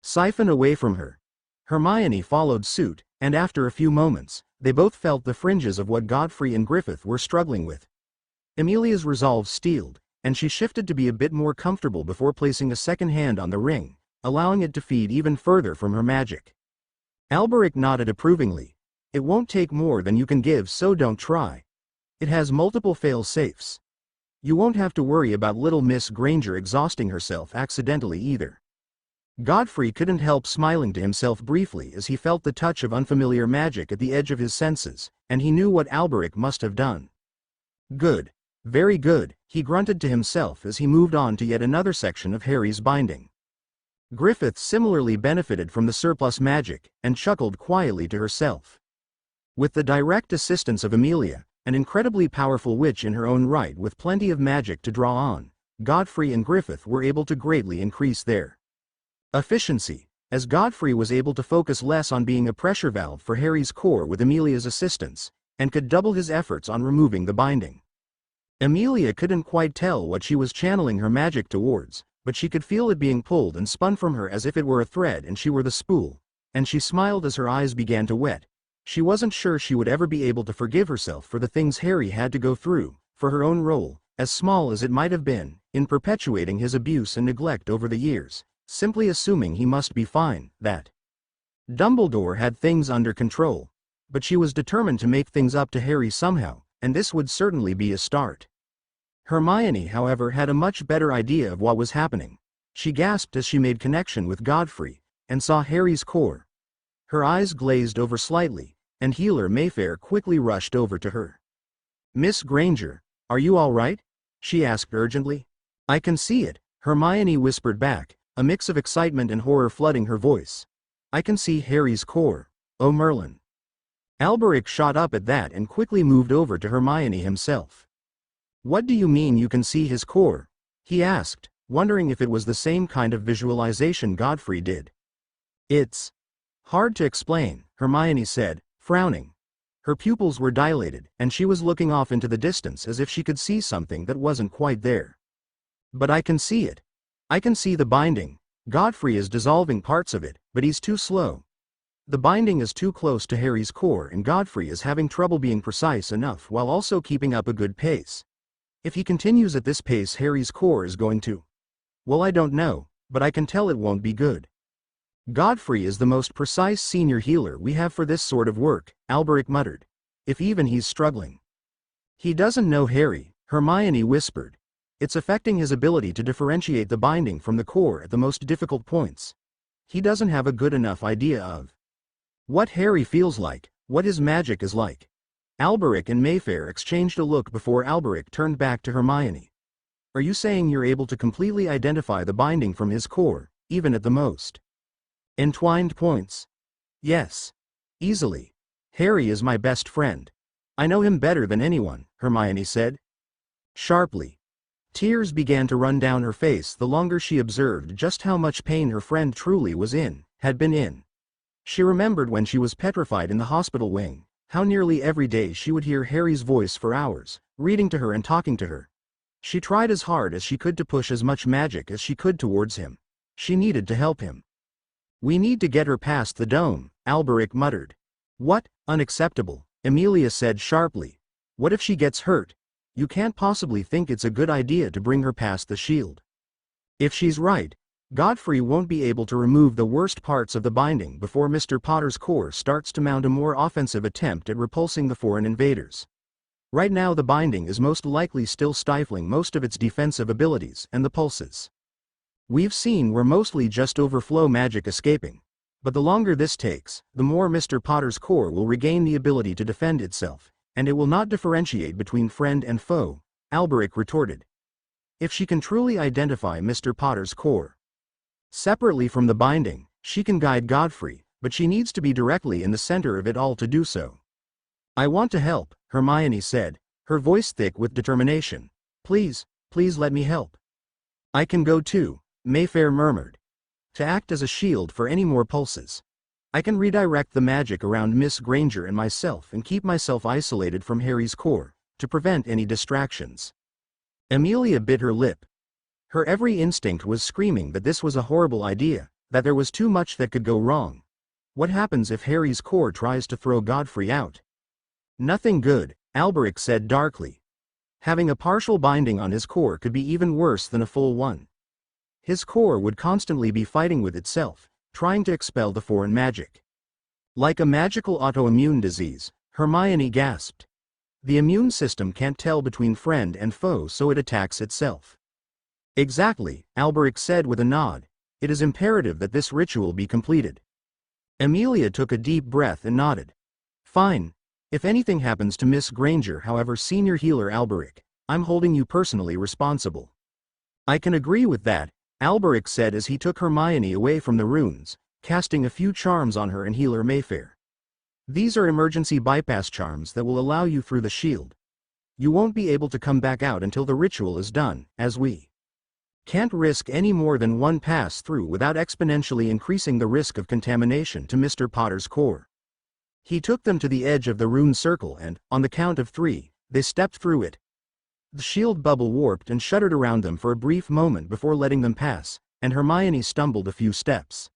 S1: siphon away from her. Hermione followed suit, and after a few moments, they both felt the fringes of what Godfrey and Griffith were struggling with. Amelia's resolve steeled, and she shifted to be a bit more comfortable before placing a second hand on the ring, allowing it to feed even further from her magic. Alberic nodded approvingly. "It won't take more than you can give, so don't try. It has multiple fail-safes. You won't have to worry about little Miss Granger exhausting herself accidentally either." Godfrey couldn't help smiling to himself briefly as he felt the touch of unfamiliar magic at the edge of his senses, and he knew what Alberic must have done. "Good. Very good," he grunted to himself as he moved on to yet another section of Harry's binding. Griffith similarly benefited from the surplus magic, and chuckled quietly to herself. With the direct assistance of Amelia, an incredibly powerful witch in her own right with plenty of magic to draw on, Godfrey and Griffith were able to greatly increase their efficiency, as Godfrey was able to focus less on being a pressure valve for Harry's core with Amelia's assistance, and could double his efforts on removing the binding. Amelia couldn't quite tell what she was channeling her magic towards, but she could feel it being pulled and spun from her as if it were a thread and she were the spool, and she smiled as her eyes began to wet. She wasn't sure she would ever be able to forgive herself for the things Harry had to go through, for her own role, as small as it might have been, in perpetuating his abuse and neglect over the years, simply assuming he must be fine, that Dumbledore had things under control. But she was determined to make things up to Harry somehow, and this would certainly be a start. Hermione, however, had a much better idea of what was happening. She gasped as she made connection with Godfrey, and saw Harry's core. Her eyes glazed over slightly, and Healer Mayfair quickly rushed over to her. "Miss Granger, are you all right?" she asked urgently. "I can see it," Hermione whispered back, a mix of excitement and horror flooding her voice. "I can see Harry's core. Oh Merlin." Alberic shot up at that and quickly moved over to Hermione himself. "What do you mean you can see his core?" he asked, wondering if it was the same kind of visualization Godfrey did. "It's hard to explain," Hermione said, frowning. Her pupils were dilated, and she was looking off into the distance as if she could see something that wasn't quite there. But I can see it. I can see the binding. Godfrey is dissolving parts of it, but he's too slow. The binding is too close to Harry's core and Godfrey is having trouble being precise enough while also keeping up a good pace. If he continues at this pace, Harry's core is going to... Well, I don't know, but I can tell it won't be good. Godfrey is the most precise senior healer we have for this sort of work, Alberic muttered. If even he's struggling. He doesn't know Harry, Hermione whispered. It's affecting his ability to differentiate the binding from the core at the most difficult points. He doesn't have a good enough idea of what Harry feels like, what his magic is like. Alberic and Mayfair exchanged a look before Alberic turned back to Hermione. Are you saying you're able to completely identify the binding from his core, even at the most entwined points? Yes. Easily. Harry is my best friend. I know him better than anyone, Hermione said. Sharply. Tears began to run down her face the longer she observed just how much pain her friend truly had been in. She remembered when she was petrified in the hospital wing, how nearly every day she would hear Harry's voice for hours, reading to her and talking to her. She tried as hard as she could to push as much magic as she could towards him. She needed to help him. We need to get her past the dome, Alberic muttered. What? Unacceptable, Amelia said sharply. What if she gets hurt? You can't possibly think it's a good idea to bring her past the shield. If she's right, Godfrey won't be able to remove the worst parts of the binding before Mr. Potter's core starts to mount a more offensive attempt at repulsing the foreign invaders. Right now the binding is most likely still stifling most of its defensive abilities and the pulses we've seen were mostly just overflow magic escaping. But the longer this takes, the more Mr. Potter's core will regain the ability to defend itself, and it will not differentiate between friend and foe, Alberic retorted. If she can truly identify Mr. Potter's core separately from the binding, she can guide Godfrey, but she needs to be directly in the center of it all to do so. I want to help, Hermione said, her voice thick with determination. Please let me help. I can go too, Mayfair murmured. To act as a shield for any more pulses. I can redirect the magic around Miss Granger and myself and keep myself isolated from Harry's core, to prevent any distractions. Amelia bit her lip. Her every instinct was screaming that this was a horrible idea, that there was too much that could go wrong. What happens if Harry's core tries to throw Godfrey out? Nothing good, Alberic said darkly. Having a partial binding on his core could be even worse than a full one. His core would constantly be fighting with itself, trying to expel the foreign magic. Like a magical autoimmune disease, Hermione gasped. The immune system can't tell between friend and foe, so it attacks itself. Exactly, Alberic said with a nod. It is imperative that this ritual be completed. Amelia took a deep breath and nodded. Fine. If anything happens to Miss Granger, however, Senior Healer Alberic, I'm holding you personally responsible. I can agree with that, Alberic said as he took Hermione away from the runes, casting a few charms on her and Healer Mayfair. These are emergency bypass charms that will allow you through the shield. You won't be able to come back out until the ritual is done, as we can't risk any more than one pass through without exponentially increasing the risk of contamination to Mr. Potter's core. He took them to the edge of the rune circle and, on the count of 3, they stepped through it. The shield bubble warped and shuddered around them for a brief moment before letting them pass, and Hermione stumbled a few steps.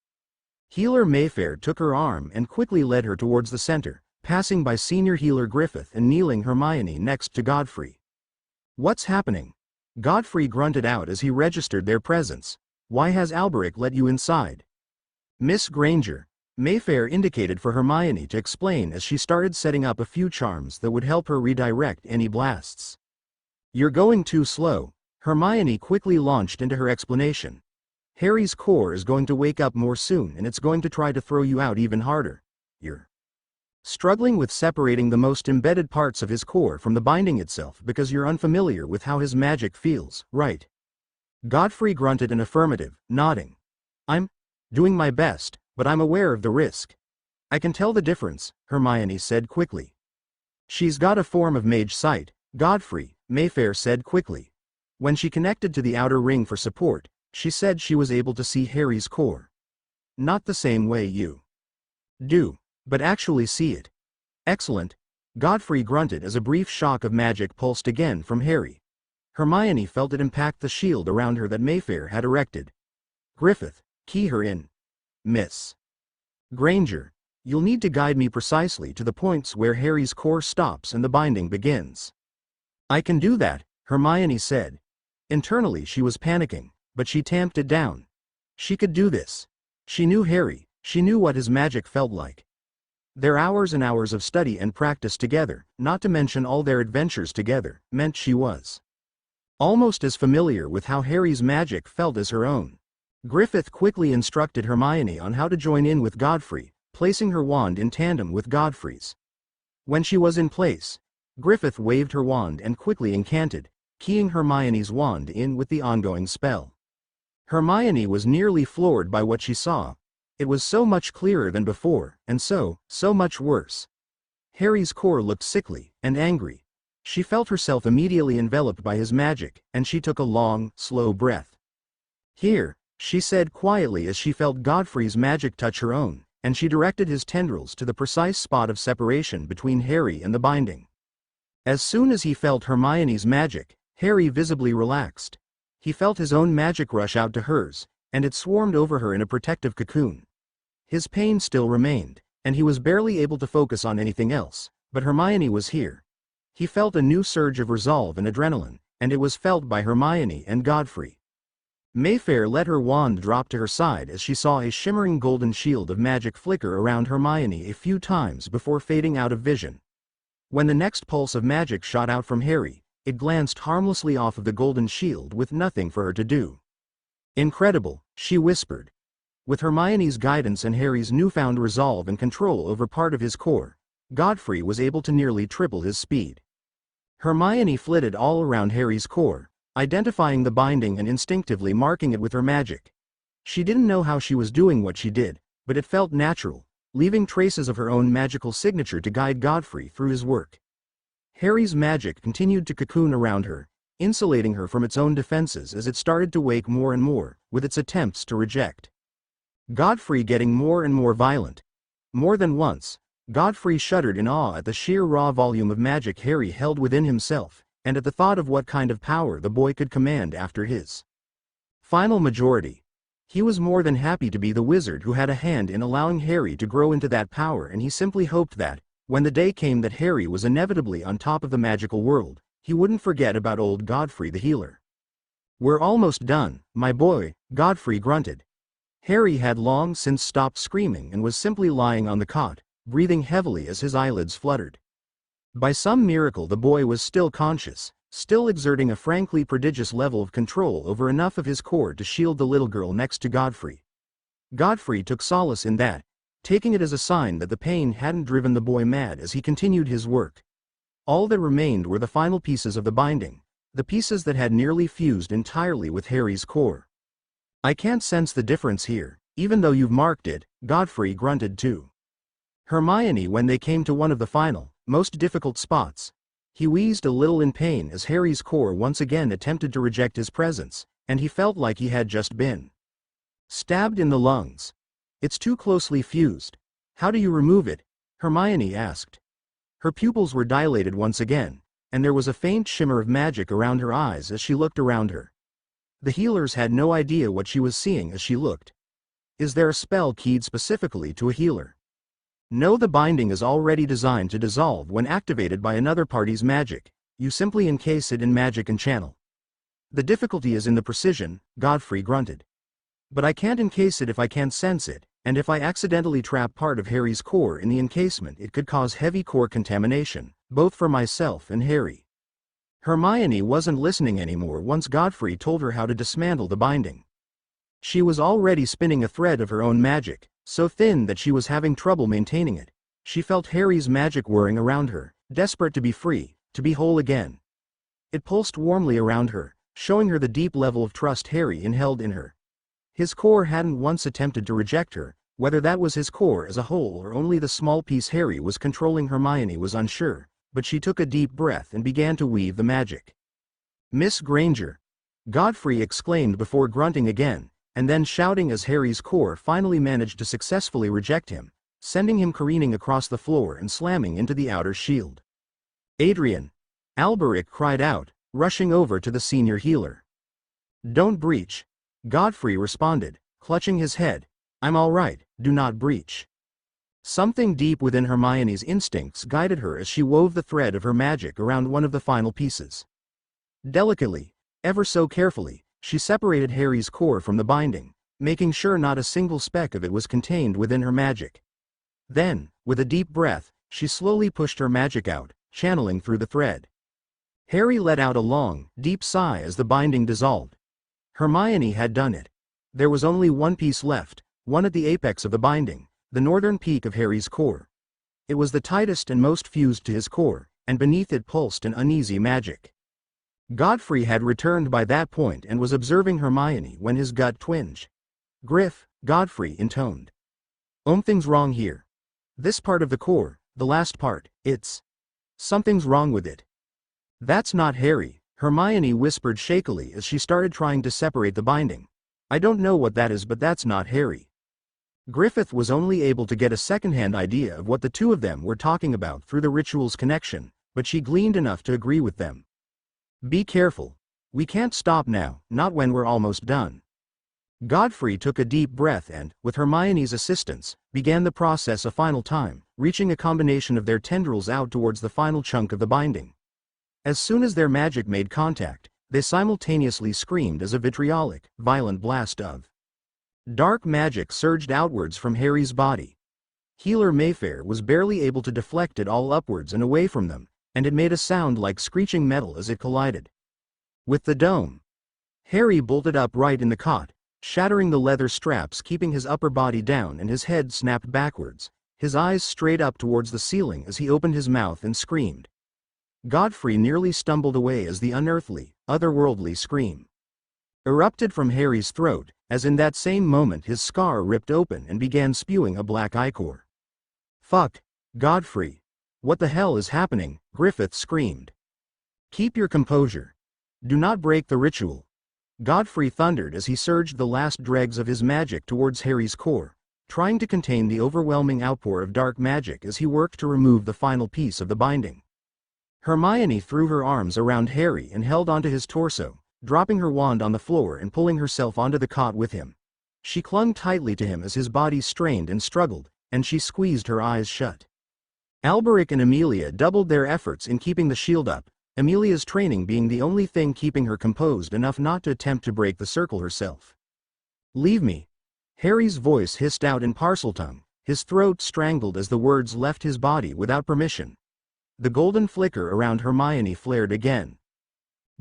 S1: Healer Mayfair took her arm and quickly led her towards the center, passing by Senior Healer Griffith and kneeling Hermione next to Godfrey. What's happening? Godfrey grunted out as he registered their presence. Why has Alberic let you inside? Miss Granger, Mayfair indicated for Hermione to explain as she started setting up a few charms that would help her redirect any blasts. You're going too slow, Hermione quickly launched into her explanation. Harry's core is going to wake up more soon and it's going to try to throw you out even harder. You're struggling with separating the most embedded parts of his core from the binding itself because you're unfamiliar with how his magic feels, right? Godfrey grunted an affirmative, nodding. I'm doing my best, but I'm aware of the risk. I can tell the difference, Hermione said quickly. She's got a form of mage sight, Godfrey, Mayfair said quickly. When she connected to the outer ring for support, she said she was able to see Harry's core. Not the same way you do, but actually see it. Excellent. Godfrey grunted as a brief shock of magic pulsed again from Harry. Hermione felt it impact the shield around her that Mayfair had erected. Griffith, key her in. Miss Granger, you'll need to guide me precisely to the points where Harry's core stops and the binding begins. I can do that, Hermione said. Internally she was panicking, but she tamped it down. She could do this. She knew Harry, she knew what his magic felt like. Their hours and hours of study and practice together, not to mention all their adventures together, meant she was almost as familiar with how Harry's magic felt as her own. Griffith quickly instructed Hermione on how to join in with Godfrey, placing her wand in tandem with Godfrey's. When she was in place, Griffith waved her wand and quickly incanted, keying Hermione's wand in with the ongoing spell. Hermione was nearly floored by what she saw. It was so much clearer than before, and so much worse. Harry's core looked sickly and angry. She felt herself immediately enveloped by his magic, and she took a long, slow breath. Here, she said quietly as she felt Godfrey's magic touch her own, and she directed his tendrils to the precise spot of separation between Harry and the binding. As soon as he felt Hermione's magic, Harry visibly relaxed. He felt his own magic rush out to hers, and it swarmed over her in a protective cocoon. His pain still remained, and he was barely able to focus on anything else, but Hermione was here. He felt a new surge of resolve and adrenaline, and it was felt by Hermione and Godfrey. Mayfair let her wand drop to her side as she saw a shimmering golden shield of magic flicker around Hermione a few times before fading out of vision. When the next pulse of magic shot out from Harry, it glanced harmlessly off of the golden shield with nothing for her to do. Incredible, she whispered. With Hermione's guidance and Harry's newfound resolve and control over part of his core, Godfrey was able to nearly triple his speed. Hermione flitted all around Harry's core, identifying the binding and instinctively marking it with her magic. She didn't know how she was doing what she did, but it felt natural, leaving traces of her own magical signature to guide Godfrey through his work. Harry's magic continued to cocoon around her, insulating her from its own defenses as it started to wake more and more, with its attempts to reject. Godfrey getting more and more violent. More than once, Godfrey shuddered in awe at the sheer raw volume of magic Harry held within himself, and at the thought of what kind of power the boy could command after his final majority. He was more than happy to be the wizard who had a hand in allowing Harry to grow into that power, and he simply hoped that, when the day came that Harry was inevitably on top of the magical world, he wouldn't forget about old Godfrey the healer. "We're almost done, my boy," Godfrey grunted. Harry had long since stopped screaming and was simply lying on the cot, breathing heavily as his eyelids fluttered. By some miracle the boy was still conscious, still exerting a frankly prodigious level of control over enough of his core to shield the little girl next to Godfrey. Godfrey took solace in that, taking it as a sign that the pain hadn't driven the boy mad as he continued his work. All that remained were the final pieces of the binding, the pieces that had nearly fused entirely with Harry's core. "I can't sense the difference here, even though you've marked it," Godfrey grunted too. Hermione, when they came to one of the final, most difficult spots, he wheezed a little in pain as Harry's core once again attempted to reject his presence, and he felt like he had just been stabbed in the lungs. "It's too closely fused. How do you remove it?" Hermione asked. Her pupils were dilated once again, and there was a faint shimmer of magic around her eyes as she looked around her. The healers had no idea what she was seeing as she looked. Is there a spell keyed specifically to a healer? No, the binding is already designed to dissolve when activated by another party's magic. You simply encase it in magic and channel. "The difficulty is in the precision," Godfrey grunted. "But I can't encase it if I can't sense it, and if I accidentally trap part of Harry's core in the encasement, it could cause heavy core contamination, both for myself and Harry." Hermione wasn't listening anymore once Godfrey told her how to dismantle the binding. She was already spinning a thread of her own magic, so thin that she was having trouble maintaining it. She felt Harry's magic whirring around her, desperate to be free, to be whole again. It pulsed warmly around her, showing her the deep level of trust Harry held in her. His core hadn't once attempted to reject her, whether that was his core as a whole or only the small piece Harry was controlling. Hermione was unsure, but she took a deep breath and began to weave the magic. "Miss Granger!" Godfrey exclaimed before grunting again, and then shouting as Harry's core finally managed to successfully reject him. sending him careening across the floor and slamming into the outer shield. "Adrian!" Alberic cried out, rushing over to the senior healer. "Don't breach," Godfrey responded, clutching his head. "I'm all right, do not breach." Something deep within Hermione's instincts guided her as she wove the thread of her magic around one of the final pieces. Delicately, ever so carefully, she separated Harry's core from the binding, making sure not a single speck of it was contained within her magic. Then, with a deep breath, she slowly pushed her magic out, channeling through the thread. Harry let out a long, deep sigh as the binding dissolved. Hermione had done it. There was only one piece left, one at the apex of the binding, the northern peak of Harry's core. It was the tightest and most fused to his core, and beneath it pulsed an uneasy magic. Godfrey had returned by that point and was observing Hermione when his gut twinged. "Griff," Godfrey intoned. "Something's wrong here. This part of the core, the last part, something's wrong with it." "That's not Harry," Hermione whispered shakily as she started trying to separate the binding. "I don't know what that is, but that's not Harry." Griffith was only able to get a second-hand idea of what the two of them were talking about through the ritual's connection, but she gleaned enough to agree with them. "Be careful. We can't stop now, not when we're almost done." Godfrey took a deep breath and, with Hermione's assistance, began the process a final time, reaching a combination of their tendrils out towards the final chunk of the binding. As soon as their magic made contact, they simultaneously screamed as a vitriolic, violent blast of dark magic surged outwards from Harry's body. Healer Mayfair was barely able to deflect it all upwards and away from them, and it made a sound like screeching metal as it collided with the dome. Harry bolted upright in the cot, shattering the leather straps keeping his upper body down, and his head snapped backwards, his eyes straight up towards the ceiling as he opened his mouth and screamed. Godfrey nearly stumbled away as the unearthly, otherworldly scream erupted from Harry's throat, as in that same moment his scar ripped open and began spewing a black ichor. "Fuck, Godfrey. What the hell is happening?" Griffith screamed. "Keep your composure. Do not break the ritual," Godfrey thundered as he surged the last dregs of his magic towards Harry's core, trying to contain the overwhelming outpour of dark magic as he worked to remove the final piece of the binding. Hermione threw her arms around Harry and held onto his torso, dropping her wand on the floor and pulling herself onto the cot with him. She clung tightly to him as his body strained and struggled, and she squeezed her eyes shut. Alberic and Amelia doubled their efforts in keeping the shield up, Amelia's training being the only thing keeping her composed enough not to attempt to break the circle herself. "Leave me," Harry's voice hissed out in Parseltongue, his throat strangled as the words left his body without permission. The golden flicker around Hermione flared again.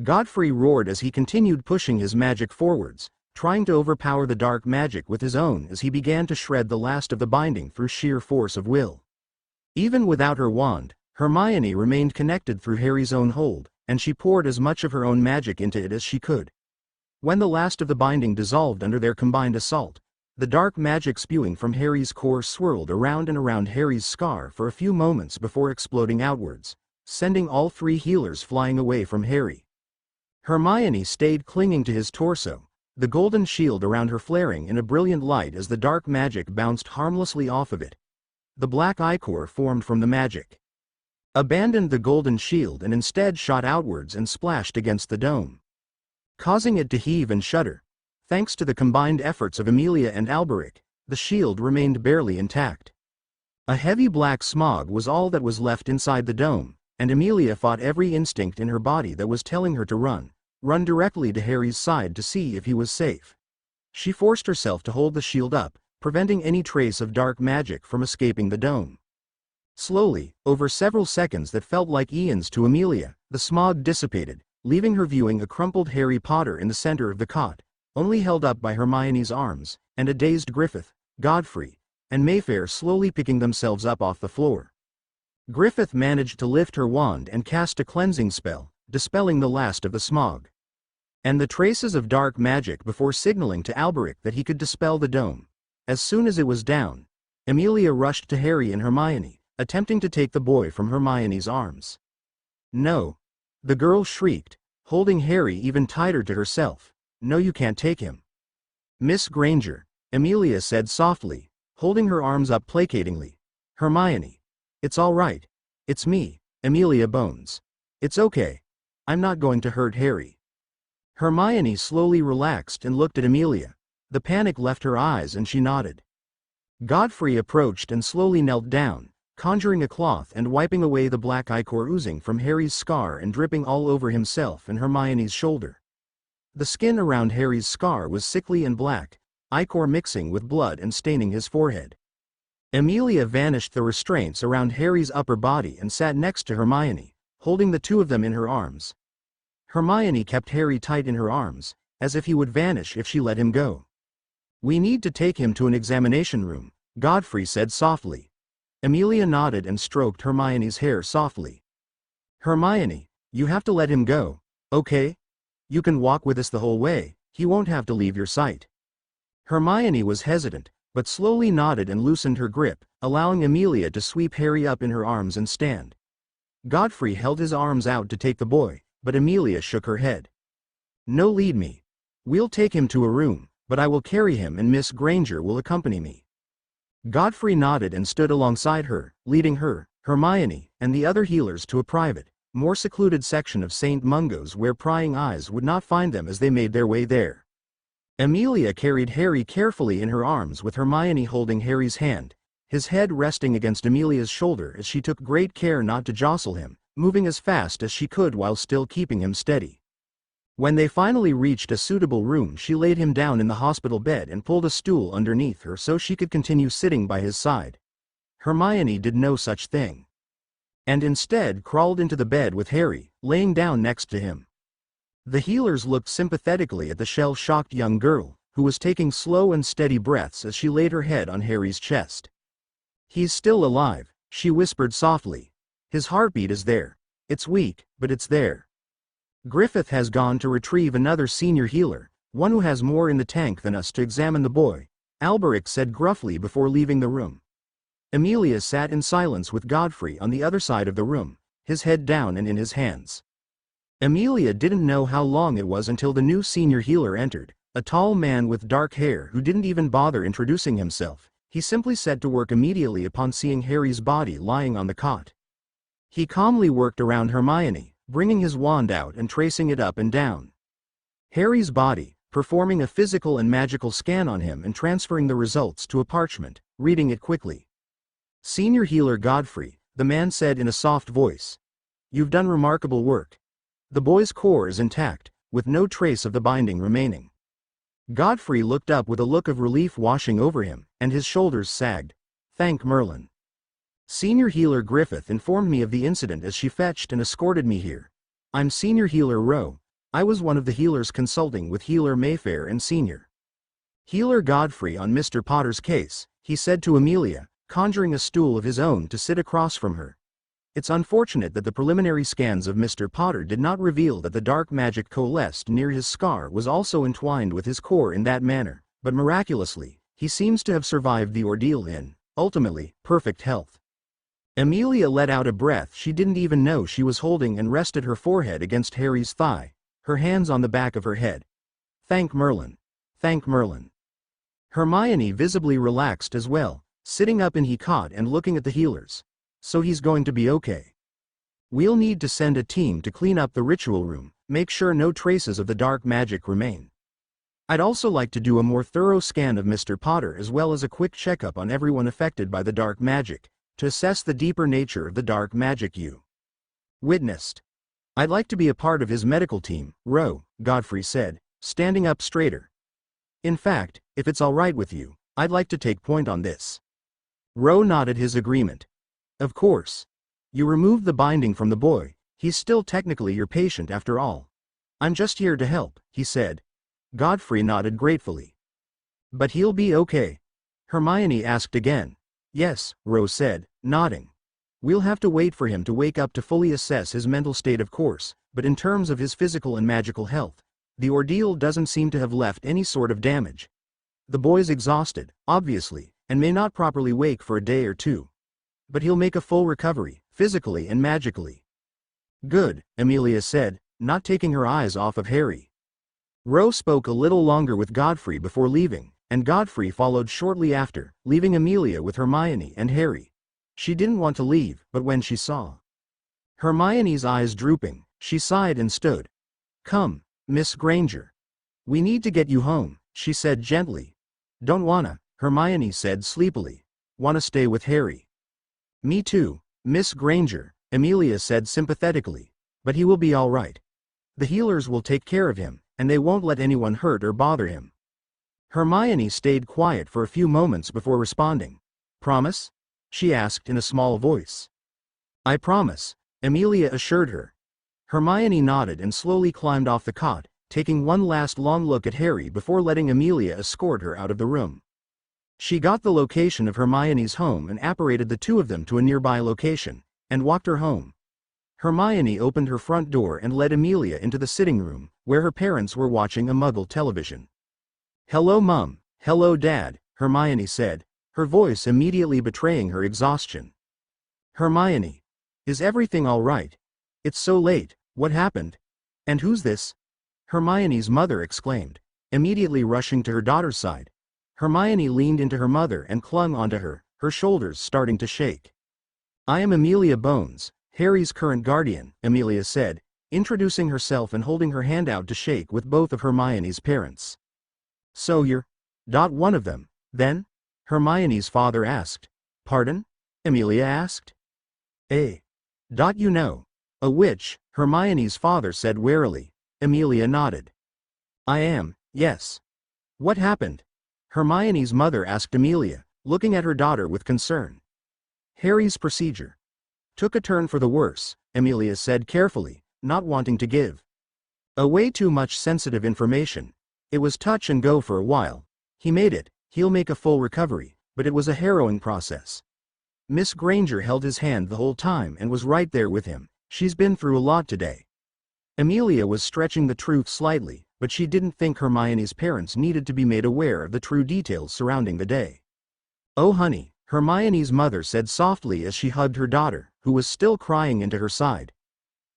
S1: Godfrey roared as he continued pushing his magic forwards, trying to overpower the dark magic with his own as he began to shred the last of the binding through sheer force of will. Even without her wand, Hermione remained connected through Harry's own hold, and she poured as much of her own magic into it as she could. When the last of the binding dissolved under their combined assault, the dark magic spewing from Harry's core swirled around and around Harry's scar for a few moments before exploding outwards, sending all three healers flying away from Harry. Hermione stayed clinging to his torso, the golden shield around her flaring in a brilliant light as the dark magic bounced harmlessly off of it. The black ichor formed from the magic abandoned the golden shield and instead shot outwards and splashed against the dome, causing it to heave and shudder. Thanks to the combined efforts of Amelia and Alberic, the shield remained barely intact. A heavy black smog was all that was left inside the dome, and Amelia fought every instinct in her body that was telling her to run directly to Harry's side to see if he was safe. She forced herself to hold the shield up, preventing any trace of dark magic from escaping the dome. Slowly, over several seconds that felt like eons to Amelia, the smog dissipated, leaving her viewing a crumpled Harry Potter in the center of the cot, only held up by Hermione's arms, and a dazed Griffith, Godfrey, and Mayfair slowly picking themselves up off the floor. Griffith managed to lift her wand and cast a cleansing spell, dispelling the last of the smog and the traces of dark magic before signaling to Alberic that he could dispel the dome. As soon as it was down, Amelia rushed to Harry and Hermione, attempting to take the boy from Hermione's arms. "No!" the girl shrieked, holding Harry even tighter to herself. "No, you can't take him." "Miss Granger," Amelia said softly, holding her arms up placatingly. Hermione. It's all right. It's me, Amelia Bones. It's okay. I'm not going to hurt Harry. Hermione slowly relaxed and looked at Amelia. The panic left her eyes and she nodded. Godfrey approached and slowly knelt down, conjuring a cloth and wiping away the black ichor oozing from Harry's scar and dripping all over himself and Hermione's shoulder. The skin around Harry's scar was sickly and black, ichor mixing with blood and staining his forehead. Amelia vanished the restraints around Harry's upper body and sat next to Hermione, holding the two of them in her arms. Hermione kept Harry tight in her arms, as if he would vanish if she let him go. We need to take him to an examination room, Godfrey said softly. Amelia nodded and stroked Hermione's hair softly. Hermione, you have to let him go, okay? You can walk with us the whole way, he won't have to leave your sight. Hermione was hesitant, but slowly nodded and loosened her grip, allowing Amelia to sweep Harry up in her arms and stand. Godfrey held his arms out to take the boy, but Amelia shook her head. No, lead me. We'll take him to a room, but I will carry him and Miss Granger will accompany me. Godfrey nodded and stood alongside her, leading her, Hermione, and the other healers to a private, more secluded section of St. Mungo's where prying eyes would not find them as they made their way there. Amelia carried Harry carefully in her arms with Hermione holding Harry's hand, his head resting against Amelia's shoulder as she took great care not to jostle him, moving as fast as she could while still keeping him steady. When they finally reached a suitable room, she laid him down in the hospital bed and pulled a stool underneath her so she could continue sitting by his side. Hermione did no such thing, and instead crawled into the bed with Harry, laying down next to him. The healers looked sympathetically at the shell-shocked young girl, who was taking slow and steady breaths as she laid her head on Harry's chest. He's still alive, she whispered softly. His heartbeat is there. It's weak, but it's there. Griffith has gone to retrieve another senior healer, one who has more in the tank than us, to examine the boy, Alberic said gruffly before leaving the room. Amelia sat in silence with Godfrey on the other side of the room, his head down and in his hands. Amelia didn't know how long it was until the new senior healer entered, a tall man with dark hair who didn't even bother introducing himself. He simply set to work immediately upon seeing Harry's body lying on the cot. He calmly worked around Hermione, bringing his wand out and tracing it up and down Harry's body, performing a physical and magical scan on him and transferring the results to a parchment, reading it quickly. Senior healer Godfrey, the man said in a soft voice. You've done remarkable work. The boy's core is intact, with no trace of the binding remaining. Godfrey looked up with a look of relief washing over him, and his shoulders sagged. Thank Merlin. Senior healer Griffith informed me of the incident as she fetched and escorted me here. I'm senior healer Rowe. I was one of the healers consulting with healer Mayfair and senior healer Godfrey on Mr. Potter's case, he said to Amelia, conjuring a stool of his own to sit across from her. It's unfortunate that the preliminary scans of Mr. Potter did not reveal that the dark magic coalesced near his scar was also entwined with his core in that manner, but miraculously, he seems to have survived the ordeal in, ultimately, perfect health. Amelia let out a breath she didn't even know she was holding and rested her forehead against Harry's thigh, her hands on the back of her head. Thank Merlin. Thank Merlin. Hermione visibly relaxed as well, sitting up in her cot and looking at the healers. So he's going to be okay. We'll need to send a team to clean up the ritual room, make sure no traces of the dark magic remain. I'd also like to do a more thorough scan of Mr. Potter as well as a quick checkup on everyone affected by the dark magic, to assess the deeper nature of the dark magic you witnessed. I'd like to be a part of his medical team, Rowe, Godfrey said, standing up straighter. In fact, if it's all right with you, I'd like to take point on this. Rowe nodded his agreement. Of course. You removed the binding from the boy, he's still technically your patient after all. I'm just here to help, he said. Godfrey nodded gratefully. But he'll be okay? Hermione asked again. Yes, Rowe said, nodding. We'll have to wait for him to wake up to fully assess his mental state of course, but in terms of his physical and magical health, the ordeal doesn't seem to have left any sort of damage. The boy's exhausted, obviously, and may not properly wake for a day or two. But he'll make a full recovery, physically and magically. Good, Amelia said, not taking her eyes off of Harry. Rowe spoke a little longer with Godfrey before leaving, and Godfrey followed shortly after, leaving Amelia with Hermione and Harry. She didn't want to leave, but when she saw Hermione's eyes drooping, she sighed and stood. "Come, Miss Granger. We need to get you home," she said gently. "Don't wanna," Hermione said sleepily. "Wanna stay with Harry." "Me too, Miss Granger," Amelia said sympathetically. "But he will be all right. The healers will take care of him, and they won't let anyone hurt or bother him." Hermione stayed quiet for a few moments before responding. "Promise?" she asked in a small voice. "I promise," Amelia assured her. Hermione nodded and slowly climbed off the cot, taking one last long look at Harry before letting Amelia escort her out of the room. She got the location of Hermione's home and apparated the two of them to a nearby location, and walked her home. Hermione opened her front door and led Amelia into the sitting room, where her parents were watching a Muggle television. "Hello Mum, hello Dad," Hermione said, her voice immediately betraying her exhaustion. "Hermione, is everything all right? It's so late, what happened? And who's this?" Hermione's mother exclaimed, immediately rushing to her daughter's side. Hermione leaned into her mother and clung onto her, her shoulders starting to shake. "I am Amelia Bones, Harry's current guardian," Amelia said, introducing herself and holding her hand out to shake with both of Hermione's parents. "So you're one of them, then?" Hermione's father asked. "Pardon?" Amelia asked. You know. A witch," Hermione's father said warily. Amelia nodded. "I am, yes." "What happened?" Hermione's mother asked Amelia, looking at her daughter with concern. "Harry's procedure took a turn for the worse," Amelia said carefully, not wanting to give away too much sensitive information. "It was touch and go for a while. He made it, he'll make a full recovery, but it was a harrowing process." Miss Granger held his hand the whole time and was right there with him. "She's been through a lot today." Amelia was stretching the truth slightly, but she didn't think Hermione's parents needed to be made aware of the true details surrounding the day. "Oh honey," Hermione's mother said softly as she hugged her daughter, who was still crying, into her side.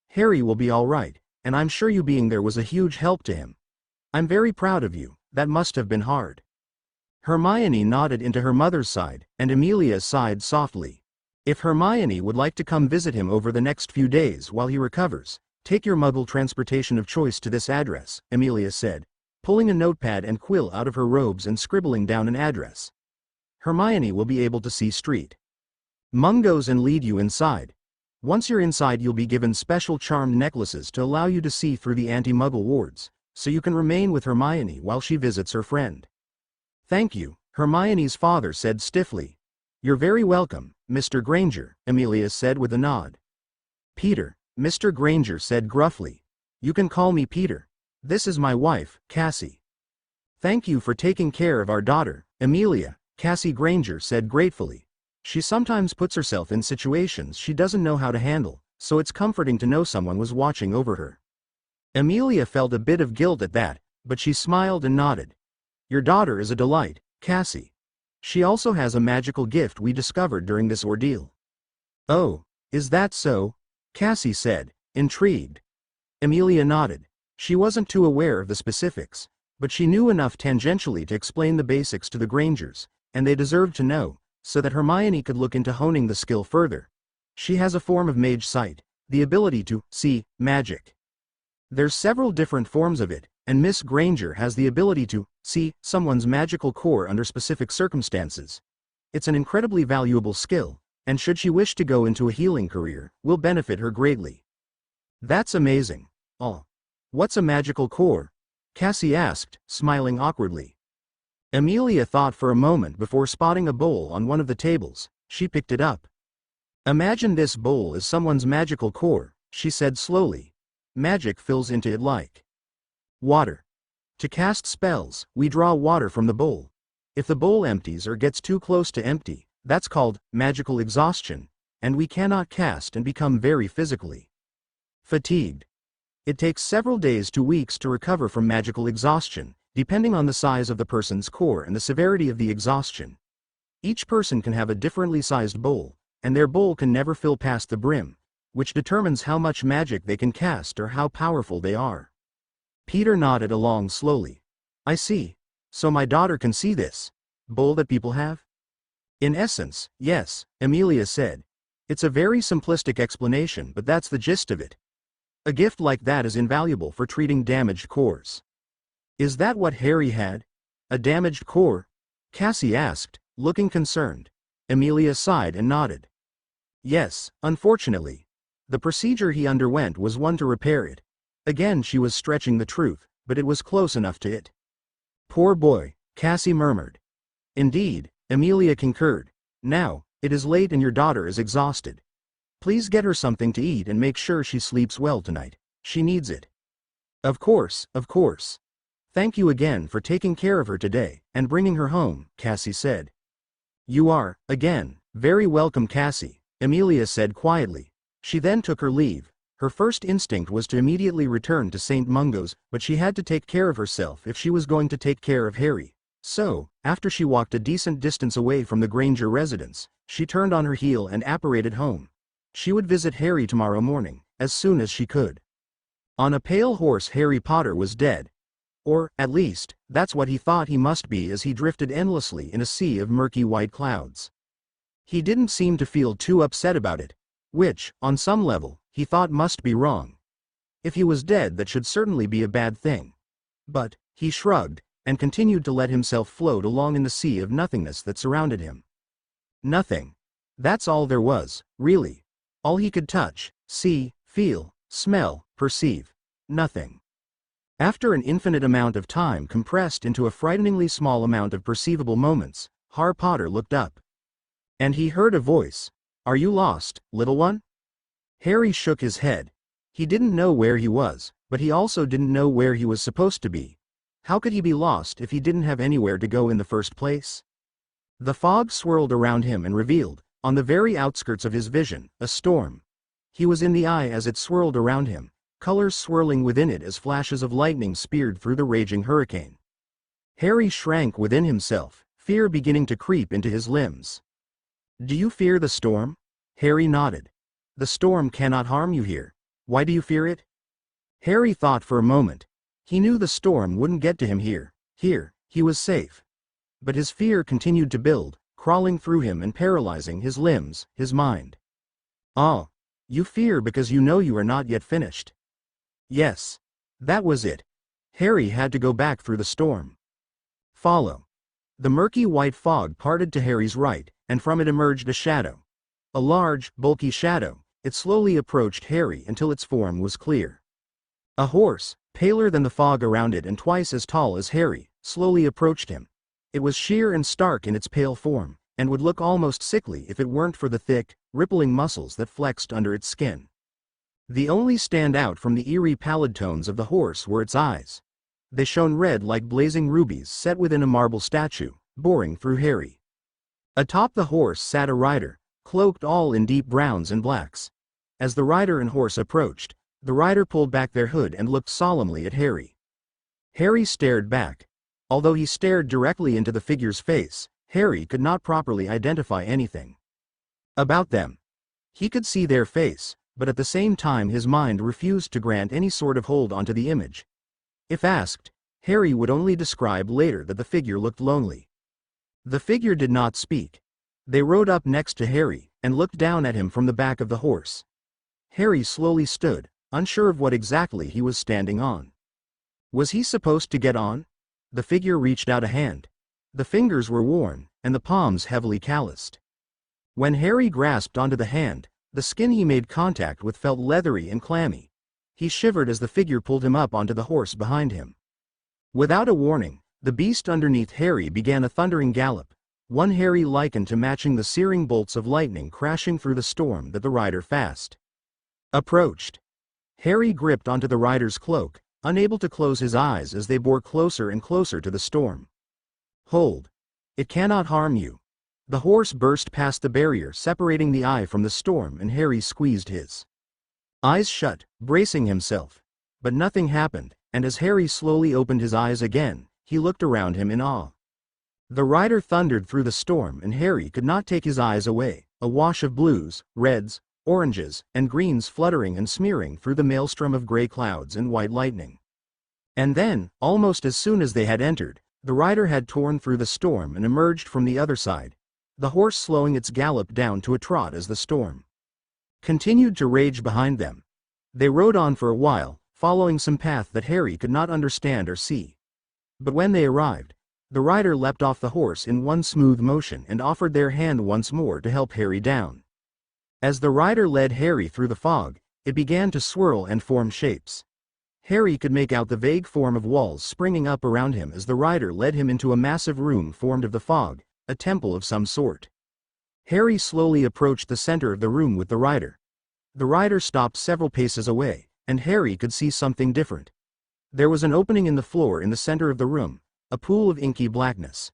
S1: "Harry will be all right, and I'm sure you being there was a huge help to him. I'm very proud of you, that must have been hard." Hermione nodded into her mother's side, and Amelia sighed softly. "If Hermione would like to come visit him over the next few days while he recovers, take your Muggle transportation of choice to this address," Amelia said, pulling a notepad and quill out of her robes and scribbling down an address. "Hermione will be able to see Street Mungos and lead you inside. Once you're inside you'll be given special charmed necklaces to allow you to see through the anti-Muggle wards, so you can remain with Hermione while she visits her friend." "Thank you," Hermione's father said stiffly. "You're very welcome, Mr. Granger," Amelia said with a nod. "Peter," Mr. Granger said gruffly. "You can call me Peter. This is my wife, Cassie." "Thank you for taking care of our daughter, Amelia," Cassie Granger said gratefully. "She sometimes puts herself in situations she doesn't know how to handle, so it's comforting to know someone was watching over her." Amelia felt a bit of guilt at that, but she smiled and nodded. "Your daughter is a delight, Cassie. She also has a magical gift we discovered during this ordeal." "Oh, is that so?" Cassie said, intrigued. Amelia nodded. She wasn't too aware of the specifics, but she knew enough tangentially to explain the basics to the Grangers, and they deserved to know, so that Hermione could look into honing the skill further. She has a form of mage sight, the ability to see magic. There's several different forms of it, and Miss Granger has the ability to see someone's magical core under specific circumstances. It's an incredibly valuable skill, and should she wish to go into a healing career, will benefit her greatly. "That's amazing." "Oh. What's a magical core?" Cassie asked, smiling awkwardly. Amelia thought for a moment before spotting a bowl on one of the tables. She picked it up. "Imagine this bowl is someone's magical core," she said slowly. "Magic fills into it like water. To cast spells, we draw water from the bowl. If the bowl empties or gets too close to empty, that's called magical exhaustion, and we cannot cast and become very physically fatigued. It takes several days to weeks to recover from magical exhaustion, depending on the size of the person's core and the severity of the exhaustion. Each person can have a differently sized bowl, and their bowl can never fill past the brim, which determines how much magic they can cast or how powerful they are." Peter nodded along slowly. "I see. So my daughter can see this bowl that people have? In essence, yes, Amelia said. It's a very simplistic explanation, but that's the gist of it. A gift like that is invaluable for treating damaged cores. Is that what Harry had? A damaged core? Cassie asked, looking concerned. Amelia sighed and nodded. Yes, unfortunately. The procedure he underwent was one to repair it. Again she was stretching the truth, but it was close enough to it. Poor boy, Cassie murmured. Indeed, Amelia concurred. Now, it is late and your daughter is exhausted. Please get her something to eat and make sure she sleeps well tonight. She needs it. Of course, of course. Thank you again for taking care of her today and bringing her home, Cassie said. You are, again, very welcome, Cassie, Amelia said quietly. She then took her leave. Her first instinct was to immediately return to St. Mungo's, but she had to take care of herself if she was going to take care of Harry. So, after she walked a decent distance away from the Granger residence, she turned on her heel and apparated home. She would visit Harry tomorrow morning, as soon as she could. On a pale horse Harry Potter was dead. Or, at least, that's what he thought he must be as he drifted endlessly in a sea of murky white clouds. He didn't seem to feel too upset about it, which, on some level, he thought must be wrong. If he was dead, that should certainly be a bad thing. But, he shrugged, and continued to let himself float along in the sea of nothingness that surrounded him. Nothing. That's all there was, really. All he could touch, see, feel, smell, perceive. Nothing. After an infinite amount of time compressed into a frighteningly small amount of perceivable moments, Harry Potter looked up. And he heard a voice. Are you lost, little one? Harry shook his head. He didn't know where he was, but he also didn't know where he was supposed to be. How could he be lost if he didn't have anywhere to go in the first place? The fog swirled around him and revealed, on the very outskirts of his vision, a storm. He was in the eye as it swirled around him, colors swirling within it as flashes of lightning speared through the raging hurricane. Harry shrank within himself, fear beginning to creep into his limbs. Do you fear the storm? Harry nodded. The storm cannot harm you here. Why do you fear it? Harry thought for a moment. He knew the storm wouldn't get to him here. Here, he was safe. But his fear continued to build, crawling through him and paralyzing his limbs, his mind. Ah, you fear because you know you are not yet finished. Yes. That was it. Harry had to go back through the storm. Follow. The murky white fog parted to Harry's right, and from it emerged a shadow. A large, bulky shadow. It slowly approached Harry until its form was clear. A horse, paler than the fog around it and twice as tall as Harry, slowly approached him. It was sheer and stark in its pale form, and would look almost sickly if it weren't for the thick, rippling muscles that flexed under its skin. The only standout from the eerie pallid tones of the horse were its eyes. They shone red like blazing rubies set within a marble statue, boring through Harry. Atop the horse sat a rider, cloaked all in deep browns and blacks. As the rider and horse approached, the rider pulled back their hood and looked solemnly at Harry. Harry stared back. Although he stared directly into the figure's face, Harry could not properly identify anything about them. He could see their face, but at the same time his mind refused to grant any sort of hold onto the image. If asked, Harry would only describe later that the figure looked lonely. The figure did not speak. They rode up next to Harry, and looked down at him from the back of the horse. Harry slowly stood, unsure of what exactly he was standing on. Was he supposed to get on? The figure reached out a hand. The fingers were worn, and the palms heavily calloused. When Harry grasped onto the hand, the skin he made contact with felt leathery and clammy. He shivered as the figure pulled him up onto the horse behind him. Without a warning, the beast underneath Harry began a thundering gallop, one Harry likened to matching the searing bolts of lightning crashing through the storm that the rider fast approached. Harry gripped onto the rider's cloak, unable to close his eyes as they bore closer and closer to the storm. Hold. It cannot harm you. The horse burst past the barrier separating the eye from the storm, and Harry squeezed his eyes shut, bracing himself. But nothing happened, and as Harry slowly opened his eyes again, he looked around him in awe. The rider thundered through the storm, and Harry could not take his eyes away, a wash of blues, reds, oranges, and greens fluttering and smearing through the maelstrom of gray clouds and white lightning. And then, almost as soon as they had entered, The rider had torn through the storm and emerged from the other side, the horse slowing its gallop down to a trot as the storm continued to rage behind them. They rode on for a while, following some path that Harry could not understand or see. But when they arrived, the rider leapt off the horse in one smooth motion and offered their hand once more to help Harry down. As the rider led Harry through the fog, it began to swirl and form shapes. Harry could make out the vague form of walls springing up around him as the rider led him into a massive room formed of the fog, a temple of some sort. Harry slowly approached the center of the room with the rider. The rider stopped several paces away, and Harry could see something different. There was an opening in the floor in the center of the room, a pool of inky blackness.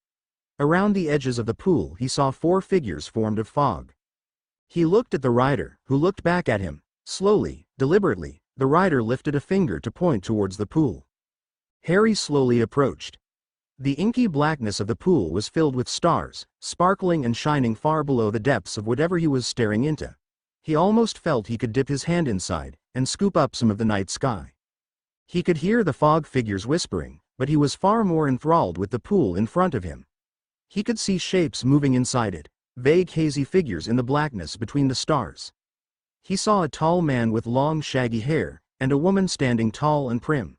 S1: Around the edges of the pool he saw 4 figures formed of fog. He looked at the rider, who looked back at him. Slowly, deliberately, the rider lifted a finger to point towards the pool. Harry slowly approached. The inky blackness of the pool was filled with stars, sparkling and shining far below the depths of whatever he was staring into. He almost felt he could dip his hand inside and scoop up some of the night sky. He could hear the fog figures whispering, but he was far more enthralled with the pool in front of him. He could see shapes moving inside it, vague hazy figures in the blackness between the stars. He saw a tall man with long shaggy hair, and a woman standing tall and prim.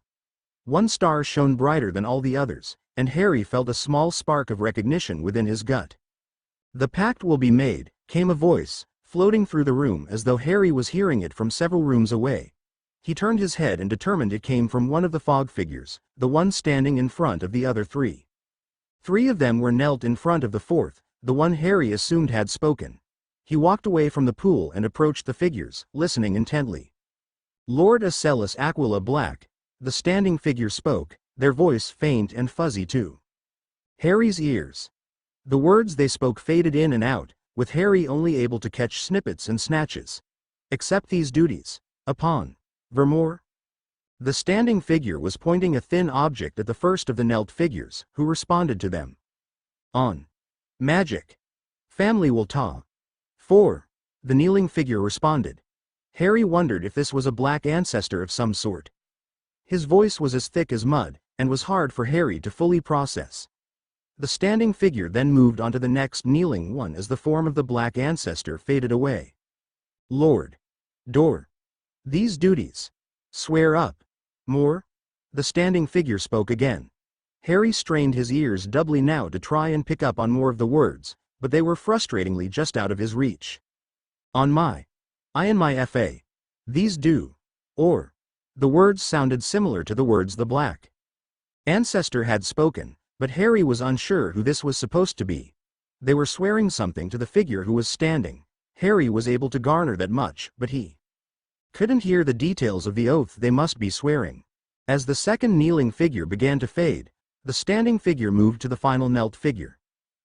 S1: One star shone brighter than all the others, and Harry felt a small spark of recognition within his gut. "The pact will be made," came a voice, floating through the room as though Harry was hearing it from several rooms away. He turned his head and determined it came from one of the fog figures, the one standing in front of the other 3. 3 of them were knelt in front of the 4th, the one Harry assumed had spoken. He walked away from the pool and approached the figures, listening intently. "Lord Asellus Aquila Black," the standing figure spoke, their voice faint and fuzzy too. Harry's ears. The words they spoke faded in and out, with Harry only able to catch snippets and snatches. "Accept these duties, upon Vermore." The standing figure was pointing a thin object at the first of the knelt figures, who responded to them. "On magic. Family will ta. 4. The kneeling figure responded. Harry wondered if this was a black ancestor of some sort. His voice was as thick as mud, and was hard for Harry to fully process. The standing figure then moved on to the next kneeling one as the form of the black ancestor faded away. "Lord Door. These duties. Swear up. More." The standing figure spoke again. Harry strained his ears doubly now to try and pick up on more of the words, but they were frustratingly just out of his reach. "On my. I and my fa. These do. Or." The words sounded similar to the words the black ancestor had spoken, but Harry was unsure who this was supposed to be. They were swearing something to the figure who was standing. Harry was able to garner that much, but he couldn't hear the details of the oath they must be swearing. As the second kneeling figure began to fade, the standing figure moved to the final knelt figure.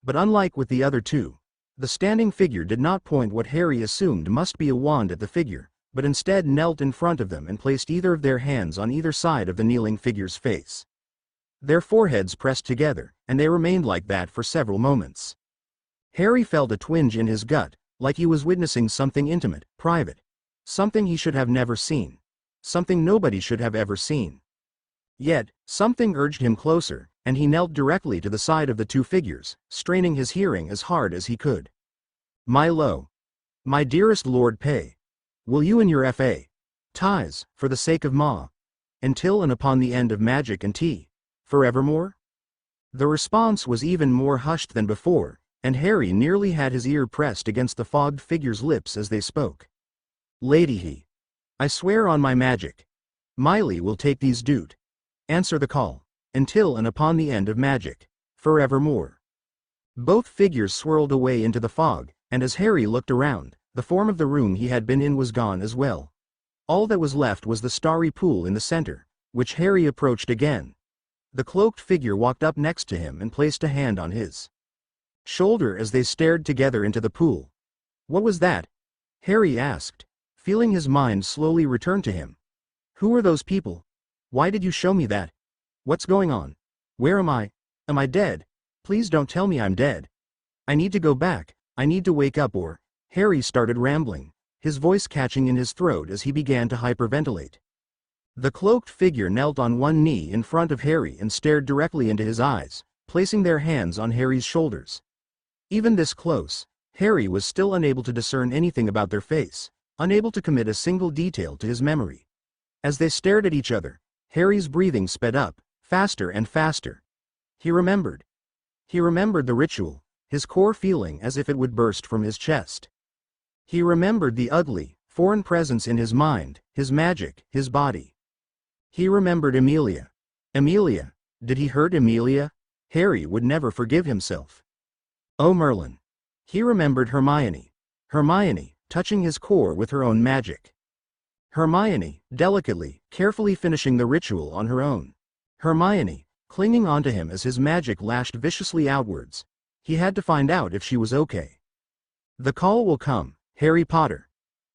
S1: But unlike with the other 2, the standing figure did not point what Harry assumed must be a wand at the figure, but instead knelt in front of them and placed either of their hands on either side of the kneeling figure's face. Their foreheads pressed together, and they remained like that for several moments. Harry felt a twinge in his gut, like he was witnessing something intimate, private. Something he should have never seen. Something nobody should have ever seen. Yet, something urged him closer, and he knelt directly to the side of the 2 figures, straining his hearing as hard as he could. My dearest Lord Pay. Will you and your fa. Ties, for the sake of Ma. Until and upon the end of magic and tea. Forevermore?" The response was even more hushed than before, and Harry nearly had his ear pressed against the fogged figure's lips as they spoke. "Lady he. I swear on my magic. Miley will take these doot. Answer the call. Until and upon the end of magic. Forevermore." Both figures swirled away into the fog, and as Harry looked around, the form of the room he had been in was gone as well. All that was left was the starry pool in the center, which Harry approached again. The cloaked figure walked up next to him and placed a hand on his shoulder as they stared together into the pool. "What was that?" Harry asked, feeling his mind slowly return to him. "Who were those people? Why did you show me that? What's going on? Where am I? Am I dead? Please don't tell me I'm dead. I need to go back, I need to wake up or..." Harry started rambling, his voice catching in his throat as he began to hyperventilate. The cloaked figure knelt on one knee in front of Harry and stared directly into his eyes, placing their hands on Harry's shoulders. Even this close, Harry was still unable to discern anything about their face, unable to commit a single detail to his memory. As they stared at each other, Harry's breathing sped up, faster and faster. He remembered. He remembered the ritual, his core feeling as if it would burst from his chest. He remembered the ugly, foreign presence in his mind, his magic, his body. He remembered Amelia. Amelia. Did he hurt Amelia? Harry would never forgive himself. Oh Merlin. He remembered Hermione. Hermione, touching his core with her own magic. Hermione, delicately, carefully finishing the ritual on her own. Hermione, clinging onto him as his magic lashed viciously outwards. He had to find out if she was okay. The call will come, Harry Potter.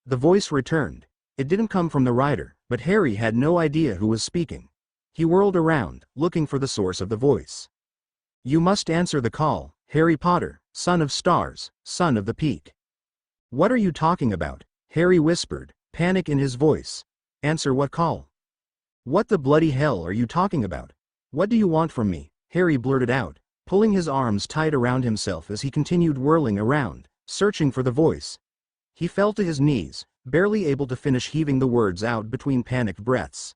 S1: The voice returned. It didn't come from the rider, but Harry had no idea who was speaking. He whirled around, looking for the source of the voice. You must answer the call, Harry Potter, son of stars, son of the peak. What are you talking about? Harry whispered, panic in his voice. Answer what call? What the bloody hell are you talking about? What do you want from me? Harry blurted out, pulling his arms tight around himself as he continued whirling around, searching for the voice. He fell to his knees, barely able to finish heaving the words out between panicked breaths.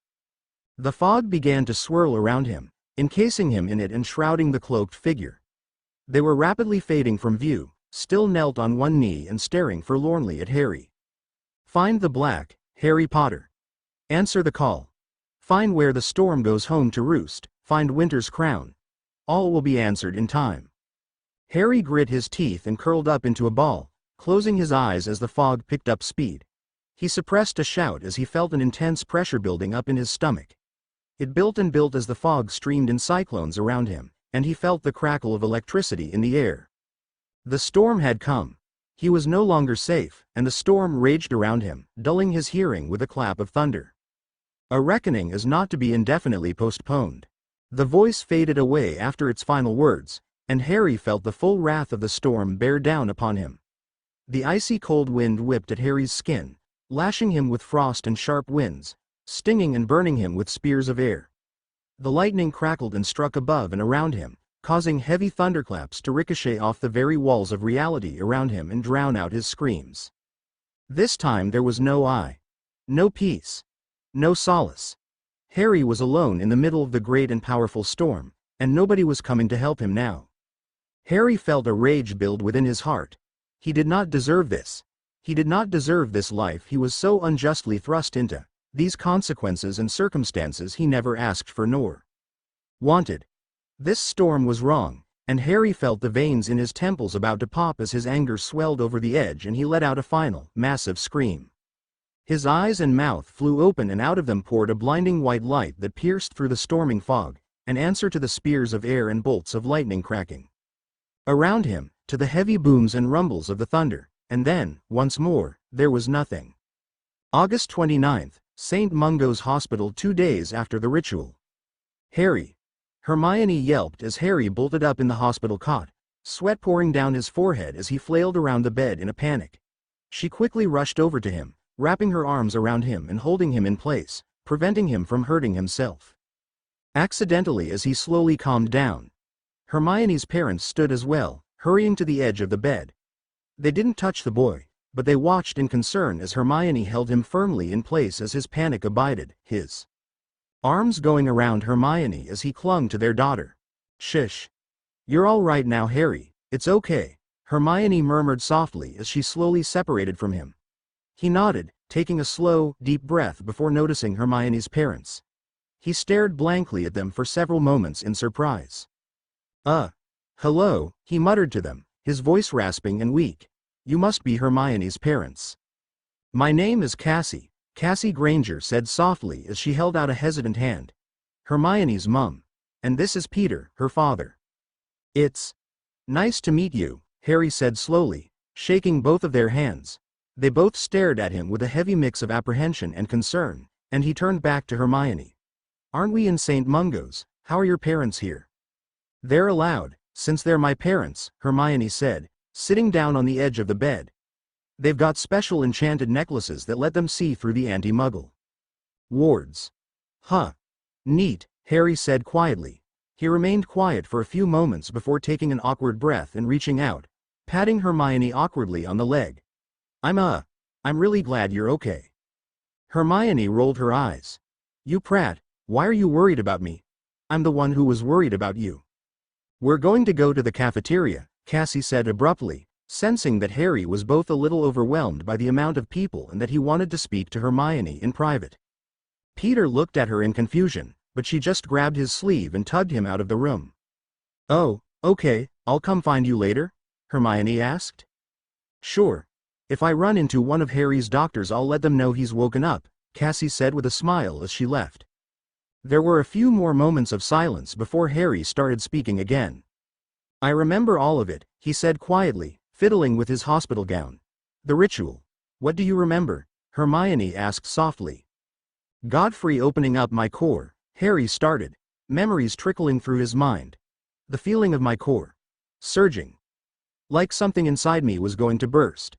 S1: The fog began to swirl around him, encasing him in it and shrouding the cloaked figure. They were rapidly fading from view, still knelt on one knee and staring forlornly at Harry. Find the black, Harry Potter. Answer the call. Find where the storm goes home to roost, find winter's crown. All will be answered in time. Harry grit his teeth and curled up into a ball, closing his eyes as the fog picked up speed. He suppressed a shout as he felt an intense pressure building up in his stomach. It built and built as the fog streamed in cyclones around him, and he felt the crackle of electricity in the air. The storm had come. He was no longer safe, and the storm raged around him, dulling his hearing with a clap of thunder. A reckoning is not to be indefinitely postponed. The voice faded away after its final words, and Harry felt the full wrath of the storm bear down upon him. The icy cold wind whipped at Harry's skin, lashing him with frost and sharp winds, stinging and burning him with spears of air. The lightning crackled and struck above and around him, causing heavy thunderclaps to ricochet off the very walls of reality around him and drown out his screams. This time there was no eye. No peace. No solace. Harry was alone in the middle of the great and powerful storm, and nobody was coming to help him now. Harry felt a rage build within his heart. He did not deserve this. He did not deserve this life he was so unjustly thrust into, these consequences and circumstances he never asked for nor wanted. This storm was wrong, and Harry felt the veins in his temples about to pop as his anger swelled over the edge and he let out a final, massive scream. His eyes and mouth flew open and out of them poured a blinding white light that pierced through the storming fog, an answer to the spears of air and bolts of lightning cracking around him, to the heavy booms and rumbles of the thunder, and then, once more, there was nothing. August 29th, St. Mungo's Hospital 2 days after the ritual. Harry. Hermione yelped as Harry bolted up in the hospital cot, sweat pouring down his forehead as he flailed around the bed in a panic. She quickly rushed over to him, wrapping her arms around him and holding him in place, preventing him from hurting himself. Accidentally as he slowly calmed down. Hermione's parents stood as well, hurrying to the edge of the bed. They didn't touch the boy, but they watched in concern as Hermione held him firmly in place as his panic abided, his arms going around Hermione as he clung to their daughter. Shush. You're all right now, Harry, it's okay, Hermione murmured softly as she slowly separated from him. He nodded, taking a slow, deep breath before noticing Hermione's parents. He stared blankly at them for several moments in surprise. Hello, he muttered to them, his voice rasping and weak. You must be Hermione's parents. My name is Cassie, Cassie Granger said softly as she held out a hesitant hand. Hermione's mum. And this is Peter, her father. It's nice to meet you, Harry said slowly, shaking both of their hands. They both stared at him with a heavy mix of apprehension and concern, and he turned back to Hermione. Aren't we in St. Mungo's? How are your parents here? They're allowed, since they're my parents, Hermione said, sitting down on the edge of the bed. They've got special enchanted necklaces that let them see through the anti-muggle wards. Huh. Neat, Harry said quietly. He remained quiet for a few moments before taking an awkward breath and reaching out, patting Hermione awkwardly on the leg. I'm really glad you're okay." Hermione rolled her eyes. "You prat, why are you worried about me? I'm the one who was worried about you." "We're going to go to the cafeteria," Cassie said abruptly, sensing that Harry was both a little overwhelmed by the amount of people and that he wanted to speak to Hermione in private. Peter looked at her in confusion, but she just grabbed his sleeve and tugged him out of the room. "Oh, okay, I'll come find you later?" Hermione asked. "Sure. If I run into one of Harry's doctors I'll let them know he's woken up," Cassie said with a smile as she left. There were a few more moments of silence before Harry started speaking again. "I remember all of it," he said quietly, fiddling with his hospital gown. "The ritual. What do you remember?" Hermione asked softly. "Godfrey opening up my core," Harry started, memories trickling through his mind. "The feeling of my core surging. Like something inside me was going to burst.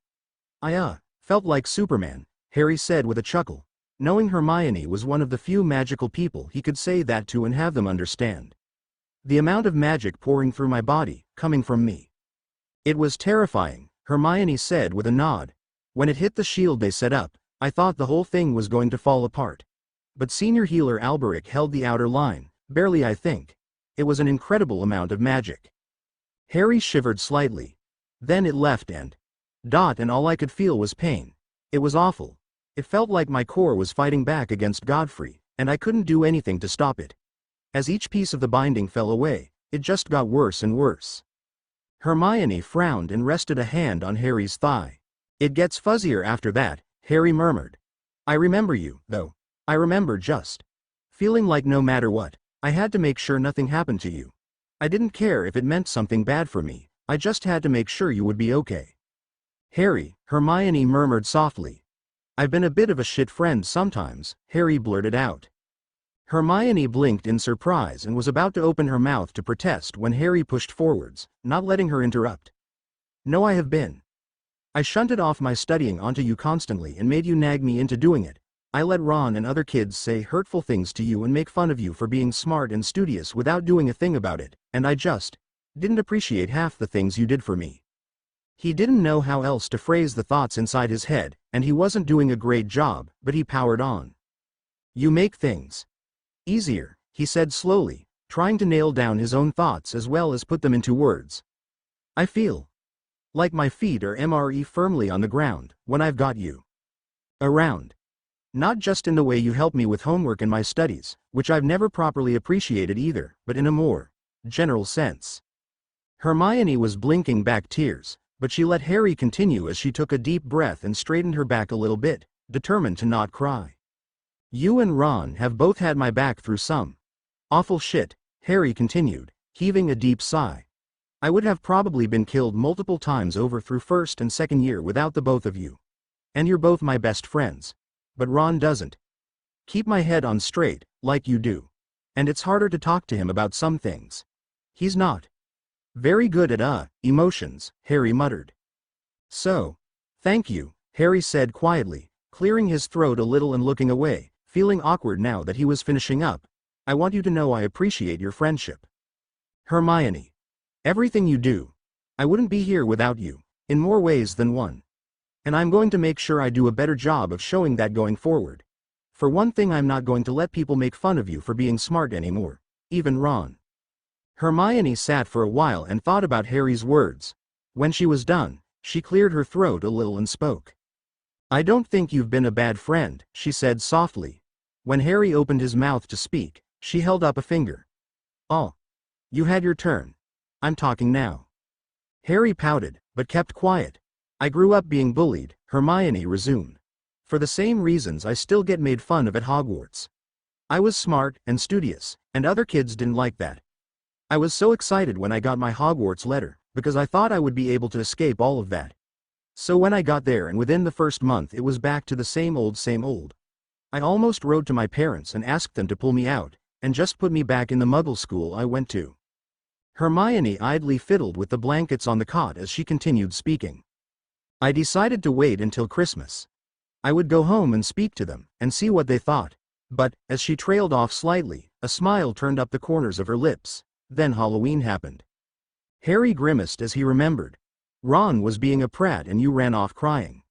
S1: I felt like Superman," Harry said with a chuckle, knowing Hermione was one of the few magical people he could say that to and have them understand. "The amount of magic pouring through my body, coming from me. It was terrifying," Hermione said with a nod. "When it hit the shield they set up, I thought the whole thing was going to fall apart. But senior healer Alberic held the outer line, barely I think. It was an incredible amount of magic." Harry shivered slightly. "Then it left and all I could feel was pain. It was awful. It felt like my core was fighting back against Godfrey, and I couldn't do anything to stop it. As each piece of the binding fell away, it just got worse and worse." Hermione frowned and rested a hand on Harry's thigh. "It gets fuzzier after that," Harry murmured. "I remember you, though. I remember just feeling like no matter what, I had to make sure nothing happened to you. I didn't care if it meant something bad for me, I just had to make sure you would be okay." "Harry," Hermione murmured softly. "I've been a bit of a shit friend sometimes," Harry blurted out. Hermione blinked in surprise and was about to open her mouth to protest when Harry pushed forwards, not letting her interrupt. "No, I have been. I shunted off my studying onto you constantly and made you nag me into doing it. I let Ron and other kids say hurtful things to you and make fun of you for being smart and studious without doing a thing about it, and I just didn't appreciate half the things you did for me." He didn't know how else to phrase the thoughts inside his head, and he wasn't doing a great job, but he powered on. "You make things easier," he said slowly, trying to nail down his own thoughts as well as put them into words. "I feel like my feet are firmly on the ground when I've got you around. Not just in the way you help me with homework and my studies, which I've never properly appreciated either, but in a more general sense." Hermione was blinking back tears, but she let Harry continue as she took a deep breath and straightened her back a little bit, determined to not cry. "You and Ron have both had my back through some awful shit," Harry continued, heaving a deep sigh. "I would have probably been killed multiple times over through first and second year without the both of you. And you're both my best friends. But Ron doesn't keep my head on straight, like you do. And it's harder to talk to him about some things. He's not very good at emotions," Harry muttered. "So, thank you," Harry said quietly, clearing his throat a little and looking away, feeling awkward now that he was finishing up. "I want you to know I appreciate your friendship. Hermione. Everything you do. I wouldn't be here without you, in more ways than one. And I'm going to make sure I do a better job of showing that going forward. For one thing, I'm not going to let people make fun of you for being smart anymore, even Ron." Hermione sat for a while and thought about Harry's words. When she was done, she cleared her throat a little and spoke. "I don't think you've been a bad friend," she said softly. When Harry opened his mouth to speak, she held up a finger. "Oh. You had your turn. I'm talking now." Harry pouted, but kept quiet. "I grew up being bullied," Hermione resumed. "For the same reasons I still get made fun of at Hogwarts. I was smart and studious, and other kids didn't like that. I was so excited when I got my Hogwarts letter, because I thought I would be able to escape all of that. So when I got there and within the first month it was back to the same old. I almost wrote to my parents and asked them to pull me out, and just put me back in the Muggle school I went to." Hermione idly fiddled with the blankets on the cot as she continued speaking. "I decided to wait until Christmas. I would go home and speak to them, and see what they thought. But," as she trailed off slightly, a smile turned up the corners of her lips, Then Halloween happened. Harry grimaced as he remembered. Ron was being a prat and you ran off crying.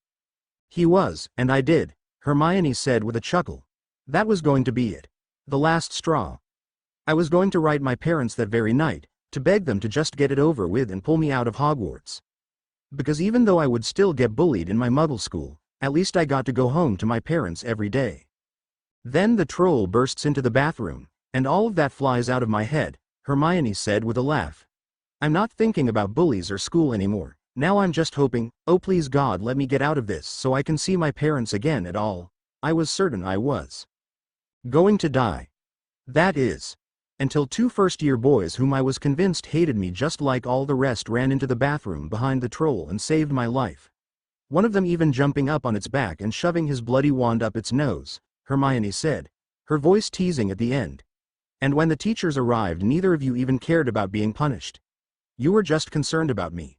S1: He was, and I did, Hermione said with a chuckle. That was going to be it. The last straw. I was going to write my parents that very night, to beg them to just get it over with and pull me out of Hogwarts. Because even though I would still get bullied in my muggle school, at least I got to go home to my parents every day. Then the troll bursts into the bathroom, and all of that flies out of my head, Hermione said with a laugh. I'm not thinking about bullies or school anymore. Now I'm just hoping, oh please God let me get out of this so I can see my parents again at all. I was certain I was going to die. That is. Until two first-year boys whom I was convinced hated me just like all the rest ran into the bathroom behind the troll and saved my life. One of them even jumping up on its back and shoving his bloody wand up its nose, Hermione said, her voice teasing at the end. And when the teachers arrived neither of you even cared about being punished. You were just concerned about me.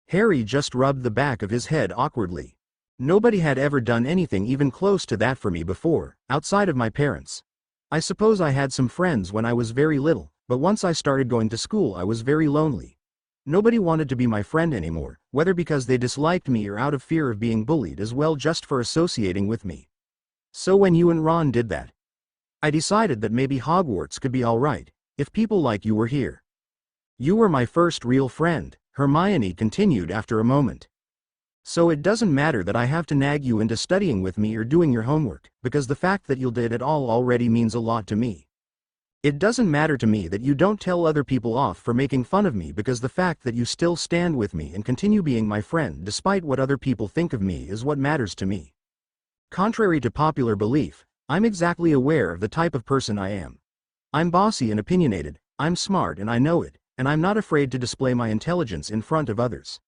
S1: Harry just rubbed the back of his head awkwardly. Nobody had ever done anything even close to that for me before, outside of my parents. I suppose I had some friends when I was very little, but once I started going to school I was very lonely. Nobody wanted to be my friend anymore, whether because they disliked me or out of fear of being bullied as well just for associating with me. So when you and Ron did that, I decided that maybe Hogwarts could be alright, if people like you were here. You were my first real friend, Hermione continued after a moment. So it doesn't matter that I have to nag you into studying with me or doing your homework, because the fact that you did it all already means a lot to me. It doesn't matter to me that you don't tell other people off for making fun of me because the fact that you still stand with me and continue being my friend despite what other people think of me is what matters to me. Contrary to popular belief, I'm exactly aware of the type of person I am. I'm bossy and opinionated, I'm smart and I know it, and I'm not afraid to display my intelligence in front of others.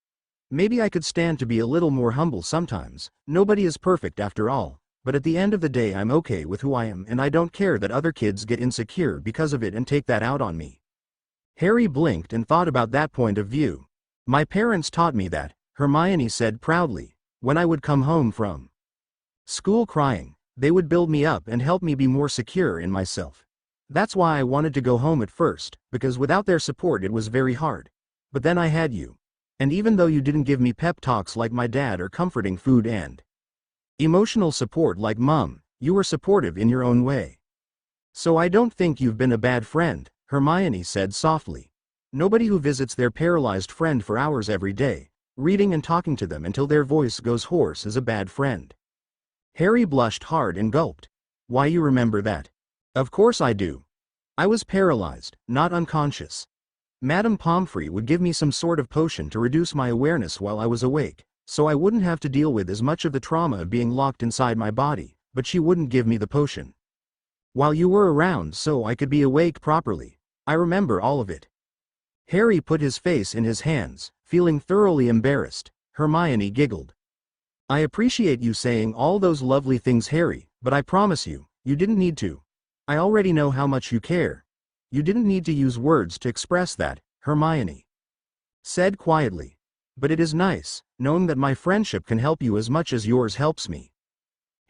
S1: Maybe I could stand to be a little more humble sometimes, nobody is perfect after all, but at the end of the day I'm okay with who I am and I don't care that other kids get insecure because of it and take that out on me. Harry blinked and thought about that point of view. My parents taught me that, Hermione said proudly, when I would come home from school crying, they would build me up and help me be more secure in myself. That's why I wanted to go home at first, because without their support it was very hard. But then I had you. And even though you didn't give me pep talks like my dad or comforting food and emotional support like Mum, you were supportive in your own way. So I don't think you've been a bad friend, Hermione said softly. Nobody who visits their paralyzed friend for hours every day, reading and talking to them until their voice goes hoarse is a bad friend. Harry blushed hard and gulped. Why, you remember that? Of course I do. I was paralyzed, not unconscious. Madame Pomfrey would give me some sort of potion to reduce my awareness while I was awake, so I wouldn't have to deal with as much of the trauma of being locked inside my body, but she wouldn't give me the potion while you were around so I could be awake properly. I remember all of it. Harry put his face in his hands, feeling thoroughly embarrassed. Hermione giggled. I appreciate you saying all those lovely things, Harry, but I promise you, you didn't need to. I already know how much you care. You didn't need to use words to express that, Hermione said quietly. But it is nice, knowing that my friendship can help you as much as yours helps me.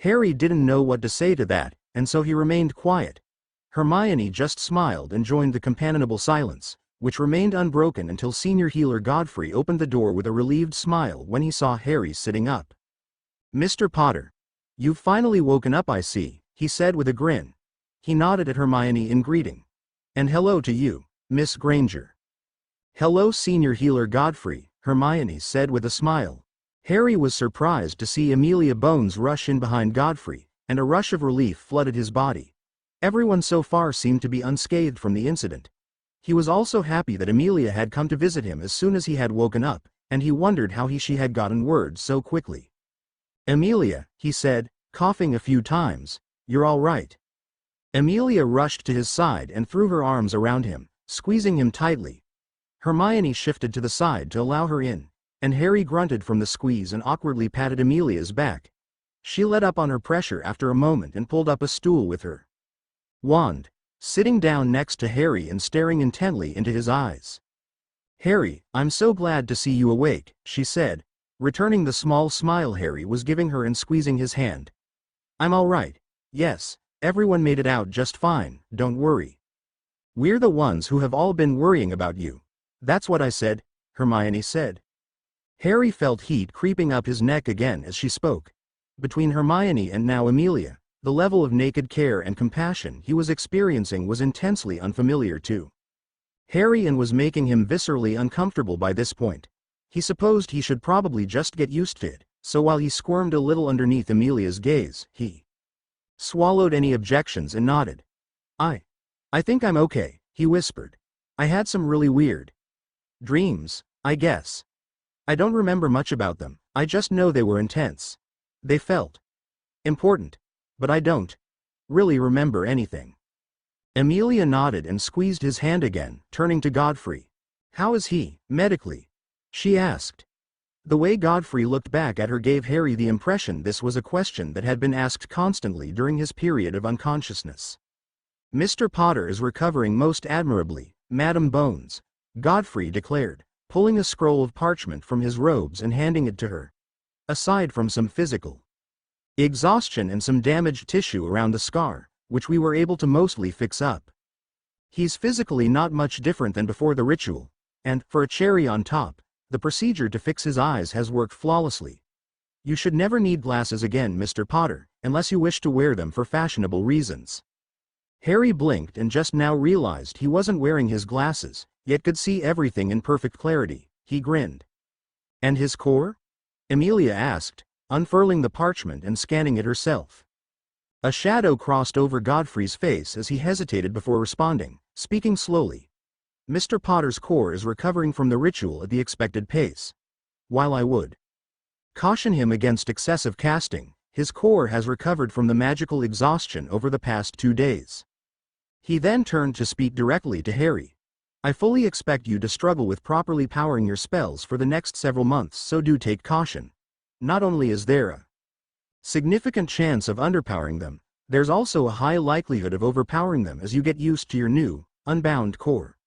S1: Harry didn't know what to say to that, and so he remained quiet. Hermione just smiled and joined the companionable silence, which remained unbroken until Senior Healer Godfrey opened the door with a relieved smile when he saw Harry sitting up. Mr. Potter. You've finally woken up, I see, he said with a grin. He nodded at Hermione in greeting. And hello to you, Miss Granger. Hello, Senior Healer Godfrey, Hermione said with a smile. Harry was surprised to see Amelia Bones rush in behind Godfrey, and a rush of relief flooded his body. Everyone so far seemed to be unscathed from the incident. He was also happy that Amelia had come to visit him as soon as he had woken up, and he wondered how she had gotten words so quickly. Amelia, he said, coughing a few times, you're all right. Amelia rushed to his side and threw her arms around him, squeezing him tightly. Hermione shifted to the side to allow her in, and Harry grunted from the squeeze and awkwardly patted Amelia's back. She let up on her pressure after a moment and pulled up a stool with her wand, sitting down next to Harry and staring intently into his eyes. Harry, I'm so glad to see you awake, she said, returning the small smile Harry was giving her and squeezing his hand. I'm all right. Yes, everyone made it out just fine, don't worry. We're the ones who have all been worrying about you. That's what I said, Hermione said. Harry felt heat creeping up his neck again as she spoke. Between Hermione and now Amelia, the level of naked care and compassion he was experiencing was intensely unfamiliar too. Harry and was making him viscerally uncomfortable by this point. He supposed he should probably just get used to it, so while he squirmed a little underneath Amelia's gaze, he swallowed any objections and nodded. I think I'm okay, he whispered. I had some really weird dreams, I guess. I don't remember much about them, I just know they were intense. They felt important, but I don't really remember anything. Amelia nodded and squeezed his hand again, turning to Godfrey. How is he, medically? She asked. The way Godfrey looked back at her gave Harry the impression this was a question that had been asked constantly during his period of unconsciousness. Mr. Potter is recovering most admirably, Madam Bones, Godfrey declared, pulling a scroll of parchment from his robes and handing it to her. Aside from some physical exhaustion and some damaged tissue around the scar, which we were able to mostly fix up. He's physically not much different than before the ritual, and, for a cherry on top, the procedure to fix his eyes has worked flawlessly. You should never need glasses again, Mr. Potter, unless you wish to wear them for fashionable reasons. Harry blinked and just now realized he wasn't wearing his glasses, yet could see everything in perfect clarity. He grinned. And his core? Amelia asked, unfurling the parchment and scanning it herself. A shadow crossed over Godfrey's face as he hesitated before responding, speaking slowly. Mr. Potter's core is recovering from the ritual at the expected pace. While I would caution him against excessive casting, his core has recovered from the magical exhaustion over the past 2 days. He then turned to speak directly to Harry. I fully expect you to struggle with properly powering your spells for the next several months, so do take caution. Not only is there a significant chance of underpowering them, there's also a high likelihood of overpowering them as you get used to your new, unbound core.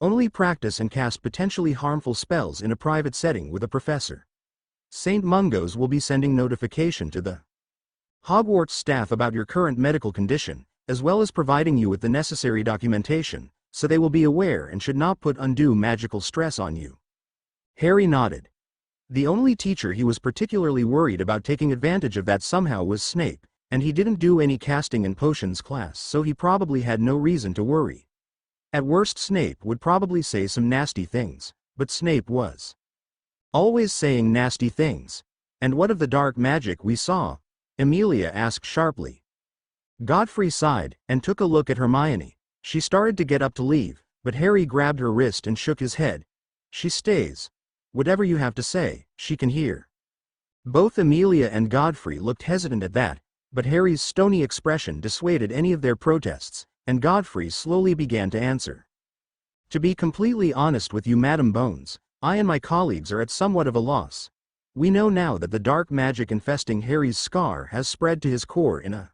S1: Only practice and cast potentially harmful spells in a private setting with a professor. St. Mungo's will be sending notification to the Hogwarts staff about your current medical condition, as well as providing you with the necessary documentation, so they will be aware and should not put undue magical stress on you. Harry nodded. The only teacher he was particularly worried about taking advantage of that somehow was Snape, and he didn't do any casting in potions class, so he probably had no reason to worry. At worst, Snape would probably say some nasty things, but Snape was always saying nasty things. And what of the dark magic we saw? Amelia asked sharply. Godfrey sighed and took a look at Hermione. She started to get up to leave, but Harry grabbed her wrist and shook his head. She stays. Whatever you have to say, she can hear. Both Amelia and Godfrey looked hesitant at that, but Harry's stony expression dissuaded any of their protests, and Godfrey slowly began to answer. To be completely honest with you, Madam Bones, I and my colleagues are at somewhat of a loss. We know now that the dark magic infesting Harry's scar has spread to his core in a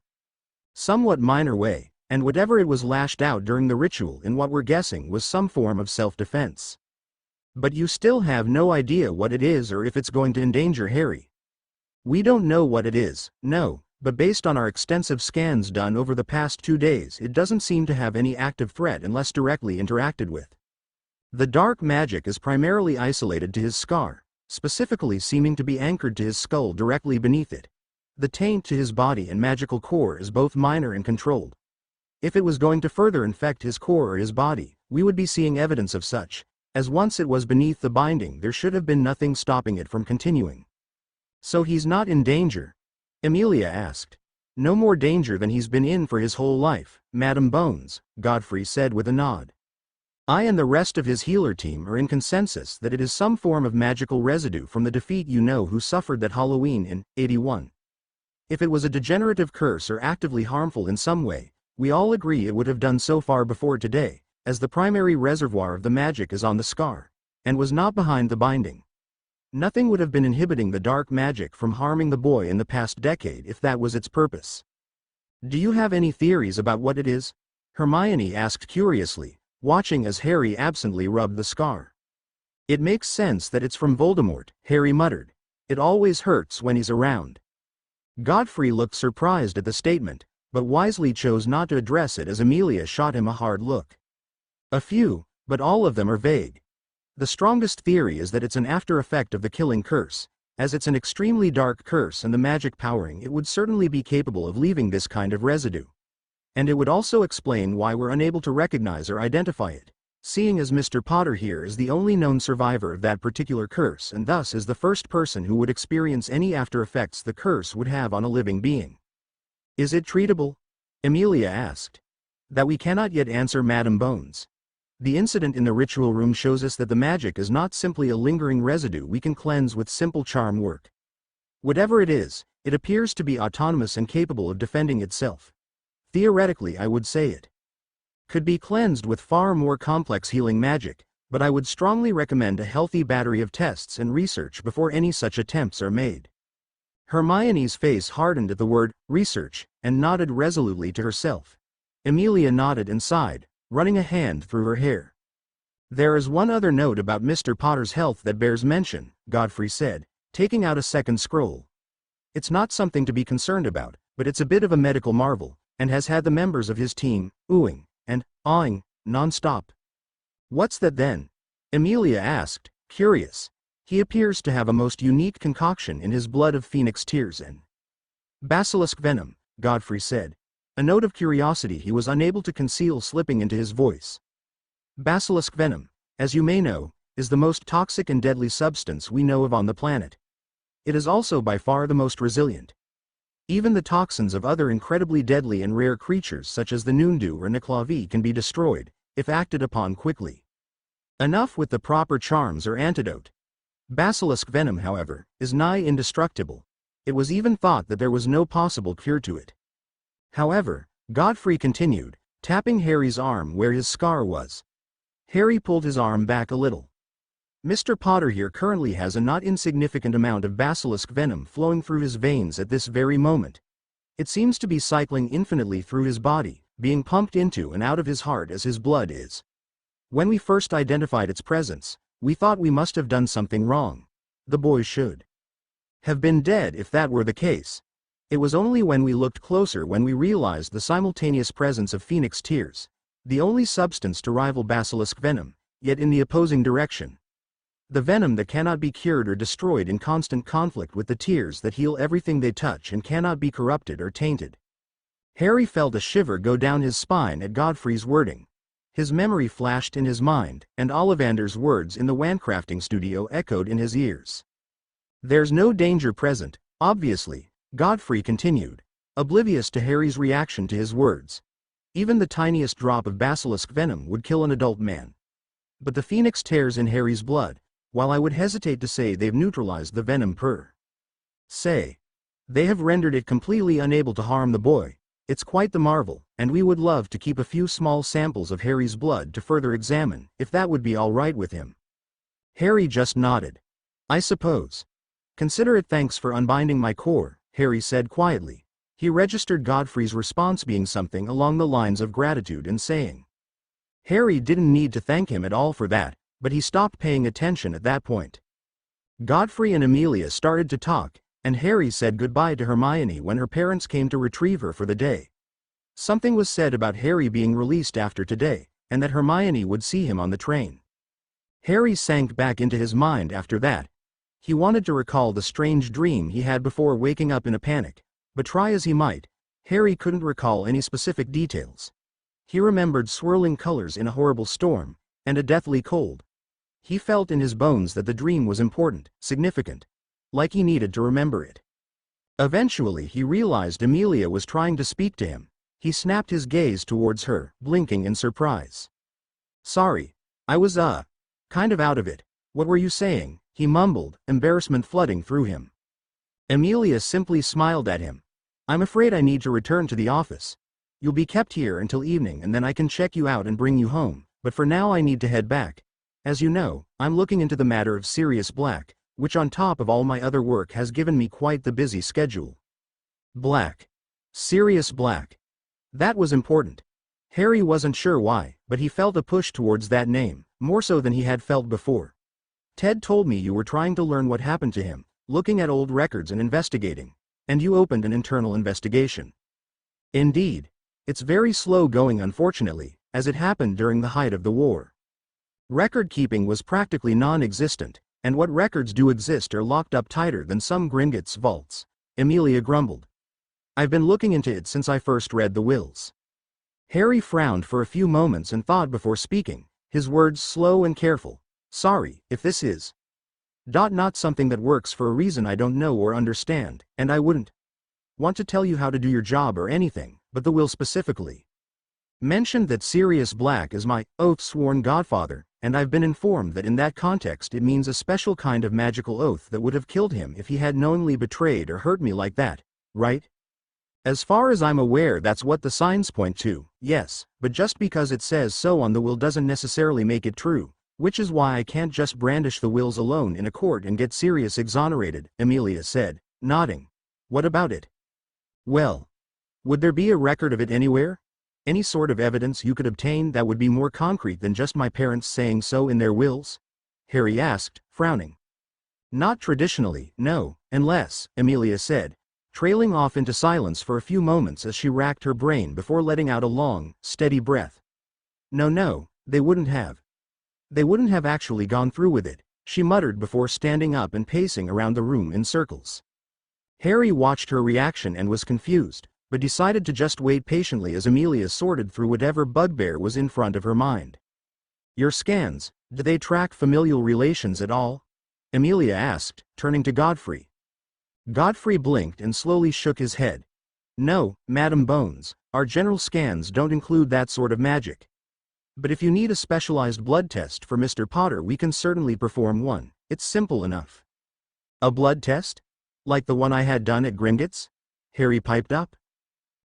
S1: somewhat minor way, and whatever it was lashed out during the ritual in what we're guessing was some form of self-defense. But you still have no idea what it is or if it's going to endanger Harry. We don't know what it is, no, but based on our extensive scans done over the past 2 days, it doesn't seem to have any active threat unless directly interacted with. The dark magic is primarily isolated to his scar, specifically seeming to be anchored to his skull directly beneath it. The taint to his body and magical core is both minor and controlled. If it was going to further infect his core or his body, we would be seeing evidence of such, as once it was beneath the binding there should have been nothing stopping it from continuing. So he's not in danger? Amelia asked. No more danger than he's been in for his whole life, Madam Bones, Godfrey said with a nod. I and the rest of his healer team are in consensus that it is some form of magical residue from the defeat you know who suffered that Halloween in 81. If it was a degenerative curse or actively harmful in some way, we all agree it would have done so far before today, as the primary reservoir of the magic is on the scar, and was not behind the binding. Nothing would have been inhibiting the dark magic from harming the boy in the past decade if that was its purpose. Do you have any theories about what it is? Hermione asked curiously, watching as Harry absently rubbed the scar. It makes sense that it's from Voldemort, Harry muttered. It always hurts when he's around. Godfrey looked surprised at the statement, but wisely chose not to address it as Amelia shot him a hard look. A few, but all of them are vague. The strongest theory is that it's an after effect of the killing curse. As it's an extremely dark curse and the magic powering it would certainly be capable of leaving this kind of residue. And it would also explain why we're unable to recognize or identify it, seeing as Mr. Potter here is the only known survivor of that particular curse and thus is the first person who would experience any after effects the curse would have on a living being. Is it treatable? Amelia asked. That we cannot yet answer, Madam Bones. The incident in the ritual room shows us that the magic is not simply a lingering residue we can cleanse with simple charm work. Whatever it is, it appears to be autonomous and capable of defending itself. Theoretically, I would say it could be cleansed with far more complex healing magic, but I would strongly recommend a healthy battery of tests and research before any such attempts are made. Hermione's face hardened at the word research and nodded resolutely to herself. Amelia nodded and sighed, running a hand through her hair. There is one other note about Mr. Potter's health that bears mention, Godfrey said, taking out a second scroll. It's not something to be concerned about, but it's a bit of a medical marvel, and has had the members of his team oohing and awing non-stop. What's that then? Amelia asked, curious. He appears to have a most unique concoction in his blood of phoenix tears and basilisk venom, Godfrey said. A note of curiosity he was unable to conceal slipping into his voice. Basilisk venom, as you may know, is the most toxic and deadly substance we know of on the planet. It is also by far the most resilient. Even the toxins of other incredibly deadly and rare creatures such as the noondew or Niclavi can be destroyed, if acted upon quickly. Enough with the proper charms or antidote. Basilisk venom, however, is nigh indestructible. It was even thought that there was no possible cure to it. However, Godfrey continued, tapping Harry's arm where his scar was. Harry pulled his arm back a little. Mr. Potter here currently has a not insignificant amount of basilisk venom flowing through his veins at this very moment. It seems to be cycling infinitely through his body, being pumped into and out of his heart as his blood is. When we first identified its presence, we thought we must have done something wrong. The boy should have been dead if that were the case. It was only when we looked closer when we realized the simultaneous presence of phoenix tears, the only substance to rival basilisk venom, yet in the opposing direction. The venom that cannot be cured or destroyed in constant conflict with the tears that heal everything they touch and cannot be corrupted or tainted. Harry felt a shiver go down his spine at Godfrey's wording. His memory flashed in his mind, and Ollivander's words in the wandcrafting studio echoed in his ears. There's no danger present, obviously, Godfrey continued, oblivious to Harry's reaction to his words. Even the tiniest drop of basilisk venom would kill an adult man. But the phoenix tears in Harry's blood, while I would hesitate to say they've neutralized the venom per se, they have rendered it completely unable to harm the boy. It's quite the marvel, and we would love to keep a few small samples of Harry's blood to further examine, if that would be all right with him. Harry just nodded. I suppose. Consider it thanks for unbinding my core, Harry said quietly. He registered Godfrey's response being something along the lines of gratitude and saying. Harry didn't need to thank him at all for that, but he stopped paying attention at that point. Godfrey and Amelia started to talk, and Harry said goodbye to Hermione when her parents came to retrieve her for the day. Something was said about Harry being released after today, and that Hermione would see him on the train. Harry sank back into his mind after that. He wanted to recall the strange dream he had before waking up in a panic, but try as he might, Harry couldn't recall any specific details. He remembered swirling colors in a horrible storm, and a deathly cold. He felt in his bones that the dream was important, significant. Like he needed to remember it. Eventually he realized Amelia was trying to speak to him. He snapped his gaze towards her, blinking in surprise. Sorry, I was kind of out of it. What were you saying? He mumbled, embarrassment flooding through him. Amelia simply smiled at him. I'm afraid I need to return to the office. You'll be kept here until evening and then I can check you out and bring you home, but for now I need to head back. As you know, I'm looking into the matter of Sirius Black, which on top of all my other work has given me quite the busy schedule. Black. Sirius Black. That was important. Harry wasn't sure why, but he felt a push towards that name, more so than he had felt before. Ted told me you were trying to learn what happened to him, looking at old records and investigating, and you opened an internal investigation. Indeed. It's very slow going, unfortunately, as it happened during the height of the war. Record-keeping was practically non-existent, and what records do exist are locked up tighter than some Gringotts vaults, Amelia grumbled. I've been looking into it since I first read the wills. Harry frowned for a few moments and thought before speaking, his words slow and careful. Sorry, if this is not something that works for a reason I don't know or understand, and I wouldn't want to tell you how to do your job or anything, but the will specifically mentioned that Sirius Black is my oath-sworn godfather, and I've been informed that in that context it means a special kind of magical oath that would have killed him if he had knowingly betrayed or hurt me like that, right? As far as I'm aware, that's what the signs point to, yes, but just because it says so on the will doesn't necessarily make it true, which is why I can't just brandish the wills alone in a court and get Sirius exonerated, Amelia said, nodding. What about it? Well, would there be a record of it anywhere? Any sort of evidence you could obtain that would be more concrete than just my parents saying so in their wills? Harry asked, frowning. Not traditionally, no, unless, Amelia said, trailing off into silence for a few moments as she racked her brain before letting out a long, steady breath. No, they wouldn't have. They wouldn't have actually gone through with it, she muttered before standing up and pacing around the room in circles. Harry watched her reaction and was confused, but decided to just wait patiently as Amelia sorted through whatever bugbear was in front of her mind. Your scans, do they track familial relations at all? Amelia asked, turning to Godfrey. Godfrey blinked and slowly shook his head. No, Madam Bones, our general scans don't include that sort of magic. But if you need a specialized blood test for Mr. Potter, we can certainly perform one. It's simple enough. A blood test? Like the one I had done at Gringotts? Harry piped up.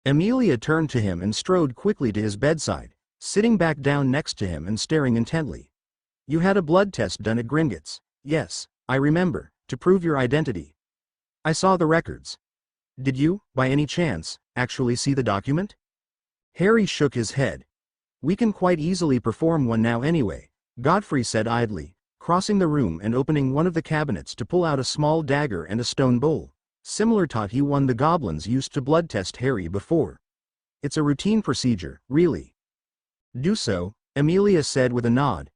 S1: Amelia turned to him and strode quickly to his bedside, sitting back down next to him and staring intently. You had a blood test done at Gringotts. Yes, I remember, to prove your identity. I saw the records. Did you, by any chance, actually see the document? Harry shook his head. We can quite easily perform one now anyway, Godfrey said idly, crossing the room and opening one of the cabinets to pull out a small dagger and a stone bowl, similar to what he won the goblins used to blood test Harry before. It's a routine procedure, really. Do so, Amelia said with a nod.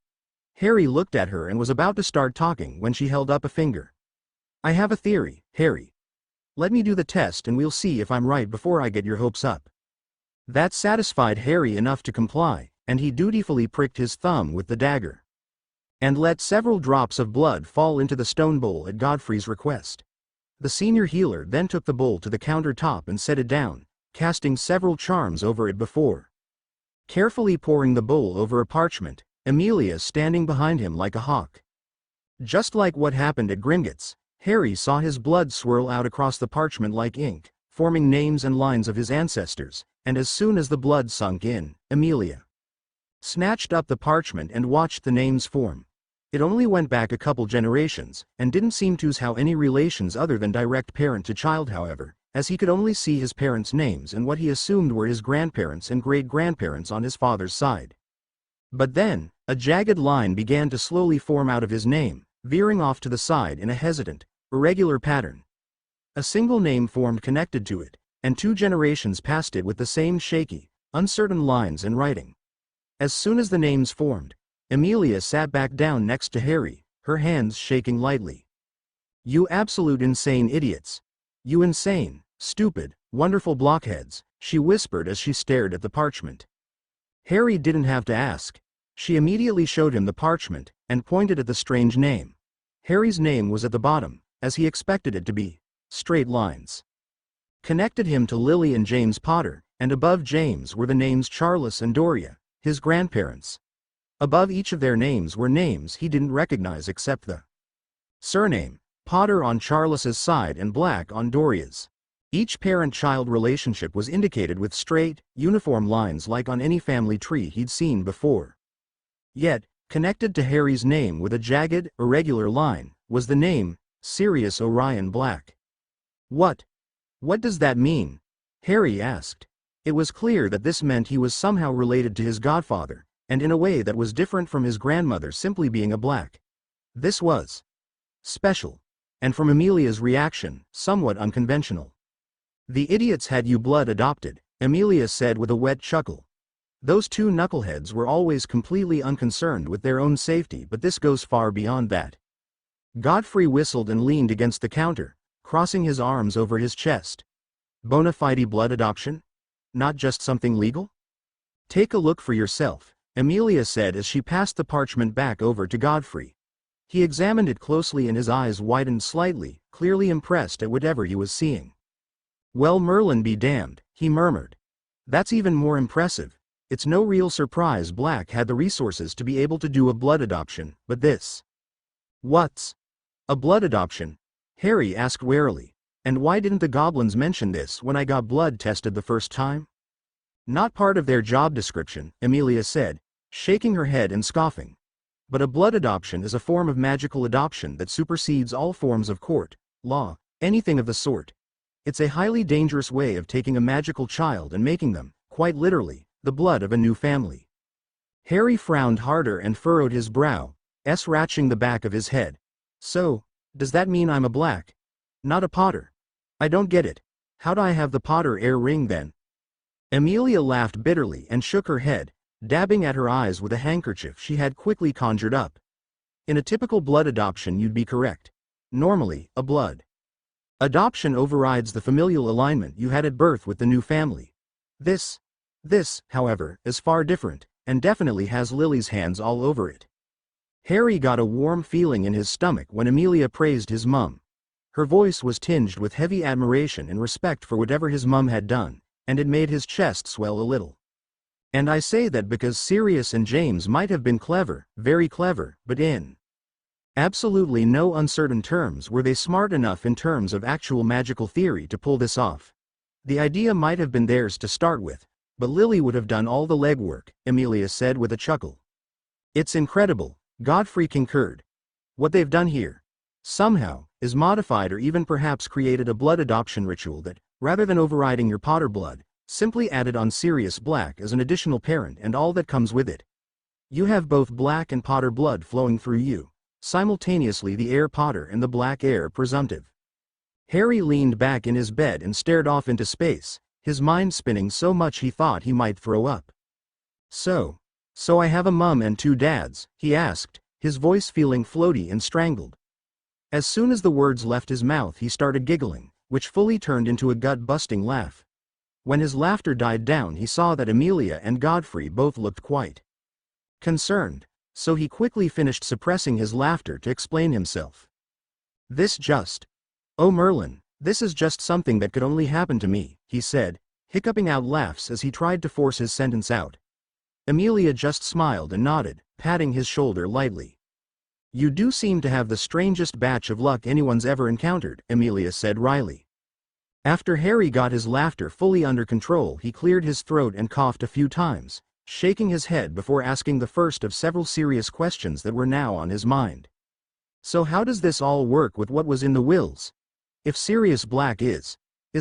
S1: Harry looked at her and was about to start talking when she held up a finger. I have a theory, Harry. Let me do the test and we'll see if I'm right before I get your hopes up. That satisfied Harry enough to comply, and he dutifully pricked his thumb with the dagger and let several drops of blood fall into the stone bowl at Godfrey's request. The senior healer then took the bowl to the countertop and set it down, casting several charms over it before carefully pouring the bowl over a parchment, Amelia standing behind him like a hawk. Just like what happened at Gringotts, Harry saw his blood swirl out across the parchment like ink, forming names and lines of his ancestors, and as soon as the blood sunk in, Amelia snatched up the parchment and watched the names form. It only went back a couple generations, and didn't seem to have any relations other than direct parent to child however, as he could only see his parents' names and what he assumed were his grandparents and great-grandparents on his father's side. But then, a jagged line began to slowly form out of his name, veering off to the side in a hesitant, irregular pattern. A single name formed connected to it, and 2 generations past it with the same shaky, uncertain lines and writing. As soon as the names formed, Amelia sat back down next to Harry, her hands shaking lightly. You absolute insane idiots. You insane, stupid, wonderful blockheads, she whispered as she stared at the parchment. Harry didn't have to ask. She immediately showed him the parchment, and pointed at the strange name. Harry's name was at the bottom, as he expected it to be. Straight lines connected him to Lily and James Potter, and above James were the names Charles and Doria, his grandparents. Above each of their names were names he didn't recognize except the surname, Potter on Charles's side and Black on Doria's. Each parent-child relationship was indicated with straight, uniform lines like on any family tree he'd seen before. Yet, connected to Harry's name with a jagged, irregular line, was the name, Sirius Orion Black. What does that mean? Harry asked. It was clear that this meant he was somehow related to his godfather, and in a way that was different from his grandmother simply being a Black. This was special, and from Amelia's reaction, somewhat unconventional. The idiots had you blood adopted, Amelia said with a wet chuckle. Those two knuckleheads were always completely unconcerned with their own safety, but this goes far beyond that. Godfrey whistled and leaned against the counter, crossing his arms over his chest. Bona fide blood adoption? Not just something legal? Take a look for yourself, Amelia said as she passed the parchment back over to Godfrey. He examined it closely and his eyes widened slightly, clearly impressed at whatever he was seeing. Well, Merlin be damned, he murmured. That's even more impressive. It's no real surprise Black had the resources to be able to do a blood adoption, but this. What's a blood adoption? Harry asked warily. And why didn't the goblins mention this when I got blood tested the first time? Not part of their job description, Amelia said, shaking her head and scoffing. But a blood adoption is a form of magical adoption that supersedes all forms of court, law, anything of the sort. It's a highly dangerous way of taking a magical child and making them, quite literally, the blood of a new family. Harry frowned harder and furrowed his brow, scratching the back of his head. So, does that mean I'm a Black? Not a Potter? I don't get it. How'd I have the Potter heir ring then? Amelia laughed bitterly and shook her head, dabbing at her eyes with a handkerchief she had quickly conjured up. In a typical blood adoption you'd be correct. Normally, a blood adoption overrides the familial alignment you had at birth with the new family. This, however, is far different, and definitely has Lily's hands all over it. Harry got a warm feeling in his stomach when Amelia praised his mum. Her voice was tinged with heavy admiration and respect for whatever his mum had done, and it made his chest swell a little. And I say that because Sirius and James might have been clever, very clever, but in absolutely no uncertain terms were they smart enough in terms of actual magical theory to pull this off. The idea might have been theirs to start with, but Lily would have done all the legwork, Amelia said with a chuckle. It's incredible, Godfrey concurred. What they've done here, somehow, is modified or even perhaps created a blood adoption ritual that, rather than overriding your Potter blood, simply added on Sirius Black as an additional parent and all that comes with it. You have both Black and Potter blood flowing through you, simultaneously the heir Potter and the Black heir presumptive. Harry leaned back in his bed and stared off into space, his mind spinning so much he thought he might throw up. So I have a mum and two dads, he asked, his voice feeling floaty and strangled. As soon as the words left his mouth he started giggling, which fully turned into a gut-busting laugh. When his laughter died down he saw that Amelia and Godfrey both looked quite concerned, so he quickly finished suppressing his laughter to explain himself. Oh Merlin, this is just something that could only happen to me, he said, hiccuping out laughs as he tried to force his sentence out. Amelia just smiled and nodded, patting his shoulder lightly. You do seem to have the strangest batch of luck anyone's ever encountered, Amelia said wryly. After Harry got his laughter fully under control he cleared his throat and coughed a few times, shaking his head before asking the first of several serious questions that were now on his mind. So how does this all work with what was in the wills? If Sirius Black is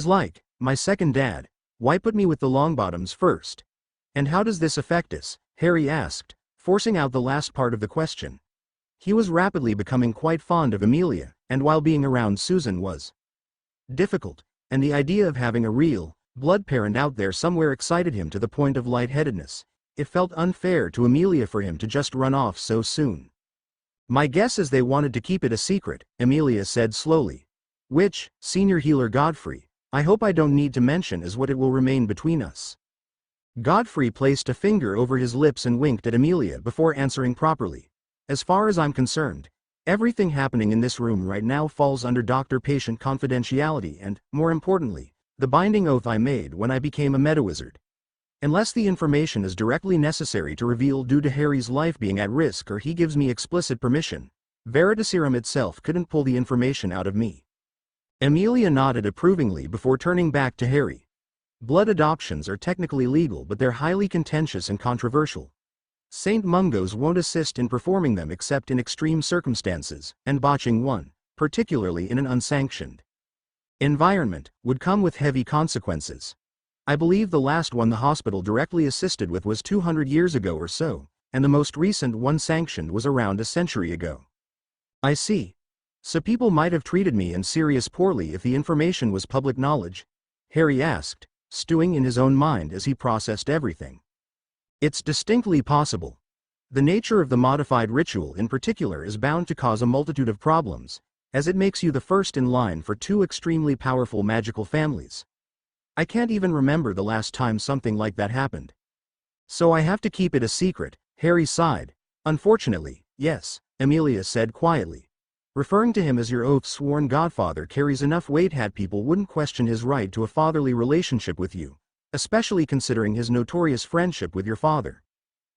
S1: like, my second dad, why put me with the Longbottoms first? And how does this affect us? Harry asked, forcing out the last part of the question. He was rapidly becoming quite fond of Amelia, and while being around Susan was difficult, and the idea of having a real, blood parent out there somewhere excited him to the point of lightheadedness. It felt unfair to Amelia for him to just run off so soon. My guess is they wanted to keep it a secret, Amelia said slowly. Which, Senior Healer Godfrey, I hope I don't need to mention is what it will remain between us. Godfrey placed a finger over his lips and winked at Amelia before answering properly. As far as I'm concerned, everything happening in this room right now falls under doctor-patient confidentiality and, more importantly, the binding oath I made when I became a meta-wizard. Unless the information is directly necessary to reveal due to Harry's life being at risk or he gives me explicit permission, Veritaserum itself couldn't pull the information out of me. Amelia nodded approvingly before turning back to Harry. Blood adoptions are technically legal but they're highly contentious and controversial. St. Mungos won't assist in performing them except in extreme circumstances, and botching one, particularly in an unsanctioned environment, would come with heavy consequences. I believe the last one the hospital directly assisted with was 200 years ago or so, and the most recent one sanctioned was around a century ago. I see. So people might have treated me and Sirius poorly if the information was public knowledge? Harry asked, stewing in his own mind as he processed everything. It's distinctly possible. The nature of the modified ritual in particular is bound to cause a multitude of problems, as it makes you the first in line for two extremely powerful magical families. I can't even remember the last time something like that happened. So I have to keep it a secret, Harry sighed. Unfortunately, yes, Amelia said quietly. Referring to him as your oath-sworn godfather carries enough weight that people wouldn't question his right to a fatherly relationship with you, especially considering his notorious friendship with your father.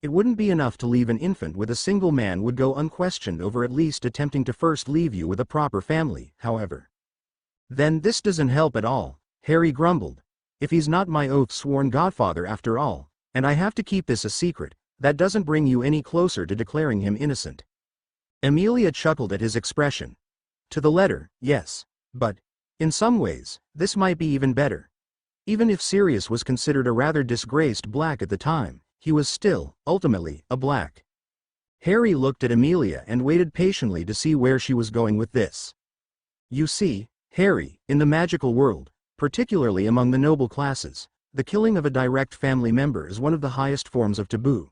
S1: It wouldn't be enough to leave an infant with a single man would go unquestioned over at least attempting to first leave you with a proper family, however. Then this doesn't help at all, Harry grumbled. If he's not my oath-sworn godfather after all, and I have to keep this a secret, that doesn't bring you any closer to declaring him innocent. Amelia chuckled at his expression. To the letter, yes. But, in some ways, this might be even better. Even if Sirius was considered a rather disgraced Black at the time, he was still, ultimately, a Black. Harry looked at Amelia and waited patiently to see where she was going with this. You see, Harry, in the magical world, particularly among the noble classes, the killing of a direct family member is one of the highest forms of taboo.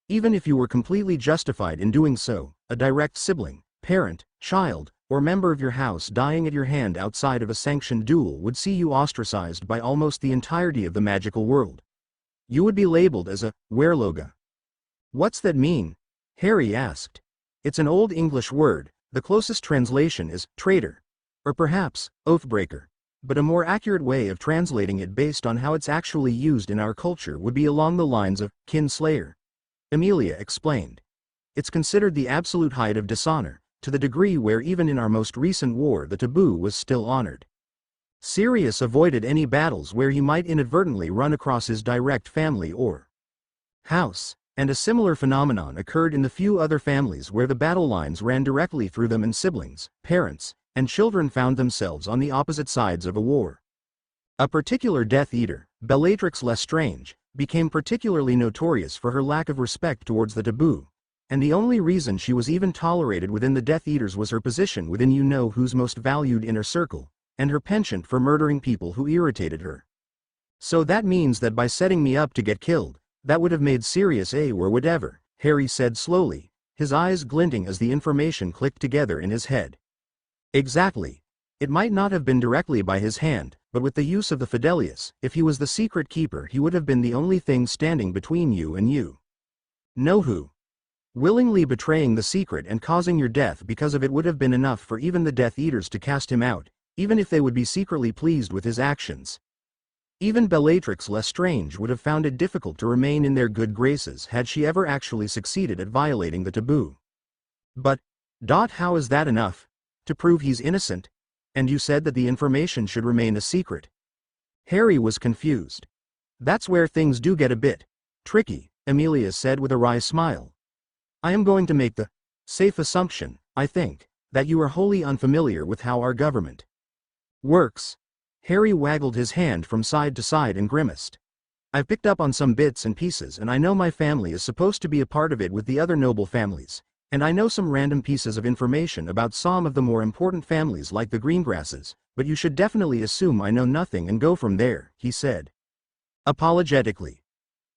S1: Even if you were completely justified in doing so, a direct sibling, parent, child, or member of your house dying at your hand outside of a sanctioned duel would see you ostracized by almost the entirety of the magical world. You would be labeled as a werloga. What's that mean? Harry asked. It's an old English word, the closest translation is traitor, or perhaps oathbreaker, but a more accurate way of translating it based on how it's actually used in our culture would be along the lines of kinslayer. Amelia explained. It's considered the absolute height of dishonor, to the degree where even in our most recent war the taboo was still honored. Sirius avoided any battles where he might inadvertently run across his direct family or house, and a similar phenomenon occurred in the few other families where the battle lines ran directly through them and siblings, parents, and children found themselves on the opposite sides of a war. A particular Death Eater, Bellatrix Lestrange, became particularly notorious for her lack of respect towards the taboo, and the only reason she was even tolerated within the Death Eaters was her position within you-know-who's most valued inner circle, and her penchant for murdering people who irritated her. So that means that by setting me up to get killed, that would have made Sirius a or whatever, Harry said slowly, his eyes glinting as the information clicked together in his head. Exactly. It might not have been directly by his hand, but with the use of the Fidelius, if he was the secret keeper he would have been the only thing standing between you and you. Know who? Willingly betraying the secret and causing your death because of it would have been enough for even the Death Eaters to cast him out, even if they would be secretly pleased with his actions. Even Bellatrix Lestrange would have found it difficult to remain in their good graces had she ever actually succeeded at violating the taboo. But, how is that enough? To prove he's innocent? And you said that the information should remain a secret. Harry was confused. That's where things do get a bit tricky, Amelia said with a wry smile. I am going to make the safe assumption, I think, that you are wholly unfamiliar with how our government works. Harry waggled his hand from side to side and grimaced. I've picked up on some bits and pieces and I know my family is supposed to be a part of it with the other noble families, and I know some random pieces of information about some of the more important families like the Greengrasses, but you should definitely assume I know nothing and go from there, he said. Apologetically.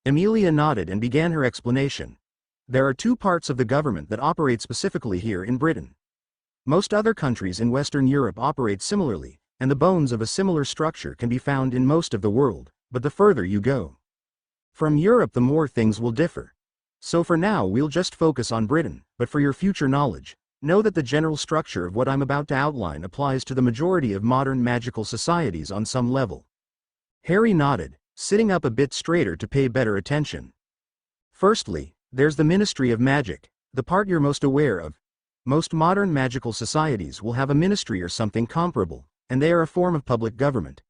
S1: Amelia nodded and began her explanation. There are two parts of the government that operate specifically here in Britain. Most other countries in Western Europe operate similarly, and the bones of a similar structure can be found in most of the world, but the further you go from Europe the more things will differ. So for now we'll just focus on Britain, but for your future knowledge, know that the general structure of what I'm about to outline applies to the majority of modern magical societies on some level. Harry nodded, sitting up a bit straighter to pay better attention. Firstly, there's the Ministry of Magic, the part you're most aware of. Most modern magical societies will have a ministry or something comparable, and they are a form of public government.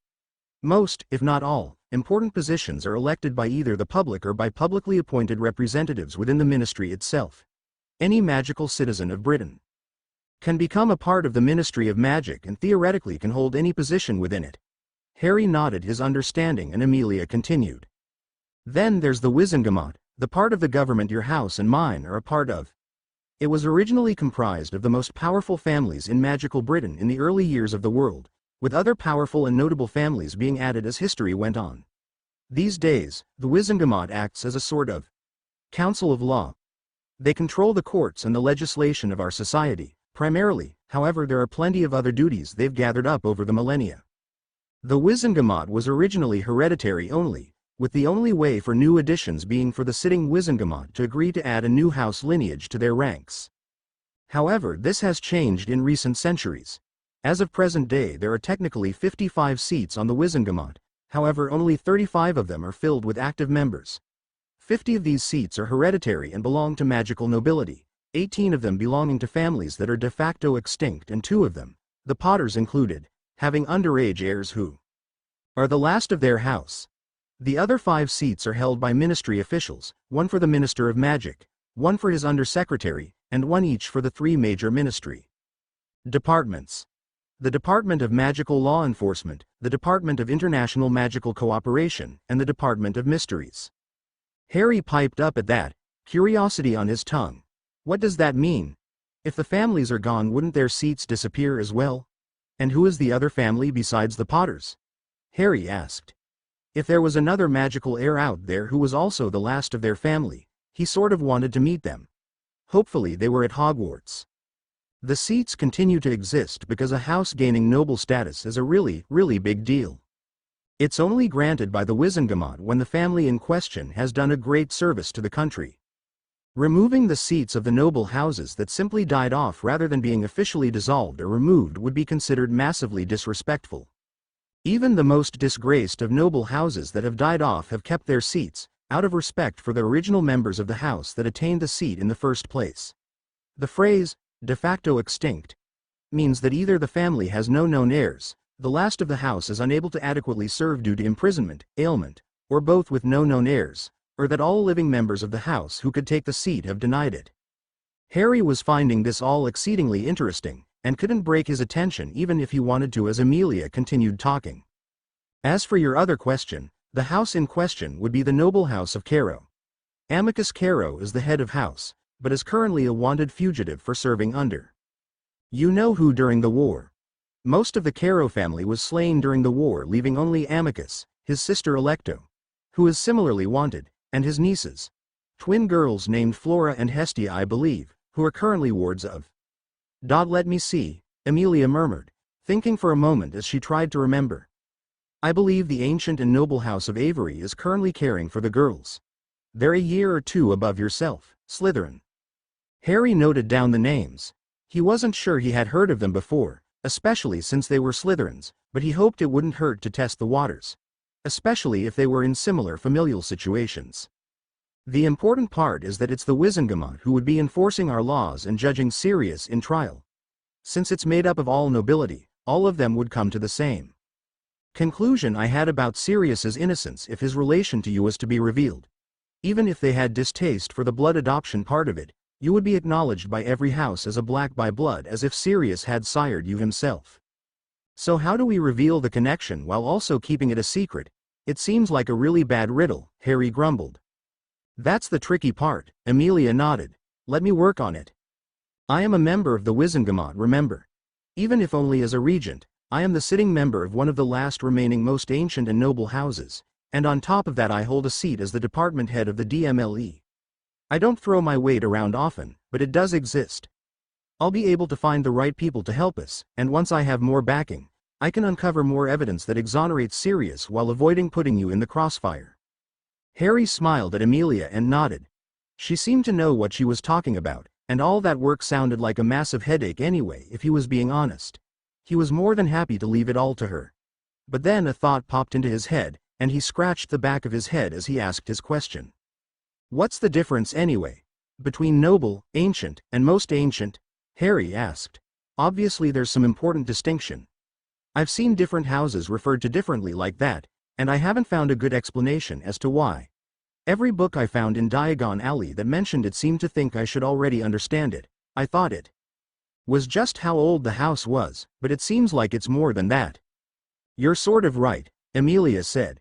S1: Most, if not all, important positions are elected by either the public or by publicly appointed representatives within the ministry itself. Any magical citizen of Britain can become a part of the Ministry of Magic and theoretically can hold any position within it. Harry nodded his understanding and Amelia continued. Then there's the Wizengamot, the part of the government your house and mine are a part of. It was originally comprised of the most powerful families in magical Britain in the early years of the world, with other powerful and notable families being added as history went on. These days, the Wizengamot acts as a sort of council of law. They control the courts and the legislation of our society, primarily. However, there are plenty of other duties they've gathered up over the millennia. The Wizengamot was originally hereditary only, with the only way for new additions being for the sitting Wizengamot to agree to add a new house lineage to their ranks. However, this has changed in recent centuries. As of present day, there are technically 55 seats on the Wizengamot, however only 35 of them are filled with active members. 50 of these seats are hereditary and belong to magical nobility, 18 of them belonging to families that are de facto extinct, and 2 of them, the Potters included, having underage heirs who are the last of their house. The other 5 seats are held by ministry officials, 1 for the Minister of Magic, 1 for his undersecretary, and 1 each for the 3 major ministry departments. The Department of Magical Law Enforcement, the Department of International Magical Cooperation, and the Department of Mysteries. Harry piped up at that, curiosity on his tongue. What does that mean? If the families are gone, wouldn't their seats disappear as well? And who is the other family besides the Potters? Harry asked. If there was another magical heir out there who was also the last of their family, he sort of wanted to meet them. Hopefully they were at Hogwarts. The seats continue to exist because a house gaining noble status is a really, really big deal. It's only granted by the Wizengamot when the family in question has done a great service to the country. Removing the seats of the noble houses that simply died off rather than being officially dissolved or removed would be considered massively disrespectful. Even the most disgraced of noble houses that have died off have kept their seats, out of respect for the original members of the house that attained the seat in the first place. The phrase, de facto extinct, means that either the family has no known heirs, the last of the house is unable to adequately serve due to imprisonment, ailment, or both with no known heirs, or that all living members of the house who could take the seat have denied it. Harry was finding this all exceedingly interesting, and couldn't break his attention even if he wanted to as Amelia continued talking. As for your other question, the house in question would be the noble house of Caro. Amicus Caro is the head of house, but is currently a wanted fugitive for serving under you know who during the war. Most of the Caro family was slain during the war, leaving only Amicus, his sister Electo, who is similarly wanted, and his nieces, twin girls named Flora and Hestia I believe, who are currently wards of. Let me see, Amelia murmured, thinking for a moment as she tried to remember. I believe the ancient and noble house of Avery is currently caring for the girls. They're a year or 2 above yourself, Slytherin. Harry noted down the names. He wasn't sure he had heard of them before, especially since they were Slytherins, but he hoped it wouldn't hurt to test the waters, especially if they were in similar familial situations. The important part is that it's the Wizengamot who would be enforcing our laws and judging Sirius in trial. Since it's made up of all nobility, all of them would come to the same conclusion I had about Sirius's innocence if his relation to you was to be revealed. Even if they had distaste for the blood adoption part of it, you would be acknowledged by every house as a Black by blood, as if Sirius had sired you himself. So how do we reveal the connection while also keeping it a secret? It seems like a really bad riddle, Harry grumbled. That's the tricky part, Amelia nodded. Let me work on it. I am a member of the Wizengamot, remember. Even if only as a regent, I am the sitting member of one of the last remaining most ancient and noble houses, and on top of that I hold a seat as the department head of the DMLE. I don't throw my weight around often, but it does exist. I'll be able to find the right people to help us, and once I have more backing, I can uncover more evidence that exonerates Sirius while avoiding putting you in the crossfire. Harry smiled at Amelia and nodded. She seemed to know what she was talking about, and all that work sounded like a massive headache anyway if he was being honest. He was more than happy to leave it all to her. But then a thought popped into his head, and he scratched the back of his head as he asked his question. What's the difference anyway, between noble, ancient, and most ancient? Harry asked. Obviously there's some important distinction. I've seen different houses referred to differently like that, and I haven't found a good explanation as to why. Every book I found in Diagon Alley that mentioned it seemed to think I should already understand it. I thought it was just how old the house was, but it seems like it's more than that. You're sort of right, Amelia said.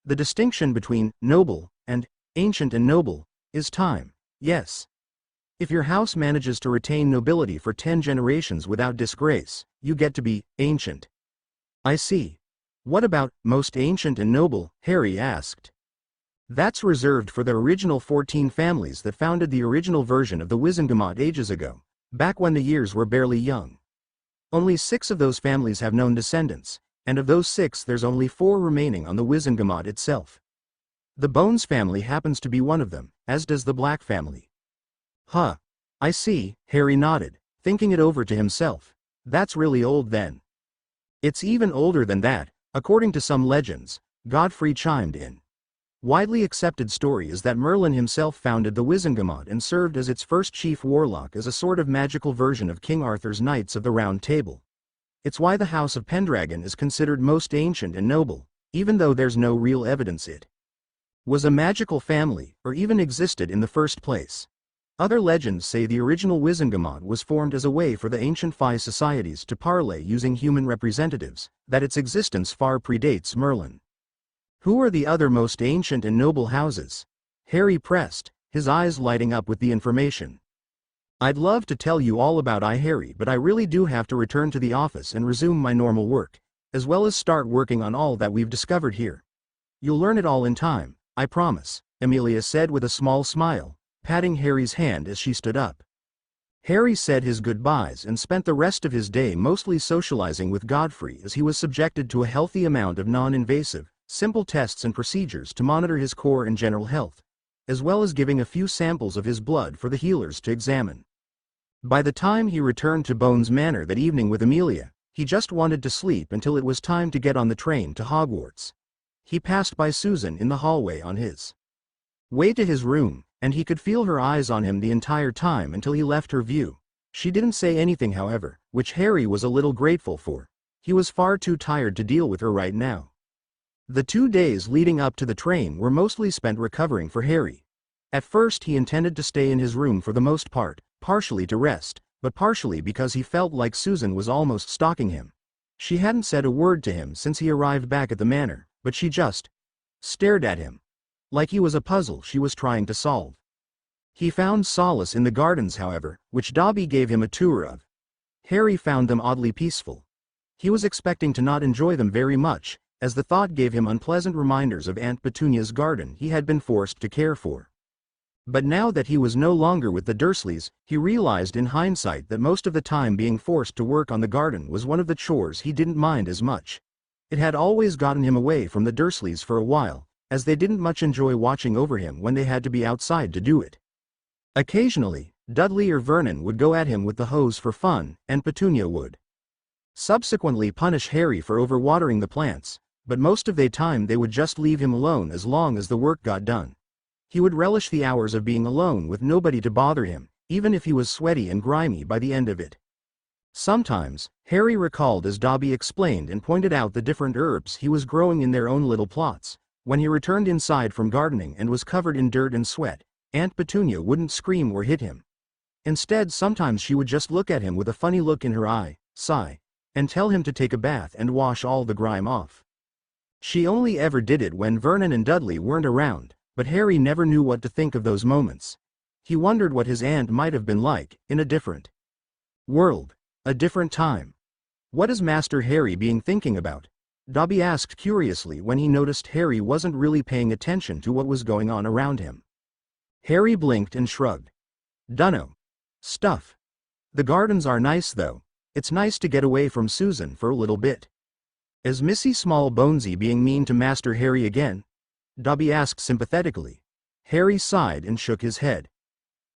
S1: The distinction between noble and ancient and noble is time, yes. If your house manages to retain nobility for 10 generations without disgrace, you get to be ancient. I see. What about most ancient and noble? Harry asked. That's reserved for the original 14 families that founded the original version of the Wizengamot ages ago, back when the years were barely young. Only 6 of those families have known descendants, and of those 6 there's only 4 remaining on the Wizengamot itself. The Bones family happens to be one of them, as does the Black family. Huh. I see, Harry nodded, thinking it over to himself. That's really old then. It's even older than that, according to some legends, Godfrey chimed in. Widely accepted story is that Merlin himself founded the Wizengamot and served as its first chief warlock as a sort of magical version of King Arthur's Knights of the Round Table. It's why the House of Pendragon is considered most ancient and noble, even though there's no real evidence it was a magical family, or even existed in the first place. Other legends say the original Wizengamot was formed as a way for the ancient Fae societies to parley using human representatives, that its existence far predates Merlin. Who are the other most ancient and noble houses? Harry pressed, his eyes lighting up with the information. I'd love to tell you all about Harry, but I really do have to return to the office and resume my normal work, as well as start working on all that we've discovered here. You'll learn it all in time, I promise, Amelia said with a small smile, patting Harry's hand as she stood up. Harry said his goodbyes and spent the rest of his day mostly socializing with Godfrey as he was subjected to a healthy amount of non-invasive, simple tests and procedures to monitor his core and general health, as well as giving a few samples of his blood for the healers to examine. By the time he returned to Bones Manor that evening with Amelia, he just wanted to sleep until it was time to get on the train to Hogwarts. He passed by Susan in the hallway on his way to his room, and he could feel her eyes on him the entire time until he left her view. She didn't say anything, however, which Harry was a little grateful for. He was far too tired to deal with her right now. The 2 days leading up to the train were mostly spent recovering for Harry. At first he intended to stay in his room for the most part, partially to rest, but partially because he felt like Susan was almost stalking him. She hadn't said a word to him since he arrived back at the manor, but she just stared at him, like he was a puzzle she was trying to solve. He found solace in the gardens, however, which Dobby gave him a tour of. Harry found them oddly peaceful. He was expecting to not enjoy them very much, as the thought gave him unpleasant reminders of Aunt Petunia's garden he had been forced to care for. But now that he was no longer with the Dursleys, he realized in hindsight that most of the time being forced to work on the garden was one of the chores he didn't mind as much. It had always gotten him away from the Dursleys for a while, as they didn't much enjoy watching over him when they had to be outside to do it. Occasionally, Dudley or Vernon would go at him with the hose for fun, and Petunia would subsequently punish Harry for overwatering the plants, but most of the time they would just leave him alone as long as the work got done. He would relish the hours of being alone with nobody to bother him, even if he was sweaty and grimy by the end of it. Sometimes, Harry recalled as Dobby explained and pointed out the different herbs he was growing in their own little plots. When he returned inside from gardening and was covered in dirt and sweat, Aunt Petunia wouldn't scream or hit him. Instead, sometimes she would just look at him with a funny look in her eye, sigh, and tell him to take a bath and wash all the grime off. She only ever did it when Vernon and Dudley weren't around, but Harry never knew what to think of those moments. He wondered what his aunt might have been like, in a different world, a different time. What is Master Harry being thinking about? Dobby asked curiously when he noticed Harry wasn't really paying attention to what was going on around him. Harry blinked and shrugged. Dunno. Stuff. The gardens are nice though. It's nice to get away from Susan for a little bit. Is Missy Smallbonesy being mean to Master Harry again? Dobby asked sympathetically. Harry sighed and shook his head.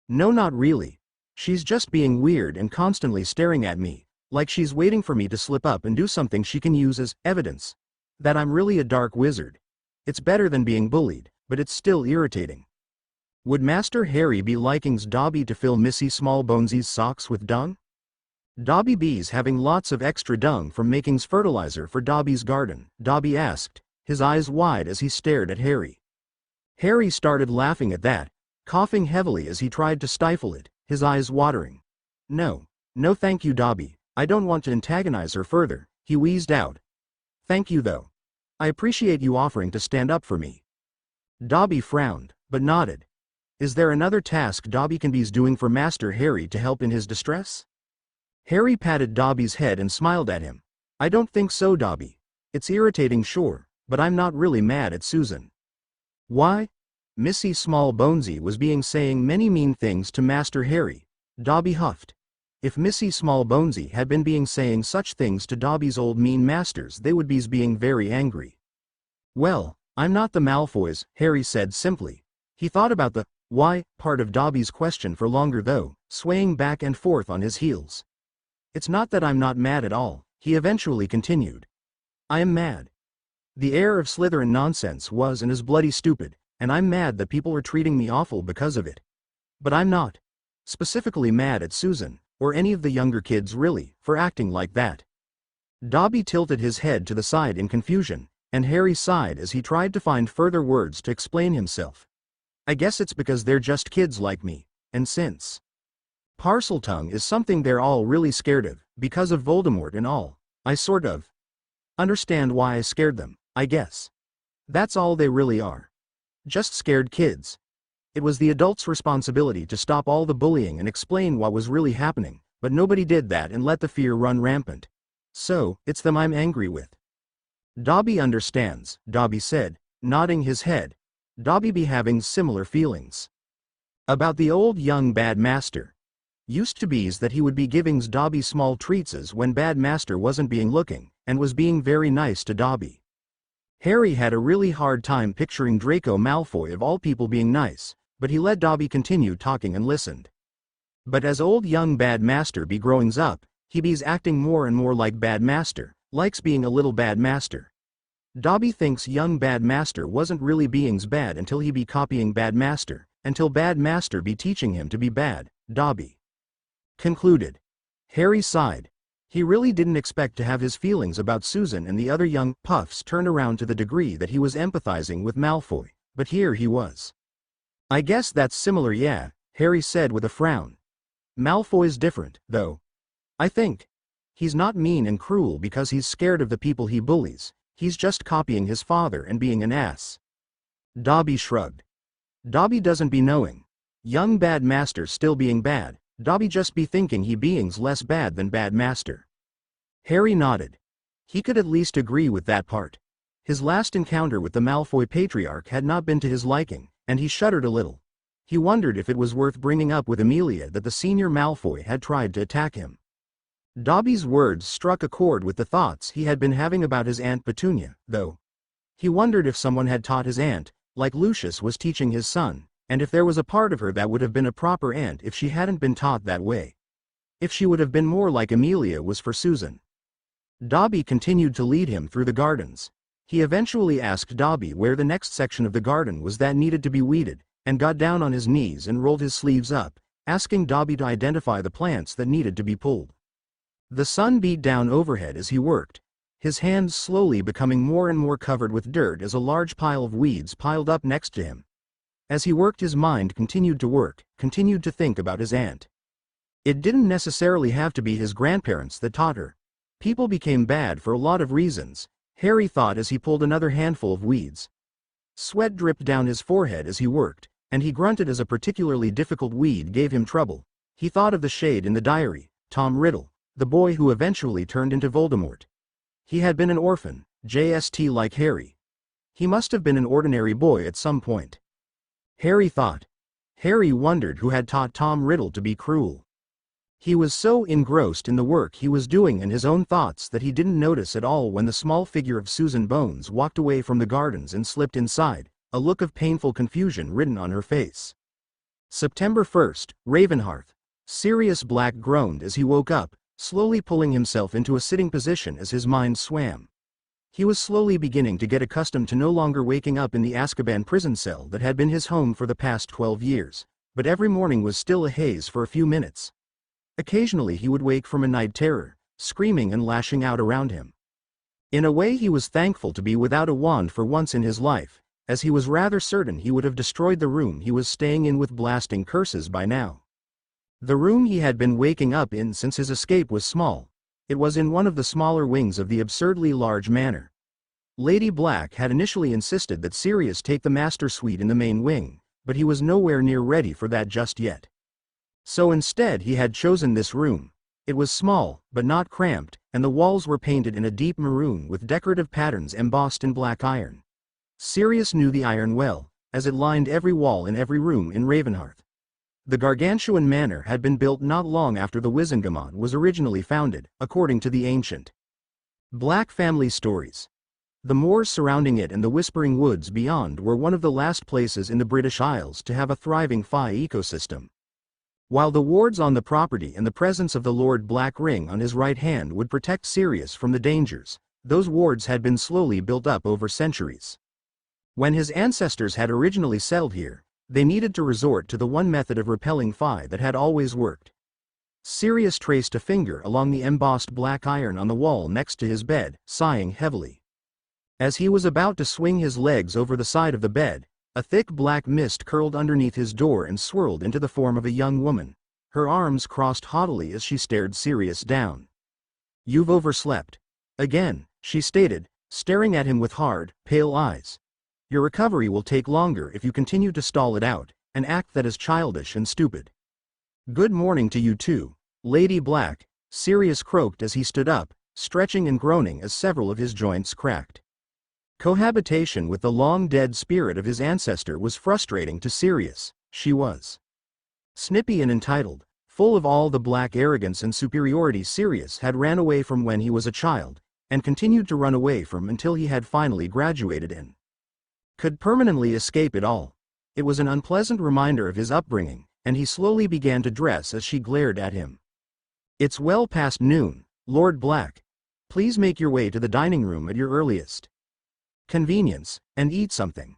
S1: No, not really. She's just being weird and constantly staring at me, like she's waiting for me to slip up and do something she can use as evidence that I'm really a dark wizard. It's better than being bullied, but it's still irritating. Would Master Harry be liking Dobby to fill Missy Smallbonesy's socks with dung? Dobby B's having lots of extra dung from making's fertilizer for Dobby's garden, Dobby asked, his eyes wide as he stared at Harry. Harry started laughing at that, coughing heavily as he tried to stifle it, his eyes watering. No thank you, Dobby. I don't want to antagonize her further, he wheezed out. Thank you though. I appreciate you offering to stand up for me. Dobby frowned, but nodded. Is there another task Dobby can be doing for Master Harry to help in his distress? Harry patted Dobby's head and smiled at him. I don't think so, Dobby. It's irritating, sure, but I'm not really mad at Susan. Why? Missy Smallbonesy was saying many mean things to Master Harry, Dobby huffed. If Missy Smallbonesy had been saying such things to Dobby's old mean masters, they would be being very angry. Well, I'm not the Malfoys, Harry said simply. He thought about the why part of Dobby's question for longer though, swaying back and forth on his heels. It's not that I'm not mad at all, he eventually continued. I am mad. The air of Slytherin nonsense was and is bloody stupid, and I'm mad that people are treating me awful because of it. But I'm not specifically mad at Susan, or any of the younger kids really, for acting like that. Dobby tilted his head to the side in confusion, and Harry sighed as he tried to find further words to explain himself. I guess it's because they're just kids like me, and since Parseltongue is something they're all really scared of, because of Voldemort and all, I sort of understand why I scared them, I guess. That's all they really are. Just scared kids. It was the adults' responsibility to stop all the bullying and explain what was really happening, but nobody did that and let the fear run rampant. So, it's them I'm angry with. Dobby understands, Dobby said, nodding his head. Dobby be having similar feelings about the old young bad master. Used to be's that he would be giving Dobby small treatses when bad master wasn't being looking, and was being very nice to Dobby. Harry had a really hard time picturing Draco Malfoy of all people being nice, but he let Dobby continue talking and listened. But as old young bad master be growings up, he be's acting more and more like bad master, likes being a little bad master. Dobby thinks young bad master wasn't really beings bad until he be copying bad master, until bad master be teaching him to be bad, Dobby concluded. Harry sighed. He really didn't expect to have his feelings about Susan and the other young puffs turned around to the degree that he was empathizing with Malfoy, but here he was. I guess that's similar, yeah, Harry said with a frown. Malfoy's different, though. I think. He's not mean and cruel because he's scared of the people he bullies. He's just copying his father and being an ass. Dobby shrugged. Dobby doesn't be knowing. Young bad master still being bad, Dobby just be thinking he beings less bad than bad master. Harry nodded. He could at least agree with that part. His last encounter with the Malfoy patriarch had not been to his liking, and he shuddered a little. He wondered if it was worth bringing up with Amelia that the senior Malfoy had tried to attack him. Dobby's words struck a chord with the thoughts he had been having about his Aunt Petunia, though. He wondered if someone had taught his aunt, like Lucius was teaching his son, and if there was a part of her that would have been a proper aunt if she hadn't been taught that way. If she would have been more like Amelia was for Susan. Dobby continued to lead him through the gardens. He eventually asked Dobby where the next section of the garden was that needed to be weeded, and got down on his knees and rolled his sleeves up, asking Dobby to identify the plants that needed to be pulled. The sun beat down overhead as he worked, his hands slowly becoming more and more covered with dirt as a large pile of weeds piled up next to him. As he worked, his mind continued to work, continued to think about his aunt. It didn't necessarily have to be his grandparents that taught her. People became bad for a lot of reasons, Harry thought as he pulled another handful of weeds. Sweat dripped down his forehead as he worked, and he grunted as a particularly difficult weed gave him trouble. He thought of the shade in the diary, Tom Riddle, the boy who eventually turned into Voldemort. He had been an orphan, just like Harry. He must have been an ordinary boy at some point. Harry thought. Harry wondered who had taught Tom Riddle to be cruel. He was so engrossed in the work he was doing and his own thoughts that he didn't notice at all when the small figure of Susan Bones walked away from the gardens and slipped inside, a look of painful confusion written on her face. September 1st, Ravenhearth. Sirius Black groaned as he woke up, slowly pulling himself into a sitting position as his mind swam. He was slowly beginning to get accustomed to no longer waking up in the Azkaban prison cell that had been his home for the past 12 years, but every morning was still a haze for a few minutes. Occasionally he would wake from a night terror, screaming and lashing out around him. In a way he was thankful to be without a wand for once in his life, as he was rather certain he would have destroyed the room he was staying in with blasting curses by now. The room he had been waking up in since his escape was small. It was in one of the smaller wings of the absurdly large manor. Lady Black had initially insisted that Sirius take the master suite in the main wing, but he was nowhere near ready for that just yet. So instead he had chosen this room. It was small, but not cramped, and the walls were painted in a deep maroon with decorative patterns embossed in black iron. Sirius knew the iron well, as it lined every wall in every room in Ravenhearth. The gargantuan manor had been built not long after the Wizengamot was originally founded, according to the ancient Black family stories. The moors surrounding it and the whispering woods beyond were one of the last places in the British Isles to have a thriving Fae ecosystem. While the wards on the property and the presence of the Lord Black Ring on his right hand would protect Sirius from the dangers, those wards had been slowly built up over centuries. When his ancestors had originally settled here, they needed to resort to the one method of repelling Fae that had always worked. Sirius traced a finger along the embossed black iron on the wall next to his bed, sighing heavily. As he was about to swing his legs over the side of the bed, a thick black mist curled underneath his door and swirled into the form of a young woman. Her arms crossed haughtily as she stared Sirius down. "You've overslept again," she stated, staring at him with hard, pale eyes. "Your recovery will take longer if you continue to stall it out, an act that is childish and stupid." "Good morning to you too, Lady Black," Sirius croaked as he stood up, stretching and groaning as several of his joints cracked. Cohabitation with the long-dead spirit of his ancestor was frustrating to Sirius. She was snippy and entitled, full of all the black arrogance and superiority Sirius had ran away from when he was a child, and continued to run away from until he had finally graduated in. Could permanently escape it all. It was an unpleasant reminder of his upbringing, and he slowly began to dress as she glared at him. "It's well past noon, Lord Black. Please make your way to the dining room at your earliest convenience, and eat something.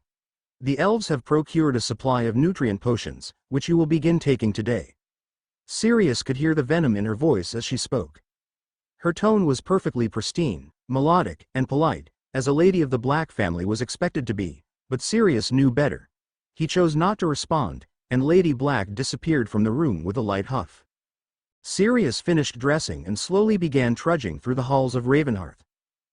S1: The elves have procured a supply of nutrient potions, which you will begin taking today." Sirius could hear the venom in her voice as she spoke. Her tone was perfectly pristine, melodic, and polite, as a lady of the Black family was expected to be, but Sirius knew better. He chose not to respond, and Lady Black disappeared from the room with a light huff. Sirius finished dressing and slowly began trudging through the halls of Ravenhearth.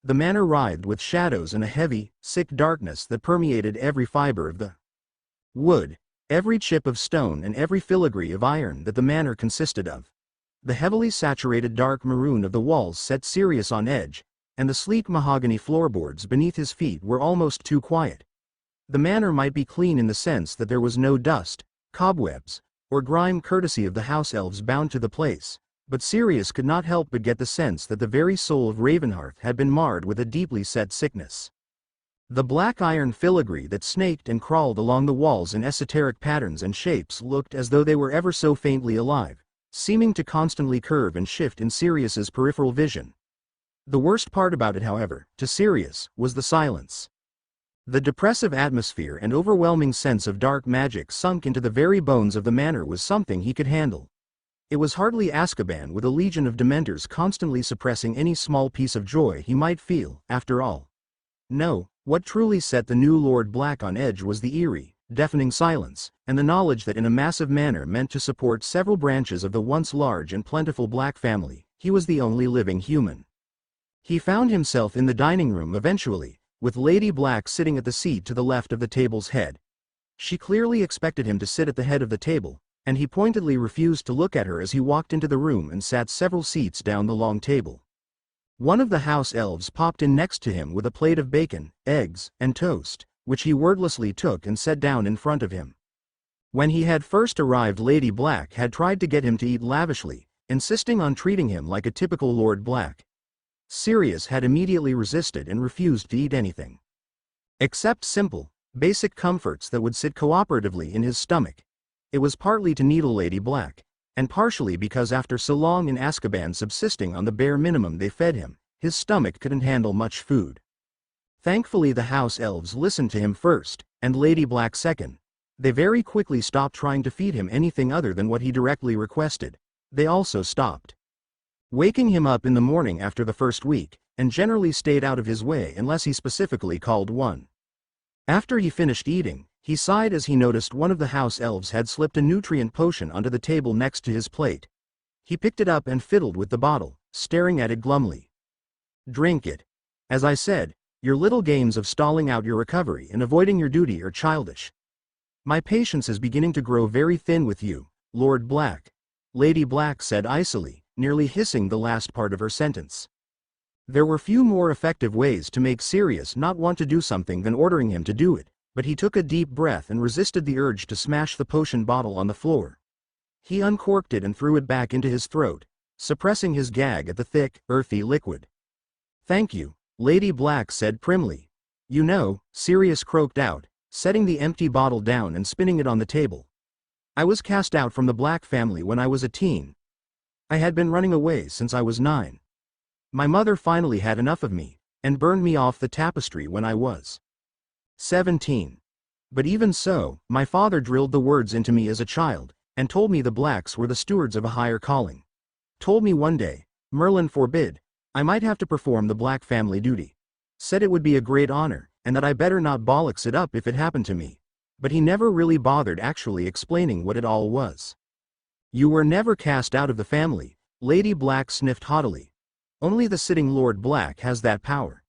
S1: The manor writhed with shadows and a heavy, sick darkness that permeated every fiber of the wood, every chip of stone and every filigree of iron that the manor consisted of. The heavily saturated dark maroon of the walls set Sirius on edge, and the sleek mahogany floorboards beneath his feet were almost too quiet. The manor might be clean in the sense that there was no dust, cobwebs, or grime courtesy of the house elves bound to the place, but Sirius could not help but get the sense that the very soul of Ravenhearth had been marred with a deeply set sickness. The black iron filigree that snaked and crawled along the walls in esoteric patterns and shapes looked as though they were ever so faintly alive, seeming to constantly curve and shift in Sirius's peripheral vision. The worst part about it, however, to Sirius, was the silence. The depressive atmosphere and overwhelming sense of dark magic sunk into the very bones of the manor was something he could handle. It was hardly Azkaban with a legion of Dementors constantly suppressing any small piece of joy he might feel, after all. No, what truly set the new Lord Black on edge was the eerie, deafening silence, and the knowledge that in a massive manor meant to support several branches of the once large and plentiful Black family, he was the only living human. He found himself in the dining room eventually, with Lady Black sitting at the seat to the left of the table's head. She clearly expected him to sit at the head of the table, and he pointedly refused to look at her as he walked into the room and sat several seats down the long table. One of the house elves popped in next to him with a plate of bacon, eggs, and toast, which he wordlessly took and set down in front of him. When he had first arrived, Lady Black had tried to get him to eat lavishly, insisting on treating him like a typical Lord Black. Sirius had immediately resisted and refused to eat anything except simple, basic comforts that would sit cooperatively in his stomach. It was partly to needle Lady Black, and partially because after so long in Azkaban subsisting on the bare minimum they fed him, his stomach couldn't handle much food. Thankfully the house elves listened to him first, and Lady Black second. They very quickly stopped trying to feed him anything other than what he directly requested. They also stopped waking him up in the morning after the first week, and generally stayed out of his way unless he specifically called one. After he finished eating, he sighed as he noticed one of the house elves had slipped a nutrient potion onto the table next to his plate. He picked it up and fiddled with the bottle, staring at it glumly. "Drink it. As I said, your little games of stalling out your recovery and avoiding your duty are childish. My patience is beginning to grow very thin with you, Lord Black," Lady Black said icily, nearly hissing the last part of her sentence. There were few more effective ways to make Sirius not want to do something than ordering him to do it, but he took a deep breath and resisted the urge to smash the potion bottle on the floor. He uncorked it and threw it back into his throat, suppressing his gag at the thick, earthy liquid. "Thank you," Lady Black said primly. "You know," Sirius croaked out, setting the empty bottle down and spinning it on the table. "I was cast out from the Black family when I was a teen. I had been running away since I was 9. My mother finally had enough of me, and burned me off the tapestry when I was 17. But even so, my father drilled the words into me as a child, and told me the Blacks were the stewards of a higher calling. Told me one day, Merlin forbid, I might have to perform the Black family duty. Said it would be a great honor, and that I better not bollocks it up if it happened to me. But he never really bothered actually explaining what it all was." "You were never cast out of the family," Lady Black sniffed haughtily. "Only the sitting Lord Black has that power.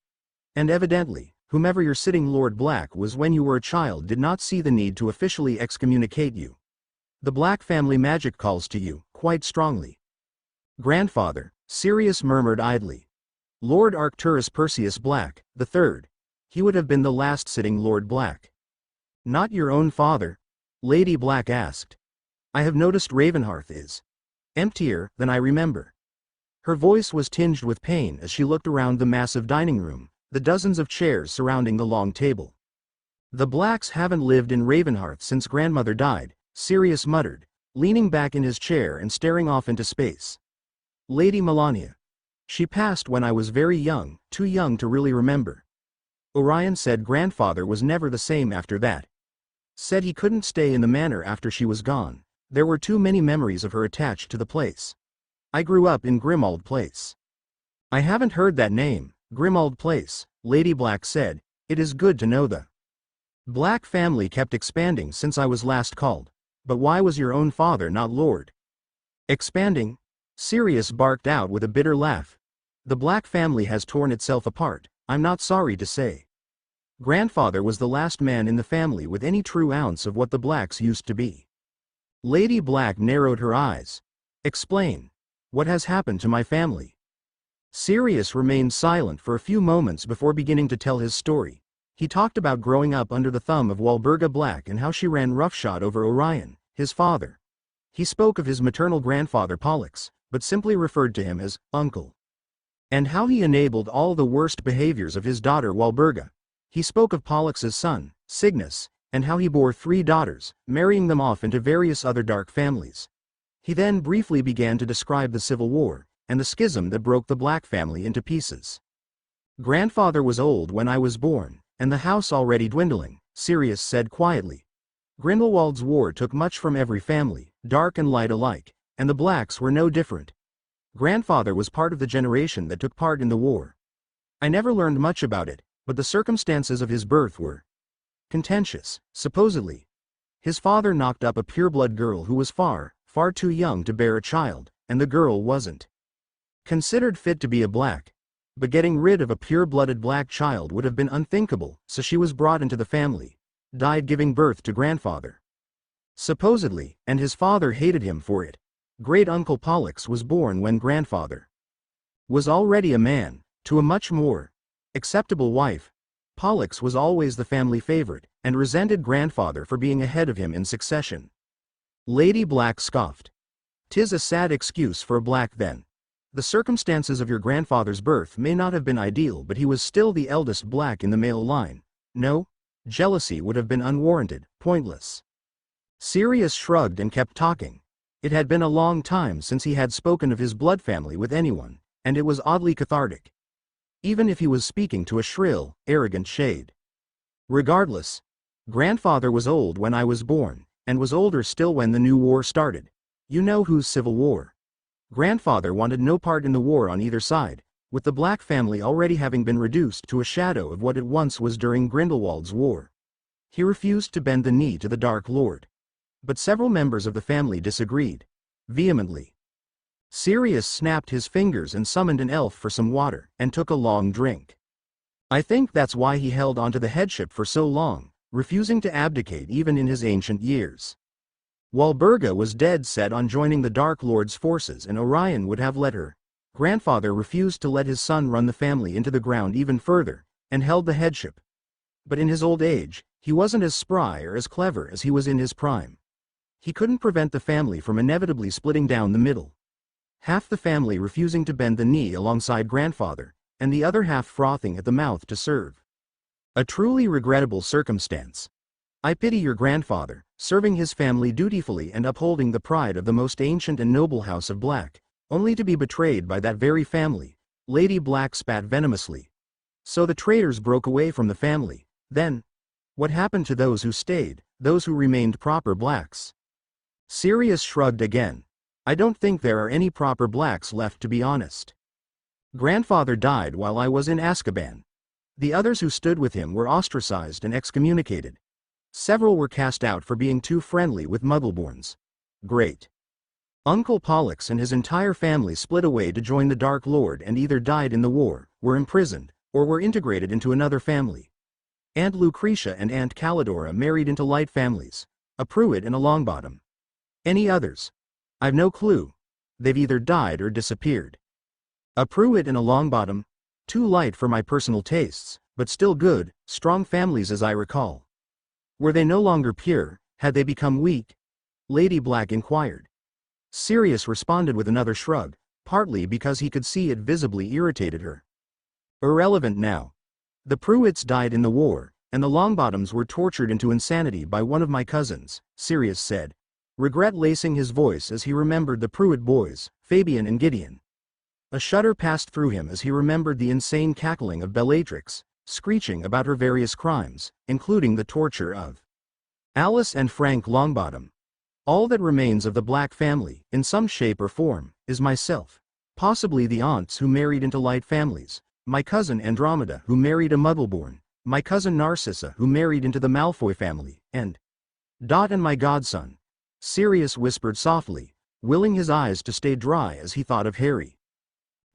S1: And evidently, whomever your sitting Lord Black was when you were a child did not see the need to officially excommunicate you. The Black family magic calls to you, quite strongly." "Grandfather," Sirius murmured idly. "Lord Arcturus Perseus Black, the third. He would have been the last sitting Lord Black." "Not your own father?" Lady Black asked. "I have noticed Ravenhearth is emptier than I remember." Her voice was tinged with pain as she looked around the massive dining room, the dozens of chairs surrounding the long table. "The Blacks haven't lived in Ravenhearth since grandmother died," Sirius muttered, leaning back in his chair and staring off into space. "Lady Melania. She passed when I was very young, too young to really remember. Orion said grandfather was never the same after that. Said he couldn't stay in the manor after she was gone. There were too many memories of her attached to the place. I grew up in Grimmauld Place." "I haven't heard that name, Grimmauld Place," Lady Black said. "It is good to know the Black family kept expanding since I was last called. But why was your own father not Lord?" "Expanding?" Sirius barked out with a bitter laugh. "The Black family has torn itself apart, I'm not sorry to say. Grandfather was the last man in the family with any true ounce of what the Blacks used to be." Lady Black narrowed her eyes. "Explain. What has happened to my family?" Sirius remained silent for a few moments before beginning to tell his story. He talked about growing up under the thumb of Walburga Black and how she ran roughshod over Orion, his father. He spoke of his maternal grandfather Pollux, but simply referred to him as uncle. And how he enabled all the worst behaviors of his daughter Walburga. He spoke of Pollux's son, Cygnus, and how he bore 3 daughters, marrying them off into various other dark families. He then briefly began to describe the Civil War, and the schism that broke the Black family into pieces. "Grandfather was old when I was born, and the house already dwindling," Sirius said quietly. "Grindelwald's war took much from every family, dark and light alike, and the Blacks were no different. Grandfather was part of the generation that took part in the war. I never learned much about it, but the circumstances of his birth were contentious, supposedly. His father knocked up a pureblood girl who was far, far too young to bear a child, and the girl wasn't considered fit to be a Black. But getting rid of a pure-blooded Black child would have been unthinkable, so she was brought into the family. Died giving birth to grandfather. Supposedly, and his father hated him for it. Great-uncle Pollux was born when grandfather was already a man, to a much more acceptable wife. Pollux was always the family favorite, and resented grandfather for being ahead of him in succession." Lady Black scoffed. "'Tis a sad excuse for a Black then. The circumstances of your grandfather's birth may not have been ideal, but he was still the eldest Black in the male line. No? Jealousy would have been unwarranted, pointless." Sirius shrugged and kept talking. It had been a long time since he had spoken of his blood family with anyone, and it was oddly cathartic. Even if he was speaking to a shrill, arrogant shade. "Regardless, grandfather was old when I was born, and was older still when the new war started. You know whose Civil War? Grandfather wanted no part in the war on either side, with the Black family already having been reduced to a shadow of what it once was during Grindelwald's war. He refused to bend the knee to the Dark Lord. But several members of the family disagreed. Vehemently. Sirius snapped his fingers and summoned an elf for some water, and took a long drink. I think that's why he held onto the headship for so long, refusing to abdicate even in his ancient years. Walburga was dead set on joining the Dark Lord's forces, and Orion would have let her. Grandfather refused to let his son run the family into the ground even further, and held the headship. But in his old age, he wasn't as spry or as clever as he was in his prime. He couldn't prevent the family from inevitably splitting down the middle. Half the family refusing to bend the knee alongside grandfather, and the other half frothing at the mouth to serve. A truly regrettable circumstance. I pity your grandfather, serving his family dutifully and upholding the pride of the most ancient and noble house of Black, only to be betrayed by that very family. Lady Black spat venomously. So the traitors broke away from the family. Then, what happened to those who stayed, those who remained proper Blacks? Sirius shrugged again. I don't think there are any proper Blacks left, to be honest. Grandfather died while I was in Azkaban. The others who stood with him were ostracized and excommunicated. Several were cast out for being too friendly with Muggleborns. Great. Uncle Pollux and his entire family split away to join the Dark Lord and either died in the war, were imprisoned, or were integrated into another family. Aunt Lucretia and Aunt Calidora married into light families, a Pruitt and a Longbottom. Any others? I've no clue. They've either died or disappeared. A Pruitt and a Longbottom? Too light for my personal tastes, but still good, strong families as I recall. Were they no longer pure? Had they become weak? Lady Black inquired. Sirius responded with another shrug, partly because he could see it visibly irritated her. Irrelevant now. The Pruitts died in the war, and the Longbottoms were tortured into insanity by one of my cousins, Sirius said, regret lacing his voice as he remembered the Pruitt boys, Fabian and Gideon. A shudder passed through him as he remembered the insane cackling of Bellatrix, screeching about her various crimes, including the torture of Alice and Frank Longbottom. All that remains of the Black family, in some shape or form, is myself. Possibly the aunts who married into light families, my cousin Andromeda who married a Muggleborn, my cousin Narcissa who married into the Malfoy family, and Dot and my godson. Sirius whispered softly, willing his eyes to stay dry as he thought of Harry.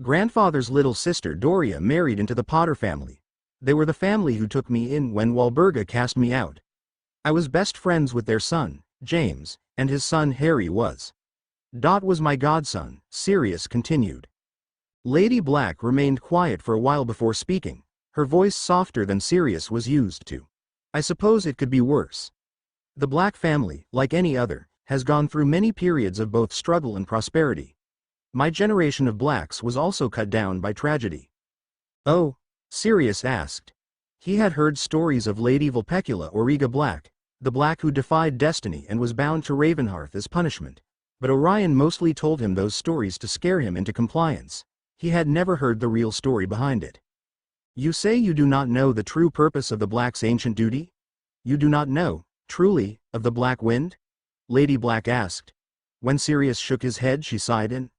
S1: Grandfather's little sister Doria married into the Potter family. They were the family who took me in when Walburga cast me out. I was best friends with their son, James, and his son Harry was. Dot was my godson, Sirius continued. Lady Black remained quiet for a while before speaking, her voice softer than Sirius was used to. I suppose it could be worse. The Black family, like any other, has gone through many periods of both struggle and prosperity. My generation of Blacks was also cut down by tragedy. Oh? Sirius asked. He had heard stories of Lady Vulpecula Auriga Black, the Black who defied destiny and was bound to Ravenhearth as punishment, but Orion mostly told him those stories to scare him into compliance. He had never heard the real story behind it. You say you do not know the true purpose of the Black's ancient duty? You do not know, truly, of the Black Wind? Lady Black asked. When Sirius shook his head, she sighed and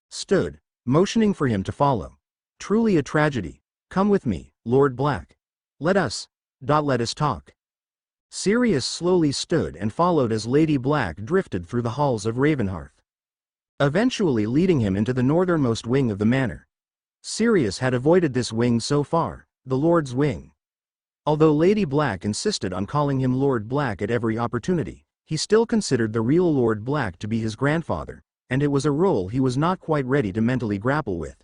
S1: stood, motioning for him to follow. Truly a tragedy. Come with me, Lord Black. Let us talk. Sirius slowly stood and followed as Lady Black drifted through the halls of Ravenhearth, eventually leading him into the northernmost wing of the manor. Sirius had avoided this wing so far, the Lord's wing. Although Lady Black insisted on calling him Lord Black at every opportunity, he still considered the real Lord Black to be his grandfather, and it was a role he was not quite ready to mentally grapple with.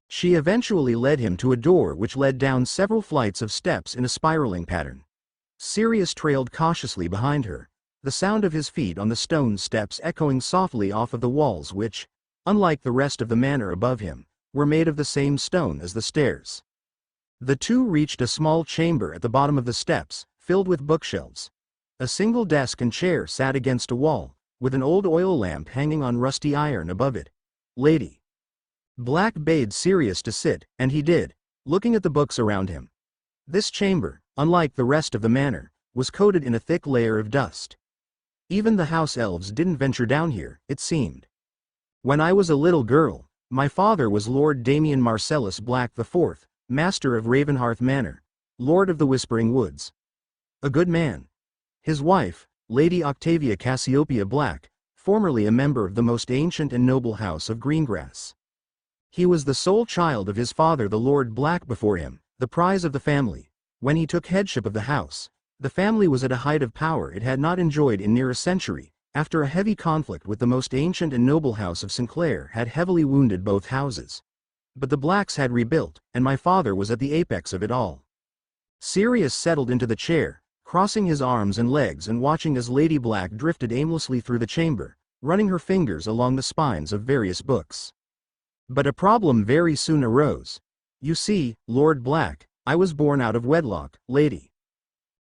S1: She eventually led him to a door which led down several flights of steps in a spiraling pattern. Sirius trailed cautiously behind her, the sound of his feet on the stone steps echoing softly off of the walls which, unlike the rest of the manor above him, were made of the same stone as the stairs. The two reached a small chamber at the bottom of the steps, filled with bookshelves. A single desk and chair sat against a wall, with an old oil lamp hanging on rusty iron above it. Lady Black bade Sirius to sit, and he did, looking at the books around him. This chamber, unlike the rest of the manor, was coated in a thick layer of dust. Even the house elves didn't venture down here, it seemed. When I was a little girl, my father was Lord Damian Marcellus Black IV, Master of Ravenhearth Manor, Lord of the Whispering Woods. A good man. His wife, Lady Octavia Cassiopeia Black, formerly a member of the most ancient and noble house of Greengrass. He was the sole child of his father the Lord Black before him, the prize of the family. When he took headship of the house, the family was at a height of power it had not enjoyed in near a century, after a heavy conflict with the most ancient and noble house of Sinclair had heavily wounded both houses. But the Blacks had rebuilt, and my father was at the apex of it all. Sirius settled into the chair, crossing his arms and legs and watching as Lady Black drifted aimlessly through the chamber, running her fingers along the spines of various books. But a problem very soon arose. You see, Lord Black, I was born out of wedlock, Lady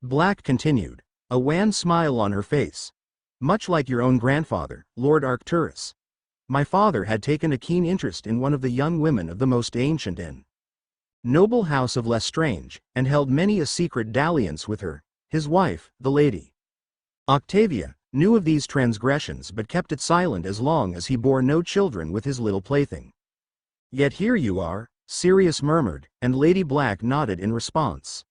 S1: Black continued, a wan smile on her face. Much like your own grandfather, Lord Arcturus. My father had taken a keen interest in one of the young women of the most ancient and noble house of Lestrange, and held many a secret dalliance with her. His wife, the Lady Octavia, knew of these transgressions but kept it silent as long as he bore no children with his little plaything. Yet here you are, Sirius murmured, and Lady Black nodded in response.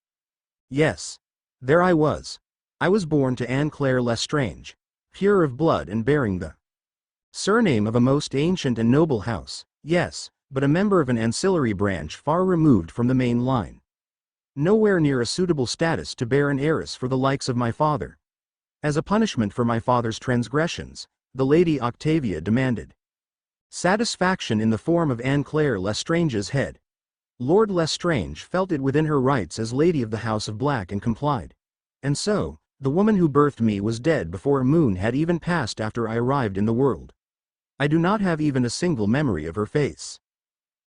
S1: Yes. There I was. I was born to Anne Claire Lestrange, pure of blood and bearing the surname of a most ancient and noble house, yes, but a member of an ancillary branch far removed from the main line. Nowhere near a suitable status to bear an heiress for the likes of my father. As a punishment for my father's transgressions, the Lady Octavia demanded satisfaction in the form of Anne Claire Lestrange's head. Lord Lestrange felt it within her rights as Lady of the House of Black and complied. And so, the woman who birthed me was dead before a moon had even passed after I arrived in the world. I do not have even a single memory of her face.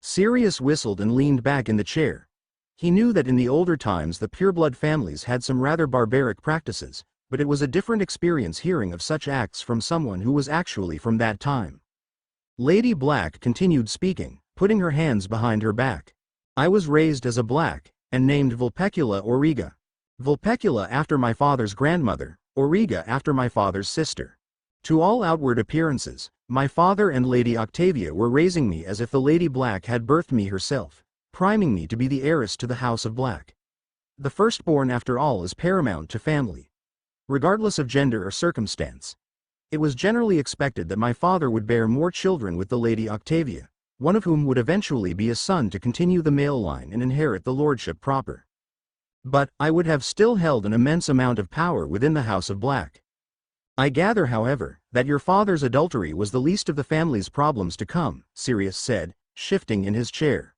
S1: Sirius whistled and leaned back in the chair. He knew that in the older times the pureblood families had some rather barbaric practices, but it was a different experience hearing of such acts from someone who was actually from that time. Lady Black continued speaking, putting her hands behind her back. I was raised as a Black, and named Vulpecula Auriga. Vulpecula after my father's grandmother, Auriga after my father's sister. To all outward appearances, my father and Lady Octavia were raising me as if the Lady Black had birthed me herself, priming me to be the heiress to the House of Black. The firstborn after all is paramount to family, regardless of gender or circumstance. It was generally expected that my father would bear more children with the Lady Octavia, one of whom would eventually be a son to continue the male line and inherit the lordship proper. But I would have still held an immense amount of power within the House of Black. I gather, however, that your father's adultery was the least of the family's problems to come, Sirius said, shifting in his chair.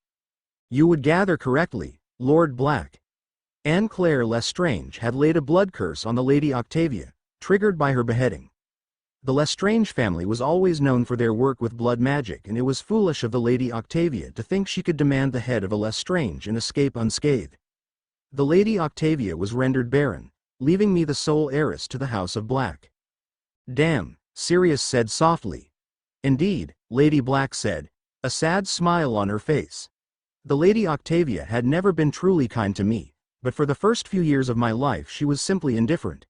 S1: You would gather correctly, Lord Black. Anne Claire Lestrange had laid a blood curse on the Lady Octavia, triggered by her beheading. The Lestrange family was always known for their work with blood magic, and it was foolish of the Lady Octavia to think she could demand the head of a Lestrange and escape unscathed. The Lady Octavia was rendered barren, leaving me the sole heiress to the House of Black. Damn, Sirius said softly. Indeed, Lady Black said, a sad smile on her face. The Lady Octavia had never been truly kind to me, but for the first few years of my life she was simply indifferent,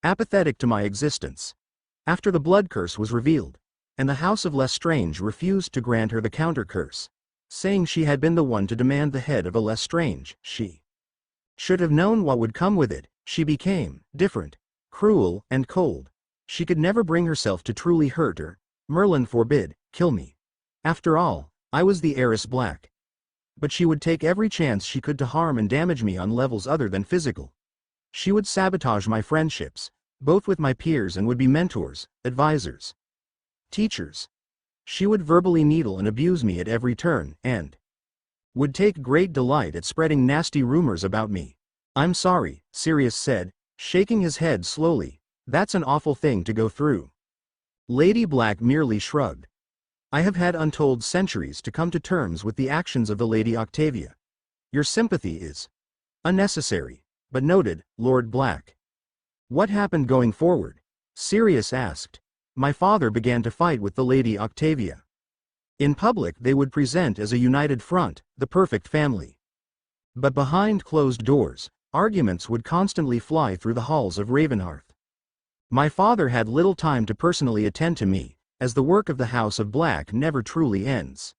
S1: apathetic to my existence. After the blood curse was revealed, and the House of Lestrange refused to grant her the counter curse, saying she had been the one to demand the head of a Lestrange, she should have known what would come with it. She became different, cruel, and cold. She could never bring herself to truly hurt or, Merlin forbid, kill me. After all, I was the heiress Black. But she would take every chance she could to harm and damage me on levels other than physical. She would sabotage my friendships, both with my peers, and would be mentors, advisors, teachers. She would verbally needle and abuse me at every turn, and would take great delight at spreading nasty rumors about me. I'm sorry, Sirius said, shaking his head slowly. That's an awful thing to go through. Lady Black merely shrugged. I have had untold centuries to come to terms with the actions of the Lady Octavia. Your sympathy is unnecessary, but noted, Lord Black. What happened going forward? Sirius asked. My father began to fight with the Lady Octavia. In public they would present as a united front, the perfect family. But behind closed doors, arguments would constantly fly through the halls of Ravenhearth. My father had little time to personally attend to me, as the work of the House of Black never truly ends.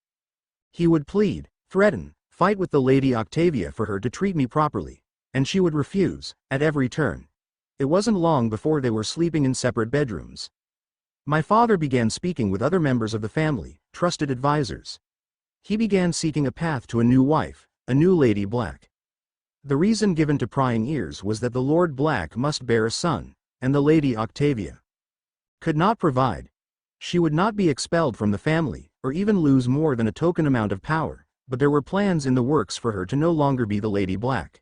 S1: He would plead, threaten, fight with the Lady Octavia for her to treat me properly, and she would refuse, at every turn. It wasn't long before they were sleeping in separate bedrooms. My father began speaking with other members of the family, trusted advisors. He began seeking a path to a new wife, a new Lady Black. The reason given to prying ears was that the Lord Black must bear a son, and the Lady Octavia Could not provide. She would not be expelled from the family, or even lose more than a token amount of power, but there were plans in the works for her to no longer be the Lady Black.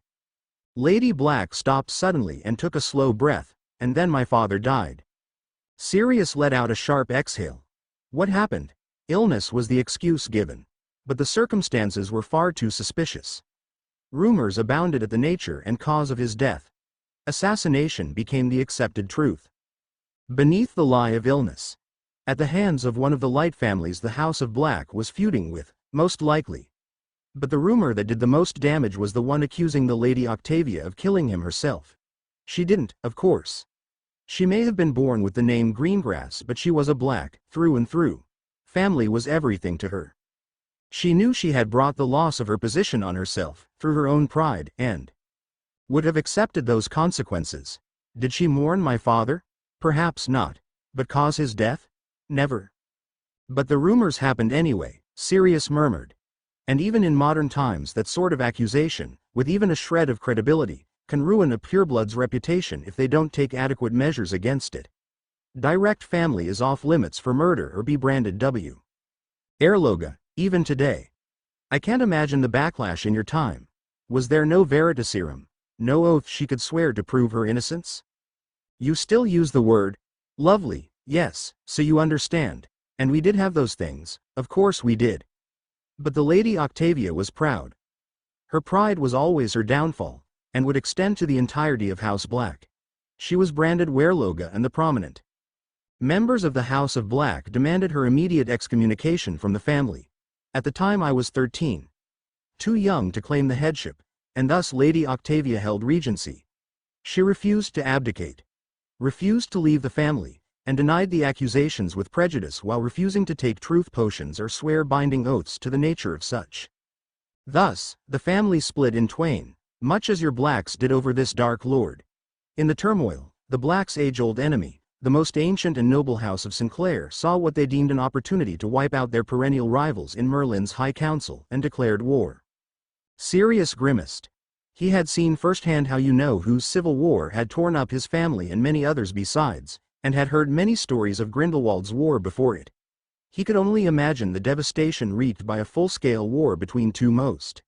S1: Lady Black stopped suddenly and took a slow breath, and then my father died. Sirius let out a sharp exhale. What happened? Illness was the excuse given. But the circumstances were far too suspicious. Rumors abounded at the nature and cause of his death. Assassination became the accepted truth. Beneath the lie of illness, at the hands of one of the light families the House of Black was feuding with, most likely. But the rumor that did the most damage was the one accusing the Lady Octavia of killing him herself. She didn't, of course. She may have been born with the name Greengrass, but she was a Black, through and through. Family was everything to her. She knew she had brought the loss of her position on herself, through her own pride, and would have accepted those consequences. Did she mourn my father? Perhaps not. But cause his death? Never. But the rumors happened anyway, Sirius murmured. And even in modern times that sort of accusation, with even a shred of credibility, can ruin a pureblood's reputation if they don't take adequate measures against it. Direct family is off limits for murder or be branded W. Erloga, even today. I can't imagine the backlash in your time. Was there no veritaserum, no oath she could swear to prove her innocence? You still use the word. Lovely, yes, so you understand. And we did have those things, of course we did. But the Lady Octavia was proud. Her pride was always her downfall, and would extend to the entirety of House Black. She was branded Werloga and the prominent. Members of the House of Black demanded her immediate excommunication from the family. At the time I was 13. Too young to claim the headship, and thus Lady Octavia held regency. She refused to abdicate. Refused to leave the family, and denied the accusations with prejudice while refusing to take truth potions or swear binding oaths to the nature of such. Thus, the family split in twain, much as your Blacks did over this Dark Lord. In the turmoil, the Blacks' age-old enemy, the most ancient and noble House of Sinclair, saw what they deemed an opportunity to wipe out their perennial rivals in Merlin's High Council and declared war. Sirius grimaced. He had seen firsthand how you-know-whose civil war had torn up his family and many others besides, and had heard many stories of Grindelwald's war before it. He could only imagine the devastation wreaked by a full-scale war between two most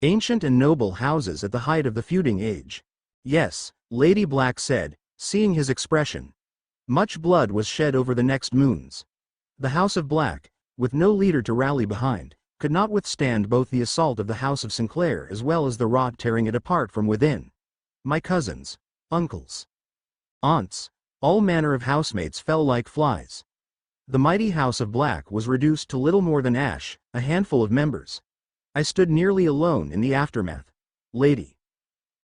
S1: ancient and noble houses at the height of the feuding age. Yes, Lady Black said, seeing his expression. Much blood was shed over the next moons. The House of Black, with no leader to rally behind, could not withstand both the assault of the House of Sinclair as well as the rot tearing it apart from within. My cousins, uncles, aunts, all manner of housemates fell like flies. The mighty House of Black was reduced to little more than ash, a handful of members. I stood nearly alone in the aftermath. Lady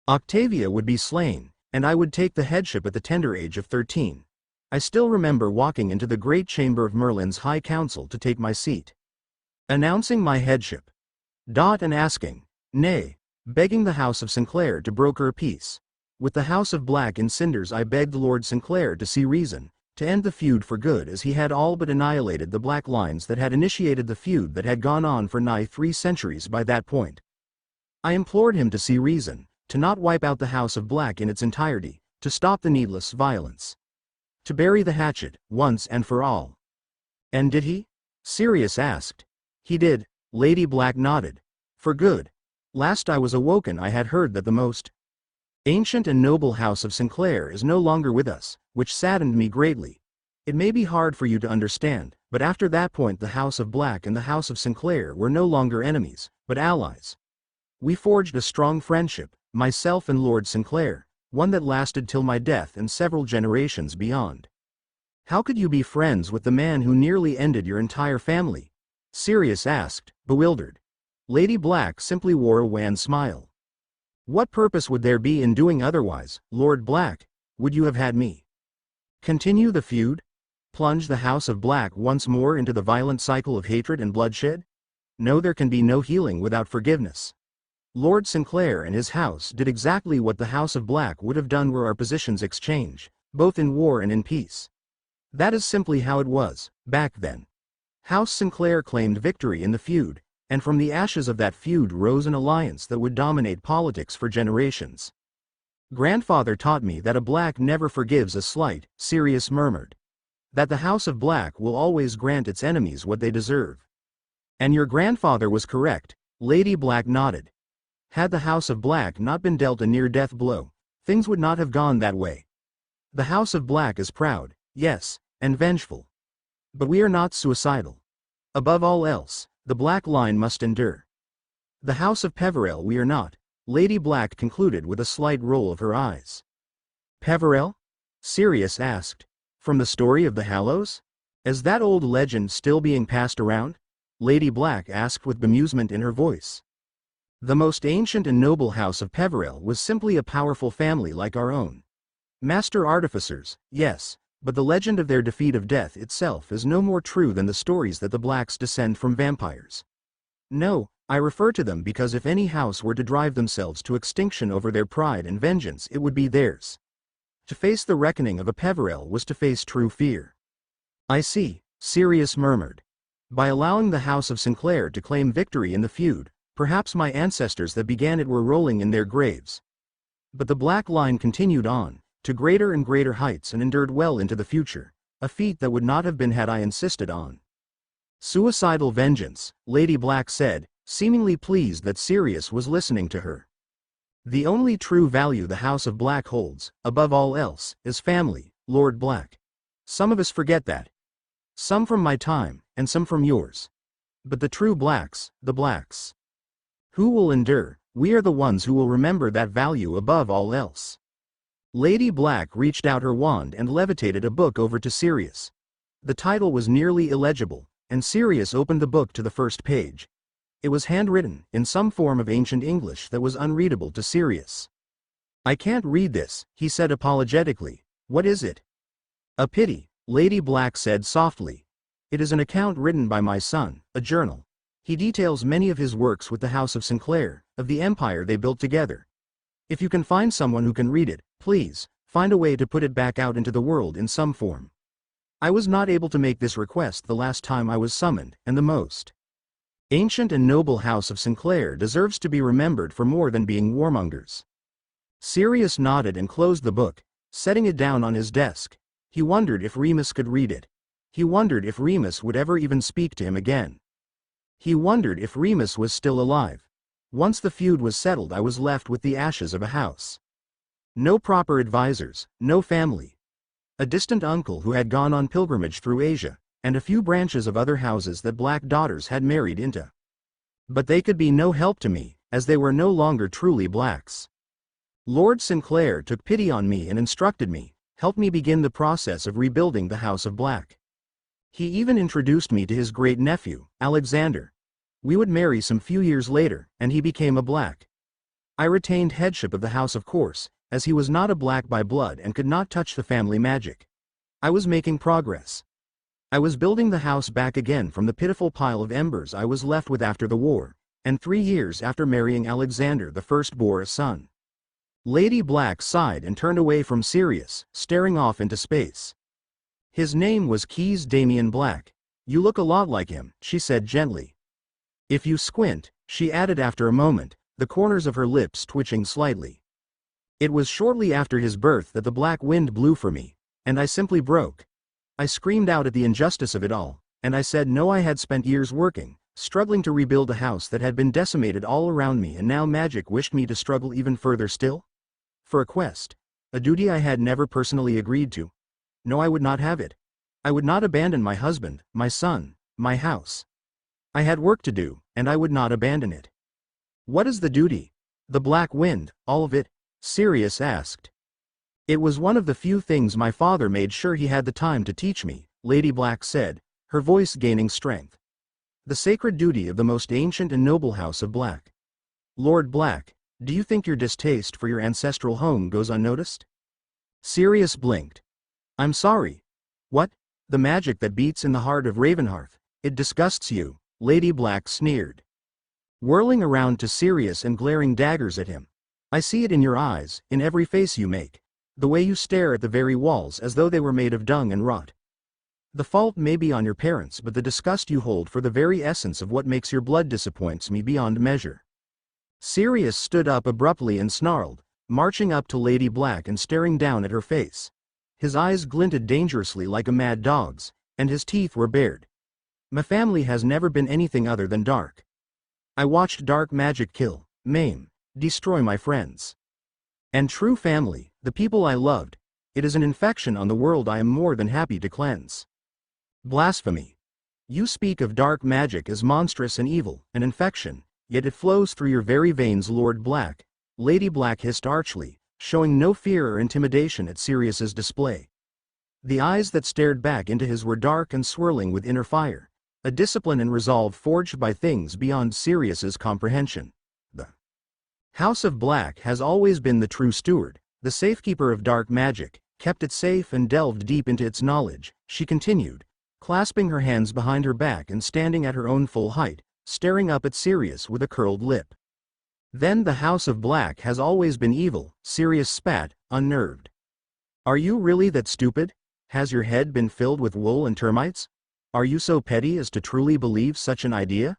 S1: Octavia would be slain, and I would take the headship at the tender age of 13. I still remember walking into the great chamber of Merlin's High Council to take my seat. Announcing my headship. And asking, nay, begging the House of Sinclair to broker a peace. With the House of Black in cinders I begged Lord Sinclair to see reason, to end the feud for good, as he had all but annihilated the black lines that had initiated the feud that had gone on for nigh 3 centuries by that point. I implored him to see reason, to not wipe out the House of Black in its entirety, to stop the needless violence. To bury the hatchet, once and for all. And did he? Sirius asked. He did, Lady Black nodded. For good. Last I was awoken I had heard that the most ancient and noble House of Sinclair is no longer with us, which saddened me greatly. It may be hard for you to understand, but after that point the House of Black and the House of Sinclair were no longer enemies, but allies. We forged a strong friendship, myself and Lord Sinclair, one that lasted till my death and several generations beyond. How could you be friends with the man who nearly ended your entire family? Sirius asked, bewildered. Lady Black simply wore a wan smile. What purpose would there be in doing otherwise, Lord Black? Would you have had me continue the feud? Plunge the House of Black once more into the violent cycle of hatred and bloodshed? No, there can be no healing without forgiveness. Lord Sinclair and his house did exactly what the House of Black would have done were our positions exchanged, both in war and in peace. That is simply how it was, back then. House Sinclair claimed victory in the feud, and from the ashes of that feud rose an alliance that would dominate politics for generations. Grandfather taught me that a Black never forgives a slight, Sirius murmured. That the House of Black will always grant its enemies what they deserve. And your grandfather was correct, Lady Black nodded. Had the House of Black not been dealt a near-death blow, things would not have gone that way. The House of Black is proud, yes, and vengeful. But we are not suicidal. Above all else, the Black line must endure. The House of Peverell we are not, Lady Black concluded with a slight roll of her eyes. Peverell? Sirius asked. From the story of the Hallows? Is that old legend still being passed around? Lady Black asked with bemusement in her voice. The most ancient and noble House of Peverell was simply a powerful family like our own. Master artificers, yes, but the legend of their defeat of death itself is no more true than the stories that the Blacks descend from vampires. No, I refer to them because if any house were to drive themselves to extinction over their pride and vengeance, it would be theirs. To face the reckoning of a Peverell was to face true fear. I see, Sirius murmured. By allowing the House of Sinclair to claim victory in the feud, perhaps my ancestors that began it were rolling in their graves. But the Black line continued on, to greater and greater heights, and endured well into the future, a feat that would not have been had I insisted on. Suicidal vengeance, Lady Black said, seemingly pleased that Sirius was listening to her. The only true value the House of Black holds, above all else, is family, Lord Black. Some of us forget that. Some from my time, and some from yours. But the true Blacks, the Blacks. Who will endure, we are the ones who will remember that value above all else. Lady Black reached out her wand and levitated a book over to Sirius. The title was nearly illegible, and Sirius opened the book to the first page. It was handwritten, in some form of ancient English that was unreadable to Sirius. I can't read this, he said apologetically. What is it? A pity, Lady Black said softly. It is an account written by my son, a journal. He details many of his works with the House of Sinclair, of the empire they built together. If you can find someone who can read it, please, find a way to put it back out into the world in some form. I was not able to make this request the last time I was summoned, and the most ancient and noble House of Sinclair deserves to be remembered for more than being warmongers. Sirius nodded and closed the book, setting it down on his desk. He wondered if Remus could read it. He wondered if Remus would ever even speak to him again. He wondered if Remus was still alive. Once the feud was settled, I was left with the ashes of a house. No proper advisors, no family. A distant uncle who had gone on pilgrimage through Asia, and a few branches of other houses that Black daughters had married into. But they could be no help to me, as they were no longer truly Blacks. Lord Sinclair took pity on me and instructed me, helped me begin the process of rebuilding the House of Black. He even introduced me to his great-nephew, Alexander. We would marry some few years later, and he became a Black. I retained headship of the house of course, as he was not a Black by blood and could not touch the family magic. I was making progress. I was building the house back again from the pitiful pile of embers I was left with after the war, and 3 years after marrying Alexander the first bore a son. Lady Black sighed and turned away from Sirius, staring off into space. His name was Keys Damian Black. You look a lot like him, she said gently. If you squint, she added after a moment, the corners of her lips twitching slightly. It was shortly after his birth that the black wind blew for me, and I simply broke. I screamed out at the injustice of it all, and I said no. I had spent years working, struggling to rebuild a house that had been decimated all around me, and now magic wished me to struggle even further still? For a quest. A duty I had never personally agreed to. No, I would not have it. I would not abandon my husband, my son, my house. I had work to do, and I would not abandon it. What is the duty? The black wind, all of it? Sirius asked. It was one of the few things my father made sure he had the time to teach me, Lady Black said, her voice gaining strength. The sacred duty of the most ancient and noble house of Black. Lord Black, do you think your distaste for your ancestral home goes unnoticed? Sirius blinked. I'm sorry. What? The magic that beats in the heart of Ravenhearth, it disgusts you, Lady Black sneered. Whirling around to Sirius and glaring daggers at him. I see it in your eyes, in every face you make. The way you stare at the very walls as though they were made of dung and rot. The fault may be on your parents, but the disgust you hold for the very essence of what makes your blood disappoints me beyond measure. Sirius stood up abruptly and snarled, marching up to Lady Black and staring down at her face. His eyes glinted dangerously like a mad dog's, and his teeth were bared. My family has never been anything other than dark. I watched dark magic kill, maim, destroy my friends. And true family, the people I loved, it is an infection on the world I am more than happy to cleanse. Blasphemy. You speak of dark magic as monstrous and evil, an infection, yet it flows through your very veins, Lord Black, Lady Black hissed archly, showing no fear or intimidation at Sirius's display. The eyes that stared back into his were dark and swirling with inner fire, a discipline and resolve forged by things beyond Sirius's comprehension. The House of Black has always been the true steward, the safekeeper of dark magic, kept it safe and delved deep into its knowledge, she continued, clasping her hands behind her back and standing at her own full height, staring up at Sirius with a curled lip. Then the House of Black has always been evil, Sirius spat, unnerved. Are you really that stupid? Has your head been filled with wool and termites? Are you so petty as to truly believe such an idea?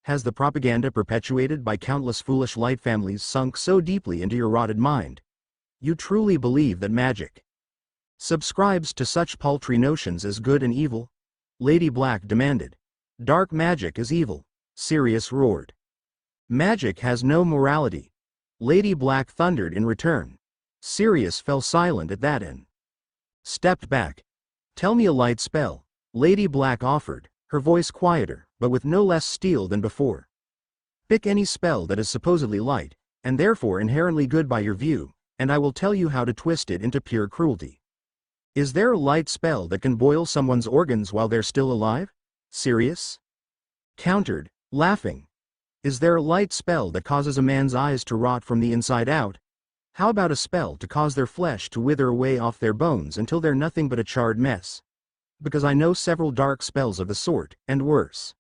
S1: Has the propaganda perpetuated by countless foolish light families sunk so deeply into your rotted mind? You truly believe that magic subscribes to such paltry notions as good and evil? Lady Black demanded. Dark magic is evil, Sirius roared. Magic has no morality. Lady Black thundered in return. Sirius fell silent at that and stepped back. Tell me a light spell, Lady Black offered, her voice quieter, but with no less steel than before. Pick any spell that is supposedly light, and therefore inherently good by your view, and I will tell you how to twist it into pure cruelty. Is there a light spell that can boil someone's organs while they're still alive? Sirius countered, laughing. Is there a light spell that causes a man's eyes to rot from the inside out? How about a spell to cause their flesh to wither away off their bones until they're nothing but a charred mess? Because I know several dark spells of the sort, and worse.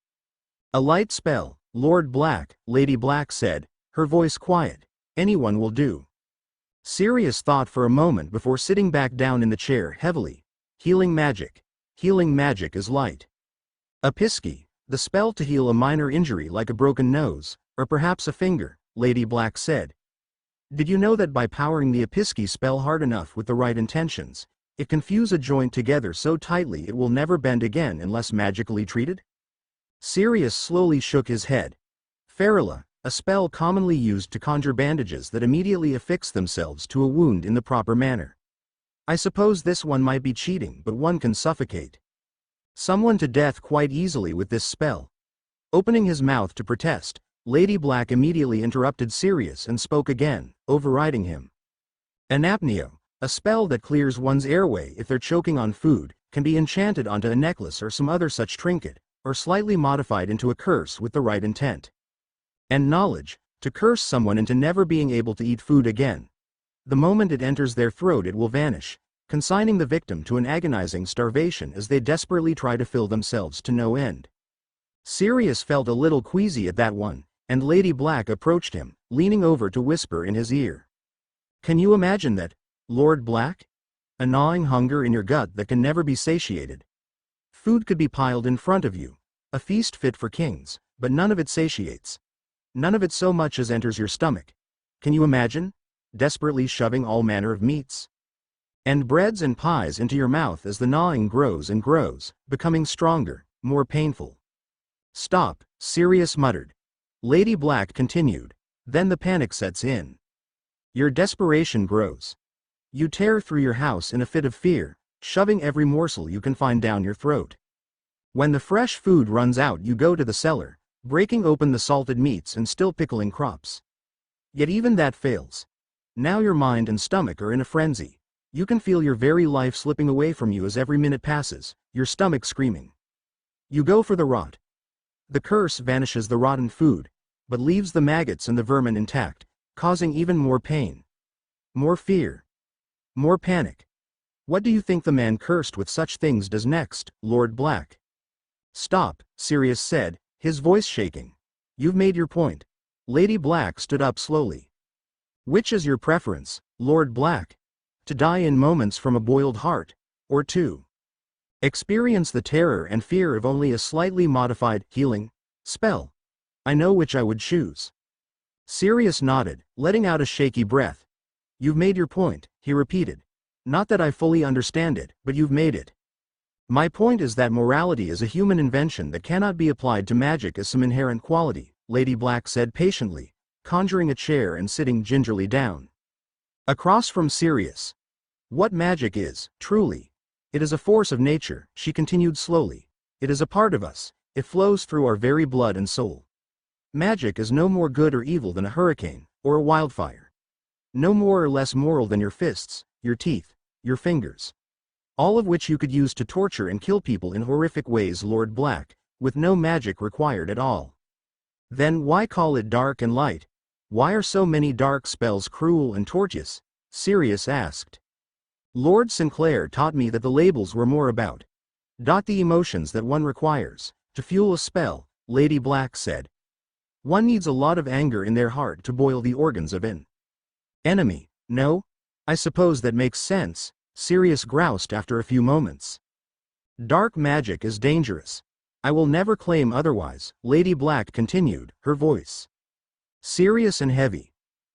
S1: A light spell, Lord Black, Lady Black said, her voice quiet. Anyone will do. Sirius thought for a moment before sitting back down in the chair heavily. Healing magic. Healing magic is light. A pisky. The spell to heal a minor injury like a broken nose, or perhaps a finger, Lady Black said. Did you know that by powering the Episky spell hard enough with the right intentions, it can fuse a joint together so tightly it will never bend again unless magically treated? Sirius slowly shook his head. Ferula, a spell commonly used to conjure bandages that immediately affix themselves to a wound in the proper manner. I suppose this one might be cheating, but one can suffocate someone to death quite easily with this spell. Opening his mouth to protest, Lady Black immediately interrupted Sirius and spoke again, overriding him. Anapneo, a spell that clears one's airway if they're choking on food, can be enchanted onto a necklace or some other such trinket, or slightly modified into a curse with the right intent. And knowledge, to curse someone into never being able to eat food again. The moment it enters their throat it will vanish, consigning the victim to an agonizing starvation as they desperately try to fill themselves to no end. Sirius felt a little queasy at that one, and Lady Black approached him, leaning over to whisper in his ear. Can you imagine that, Lord Black? A gnawing hunger in your gut that can never be satiated. Food could be piled in front of you, a feast fit for kings, but none of it satiates. None of it so much as enters your stomach. Can you imagine? Desperately shoving all manner of meats and breads and pies into your mouth as the gnawing grows and grows, becoming stronger, more painful. Stop, Sirius muttered. Lady Black continued. Then the panic sets in. Your desperation grows. You tear through your house in a fit of fear, shoving every morsel you can find down your throat. When the fresh food runs out you go to the cellar, breaking open the salted meats and still pickling crops. Yet even that fails. Now your mind and stomach are in a frenzy. You can feel your very life slipping away from you as every minute passes, your stomach screaming. You go for the rot. The curse vanishes the rotten food, but leaves the maggots and the vermin intact, causing even more pain. More fear. More panic. What do you think the man cursed with such things does next, Lord Black? Stop, Sirius said, his voice shaking. You've made your point. Lady Black stood up slowly. Which is your preference, Lord Black? To die in moments from a boiled heart, or to experience the terror and fear of only a slightly modified, healing spell? I know which I would choose. Sirius nodded, letting out a shaky breath. You've made your point, he repeated. Not that I fully understand it, but you've made it. My point is that morality is a human invention that cannot be applied to magic as some inherent quality, Lady Black said patiently, conjuring a chair and sitting gingerly down. Across from Sirius. What magic is, truly. It is a force of nature, she continued slowly. It is a part of us. It flows through our very blood and soul. Magic is no more good or evil than a hurricane, or a wildfire. No more or less moral than your fists, your teeth, your fingers. All of which you could use to torture and kill people in horrific ways, Lord Black, with no magic required at all. Then why call it dark and light? Why are so many dark spells cruel and tortuous? Sirius asked. Lord Sinclair taught me that the labels were more about the emotions that one requires to fuel a spell, Lady Black said. One needs a lot of anger in their heart to boil the organs of an enemy, no? I suppose that makes sense, Sirius groused after a few moments. Dark magic is dangerous. I will never claim otherwise, Lady Black continued, her voice serious and heavy.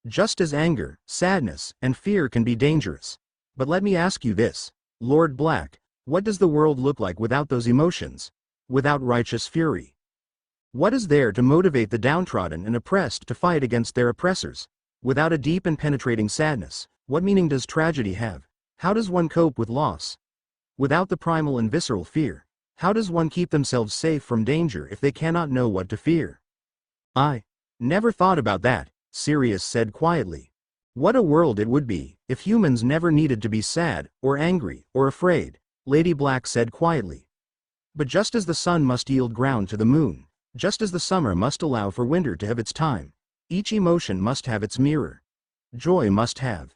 S1: Just as anger, sadness, and fear can be dangerous. But let me ask you this, Lord Black, what does the world look like without those emotions? Without righteous fury? What is there to motivate the downtrodden and oppressed to fight against their oppressors? Without a deep and penetrating sadness, what meaning does tragedy have? How does one cope with loss? Without the primal and visceral fear, how does one keep themselves safe from danger if they cannot know what to fear? I never thought about that, Sirius said quietly. What a world it would be, if humans never needed to be sad, or angry, or afraid, Lady Black said quietly. But just as the sun must yield ground to the moon, just as the summer must allow for winter to have its time, each emotion must have its mirror. Joy must have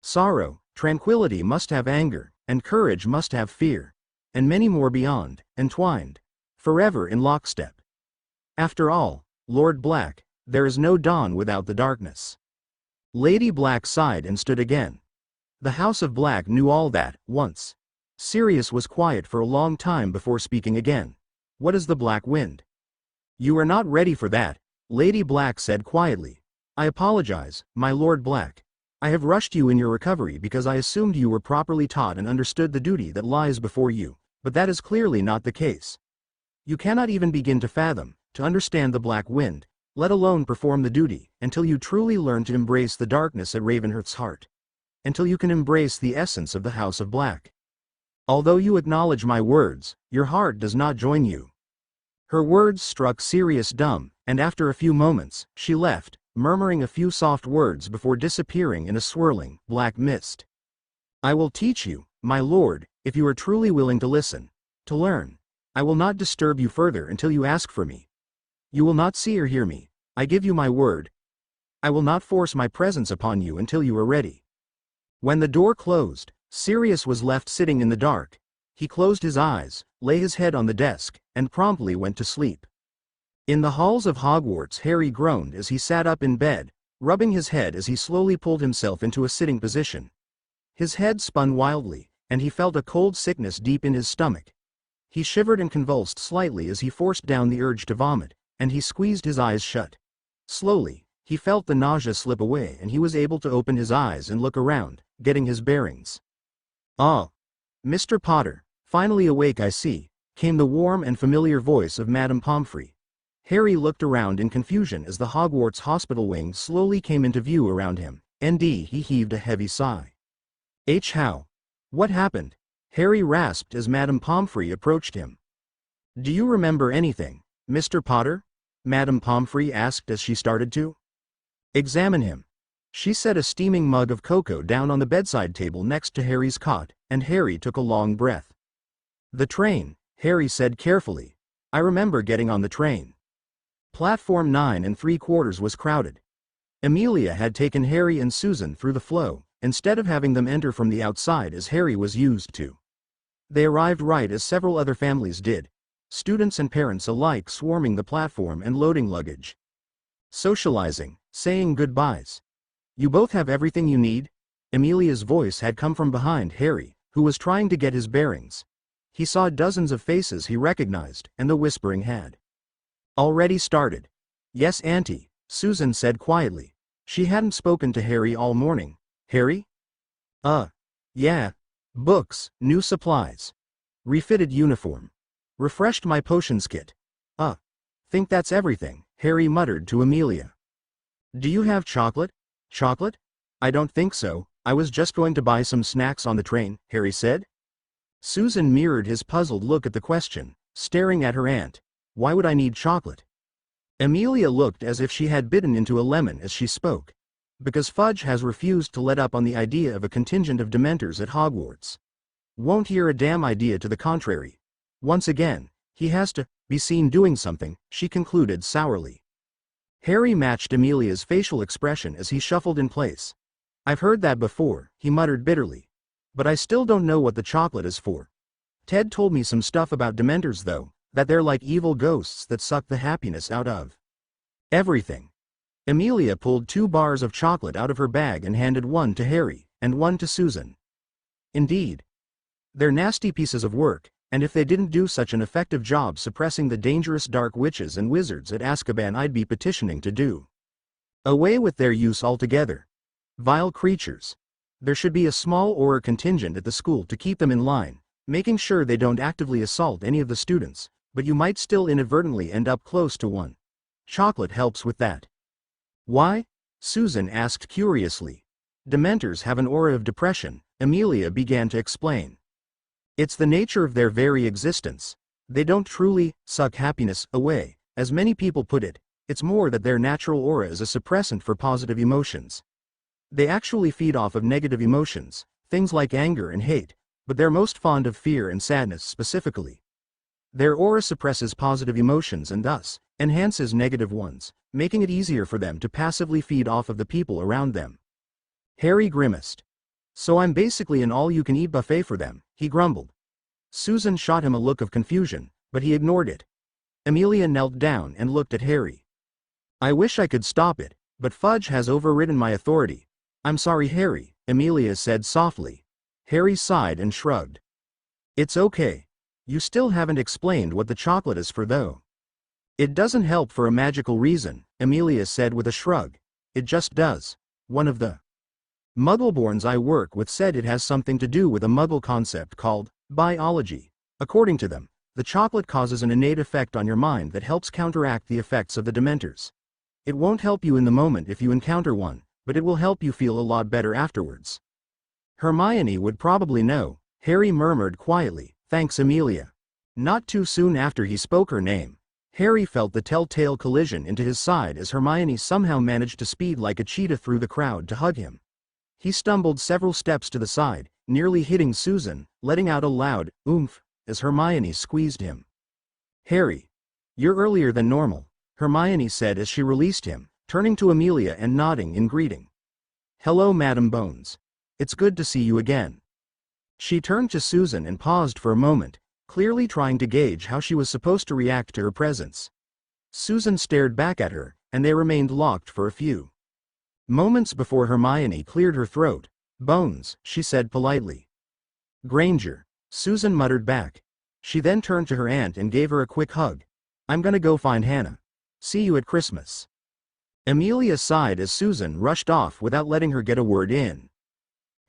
S1: sorrow, tranquility must have anger, and courage must have fear, and many more beyond, entwined, forever in lockstep. After all, Lord Black, there is no dawn without the darkness. Lady Black sighed and stood again. The House of Black knew all that, once. Sirius was quiet for a long time before speaking again. What is the Black Wind? You are not ready for that, Lady Black said quietly. I apologize, my Lord Black. I have rushed you in your recovery because I assumed you were properly taught and understood the duty that lies before you, but that is clearly not the case. You cannot even begin to fathom, to understand the Black Wind, let alone perform the duty, until you truly learn to embrace the darkness at Ravenheart's heart. Until you can embrace the essence of the House of Black. Although you acknowledge my words, your heart does not join you. Her words struck Sirius dumb, and after a few moments, she left, murmuring a few soft words before disappearing in a swirling, black mist. I will teach you, my lord, if you are truly willing to listen, to learn. I will not disturb you further until you ask for me. You will not see or hear me, I give you my word. I will not force my presence upon you until you are ready. When the door closed, Sirius was left sitting in the dark. He closed his eyes, lay his head on the desk, and promptly went to sleep. In the halls of Hogwarts, Harry groaned as he sat up in bed, rubbing his head as he slowly pulled himself into a sitting position. His head spun wildly, and he felt a cold sickness deep in his stomach. He shivered and convulsed slightly as he forced down the urge to vomit, and he squeezed his eyes shut. Slowly, he felt the nausea slip away and he was able to open his eyes and look around, getting his bearings. Ah! Mr. Potter, finally awake I see, came the warm and familiar voice of Madame Pomfrey. Harry looked around in confusion as the Hogwarts hospital wing slowly came into view around him, and he heaved a heavy sigh. How? What happened? Harry rasped as Madame Pomfrey approached him. Do you remember anything, Mr. Potter? Madame Pomfrey asked as she started to examine him. She set a steaming mug of cocoa down on the bedside table next to Harry's cot, and Harry took a long breath. The train, Harry said carefully. I remember getting on the train. Platform 9 3/4 was crowded. Amelia had taken Harry and Susan through the flow, instead of having them enter from the outside as Harry was used to. They arrived right as several other families did, students and parents alike swarming the platform and loading luggage. Socializing, saying goodbyes. You both have everything you need? Amelia's voice had come from behind Harry, who was trying to get his bearings. He saw dozens of faces he recognized, and the whispering had already started. Yes, Auntie, Susan said quietly. She hadn't spoken to Harry all morning. Harry? Yeah. Books, new supplies. Refitted uniform. Refreshed my potions kit. Think that's everything, Harry muttered to Amelia. Do you have chocolate? Chocolate? I don't think so, I was just going to buy some snacks on the train, Harry said. Susan mirrored his puzzled look at the question, staring at her aunt. Why would I need chocolate? Amelia looked as if she had bitten into a lemon as she spoke. Because Fudge has refused to let up on the idea of a contingent of Dementors at Hogwarts. Won't hear a damn idea to the contrary. Once again, he has to be seen doing something, she concluded sourly. Harry matched Amelia's facial expression as he shuffled in place. I've heard that before, he muttered bitterly. But I still don't know what the chocolate is for. Ted told me some stuff about Dementors though, that they're like evil ghosts that suck the happiness out of everything. Amelia pulled 2 bars of chocolate out of her bag and handed one to Harry, and one to Susan. Indeed. They're nasty pieces of work, and if they didn't do such an effective job suppressing the dangerous dark witches and wizards at Azkaban, I'd be petitioning to do away with their use altogether. Vile creatures. There should be a small aura contingent at the school to keep them in line, making sure they don't actively assault any of the students, but you might still inadvertently end up close to one. Chocolate helps with that. Why? Susan asked curiously. Dementors have an aura of depression, Amelia began to explain. It's the nature of their very existence. They don't truly suck happiness away, as many people put it. It's more that their natural aura is a suppressant for positive emotions. They actually feed off of negative emotions, things like anger and hate, but they're most fond of fear and sadness specifically. Their aura suppresses positive emotions and thus enhances negative ones, making it easier for them to passively feed off of the people around them. Harry grimaced. So I'm basically an all-you-can-eat buffet for them, he grumbled. Susan shot him a look of confusion, but he ignored it. Amelia knelt down and looked at Harry. I wish I could stop it, but Fudge has overridden my authority. I'm sorry, Harry, Amelia said softly. Harry sighed and shrugged. It's okay. You still haven't explained what the chocolate is for though. It doesn't help for a magical reason, Amelia said with a shrug. It just does. One of the Muggleborns I work with said it has something to do with a Muggle concept called biology. According to them, the chocolate causes an innate effect on your mind that helps counteract the effects of the Dementors. It won't help you in the moment if you encounter one, but it will help you feel a lot better afterwards. Hermione would probably know, Harry murmured quietly, thanks Amelia. Not too soon after he spoke her name, Harry felt the telltale collision into his side as Hermione somehow managed to speed like a cheetah through the crowd to hug him. He stumbled several steps to the side, nearly hitting Susan, letting out a loud oomph as Hermione squeezed him. Harry. You're earlier than normal, Hermione said as she released him, turning to Amelia and nodding in greeting. Hello, Madam Bones. It's good to see you again. She turned to Susan and paused for a moment, clearly trying to gauge how she was supposed to react to her presence. Susan stared back at her, and they remained locked for a few moments before Hermione cleared her throat. Bones, she said politely. Granger, Susan muttered back. She then turned to her aunt and gave her a quick hug. I'm gonna go find Hannah. See you at Christmas. Amelia sighed as Susan rushed off without letting her get a word in.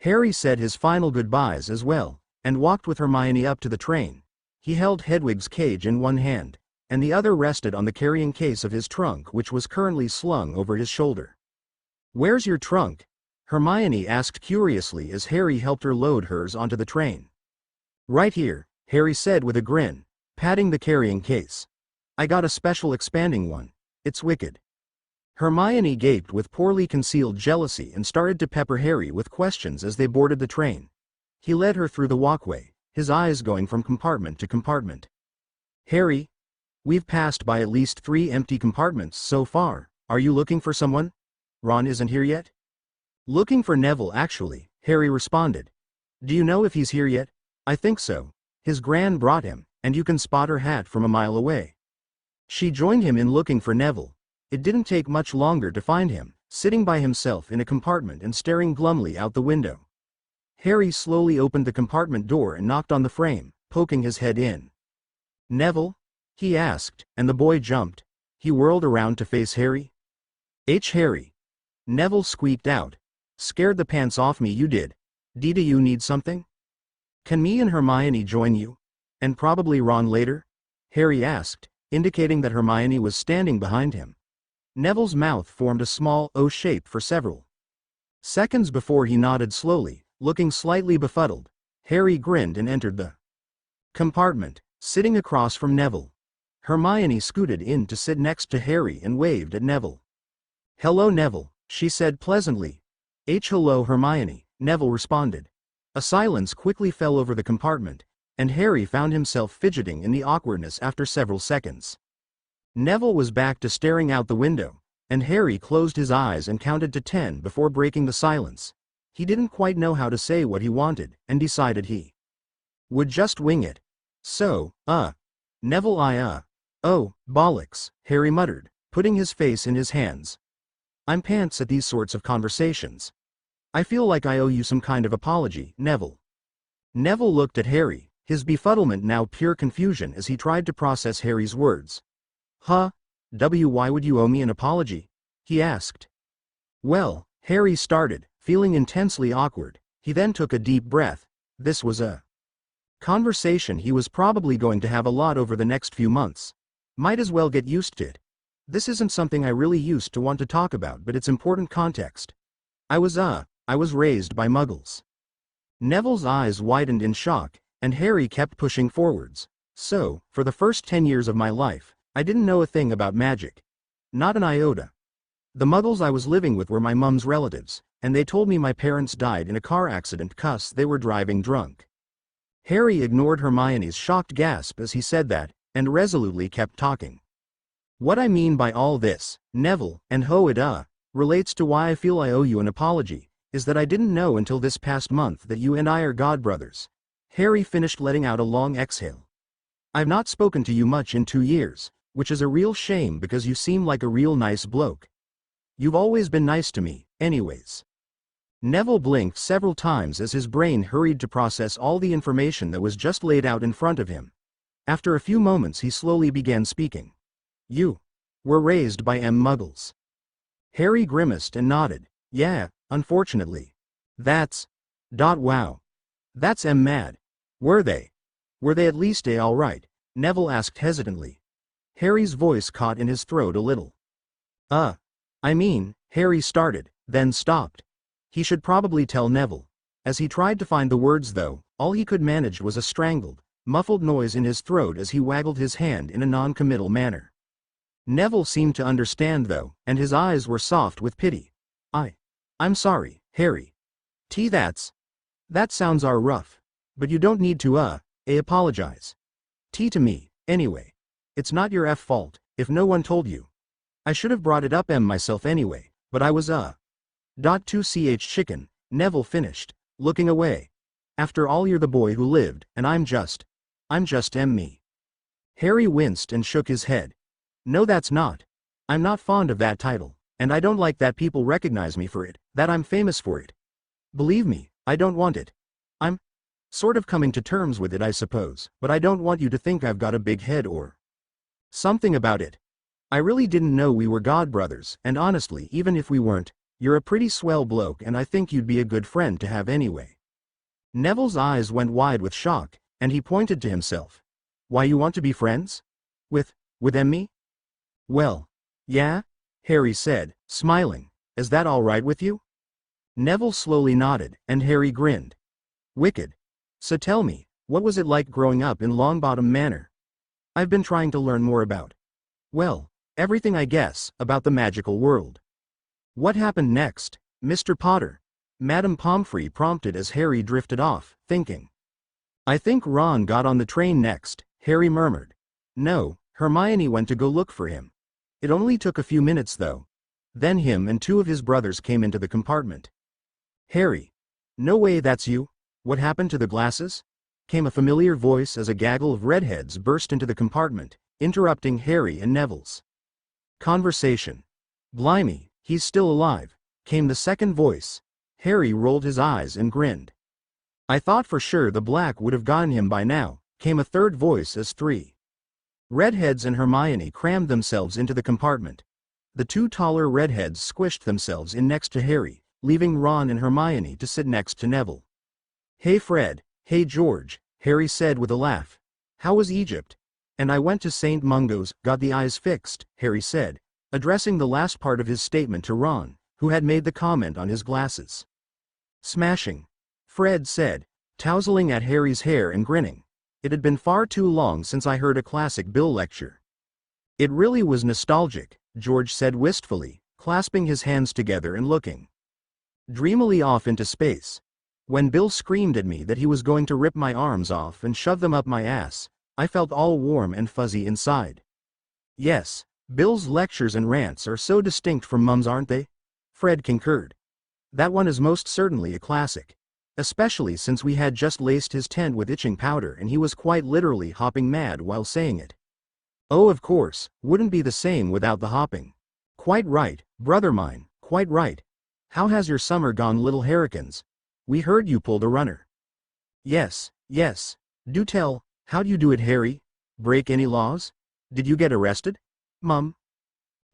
S1: Harry said his final goodbyes as well, and walked with Hermione up to the train. He held Hedwig's cage in one hand, and the other rested on the carrying case of his trunk which was currently slung over his shoulder. Where's your trunk? Hermione asked curiously as Harry helped her load hers onto the train. Right here, Harry said with a grin, patting the carrying case. I got a special expanding one. It's wicked. Hermione gaped with poorly concealed jealousy and started to pepper Harry with questions as they boarded the train. He led her through the walkway, his eyes going from compartment to compartment. Harry? We've passed by at least 3 empty compartments so far. Are you looking for someone? Ron isn't here yet? Looking for Neville actually, Harry responded. Do you know if he's here yet? I think so. His gran brought him, and you can spot her hat from a mile away. She joined him in looking for Neville. It didn't take much longer to find him, sitting by himself in a compartment and staring glumly out the window. Harry slowly opened the compartment door and knocked on the frame, poking his head in. Neville? He asked, and the boy jumped. He whirled around to face Harry. Harry. Neville squeaked out. Scared the pants off me you did. Do you need something? Can me and Hermione join you? And probably Ron later? Harry asked, indicating that Hermione was standing behind him. Neville's mouth formed a small O shape for several seconds before he nodded slowly, looking slightly befuddled. Harry grinned and entered the compartment, sitting across from Neville. Hermione scooted in to sit next to Harry and waved at Neville. "Hello, Neville," she said pleasantly. "Hello, Hermione," Neville responded. A silence quickly fell over the compartment, and Harry found himself fidgeting in the awkwardness after several seconds. Neville was back to staring out the window, and Harry closed his eyes and counted to 10 before breaking the silence. He didn't quite know how to say what he wanted, and decided he would just wing it. "So, Neville oh, bollocks," Harry muttered, putting his face in his hands. "I'm pants at these sorts of conversations. I feel like I owe you some kind of apology, Neville." Neville looked at Harry, his befuddlement now pure confusion as he tried to process Harry's words. "Why would you owe me an apology?" he asked. "Well," Harry started, feeling intensely awkward. He then took a deep breath. This was a conversation he was probably going to have a lot over the next few months. Might as well get used to it. "This isn't something I really used to want to talk about, but it's important context. I was raised by muggles." Neville's eyes widened in shock, and Harry kept pushing forwards. "So, for the first 10 years of my life, I didn't know a thing about magic. Not an iota. The muggles I was living with were my mum's relatives, and they told me my parents died in a car accident 'cause they were driving drunk." Harry ignored Hermione's shocked gasp as he said that, and resolutely kept talking. "What I mean by all this, Neville, and relates to why I feel I owe you an apology, is that I didn't know until this past month that you and I are godbrothers." Harry finished, letting out a long exhale. "I've not spoken to you much in 2 years, which is a real shame because you seem like a real nice bloke. You've always been nice to me, anyways." Neville blinked several times as his brain hurried to process all the information that was just laid out in front of him. After a few moments he slowly began speaking. "You were raised by muggles." Harry grimaced and nodded. "Yeah, unfortunately. That's wow. That's mad. Were they at least alright?" Neville asked hesitantly. Harry's voice caught in his throat a little. I mean," Harry started, then stopped. He should probably tell Neville. As he tried to find the words though, all he could manage was a strangled, muffled noise in his throat as he waggled his hand in a non-committal manner. Neville seemed to understand though, and his eyes were soft with pity. I'm sorry, Harry. That sounds rough. But you don't need to, apologize. To me, anyway. It's not your fault, if no one told you. I should have brought it up myself anyway, but I was .2ch chicken, Neville finished, looking away. After all, you're the boy who lived, and I'm just me. Harry winced and shook his head. "No, that's not. I'm not fond of that title, and I don't like that people recognize me for it, that I'm famous for it. Believe me, I don't want it. I'm sort of coming to terms with it, I suppose, but I don't want you to think I've got a big head or something about it. I really didn't know we were godbrothers, and honestly, even if we weren't, you're a pretty swell bloke and I think you'd be a good friend to have anyway." Neville's eyes went wide with shock, and he pointed to himself. "Why, you want to be friends? With me?" "Well, yeah," Harry said, smiling. "Is that all right with you?" Neville slowly nodded, and Harry grinned. "Wicked. So tell me, what was it like growing up in Longbottom Manor?" "I've been trying to learn more about, well, everything I guess, about the magical world." "What happened next, Mr. Potter?" Madame Pomfrey prompted as Harry drifted off, thinking. "I think Ron got on the train next," Harry murmured. "No, Hermione went to go look for him. It only took a few minutes though. Then him and 2 of his brothers came into the compartment." "Harry. No way, that's you. What happened to the glasses?" came a familiar voice as a gaggle of redheads burst into the compartment, interrupting Harry and Neville's conversation. "Blimey, he's still alive," came the second voice. Harry rolled his eyes and grinned. "I thought for sure the Black would have gotten him by now," came a third voice as 3 redheads and Hermione crammed themselves into the compartment. The 2 taller redheads squished themselves in next to Harry, leaving Ron and Hermione to sit next to Neville. Hey Fred, hey George, Harry said with a laugh. How was Egypt? And I went to St. Mungo's, got the eyes fixed, Harry said, addressing the last part of his statement to Ron, who had made the comment on his glasses. Smashing, Fred said, tousling at Harry's hair and grinning. It had been far too long since I heard a classic Bill lecture. It really was nostalgic, George said wistfully, clasping his hands together and looking dreamily off into space. When Bill screamed at me that he was going to rip my arms off and shove them up my ass, I felt all warm and fuzzy inside. Yes, Bill's lectures and rants are so distinct from Mum's, aren't they? Fred concurred. That one is most certainly a classic. Especially since we had just laced his tent with itching powder and he was quite literally hopping mad while saying it. Oh, of course, wouldn't be the same without the hopping. Quite right, brother mine, quite right. How has your summer gone, little Harrikins? We heard you pulled a runner. Yes, yes. Do tell, how'd you do it, Harry? Break any laws? Did you get arrested? Mum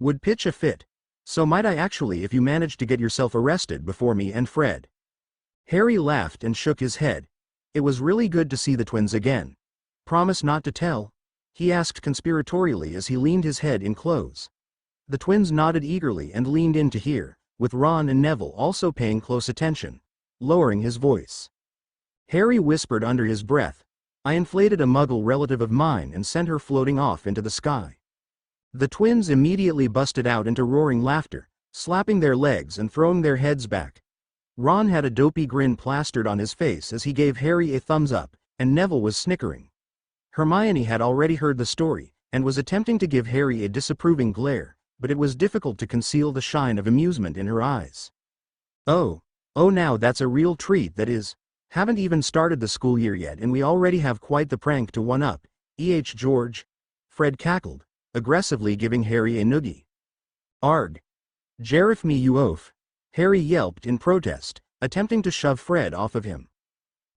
S1: would pitch a fit. So might I actually if you managed to get yourself arrested before me and Fred. Harry laughed and shook his head. It was really good to see the twins again. Promise not to tell? He asked conspiratorially as he leaned his head in close. The twins nodded eagerly and leaned in to hear, with Ron and Neville also paying close attention, lowering his voice. Harry whispered under his breath, I inflated a Muggle relative of mine and sent her floating off into the sky. The twins immediately busted out into roaring laughter, slapping their legs and throwing their heads back. Ron had a dopey grin plastered on his face as he gave Harry a thumbs up, and Neville was snickering. Hermione had already heard the story, and was attempting to give Harry a disapproving glare, but it was difficult to conceal the shine of amusement in her eyes. Oh now that's a real treat, that is. Haven't even started the school year yet and we already have quite the prank to one-up, George. Fred cackled, aggressively giving Harry a noogie. Arg. Jarif me you oaf. Harry yelped in protest, attempting to shove Fred off of him.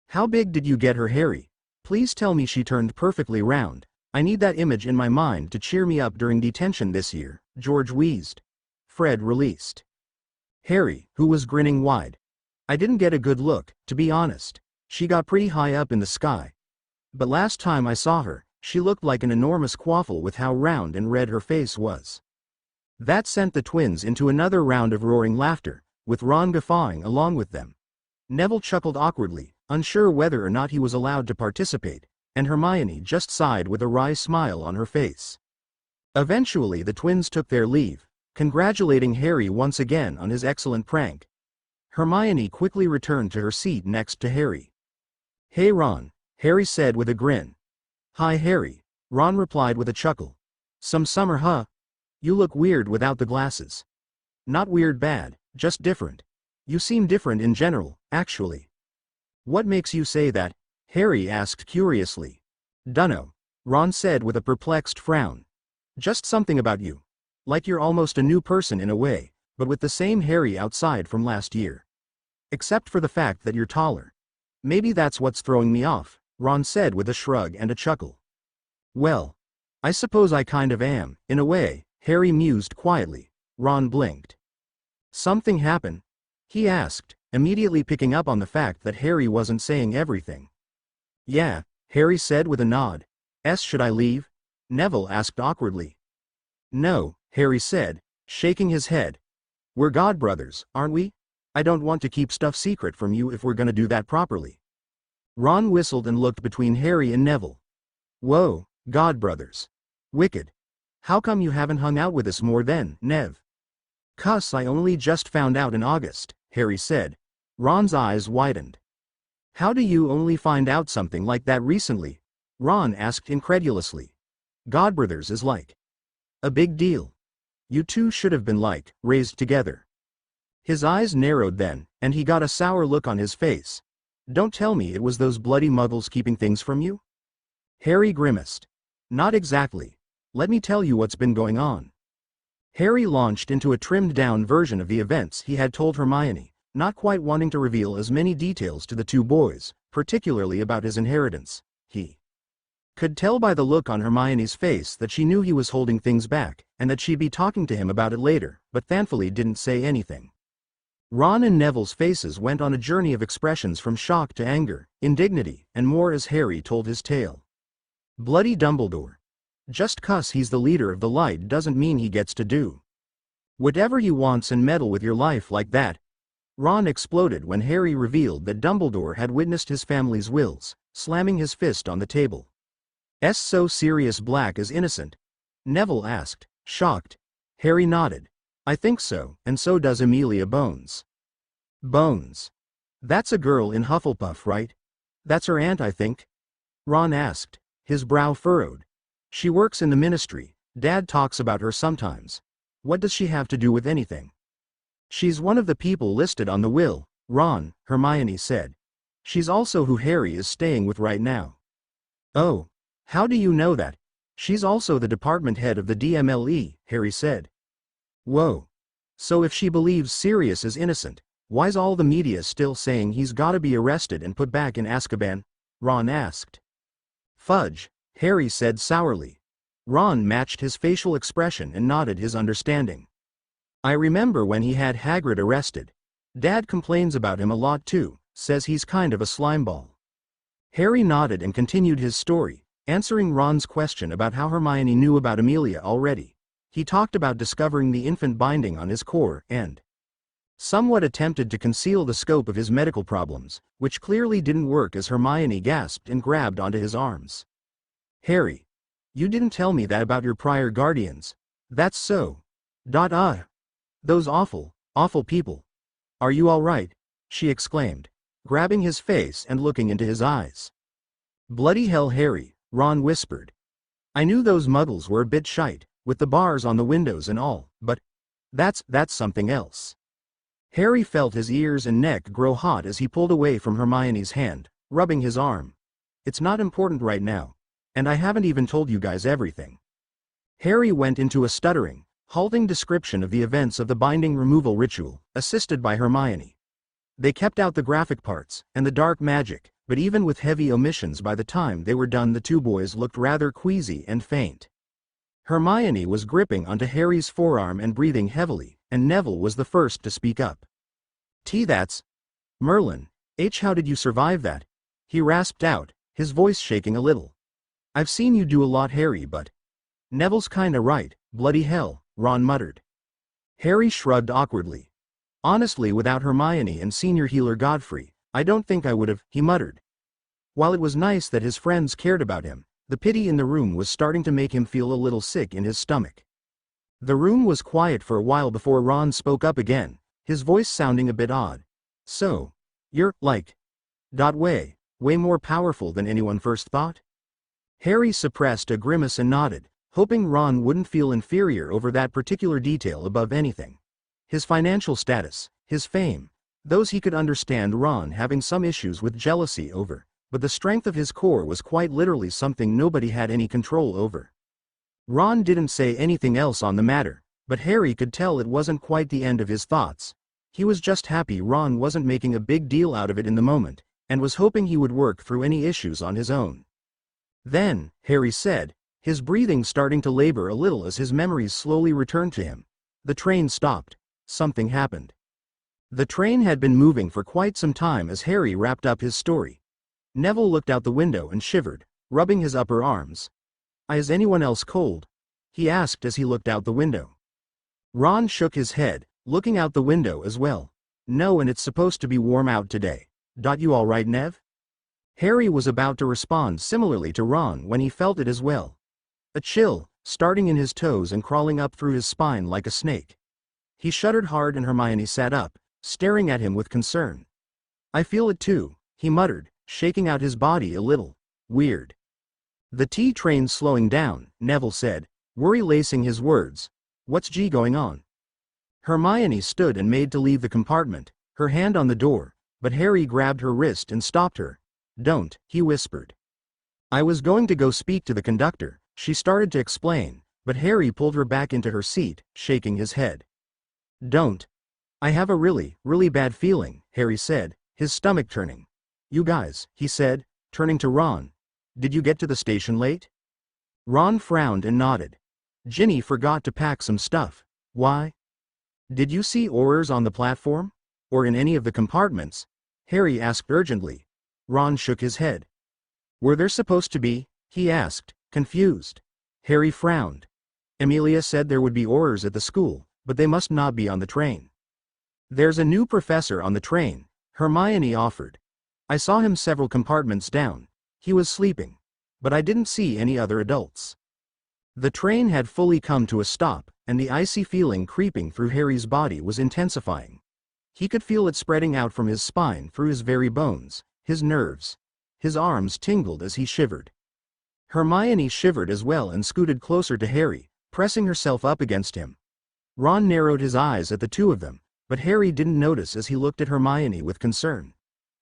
S1: How big did you get her, Harry? Please tell me she turned perfectly round. I need that image in my mind to cheer me up during detention this year, George wheezed. Fred released Harry, who was grinning wide. I didn't get a good look, to be honest. She got pretty high up in the sky. But last time I saw her, she looked like an enormous quaffle with how round and red her face was. That sent the twins into another round of roaring laughter, with Ron guffawing along with them. Neville chuckled awkwardly, unsure whether or not he was allowed to participate, and Hermione just sighed with a wry smile on her face. Eventually the twins took their leave, congratulating Harry once again on his excellent prank. Hermione quickly returned to her seat next to Harry. Hey Ron, Harry said with a grin. Hi Harry, Ron replied with a chuckle. Some summer, huh? You look weird without the glasses. Not weird bad, just different. You seem different in general, actually. What makes you say that? Harry asked curiously. Dunno, Ron said with a perplexed frown. Just something about you. Like you're almost a new person in a way, but with the same Harry outside from last year. Except for the fact that you're taller. Maybe that's what's throwing me off, Ron said with a shrug and a chuckle. Well, I suppose I kind of am, in a way, Harry mused quietly. Ron blinked. Something happen? He asked, immediately picking up on the fact that Harry wasn't saying everything. Yeah, Harry said with a nod. Should I leave? Neville asked awkwardly. No, Harry said, shaking his head. We're godbrothers, aren't we? I don't want to keep stuff secret from you if we're gonna do that properly. Ron whistled and looked between Harry and Neville. Whoa, godbrothers. Wicked. How come you haven't hung out with us more then, Nev? 'Cause I only just found out in August, Harry said. Ron's eyes widened. How do you only find out something like that recently? Ron asked incredulously. Godbrothers is like a big deal. You two should have been like, raised together. His eyes narrowed then, and he got a sour look on his face. Don't tell me it was those bloody muggles keeping things from you? Harry grimaced. Not exactly. Let me tell you what's been going on. Harry launched into a trimmed-down version of the events he had told Hermione, not quite wanting to reveal as many details to the two boys, particularly about his inheritance. He could tell by the look on Hermione's face that she knew he was holding things back, and that she'd be talking to him about it later, but thankfully didn't say anything. Ron and Neville's faces went on a journey of expressions from shock to anger, indignity, and more as Harry told his tale. Bloody Dumbledore. Just 'cause he's the leader of the light doesn't mean he gets to do whatever he wants and meddle with your life like that. Ron exploded when Harry revealed that Dumbledore had witnessed his family's wills, slamming his fist on the table. So Sirius Black is innocent? Neville asked, shocked. Harry nodded. I think so, and so does Amelia Bones. Bones. That's a girl in Hufflepuff, right? That's her aunt, I think. Ron asked, his brow furrowed. She works in the ministry, Dad talks about her sometimes. What does she have to do with anything? She's one of the people listed on the will, Ron, Hermione said. She's also who Harry is staying with right now. Oh. How do you know that? She's also the department head of the DMLE, Harry said. Whoa. So if she believes Sirius is innocent, why's all the media still saying he's gotta be arrested and put back in Azkaban? Ron asked. Fudge, Harry said sourly. Ron matched his facial expression and nodded his understanding. I remember when he had Hagrid arrested. Dad complains about him a lot too, says he's kind of a slimeball. Harry nodded and continued his story, answering Ron's question about how Hermione knew about Amelia already. He talked about discovering the infant binding on his core and somewhat attempted to conceal the scope of his medical problems, which clearly didn't work as Hermione gasped and grabbed onto his arms. Harry. You didn't tell me that about your prior guardians. That's so. Those awful, awful people. Are you all right? She exclaimed, grabbing his face and looking into his eyes. Bloody hell, Harry, Ron whispered. I knew those muggles were a bit shite, with the bars on the windows and all, but that's something else. Harry felt his ears and neck grow hot as he pulled away from Hermione's hand, rubbing his arm. It's not important right now, and I haven't even told you guys everything. Harry went into a stuttering, halting description of the events of the binding removal ritual, assisted by Hermione. They kept out the graphic parts and the dark magic, but even with heavy omissions by the time they were done the two boys looked rather queasy and faint. Hermione was gripping onto Harry's forearm and breathing heavily, and Neville was the first to speak up. That's... Merlin, how did you survive that? He rasped out, his voice shaking a little. I've seen you do a lot, Harry, but... Neville's kinda right, bloody hell, Ron muttered. Harry shrugged awkwardly. Honestly, without Hermione and senior healer Godfrey, I don't think I would've, he muttered. While it was nice that his friends cared about him, the pity in the room was starting to make him feel a little sick in his stomach. The room was quiet for a while before Ron spoke up again, his voice sounding a bit odd. So, you're, like, way more powerful than anyone first thought? Harry suppressed a grimace and nodded, hoping Ron wouldn't feel inferior over that particular detail above anything. His financial status, his fame, those he could understand Ron having some issues with jealousy over, but the strength of his core was quite literally something nobody had any control over. Ron didn't say anything else on the matter, but Harry could tell it wasn't quite the end of his thoughts. He was just happy Ron wasn't making a big deal out of it in the moment, and was hoping he would work through any issues on his own. Then, Harry said, his breathing starting to labor a little as his memories slowly returned to him. The train stopped. Something happened. The train had been moving for quite some time as Harry wrapped up his story. Neville looked out the window and shivered, rubbing his upper arms. Is anyone else cold? He asked as he looked out the window. Ron shook his head, looking out the window as well. No, and it's supposed to be warm out today. You all right, Nev? Harry was about to respond similarly to Ron when he felt it as well. A chill, starting in his toes and crawling up through his spine like a snake. He shuddered hard and Hermione sat up, staring at him with concern. I feel it too, he muttered, shaking out his body a little. Weird. The train's slowing down, Neville said, worry-lacing his words. What's going on? Hermione stood and made to leave the compartment, her hand on the door, but Harry grabbed her wrist and stopped her. Don't, he whispered. I was going to go speak to the conductor, she started to explain, but Harry pulled her back into her seat, shaking his head. Don't. I have a really bad feeling, Harry said, his stomach turning. You guys, he said, turning to Ron. Did you get to the station late? Ron frowned and nodded. Ginny forgot to pack some stuff. Why? Did you see Aurors on the platform? or in any of the compartments?" Harry asked urgently. Ron shook his head. "Were there supposed to be?" he asked, confused. Harry frowned. "Amelia said there would be Aurors at the school, but they must not be on the train." "There's a new professor on the train," Hermione offered. "I saw him several compartments down. He was sleeping. But I didn't see any other adults." The train had fully come to a stop, and the icy feeling creeping through Harry's body was intensifying. He could feel it spreading out from his spine through his very bones, his nerves. His arms tingled as he shivered. Hermione shivered as well and scooted closer to Harry, pressing herself up against him. Ron narrowed his eyes at the two of them, but Harry didn't notice as he looked at Hermione with concern.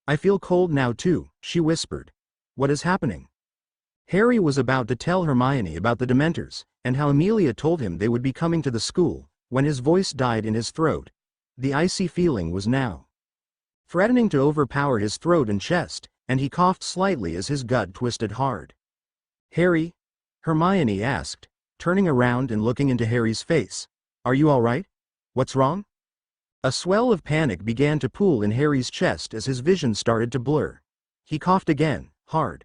S1: "I feel cold now too," she whispered. "What is happening?" Harry was about to tell Hermione about the Dementors, and how Amelia told him they would be coming to the school, when his voice died in his throat. The icy feeling was now threatening to overpower his throat and chest, and he coughed slightly as his gut twisted hard. "Harry?" Hermione asked, turning around and looking into Harry's face. "Are you all right? What's wrong?" A swell of panic began to pool in Harry's chest as his vision started to blur. He coughed again, hard.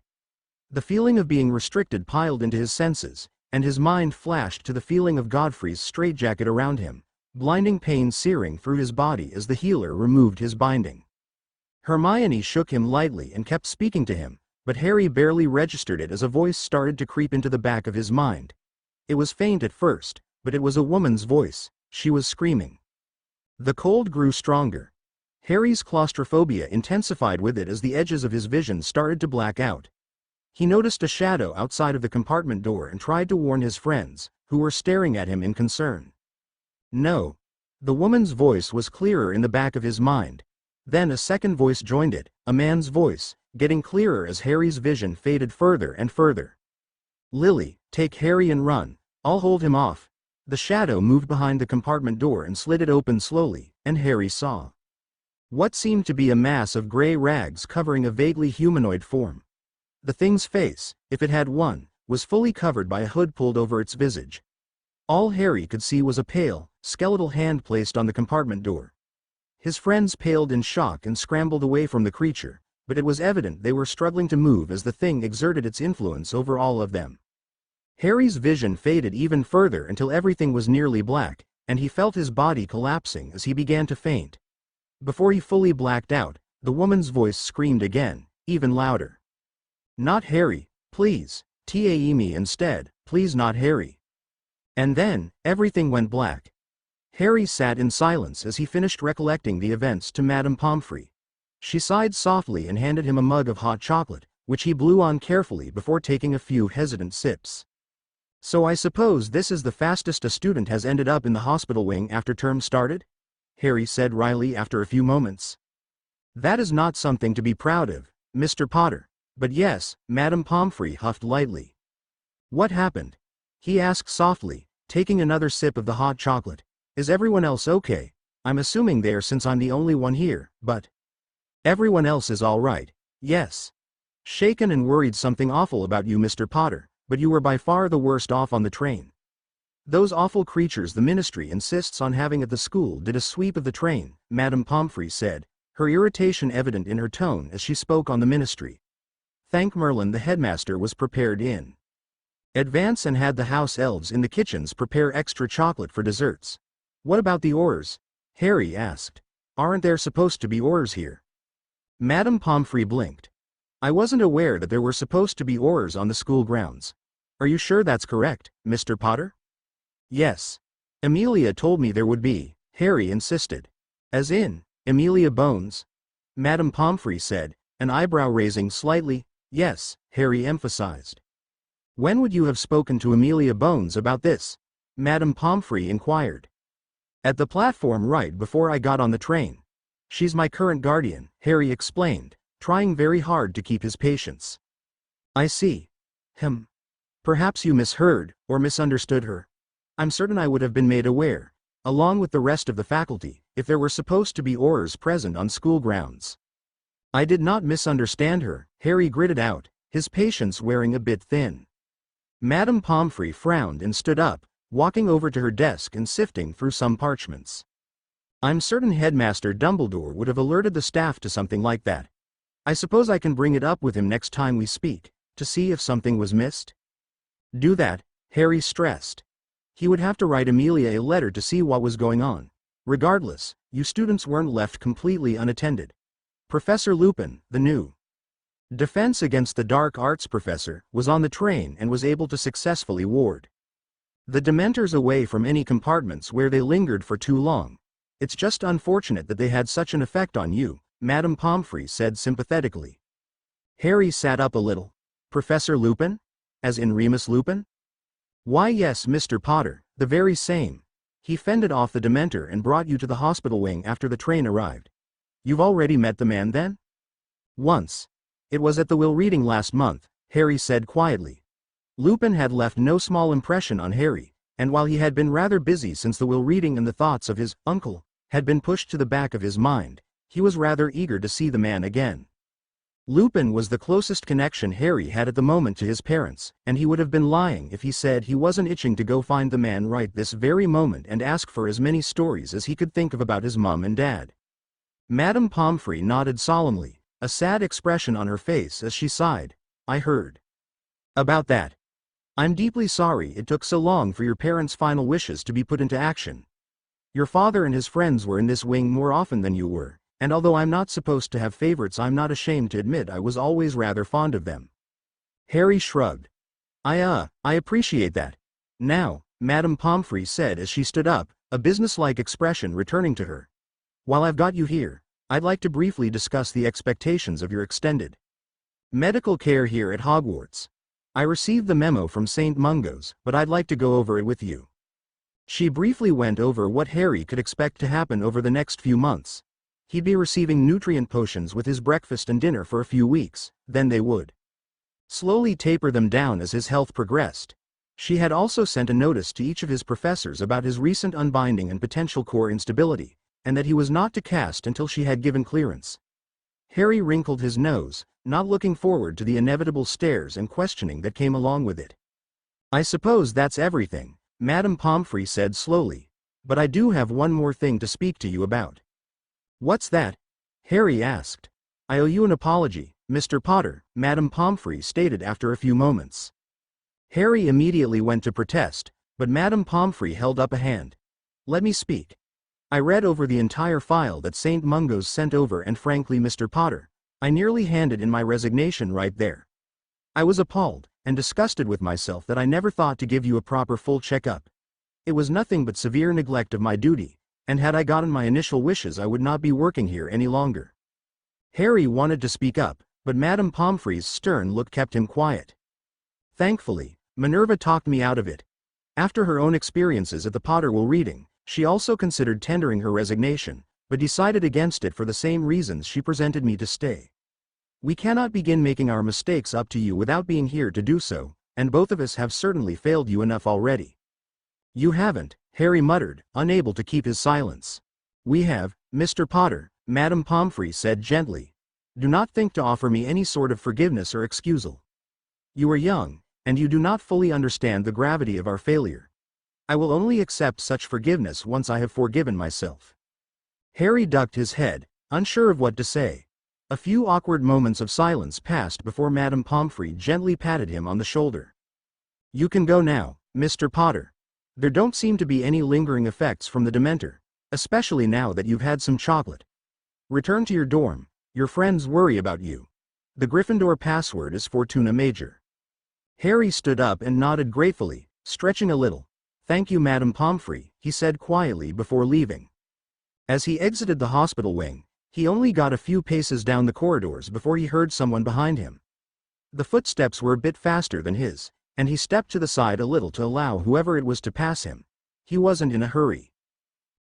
S1: The feeling of being restricted piled into his senses, and his mind flashed to the feeling of Godfrey's straitjacket around him, blinding pain searing through his body as the healer removed his binding. Hermione shook him lightly and kept speaking to him, but Harry barely registered it as a voice started to creep into the back of his mind. It was faint at first, but it was a woman's voice. She was screaming. The cold grew stronger. Harry's claustrophobia intensified with it as the edges of his vision started to black out. He noticed a shadow outside of the compartment door and tried to warn his friends, who were staring at him in concern. "No." The woman's voice was clearer in the back of his mind. Then a second voice joined it, a man's voice, getting clearer as Harry's vision faded further and further. "Lily, take Harry and run. I'll hold him off." The shadow moved behind the compartment door and slid it open slowly, and Harry saw what seemed to be a mass of gray rags covering a vaguely humanoid form. The thing's face, if it had one, was fully covered by a hood pulled over its visage. All Harry could see was a pale, skeletal hand placed on the compartment door. His friends paled in shock and scrambled away from the creature, but it was evident they were struggling to move as the thing exerted its influence over all of them. Harry's vision faded even further until everything was nearly black, and he felt his body collapsing as he began to faint. Before he fully blacked out, the woman's voice screamed again, even louder. "Not Harry, please. Tae me instead, please not Harry." And then, everything went black. Harry sat in silence as he finished recollecting the events to Madame Pomfrey. She sighed softly and handed him a mug of hot chocolate, which he blew on carefully before taking a few hesitant sips. "So I suppose this is the fastest a student has ended up in the hospital wing after term started?" Harry said wryly after a few moments. "That is not something to be proud of, Mr. Potter. But yes," Madame Pomfrey huffed lightly. "What happened?" he asked softly, taking another sip of the hot chocolate. "Is everyone else okay? I'm assuming they are since I'm the only one here, but..." "Everyone else is all right, yes. Shaken and worried something awful about you, Mr. Potter, but you were by far the worst off on the train. Those awful creatures the ministry insists on having at the school did a sweep of the train," Madame Pomfrey said, her irritation evident in her tone as she spoke on the ministry. "Thank Merlin the headmaster was prepared in advance and had the house elves in the kitchens prepare extra chocolate for desserts." "What about the Aurors?" Harry asked. "Aren't there supposed to be Aurors here?" Madame Pomfrey blinked. "I wasn't aware that there were supposed to be Aurors on the school grounds. Are you sure that's correct, Mr. Potter?" "Yes. Amelia told me there would be," Harry insisted. "As in, Amelia Bones?" Madame Pomfrey said, an eyebrow raising slightly. "Yes," Harry emphasized. "When would you have spoken to Amelia Bones about this?" Madame Pomfrey inquired. "At the platform right before I got on the train. She's my current guardian," Harry explained, trying very hard to keep his patience. "I see. Perhaps you misheard, or misunderstood her. I'm certain I would have been made aware, along with the rest of the faculty, if there were supposed to be Aurors present on school grounds." "I did not misunderstand her," Harry gritted out, his patience wearing a bit thin. Madame Pomfrey frowned and stood up, walking over to her desk and sifting through some parchments. I'm certain Headmaster Dumbledore would have alerted the staff to something like that. I suppose I can bring it up with him next time we speak, to see if something was missed? Do that, Harry stressed. He would have to write Amelia a letter to see what was going on. Regardless, you students weren't left completely unattended. Professor Lupin, the new Defense against the Dark Arts professor, was on the train and was able to successfully ward the Dementors away from any compartments where they lingered for too long. It's just unfortunate that they had such an effect on you, Madame Pomfrey said sympathetically. Harry sat up a little. Professor Lupin? As in Remus Lupin? Why yes, Mr. Potter, the very same. He fended off the Dementor and brought you to the hospital wing after the train arrived. You've already met the man then? Once. It was at the will reading last month, Harry said quietly. Lupin had left no small impression on Harry, and while he had been rather busy since the will reading and the thoughts of his uncle had been pushed to the back of his mind, he was rather eager to see the man again. Lupin was the closest connection Harry had at the moment to his parents, and he would have been lying if he said he wasn't itching to go find the man right this very moment and ask for as many stories as he could think of about his mom and dad. Madame Pomfrey nodded solemnly, a sad expression on her face as she sighed. I heard about that. I'm deeply sorry it took so long for your parents' final wishes to be put into action. Your father and his friends were in this wing more often than you were, and although I'm not supposed to have favorites, I'm not ashamed to admit I was always rather fond of them. Harry shrugged. I appreciate that. Now, Madame Pomfrey said as she stood up, a businesslike expression returning to her. While I've got you here, I'd like to briefly discuss the expectations of your extended medical care here at Hogwarts. I received the memo from St. Mungo's, but I'd like to go over it with you. She briefly went over what Harry could expect to happen over the next few months. He'd be receiving nutrient potions with his breakfast and dinner for a few weeks, then they would slowly taper them down as his health progressed. She had also sent a notice to each of his professors about his recent unbinding and potential core instability, and that he was not to cast until she had given clearance. Harry wrinkled his nose, not looking forward to the inevitable stares and questioning that came along with it. I suppose that's everything, Madame Pomfrey said slowly, but I do have one more thing to speak to you about. What's that? Harry asked. I owe you an apology, Mr. Potter, Madame Pomfrey stated after a few moments. Harry immediately went to protest, but Madame Pomfrey held up a hand. Let me speak. I read over the entire file that St. Mungo's sent over, and frankly, Mr. Potter, I nearly handed in my resignation right there. I was appalled and disgusted with myself that I never thought to give you a proper full checkup. It was nothing but severe neglect of my duty, and had I gotten my initial wishes I would not be working here any longer. Harry wanted to speak up, but Madame Pomfrey's stern look kept him quiet. Thankfully, Minerva talked me out of it. After her own experiences at the Potter will reading, she also considered tendering her resignation, but decided against it for the same reasons she presented me to stay. We cannot begin making our mistakes up to you without being here to do so, and both of us have certainly failed you enough already. You haven't, Harry muttered, unable to keep his silence. We have, Mr. Potter, Madame Pomfrey said gently. Do not think to offer me any sort of forgiveness or excusal. You are young, and you do not fully understand the gravity of our failure. I will only accept such forgiveness once I have forgiven myself. Harry ducked his head, unsure of what to say. A few awkward moments of silence passed before Madame Pomfrey gently patted him on the shoulder. You can go now, Mr. Potter. There don't seem to be any lingering effects from the Dementor, especially now that you've had some chocolate. Return to your dorm. Your friends worry about you. The Gryffindor password is Fortuna Major. Harry stood up and nodded gratefully, stretching a little. Thank you, Madame Pomfrey, he said quietly before leaving. As he exited the hospital wing, he only got a few paces down the corridors before he heard someone behind him. The footsteps were a bit faster than his, and he stepped to the side a little to allow whoever it was to pass him. He wasn't in a hurry.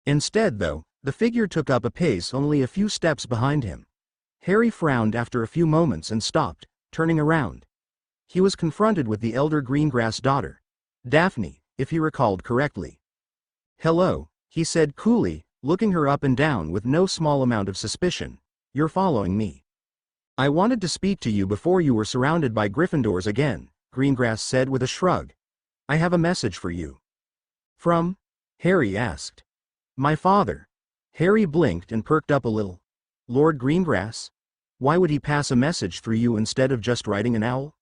S1: Instead, though, the figure took up a pace only a few steps behind him. Harry frowned after a few moments and stopped, turning around. He was confronted with the elder Greengrass daughter, Daphne, if he recalled correctly. Hello, he said coolly, looking her up and down with no small amount of suspicion. You're following me. I wanted to speak to you before you were surrounded by Gryffindors again, Greengrass said with a shrug. I have a message for you. From? Harry asked. My father. Harry blinked and perked up a little. Lord Greengrass? Why would he pass a message through you instead of just writing an owl?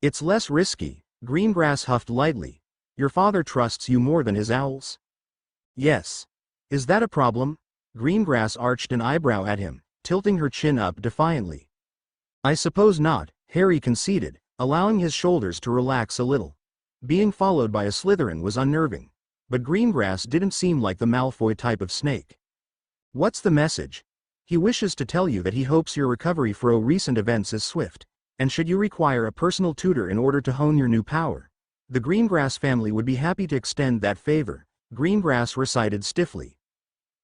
S1: It's less risky, Greengrass huffed lightly. Your father trusts you more than his owls. Yes. Is that a problem? Greengrass arched an eyebrow at him, tilting her chin up defiantly. I suppose not, Harry conceded, allowing his shoulders to relax a little. Being followed by a Slytherin was unnerving. But Greengrass didn't seem like the Malfoy type of snake. What's the message? He wishes to tell you that he hopes your recovery from recent events is swift, and should you require a personal tutor in order to hone your new power, the Greengrass family would be happy to extend that favor, Greengrass recited stiffly.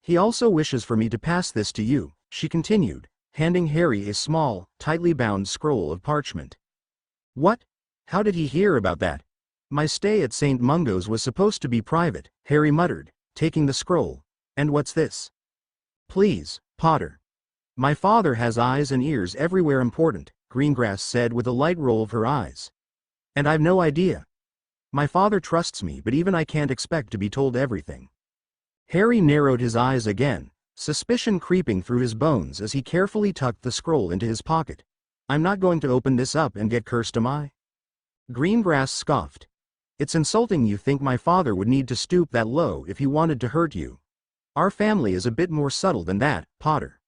S1: He also wishes for me to pass this to you, she continued, handing Harry a small, tightly bound scroll of parchment. What? How did he hear about that? My stay at St. Mungo's was supposed to be private, Harry muttered, taking the scroll. And what's this? Please, Potter. My father has eyes and ears everywhere important, Greengrass said with a light roll of her eyes. And I've no idea. My father trusts me, but even I can't expect to be told everything. Harry narrowed his eyes again, suspicion creeping through his bones as he carefully tucked the scroll into his pocket. I'm not going to open this up and get cursed, am I? Greengrass scoffed. It's insulting you think my father would need to stoop that low if he wanted to hurt you. Our family is a bit more subtle than that, Potter.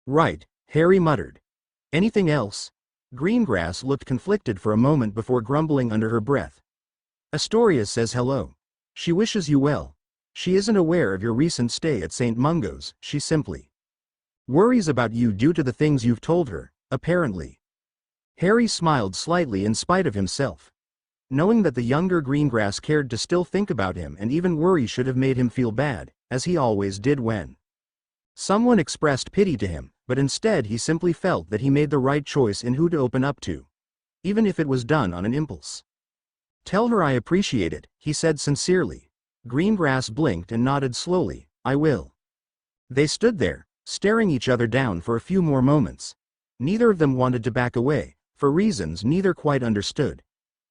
S1: Right, Harry muttered. Anything else? Greengrass looked conflicted for a moment before grumbling under her breath. Astoria says hello. She wishes you well. She isn't aware of your recent stay at St. Mungo's, she simply worries about you due to the things you've told her, apparently. Harry smiled slightly in spite of himself. Knowing that the younger Greengrass cared to still think about him and even worry should have made him feel bad, as he always did when someone expressed pity to him, but instead he simply felt that he made the right choice in who to open up to, even if it was done on an impulse. Tell her I appreciate it, he said sincerely. Greengrass blinked and nodded slowly. I will. They stood there, staring each other down for a few more moments. Neither of them wanted to back away, for reasons neither quite understood.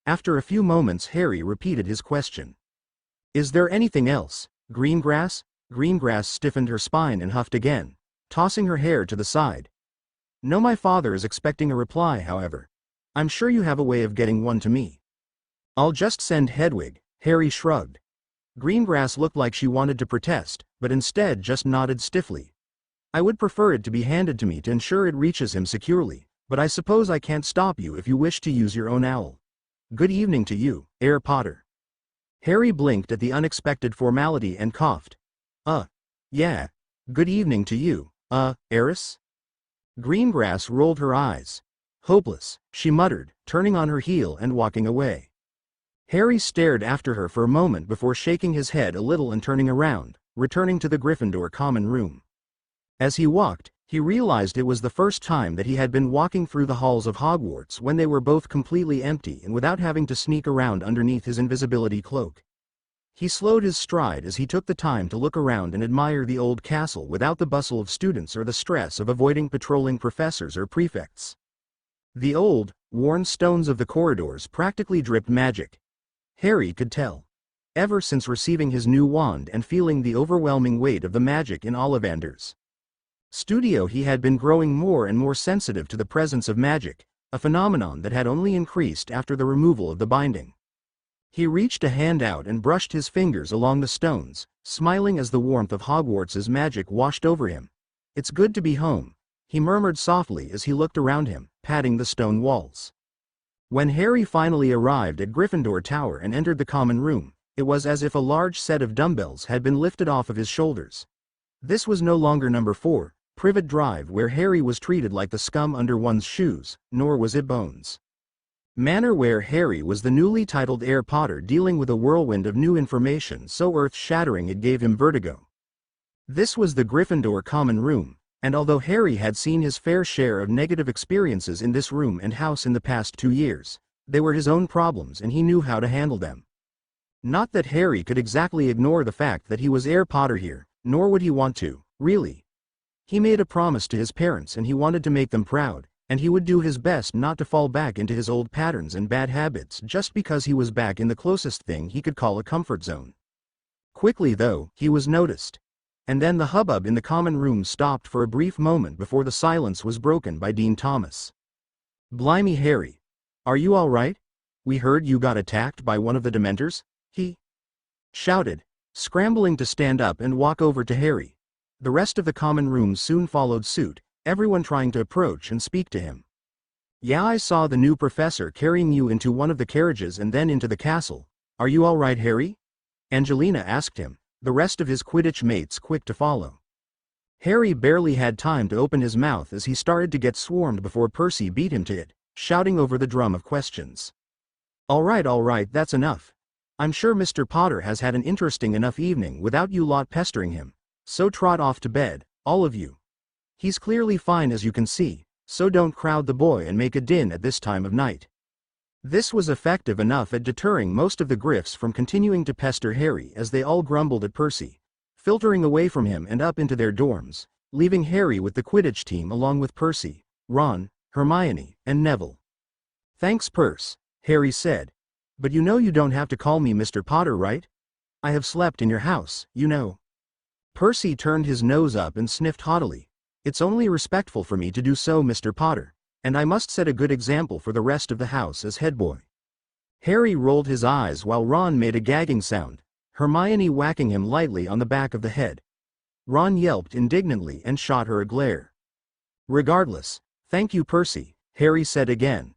S1: After a few moments Harry repeated his question. Is there anything else, Greengrass? Greengrass stiffened her spine and huffed again, tossing her hair to the side. No, my father is expecting a reply, however. I'm sure you have a way of getting one to me. I'll just send Hedwig, Harry shrugged. Greengrass looked like she wanted to protest, but instead just nodded stiffly. I would prefer it to be handed to me to ensure it reaches him securely, but I suppose I can't stop you if you wish to use your own owl. Good evening to you, Herr Potter. Harry blinked at the unexpected formality and coughed. Yeah. Good evening to you, heiress? Greengrass rolled her eyes. Hopeless, she muttered, turning on her heel and walking away. Harry stared after her for a moment before shaking his head a little and turning around, returning to the Gryffindor common room. As he walked, he realized it was the first time that he had been walking through the halls of Hogwarts when they were both completely empty and without having to sneak around underneath his invisibility cloak. He slowed his stride as he took the time to look around and admire the old castle without the bustle of students or the stress of avoiding patrolling professors or prefects. The old, worn stones of the corridors practically dripped magic. Harry could tell. Ever since receiving his new wand and feeling the overwhelming weight of the magic in Ollivander's studio, he had been growing more and more sensitive to the presence of magic, a phenomenon that had only increased after the removal of the binding. He reached a hand out and brushed his fingers along the stones, smiling as the warmth of Hogwarts's magic washed over him. It's good to be home, he murmured softly as he looked around him, patting the stone walls. When Harry finally arrived at Gryffindor Tower and entered the common room, it was as if a large set of dumbbells had been lifted off of his shoulders. This was no longer number 4, Privet Drive, where Harry was treated like the scum under one's shoes, nor was it Bones Manor, where Harry was the newly titled Heir Potter dealing with a whirlwind of new information so earth-shattering it gave him vertigo. This was the Gryffindor common room, and although Harry had seen his fair share of negative experiences in this room and house in the past 2 years, they were his own problems and he knew how to handle them. Not that Harry could exactly ignore the fact that he was Heir Potter here, nor would he want to, really. He made a promise to his parents and he wanted to make them proud, and he would do his best not to fall back into his old patterns and bad habits just because he was back in the closest thing he could call a comfort zone. Quickly though, he was noticed. And then the hubbub in the common room stopped for a brief moment before the silence was broken by Dean Thomas. "Blimey, Harry. Are you all right? We heard you got attacked by one of the Dementors," he shouted, scrambling to stand up and walk over to Harry. The rest of the common room soon followed suit, everyone trying to approach and speak to him. "Yeah, I saw the new professor carrying you into one of the carriages and then into the castle. Are you all right, Harry?" Angelina asked him, the rest of his Quidditch mates quick to follow. Harry barely had time to open his mouth as he started to get swarmed before Percy beat him to it, shouting over the drum of questions. All right, that's enough. I'm sure Mr. Potter has had an interesting enough evening without you lot pestering him, so trot off to bed, all of you. He's clearly fine as you can see, so don't crowd the boy and make a din at this time of night." This was effective enough at deterring most of the Griffs from continuing to pester Harry as they all grumbled at Percy, filtering away from him and up into their dorms, leaving Harry with the Quidditch team along with Percy, Ron, Hermione, and Neville. "Thanks, Perce," Harry said. "But you know you don't have to call me Mr. Potter, right? I have slept in your house, you know." Percy turned his nose up and sniffed haughtily. "It's only respectful for me to do so, Mr. Potter, and I must set a good example for the rest of the house as head boy." Harry rolled his eyes while Ron made a gagging sound, Hermione whacking him lightly on the back of the head. Ron yelped indignantly and shot her a glare. "Regardless, thank you, Percy," Harry said again.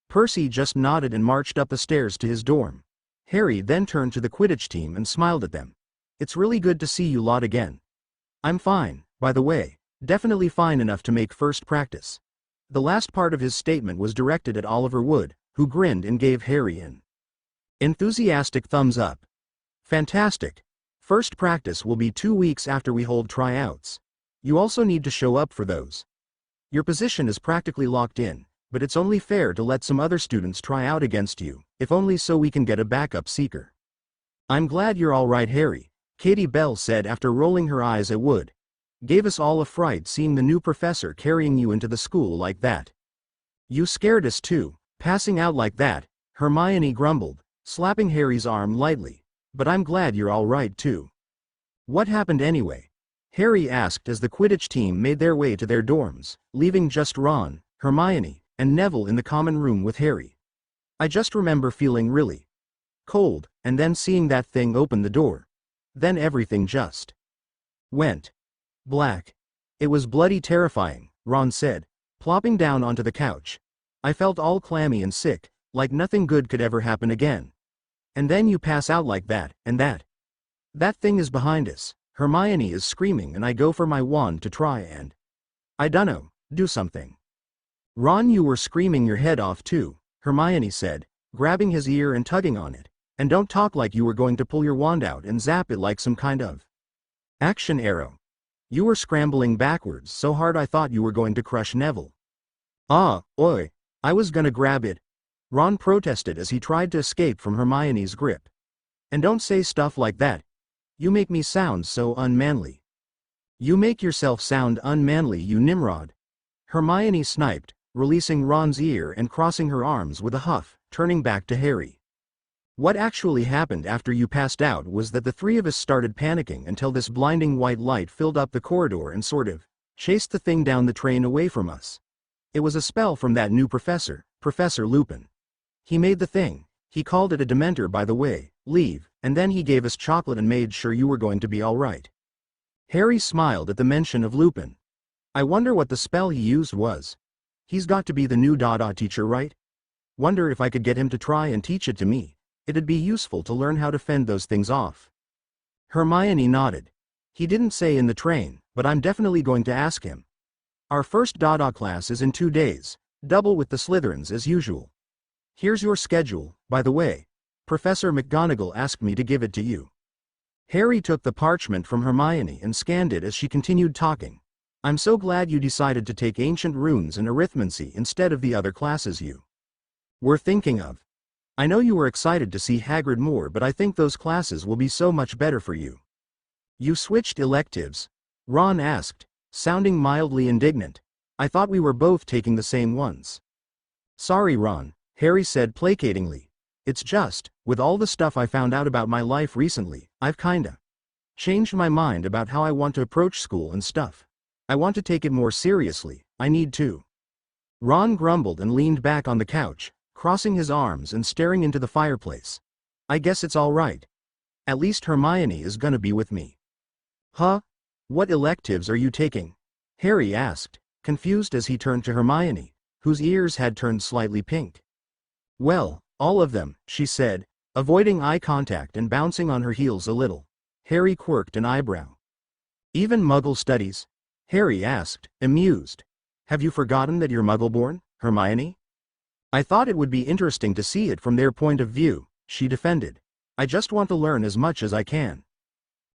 S1: Percy just nodded and marched up the stairs to his dorm. Harry then turned to the Quidditch team and smiled at them. "It's really good to see you lot again. I'm fine, by the way, definitely fine enough to make first practice." The last part of his statement was directed at Oliver Wood, who grinned and gave Harry an enthusiastic thumbs up. "Fantastic. First practice will be 2 weeks after we hold tryouts. You also need to show up for those. Your position is practically locked in, but it's only fair to let some other students try out against you, if only so we can get a backup seeker." "I'm glad you're all right, Harry," Katie Bell said after rolling her eyes at Wood. "Gave us all a fright seeing the new professor carrying you into the school like that." "You scared us too, passing out like that," Hermione grumbled, slapping Harry's arm lightly. "But I'm glad you're all right too." "What happened anyway?" Harry asked as the Quidditch team made their way to their dorms, leaving just Ron, Hermione, and Neville in the common room with Harry. "I just remember feeling really cold, and then seeing that thing open the door. Then everything just went black. It was bloody terrifying," Ron said, plopping down onto the couch. "I felt all clammy and sick, like nothing good could ever happen again. And then you pass out like that, and that thing is behind us. Hermione is screaming and I go for my wand to try and, I dunno, do something." "Ron, you were screaming your head off too," Hermione said, grabbing his ear and tugging on it. "And don't talk like you were going to pull your wand out and zap it like some kind of action arrow. You were scrambling backwards so hard I thought you were going to crush Neville." Oi, I was gonna grab it," Ron protested as he tried to escape from Hermione's grip. "And don't say stuff like that. You make me sound so unmanly." "You make yourself sound unmanly, you Nimrod," Hermione sniped, releasing Ron's ear and crossing her arms with a huff, turning back to Harry. "What actually happened after you passed out was that the three of us started panicking until this blinding white light filled up the corridor and sort of chased the thing down the train away from us. It was a spell from that new professor, Professor Lupin. He made the thing. He called it a Dementor, by the way, leave, and then he gave us chocolate and made sure you were going to be all right." Harry smiled at the mention of Lupin. "I wonder what the spell he used was. He's got to be the new Dada teacher, right? Wonder if I could get him to try and teach it to me. It'd be useful to learn how to fend those things off." Hermione nodded. "He didn't say in the train, but I'm definitely going to ask him. Our first Dada class is in 2 days, double with the Slytherins as usual. Here's your schedule, by the way. Professor McGonagall asked me to give it to you." Harry took the parchment from Hermione and scanned it as she continued talking. "I'm so glad you decided to take ancient runes and arithmancy instead of the other classes you were thinking of. I know you were excited to see Hagrid more, but I think those classes will be so much better for you." "You switched electives?" Ron asked, sounding mildly indignant. "I thought we were both taking the same ones." "Sorry, Ron," Harry said placatingly. "It's just, with all the stuff I found out about my life recently, I've kinda Changed my mind about how I want to approach school and stuff. I want to take it more seriously, I need to. Ron grumbled and leaned back on the couch, crossing his arms and staring into the fireplace. I guess it's all right. At least Hermione is gonna be with me. Huh? What electives are you taking? Harry asked, confused as he turned to Hermione, whose ears had turned slightly pink. Well, all of them, she said, avoiding eye contact and bouncing on her heels a little. Harry quirked an eyebrow. Even Muggle studies? Harry asked, amused. Have you forgotten that you're Muggle-born, Hermione? I thought it would be interesting to see it from their point of view, she defended. I just want to learn as much as I can.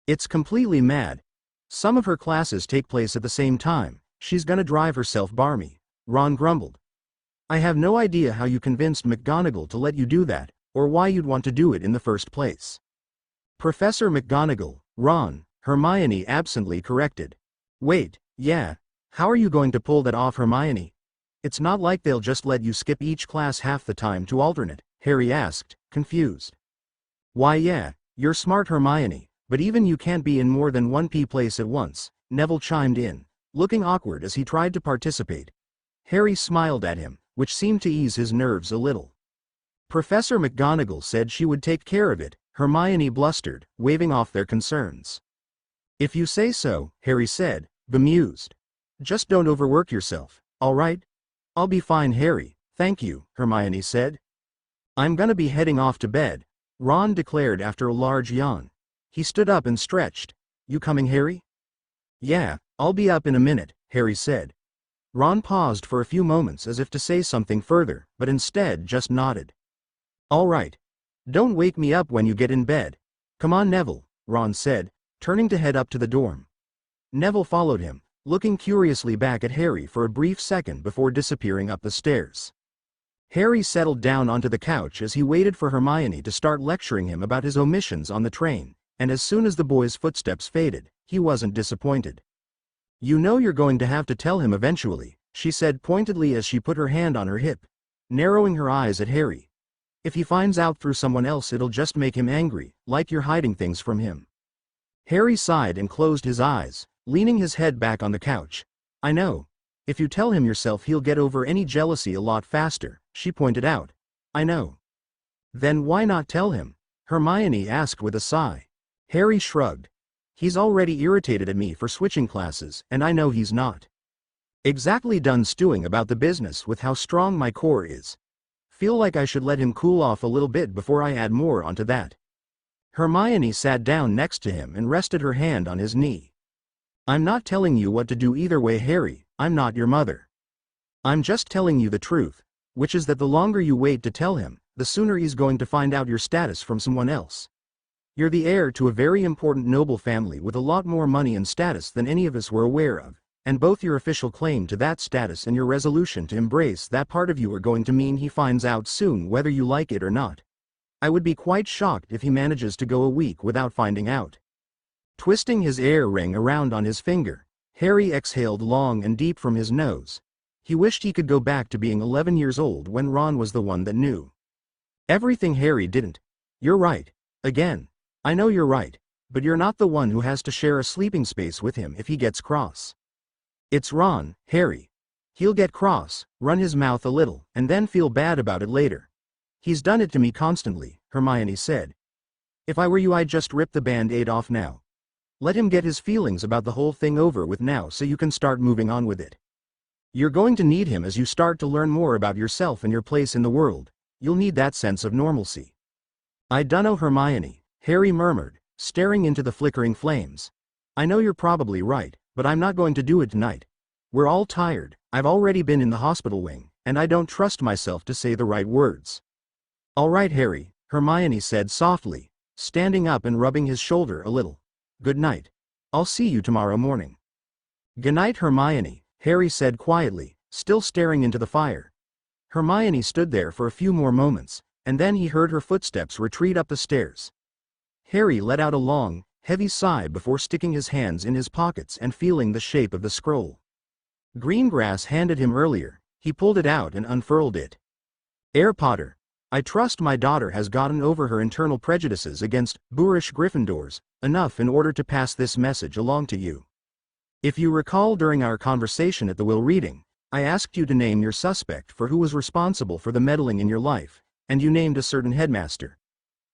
S1: It's completely mad. Some of her classes take place at the same time. She's gonna drive herself barmy, Ron grumbled. I have no idea how you convinced McGonagall to let you do that, or why you'd want to do it in the first place. Professor McGonagall, Ron, Hermione absently corrected. Wait, yeah. How are you going to pull that off, Hermione? It's not like they'll just let you skip each class half the time to alternate, Harry asked, confused. Why yeah, you're smart, Hermione, but even you can't be in more than one place at once, Neville chimed in, looking awkward as he tried to participate. Harry smiled at him, which seemed to ease his nerves a little. Professor McGonagall said she would take care of it, Hermione blustered, waving off their concerns. If you say so, Harry said, bemused. Just don't overwork yourself, all right? I'll be fine, Harry, thank you, Hermione said. I'm gonna be heading off to bed, Ron declared after a large yawn. He stood up and stretched. You coming, Harry? Yeah, I'll be up in a minute, Harry said. Ron paused for a few moments as if to say something further, but instead just nodded. All right. Don't wake me up when you get in bed. Come on, Neville, Ron said, turning to head up to the dorm. Neville followed him, looking curiously back at Harry for a brief second before disappearing up the stairs. Harry settled down onto the couch as he waited for Hermione to start lecturing him about his omissions on the train, and as soon as the boy's footsteps faded, he wasn't disappointed. You know you're going to have to tell him eventually, she said pointedly as she put her hand on her hip, narrowing her eyes at Harry. If he finds out through someone else, it'll just make him angry, like you're hiding things from him. Harry sighed and closed his eyes, leaning his head back on the couch. I know. If you tell him yourself, he'll get over any jealousy a lot faster, she pointed out. I know. Then why not tell him? Hermione asked with a sigh. Harry shrugged. He's already irritated at me for switching classes, and I know he's not exactly done stewing about the business with how strong my core is. Feel like I should let him cool off a little bit before I add more onto that. Hermione sat down next to him and rested her hand on his knee. I'm not telling you what to do either way, Harry, I'm not your mother. I'm just telling you the truth, which is that the longer you wait to tell him, the sooner he's going to find out your status from someone else. You're the heir to a very important noble family with a lot more money and status than any of us were aware of, and both your official claim to that status and your resolution to embrace that part of you are going to mean he finds out soon whether you like it or not. I would be quite shocked if he manages to go a week without finding out. Twisting his ear ring around on his finger, Harry exhaled long and deep from his nose. He wished he could go back to being 11 years old when Ron was the one that knew everything Harry didn't. You're right. Again. I know you're right, but you're not the one who has to share a sleeping space with him if he gets cross. It's Ron, Harry. He'll get cross, run his mouth a little, and then feel bad about it later. He's done it to me constantly, Hermione said. If I were you, I'd just rip the band-aid off now. Let him get his feelings about the whole thing over with now so you can start moving on with it. You're going to need him as you start to learn more about yourself and your place in the world. You'll need that sense of normalcy. I dunno, Hermione, Harry murmured, staring into the flickering flames. I know you're probably right, but I'm not going to do it tonight. We're all tired, I've already been in the hospital wing, and I don't trust myself to say the right words. All right, Harry, Hermione said softly, standing up and rubbing his shoulder a little. Good night. I'll see you tomorrow morning. Good night, Hermione, Harry said quietly, still staring into the fire. Hermione stood there for a few more moments, and then he heard her footsteps retreat up the stairs. Harry let out a long, heavy sigh before sticking his hands in his pockets and feeling the shape of the scroll. Greengrass handed him earlier. He pulled it out and unfurled it. Heir Potter. I trust my daughter has gotten over her internal prejudices against boorish Gryffindors, enough in order to pass this message along to you. If you recall during our conversation at the will reading, I asked you to name your suspect for who was responsible for the meddling in your life, and you named a certain headmaster.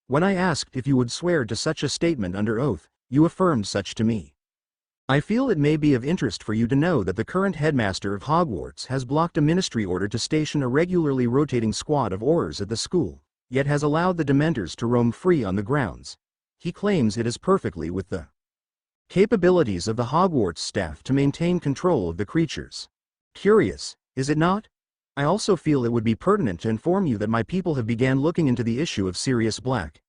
S1: When I asked if you would swear to such a statement under oath, you affirmed such to me. I feel it may be of interest for you to know that the current headmaster of Hogwarts has blocked a ministry order to station a regularly rotating squad of Aurors at the school, yet has allowed the Dementors to roam free on the grounds. He claims it is perfectly with the capabilities of the Hogwarts staff to maintain control of the creatures. Curious, is it not? I also feel it would be pertinent to inform you that my people have began looking into the issue of Sirius Black.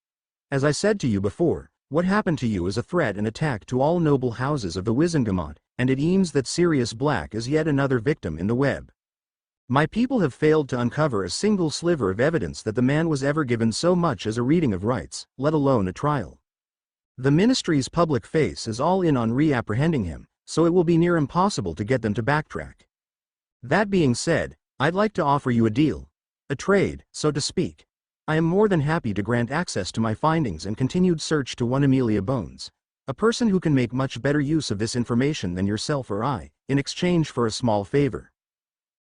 S1: As I said to you before, what happened to you is a threat and attack to all noble houses of the Wizengamot, and it seems that Sirius Black is yet another victim in the web. My people have failed to uncover a single sliver of evidence that the man was ever given so much as a reading of rights, let alone a trial. The ministry's public face is all in on reapprehending him, so it will be near impossible to get them to backtrack. That being said, I'd like to offer you a deal. A trade, so to speak. I am more than happy to grant access to my findings and continued search to one Amelia Bones, a person who can make much better use of this information than yourself or I, in exchange for a small favor.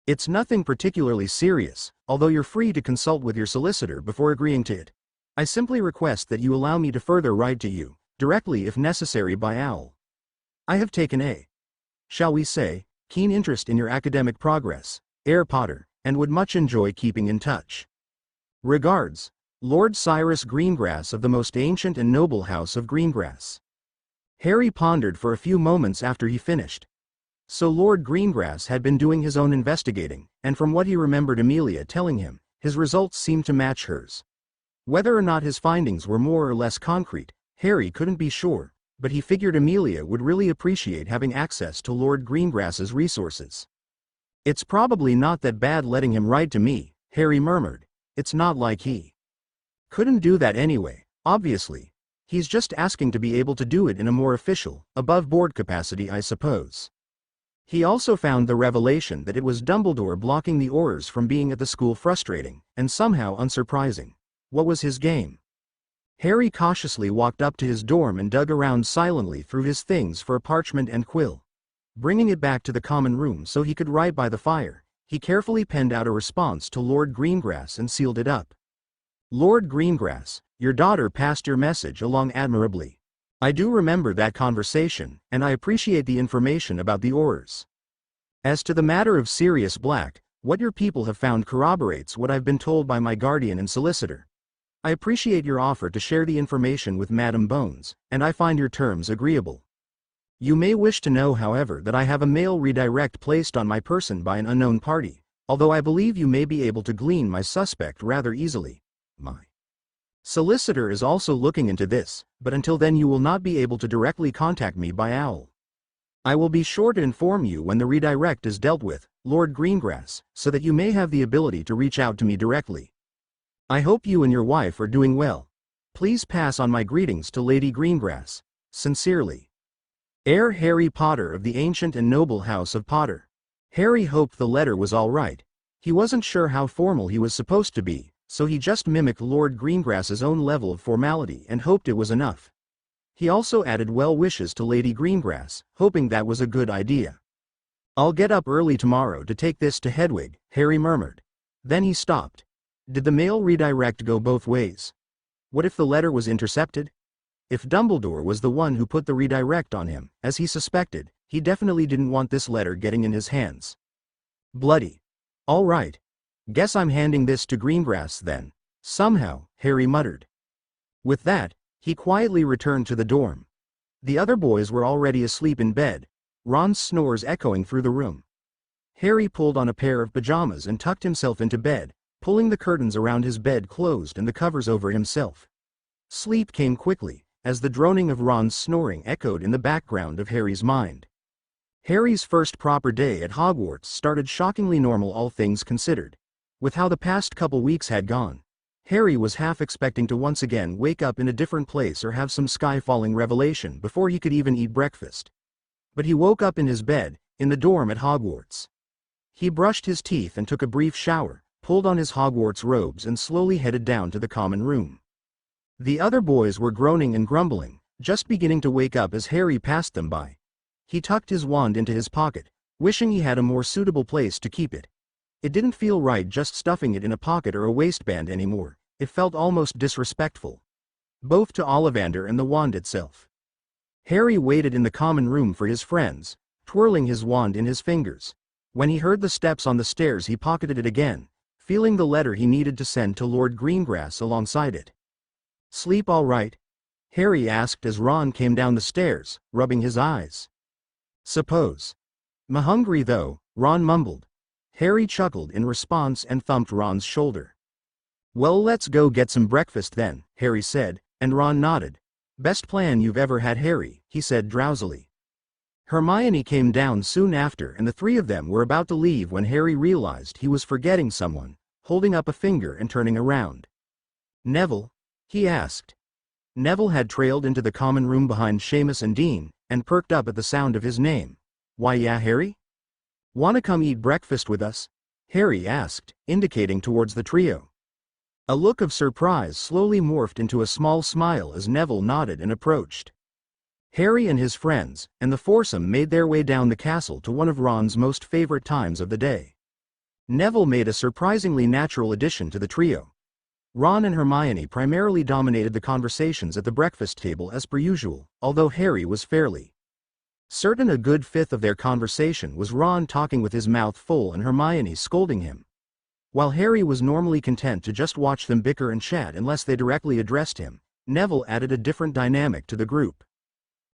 S1: It's nothing particularly serious, although you're free to consult with your solicitor before agreeing to it. I simply request that you allow me to further write to you, directly if necessary by owl. I have taken a, shall we say, keen interest in your academic progress, Heir Potter, and would much enjoy keeping in touch. Regards, Lord Cyrus Greengrass of the most ancient and noble house of Greengrass. Harry pondered for a few moments after he finished. So Lord Greengrass had been doing his own investigating, and from what he remembered Amelia telling him, his results seemed to match hers. Whether or not his findings were more or less concrete, Harry couldn't be sure, but he figured Amelia would really appreciate having access to Lord Greengrass's resources. It's probably not that bad letting him write to me, Harry murmured. It's not like he couldn't do that anyway, obviously. He's just asking to be able to do it in a more official, above-board capacity, I suppose. He also found the revelation that it was Dumbledore blocking the Aurors from being at the school frustrating, and somehow unsurprising. What was his game? Harry cautiously walked up to his dorm and dug around silently through his things for a parchment and quill. Bringing it back to the common room so he could write by the fire, he carefully penned out a response to Lord Greengrass and sealed it up. Lord Greengrass, your daughter passed your message along admirably. I do remember that conversation, and I appreciate the information about the Aurors. As to the matter of Sirius Black, what your people have found corroborates what I've been told by my guardian and solicitor. I appreciate your offer to share the information with Madame Bones, and I find your terms agreeable. You may wish to know, however, that I have a mail redirect placed on my person by an unknown party, although I believe you may be able to glean my suspect rather easily. My solicitor is also looking into this, but until then you will not be able to directly contact me by owl. I will be sure to inform you when the redirect is dealt with, Lord Greengrass, so that you may have the ability to reach out to me directly. I hope you and your wife are doing well. Please pass on my greetings to Lady Greengrass. Sincerely, Heir Harry Potter of the ancient and noble house of Potter. Harry hoped the letter was all right. He wasn't sure how formal he was supposed to be, so he just mimicked Lord Greengrass's own level of formality and hoped it was enough. He also added well wishes to Lady Greengrass, hoping that was a good idea. I'll get up early tomorrow to take this to Hedwig, Harry murmured. Then he stopped. Did the mail redirect go both ways? What if the letter was intercepted? If Dumbledore was the one who put the redirect on him, as he suspected, he definitely didn't want this letter getting in his hands. Bloody. All right. Guess I'm handing this to Greengrass then. Somehow, Harry muttered. With that, he quietly returned to the dorm. The other boys were already asleep in bed, Ron's snores echoing through the room. Harry pulled on a pair of pajamas and tucked himself into bed, pulling the curtains around his bed closed and the covers over himself. Sleep came quickly, as the droning of Ron's snoring echoed in the background of Harry's mind. Harry's first proper day at Hogwarts started shockingly normal, all things considered. With how the past couple weeks had gone, Harry was half expecting to once again wake up in a different place or have some sky-falling revelation before he could even eat breakfast. But he woke up in his bed, in the dorm at Hogwarts. He brushed his teeth and took a brief shower, pulled on his Hogwarts robes and slowly headed down to the common room. The other boys were groaning and grumbling, just beginning to wake up as Harry passed them by. He tucked his wand into his pocket, wishing he had a more suitable place to keep it. It didn't feel right just stuffing it in a pocket or a waistband anymore. It felt almost disrespectful, both to Ollivander and the wand itself. Harry waited in the common room for his friends, twirling his wand in his fingers. When he heard the steps on the stairs, he pocketed it again, feeling the letter he needed to send to Lord Greengrass alongside it. "Sleep all right?" Harry asked as Ron came down the stairs, rubbing his eyes. "Suppose. M'hungry though," Ron mumbled. Harry chuckled in response and thumped Ron's shoulder. "Well, let's go get some breakfast then," Harry said, and Ron nodded. "Best plan you've ever had, Harry," he said drowsily. Hermione came down soon after, and the three of them were about to leave when Harry realized he was forgetting someone, holding up a finger and turning around. "Neville?" he asked. Neville had trailed into the common room behind Seamus and Dean, and perked up at the sound of his name. "Why, yeah, Harry? Wanna come eat breakfast with us?" Harry asked, indicating towards the trio. A look of surprise slowly morphed into a small smile as Neville nodded and approached. Harry and his friends, and the foursome made their way down the castle to one of Ron's most favorite times of the day. Neville made a surprisingly natural addition to the trio. Ron and Hermione primarily dominated the conversations at the breakfast table as per usual, although Harry was fairly certain a good fifth of their conversation was Ron talking with his mouth full and Hermione scolding him. While Harry was normally content to just watch them bicker and chat unless they directly addressed him, Neville added a different dynamic to the group.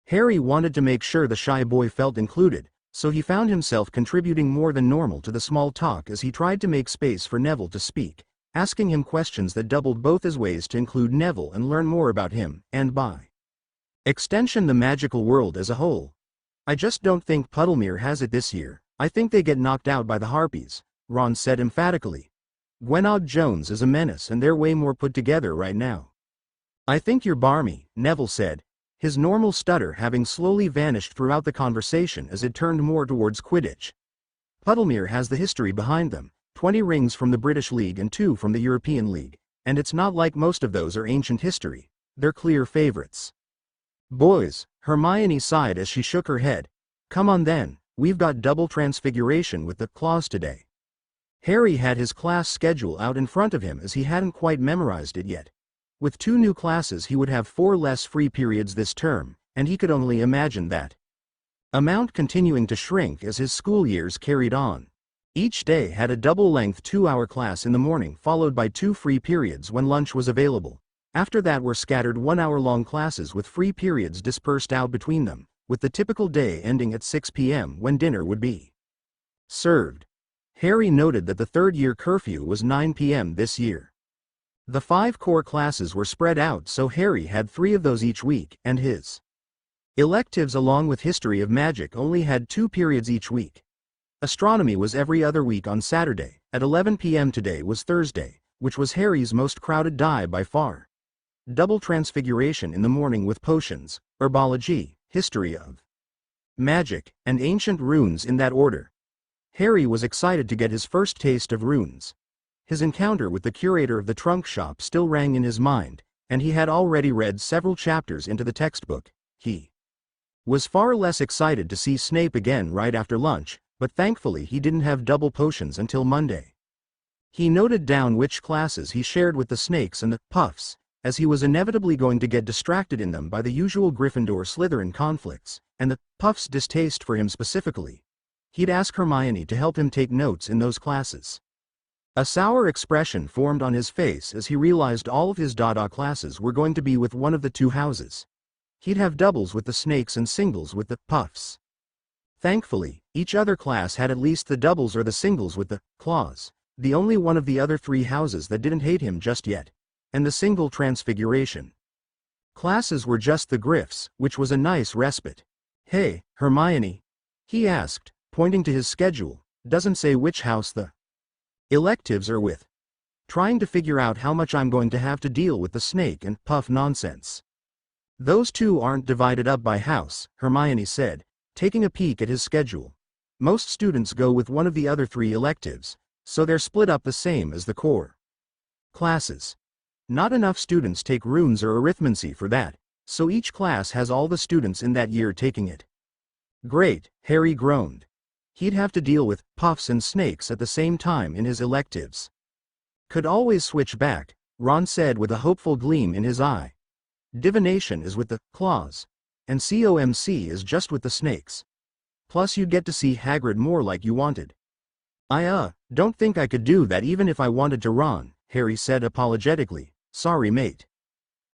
S1: Harry wanted to make sure the shy boy felt included, so he found himself contributing more than normal to the small talk as he tried to make space for Neville to speak, asking him questions that doubled both as ways to include Neville and learn more about him, and by extension the magical world as a whole. "I just don't think Puddlemere has it this year. I think they get knocked out by the Harpies," Ron said emphatically. "Gwenod Jones is a menace and they're way more put together right now." "I think you're barmy," Neville said, his normal stutter having slowly vanished throughout the conversation as it turned more towards Quidditch. "Puddlemere has the history behind them, 20 rings from the British League and 2 from the European League, and it's not like most of those are ancient history. They're clear favorites." "Boys," Hermione sighed as she shook her head. "Come on then, we've got double transfiguration with the claws today." Harry had his class schedule out in front of him as he hadn't quite memorized it yet. With 2 new classes he would have 4 less free periods this term, and he could only imagine that amount continuing to shrink as his school years carried on. Each day had a double-length 2-hour class in the morning followed by 2 free periods when lunch was available. After that were scattered 1-hour-long classes with free periods dispersed out between them, with the typical day ending at 6 p.m. when dinner would be served. Harry noted that the third-year curfew was 9 p.m. this year. The 5 core classes were spread out, so Harry had 3 of those each week, and his electives along with history of magic only had 2 periods each week. Astronomy was every other week on Saturday, at 11 p.m. Today was Thursday, which was Harry's most crowded day by far. Double transfiguration in the morning with potions, herbology, history of magic, and ancient runes in that order. Harry was excited to get his first taste of runes. His encounter with the curator of the trunk shop still rang in his mind, and he had already read several chapters into the textbook. He was far less excited to see Snape again right after lunch, but thankfully he didn't have double potions until Monday. He noted down which classes he shared with the Snakes and the Puffs, as he was inevitably going to get distracted in them by the usual Gryffindor-Slytherin conflicts, and the Puffs' distaste for him specifically. He'd ask Hermione to help him take notes in those classes. A sour expression formed on his face as he realized all of his Dada classes were going to be with one of the 2 houses. He'd have doubles with the Snakes and singles with the Puffs. Thankfully, each other class had at least the doubles or the singles with the Claws, the only one of the other 3 houses that didn't hate him just yet, and the single transfiguration classes were just the Griffs, which was a nice respite. "Hey, Hermione," he asked, pointing to his schedule, "doesn't say which house the electives are with. Trying to figure out how much I'm going to have to deal with the Snake and Puff nonsense." "Those 2 aren't divided up by house," Hermione said, taking a peek at his schedule. "Most students go with one of the other 3 electives, so they're split up the same as the core classes. Not enough students take runes or arithmancy for that. So each class has all the students in that year taking it. Great, Harry groaned. He'd have to deal with puffs and snakes at the same time in his electives. Could always switch back, Ron said with a hopeful gleam in his eye. Divination is with the claws, and COMC is just with the snakes. Plus you'd get to see Hagrid more like you wanted. I don't think I could do that even if I wanted to, Ron, Harry said apologetically. Sorry, mate.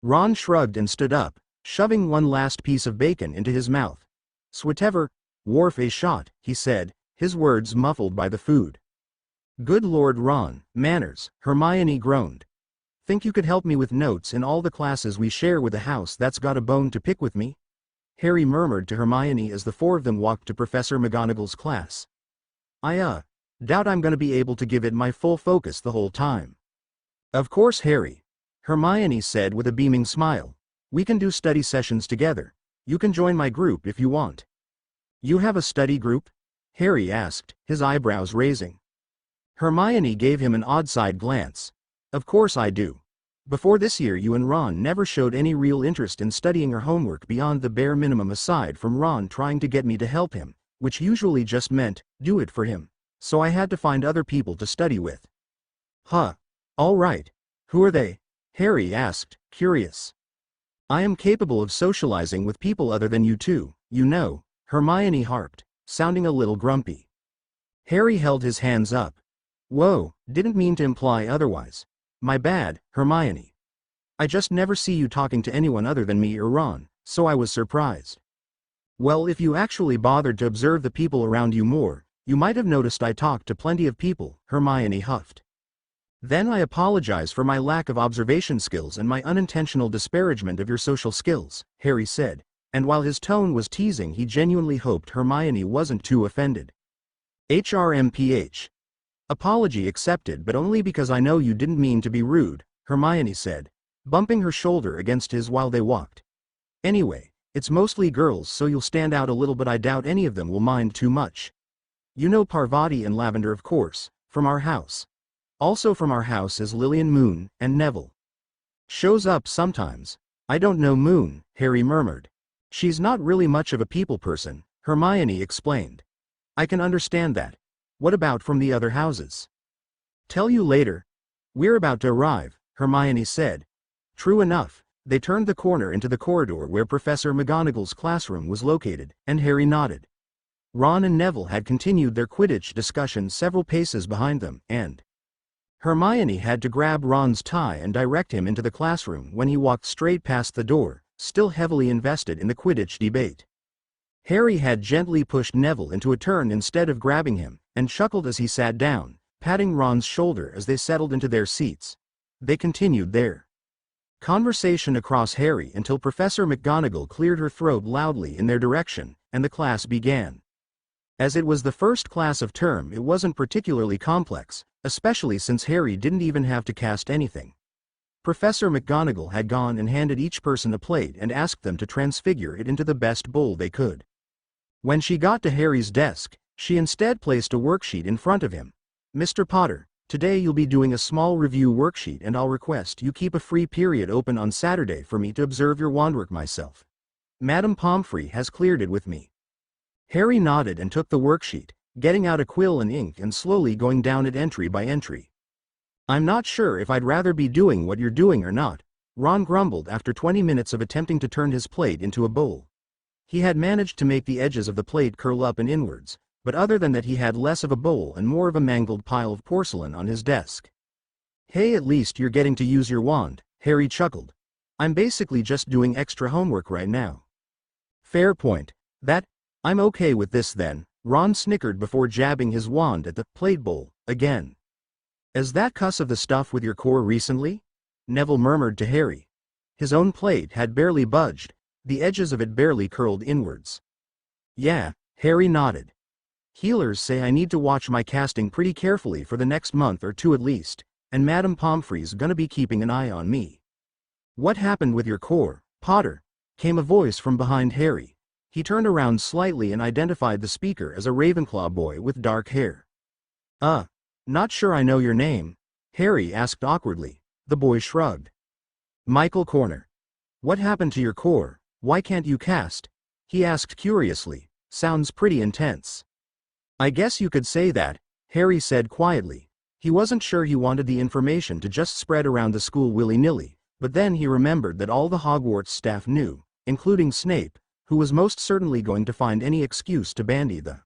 S1: Ron shrugged and stood up, shoving one last piece of bacon into his mouth. Switever, Wharf a shot, he said, his words muffled by the food. Good Lord, Ron, manners, Hermione groaned. Think you could help me with notes in all the classes we share with a house that's got a bone to pick with me? Harry murmured to Hermione as the four of them walked to Professor McGonagall's class. I doubt I'm gonna be able to give it my full focus the whole time. Of course, Harry, Hermione said with a beaming smile. We can do study sessions together. You can join my group if you want. You have a study group? Harry asked, his eyebrows raising. Hermione gave him an odd-side glance. Of course I do. Before this year you and Ron never showed any real interest in studying or homework beyond the bare minimum, aside from Ron trying to get me to help him, which usually just meant, do it for him. So I had to find other people to study with. Huh. All right. Who are they? Harry asked, curious. I am capable of socializing with people other than you two, you know, Hermione harped, sounding a little grumpy. Harry held his hands up. Whoa, didn't mean to imply otherwise. My bad, Hermione. I just never see you talking to anyone other than me or Ron, so I was surprised. Well, if you actually bothered to observe the people around you more, you might have noticed I talked to plenty of people, Hermione huffed. Then I apologize for my lack of observation skills and my unintentional disparagement of your social skills, Harry said, and while his tone was teasing, he genuinely hoped Hermione wasn't too offended. HRMPH. Apology accepted, but only because I know you didn't mean to be rude, Hermione said, bumping her shoulder against his while they walked. Anyway, it's mostly girls, so you'll stand out a little, but I doubt any of them will mind too much. You know Parvati and Lavender, of course, from our house. Also from our house is Lillian Moon, and Neville. Shows up sometimes. I don't know Moon, Harry murmured. She's not really much of a people person, Hermione explained. I can understand that. What about from the other houses? Tell you later. We're about to arrive, Hermione said. True enough, they turned the corner into the corridor where Professor McGonagall's classroom was located, and Harry nodded. Ron and Neville had continued their Quidditch discussion several paces behind them, and Hermione had to grab Ron's tie and direct him into the classroom when he walked straight past the door, still heavily invested in the Quidditch debate. Harry had gently pushed Neville into a turn instead of grabbing him, and chuckled as he sat down, patting Ron's shoulder as they settled into their seats. They continued their conversation across Harry until Professor McGonagall cleared her throat loudly in their direction, and the class began. As it was the first class of term, it wasn't particularly complex, especially since Harry didn't even have to cast anything. Professor McGonagall had gone and handed each person a plate and asked them to transfigure it into the best bowl they could. When she got to Harry's desk, she instead placed a worksheet in front of him. Mr. Potter, today you'll be doing a small review worksheet, and I'll request you keep a free period open on Saturday for me to observe your wandwork myself. Madame Pomfrey has cleared it with me. Harry nodded and took the worksheet, getting out a quill and ink and slowly going down it entry by entry. I'm not sure if I'd rather be doing what you're doing or not, Ron grumbled after 20 minutes of attempting to turn his plate into a bowl. He had managed to make the edges of the plate curl up and inwards, but other than that he had less of a bowl and more of a mangled pile of porcelain on his desk. Hey, at least you're getting to use your wand, Harry chuckled. I'm basically just doing extra homework right now. Fair point. I'm okay with this then, Ron snickered before jabbing his wand at the plate bowl again. Is that cuss of the stuff with your core recently? Neville murmured to Harry. His own plate had barely budged, the edges of it barely curled inwards. Yeah, Harry nodded. Healers say I need to watch my casting pretty carefully for the next month or two at least, and Madame Pomfrey's gonna be keeping an eye on me. What happened with your core, Potter? Came a voice from behind Harry. He turned around slightly and identified the speaker as a Ravenclaw boy with dark hair. Not sure I know your name, Harry asked awkwardly. The boy shrugged. Michael Corner. What happened to your core? Why can't you cast? He asked curiously. Sounds pretty intense. I guess you could say that, Harry said quietly. He wasn't sure he wanted the information to just spread around the school willy-nilly, but then he remembered that all the Hogwarts staff knew, including Snape, who was most certainly going to find any excuse to bandy the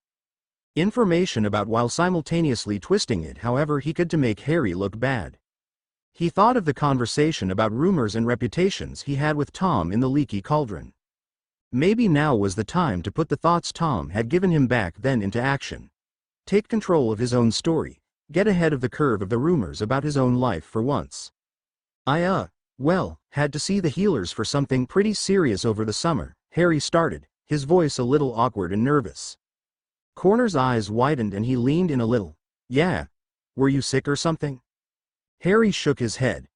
S1: information about while simultaneously twisting it however he could to make Harry look bad. He thought of the conversation about rumors and reputations he had with Tom in the leaky cauldron. Maybe now was the time to put the thoughts Tom had given him back then into action. Take control of his own story, get ahead of the curve of the rumors about his own life for once. Had to see the healers for something pretty serious over the summer, Harry started, his voice a little awkward and nervous. Corner's eyes widened and he leaned in a little. Yeah? Were you sick or something? Harry shook his head.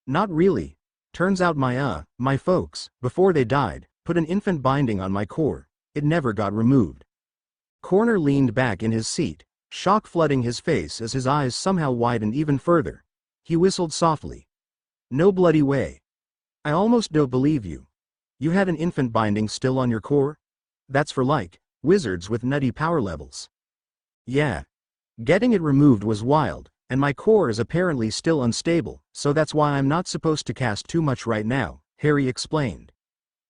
S1: Not really. Turns out my folks, before they died, put an infant binding on my core. It never got removed. Corner leaned back in his seat, shock flooding his face as his eyes somehow widened even further. He whistled softly. No bloody way. I almost don't believe you. You had an infant binding still on your core? That's for wizards with nutty power levels. Yeah. Getting it removed was wild, and my core is apparently still unstable, so that's why I'm not supposed to cast too much right now, Harry explained.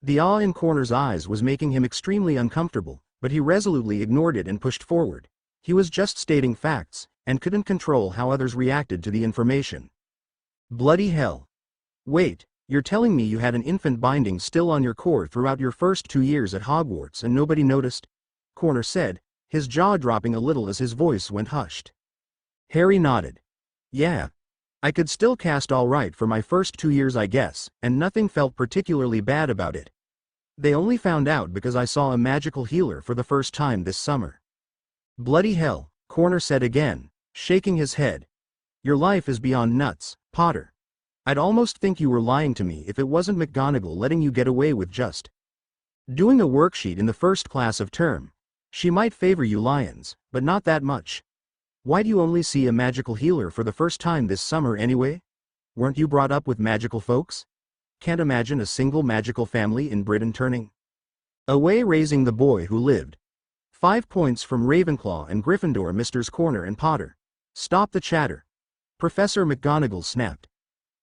S1: The awe in Corner's eyes was making him extremely uncomfortable, but he resolutely ignored it and pushed forward. He was just stating facts, and couldn't control how others reacted to the information. Bloody hell. Wait, you're telling me you had an infant binding still on your core throughout your first 2 years at Hogwarts and nobody noticed? Corner said, his jaw dropping a little as his voice went hushed. Harry nodded. Yeah. I could still cast all right for my first 2 years I guess, and nothing felt particularly bad about it. They only found out because I saw a magical healer for the first time this summer. Bloody hell, Corner said again, shaking his head. Your life is beyond nuts, Potter. I'd almost think you were lying to me if it wasn't McGonagall letting you get away with just doing a worksheet in the first class of term. She might favor you lions, but not that much. Why do you only see a magical healer for the first time this summer anyway? Weren't you brought up with magical folks? Can't imagine a single magical family in Britain turning away raising the boy who lived 5 points from Ravenclaw and Gryffindor. Mr. Corner and Potter. Stop the chatter. Professor McGonagall snapped.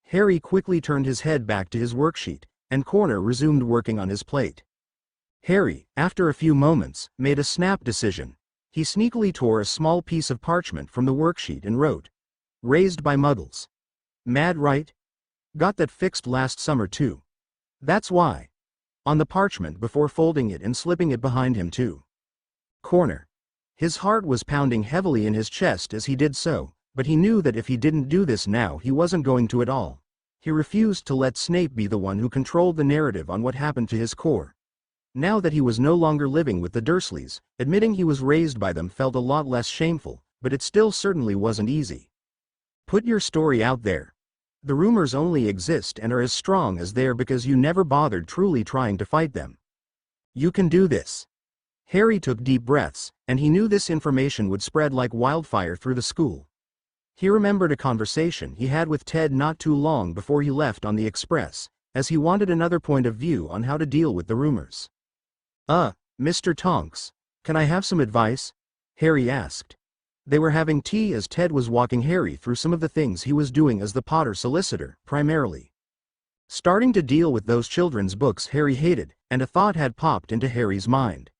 S1: Harry quickly turned his head back to his worksheet, and Corner resumed working on his plate. Harry, after a few moments, made a snap decision. He sneakily tore a small piece of parchment from the worksheet and wrote, "Raised by Muggles. Mad right? Got that fixed last summer too. That's why." On the parchment before folding it and slipping it behind him too. Corner. His heart was pounding heavily in his chest as he did so, but he knew that if he didn't do this now he wasn't going to at all. He refused to let Snape be the one who controlled the narrative on what happened to his core. Now that he was no longer living with the Dursleys, admitting he was raised by them felt a lot less shameful, but it still certainly wasn't easy. Put your story out there. The rumors only exist and are as strong as they are because you never bothered truly trying to fight them. You can do this. Harry took deep breaths, and he knew this information would spread like wildfire through the school. He remembered a conversation he had with Ted not too long before he left on the express, as he wanted another point of view on how to deal with the rumors. Mr. Tonks, can I have some advice?" Harry asked. They were having tea as Ted was walking Harry through some of the things he was doing as the Potter solicitor, primarily starting to deal with those children's books Harry hated, and a thought had popped into Harry's mind.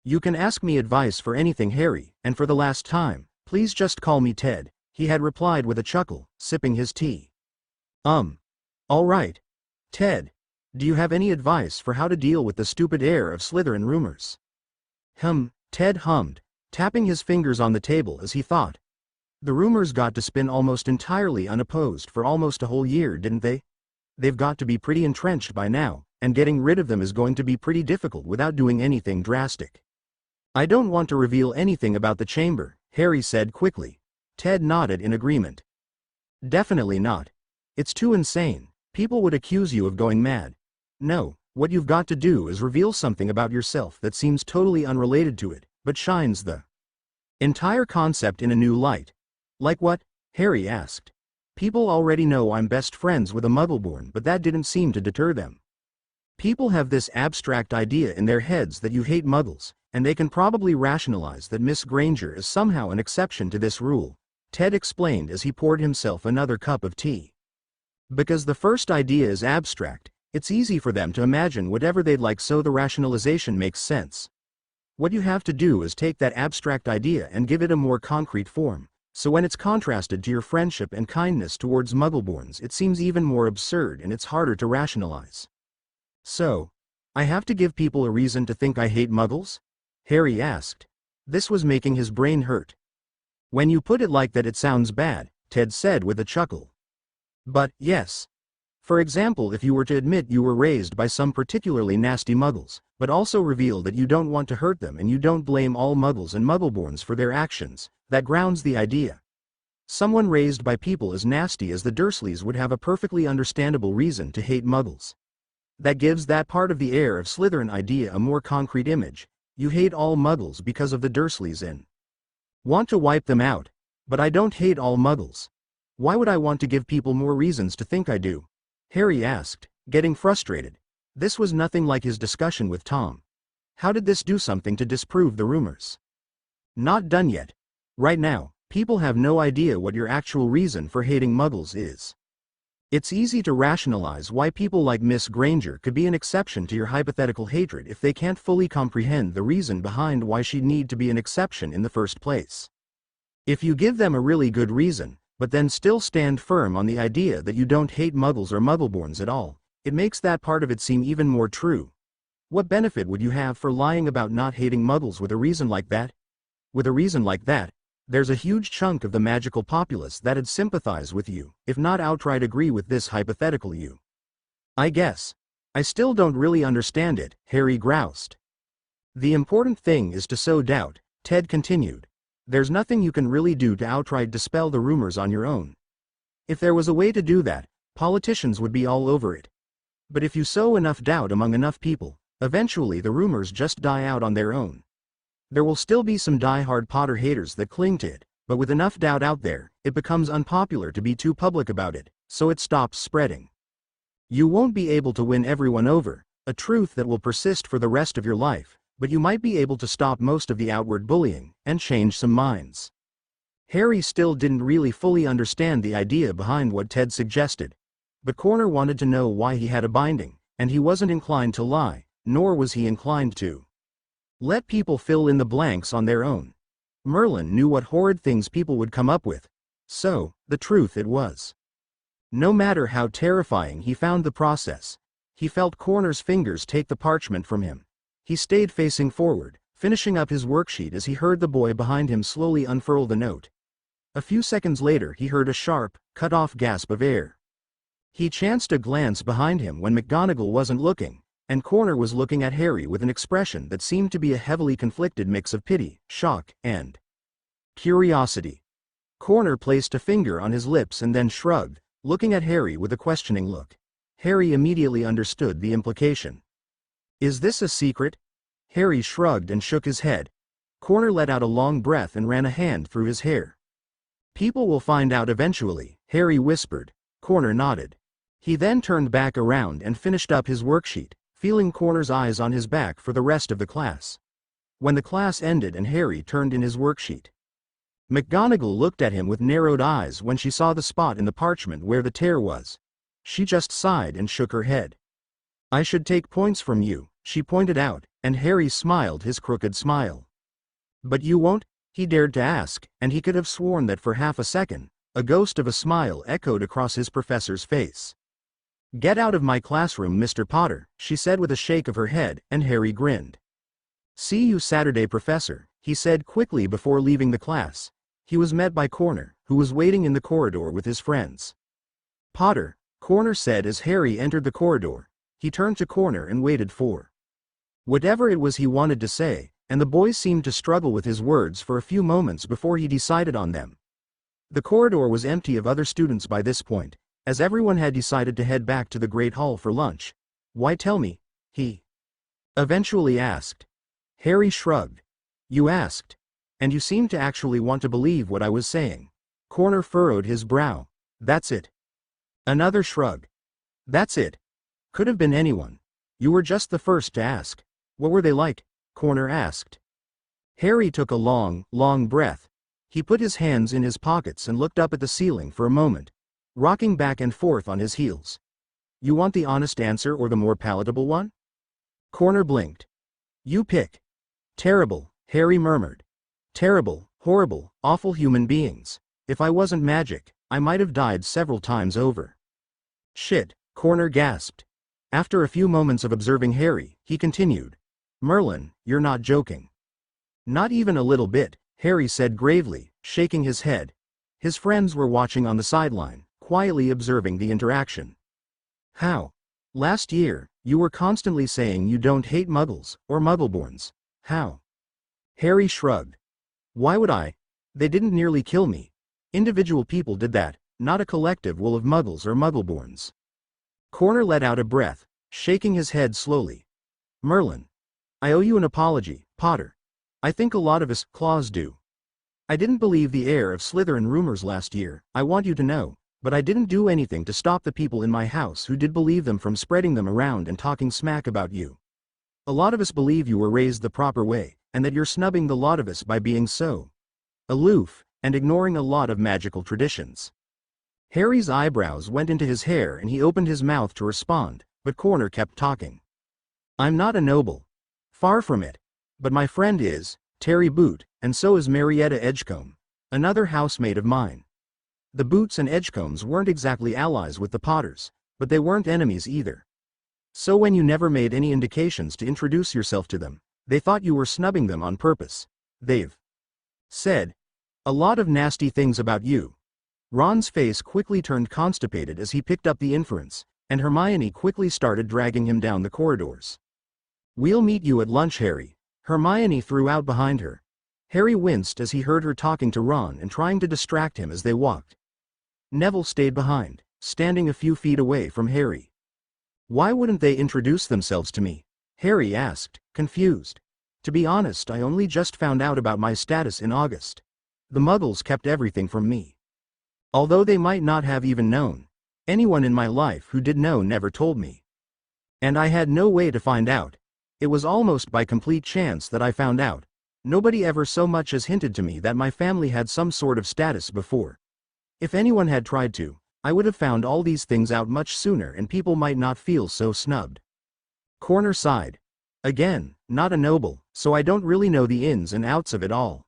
S1: "You can ask me advice for anything, Harry, and for the last time, please just call me Ted," he had replied with a chuckle, sipping his tea. All right. Ted, do you have any advice for how to deal with the stupid air of Slytherin rumors?" Ted hummed, tapping his fingers on the table as he thought. The rumors got to spin almost entirely unopposed for almost a whole year, didn't they? They've got to be pretty entrenched by now, and getting rid of them is going to be pretty difficult without doing anything drastic. "I don't want to reveal anything about the chamber," Harry said quickly. Ted nodded in agreement. "Definitely not. It's too insane. People would accuse you of going mad. No, what you've got to do is reveal something about yourself that seems totally unrelated to it, but shines the entire concept in a new light." "Like what?" Harry asked. "People already know I'm best friends with a Muggleborn, but that didn't seem to deter them." People have this abstract idea in their heads that you hate muggles, and they can probably rationalize that Miss Granger is somehow an exception to this rule, Ted explained as he poured himself another cup of tea. Because the first idea is abstract, it's easy for them to imagine whatever they'd like, so the rationalization makes sense. What you have to do is take that abstract idea and give it a more concrete form, so when it's contrasted to your friendship and kindness towards Muggleborns, it seems even more absurd and it's harder to rationalize. So, I have to give people a reason to think I hate Muggles? Harry asked. This was making his brain hurt. When you put it like that, it sounds bad, Ted said with a chuckle. But, yes. For example, if you were to admit you were raised by some particularly nasty Muggles, but also reveal that you don't want to hurt them and you don't blame all Muggles and Muggleborns for their actions, that grounds the idea. Someone raised by people as nasty as the Dursleys would have a perfectly understandable reason to hate Muggles. That gives that part of the heir of Slytherin idea a more concrete image. You hate all Muggles because of the Dursleys and want to wipe them out. But I don't hate all Muggles. Why would I want to give people more reasons to think I do? Harry asked, getting frustrated. This was nothing like his discussion with Tom. How did this do something to disprove the rumors? Not done yet. Right now, people have no idea what your actual reason for hating Muggles is. It's easy to rationalize why people like Miss Granger could be an exception to your hypothetical hatred if they can't fully comprehend the reason behind why she'd need to be an exception in the first place. If you give them a really good reason, but then still stand firm on the idea that you don't hate Muggles or Muggleborns at all, it makes that part of it seem even more true. What benefit would you have for lying about not hating Muggles with a reason like that? With a reason like that, there's a huge chunk of the magical populace that'd sympathize with you, if not outright agree with this hypothetical you. I guess. I still don't really understand it, Harry groused. The important thing is to sow doubt, Ted continued. There's nothing you can really do to outright dispel the rumors on your own. If there was a way to do that, politicians would be all over it. But if you sow enough doubt among enough people, eventually the rumors just die out on their own. There will still be some die-hard Potter haters that cling to it, but with enough doubt out there, it becomes unpopular to be too public about it, so it stops spreading. You won't be able to win everyone over, a truth that will persist for the rest of your life, but you might be able to stop most of the outward bullying, and change some minds. Harry still didn't really fully understand the idea behind what Ted suggested. But Corner wanted to know why he had a binding, and he wasn't inclined to lie, nor was he inclined to let people fill in the blanks on their own. Merlin knew what horrid things people would come up with. So, the truth it was. No matter how terrifying he found the process, he felt Corner's fingers take the parchment from him. He stayed facing forward, finishing up his worksheet as he heard the boy behind him slowly unfurl the note. A few seconds later he heard a sharp, cut-off gasp of air. He chanced a glance behind him when McGonagall wasn't looking, and Corner was looking at Harry with an expression that seemed to be a heavily conflicted mix of pity, shock, and curiosity. Corner placed a finger on his lips and then shrugged, looking at Harry with a questioning look. Harry immediately understood the implication. Is this a secret? Harry shrugged and shook his head. Corner let out a long breath and ran a hand through his hair. People will find out eventually, Harry whispered. Corner nodded. He then turned back around and finished up his worksheet, feeling Corner's eyes on his back for the rest of the class. When the class ended and Harry turned in his worksheet, McGonagall looked at him with narrowed eyes when she saw the spot in the parchment where the tear was. She just sighed and shook her head. I should take points from you, she pointed out, and Harry smiled his crooked smile. But you won't? He dared to ask, and he could have sworn that for half a second, a ghost of a smile echoed across his professor's face. Get out of my classroom, Mr. Potter, she said with a shake of her head, and Harry grinned. See you Saturday, Professor, he said quickly before leaving the class. He was met by Corner, who was waiting in the corridor with his friends. Potter, Corner said as Harry entered the corridor. He turned to Corner and waited for whatever it was he wanted to say, and the boy seemed to struggle with his words for a few moments before he decided on them. The corridor was empty of other students by this point, as everyone had decided to head back to the Great Hall for lunch. Why tell me? He eventually asked. Harry shrugged. You asked. And you seemed to actually want to believe what I was saying. Corner furrowed his brow. That's it. Another shrug. That's it. Could have been anyone. You were just the first to ask. What were they like? Corner asked. Harry took a long, long breath. He put his hands in his pockets and looked up at the ceiling for a moment, rocking back and forth on his heels. You want the honest answer or the more palatable one? Corner blinked. You pick. Terrible, Harry murmured. Terrible, horrible, awful human beings. If I wasn't magic, I might have died several times over. Shit, Corner gasped. After a few moments of observing Harry, he continued. Merlin, you're not joking. Not even a little bit, Harry said gravely, shaking his head. His friends were watching on the sideline, quietly observing the interaction. How? Last year, you were constantly saying you don't hate muggles, or muggleborns. How? Harry shrugged. Why would I? They didn't nearly kill me. Individual people did that, not a collective will of muggles or muggleborns. Corner let out a breath, shaking his head slowly. Merlin. I owe you an apology, Potter. I think a lot of us claws do. I didn't believe the air of Slytherin rumors last year, I want you to know, but I didn't do anything to stop the people in my house who did believe them from spreading them around and talking smack about you. A lot of us believe you were raised the proper way, and that you're snubbing the lot of us by being so aloof, and ignoring a lot of magical traditions. Harry's eyebrows went into his hair and he opened his mouth to respond, but Corner kept talking. I'm not a noble. Far from it. But my friend is, Terry Boot, and so is Marietta Edgecombe, another housemate of mine. The Boots and Edgecombes weren't exactly allies with the Potters, but they weren't enemies either. So when you never made any indications to introduce yourself to them, they thought you were snubbing them on purpose. They've said a lot of nasty things about you. Ron's face quickly turned constipated as he picked up the inference, and Hermione quickly started dragging him down the corridors. We'll meet you at lunch, Harry, Hermione threw out behind her. Harry winced as he heard her talking to Ron and trying to distract him as they walked. Neville stayed behind, standing a few feet away from Harry. Why wouldn't they introduce themselves to me? Harry asked, confused. To be honest, I only just found out about my status in August. The Muggles kept everything from me. Although they might not have even known. Anyone in my life who did know never told me. And I had no way to find out. It was almost by complete chance that I found out. Nobody ever so much as hinted to me that my family had some sort of status before. If anyone had tried to, I would have found all these things out much sooner and people might not feel so snubbed. Corner sighed. Again, not a noble, so I don't really know the ins and outs of it all.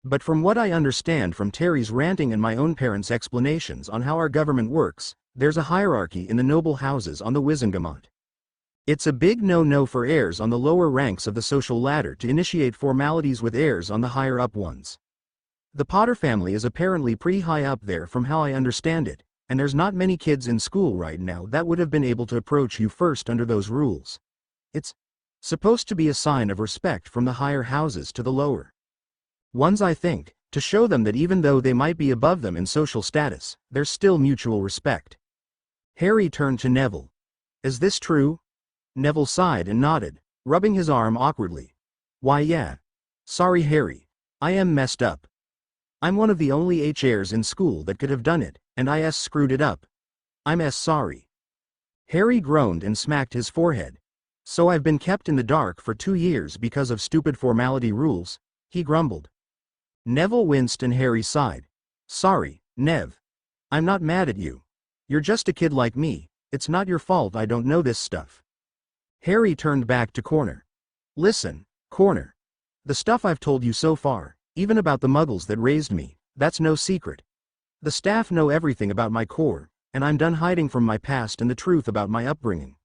S1: But from what I understand from Terry's ranting and my own parents' explanations on how our government works, there's a hierarchy in the noble houses on the Wizengamot. It's a big no-no for heirs on the lower ranks of the social ladder to initiate formalities with heirs on the higher-up ones. The Potter family is apparently pretty high up there from how I understand it, and there's not many kids in school right now that would have been able to approach you first under those rules. It's supposed to be a sign of respect from the higher houses to the lower ones, I think, to show them that even though they might be above them in social status, there's still mutual respect. Harry turned to Neville. Is this true? Neville sighed and nodded, rubbing his arm awkwardly. Why yeah. Sorry Harry. I am messed up. I'm one of the only heirs in school that could have done it, and I screwed it up. I'm sorry. Harry groaned and smacked his forehead. So I've been kept in the dark for 2 years because of stupid formality rules, he grumbled. Neville winced and Harry sighed. Sorry, Nev. I'm not mad at you. You're just a kid like me, it's not your fault I don't know this stuff. Harry turned back to Corner. Listen, Corner. The stuff I've told you so far, even about the muggles that raised me, that's no secret. The staff know everything about my core, and I'm done hiding from my past and the truth about my upbringing.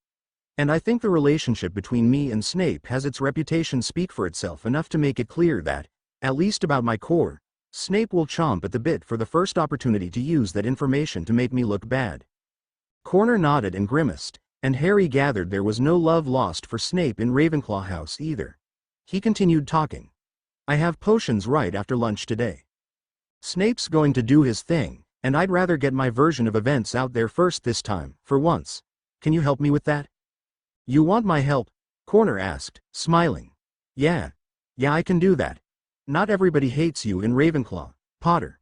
S1: And I think the relationship between me and Snape has its reputation speak for itself enough to make it clear that, at least about my core, Snape will chomp at the bit for the first opportunity to use that information to make me look bad. Corner nodded and grimaced, and Harry gathered there was no love lost for Snape in Ravenclaw House either. He continued talking. I have potions right after lunch today. Snape's going to do his thing, and I'd rather get my version of events out there first this time, for once. Can you help me with that? You want my help? Corner asked, smiling. Yeah, I can do that. Not everybody hates you in Ravenclaw, Potter.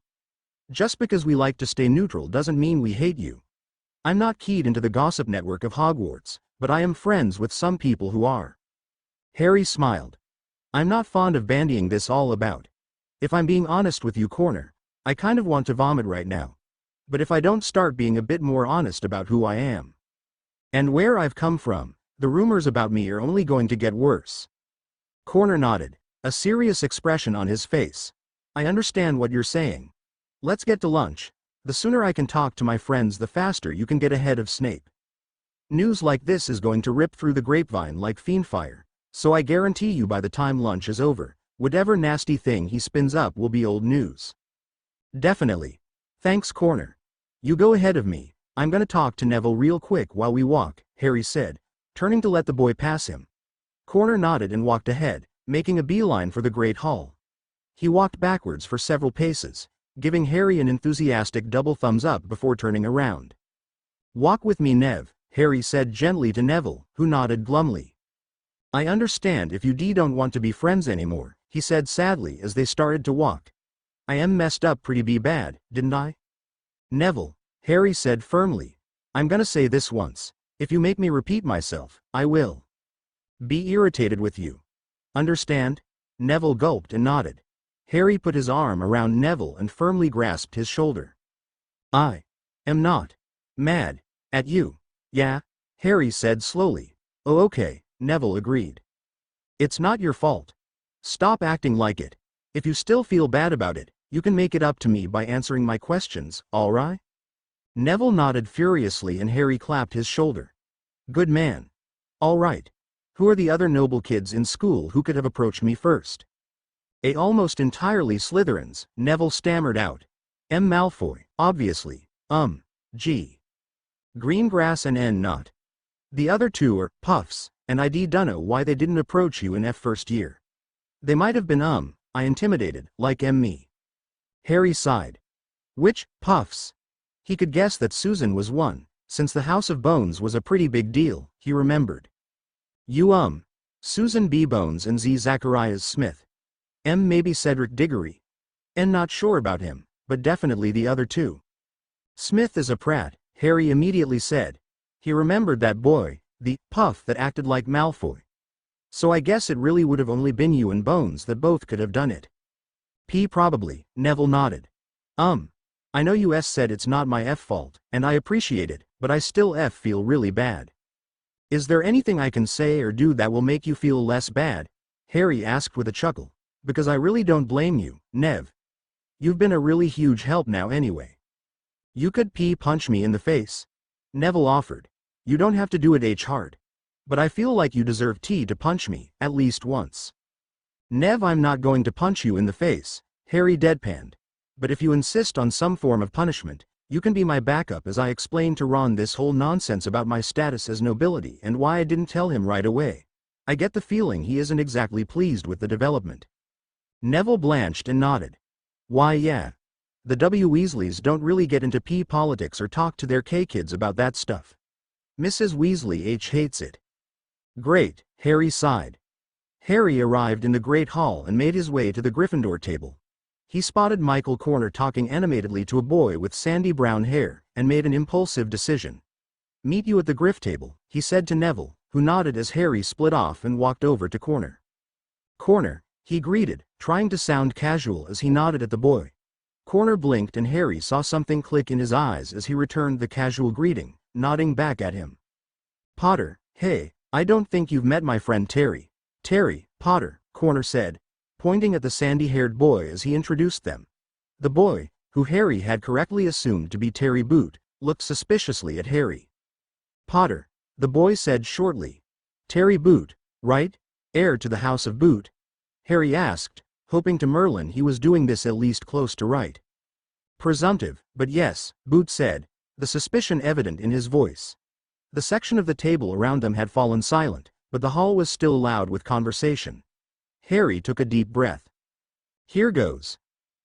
S1: Just because we like to stay neutral doesn't mean we hate you. I'm not keyed into the gossip network of Hogwarts, but I am friends with some people who are. Harry smiled. I'm not fond of bandying this all about. If I'm being honest with you, Corner, I kind of want to vomit right now. But if I don't start being a bit more honest about who I am and where I've come from, the rumors about me are only going to get worse. Corner nodded, a serious expression on his face. I understand what you're saying. Let's get to lunch. The sooner I can talk to my friends, the faster you can get ahead of Snape. News like this is going to rip through the grapevine like fiendfire, so I guarantee you by the time lunch is over, whatever nasty thing he spins up will be old news. Definitely. Thanks, Corner. You go ahead of me. I'm gonna talk to Neville real quick while we walk, Harry said, turning to let the boy pass him. Corner nodded and walked ahead, making a beeline for the Great Hall. He walked backwards for several paces, giving Harry an enthusiastic double thumbs up before turning around. Walk with me, Nev, Harry said gently to Neville, who nodded glumly. I understand if you don't want to be friends anymore, he said sadly as they started to walk. I am messed up pretty bad, didn't I? Neville, Harry said firmly. I'm gonna say this once. If you make me repeat myself, I will be irritated with you. Understand? Neville gulped and nodded. Harry put his arm around Neville and firmly grasped his shoulder. I am not mad at you. Yeah? Harry said slowly. Oh, okay, Neville agreed. It's not your fault. Stop acting like it. If you still feel bad about it, you can make it up to me by answering my questions, all right? Neville nodded furiously and Harry clapped his shoulder. Good man. All right. Who are the other noble kids in school who could have approached me first? Almost entirely Slytherins, Neville stammered out. M. Malfoy, obviously, G. Greengrass and N. Not. The other two are Puffs, and I dunno why they didn't approach you in first year. They might have been I intimidated, like me. Harry sighed. Which Puffs? He could guess that Susan was one, since the House of Bones was a pretty big deal, he remembered. You Susan B. Bones and Z. Zacharias Smith. M. Maybe Cedric Diggory. N. Not sure about him, but definitely the other two. Smith is a prat, Harry immediately said. He remembered that boy, the Puff that acted like Malfoy. So I guess it really would have only been you and Bones that both could have done it. P. Probably, Neville nodded. I know you said it's not my fault, and I appreciate it, but I still feel really bad. Is there anything I can say or do that will make you feel less bad? Harry asked with a chuckle. Because I really don't blame you, Nev. You've been a really huge help now anyway. You could punch me in the face. Neville offered. You don't have to do it hard. But I feel like you deserve to punch me, at least once. Nev, I'm not going to punch you in the face, Harry deadpanned. But if you insist on some form of punishment, you can be my backup as I explain to Ron this whole nonsense about my status as nobility and why I didn't tell him right away. I get the feeling he isn't exactly pleased with the development. Neville blanched and nodded. Why, yeah. The W. Weasleys don't really get into politics or talk to their K-kids about that stuff. Mrs. Weasley hates it. Great, Harry sighed. Harry arrived in the Great Hall and made his way to the Gryffindor table. He spotted Michael Corner talking animatedly to a boy with sandy brown hair, and made an impulsive decision. Meet you at the Griff table, he said to Neville, who nodded as Harry split off and walked over to Corner. Corner, he greeted, trying to sound casual as he nodded at the boy. Corner blinked and Harry saw something click in his eyes as he returned the casual greeting, nodding back at him. Potter, hey, I don't think you've met my friend Terry. Terry, Potter, Corner said, pointing at the sandy-haired boy as he introduced them. The boy, who Harry had correctly assumed to be Terry Boot, looked suspiciously at Harry. Potter, the boy said shortly. Terry Boot, right? Heir to the House of Boot? Harry asked, hoping to Merlin he was doing this at least close to right. Presumptive, but yes, Boot said, the suspicion evident in his voice. The section of the table around them had fallen silent, but the hall was still loud with conversation. Harry took a deep breath. Here goes.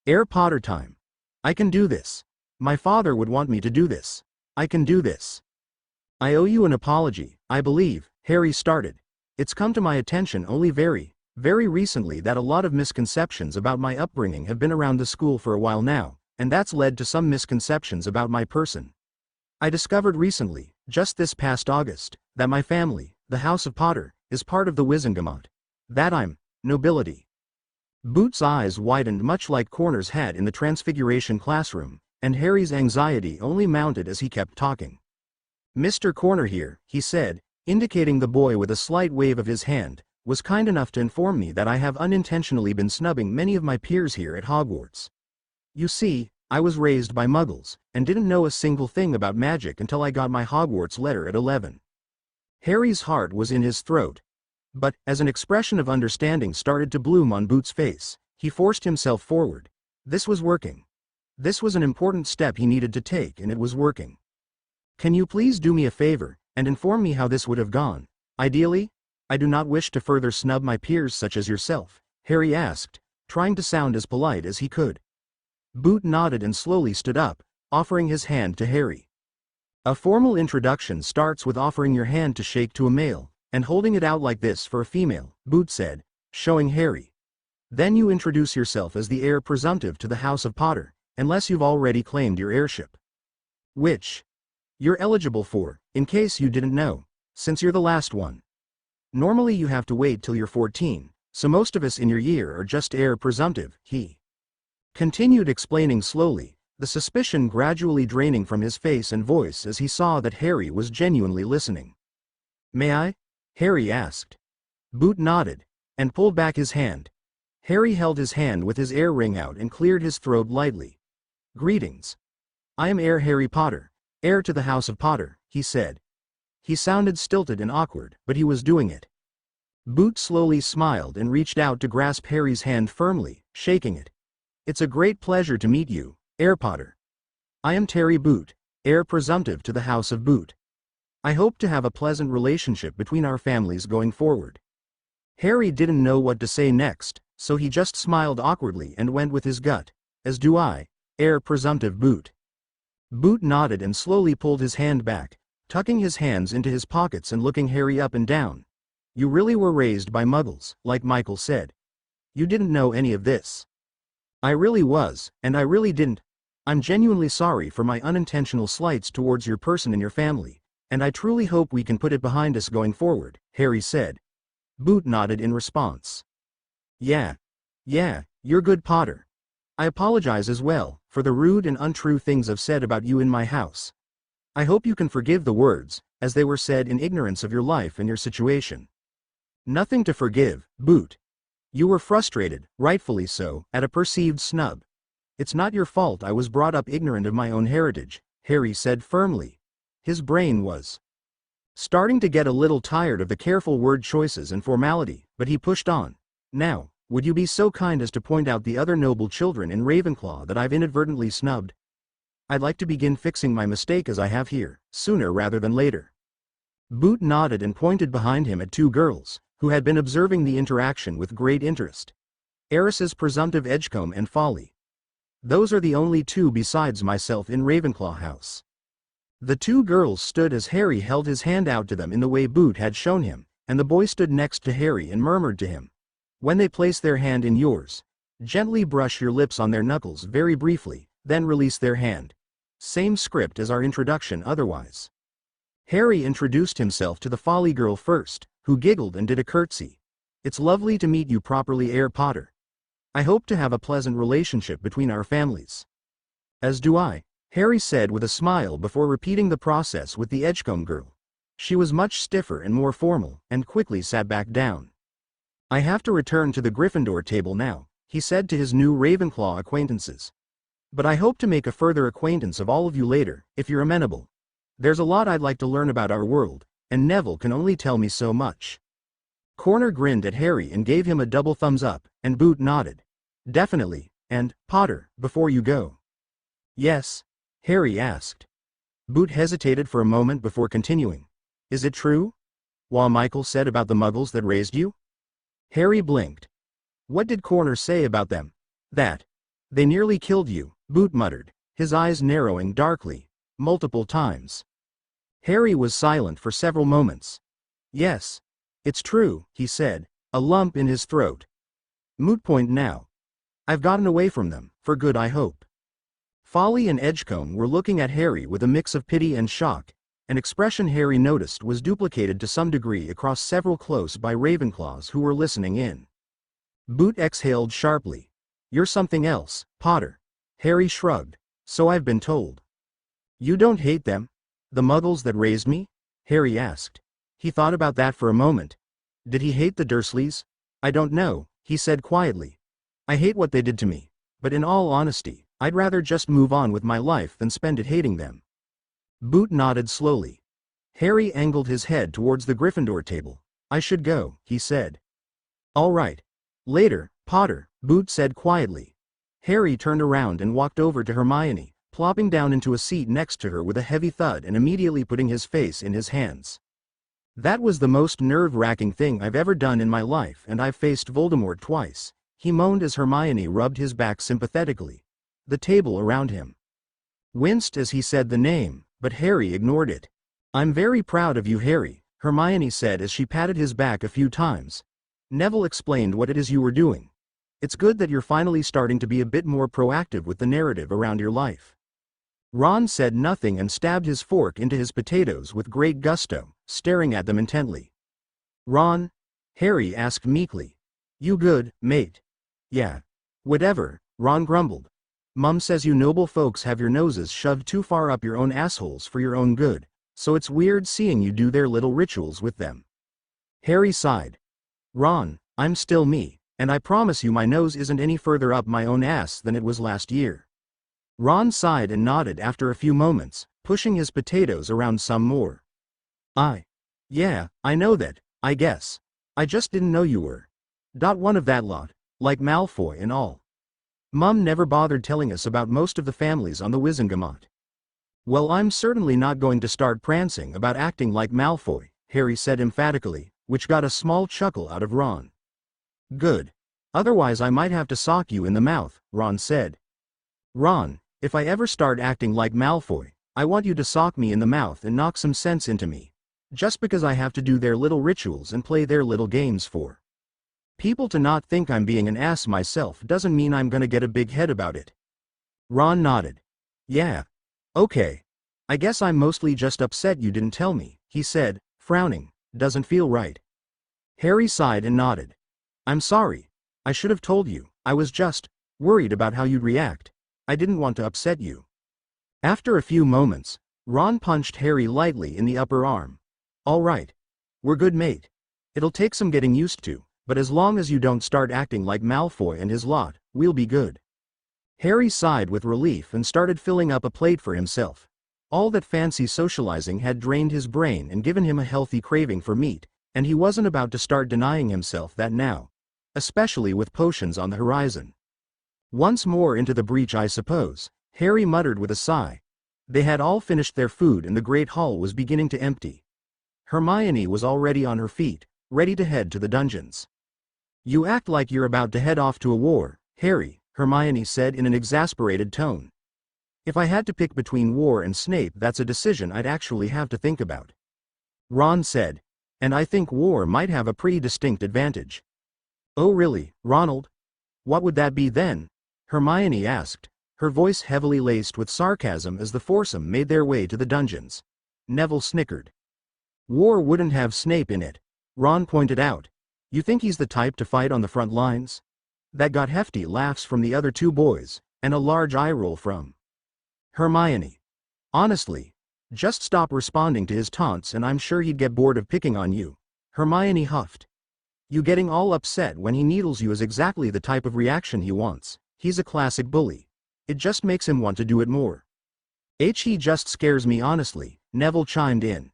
S1: Heir Potter time. I can do this. My father would want me to do this. I can do this. I owe you an apology, I believe, Harry started. It's come to my attention only very recently that a lot of misconceptions about my upbringing have been around the school for a while now, and that's led to some misconceptions about my person. I discovered recently, just this past August, That my family, the House of Potter, is part of the Wizengamot. That I'm nobility. Boot's eyes widened much like Corner's had in the Transfiguration classroom, and Harry's anxiety only mounted as he kept talking. Mr. Corner here, he said, indicating the boy with a slight wave of his hand, was kind enough to inform me that I have unintentionally been snubbing many of my peers here at Hogwarts. You see, I was raised by Muggles, and didn't know a single thing about magic until I got my Hogwarts letter at 11. Harry's heart was in his throat. But, as an expression of understanding started to bloom on Boot's face, he forced himself forward. This was working. This was an important step he needed to take, and it was working. Can you please do me a favor, and inform me how this would have gone? Ideally, I do not wish to further snub my peers such as yourself, Harry asked, trying to sound as polite as he could. Boot nodded and slowly stood up, offering his hand to Harry. A formal introduction starts with offering your hand to shake to a male, and holding it out like this for a female, Boot said, showing Harry. Then you introduce yourself as the heir presumptive to the House of Potter, unless you've already claimed your heirship. Which you're eligible for, in case you didn't know, since you're the last one. Normally you have to wait till you're 14, so most of us in your year are just heir presumptive, he continued explaining slowly, the suspicion gradually draining from his face and voice as he saw that Harry was genuinely listening. May I? Harry asked. Boot nodded, and pulled back his hand. Harry held his hand with his heir ring out and cleared his throat lightly. Greetings. I am Heir Harry Potter, heir to the House of Potter, he said. He sounded stilted and awkward, but he was doing it. Boot slowly smiled and reached out to grasp Harry's hand firmly, shaking it. It's a great pleasure to meet you, Heir Potter. I am Terry Boot, heir presumptive to the House of Boot. I hope to have a pleasant relationship between our families going forward. Harry didn't know what to say next, so he just smiled awkwardly and went with his gut, as do I, heir presumptive Boot. Boot nodded and slowly pulled his hand back, tucking his hands into his pockets and looking Harry up and down. You really were raised by Muggles, like Michael said. You didn't know any of this. I really was, and I really didn't. I'm genuinely sorry for my unintentional slights towards your person and your family, and I truly hope we can put it behind us going forward, Harry said. Boot nodded in response. Yeah, you're good, Potter. I apologize as well, for the rude and untrue things I've said about you in my house. I hope you can forgive the words, as they were said in ignorance of your life and your situation. Nothing to forgive, Boot. You were frustrated, rightfully so, at a perceived snub. It's not your fault I was brought up ignorant of my own heritage, Harry said firmly. His brain was starting to get a little tired of the careful word choices and formality, but he pushed on. Now, would you be so kind as to point out the other noble children in Ravenclaw that I've inadvertently snubbed? I'd like to begin fixing my mistake as I have here, sooner rather than later. Boot nodded and pointed behind him at two girls, who had been observing the interaction with great interest. Heiresses presumptive Edgecombe and Folly. Those are the only two besides myself in Ravenclaw House. The two girls stood as Harry held his hand out to them in the way Boot had shown him, and the boy stood next to Harry and murmured to him. When they place their hand in yours, gently brush your lips on their knuckles very briefly, then release their hand. Same script as our introduction otherwise. Harry introduced himself to the Folly girl first, who giggled and did a curtsy. It's lovely to meet you properly, Heir Potter. I hope to have a pleasant relationship between our families. As do I, Harry said with a smile before repeating the process with the Edgecombe girl. She was much stiffer and more formal, and quickly sat back down. I have to return to the Gryffindor table now, he said to his new Ravenclaw acquaintances. But I hope to make a further acquaintance of all of you later, if you're amenable. There's a lot I'd like to learn about our world, and Neville can only tell me so much. Corner grinned at Harry and gave him a double thumbs up, and Boot nodded. Definitely, and, Potter, before you go. Yes? Harry asked. Boot hesitated for a moment before continuing. Is it true? What Michael said about the Muggles that raised you? Harry blinked. What did Corner say about them? That they nearly killed you, Boot muttered, his eyes narrowing darkly, multiple times. Harry was silent for several moments. Yes. It's true, he said, a lump in his throat. Moot point now. I've gotten away from them, for good I hope. Folly and Edgecombe were looking at Harry with a mix of pity and shock, An expression Harry noticed was duplicated to some degree across several close-by Ravenclaws who were listening in. Boot exhaled sharply. "You're something else, Potter." Harry shrugged. "So I've been told." "You don't hate them? The Muggles that raised me?" Harry asked. He thought about that for a moment. Did he hate the Dursleys? "I don't know," he said quietly. "I hate what they did to me, but in all honesty, I'd rather just move on with my life than spend it hating them." Boot nodded slowly. Harry angled his head towards the Gryffindor table. "I should go," he said. "All right. Later, Potter," Boot said quietly. Harry turned around and walked over to Hermione, plopping down into a seat next to her with a heavy thud and immediately putting his face in his hands. "That was the most nerve-wracking thing I've ever done in my life, and I've faced Voldemort twice," he moaned as Hermione rubbed his back sympathetically. The table around him winced as he said the name, but Harry ignored it. "I'm very proud of you, Harry," Hermione said as she patted his back a few times. "Neville explained what it is you were doing. It's good that you're finally starting to be a bit more proactive with the narrative around your life." Ron said nothing and stabbed his fork into his potatoes with great gusto, staring at them intently. "Ron?" Harry asked meekly. "You good, mate?" "Yeah. Whatever," Ron grumbled. "Mum says you noble folks have your noses shoved too far up your own assholes for your own good, so it's weird seeing you do their little rituals with them." Harry sighed. "Ron, I'm still me, and I promise you my nose isn't any further up my own ass than it was last year." Ron sighed and nodded after a few moments, pushing his potatoes around some more. Yeah, I know that, I guess. I just didn't know you were. One of that lot, like Malfoy and all. Mum never bothered telling us about most of the families on the Wizengamot." "Well, I'm certainly not going to start prancing about acting like Malfoy," Harry said emphatically, which got a small chuckle out of Ron. "Good. Otherwise I might have to sock you in the mouth," Ron said. "Ron, if I ever start acting like Malfoy, I want you to sock me in the mouth and knock some sense into me. Just because I have to do their little rituals and play their little games for people to not think I'm being an ass myself doesn't mean I'm gonna get a big head about it." Ron nodded. "Yeah. Okay. I guess I'm mostly just upset you didn't tell me," he said, frowning. "Doesn't feel right." Harry sighed and nodded. "I'm sorry. I should have told you. I was just worried about how you'd react. I didn't want to upset you." After a few moments, Ron punched Harry lightly in the upper arm. "All right. We're good, mate. It'll take some getting used to, but as long as you don't start acting like Malfoy and his lot, we'll be good." Harry sighed with relief and started filling up a plate for himself. All that fancy socializing had drained his brain and given him a healthy craving for meat, and he wasn't about to start denying himself that now, especially with potions on the horizon. "Once more into the breach, I suppose," Harry muttered with a sigh. They had all finished their food and the great hall was beginning to empty. Hermione was already on her feet, ready to head to the dungeons. "You act like you're about to head off to a war, Harry," Hermione said in an exasperated tone. "If I had to pick between war and Snape, that's a decision I'd actually have to think about." Ron said. "And I think war might have a pretty distinct advantage." "Oh really, Ronald? What would that be then?" Hermione asked, her voice heavily laced with sarcasm as the foursome made their way to the dungeons. Neville snickered. "War wouldn't have Snape in it," Ron pointed out. "You think he's the type to fight on the front lines?" That got hefty laughs from the other two boys, and a large eye roll from Hermione. "Honestly, just stop responding to his taunts and I'm sure he'd get bored of picking on you," Hermione huffed. "You getting all upset when he needles you is exactly the type of reaction he wants. He's a classic bully. It just makes him want to do it more." He just scares me honestly," Neville chimed in.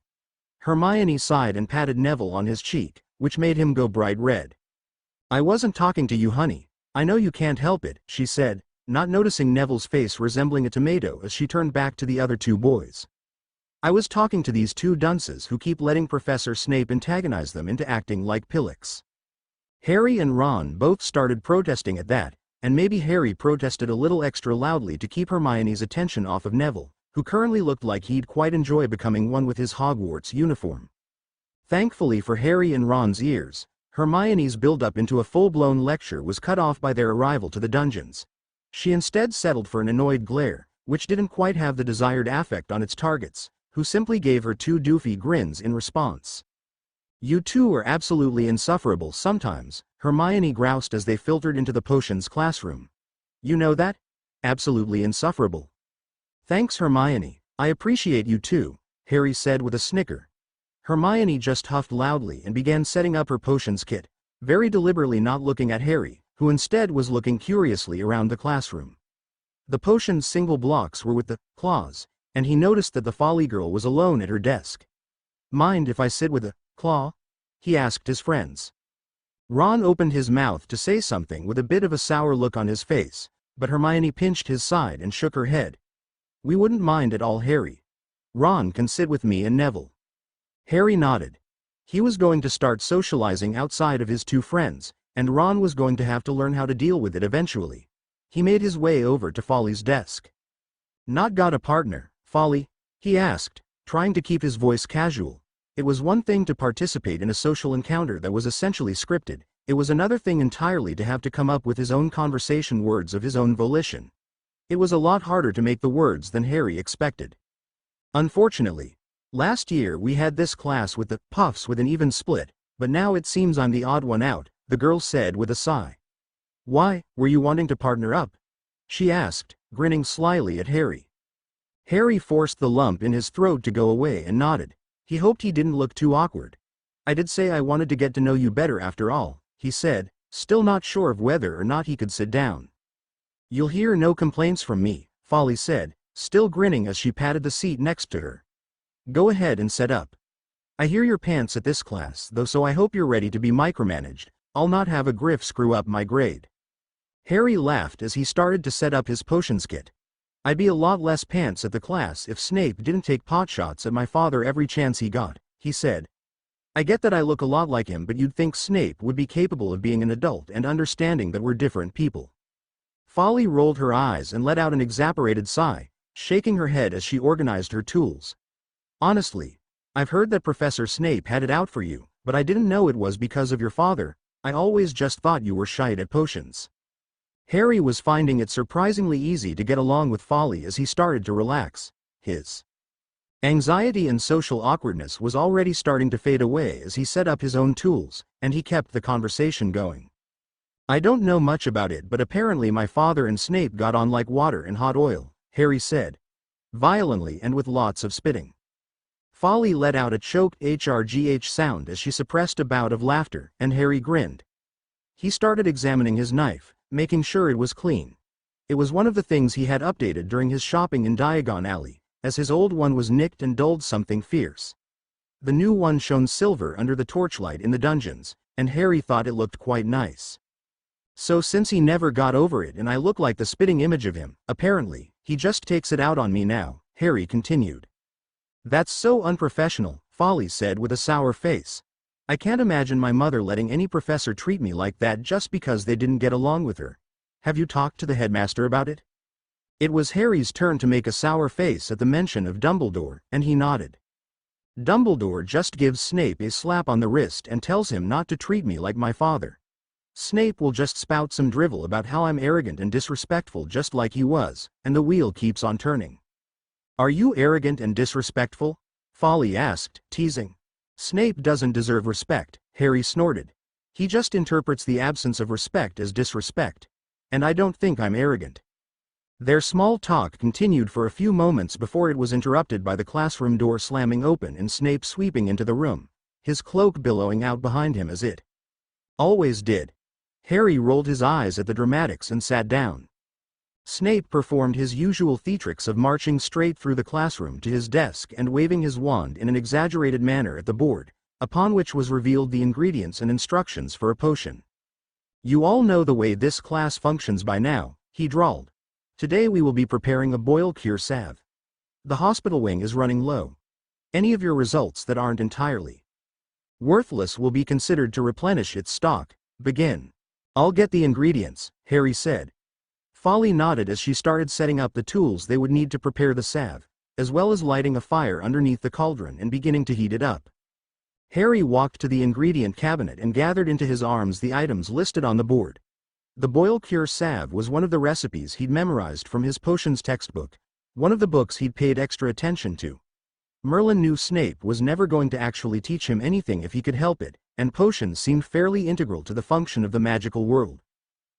S1: Hermione sighed and patted Neville on his cheek, which made him go bright red. "I wasn't talking to you, honey. I know you can't help it," she said, not noticing Neville's face resembling a tomato as she turned back to the other two boys. "I was talking to these two dunces who keep letting Professor Snape antagonize them into acting like pillocks." Harry and Ron both started protesting at that, and maybe Harry protested a little extra loudly to keep Hermione's attention off of Neville, who currently looked like he'd quite enjoy becoming one with his Hogwarts uniform. Thankfully for Harry and Ron's ears, Hermione's build-up into a full-blown lecture was cut off by their arrival to the dungeons. She instead settled for an annoyed glare, which didn't quite have the desired affect on its targets, who simply gave her two doofy grins in response. "You two are absolutely insufferable sometimes," Hermione groused as they filtered into the potions classroom. "You know that? Absolutely insufferable." "Thanks, Hermione, I appreciate you too," Harry said with a snicker. Hermione just huffed loudly and began setting up her potions kit, very deliberately not looking at Harry, who instead was looking curiously around the classroom. The potion's single blocks were with the claws, and he noticed that the Folly Girl was alone at her desk. "Mind if I sit with a claw?" he asked his friends. Ron opened his mouth to say something with a bit of a sour look on his face, but Hermione pinched his side and shook her head. "We wouldn't mind at all, Harry. Ron can sit with me and Neville." Harry nodded. He was going to start socializing outside of his two friends, and Ron was going to have to learn how to deal with it eventually. He made his way over to Folly's desk. "Not got a partner, Folly?" he asked, trying to keep his voice casual. It was one thing to participate in a social encounter that was essentially scripted, it was another thing entirely to have to come up with his own conversation words of his own volition. It was a lot harder to make the words than Harry expected. "Unfortunately, last year we had this class with the Puffs with an even split, but now it seems I'm the odd one out," the girl said with a sigh. "Why, were you wanting to partner up?" she asked, grinning slyly at Harry. Harry forced the lump in his throat to go away and nodded. He hoped he didn't look too awkward. "I did say I wanted to get to know you better after all," he said, still not sure of whether or not he could sit down. "You'll hear no complaints from me," Folly said, still grinning as she patted the seat next to her. "Go ahead and set up. I hear your pants at this class though, so I hope you're ready to be micromanaged. I'll not have a Griff screw up my grade." Harry laughed as he started to set up his potions kit. "I'd be a lot less pants at the class if Snape didn't take potshots at my father every chance he got," he said. "I get that I look a lot like him, but you'd think Snape would be capable of being an adult and understanding that we're different people." Folly rolled her eyes and let out an exasperated sigh, shaking her head as she organized her tools. "Honestly, I've heard that Professor Snape had it out for you, but I didn't know it was because of your father. I always just thought you were shy at potions." Harry was finding it surprisingly easy to get along with Folly as he started to relax. His anxiety and social awkwardness was already starting to fade away as he set up his own tools, and he kept the conversation going. "I don't know much about it, but apparently my father and Snape got on like water and hot oil," Harry said, violently and with lots of spitting. Folly let out a choked HRGH sound as she suppressed a bout of laughter, and Harry grinned. He started examining his knife, making sure it was clean. It was one of the things he had updated during his shopping in Diagon Alley, as his old one was nicked and dulled something fierce. The new one shone silver under the torchlight in the dungeons, and Harry thought it looked quite nice. "So since he never got over it and I look like the spitting image of him, apparently, he just takes it out on me now," Harry continued. "That's so unprofessional," Folly said with a sour face. "I can't imagine my mother letting any professor treat me like that just because they didn't get along with her. Have you talked to the headmaster about it?" It was Harry's turn to make a sour face at the mention of Dumbledore, and he nodded. "Dumbledore just gives Snape a slap on the wrist and tells him not to treat me like my father. Snape will just spout some drivel about how I'm arrogant and disrespectful just like he was, and the wheel keeps on turning." "Are you arrogant and disrespectful?" Folly asked, teasing. "Snape doesn't deserve respect," Harry snorted. "He just interprets the absence of respect as disrespect. And I don't think I'm arrogant." Their small talk continued for a few moments before it was interrupted by the classroom door slamming open and Snape sweeping into the room, his cloak billowing out behind him as it always did. Harry rolled his eyes at the dramatics and sat down. Snape performed his usual theatrics of marching straight through the classroom to his desk and waving his wand in an exaggerated manner at the board, upon which was revealed the ingredients and instructions for a potion. "You all know the way this class functions by now," he drawled. "Today we will be preparing a boil cure salve. The hospital wing is running low. Any of your results that aren't entirely worthless will be considered to replenish its stock. Begin." "I'll get the ingredients," Harry said. Folly nodded as she started setting up the tools they would need to prepare the salve, as well as lighting a fire underneath the cauldron and beginning to heat it up. Harry walked to the ingredient cabinet and gathered into his arms the items listed on the board. The boil cure salve was one of the recipes he'd memorized from his potions textbook, one of the books he'd paid extra attention to. Merlin knew Snape was never going to actually teach him anything if he could help it, and potions seemed fairly integral to the function of the magical world.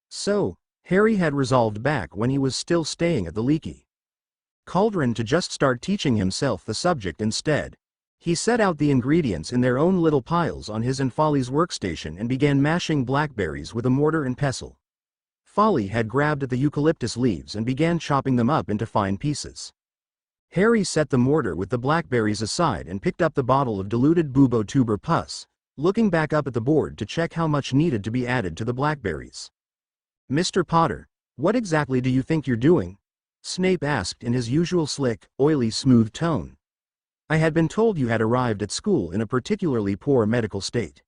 S1: So, Harry had resolved back when he was still staying at the Leaky Cauldron to just start teaching himself the subject instead. He set out the ingredients in their own little piles on his and Folly's workstation and began mashing blackberries with a mortar and pestle. Folly had grabbed at the eucalyptus leaves and began chopping them up into fine pieces. Harry set the mortar with the blackberries aside and picked up the bottle of diluted bubo-tuber pus, looking back up at the board to check how much needed to be added to the blackberries. "Mr. Potter, what exactly do you think you're doing?" Snape asked in his usual slick, oily, smooth tone. "I had been told you had arrived at school in a particularly poor medical state.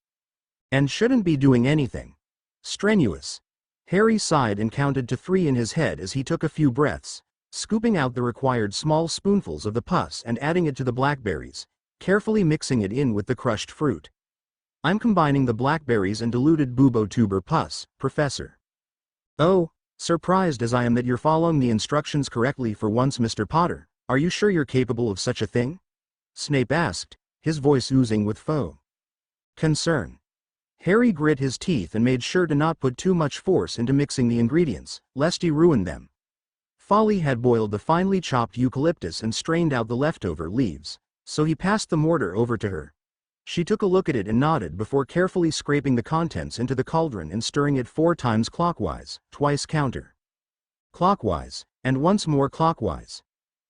S1: And shouldn't be doing anything strenuous." Harry sighed and counted to 3 in his head as he took a few breaths, scooping out the required small spoonfuls of the pus and adding it to the blackberries, carefully mixing it in with the crushed fruit. "I'm combining the blackberries and diluted bubo-tuber pus, Professor." "Oh, surprised as I am that you're following the instructions correctly for once, Mr. Potter. Are you sure you're capable of such a thing?" Snape asked, his voice oozing with faux concern. Harry grit his teeth and made sure to not put too much force into mixing the ingredients, lest he ruin them. Folly had boiled the finely chopped eucalyptus and strained out the leftover leaves, so he passed the mortar over to her. She took a look at it and nodded before carefully scraping the contents into the cauldron and stirring it 4 times clockwise, twice counter clockwise, and once more clockwise.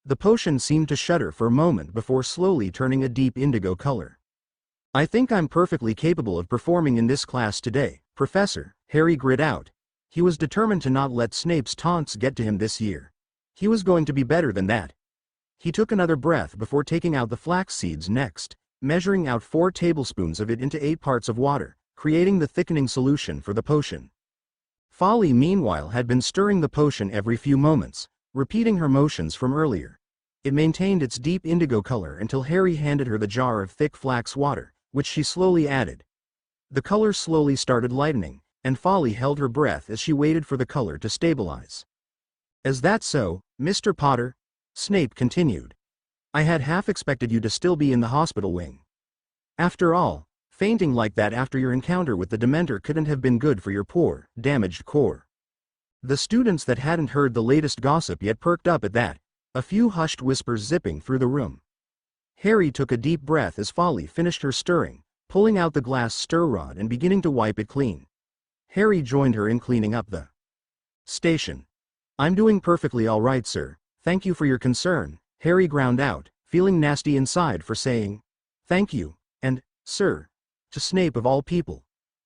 S1: The potion seemed to shudder for a moment before slowly turning a deep indigo color. "I think I'm perfectly capable of performing in this class today, Professor," Harry grit out. He was determined to not let Snape's taunts get to him this year. He was going to be better than that. He took another breath before taking out the flax seeds next, measuring out 4 tablespoons of it into 8 parts of water, creating the thickening solution for the potion. Folly meanwhile had been stirring the potion every few moments, repeating her motions from earlier. It maintained its deep indigo color until Harry handed her the jar of thick flax water, which she slowly added. The color slowly started lightening, and Folly held her breath as she waited for the color to stabilize. "Is that so, Mr. Potter?" Snape continued. "I had half expected you to still be in the hospital wing. After all, fainting like that after your encounter with the Dementor couldn't have been good for your poor, damaged core." The students that hadn't heard the latest gossip yet perked up at that, a few hushed whispers zipping through the room. Harry took a deep breath as Folly finished her stirring, pulling out the glass stir rod and beginning to wipe it clean. Harry joined her in cleaning up the station. "I'm doing perfectly all right, sir. Thank you for your concern," Harry ground out, feeling nasty inside for saying "thank you," and "sir," to Snape of all people.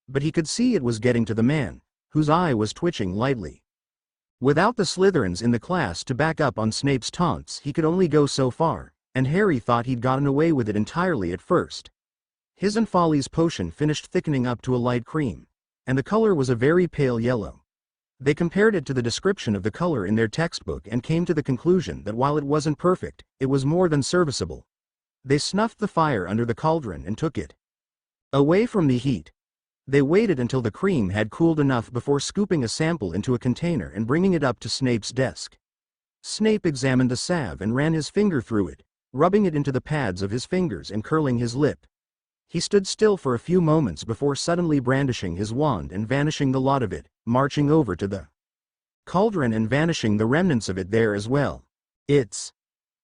S1: But he could see it was getting to the man, whose eye was twitching lightly. Without the Slytherins in the class to back up on Snape's taunts, he could only go so far, and Harry thought he'd gotten away with it entirely at first. His and Folly's potion finished thickening up to a light cream, and the color was a very pale yellow. They compared it to the description of the color in their textbook and came to the conclusion that while it wasn't perfect, it was more than serviceable. They snuffed the fire under the cauldron and took it away from the heat. They waited until the cream had cooled enough before scooping a sample into a container and bringing it up to Snape's desk. Snape examined the salve and ran his finger through it, rubbing it into the pads of his fingers and curling his lip. He stood still for a few moments before suddenly brandishing his wand and vanishing the lot of it, marching over to the cauldron and vanishing the remnants of it there as well. "It's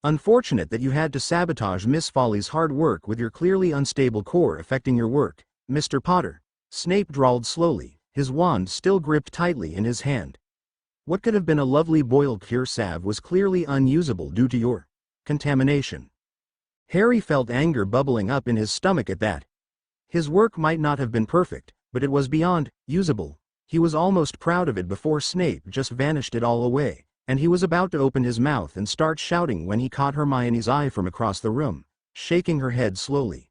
S1: unfortunate that you had to sabotage Miss Folly's hard work with your clearly unstable core affecting your work, Mr. Potter," Snape drawled slowly, his wand still gripped tightly in his hand. "What could have been a lovely boiled cure salve was clearly unusable due to your contamination." Harry felt anger bubbling up in his stomach at that. His work might not have been perfect, but it was beyond usable. He was almost proud of it before Snape just vanished it all away, and he was about to open his mouth and start shouting when he caught Hermione's eye from across the room, shaking her head slowly.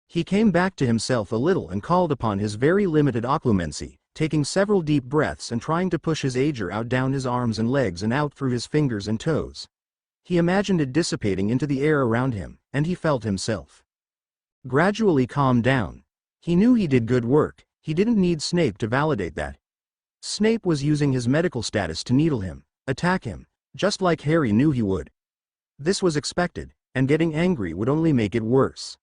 S1: He came back to himself a little and called upon his very limited occlumency, taking several deep breaths and trying to push his ager out down his arms and legs and out through his fingers and toes. He imagined it dissipating into the air around him, and he felt himself gradually calm down. He knew he did good work. He didn't need Snape to validate that. Snape was using his medical status to needle him, attack him, just like Harry knew he would. This was expected. and getting angry would only make it worse.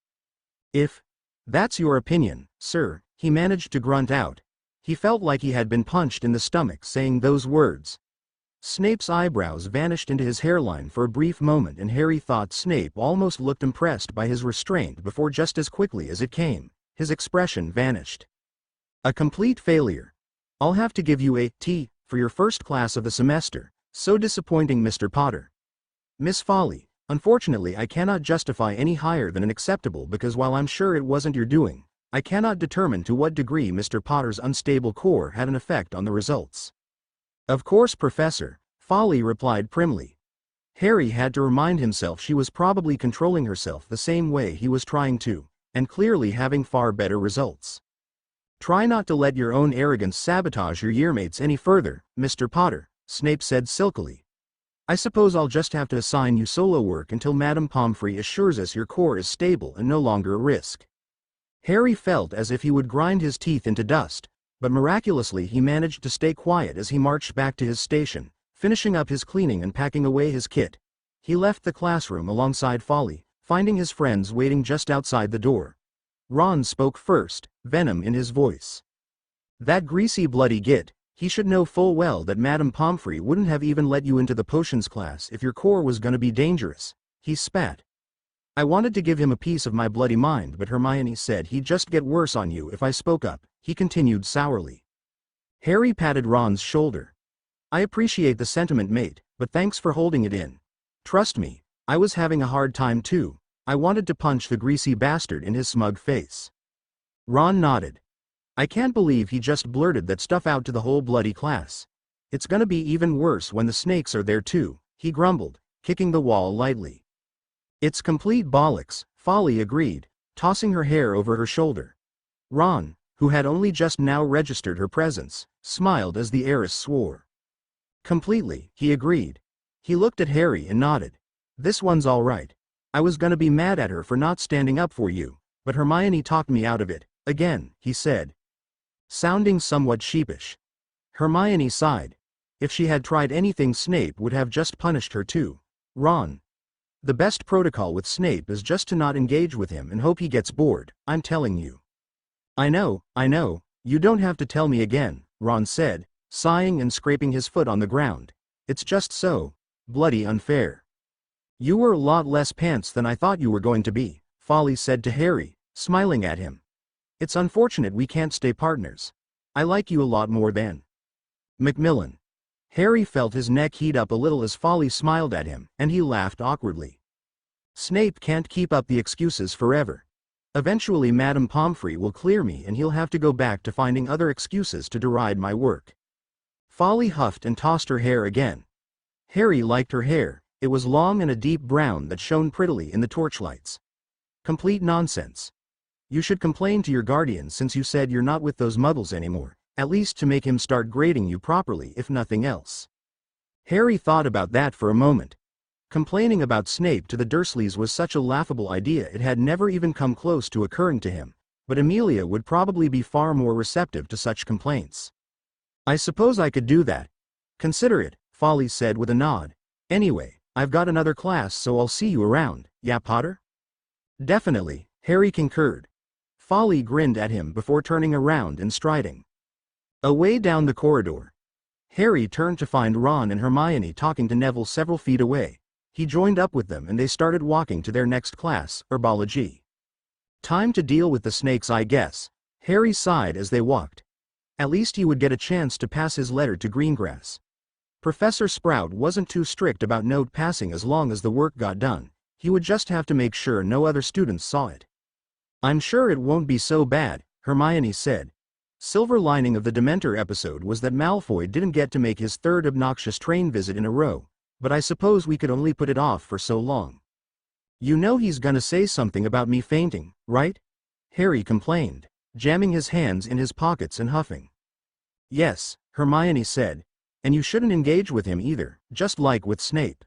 S1: If that's your opinion, sir, he managed to grunt out. He felt like he had been punched in the stomach saying those words. Snape's eyebrows vanished into his hairline for a brief moment, and Harry thought Snape almost looked impressed by his restraint before, just as quickly as it came, his expression vanished. A complete failure. I'll have to give you a T for your first class of the semester. So disappointing, Mr. Potter. Miss Folly, unfortunately I cannot justify any higher than an acceptable because while I'm sure it wasn't your doing, I cannot determine to what degree Mr. Potter's unstable core had an effect on the results. Of course, Professor, Folly replied primly. Harry had to remind himself she was probably controlling herself the same way he was trying to, and clearly having far better results. Try not to let your own arrogance sabotage your yearmates any further, Mr. Potter, Snape said silkily. I suppose I'll just have to assign you solo work until Madame Pomfrey assures us your core is stable and no longer a risk. Harry felt as if he would grind his teeth into dust, but miraculously he managed to stay quiet as he marched back to his station, finishing up his cleaning and packing away his kit. He left the classroom alongside Folly, finding his friends waiting just outside the door. Ron spoke first, venom in his voice. That greasy bloody git, he should know full well that Madame Pomfrey wouldn't have even let you into the potions class if your core was gonna be dangerous, he spat. I wanted to give him a piece of my bloody mind, but Hermione said he'd just get worse on you if I spoke up, he continued sourly. Harry patted Ron's shoulder. I appreciate the sentiment, mate, but thanks for holding it in. Trust me, I was having a hard time too. I wanted to punch the greasy bastard in his smug face. Ron nodded. I can't believe he just blurted that stuff out to the whole bloody class. It's gonna be even worse when the snakes are there too, he grumbled, kicking the wall lightly. It's complete bollocks, Folly agreed, tossing her hair over her shoulder. Ron, who had only just now registered her presence, smiled as the heiress swore. Completely, he agreed. He looked at Harry and nodded. This one's all right. I was gonna be mad at her for not standing up for you, but Hermione talked me out of it, again, he said, sounding somewhat sheepish. Hermione sighed. If she had tried anything, Snape would have just punished her too. Ron. The best protocol with Snape is just to not engage with him and hope he gets bored, I'm telling you. I know, you don't have to tell me again, Ron said, sighing and scraping his foot on the ground. It's just so bloody unfair. You were a lot less pants than I thought you were going to be, Folly said to Harry, smiling at him. It's unfortunate we can't stay partners. I like you a lot more than Macmillan. Harry felt his neck heat up a little as Folly smiled at him, and he laughed awkwardly. Snape can't keep up the excuses forever. Eventually Madame Pomfrey will clear me and he'll have to go back to finding other excuses to deride my work. Folly huffed and tossed her hair again. Harry liked her hair, it was long and a deep brown that shone prettily in the torchlights. Complete nonsense. You should complain to your guardian since you said you're not with those muggles anymore, at least to make him start grading you properly if nothing else. Harry thought about that for a moment. Complaining about Snape to the Dursleys was such a laughable idea it had never even come close to occurring to him, but Amelia would probably be far more receptive to such complaints. I suppose I could do that. Consider it, Folly said with a nod. Anyway, I've got another class so I'll see you around, yeah Potter? Definitely, Harry concurred. Folly grinned at him before turning around and striding away down the corridor. Harry turned to find Ron and Hermione talking to Neville several feet away. He joined up with them and they started walking to their next class, herbology. Time to deal with the snakes, I guess, Harry sighed as they walked. At least he would get a chance to pass his letter to Greengrass. Professor Sprout wasn't too strict about note passing as long as the work got done. He would just have to make sure no other students saw it. I'm sure it won't be so bad, Hermione said. Silver lining of the Dementor episode was that Malfoy didn't get to make his third obnoxious train visit in a row, but I suppose we could only put it off for so long. You know he's gonna say something about me fainting, right? Harry complained, jamming his hands in his pockets and huffing. Yes, Hermione said, and you shouldn't engage with him either, just like with Snape.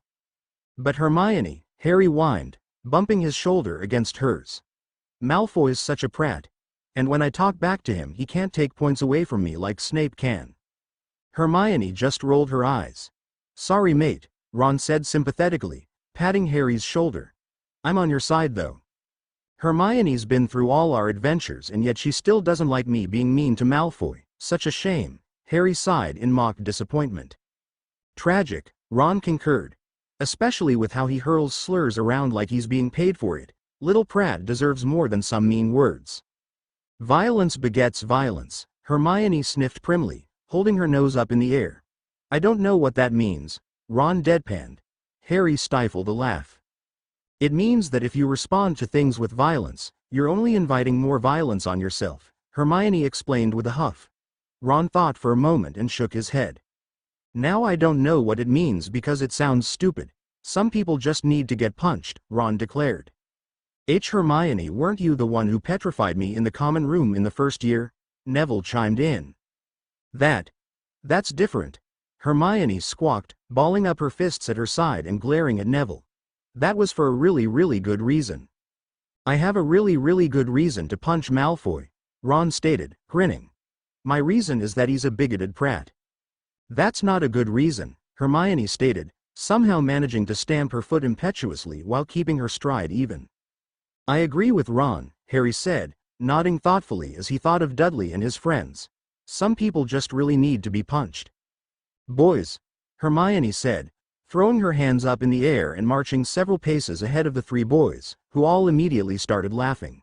S1: But Hermione, Harry whined, bumping his shoulder against hers. Malfoy's such a prat. And when I talk back to him he can't take points away from me like Snape can. Hermione just rolled her eyes. Sorry mate, Ron said sympathetically, patting Harry's shoulder. I'm on your side though. Hermione's been through all our adventures and yet she still doesn't like me being mean to Malfoy. Such a shame. Harry sighed in mock disappointment. Tragic, Ron concurred. Especially with how he hurls slurs around like he's being paid for it. Little Pratt deserves more than some mean words. Violence begets violence, Hermione sniffed primly, holding her nose up in the air. I don't know what that means, Ron deadpanned. Harry stifled a laugh. It means that if you respond to things with violence, you're only inviting more violence on yourself, Hermione explained with a huff. Ron thought for a moment and shook his head. Now I don't know what it means because it sounds stupid. Some people just need to get punched, Ron declared. Hermione, weren't you the one who petrified me in the common room in the first year? Neville chimed in. That's different. Hermione squawked, balling up her fists at her side and glaring at Neville. That was for a really good reason. I have a really good reason to punch Malfoy, Ron stated, grinning. My reason is that he's a bigoted prat. That's not a good reason, Hermione stated, somehow managing to stamp her foot impetuously while keeping her stride even. I agree with Ron, Harry said, nodding thoughtfully as he thought of Dudley and his friends. Some people just really need to be punched. Boys, Hermione said, throwing her hands up in the air and marching several paces ahead of the three boys, who all immediately started laughing.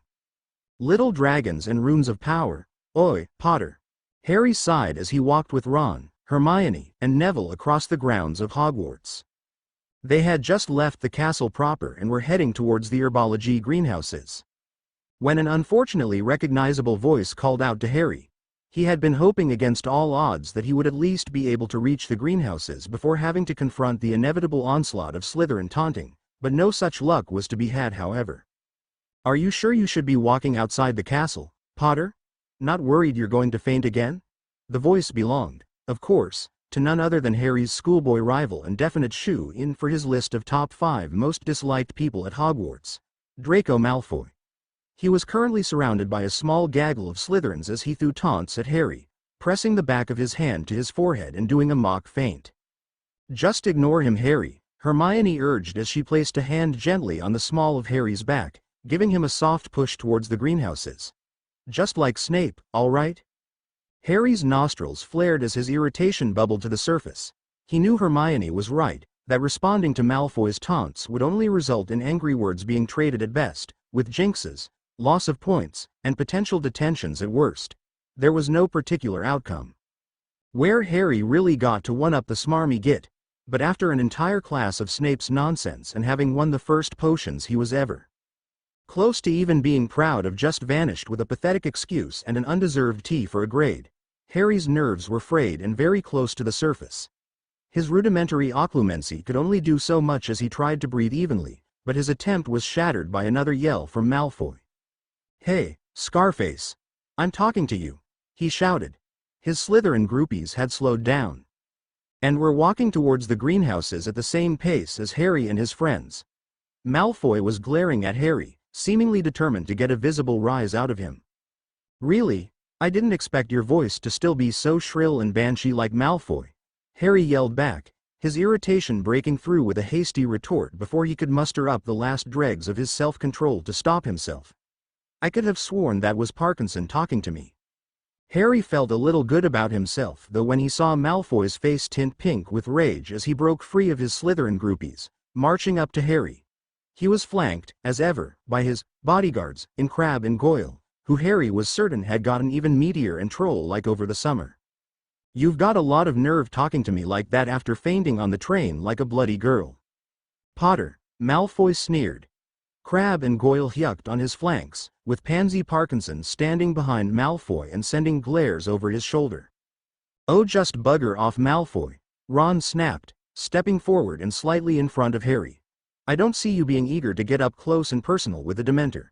S1: Little dragons and runes of power, oi, Potter. Harry sighed as he walked with Ron, Hermione, and Neville across the grounds of Hogwarts. They had just left the castle proper and were heading towards the herbology greenhouses. When an unfortunately recognizable voice called out to Harry. He had been hoping against all odds that he would at least be able to reach the greenhouses before having to confront the inevitable onslaught of Slytherin taunting, but no such luck was to be had however. Are you sure you should be walking outside the castle, Potter? Not worried you're going to faint again? The voice belonged, of course, to none other than Harry's schoolboy rival and definite shoe-in for his list of top 5 most disliked people at Hogwarts, Draco Malfoy. He was currently surrounded by a small gaggle of Slytherins as he threw taunts at Harry, pressing the back of his hand to his forehead and doing a mock feint. Just ignore him, Harry, Hermione urged as she placed a hand gently on the small of Harry's back, giving him a soft push towards the greenhouses. Just like Snape, all right? Harry's nostrils flared as his irritation bubbled to the surface. He knew Hermione was right, that responding to Malfoy's taunts would only result in angry words being traded at best, with jinxes, loss of points, and potential detentions at worst. There was no particular outcome. Where Harry really got to one-up the smarmy git, but after an entire class of Snape's nonsense and having won the first potions he was ever close to even being proud of just vanished with a pathetic excuse and an undeserved T for a grade. Harry's nerves were frayed and very close to the surface. His rudimentary occlumency could only do so much as he tried to breathe evenly, but his attempt was shattered by another yell from Malfoy. Hey, Scarface! I'm talking to you! He shouted. His Slytherin groupies had slowed down and were walking towards the greenhouses at the same pace as Harry and his friends. Malfoy was glaring at Harry, seemingly determined to get a visible rise out of him. Really? I didn't expect your voice to still be so shrill and banshee like Malfoy, Harry yelled back, his irritation breaking through with a hasty retort before he could muster up the last dregs of his self-control to stop himself. I could have sworn that was Parkinson talking to me. Harry felt a little good about himself though when he saw Malfoy's face tint pink with rage as he broke free of his Slytherin groupies, marching up to Harry. He was flanked, as ever, by his bodyguards, in Crabbe and Goyle, who Harry was certain had gotten even meatier and troll-like over the summer. You've got a lot of nerve talking to me like that after fainting on the train like a bloody girl. Potter, Malfoy sneered. Crabbe and Goyle yucked on his flanks, with Pansy Parkinson standing behind Malfoy and sending glares over his shoulder. Oh, just bugger off, Malfoy, Ron snapped, stepping forward and slightly in front of Harry. I don't see you being eager to get up close and personal with a Dementor.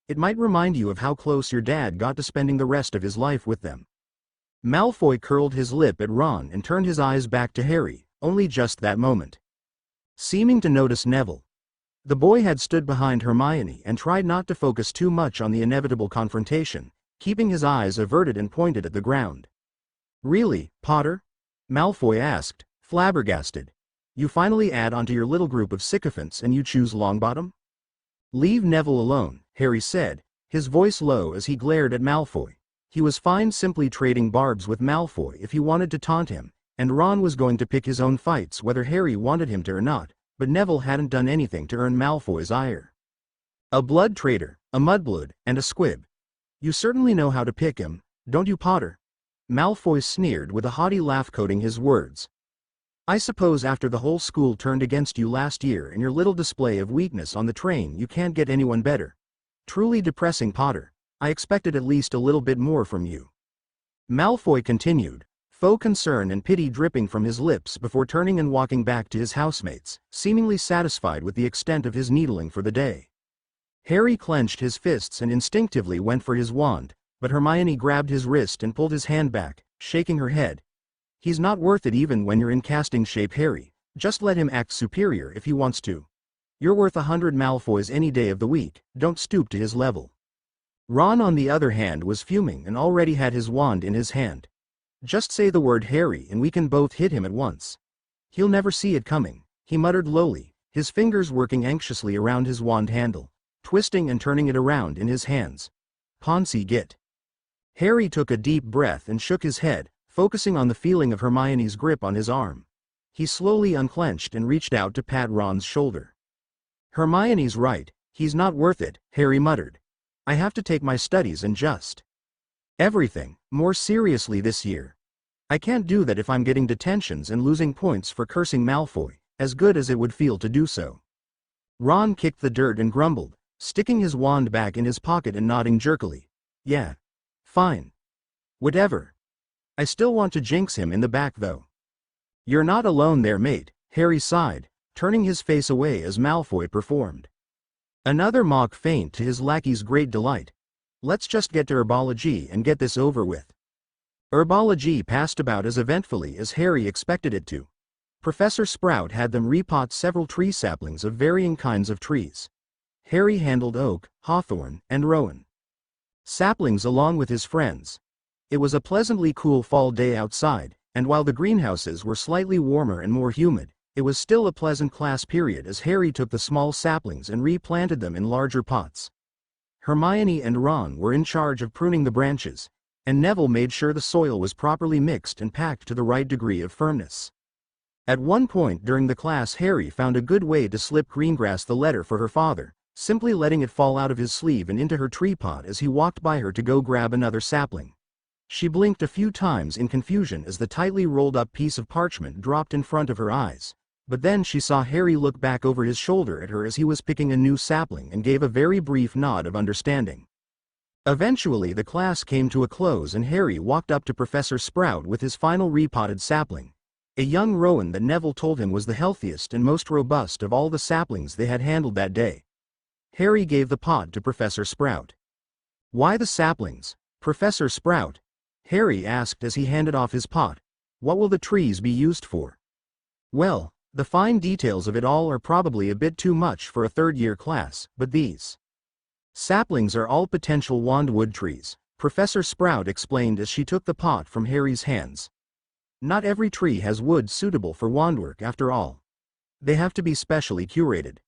S1: It might remind you of how close your dad got to spending the rest of his life with them. Malfoy curled his lip at Ron and turned his eyes back to Harry, only just that moment. Seeming to notice Neville. The boy had stood behind Hermione and tried not to focus too much on the inevitable confrontation, keeping his eyes averted and pointed at the ground. Really, Potter? Malfoy asked, flabbergasted. You finally add onto your little group of sycophants and you choose Longbottom? Leave Neville alone, Harry said, his voice low as he glared at Malfoy. He was fine simply trading barbs with Malfoy if he wanted to taunt him, and Ron was going to pick his own fights whether Harry wanted him to or not, but Neville hadn't done anything to earn Malfoy's ire. A blood traitor, a mudblood, and a squib. You certainly know how to pick him, don't you, Potter? Malfoy sneered with a haughty laugh coating his words. I suppose after the whole school turned against you last year and your little display of weakness on the train you can't get anyone better. Truly depressing, Potter. I expected at least a little bit more from you. Malfoy continued, faux concern and pity dripping from his lips before turning and walking back to his housemates, seemingly satisfied with the extent of his needling for the day. Harry clenched his fists and instinctively went for his wand, but Hermione grabbed his wrist and pulled his hand back, shaking her head. He's not worth it even when you're in casting shape, Harry. Just let him act superior if he wants to. You're worth 100 Malfoys any day of the week, don't stoop to his level. Ron on the other hand was fuming and already had his wand in his hand. Just say the word, Harry, and we can both hit him at once. He'll never see it coming, he muttered lowly, his fingers working anxiously around his wand handle, twisting and turning it around in his hands. Poncy git. Harry took a deep breath and shook his head, focusing on the feeling of Hermione's grip on his arm. He slowly unclenched and reached out to pat Ron's shoulder. Hermione's right, he's not worth it, Harry muttered. I have to take my studies and just everything more seriously this year. I can't do that if I'm getting detentions and losing points for cursing Malfoy, as good as it would feel to do so. Ron kicked the dirt and grumbled, sticking his wand back in his pocket and nodding jerkily. Yeah. Fine. Whatever. I still want to jinx him in the back though. You're not alone there, mate, Harry sighed, turning his face away as Malfoy performed another mock feint to his lackey's great delight. Let's just get to herbology and get this over with. Herbology passed about as eventfully as Harry expected it to. Professor Sprout had them repot several tree saplings of varying kinds of trees. Harry handled oak, hawthorn, and rowan saplings along with his friends. It was a pleasantly cool fall day outside, and while the greenhouses were slightly warmer and more humid, it was still a pleasant class period as Harry took the small saplings and replanted them in larger pots. Hermione and Ron were in charge of pruning the branches, and Neville made sure the soil was properly mixed and packed to the right degree of firmness. At one point during the class, Harry found a good way to slip Greengrass the letter for her father, simply letting it fall out of his sleeve and into her tree pot as he walked by her to go grab another sapling. She blinked a few times in confusion as the tightly rolled up piece of parchment dropped in front of her eyes, but then she saw Harry look back over his shoulder at her as he was picking a new sapling and gave a very brief nod of understanding. Eventually the class came to a close and Harry walked up to Professor Sprout with his final repotted sapling, a young rowan that Neville told him was the healthiest and most robust of all the saplings they had handled that day. Harry gave the pot to Professor Sprout. Why the saplings, Professor Sprout? Harry asked as he handed off his pot. What will the trees be used for? Well, the fine details of it all are probably a bit too much for a third-year class, but these saplings are all potential wandwood trees, Professor Sprout explained as she took the pot from Harry's hands. Not every tree has wood suitable for wandwork after all. They have to be specially curated.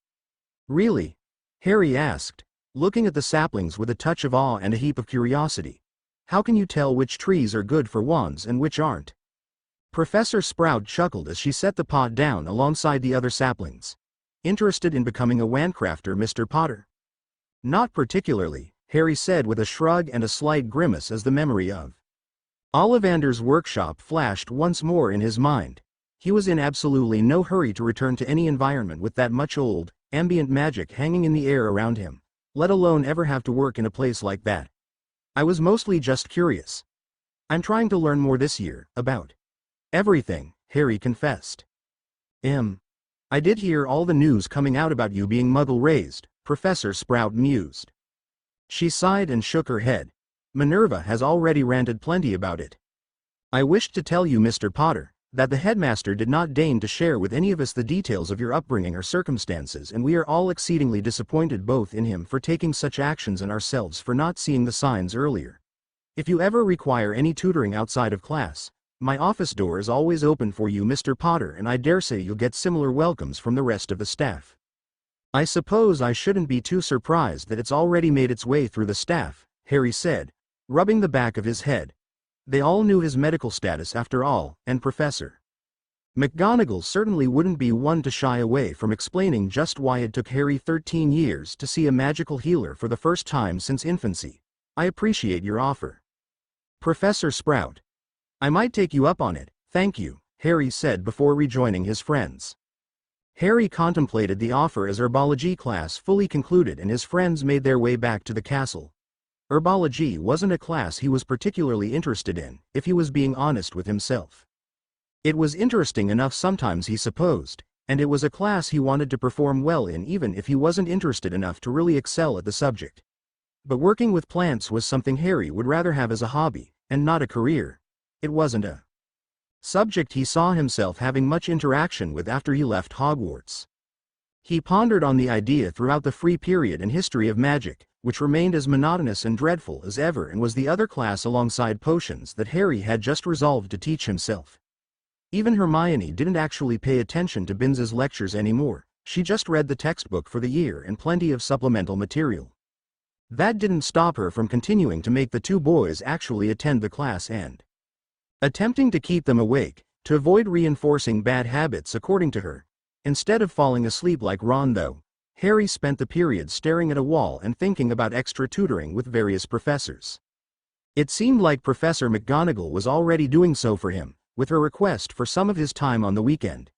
S1: Really? Harry asked, looking at the saplings with a touch of awe and a heap of curiosity. How can you tell which trees are good for wands and which aren't? Professor Sprout chuckled as she set the pot down alongside the other saplings. Interested in becoming a wandcrafter, Mr. Potter? Not particularly, Harry said with a shrug and a slight grimace as the memory of Ollivander's workshop flashed once more in his mind. He was in absolutely no hurry to return to any environment with that much old, ambient magic hanging in the air around him, let alone ever have to work in a place like that. I was mostly just curious. I'm trying to learn more this year, about everything, Harry confessed. I did hear all the news coming out about you being muggle-raised, Professor Sprout mused. She sighed and shook her head. Minerva has already ranted plenty about it. I wished to tell you, Mr. Potter, that the headmaster did not deign to share with any of us the details of your upbringing or circumstances, and we are all exceedingly disappointed both in him for taking such actions and ourselves for not seeing the signs earlier. If you ever require any tutoring outside of class, my office door is always open for you, Mr. Potter, and I dare say you'll get similar welcomes from the rest of the staff. I suppose I shouldn't be too surprised that it's already made its way through the staff, Harry said, rubbing the back of his head. They all knew his medical status after all, and Professor McGonagall certainly wouldn't be one to shy away from explaining just why it took Harry 13 years to see a magical healer for the first time since infancy. I appreciate your offer, Professor Sprout. I might take you up on it, thank you, Harry said before rejoining his friends. Harry contemplated the offer as herbology class fully concluded and his friends made their way back to the castle. Herbology wasn't a class he was particularly interested in, if he was being honest with himself. It was interesting enough sometimes he supposed, and it was a class he wanted to perform well in even if he wasn't interested enough to really excel at the subject. But working with plants was something Harry would rather have as a hobby, and not a career. It wasn't a subject he saw himself having much interaction with after he left Hogwarts. He pondered on the idea throughout the free period and history of magic, which remained as monotonous and dreadful as ever and was the other class alongside potions that Harry had just resolved to teach himself. Even Hermione didn't actually pay attention to Binns's lectures anymore, she just read the textbook for the year and plenty of supplemental material. That didn't stop her from continuing to make the two boys actually attend the class and attempting to keep them awake, to avoid reinforcing bad habits according to her. Instead of falling asleep like Ron though, Harry spent the period staring at a wall and thinking about extra tutoring with various professors. It seemed like Professor McGonagall was already doing so for him, with her request for some of his time on the weekend.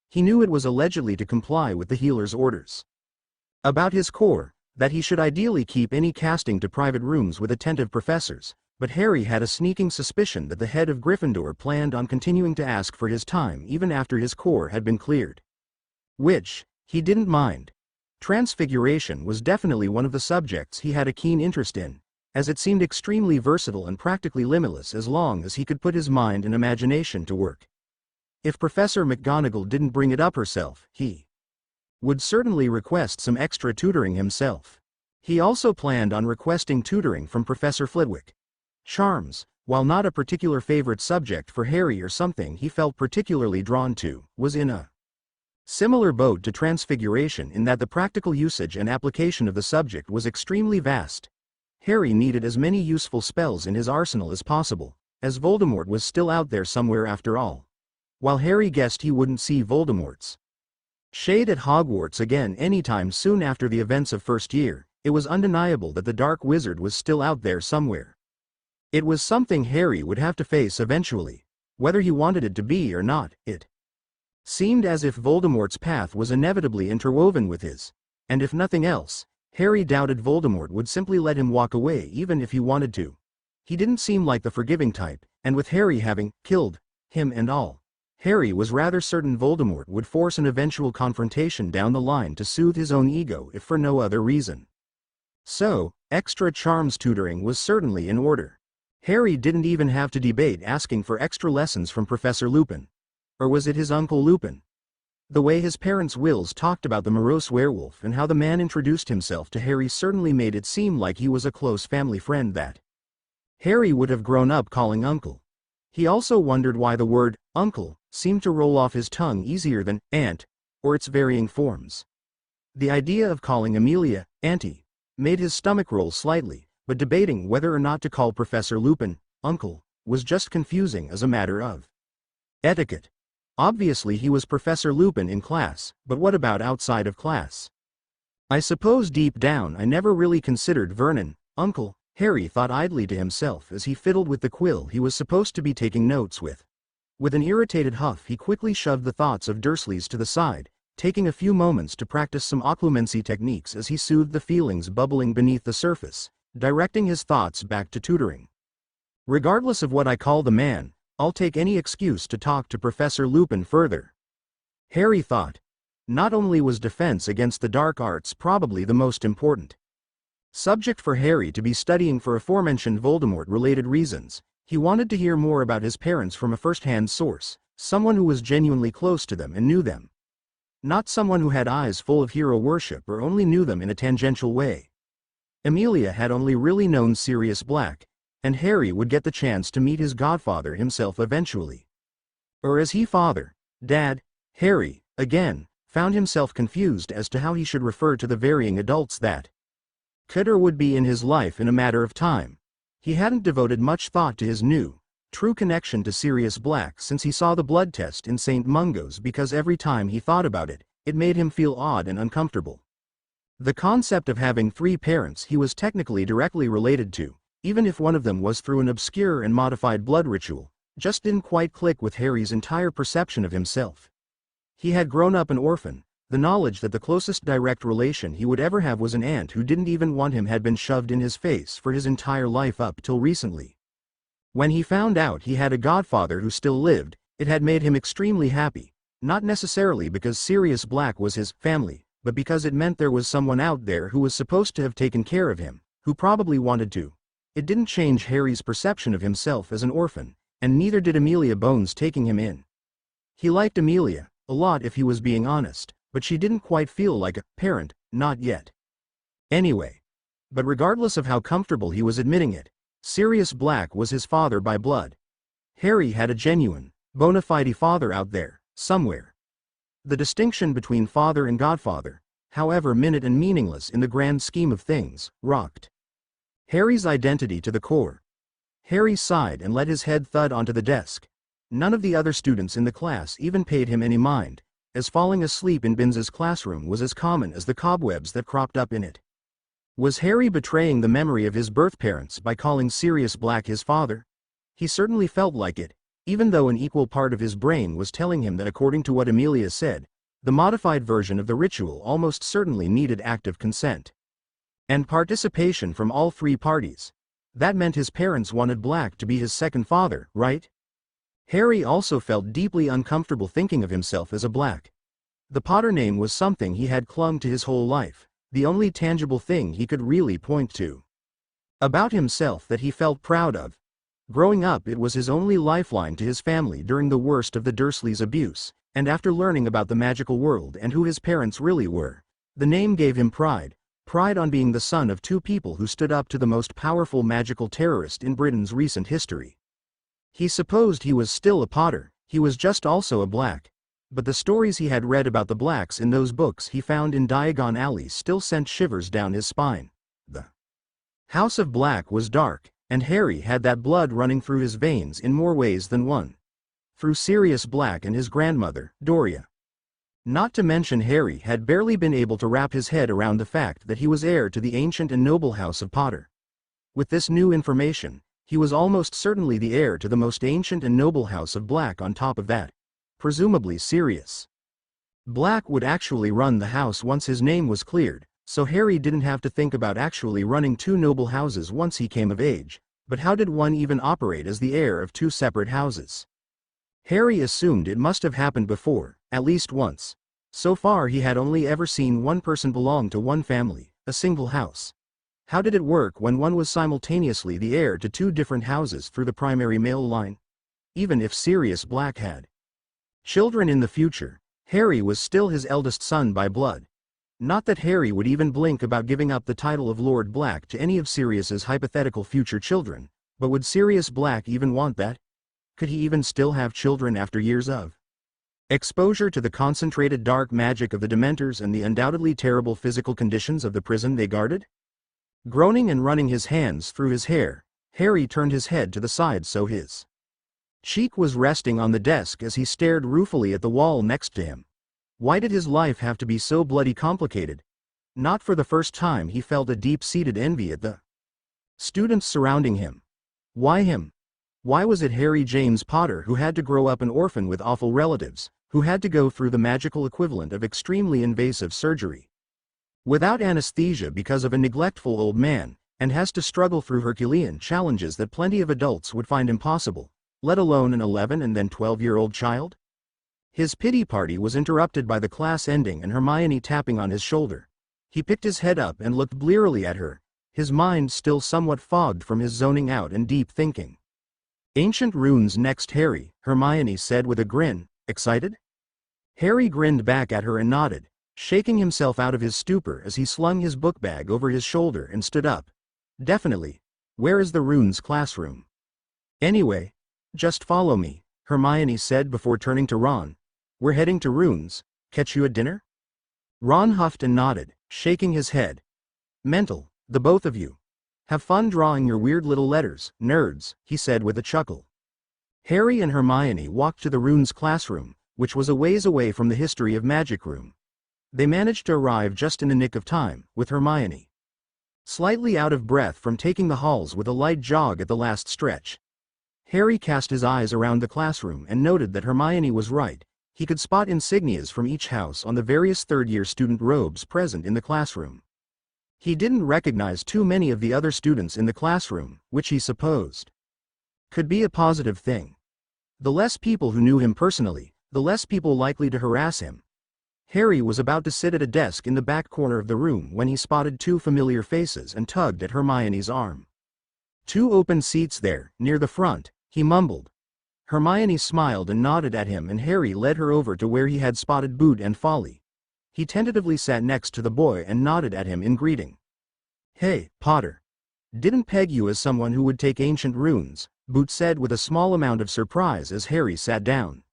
S1: He knew it was allegedly to comply with the healer's orders about his core, that he should ideally keep any casting to private rooms with attentive professors, but Harry had a sneaking suspicion that the head of Gryffindor planned on continuing to ask for his time even after his core had been cleared. Which, he didn't mind. Transfiguration was definitely one of the subjects he had a keen interest in, as it seemed extremely versatile and practically limitless as long as he could put his mind and imagination to work. If Professor McGonagall didn't bring it up herself, he would certainly request some extra tutoring himself. He also planned on requesting tutoring from Professor Flitwick. Charms, while not a particular favorite subject for Harry or something he felt particularly drawn to, was in a similar boat to Transfiguration in that the practical usage and application of the subject was extremely vast. Harry needed as many useful spells in his arsenal as possible, as Voldemort was still out there somewhere after all. While Harry guessed he wouldn't see Voldemort's shade at Hogwarts again anytime soon after the events of first year, it was undeniable that the Dark Wizard was still out there somewhere. It was something Harry would have to face eventually, whether he wanted it to be or not. It seemed as if Voldemort's path was inevitably interwoven with his, and if nothing else, Harry doubted Voldemort would simply let him walk away even if he wanted to. He didn't seem like the forgiving type, and with Harry having killed him and all, Harry was rather certain Voldemort would force an eventual confrontation down the line to soothe his own ego if for no other reason. So, extra charms tutoring was certainly in order. Harry didn't even have to debate asking for extra lessons from Professor Lupin. Or was it his Uncle Lupin? The way his parents' wills talked about the morose werewolf and how the man introduced himself to Harry certainly made it seem like he was a close family friend that Harry would have grown up calling uncle. He also wondered why the word uncle seemed to roll off his tongue easier than aunt, or its varying forms. The idea of calling Amelia auntie made his stomach roll slightly, but debating whether or not to call Professor Lupin uncle was just confusing as a matter of etiquette. Obviously he was Professor Lupin in class, but what about outside of class? I suppose deep down I never really considered Vernon uncle, Harry thought idly to himself as he fiddled with the quill he was supposed to be taking notes with. With an irritated huff he quickly shoved the thoughts of Dursleys to the side, taking a few moments to practice some occlumency techniques as he soothed the feelings bubbling beneath the surface, directing his thoughts back to tutoring. Regardless of what I call the man, I'll take any excuse to talk to Professor Lupin further. Harry thought. Not only was defense against the dark arts probably the most important subject for Harry to be studying for aforementioned Voldemort-related reasons, he wanted to hear more about his parents from a first-hand source, someone who was genuinely close to them and knew them. Not someone who had eyes full of hero worship or only knew them in a tangential way. Amelia had only really known Sirius Black, and Harry would get the chance to meet his godfather himself eventually. Or as he father, Dad, Harry, again, found himself confused as to how he should refer to the varying adults that could or would be in his life in a matter of time. He hadn't devoted much thought to his new, true connection to Sirius Black since he saw the blood test in St. Mungo's, because every time he thought about it, it made him feel odd and uncomfortable. The concept of having 3 parents he was technically directly related to, even if one of them was through an obscure and modified blood ritual, just didn't quite click with Harry's entire perception of himself. He had grown up an orphan. The knowledge that the closest direct relation he would ever have was an aunt who didn't even want him had been shoved in his face for his entire life up till recently. When he found out he had a godfather who still lived, it had made him extremely happy, not necessarily because Sirius Black was his family, but because it meant there was someone out there who was supposed to have taken care of him, who probably wanted to. It didn't change Harry's perception of himself as an orphan, and neither did Amelia Bones taking him in. He liked Amelia a lot if he was being honest, but she didn't quite feel like a parent, not yet. Anyway. But regardless of how comfortable he was admitting it, Sirius Black was his father by blood. Harry had a genuine, bona fide father out there, somewhere. The distinction between father and godfather, however minute and meaningless in the grand scheme of things, rocked Harry's identity to the core. Harry sighed and let his head thud onto the desk. None of the other students in the class even paid him any mind, as falling asleep in Binz's classroom was as common as the cobwebs that cropped up in it. Was Harry betraying the memory of his birth parents by calling Sirius Black his father? He certainly felt like it, even though an equal part of his brain was telling him that according to what Amelia said, the modified version of the ritual almost certainly needed active consent and participation from all 3 parties. That meant his parents wanted Black to be his second father, right? Harry also felt deeply uncomfortable thinking of himself as a Black. The Potter name was something he had clung to his whole life, the only tangible thing he could really point to about himself that he felt proud of. Growing up, it was his only lifeline to his family during the worst of the Dursleys' abuse, and after learning about the magical world and who his parents really were, the name gave him pride on being the son of 2 people who stood up to the most powerful magical terrorist in Britain's recent history. He supposed he was still a Potter, he was just also a Black. But the stories he had read about the Blacks in those books he found in Diagon Alley still sent shivers down his spine. The House of Black was dark, and Harry had that blood running through his veins in more ways than one. Through Sirius Black and his grandmother, Doria. Not to mention Harry had barely been able to wrap his head around the fact that he was heir to the ancient and noble House of Potter. With this new information, he was almost certainly the heir to the most ancient and noble House of Black on top of that. Presumably Sirius Black would actually run the house once his name was cleared, so Harry didn't have to think about actually running 2 noble houses once he came of age. But how did one even operate as the heir of 2 separate houses? Harry assumed it must have happened before, at least once. So far he had only ever seen one person belong to one family, a single house. How did it work when one was simultaneously the heir to 2 different houses through the primary male line? Even if Sirius Black had children in the future, Harry was still his eldest son by blood. Not that Harry would even blink about giving up the title of Lord Black to any of Sirius's hypothetical future children, but would Sirius Black even want that? Could he even still have children after years of exposure to the concentrated dark magic of the Dementors and the undoubtedly terrible physical conditions of the prison they guarded? Groaning and running his hands through his hair, Harry turned his head to the side so his cheek was resting on the desk as he stared ruefully at the wall next to him. Why did his life have to be so bloody complicated? Not for the first time he felt a deep-seated envy at the students surrounding him. Why him? Why was it Harry James Potter who had to grow up an orphan with awful relatives, who had to go through the magical equivalent of extremely invasive surgery without anesthesia because of a neglectful old man, and has to struggle through Herculean challenges that plenty of adults would find impossible, let alone an 11 and then 12-year-old child? His pity party was interrupted by the class ending and Hermione tapping on his shoulder. He picked his head up and looked blearily at her, his mind still somewhat fogged from his zoning out and deep thinking. "Ancient runes next, Harry," Hermione said with a grin. "Excited?" Harry grinned back at her and nodded, shaking himself out of his stupor as he slung his book bag over his shoulder and stood up. "Definitely. Where is the runes classroom?" "Anyway, just follow me," Hermione said before turning to Ron. "We're heading to runes. Catch you at dinner? Ron huffed and nodded, shaking his head. Mental, the both of you. Have fun drawing your weird little letters, nerds, he said with a chuckle. Harry and Hermione walked to the runes classroom, which was a ways away from the history of magic room. They managed to arrive just in the nick of time, with Hermione slightly out of breath from taking the halls with a light jog at the last stretch. Harry cast his eyes around the classroom and noted that Hermione was right. He could spot insignias from each house on the various third-year student robes present in the classroom. He didn't recognize too many of the other students in the classroom, which he supposed could be a positive thing. The less people who knew him personally, the less people likely to harass him. Harry was about to sit at a desk in the back corner of the room when he spotted two familiar faces and tugged at Hermione's arm. Two open seats there, near the front, he mumbled. Hermione smiled and nodded at him, and Harry led her over to where he had spotted Boot and Folly. He tentatively sat next to the boy and nodded at him in greeting. Hey, Potter. Didn't peg you as someone who would take ancient runes, Boot said with a small amount of surprise as Harry sat down.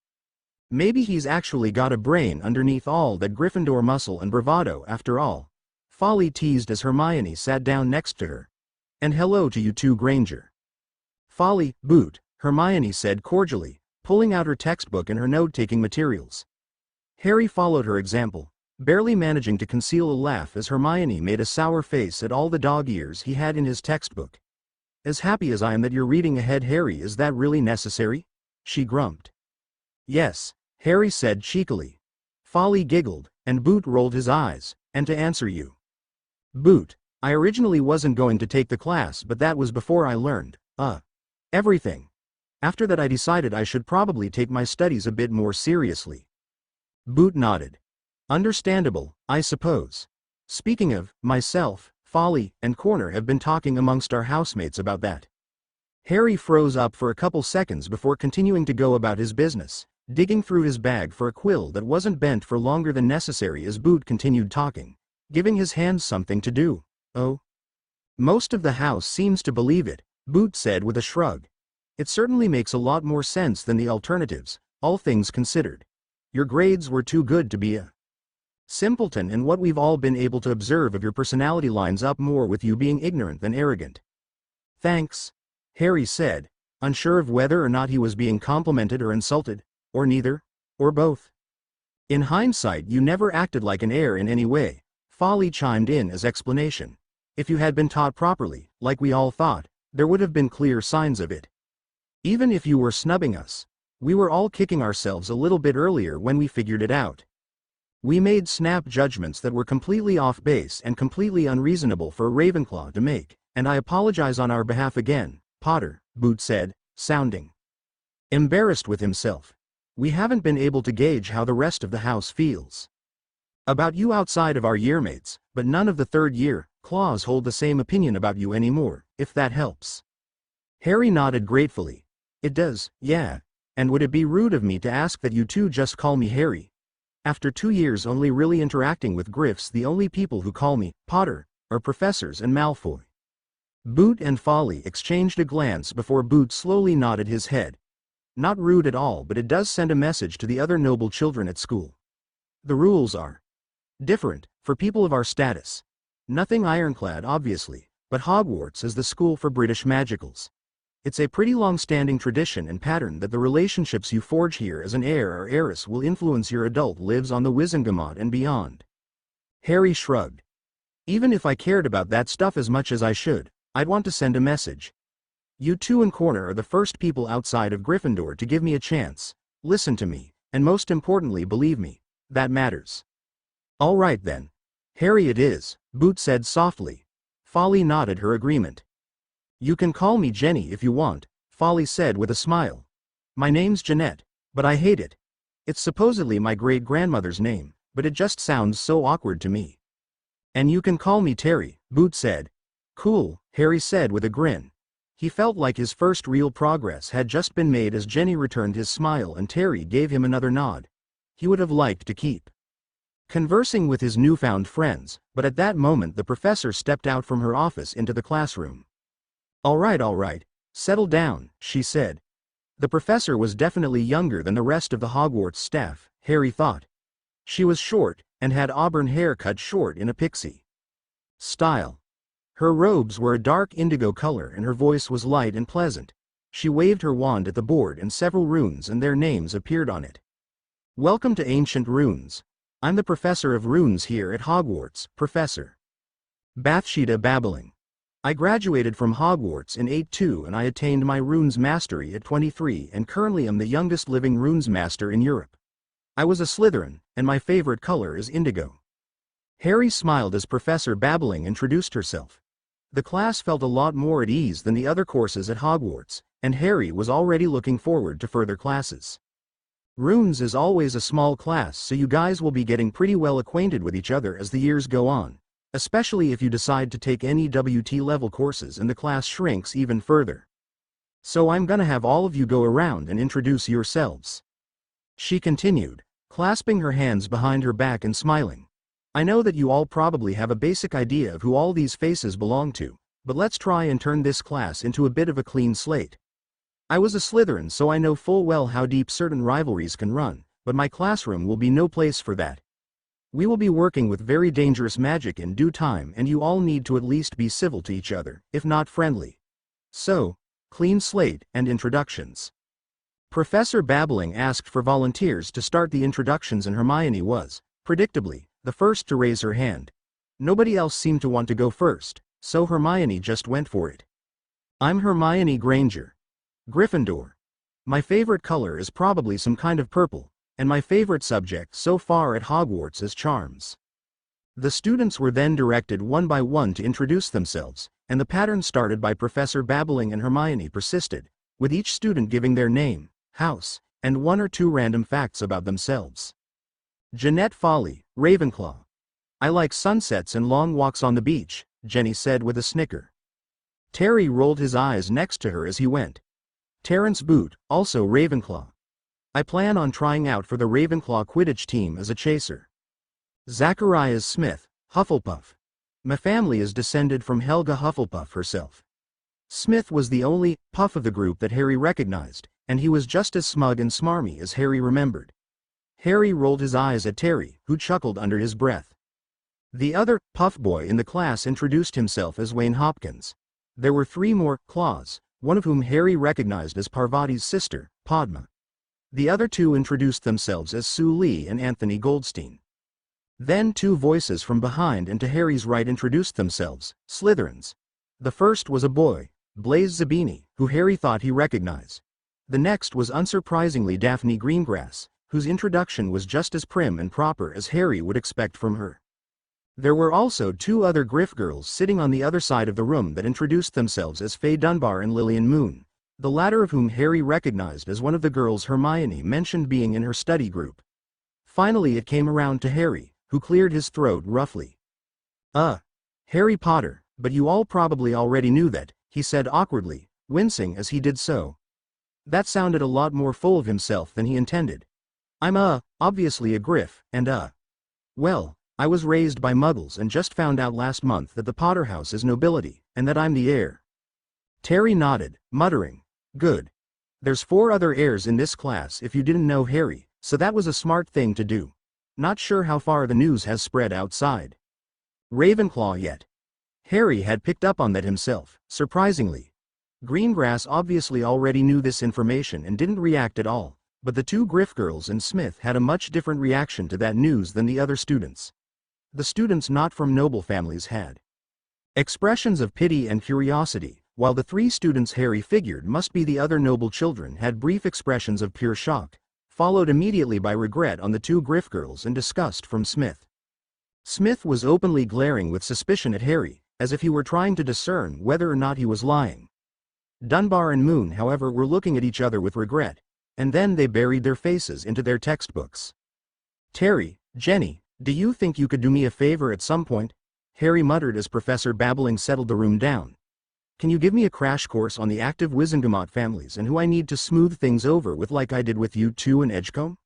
S1: Maybe he's actually got a brain underneath all that Gryffindor muscle and bravado after all. Folly teased as Hermione sat down next to her. And hello to you too, Granger. Folly, Boot, Hermione said cordially, pulling out her textbook and her note-taking materials. Harry followed her example, barely managing to conceal a laugh as Hermione made a sour face at all the dog ears he had in his textbook. As happy as I am that you're reading ahead, Harry, is that really necessary? She grumped. Yes, Harry said cheekily. Folly giggled, and Boot rolled his eyes, and to answer you. Boot, I originally wasn't going to take the class, but that was before I learned, everything. After that I decided I should probably take my studies a bit more seriously. Boot nodded. Understandable, I suppose. Speaking of, myself, Folly, and Corner have been talking amongst our housemates about that. Harry froze up for a couple seconds before continuing to go about his business, digging through his bag for a quill that wasn't bent for longer than necessary as Boot continued talking, giving his hands something to do. Oh? Most of the house seems to believe it, Boot said with a shrug. It certainly makes a lot more sense than the alternatives, all things considered. Your grades were too good to be a simpleton, and what we've all been able to observe of your personality lines up more with you being ignorant than arrogant. Thanks, Harry said, unsure of whether or not he was being complimented or insulted, or neither, or both. In hindsight, you never acted like an heir in any way, Folly chimed in as explanation. If you had been taught properly, like we all thought, there would have been clear signs of it. Even if you were snubbing us, we were all kicking ourselves a little bit earlier when we figured it out. We made snap judgments that were completely off base and completely unreasonable for a Ravenclaw to make, and I apologize on our behalf again, Potter, Boot said, sounding embarrassed with himself. We haven't been able to gauge how the rest of the house feels about you outside of our yearmates, but none of the third-year claws hold the same opinion about you anymore, if that helps. Harry nodded gratefully. It does, yeah. And would it be rude of me to ask that you two just call me Harry? After 2 years only really interacting with Griffs, the only people who call me Potter are professors and Malfoy. Boot and Folly exchanged a glance before Boot slowly nodded his head. Not rude at all, but it does send a message to the other noble children at school. The rules are different for people of our status. Nothing ironclad, obviously, but Hogwarts is the school for British magicals. It's a pretty long-standing tradition and pattern that the relationships you forge here as an heir or heiress will influence your adult lives on the Wizengamot and beyond. Harry shrugged. Even if I cared about that stuff as much as I should, I'd want to send a message. You two and Corner are the first people outside of Gryffindor to give me a chance, listen to me, and most importantly believe me. That matters. All right then. Harry it is, Boot said softly. Folly nodded her agreement. You can call me Jenny if you want, Folly said with a smile. My name's Jeanette, but I hate it. It's supposedly my great-grandmother's name, but it just sounds so awkward to me. And you can call me Terry, Boot said. Cool, Harry said with a grin. He felt like his first real progress had just been made as Jenny returned his smile and Terry gave him another nod. He would have liked to keep conversing with his newfound friends, but at that moment the professor stepped out from her office into the classroom. All right, settle down, she said. The professor was definitely younger than the rest of the Hogwarts staff, Harry thought. She was short, and had auburn hair cut short in a pixie style. Her robes were a dark indigo color and her voice was light and pleasant. She waved her wand at the board and several runes and their names appeared on it. Welcome to Ancient Runes. I'm the professor of runes here at Hogwarts, Professor Bathsheba Babbling. I graduated from Hogwarts in 8-2 and I attained my runes mastery at 23 and currently am the youngest living runes master in Europe. I was a Slytherin, and my favorite color is indigo. Harry smiled as Professor Babbling introduced herself. The class felt a lot more at ease than the other courses at Hogwarts, and Harry was already looking forward to further classes. Runes is always a small class, so you guys will be getting pretty well acquainted with each other as the years go on, especially if you decide to take any WT level courses and the class shrinks even further. So I'm gonna have all of you go around and introduce yourselves. She continued, clasping her hands behind her back and smiling. I know that you all probably have a basic idea of who all these faces belong to, but let's try and turn this class into a bit of a clean slate. I was a Slytherin, so I know full well how deep certain rivalries can run, but my classroom will be no place for that. We will be working with very dangerous magic in due time and you all need to at least be civil to each other, if not friendly. So, clean slate and introductions. Professor Babbling asked for volunteers to start the introductions and Hermione was, predictably, the first to raise her hand. Nobody else seemed to want to go first, so Hermione just went for it. I'm Hermione Granger. Gryffindor. My favorite color is probably some kind of purple, and my favorite subject so far at Hogwarts is charms. The students were then directed one by one to introduce themselves, and the pattern started by Professor Babbling and Hermione persisted, with each student giving their name, house, and one or two random facts about themselves. Jeanette Folly, Ravenclaw. I like sunsets and long walks on the beach, Jenny said with a snicker. Terry rolled his eyes next to her as he went. Terence Boot, also Ravenclaw. I plan on trying out for the Ravenclaw Quidditch team as a chaser. Zacharias Smith, Hufflepuff. My family is descended from Helga Hufflepuff herself. Smith was the only Puff of the group that Harry recognized, and he was just as smug and smarmy as Harry remembered. Harry rolled his eyes at Terry, who chuckled under his breath. The other Puff boy in the class introduced himself as Wayne Hopkins. There were three more Claws, one of whom Harry recognized as Parvati's sister, Padma. The other two introduced themselves as Sue Lee and Anthony Goldstein. Then two voices from behind and to Harry's right introduced themselves, Slytherins. The first was a boy, Blaise Zabini, who Harry thought he recognized. The next was unsurprisingly Daphne Greengrass, whose introduction was just as prim and proper as Harry would expect from her. There were also two other Griff girls sitting on the other side of the room that introduced themselves as Faye Dunbar and Lillian Moon, the latter of whom Harry recognized as one of the girls Hermione mentioned being in her study group. Finally it came around to Harry, who cleared his throat roughly. Harry Potter, but you all probably already knew that, he said awkwardly, wincing as he did so. That sounded a lot more full of himself than he intended. I'm obviously a Griff, and well, I was raised by Muggles and just found out last month that the Potter house is nobility, and that I'm the heir. Terry nodded, muttering, good. There's 4 other heirs in this class if you didn't know, Harry, so that was a smart thing to do. Not sure how far the news has spread outside Ravenclaw yet. Harry had picked up on that himself, surprisingly. Greengrass obviously already knew this information and didn't react at all, but the two Griff girls and Smith had a much different reaction to that news than the other students. The students not from noble families had expressions of pity and curiosity, while the 3 students Harry figured must be the other noble children had brief expressions of pure shock, followed immediately by regret on the 2 Griff girls and disgust from Smith. Smith was openly glaring with suspicion at Harry, as if he were trying to discern whether or not he was lying. Dunbar and Moon, however, were looking at each other with regret, and then they buried their faces into their textbooks. Terry, Jenny, do you think you could do me a favor at some point? Harry muttered as Professor Babbling settled the room down. Can you give me a crash course on the active Wizengamot families and who I need to smooth things over with like I did with you two in Edgecombe?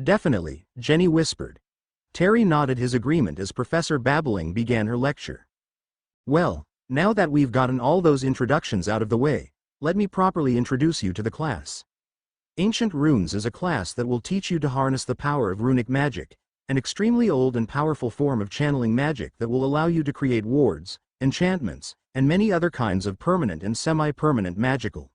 S1: Definitely, Jenny whispered. Terry nodded his agreement as Professor Babbling began her lecture. Well, now that we've gotten all those introductions out of the way, let me properly introduce you to the class. Ancient Runes is a class that will teach you to harness the power of runic magic, an extremely old and powerful form of channeling magic that will allow you to create wards, enchantments, and many other kinds of permanent and semi-permanent magical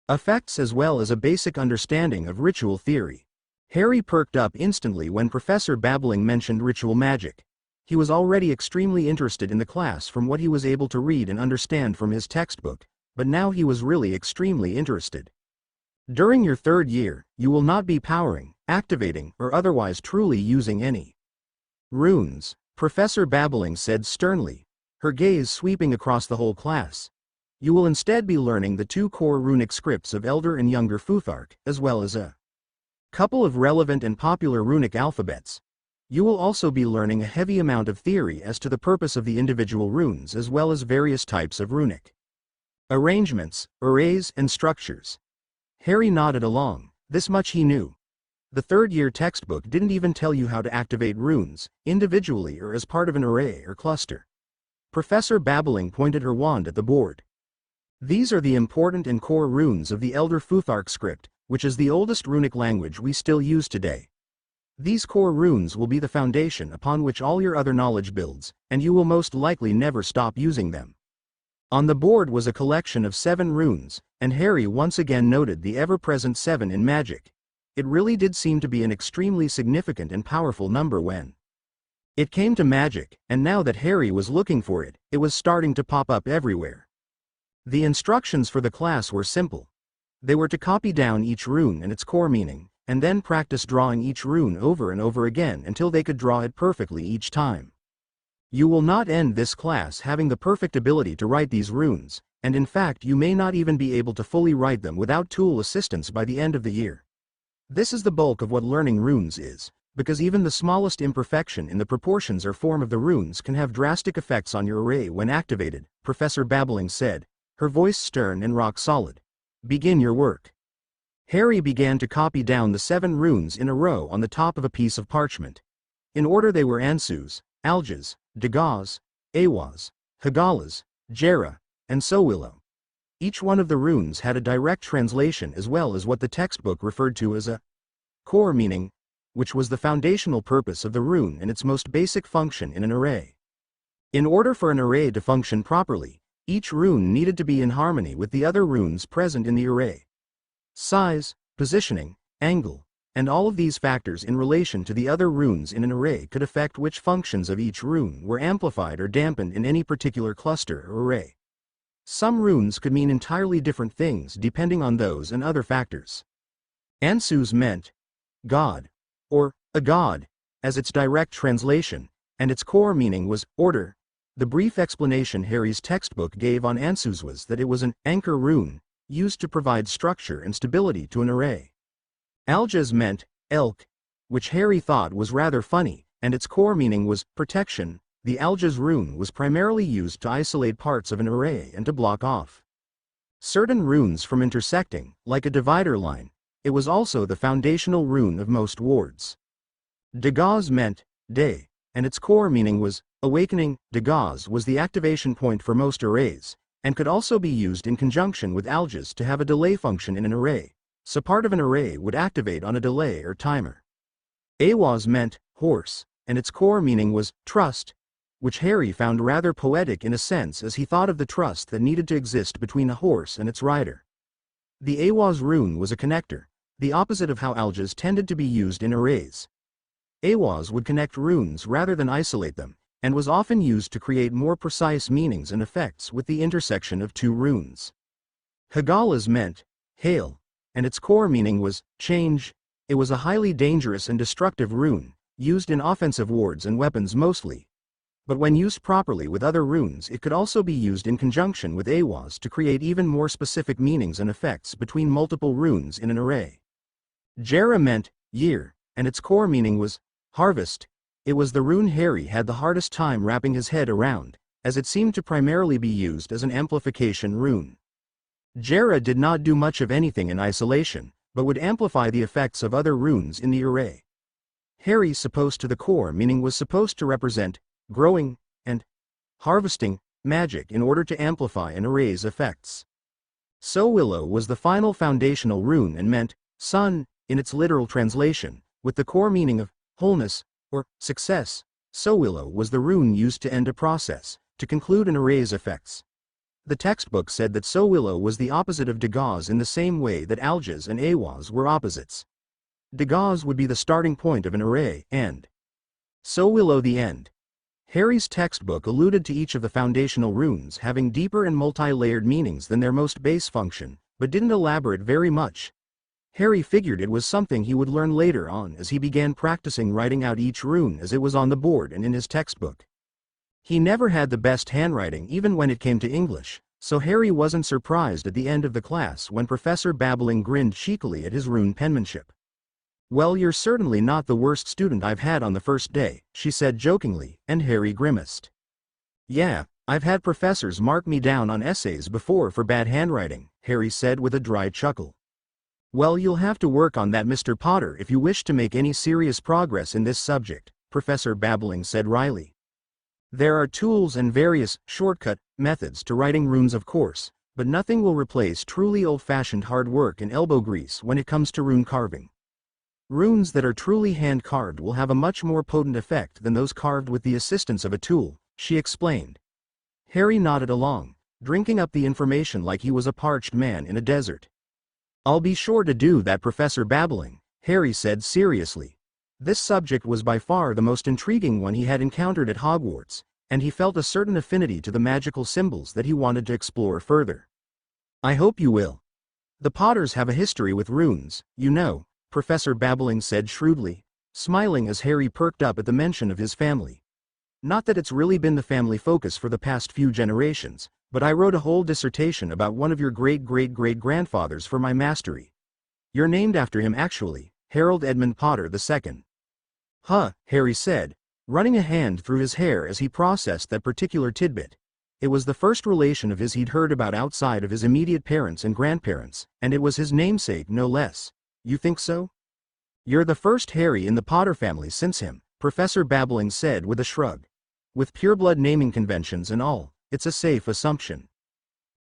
S1: effects, as well as a basic understanding of ritual theory. Harry perked up instantly when Professor Babbling mentioned ritual magic. He was already extremely interested in the class from what he was able to read and understand from his textbook, but now he was really extremely interested. During your third year, you will not be powering, activating, or otherwise truly using any runes, Professor Babbling said sternly, her gaze sweeping across the whole class. You will instead be learning the 2 core runic scripts of Elder and Younger Futhark, as well as a couple of relevant and popular runic alphabets. You will also be learning a heavy amount of theory as to the purpose of the individual runes, as well as various types of runic arrangements, arrays, and structures. Harry nodded along. This much he knew. The third-year textbook didn't even tell you how to activate runes, individually or as part of an array or cluster. Professor Babbling pointed her wand at the board. These are the important and core runes of the Elder Futhark script, which is the oldest runic language we still use today. These core runes will be the foundation upon which all your other knowledge builds, and you will most likely never stop using them. On the board was a collection of 7 runes, and Harry once again noted the ever-present 7 in magic. It really did seem to be an extremely significant and powerful number when it came to magic, and now that Harry was looking for it, it was starting to pop up everywhere. The instructions for the class were simple. They were to copy down each rune and its core meaning, and then practice drawing each rune over and over again until they could draw it perfectly each time. You will not end this class having the perfect ability to write these runes, and in fact you may not even be able to fully write them without tool assistance by the end of the year. This is the bulk of what learning runes is, because even the smallest imperfection in the proportions or form of the runes can have drastic effects on your array when activated, Professor Babbling said, her voice stern and rock solid. Begin your work. Harry began to copy down the 7 runes in a row on the top of a piece of parchment. In order they were Ansus, Aljas, Dagaz, Awas, Hagalas, Jera, and Sowillo. Each one of the runes had a direct translation as well as what the textbook referred to as a core meaning, which was the foundational purpose of the rune and its most basic function in an array. In order for an array to function properly, each rune needed to be in harmony with the other runes present in the array. Size, positioning, angle, and all of these factors in relation to the other runes in an array could affect which functions of each rune were amplified or dampened in any particular cluster or array. Some runes could mean entirely different things depending on those and other factors. Ansus meant God, or a god, as its direct translation, and its core meaning was order. The brief explanation Harry's textbook gave on Ansus was that it was an anchor rune, used to provide structure and stability to an array. Aljas meant elk, which Harry thought was rather funny, and its core meaning was protection. The Aljas rune was primarily used to isolate parts of an array and to block off certain runes from intersecting, like a divider line. It was also the foundational rune of most wards. Dagaz meant day, and its core meaning was awakening. Dagaz was the activation point for most arrays, and could also be used in conjunction with Aljas to have a delay function in an array, so part of an array would activate on a delay or timer. Awas meant horse, and its core meaning was trust, which Harry found rather poetic in a sense as he thought of the trust that needed to exist between a horse and its rider. The Awas rune was a connector, the opposite of how Aljas tended to be used in arrays. Awas would connect runes rather than isolate them, and was often used to create more precise meanings and effects with the intersection of 2 runes. Hagalas meant hail, and its core meaning was change. It was a highly dangerous and destructive rune, used in offensive wards and weapons mostly. But when used properly with other runes, it could also be used in conjunction with Awas to create even more specific meanings and effects between multiple runes in an array. Jera meant year, and its core meaning was harvest. It was the rune Harry had the hardest time wrapping his head around, as it seemed to primarily be used as an amplification rune. Jera did not do much of anything in isolation, but would amplify the effects of other runes in the array. Harry supposed to the core meaning was supposed to represent growing and harvesting magic in order to amplify an array's effects. Sowillo was the final foundational rune and meant sun in its literal translation, with the core meaning of wholeness. or success. Sowillo was the rune used to end a process, to conclude an array's effects. The textbook said that Sowillo was the opposite of Dagaz in the same way that Aljas and Awaz were opposites. Dagaz would be the starting point of an array, and Sowillo the end. Harry's textbook alluded to each of the foundational runes having deeper and multi-layered meanings than their most base function, but didn't elaborate very much. Harry figured it was something he would learn later on as he began practicing writing out each rune as it was on the board and in his textbook. He never had the best handwriting even when it came to English, so Harry wasn't surprised at the end of the class when Professor Babbling grinned cheekily at his rune penmanship. "Well, you're certainly not the worst student I've had on the first day," she said jokingly, and Harry grimaced. "Yeah, I've had professors mark me down on essays before for bad handwriting," Harry said with a dry chuckle. "Well, you'll have to work on that, Mr. Potter, if you wish to make any serious progress in this subject," Professor Babbling said wryly. "There are tools and various shortcut methods to writing runes, of course, but nothing will replace truly old-fashioned hard work and elbow grease when it comes to rune carving. Runes that are truly hand-carved will have a much more potent effect than those carved with the assistance of a tool," she explained. Harry nodded along, drinking up the information like he was a parched man in a desert. "I'll be sure to do that, Professor Babbling," Harry said seriously. This subject was by far the most intriguing one he had encountered at Hogwarts, and he felt a certain affinity to the magical symbols that he wanted to explore further. "I hope you will. The Potters have a history with runes, you know," Professor Babbling said shrewdly, smiling as Harry perked up at the mention of his family. "Not that it's really been the family focus for the past few generations, but I wrote a whole dissertation about one of your great-great-great-grandfathers for my mastery. You're named after him actually, Harold Edmund Potter II. "Huh," Harry said, running a hand through his hair as he processed that particular tidbit. It was the first relation of his he'd heard about outside of his immediate parents and grandparents, and it was his namesake no less. "You think so?" "You're the first Harry in the Potter family since him," Professor Babbling said with a shrug. "With pureblood naming conventions and all, it's a safe assumption."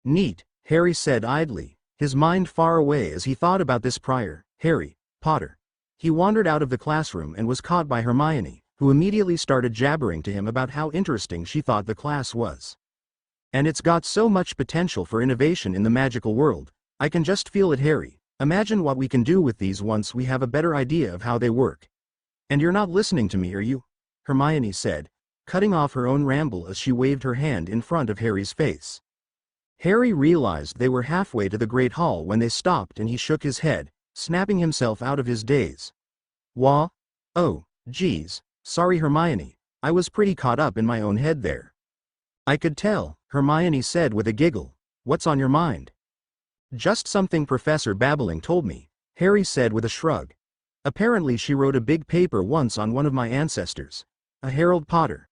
S1: "Neat," Harry said idly, his mind far away as he thought about this prior Harry Potter. He wandered out of the classroom and was caught by Hermione, who immediately started jabbering to him about how interesting she thought the class was. "And it's got so much potential for innovation in the magical world. I can just feel it, Harry. Imagine what we can do with these once we have a better idea of how they work." "And you're not listening to me, are you?" Hermione said, cutting off her own ramble as she waved her hand in front of Harry's face. Harry realized they were halfway to the Great Hall when they stopped, and he shook his head, snapping himself out of his daze. "Wha? Oh, geez, sorry Hermione, I was pretty caught up in my own head there." "I could tell," Hermione said with a giggle. "What's on your mind?" "Just something Professor Babbling told me," Harry said with a shrug. "Apparently she wrote a big paper once on one of my ancestors, a Harold Potter.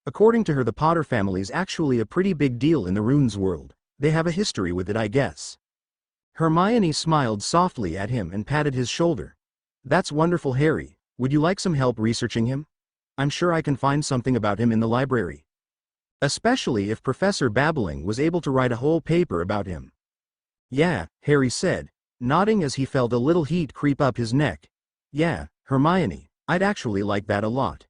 S1: According to her, the Potter family's actually a pretty big deal in the runes world. They have a history with it, I guess." Hermione smiled softly at him and patted his shoulder. "That's wonderful, Harry. Would you like some help researching him? I'm sure I can find something about him in the library. Especially if Professor Babbling was able to write a whole paper about him." "Yeah," Harry said, nodding as he felt a little heat creep up his neck. "Yeah, Hermione, I'd actually like that a lot."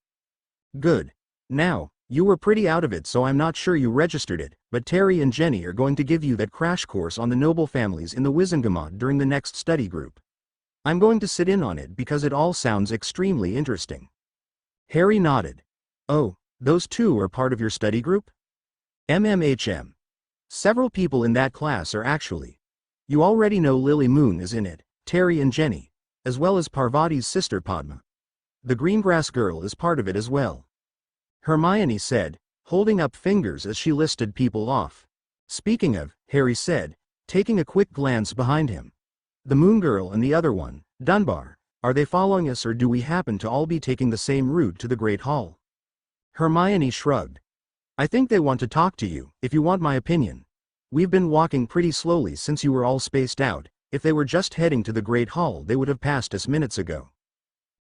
S1: "Good. Now, you were pretty out of it, so I'm not sure you registered it, but Terry and Jenny are going to give you that crash course on the noble families in the Wizengamot during the next study group. I'm going to sit in on it because it all sounds extremely interesting." Harry nodded. "Oh, those two are part of your study group?" "MMHM. Several people in that class are actually. You already know Lily Moon is in it, Terry and Jenny, as well as Parvati's sister Padma. The Greengrass girl is part of it as well," Hermione said, holding up fingers as she listed people off. "Speaking of," Harry said, taking a quick glance behind him. "The Moon Girl and the other one, Dunbar, are they following us, or do we happen to all be taking the same route to the Great Hall?" Hermione shrugged. "I think they want to talk to you, if you want my opinion. We've been walking pretty slowly since you were all spaced out. If they were just heading to the Great Hall, they would have passed us minutes ago."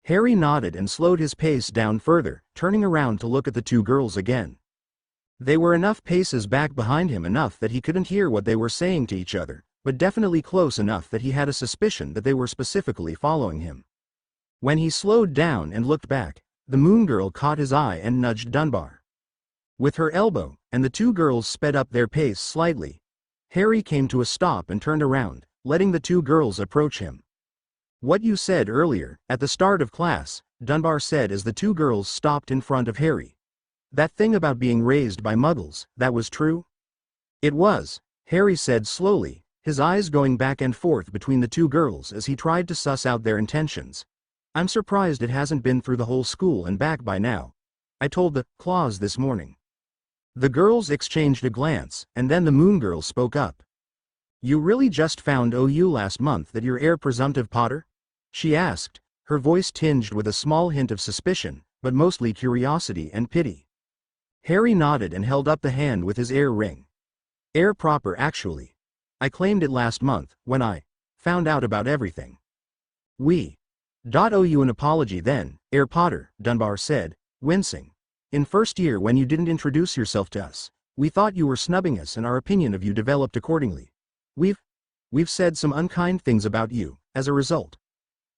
S1: Harry nodded and slowed his pace down further, turning around to look at the two girls again. They were enough paces back behind him, enough that he couldn't hear what they were saying to each other, but definitely close enough that he had a suspicion that they were specifically following him. When he slowed down and looked back, The moon girl caught his eye and nudged Dunbar with her elbow, and the two girls sped up their pace slightly. Harry came to a stop and turned around, letting the two girls approach him. "What you said earlier, at the start of class," Dunbar said as the two girls stopped in front of Harry. "That thing about being raised by muggles, that was true?" "It was," Harry said slowly, his eyes going back and forth between the two girls as he tried to suss out their intentions. "I'm surprised it hasn't been through the whole school and back by now. I told the Claws this morning." The girls exchanged a glance, and then the moon girl spoke up. "You really just found out last month that you're heir presumptive, Potter?" she asked, her voice tinged with a small hint of suspicion, but mostly curiosity and pity. Harry nodded and held up the hand with his heir ring. "Heir proper, actually. I claimed it last month, when I found out about everything." "We owe you an apology then, Heir Potter," Dunbar said, wincing. "In first year when you didn't introduce yourself to us, we thought you were snubbing us and our opinion of you developed accordingly. We've said some unkind things about you, as a result."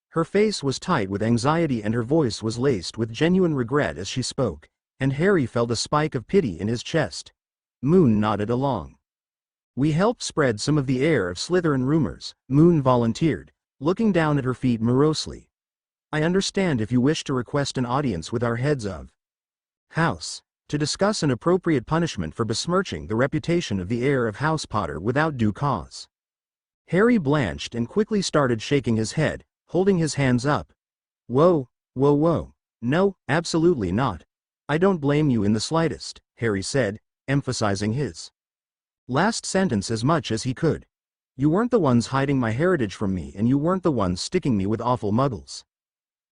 S1: Her face was tight with anxiety and her voice was laced with genuine regret as she spoke, and Harry felt a spike of pity in his chest. Moon nodded along. "We helped spread some of the heir of Slytherin rumors," Moon volunteered, looking down at her feet morosely. "I understand if you wish to request an audience with our heads of House, to discuss an appropriate punishment for besmirching the reputation of the heir of House Potter without due cause." Harry blanched and quickly started shaking his head, holding his hands up. Whoa. No, absolutely not. I don't blame you in the slightest," Harry said, emphasizing his last sentence as much as he could. "You weren't the ones hiding my heritage from me and you weren't the ones sticking me with awful muggles."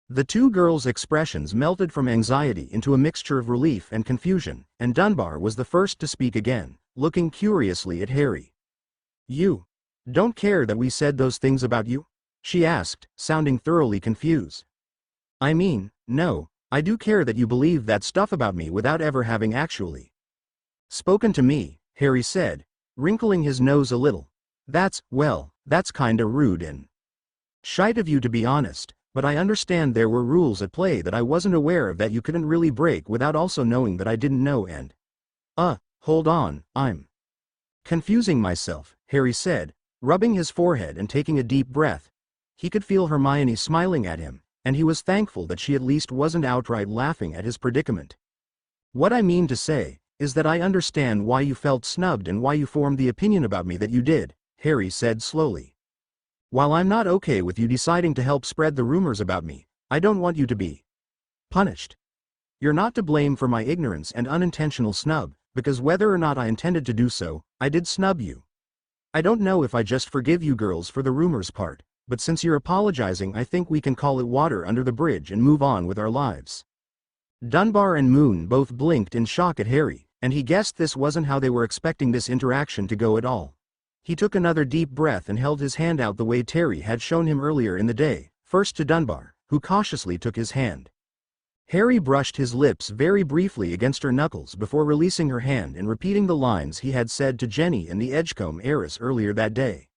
S1: The two girls' expressions melted from anxiety into a mixture of relief and confusion, and Dunbar was the first to speak again, looking curiously at Harry. "You don't care that we said those things about you?" she asked, sounding thoroughly confused. "I mean, no, I do care that you believe that stuff about me without ever having actually spoken to me," Harry said, wrinkling his nose a little. That's kinda rude and shite of you to be honest. But I understand there were rules at play that I wasn't aware of that you couldn't really break without also knowing that I didn't know and hold on, I'm confusing myself," Harry said, rubbing his forehead and taking a deep breath. He could feel Hermione smiling at him, and he was thankful that she at least wasn't outright laughing at his predicament. "What I mean to say is that I understand why you felt snubbed and why you formed the opinion about me that you did," Harry said slowly. "While I'm not okay with you deciding to help spread the rumors about me, I don't want you to be punished. You're not to blame for my ignorance and unintentional snub, because whether or not I intended to do so, I did snub you. I don't know if I just forgive you girls for the rumors part, but since you're apologizing I think we can call it water under the bridge and move on with our lives." Dunbar and Moon both blinked in shock at Harry, and he guessed this wasn't how they were expecting this interaction to go at all. He took another deep breath and held his hand out the way Terry had shown him earlier in the day, first to Dunbar, who cautiously took his hand. Harry brushed his lips very briefly against her knuckles before releasing her hand and repeating the lines he had said to Jenny and the Edgecombe heiress earlier that day.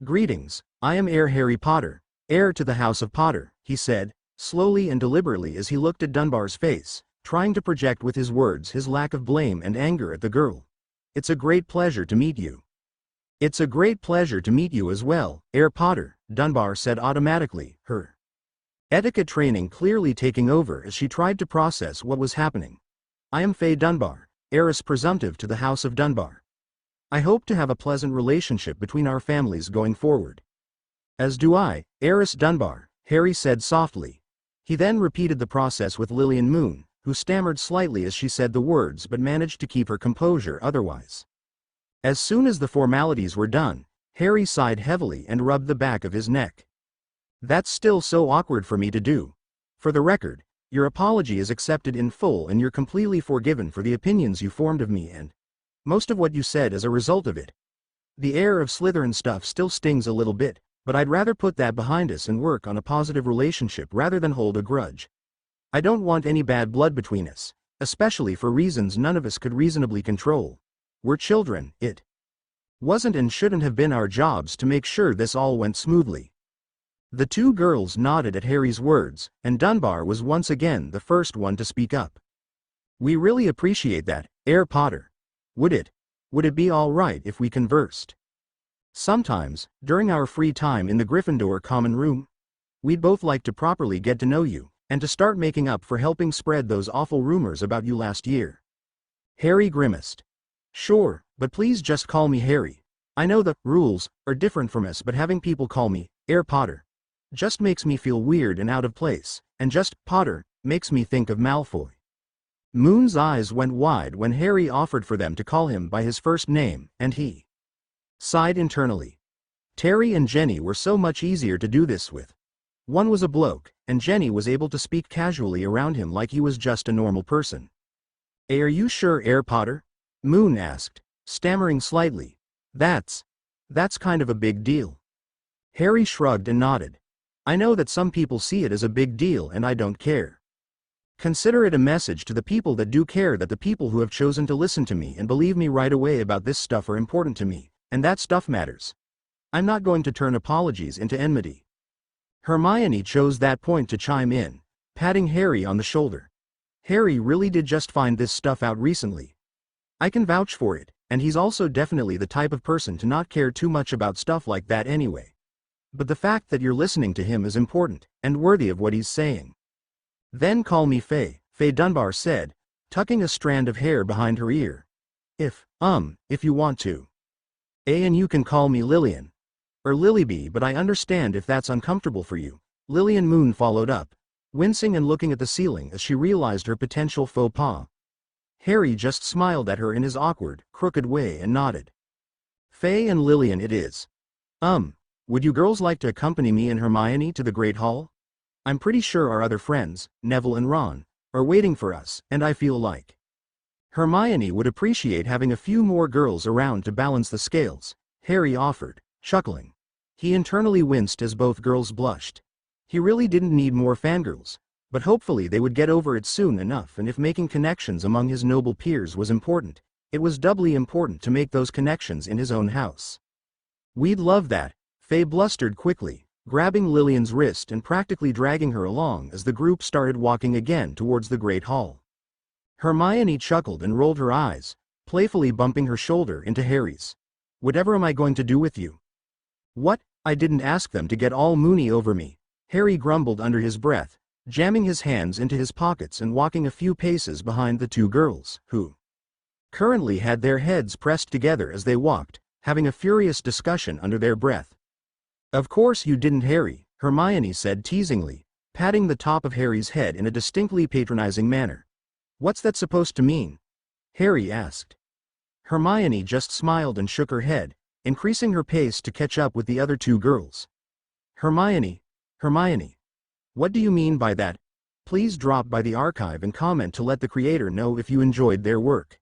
S1: "Greetings, I am Heir Harry Potter, heir to the House of Potter," he said, slowly and deliberately as he looked at Dunbar's face, trying to project with his words his lack of blame and anger at the girl. "It's a great pleasure to meet you." "It's a great pleasure to meet you as well, Heir Potter," Dunbar said automatically, her etiquette training clearly taking over as she tried to process what was happening. "I am Faye Dunbar, heiress presumptive to the House of Dunbar. I hope to have a pleasant relationship between our families going forward." "As do I, Heiress Dunbar," Harry said softly. He then repeated the process with Lillian Moon, who stammered slightly as she said the words but managed to keep her composure otherwise. As soon as the formalities were done, Harry sighed heavily and rubbed the back of his neck. "That's still so awkward for me to do. For the record, your apology is accepted in full and you're completely forgiven for the opinions you formed of me and most of what you said as a result of it. The heir of Slytherin stuff still stings a little bit, but I'd rather put that behind us and work on a positive relationship rather than hold a grudge. I don't want any bad blood between us, especially for reasons none of us could reasonably control. We're children, it wasn't and shouldn't have been our jobs to make sure this all went smoothly." The two girls nodded at Harry's words, and Dunbar was once again the first one to speak up. "We really appreciate that, Herr Potter. Would it be all right if we conversed? Sometimes, during our free time in the Gryffindor common room? We'd both like to properly get to know you, and to start making up for helping spread those awful rumors about you last year." Harry grimaced. "Sure, but please just call me Harry. I know the rules are different from us, but having people call me Herr Potter just makes me feel weird and out of place, and just Potter makes me think of Malfoy." Moon's eyes went wide when Harry offered for them to call him by his first name, and he sighed internally. Terry and Jenny were so much easier to do this with. One was a bloke, and Jenny was able to speak casually around him like he was just a normal person. "Are you sure, Herr Potter?" Moon asked, stammering slightly. That's kind of a big deal." Harry shrugged and nodded. "I know that some people see it as a big deal, and I don't care. Consider it a message to the people that do care, that the people who have chosen to listen to me and believe me right away about this stuff are important to me, and that stuff matters. I'm not going to turn apologies into enmity." Hermione chose that point to chime in, patting Harry on the shoulder. "Harry really did just find this stuff out recently. I can vouch for it, and he's also definitely the type of person to not care too much about stuff like that anyway. But the fact that you're listening to him is important, and worthy of what he's saying." "Then call me Faye," Faye Dunbar said, tucking a strand of hair behind her ear. If you want to. And you can call me Lillian. Or Lilybee, but I understand if that's uncomfortable for you." Lillian Moon followed up, wincing and looking at the ceiling as she realized her potential faux pas. Harry just smiled at her in his awkward, crooked way and nodded. "Faye and Lillian it is. Would you girls like to accompany me and Hermione to the Great Hall? I'm pretty sure our other friends, Neville and Ron, are waiting for us, and I feel like Hermione would appreciate having a few more girls around to balance the scales," Harry offered, chuckling. He internally winced as both girls blushed. He really didn't need more fangirls, but hopefully they would get over it soon enough, and if making connections among his noble peers was important, it was doubly important to make those connections in his own house. "We'd love that," Faye blustered quickly, grabbing Lillian's wrist and practically dragging her along as the group started walking again towards the Great Hall. Hermione chuckled and rolled her eyes, playfully bumping her shoulder into Harry's. "Whatever am I going to do with you?" "What? I didn't ask them to get all moony over me," Harry grumbled under his breath, jamming his hands into his pockets and walking a few paces behind the two girls, who currently had their heads pressed together as they walked, having a furious discussion under their breath. "Of course you didn't, Harry," Hermione said teasingly, patting the top of Harry's head in a distinctly patronizing manner. "What's that supposed to mean?" Harry asked. Hermione just smiled and shook her head, increasing her pace to catch up with the other two girls. Hermione, what do you mean by that? Please drop by the archive and comment to let the creator know if you enjoyed their work."